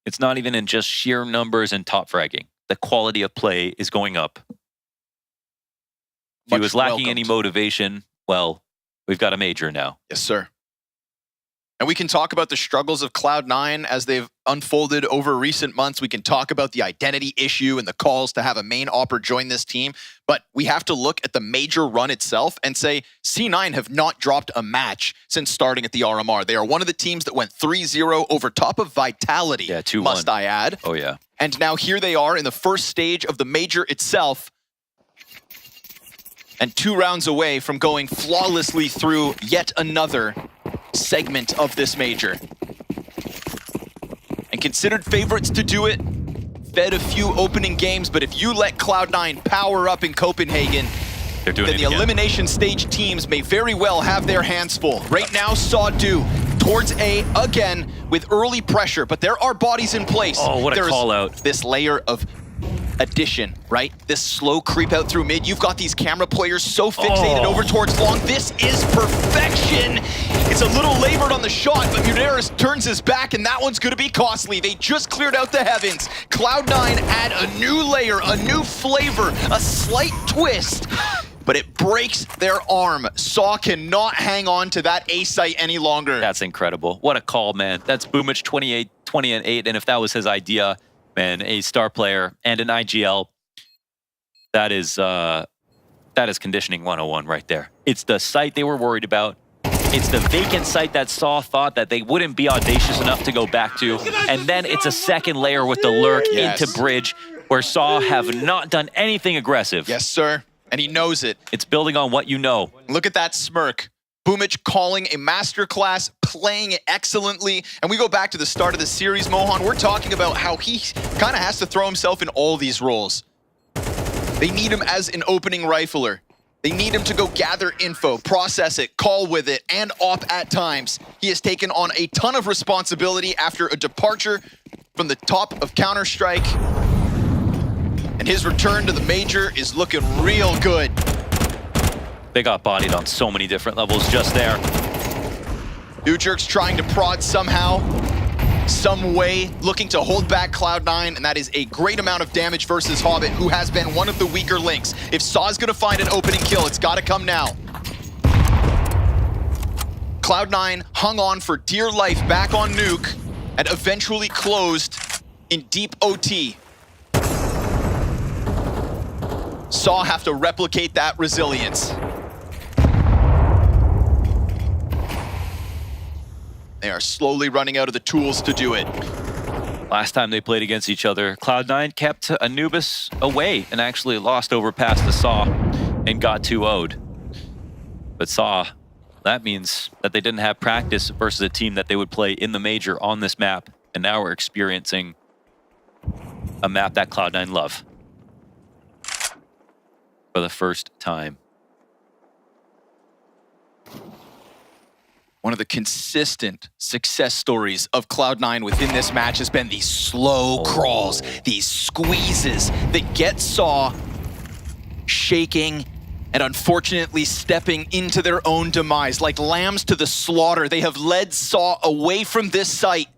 It's not even in just sheer numbers and top fragging. the quality of play is going up. If he was lacking any motivation, well, we've got a major now. Yes, sir. And we can talk about the struggles of Cloud9 as they've unfolded over recent months. We can talk about the identity issue and the calls to have a main opper join this team. But we have to look at the major run itself and say C9 have not dropped a match since starting at the RMR. They are one of the teams that went 3-0 over top of Vitality, 2-1. must I add. Oh, yeah. And now here they are in the first stage of the major itself. And 2 rounds away from going flawlessly through yet another segment of this major. And considered favorites to do it, fed a few opening games, but if you let Cloud9 power up in Copenhagen, then the Elimination Stage teams may very well have their hands full. Right now, Saw do towards A again with early pressure, but there are bodies in place. Oh, what a call out. This layer of addition, right? This slow creep out through mid. You've got these camera players so fixated over towards long. This is perfection. It's a little labored on the shot, but Muneris turns his back, and that one's going to be costly. They just cleared out the heavens. Cloud9 add a new layer, a new flavor, a slight twist, but it breaks their arm. Saw cannot hang on to that A site any longer. That's incredible. What a call, man. That's Boomich 20-8, and if that was his idea, man, a star player and an IGL, that is conditioning 101 right there. It's the site they were worried about. It's the vacant site that Saw thought that they wouldn't be audacious enough to go back to. And then it's a second layer with the lurk into bridge, where Saw have not done anything aggressive. Yes, sir. And he knows it. It's building on what you know. Look at that smirk. Boomich calling a masterclass, playing it excellently. And we go back to the start of the series, Mohan. We're talking about how he kind of has to throw himself in all these roles. They need him as an opening rifler. They need him to go gather info, process it, call with it, and op at times. He has taken on a ton of responsibility after a departure from the top of Counter-Strike. And his return to the major is looking real good. They got bodied on so many different levels just there. Newjerk's trying to prod somehow, some way, looking to hold back Cloud9, and that is a great amount of damage versus Hobbit, who has been one of the weaker links. If Saw's gonna find an opening kill, it's gotta come now. Cloud9 hung on for dear life back on Nuke, and eventually closed in deep OT. Saw have to replicate that resilience. They are slowly running out of the tools to do it. Last time they played against each other, Cloud9 kept Anubis away and actually lost over past the Saw and got 2-0'd. But Saw, that means that they didn't have practice versus a team that they would play in the major on this map. And now we're experiencing a map that Cloud9 love for the first time. One of the consistent success stories of Cloud9 within this match has been these slow crawls, these squeezes that get Saw shaking and unfortunately stepping into their own demise. Like lambs to the slaughter, they have led Saw away from this site.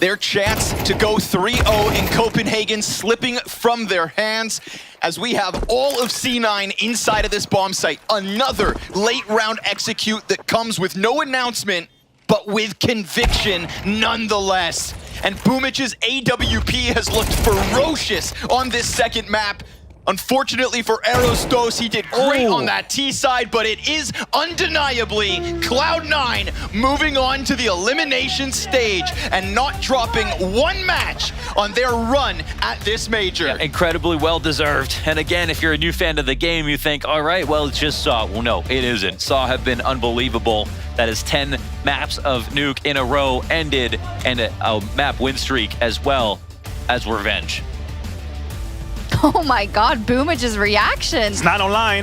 Their chance to go 3-0 in Copenhagen slipping from their hands as we have all of C9 inside of this bomb site. Another late round execute that comes with no announcement, but with conviction nonetheless. And Boomich's AWP has looked ferocious on this second map. Unfortunately for Aerostos, he did great on that T side, but it is undeniably Cloud9 moving on to the Elimination Stage and not dropping one match on their run at this major. Yeah, incredibly well-deserved. And again, if you're a new fan of the game, you think, all right, well, it's just Saw. Well, no, it isn't. Saw have been unbelievable. That is 10 maps of Nuke in a row ended, and a map win streak as well as revenge. Oh my God, Boomic's reaction. It's not online.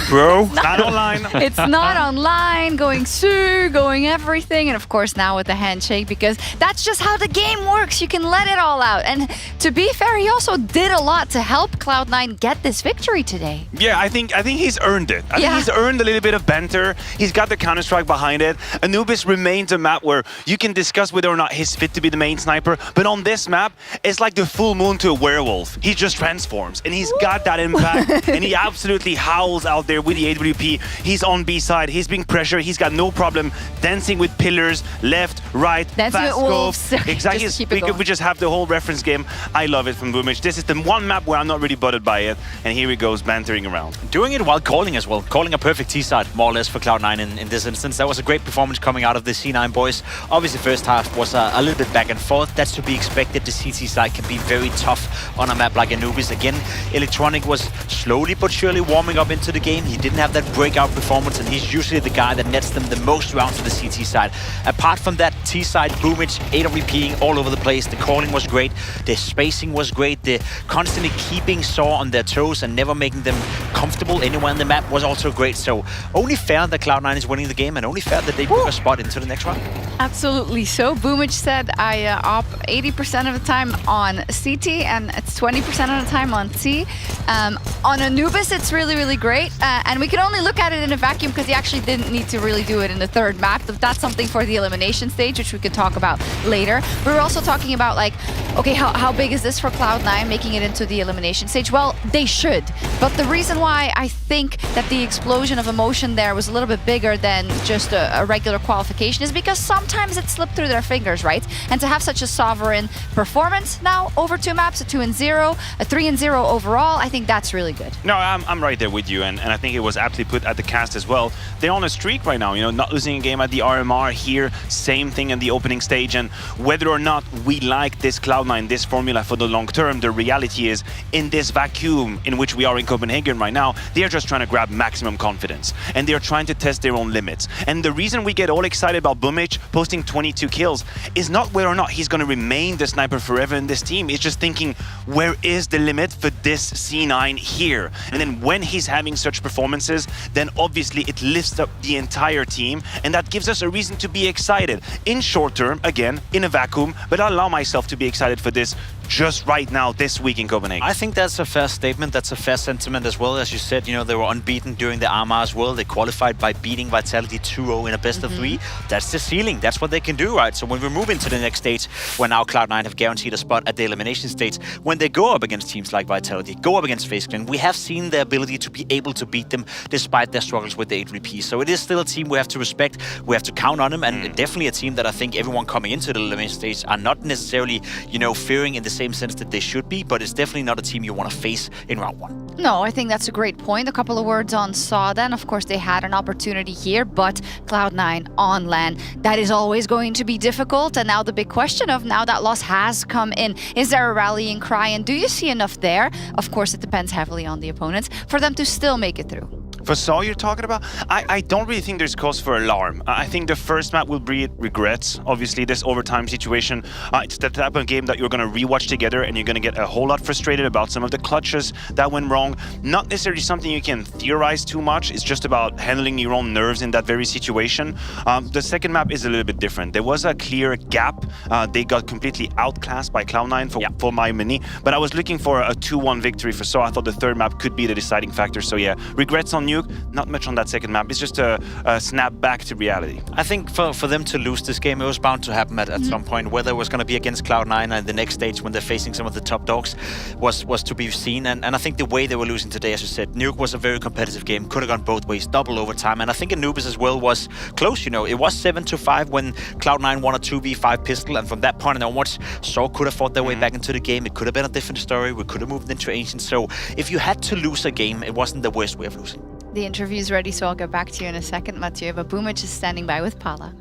Bro, it's not online. It's not online, going Sue, going everything. And of course now with the handshake, because that's just how the game works. You can let it all out. And to be fair, he also did a lot to help Cloud9 get this victory today. Yeah, I think he's earned it. I think he's earned a little bit of banter. He's got the Counter-Strike behind it. Anubis remains a map where you can discuss whether or not he's fit to be the main sniper. But on this map, it's like the full moon to a werewolf. He just transforms, and he's got that impact, and he absolutely howls out there with the AWP. He's on B side, he's being pressured, he's got no problem dancing with pillars, left, right, dancing fast with wolves. scope. Exactly, we just have the whole reference game. I love it from Boomich. This is the one map where I'm not really bothered by it, and here he goes bantering around. Doing it while calling as well, calling a perfect T-side, more or less, for Cloud9 in this instance. That was a great performance coming out of the C9 boys. Obviously, first half was a little bit back and forth. That's to be expected. The CT side can be very tough on a map like Anubis. Again, Electronic was slowly but surely warming up into the game. He didn't have that breakout performance, and he's usually the guy that nets them the most rounds to the CT side. Apart from that, T-side, Boomich, AWPing all over the place. The calling was great. The spacing was great. The constantly keeping Saw on their toes and never making them comfortable anywhere on the map was also great. So only fair that Cloud9 is winning the game, and only fair that they book a spot into the next round. Absolutely. So Boomich said I op 80% of the time on CT and it's 20% of the time on T. On Anubis, it's really, really great. And we can only look at it in a vacuum because he actually didn't need to really do it in the third map. But that's something for the elimination stage, which we could talk about later. We were also talking about, like, okay, how big is this for Cloud9 making it into the elimination stage? Well, they should. But the reason why I think that the explosion of emotion there was a little bit bigger than just a regular qualification is because sometimes it slipped through their fingers, right? And to have such a sovereign performance now over 2 maps, a 2-0, a 3-0 overall, I think that's really good. No, I'm right there with you, and I think it was aptly put at the cast as well. They're on a streak right now, you know, not losing a game at the RMR here, same thing in the opening stage, and whether or not we like this Cloud9, this formula for the long term, the reality is, in this vacuum in which we are in Copenhagen right now, they're just trying to grab maximum confidence, and they're trying to test their own limits. And the reason we get all excited about Boomich posting 22 kills is not whether or not he's going to remain the sniper forever in this team. It's just thinking, where is the limit for this C9 here? And then when he's having such performances, then obviously it lifts up the entire team, and that gives us a reason to be excited. In short term, again, in a vacuum, but I allow myself to be excited for this just right now, this week in Copenhagen. I think that's a fair statement. That's a fair sentiment as well. As you said, you know, they were unbeaten during the RMR as well. They qualified by beating Vitality 2-0 in a best of 3. That's the ceiling. That's what they can do, right? So when we move into the next stage, where now Cloud9 have guaranteed a spot at the elimination stage, when they go up against teams like Vitality, go up against FaZe Clan, we have seen their ability to be able to beat them despite their struggles with the 8-3P. So it is still a team we have to respect. We have to count on them, and definitely a team that I think everyone coming into the elimination stage are not necessarily, you know, fearing in the same sense that they should be, but it's definitely not a team you want to face in round 1. No, I think that's a great point. A couple of words on Saw then. Of course, they had an opportunity here, but Cloud9 on LAN, that is always going to be difficult. And now the big question of now that loss has come in, is there a rallying cry? And do you see enough there? Of course, it depends heavily on the opponents for them to still make it through. For Saw you're talking about, I don't really think there's cause for alarm. I think the first map will breed regrets. Obviously, this overtime situation, it's the type of game that you're going to rewatch together, and you're going to get a whole lot frustrated about some of the clutches that went wrong. Not necessarily something you can theorize too much. It's just about handling your own nerves in that very situation. The second map is a little bit different. There was a clear gap. They got completely outclassed by Cloud9 for my mini, but I was looking for a 2-1 victory for Saw. I thought the third map could be the deciding factor. So yeah, regrets on you. Not much on that second map. It's just a snap back to reality. I think for them to lose this game, it was bound to happen at some point. Whether it was going to be against Cloud9 and the next stage when they're facing some of the top dogs was to be seen. And I think the way they were losing today, as you said, Nuke was a very competitive game. Could have gone both ways, double overtime. And I think Anubis as well was close. You know, it was 7-5 when Cloud9 won a 2v5 pistol. And from that point onwards, Saw could have fought their way back into the game. It could have been a different story. We could have moved into Ancient. So if you had to lose a game, it wasn't the worst way of losing. The interview's ready, so I'll get back to you in a second, Mathieu, but Boomich is standing by with Pala.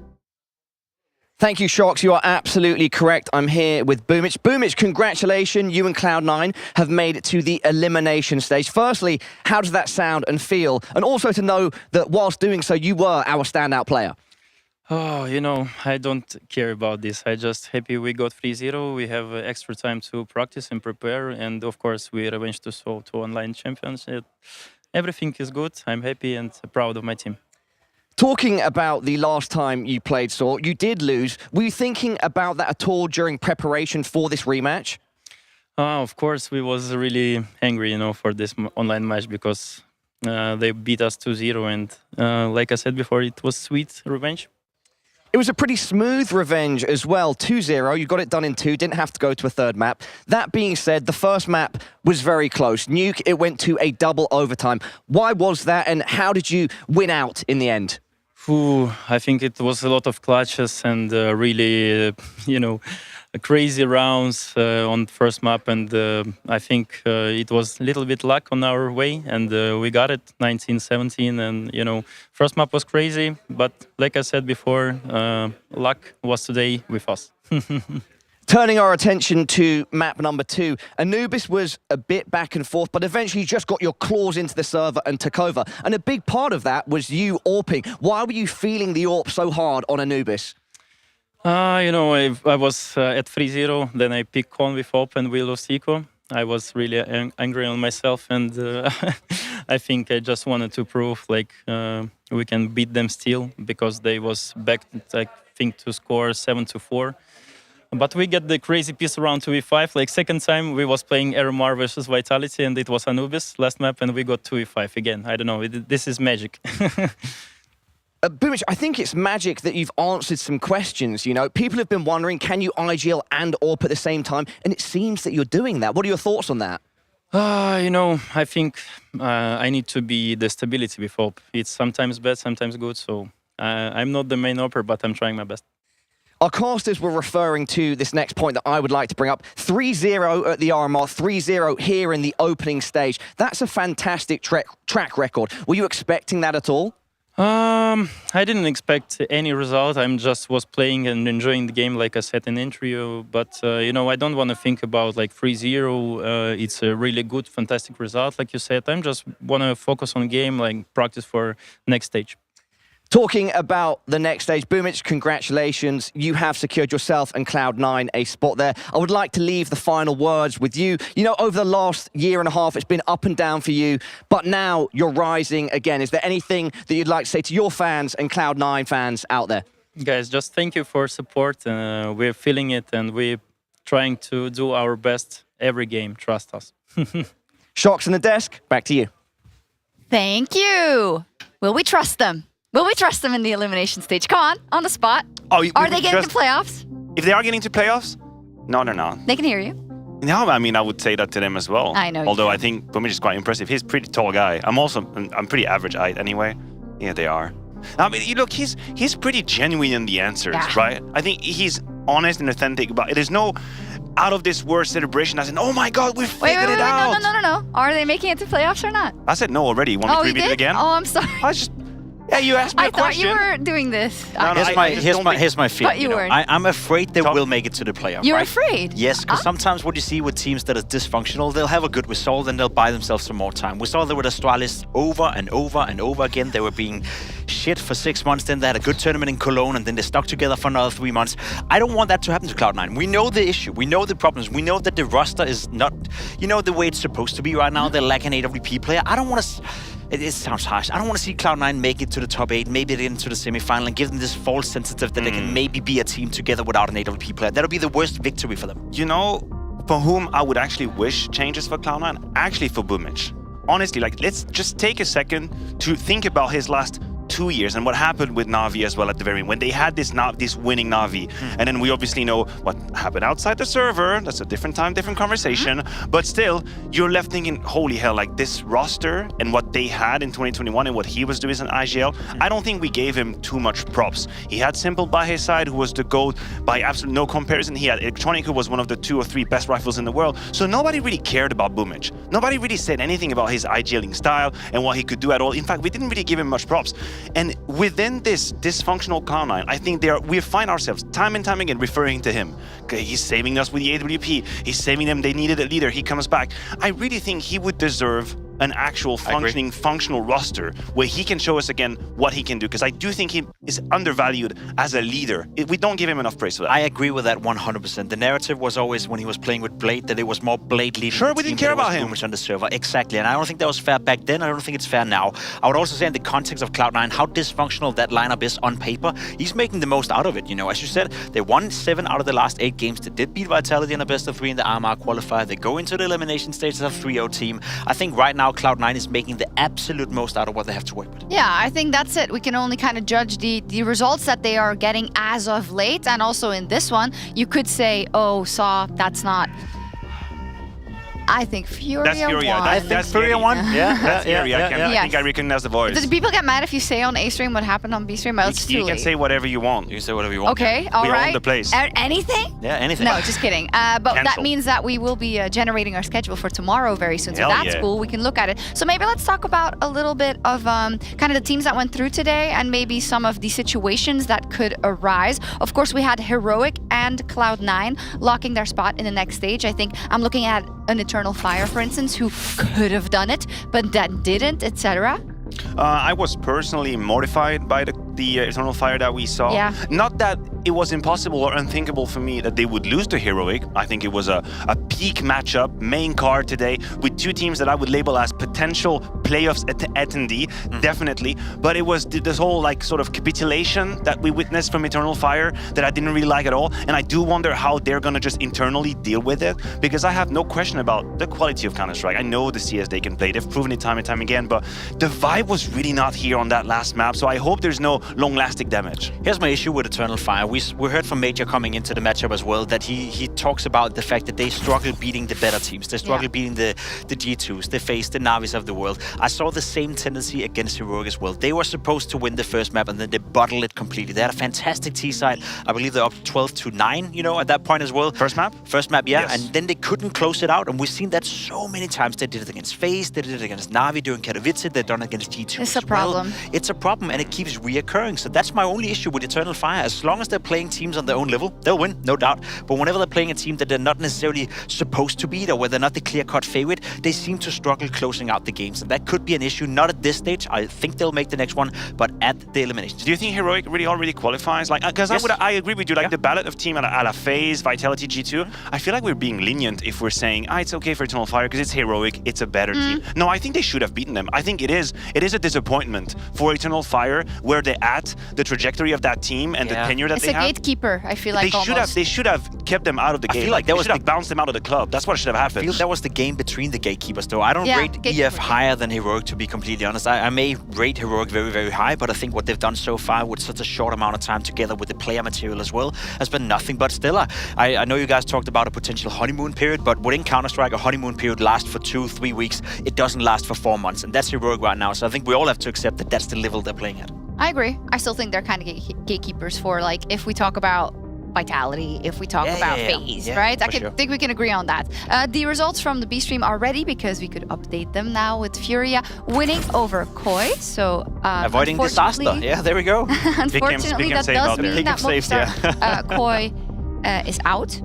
Thank you, Shox. You are absolutely correct. I'm here with Boomich. Boomich, congratulations. You and Cloud9 have made it to the elimination stage. Firstly, how does that sound and feel? And also to know that whilst doing so, you were our standout player. Oh, you know, I don't care about this. I just happy we got 3-0. We have extra time to practice and prepare. And of course, we revenge to online champions. Everything is good. I'm happy and proud of my team. Talking about the last time you played, Saw, you did lose. Were you thinking about that at all during preparation for this rematch? Of course, we was really angry, you know, for this online match because they beat us 2-0. And like I said before, it was sweet revenge. It was a pretty smooth revenge as well, 2-0. You got it done in 2, didn't have to go to a third map. That being said, the first map was very close. Nuke, it went to a double overtime. Why was that, and how did you win out in the end? I think it was a lot of clutches and really, you know, crazy rounds on the first map. And I think it was a little bit luck on our way. And we got it, 19-17. And, you know, first map was crazy. But like I said before, luck was today with us. Turning our attention to map number 2, Anubis was a bit back and forth, but eventually you just got your claws into the server and took over. And a big part of that was you AWPing. Why were you feeling the AWP so hard on Anubis? You know, I was at 3-0, then I picked Con with AWP and we lost Eco. I was really angry on myself, and I think I just wanted to prove like we can beat them still, because they was back, I think, to score 7-4. But we get the crazy piece around 2v5. Like second time we was playing RMR versus Vitality, and it was Anubis last map, and we got 2v5 again. I don't know. This is magic. Boomich, I think it's magic that you've answered some questions. You know, people have been wondering, can you IGL and AWP at the same time? And it seems that you're doing that. What are your thoughts on that? You know, I think I need to be the stability with AWP. It's sometimes bad, sometimes good. So I'm not the main AWPer, but I'm trying my best. Our casters were referring to this next point that I would like to bring up. 3-0 at the RMR, 3-0 here in the opening stage. That's a fantastic track record. Were you expecting that at all? I didn't expect any result. I just was playing and enjoying the game, like I said in the interview. But, you know, I don't want to think about like 3-0. It's a really good, fantastic result, like you said. I just want to focus on game, like practice for next stage. Talking about the next stage, Boomich, congratulations. You have secured yourself and Cloud9 a spot there. I would like to leave the final words with you. You know, over the last year and a half, it's been up and down for you, but now you're rising again. Is there anything that you'd like to say to your fans and Cloud9 fans out there? Guys, just thank you for support. We're feeling it, and we're trying to do our best every game. Trust us. Shocks in the desk, back to you. Thank you. Will we trust them? Will we trust them in the elimination stage? Come on the spot. Oh, are they getting to playoffs? If they are getting to playoffs? No, they're not. They can hear you. No, I mean, I would say that to them as well. I know. Although I think Boomich is quite impressive. He's a pretty tall guy. I'm pretty average height anyway. Yeah, they are. I mean, you look, he's pretty genuine in the answers, right? I think he's honest and authentic, but there's no out of this world celebration as in, oh my God, we figured it out. No. Are they making it to playoffs or not? I said no already. Want me to repeat it again? Oh, I'm sorry. Yeah, you asked me a question. I thought you were doing this. Here's my feeling. But you weren't. I'm afraid they will make it to the playoff. You're afraid? Yes, because sometimes what you see with teams that are dysfunctional, they'll have a good result and they'll buy themselves some more time. We saw that with Astralis over and over and over again. They were being shit for 6 months, then they had a good tournament in Cologne, and then they stuck together for another 3 months. I don't want that to happen to Cloud9. We know the issue. We know the problems. We know that the roster is not, you know, the way it's supposed to be right now. They lack an AWP player. I don't want to... It sounds harsh. I don't want to see Cloud9 make it to the top 8, maybe get into the semi-final, and give them this false sensitive that they can maybe be a team together without an AWP player. That'll be the worst victory for them. You know, for whom I would actually wish changes for Cloud9? Actually for Boomich. Honestly, like, let's just take a second to think about his last 2 years and what happened with Na'Vi as well at the very end, when they had this winning Na'Vi. And then we obviously know what happened outside the server. That's a different time, different conversation. But still, you're left thinking, holy hell, like this roster and what they had in 2021 and what he was doing as an IGL, I don't think we gave him too much props. He had Simple by his side, who was the GOAT by absolutely no comparison. He had Electronic, who was one of the 2 or 3 best rifles in the world. So nobody really cared about Boomich. Nobody really said anything about his IGLing style and what he could do at all. In fact, we didn't really give him much props. And within this dysfunctional Cloud9, I think we find ourselves time and time again referring to him. Okay, he's saving us with the AWP. He's saving them. They needed a leader. He comes back. I really think he would deserve an actual functional roster where he can show us again what he can do, because I do think he is undervalued as a leader. We don't give him enough praise for that. I agree with that 100%. The narrative was always when he was playing with Blade that it was more Blade leading. Sure, we didn't care about him. On the server. Exactly, and I don't think that was fair back then. I don't think it's fair now. I would also say in the context of Cloud9, how dysfunctional that lineup is on paper. He's making the most out of it. You know, as you said, they won 7 out of the last 8 games. They did beat Vitality in a best of 3 in the RMR qualifier. They go into the elimination stage as a 3-0 team. I think right now Cloud9 is making the absolute most out of what they have to work with. Yeah, I think that's it. We can only kind of judge the results that they are getting as of late. And also in this one, you could say, oh, Saw, that's not... I think Furia That's Furia. won. That's Furia won. Yeah, that's Furia. I Yes. think I recognize the voice. Do people get mad if you say on A stream what happened on B stream? Oh, it's too You can late. say whatever you want. You can say whatever you want. Okay, all we right. own the place. Anything? Yeah, anything. No, just kidding. But that Cancel. means that we will be generating our schedule for tomorrow very soon. So Hell that's yeah. cool. We can look at it. So maybe let's talk about a little bit of kind of the teams that went through today and maybe some of the situations that could arise. Of course, we had Heroic and Cloud9 locking their spot in the next stage. I think I'm looking at an Eternal Fire, for instance, who could have done it, but that didn't, etc. I was personally mortified by the Eternal Fire that we saw. Yeah. Not that it was impossible or unthinkable for me that they would lose to Heroic. I think it was a peak matchup, main card today, with 2 teams that I would label as potential playoffs attendee, definitely. But it was this whole like sort of capitulation that we witnessed from Eternal Fire that I didn't really like at all. And I do wonder how they're gonna just internally deal with it, because I have no question about the quality of Counter-Strike. I know the CS they can play. They've proven it time and time again, but the vibe was really not here on that last map. So I hope there's no long-lasting damage. Here's my issue with Eternal Fire. We heard from Major coming into the matchup as well that he talks about the fact that they struggle beating the better teams. They struggle beating the G2s. They face the Navis of the world. I saw the same tendency against Heroic as well. They were supposed to win the first map and then they bottled it completely. They had a fantastic T side. I believe they're up 12-9, you know, at that point as well. First map? First map, yeah. Yes. And then they couldn't close it out. And we've seen that so many times. They did it against FaZe, they did it against Navi during Katowice, they've done it against G2 It's as a problem. well. It's a problem and it keeps reoccurring. So that's my only issue with Eternal Fire. As long as they're playing teams on their own level, they'll win, no doubt. But whenever they're playing a team that they're not necessarily supposed to beat or where they're not the clear-cut favorite, they seem to struggle closing out the games. And that could be an issue, not at this stage. I think they'll make the next one, but at the elimination. Do you think Heroic really already qualifies? Like, because Yes. I agree with you. Like the ballot of team a la FaZe, Vitality, G2. I feel like we're being lenient if we're saying, it's okay for Eternal Fire because it's Heroic, it's a better team. No, I think they should have beaten them. I think it is a disappointment for Eternal Fire where they're at, the trajectory of that team and the tenure that It's they a have. gatekeeper, I feel like They should have kept them out of the game. feel like that they was should have bounced them out of the club. That's what should have I happened. feel that was the game between the gatekeepers, though. I don't Yeah, rate gatekeeper. EF higher than Heroic, to be completely honest. I may rate Heroic very, very high, but I think what they've done so far with such a short amount of time together with the player material as well has been nothing but stellar. I know you guys talked about a potential honeymoon period, but within Counter-Strike, a honeymoon period lasts for 2-3 weeks. It doesn't last for 4 months, and that's Heroic right now. So I think we all have to accept that that's the level they're playing at. I agree. I still think they're kind of gatekeepers for, like, if we talk about Vitality, if we talk about FaZe, right? I think we can agree on that. The results from the B stream are ready because we could update them now with Furia winning over Koi. So avoiding disaster. Yeah, there we go. Unfortunately, that does mean that Movistar Koi is out.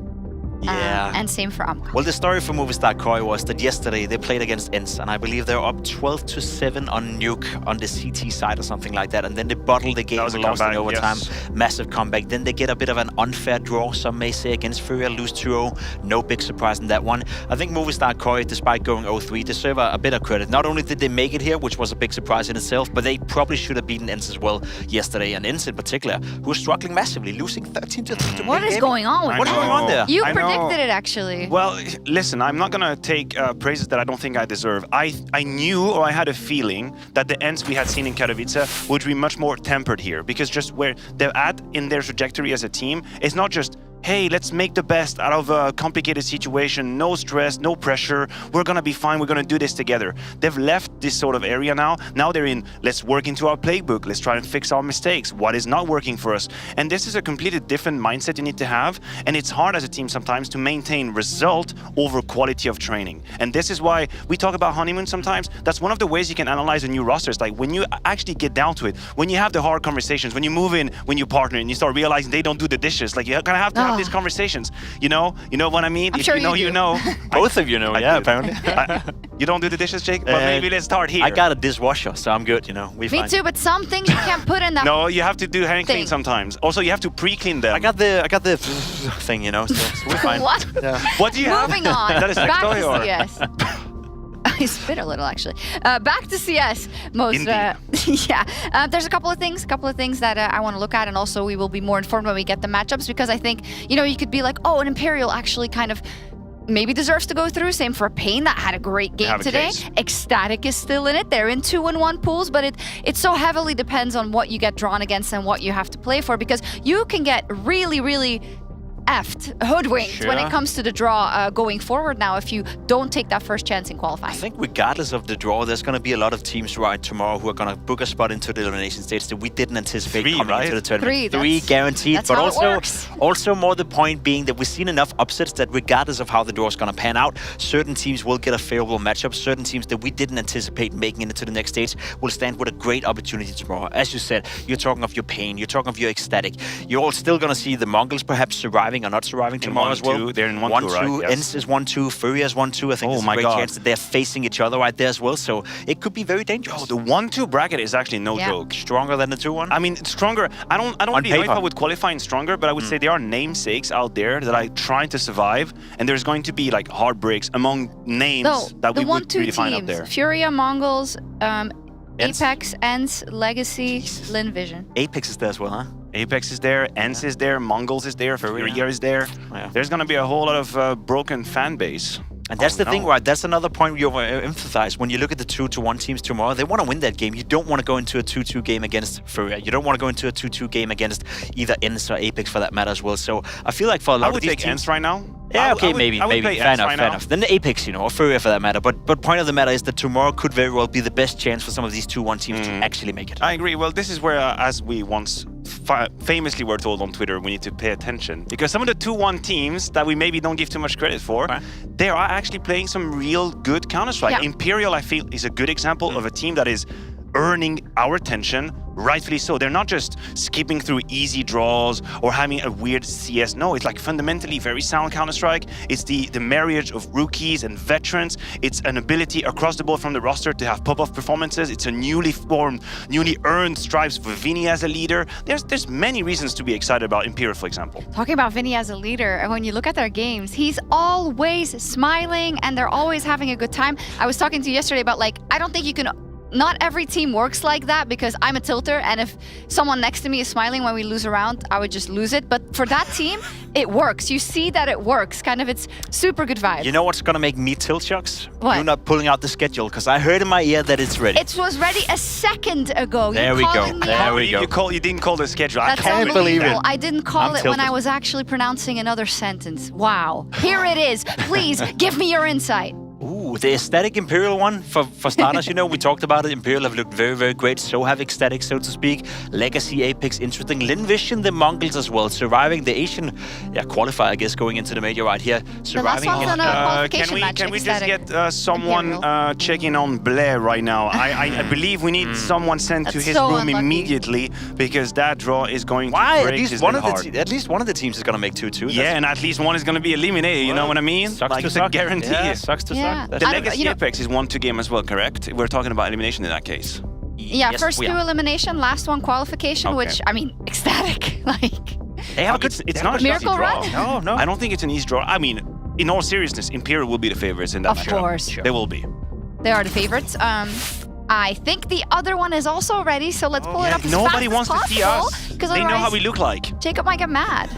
Yeah. And same for Amco. Well, the story for Movistar Koi was that yesterday they played against ENCE, and I believe they're up 12-7 on Nuke on the CT side or something like that. And then they bottled the game and lost in overtime. Yes. Massive comeback. Then they get a bit of an unfair draw, some may say, against Furia, lose 2-0. No big surprise in that one. I think Movistar Koi, despite going 0-3, deserve a bit of credit. Not only did they make it here, which was a big surprise in itself, but they probably should have beaten ENCE as well yesterday. And ENCE in particular, who was struggling massively, losing 13-3. What is going on with What's going on there? You predicted it, actually. Well, listen, I'm not gonna take praises that I don't think I deserve. I knew, or I had a feeling, that the ends we had seen in Katowice would be much more tempered here, because just where they're at in their trajectory as a team, it's not just, hey, let's make the best out of a complicated situation, no stress, no pressure, we're gonna be fine, we're gonna do this together. They've left this sort of area now. Now they're in, let's work into our playbook, let's try and fix our mistakes, what is not working for us. And this is a completely different mindset you need to have, and it's hard as a team sometimes to maintain result over quality of training. And this is why we talk about honeymoon sometimes. That's one of the ways you can analyze a new roster. It's like when you actually get down to it, when you have the hard conversations, when you move in, when you partner, and you start realizing they don't do the dishes, like you kind of have to have these conversations, you know what I mean? I'm if sure you know, you you know. Both of you know, yeah, apparently. You don't do the dishes, Jake? But maybe let's start here. I got a dishwasher, so I'm good, you know. Me too, but some things you can't put in that. No, you have to do hand clean sometimes. Also, you have to pre-clean them. I got the thing, you know, so we're fine. What? Yeah. What do you have? Moving on. That is sex Back toy, to or? CS. I spit a little, actually. Back to CS. There's a couple of things that I want to look at, and also we will be more informed when we get the matchups, because I think, you know, you could be like, oh, an Imperial actually kind of maybe deserves to go through. Same for Pain, that had a great game today. Ecstatic is still in it. They're in 2-1 pools, but it so heavily depends on what you get drawn against and what you have to play for, because you can get really, really hoodwinked when it comes to the draw going forward now if you don't take that first chance in qualifying. I think regardless of the draw, there's going to be a lot of teams right tomorrow who are going to book a spot into the elimination stage that we didn't anticipate coming into the tournament. Three guaranteed, that's but how also more the point being that we've seen enough upsets that regardless of how the draw is going to pan out, certain teams will get a favorable matchup. Certain teams that we didn't anticipate making it into the next stage will stand with a great opportunity tomorrow. As you said, you're talking of your Pain, you're talking of your Ecstatic. You're all still going to see the Mongols perhaps surviving or not surviving tomorrow as well. They're in 1-2, right? Yes. Ents is 1-2, Furia is 1-2. I think there's a great chance that they're facing each other right there as well. So it could be very dangerous. Oh, the 1-2 bracket is actually no joke. Stronger than the 2-1? I mean, stronger. I don't really know if I would qualify in stronger, but I would say there are namesakes out there that are trying to survive, and there's going to be like heartbreaks among names that we would really find out there. Furia, Mongols, Apex, Ents, Legacy, Lin Vision. Apex is there as well, huh? Apex is there, Ents is there, Mongols is there, Furia is there. Yeah. There's going to be a whole lot of broken fan base. And that's the thing, right? That's another point you emphasize. When you look at the 2-1 teams tomorrow, they want to win that game. You don't want to go into a 2-2 game against Furia. You don't want to go into a 2-2 game against either Ents or Apex for that matter as well. So I feel like for a lot of these teams... I would take Ents right now. Yeah, okay, maybe. Fair enough. Then the Apex, you know, or Furia for that matter. But point of the matter is that tomorrow could very well be the best chance for some of these 2-1 teams to actually make it. I agree. Well, this is where, as we once famously were told on Twitter, we need to pay attention. Because some of the 2-1 teams that we maybe don't give too much credit for, they are actually playing some real good Counter-Strike. Yeah. Imperial, I feel, is a good example of a team that is earning our attention, rightfully so. They're not just skipping through easy draws or having a weird CS. No, it's like fundamentally very sound Counter-Strike. It's the marriage of rookies and veterans. It's an ability across the board from the roster to have pop-off performances. It's a newly formed, newly earned stripes for Vinny as a leader. There's many reasons to be excited about Imperial, for example. Talking about Vinny as a leader, and when you look at their games, he's always smiling and they're always having a good time. I was talking to you yesterday about, like, I don't think you can... Not every team works like that, because I'm a tilter, and if someone next to me is smiling when we lose a round, I would just lose it. But for that team, it works. You see that it works. Kind of, it's super good vibe. You know what's going to make me tilt, Shocks? What? You're not pulling out the schedule, because I heard in my ear that it's ready. It was ready a second ago. There we go. There we go. You didn't call the schedule. That's I can't believe it. I didn't call it tilted. when I was actually pronouncing another sentence. Wow. Here it is. Please, give me your insight. Ooh, the Ecstatic Imperial one, for starters, you know, we talked about it. Imperial have looked very, very great. So have Ecstatic, so to speak. Legacy, Apex, interesting. Lin Vision, the Mongols as well. Surviving the Asian qualifier, I guess, going into the major right here. Surviving. Can we just get someone checking on Blair right now? I believe we need someone sent to his room immediately, because that draw is going to break his heart. At least one of the teams is going to make 2-2. Yeah, and at least one is going to be eliminated. You know what I mean? Sucks to it's suck. a guarantee. Yeah, sucks to suck. The Legacy Apex is 1-2 game as well, correct? We're talking about elimination in that case. Yeah, yes, first 2 elimination, last 1 qualification, which, I mean, Ecstatic, like... They have it's not a miracle run? No. I don't think it's an easy draw. I mean, in all seriousness, Imperial will be the favorites in that matchup. Of course. They will be. They are the favorites. I think the other one is also ready, so let's pull it up as Nobody fast wants as to see possible, us. because They know how we look like. Jacob might get mad.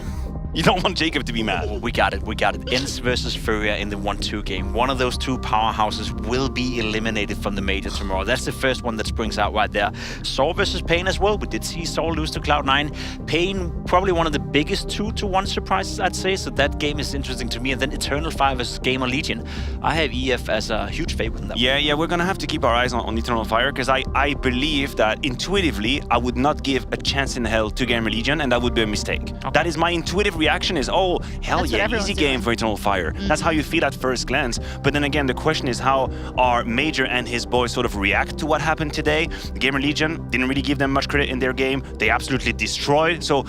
You don't want Jacob to be mad. Oh, we got it. Ents versus Furia in the 1-2 game. One of those two powerhouses will be eliminated from the major tomorrow. That's the first one that springs out right there. Saw versus Pain as well. We did see Saw lose to Cloud9. Pain, probably one of the biggest 2-1 surprises, I'd say. So that game is interesting to me. And then Eternal Fire versus Gamer Legion. I have EF as a huge favorite in that one. Yeah, we're going to have to keep our eyes on Eternal Fire, because I believe that intuitively, I would not give a chance in hell to Gamer Legion, and that would be a mistake. Okay. That is my intuitive reaction is, oh, hell That's what yeah, everyone's easy game doing. for Eternal Fire. That's how you feel at first glance. But then again, the question is how are Major and his boys sort of react to what happened today? Gamer Legion didn't really give them much credit in their game. They absolutely destroyed. So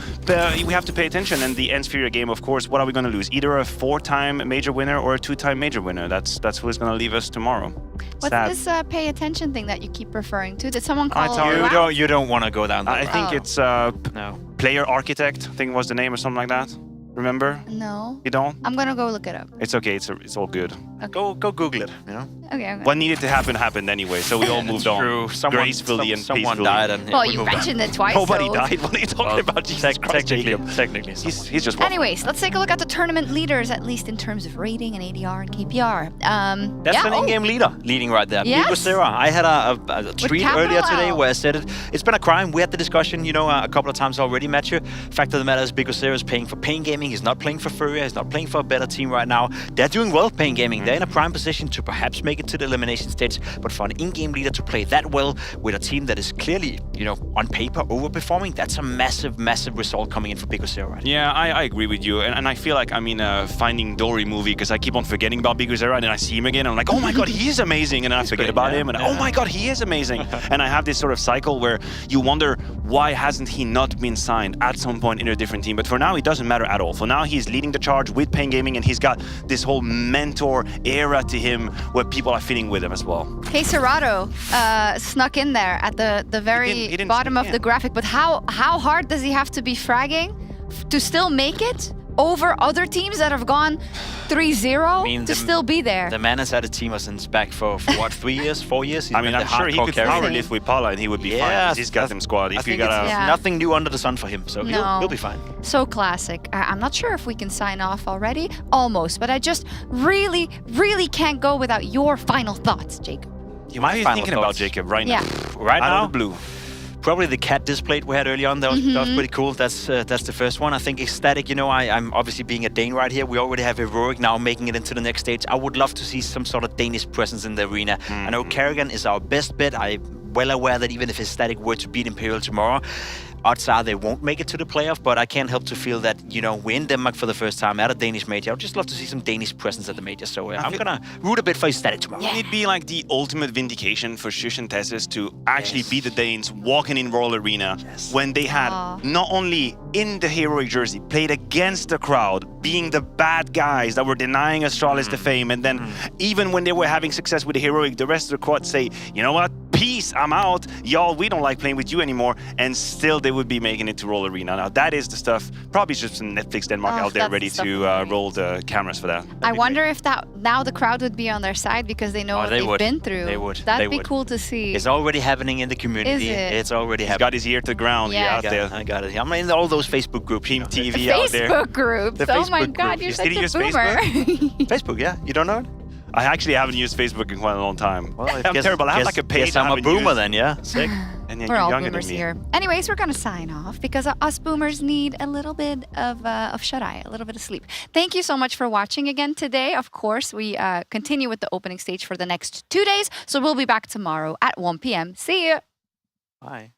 we have to pay attention. And the Ensphera game, of course, what are we going to lose? Either a 4-time major winner or a 2-time major winner. That's who's going to leave us tomorrow. What's Sad. this pay attention thing that you keep referring to? Did someone call you out? You don't want to go down that I think it's Player Architect, I think was the name or something like that. Remember? No. You don't? I'm gonna go look it up. It's okay. It's all good. Go Google it. You know. Okay. What needed to happen happened anyway, so we all moved on True. gracefully and someone peacefully. died and Well, you mentioned it twice. Nobody so- died. What are you talking about? Jesus Christ, Jacob. Technically, he's just. Anyways, let's take a look at the tournament leaders, at least in terms of rating and ADR and KPR. That's yeah, an in-game leader leading right there. Yes. Bigo Zero. I had a tweet capital earlier today L. where I said it's been a crime. We had the discussion, you know, a couple of times already, Matthew. Fact of the matter is, Bigo Zero is paying for Pain Gaming. He's not playing for Furia. He's not playing for a better team right now. They're doing well, Pain Gaming. They're in a prime position to perhaps make it to the elimination stage. But for an in-game leader to play that well with a team that is clearly, you know, on paper overperforming, that's a massive, massive result coming in for Bigo Zero right now. Yeah, I agree with you, and I feel like I'm in a Finding Dory movie because I keep on forgetting about Bigo Zero, and then I see him again, and I'm like, oh my god, he is amazing, and then I forget about him, and oh my god, he is amazing, and I have this sort of cycle where you wonder why hasn't he not been signed at some point in a different team. But for now, it doesn't matter at all. For now, he's leading the charge with Pain Gaming, and he's got this whole mentor era to him where people are fitting with him as well. Hey, Serato snuck in there at the very He didn't bottom sneak of the graphic, but how hard does he have to be fragging to still make it over other teams that have gone 3-0 to still be there? The man has had a team since back for what, 3 years, 4 years? He's I mean, been I'm the sure he hardcore could carry. power lift with Paula and he would be fine. 'Cause he's got them squad. I If you think got it's nothing new under the sun for him, so No. he'll be fine. So classic. I'm not sure if we can sign off already. Almost, but I just really, really can't go without your final thoughts, Jacob. What are you thinking about, Jacob, right now? Right Out now? of the blue. Probably the cat display we had early on. That was pretty cool. That's the first one. I think Ecstatic, you know, I'm obviously being a Dane right here. We already have Heroic now making it into the next stage. I would love to see some sort of Danish presence in the arena. I know Kerrigan is our best bet. I'm well aware that even if Ecstatic were to beat Imperial tomorrow, odds are they won't make it to the playoff, but I can't help to feel that, you know, we're in Denmark for the first time at a Danish major. I'd just love to see some Danish presence at the major, so I'm going to root a bit for Ecstatic tomorrow. Wouldn't it be like the ultimate vindication for Shush and Tessus to actually beat the Danes walking in Royal Arena when they had not only in the Heroic jersey played against the crowd, being the bad guys that were denying Astralis the fame, and then even when they were having success with the Heroic, the rest of the quad say, you know what, peace, I'm out, y'all, we don't like playing with you anymore, and still they would be making it to Roll Arena. Now that is the stuff, probably just some Netflix Denmark out there that's ready the stuff to roll the cameras for that. I wonder if that now the crowd would be on their side because they know what they they've would. been through. They would. That'd They be would. cool to see. It's already happening in the community. Is it? It's already He's happening. got his ear to the ground, Yeah. out there. I got it. I'm in all those Facebook groups. Team TV The out there. Facebook groups. The Oh my Facebook god, group. you're You such still a use boomer. Facebook, yeah? You don't know it? I actually haven't used Facebook in quite a long time. Well, I'm terrible. I have like a page. Guess I'm a boomer then, yeah? Sick. And then We're you're all younger boomers than me. here. Anyways, we're gonna sign off because us boomers need a little bit of shut-eye, a little bit of sleep. Thank you so much for watching again today. Of course, we continue with the opening stage for the next 2 days, so we'll be back tomorrow at 1 p.m. See you. Bye.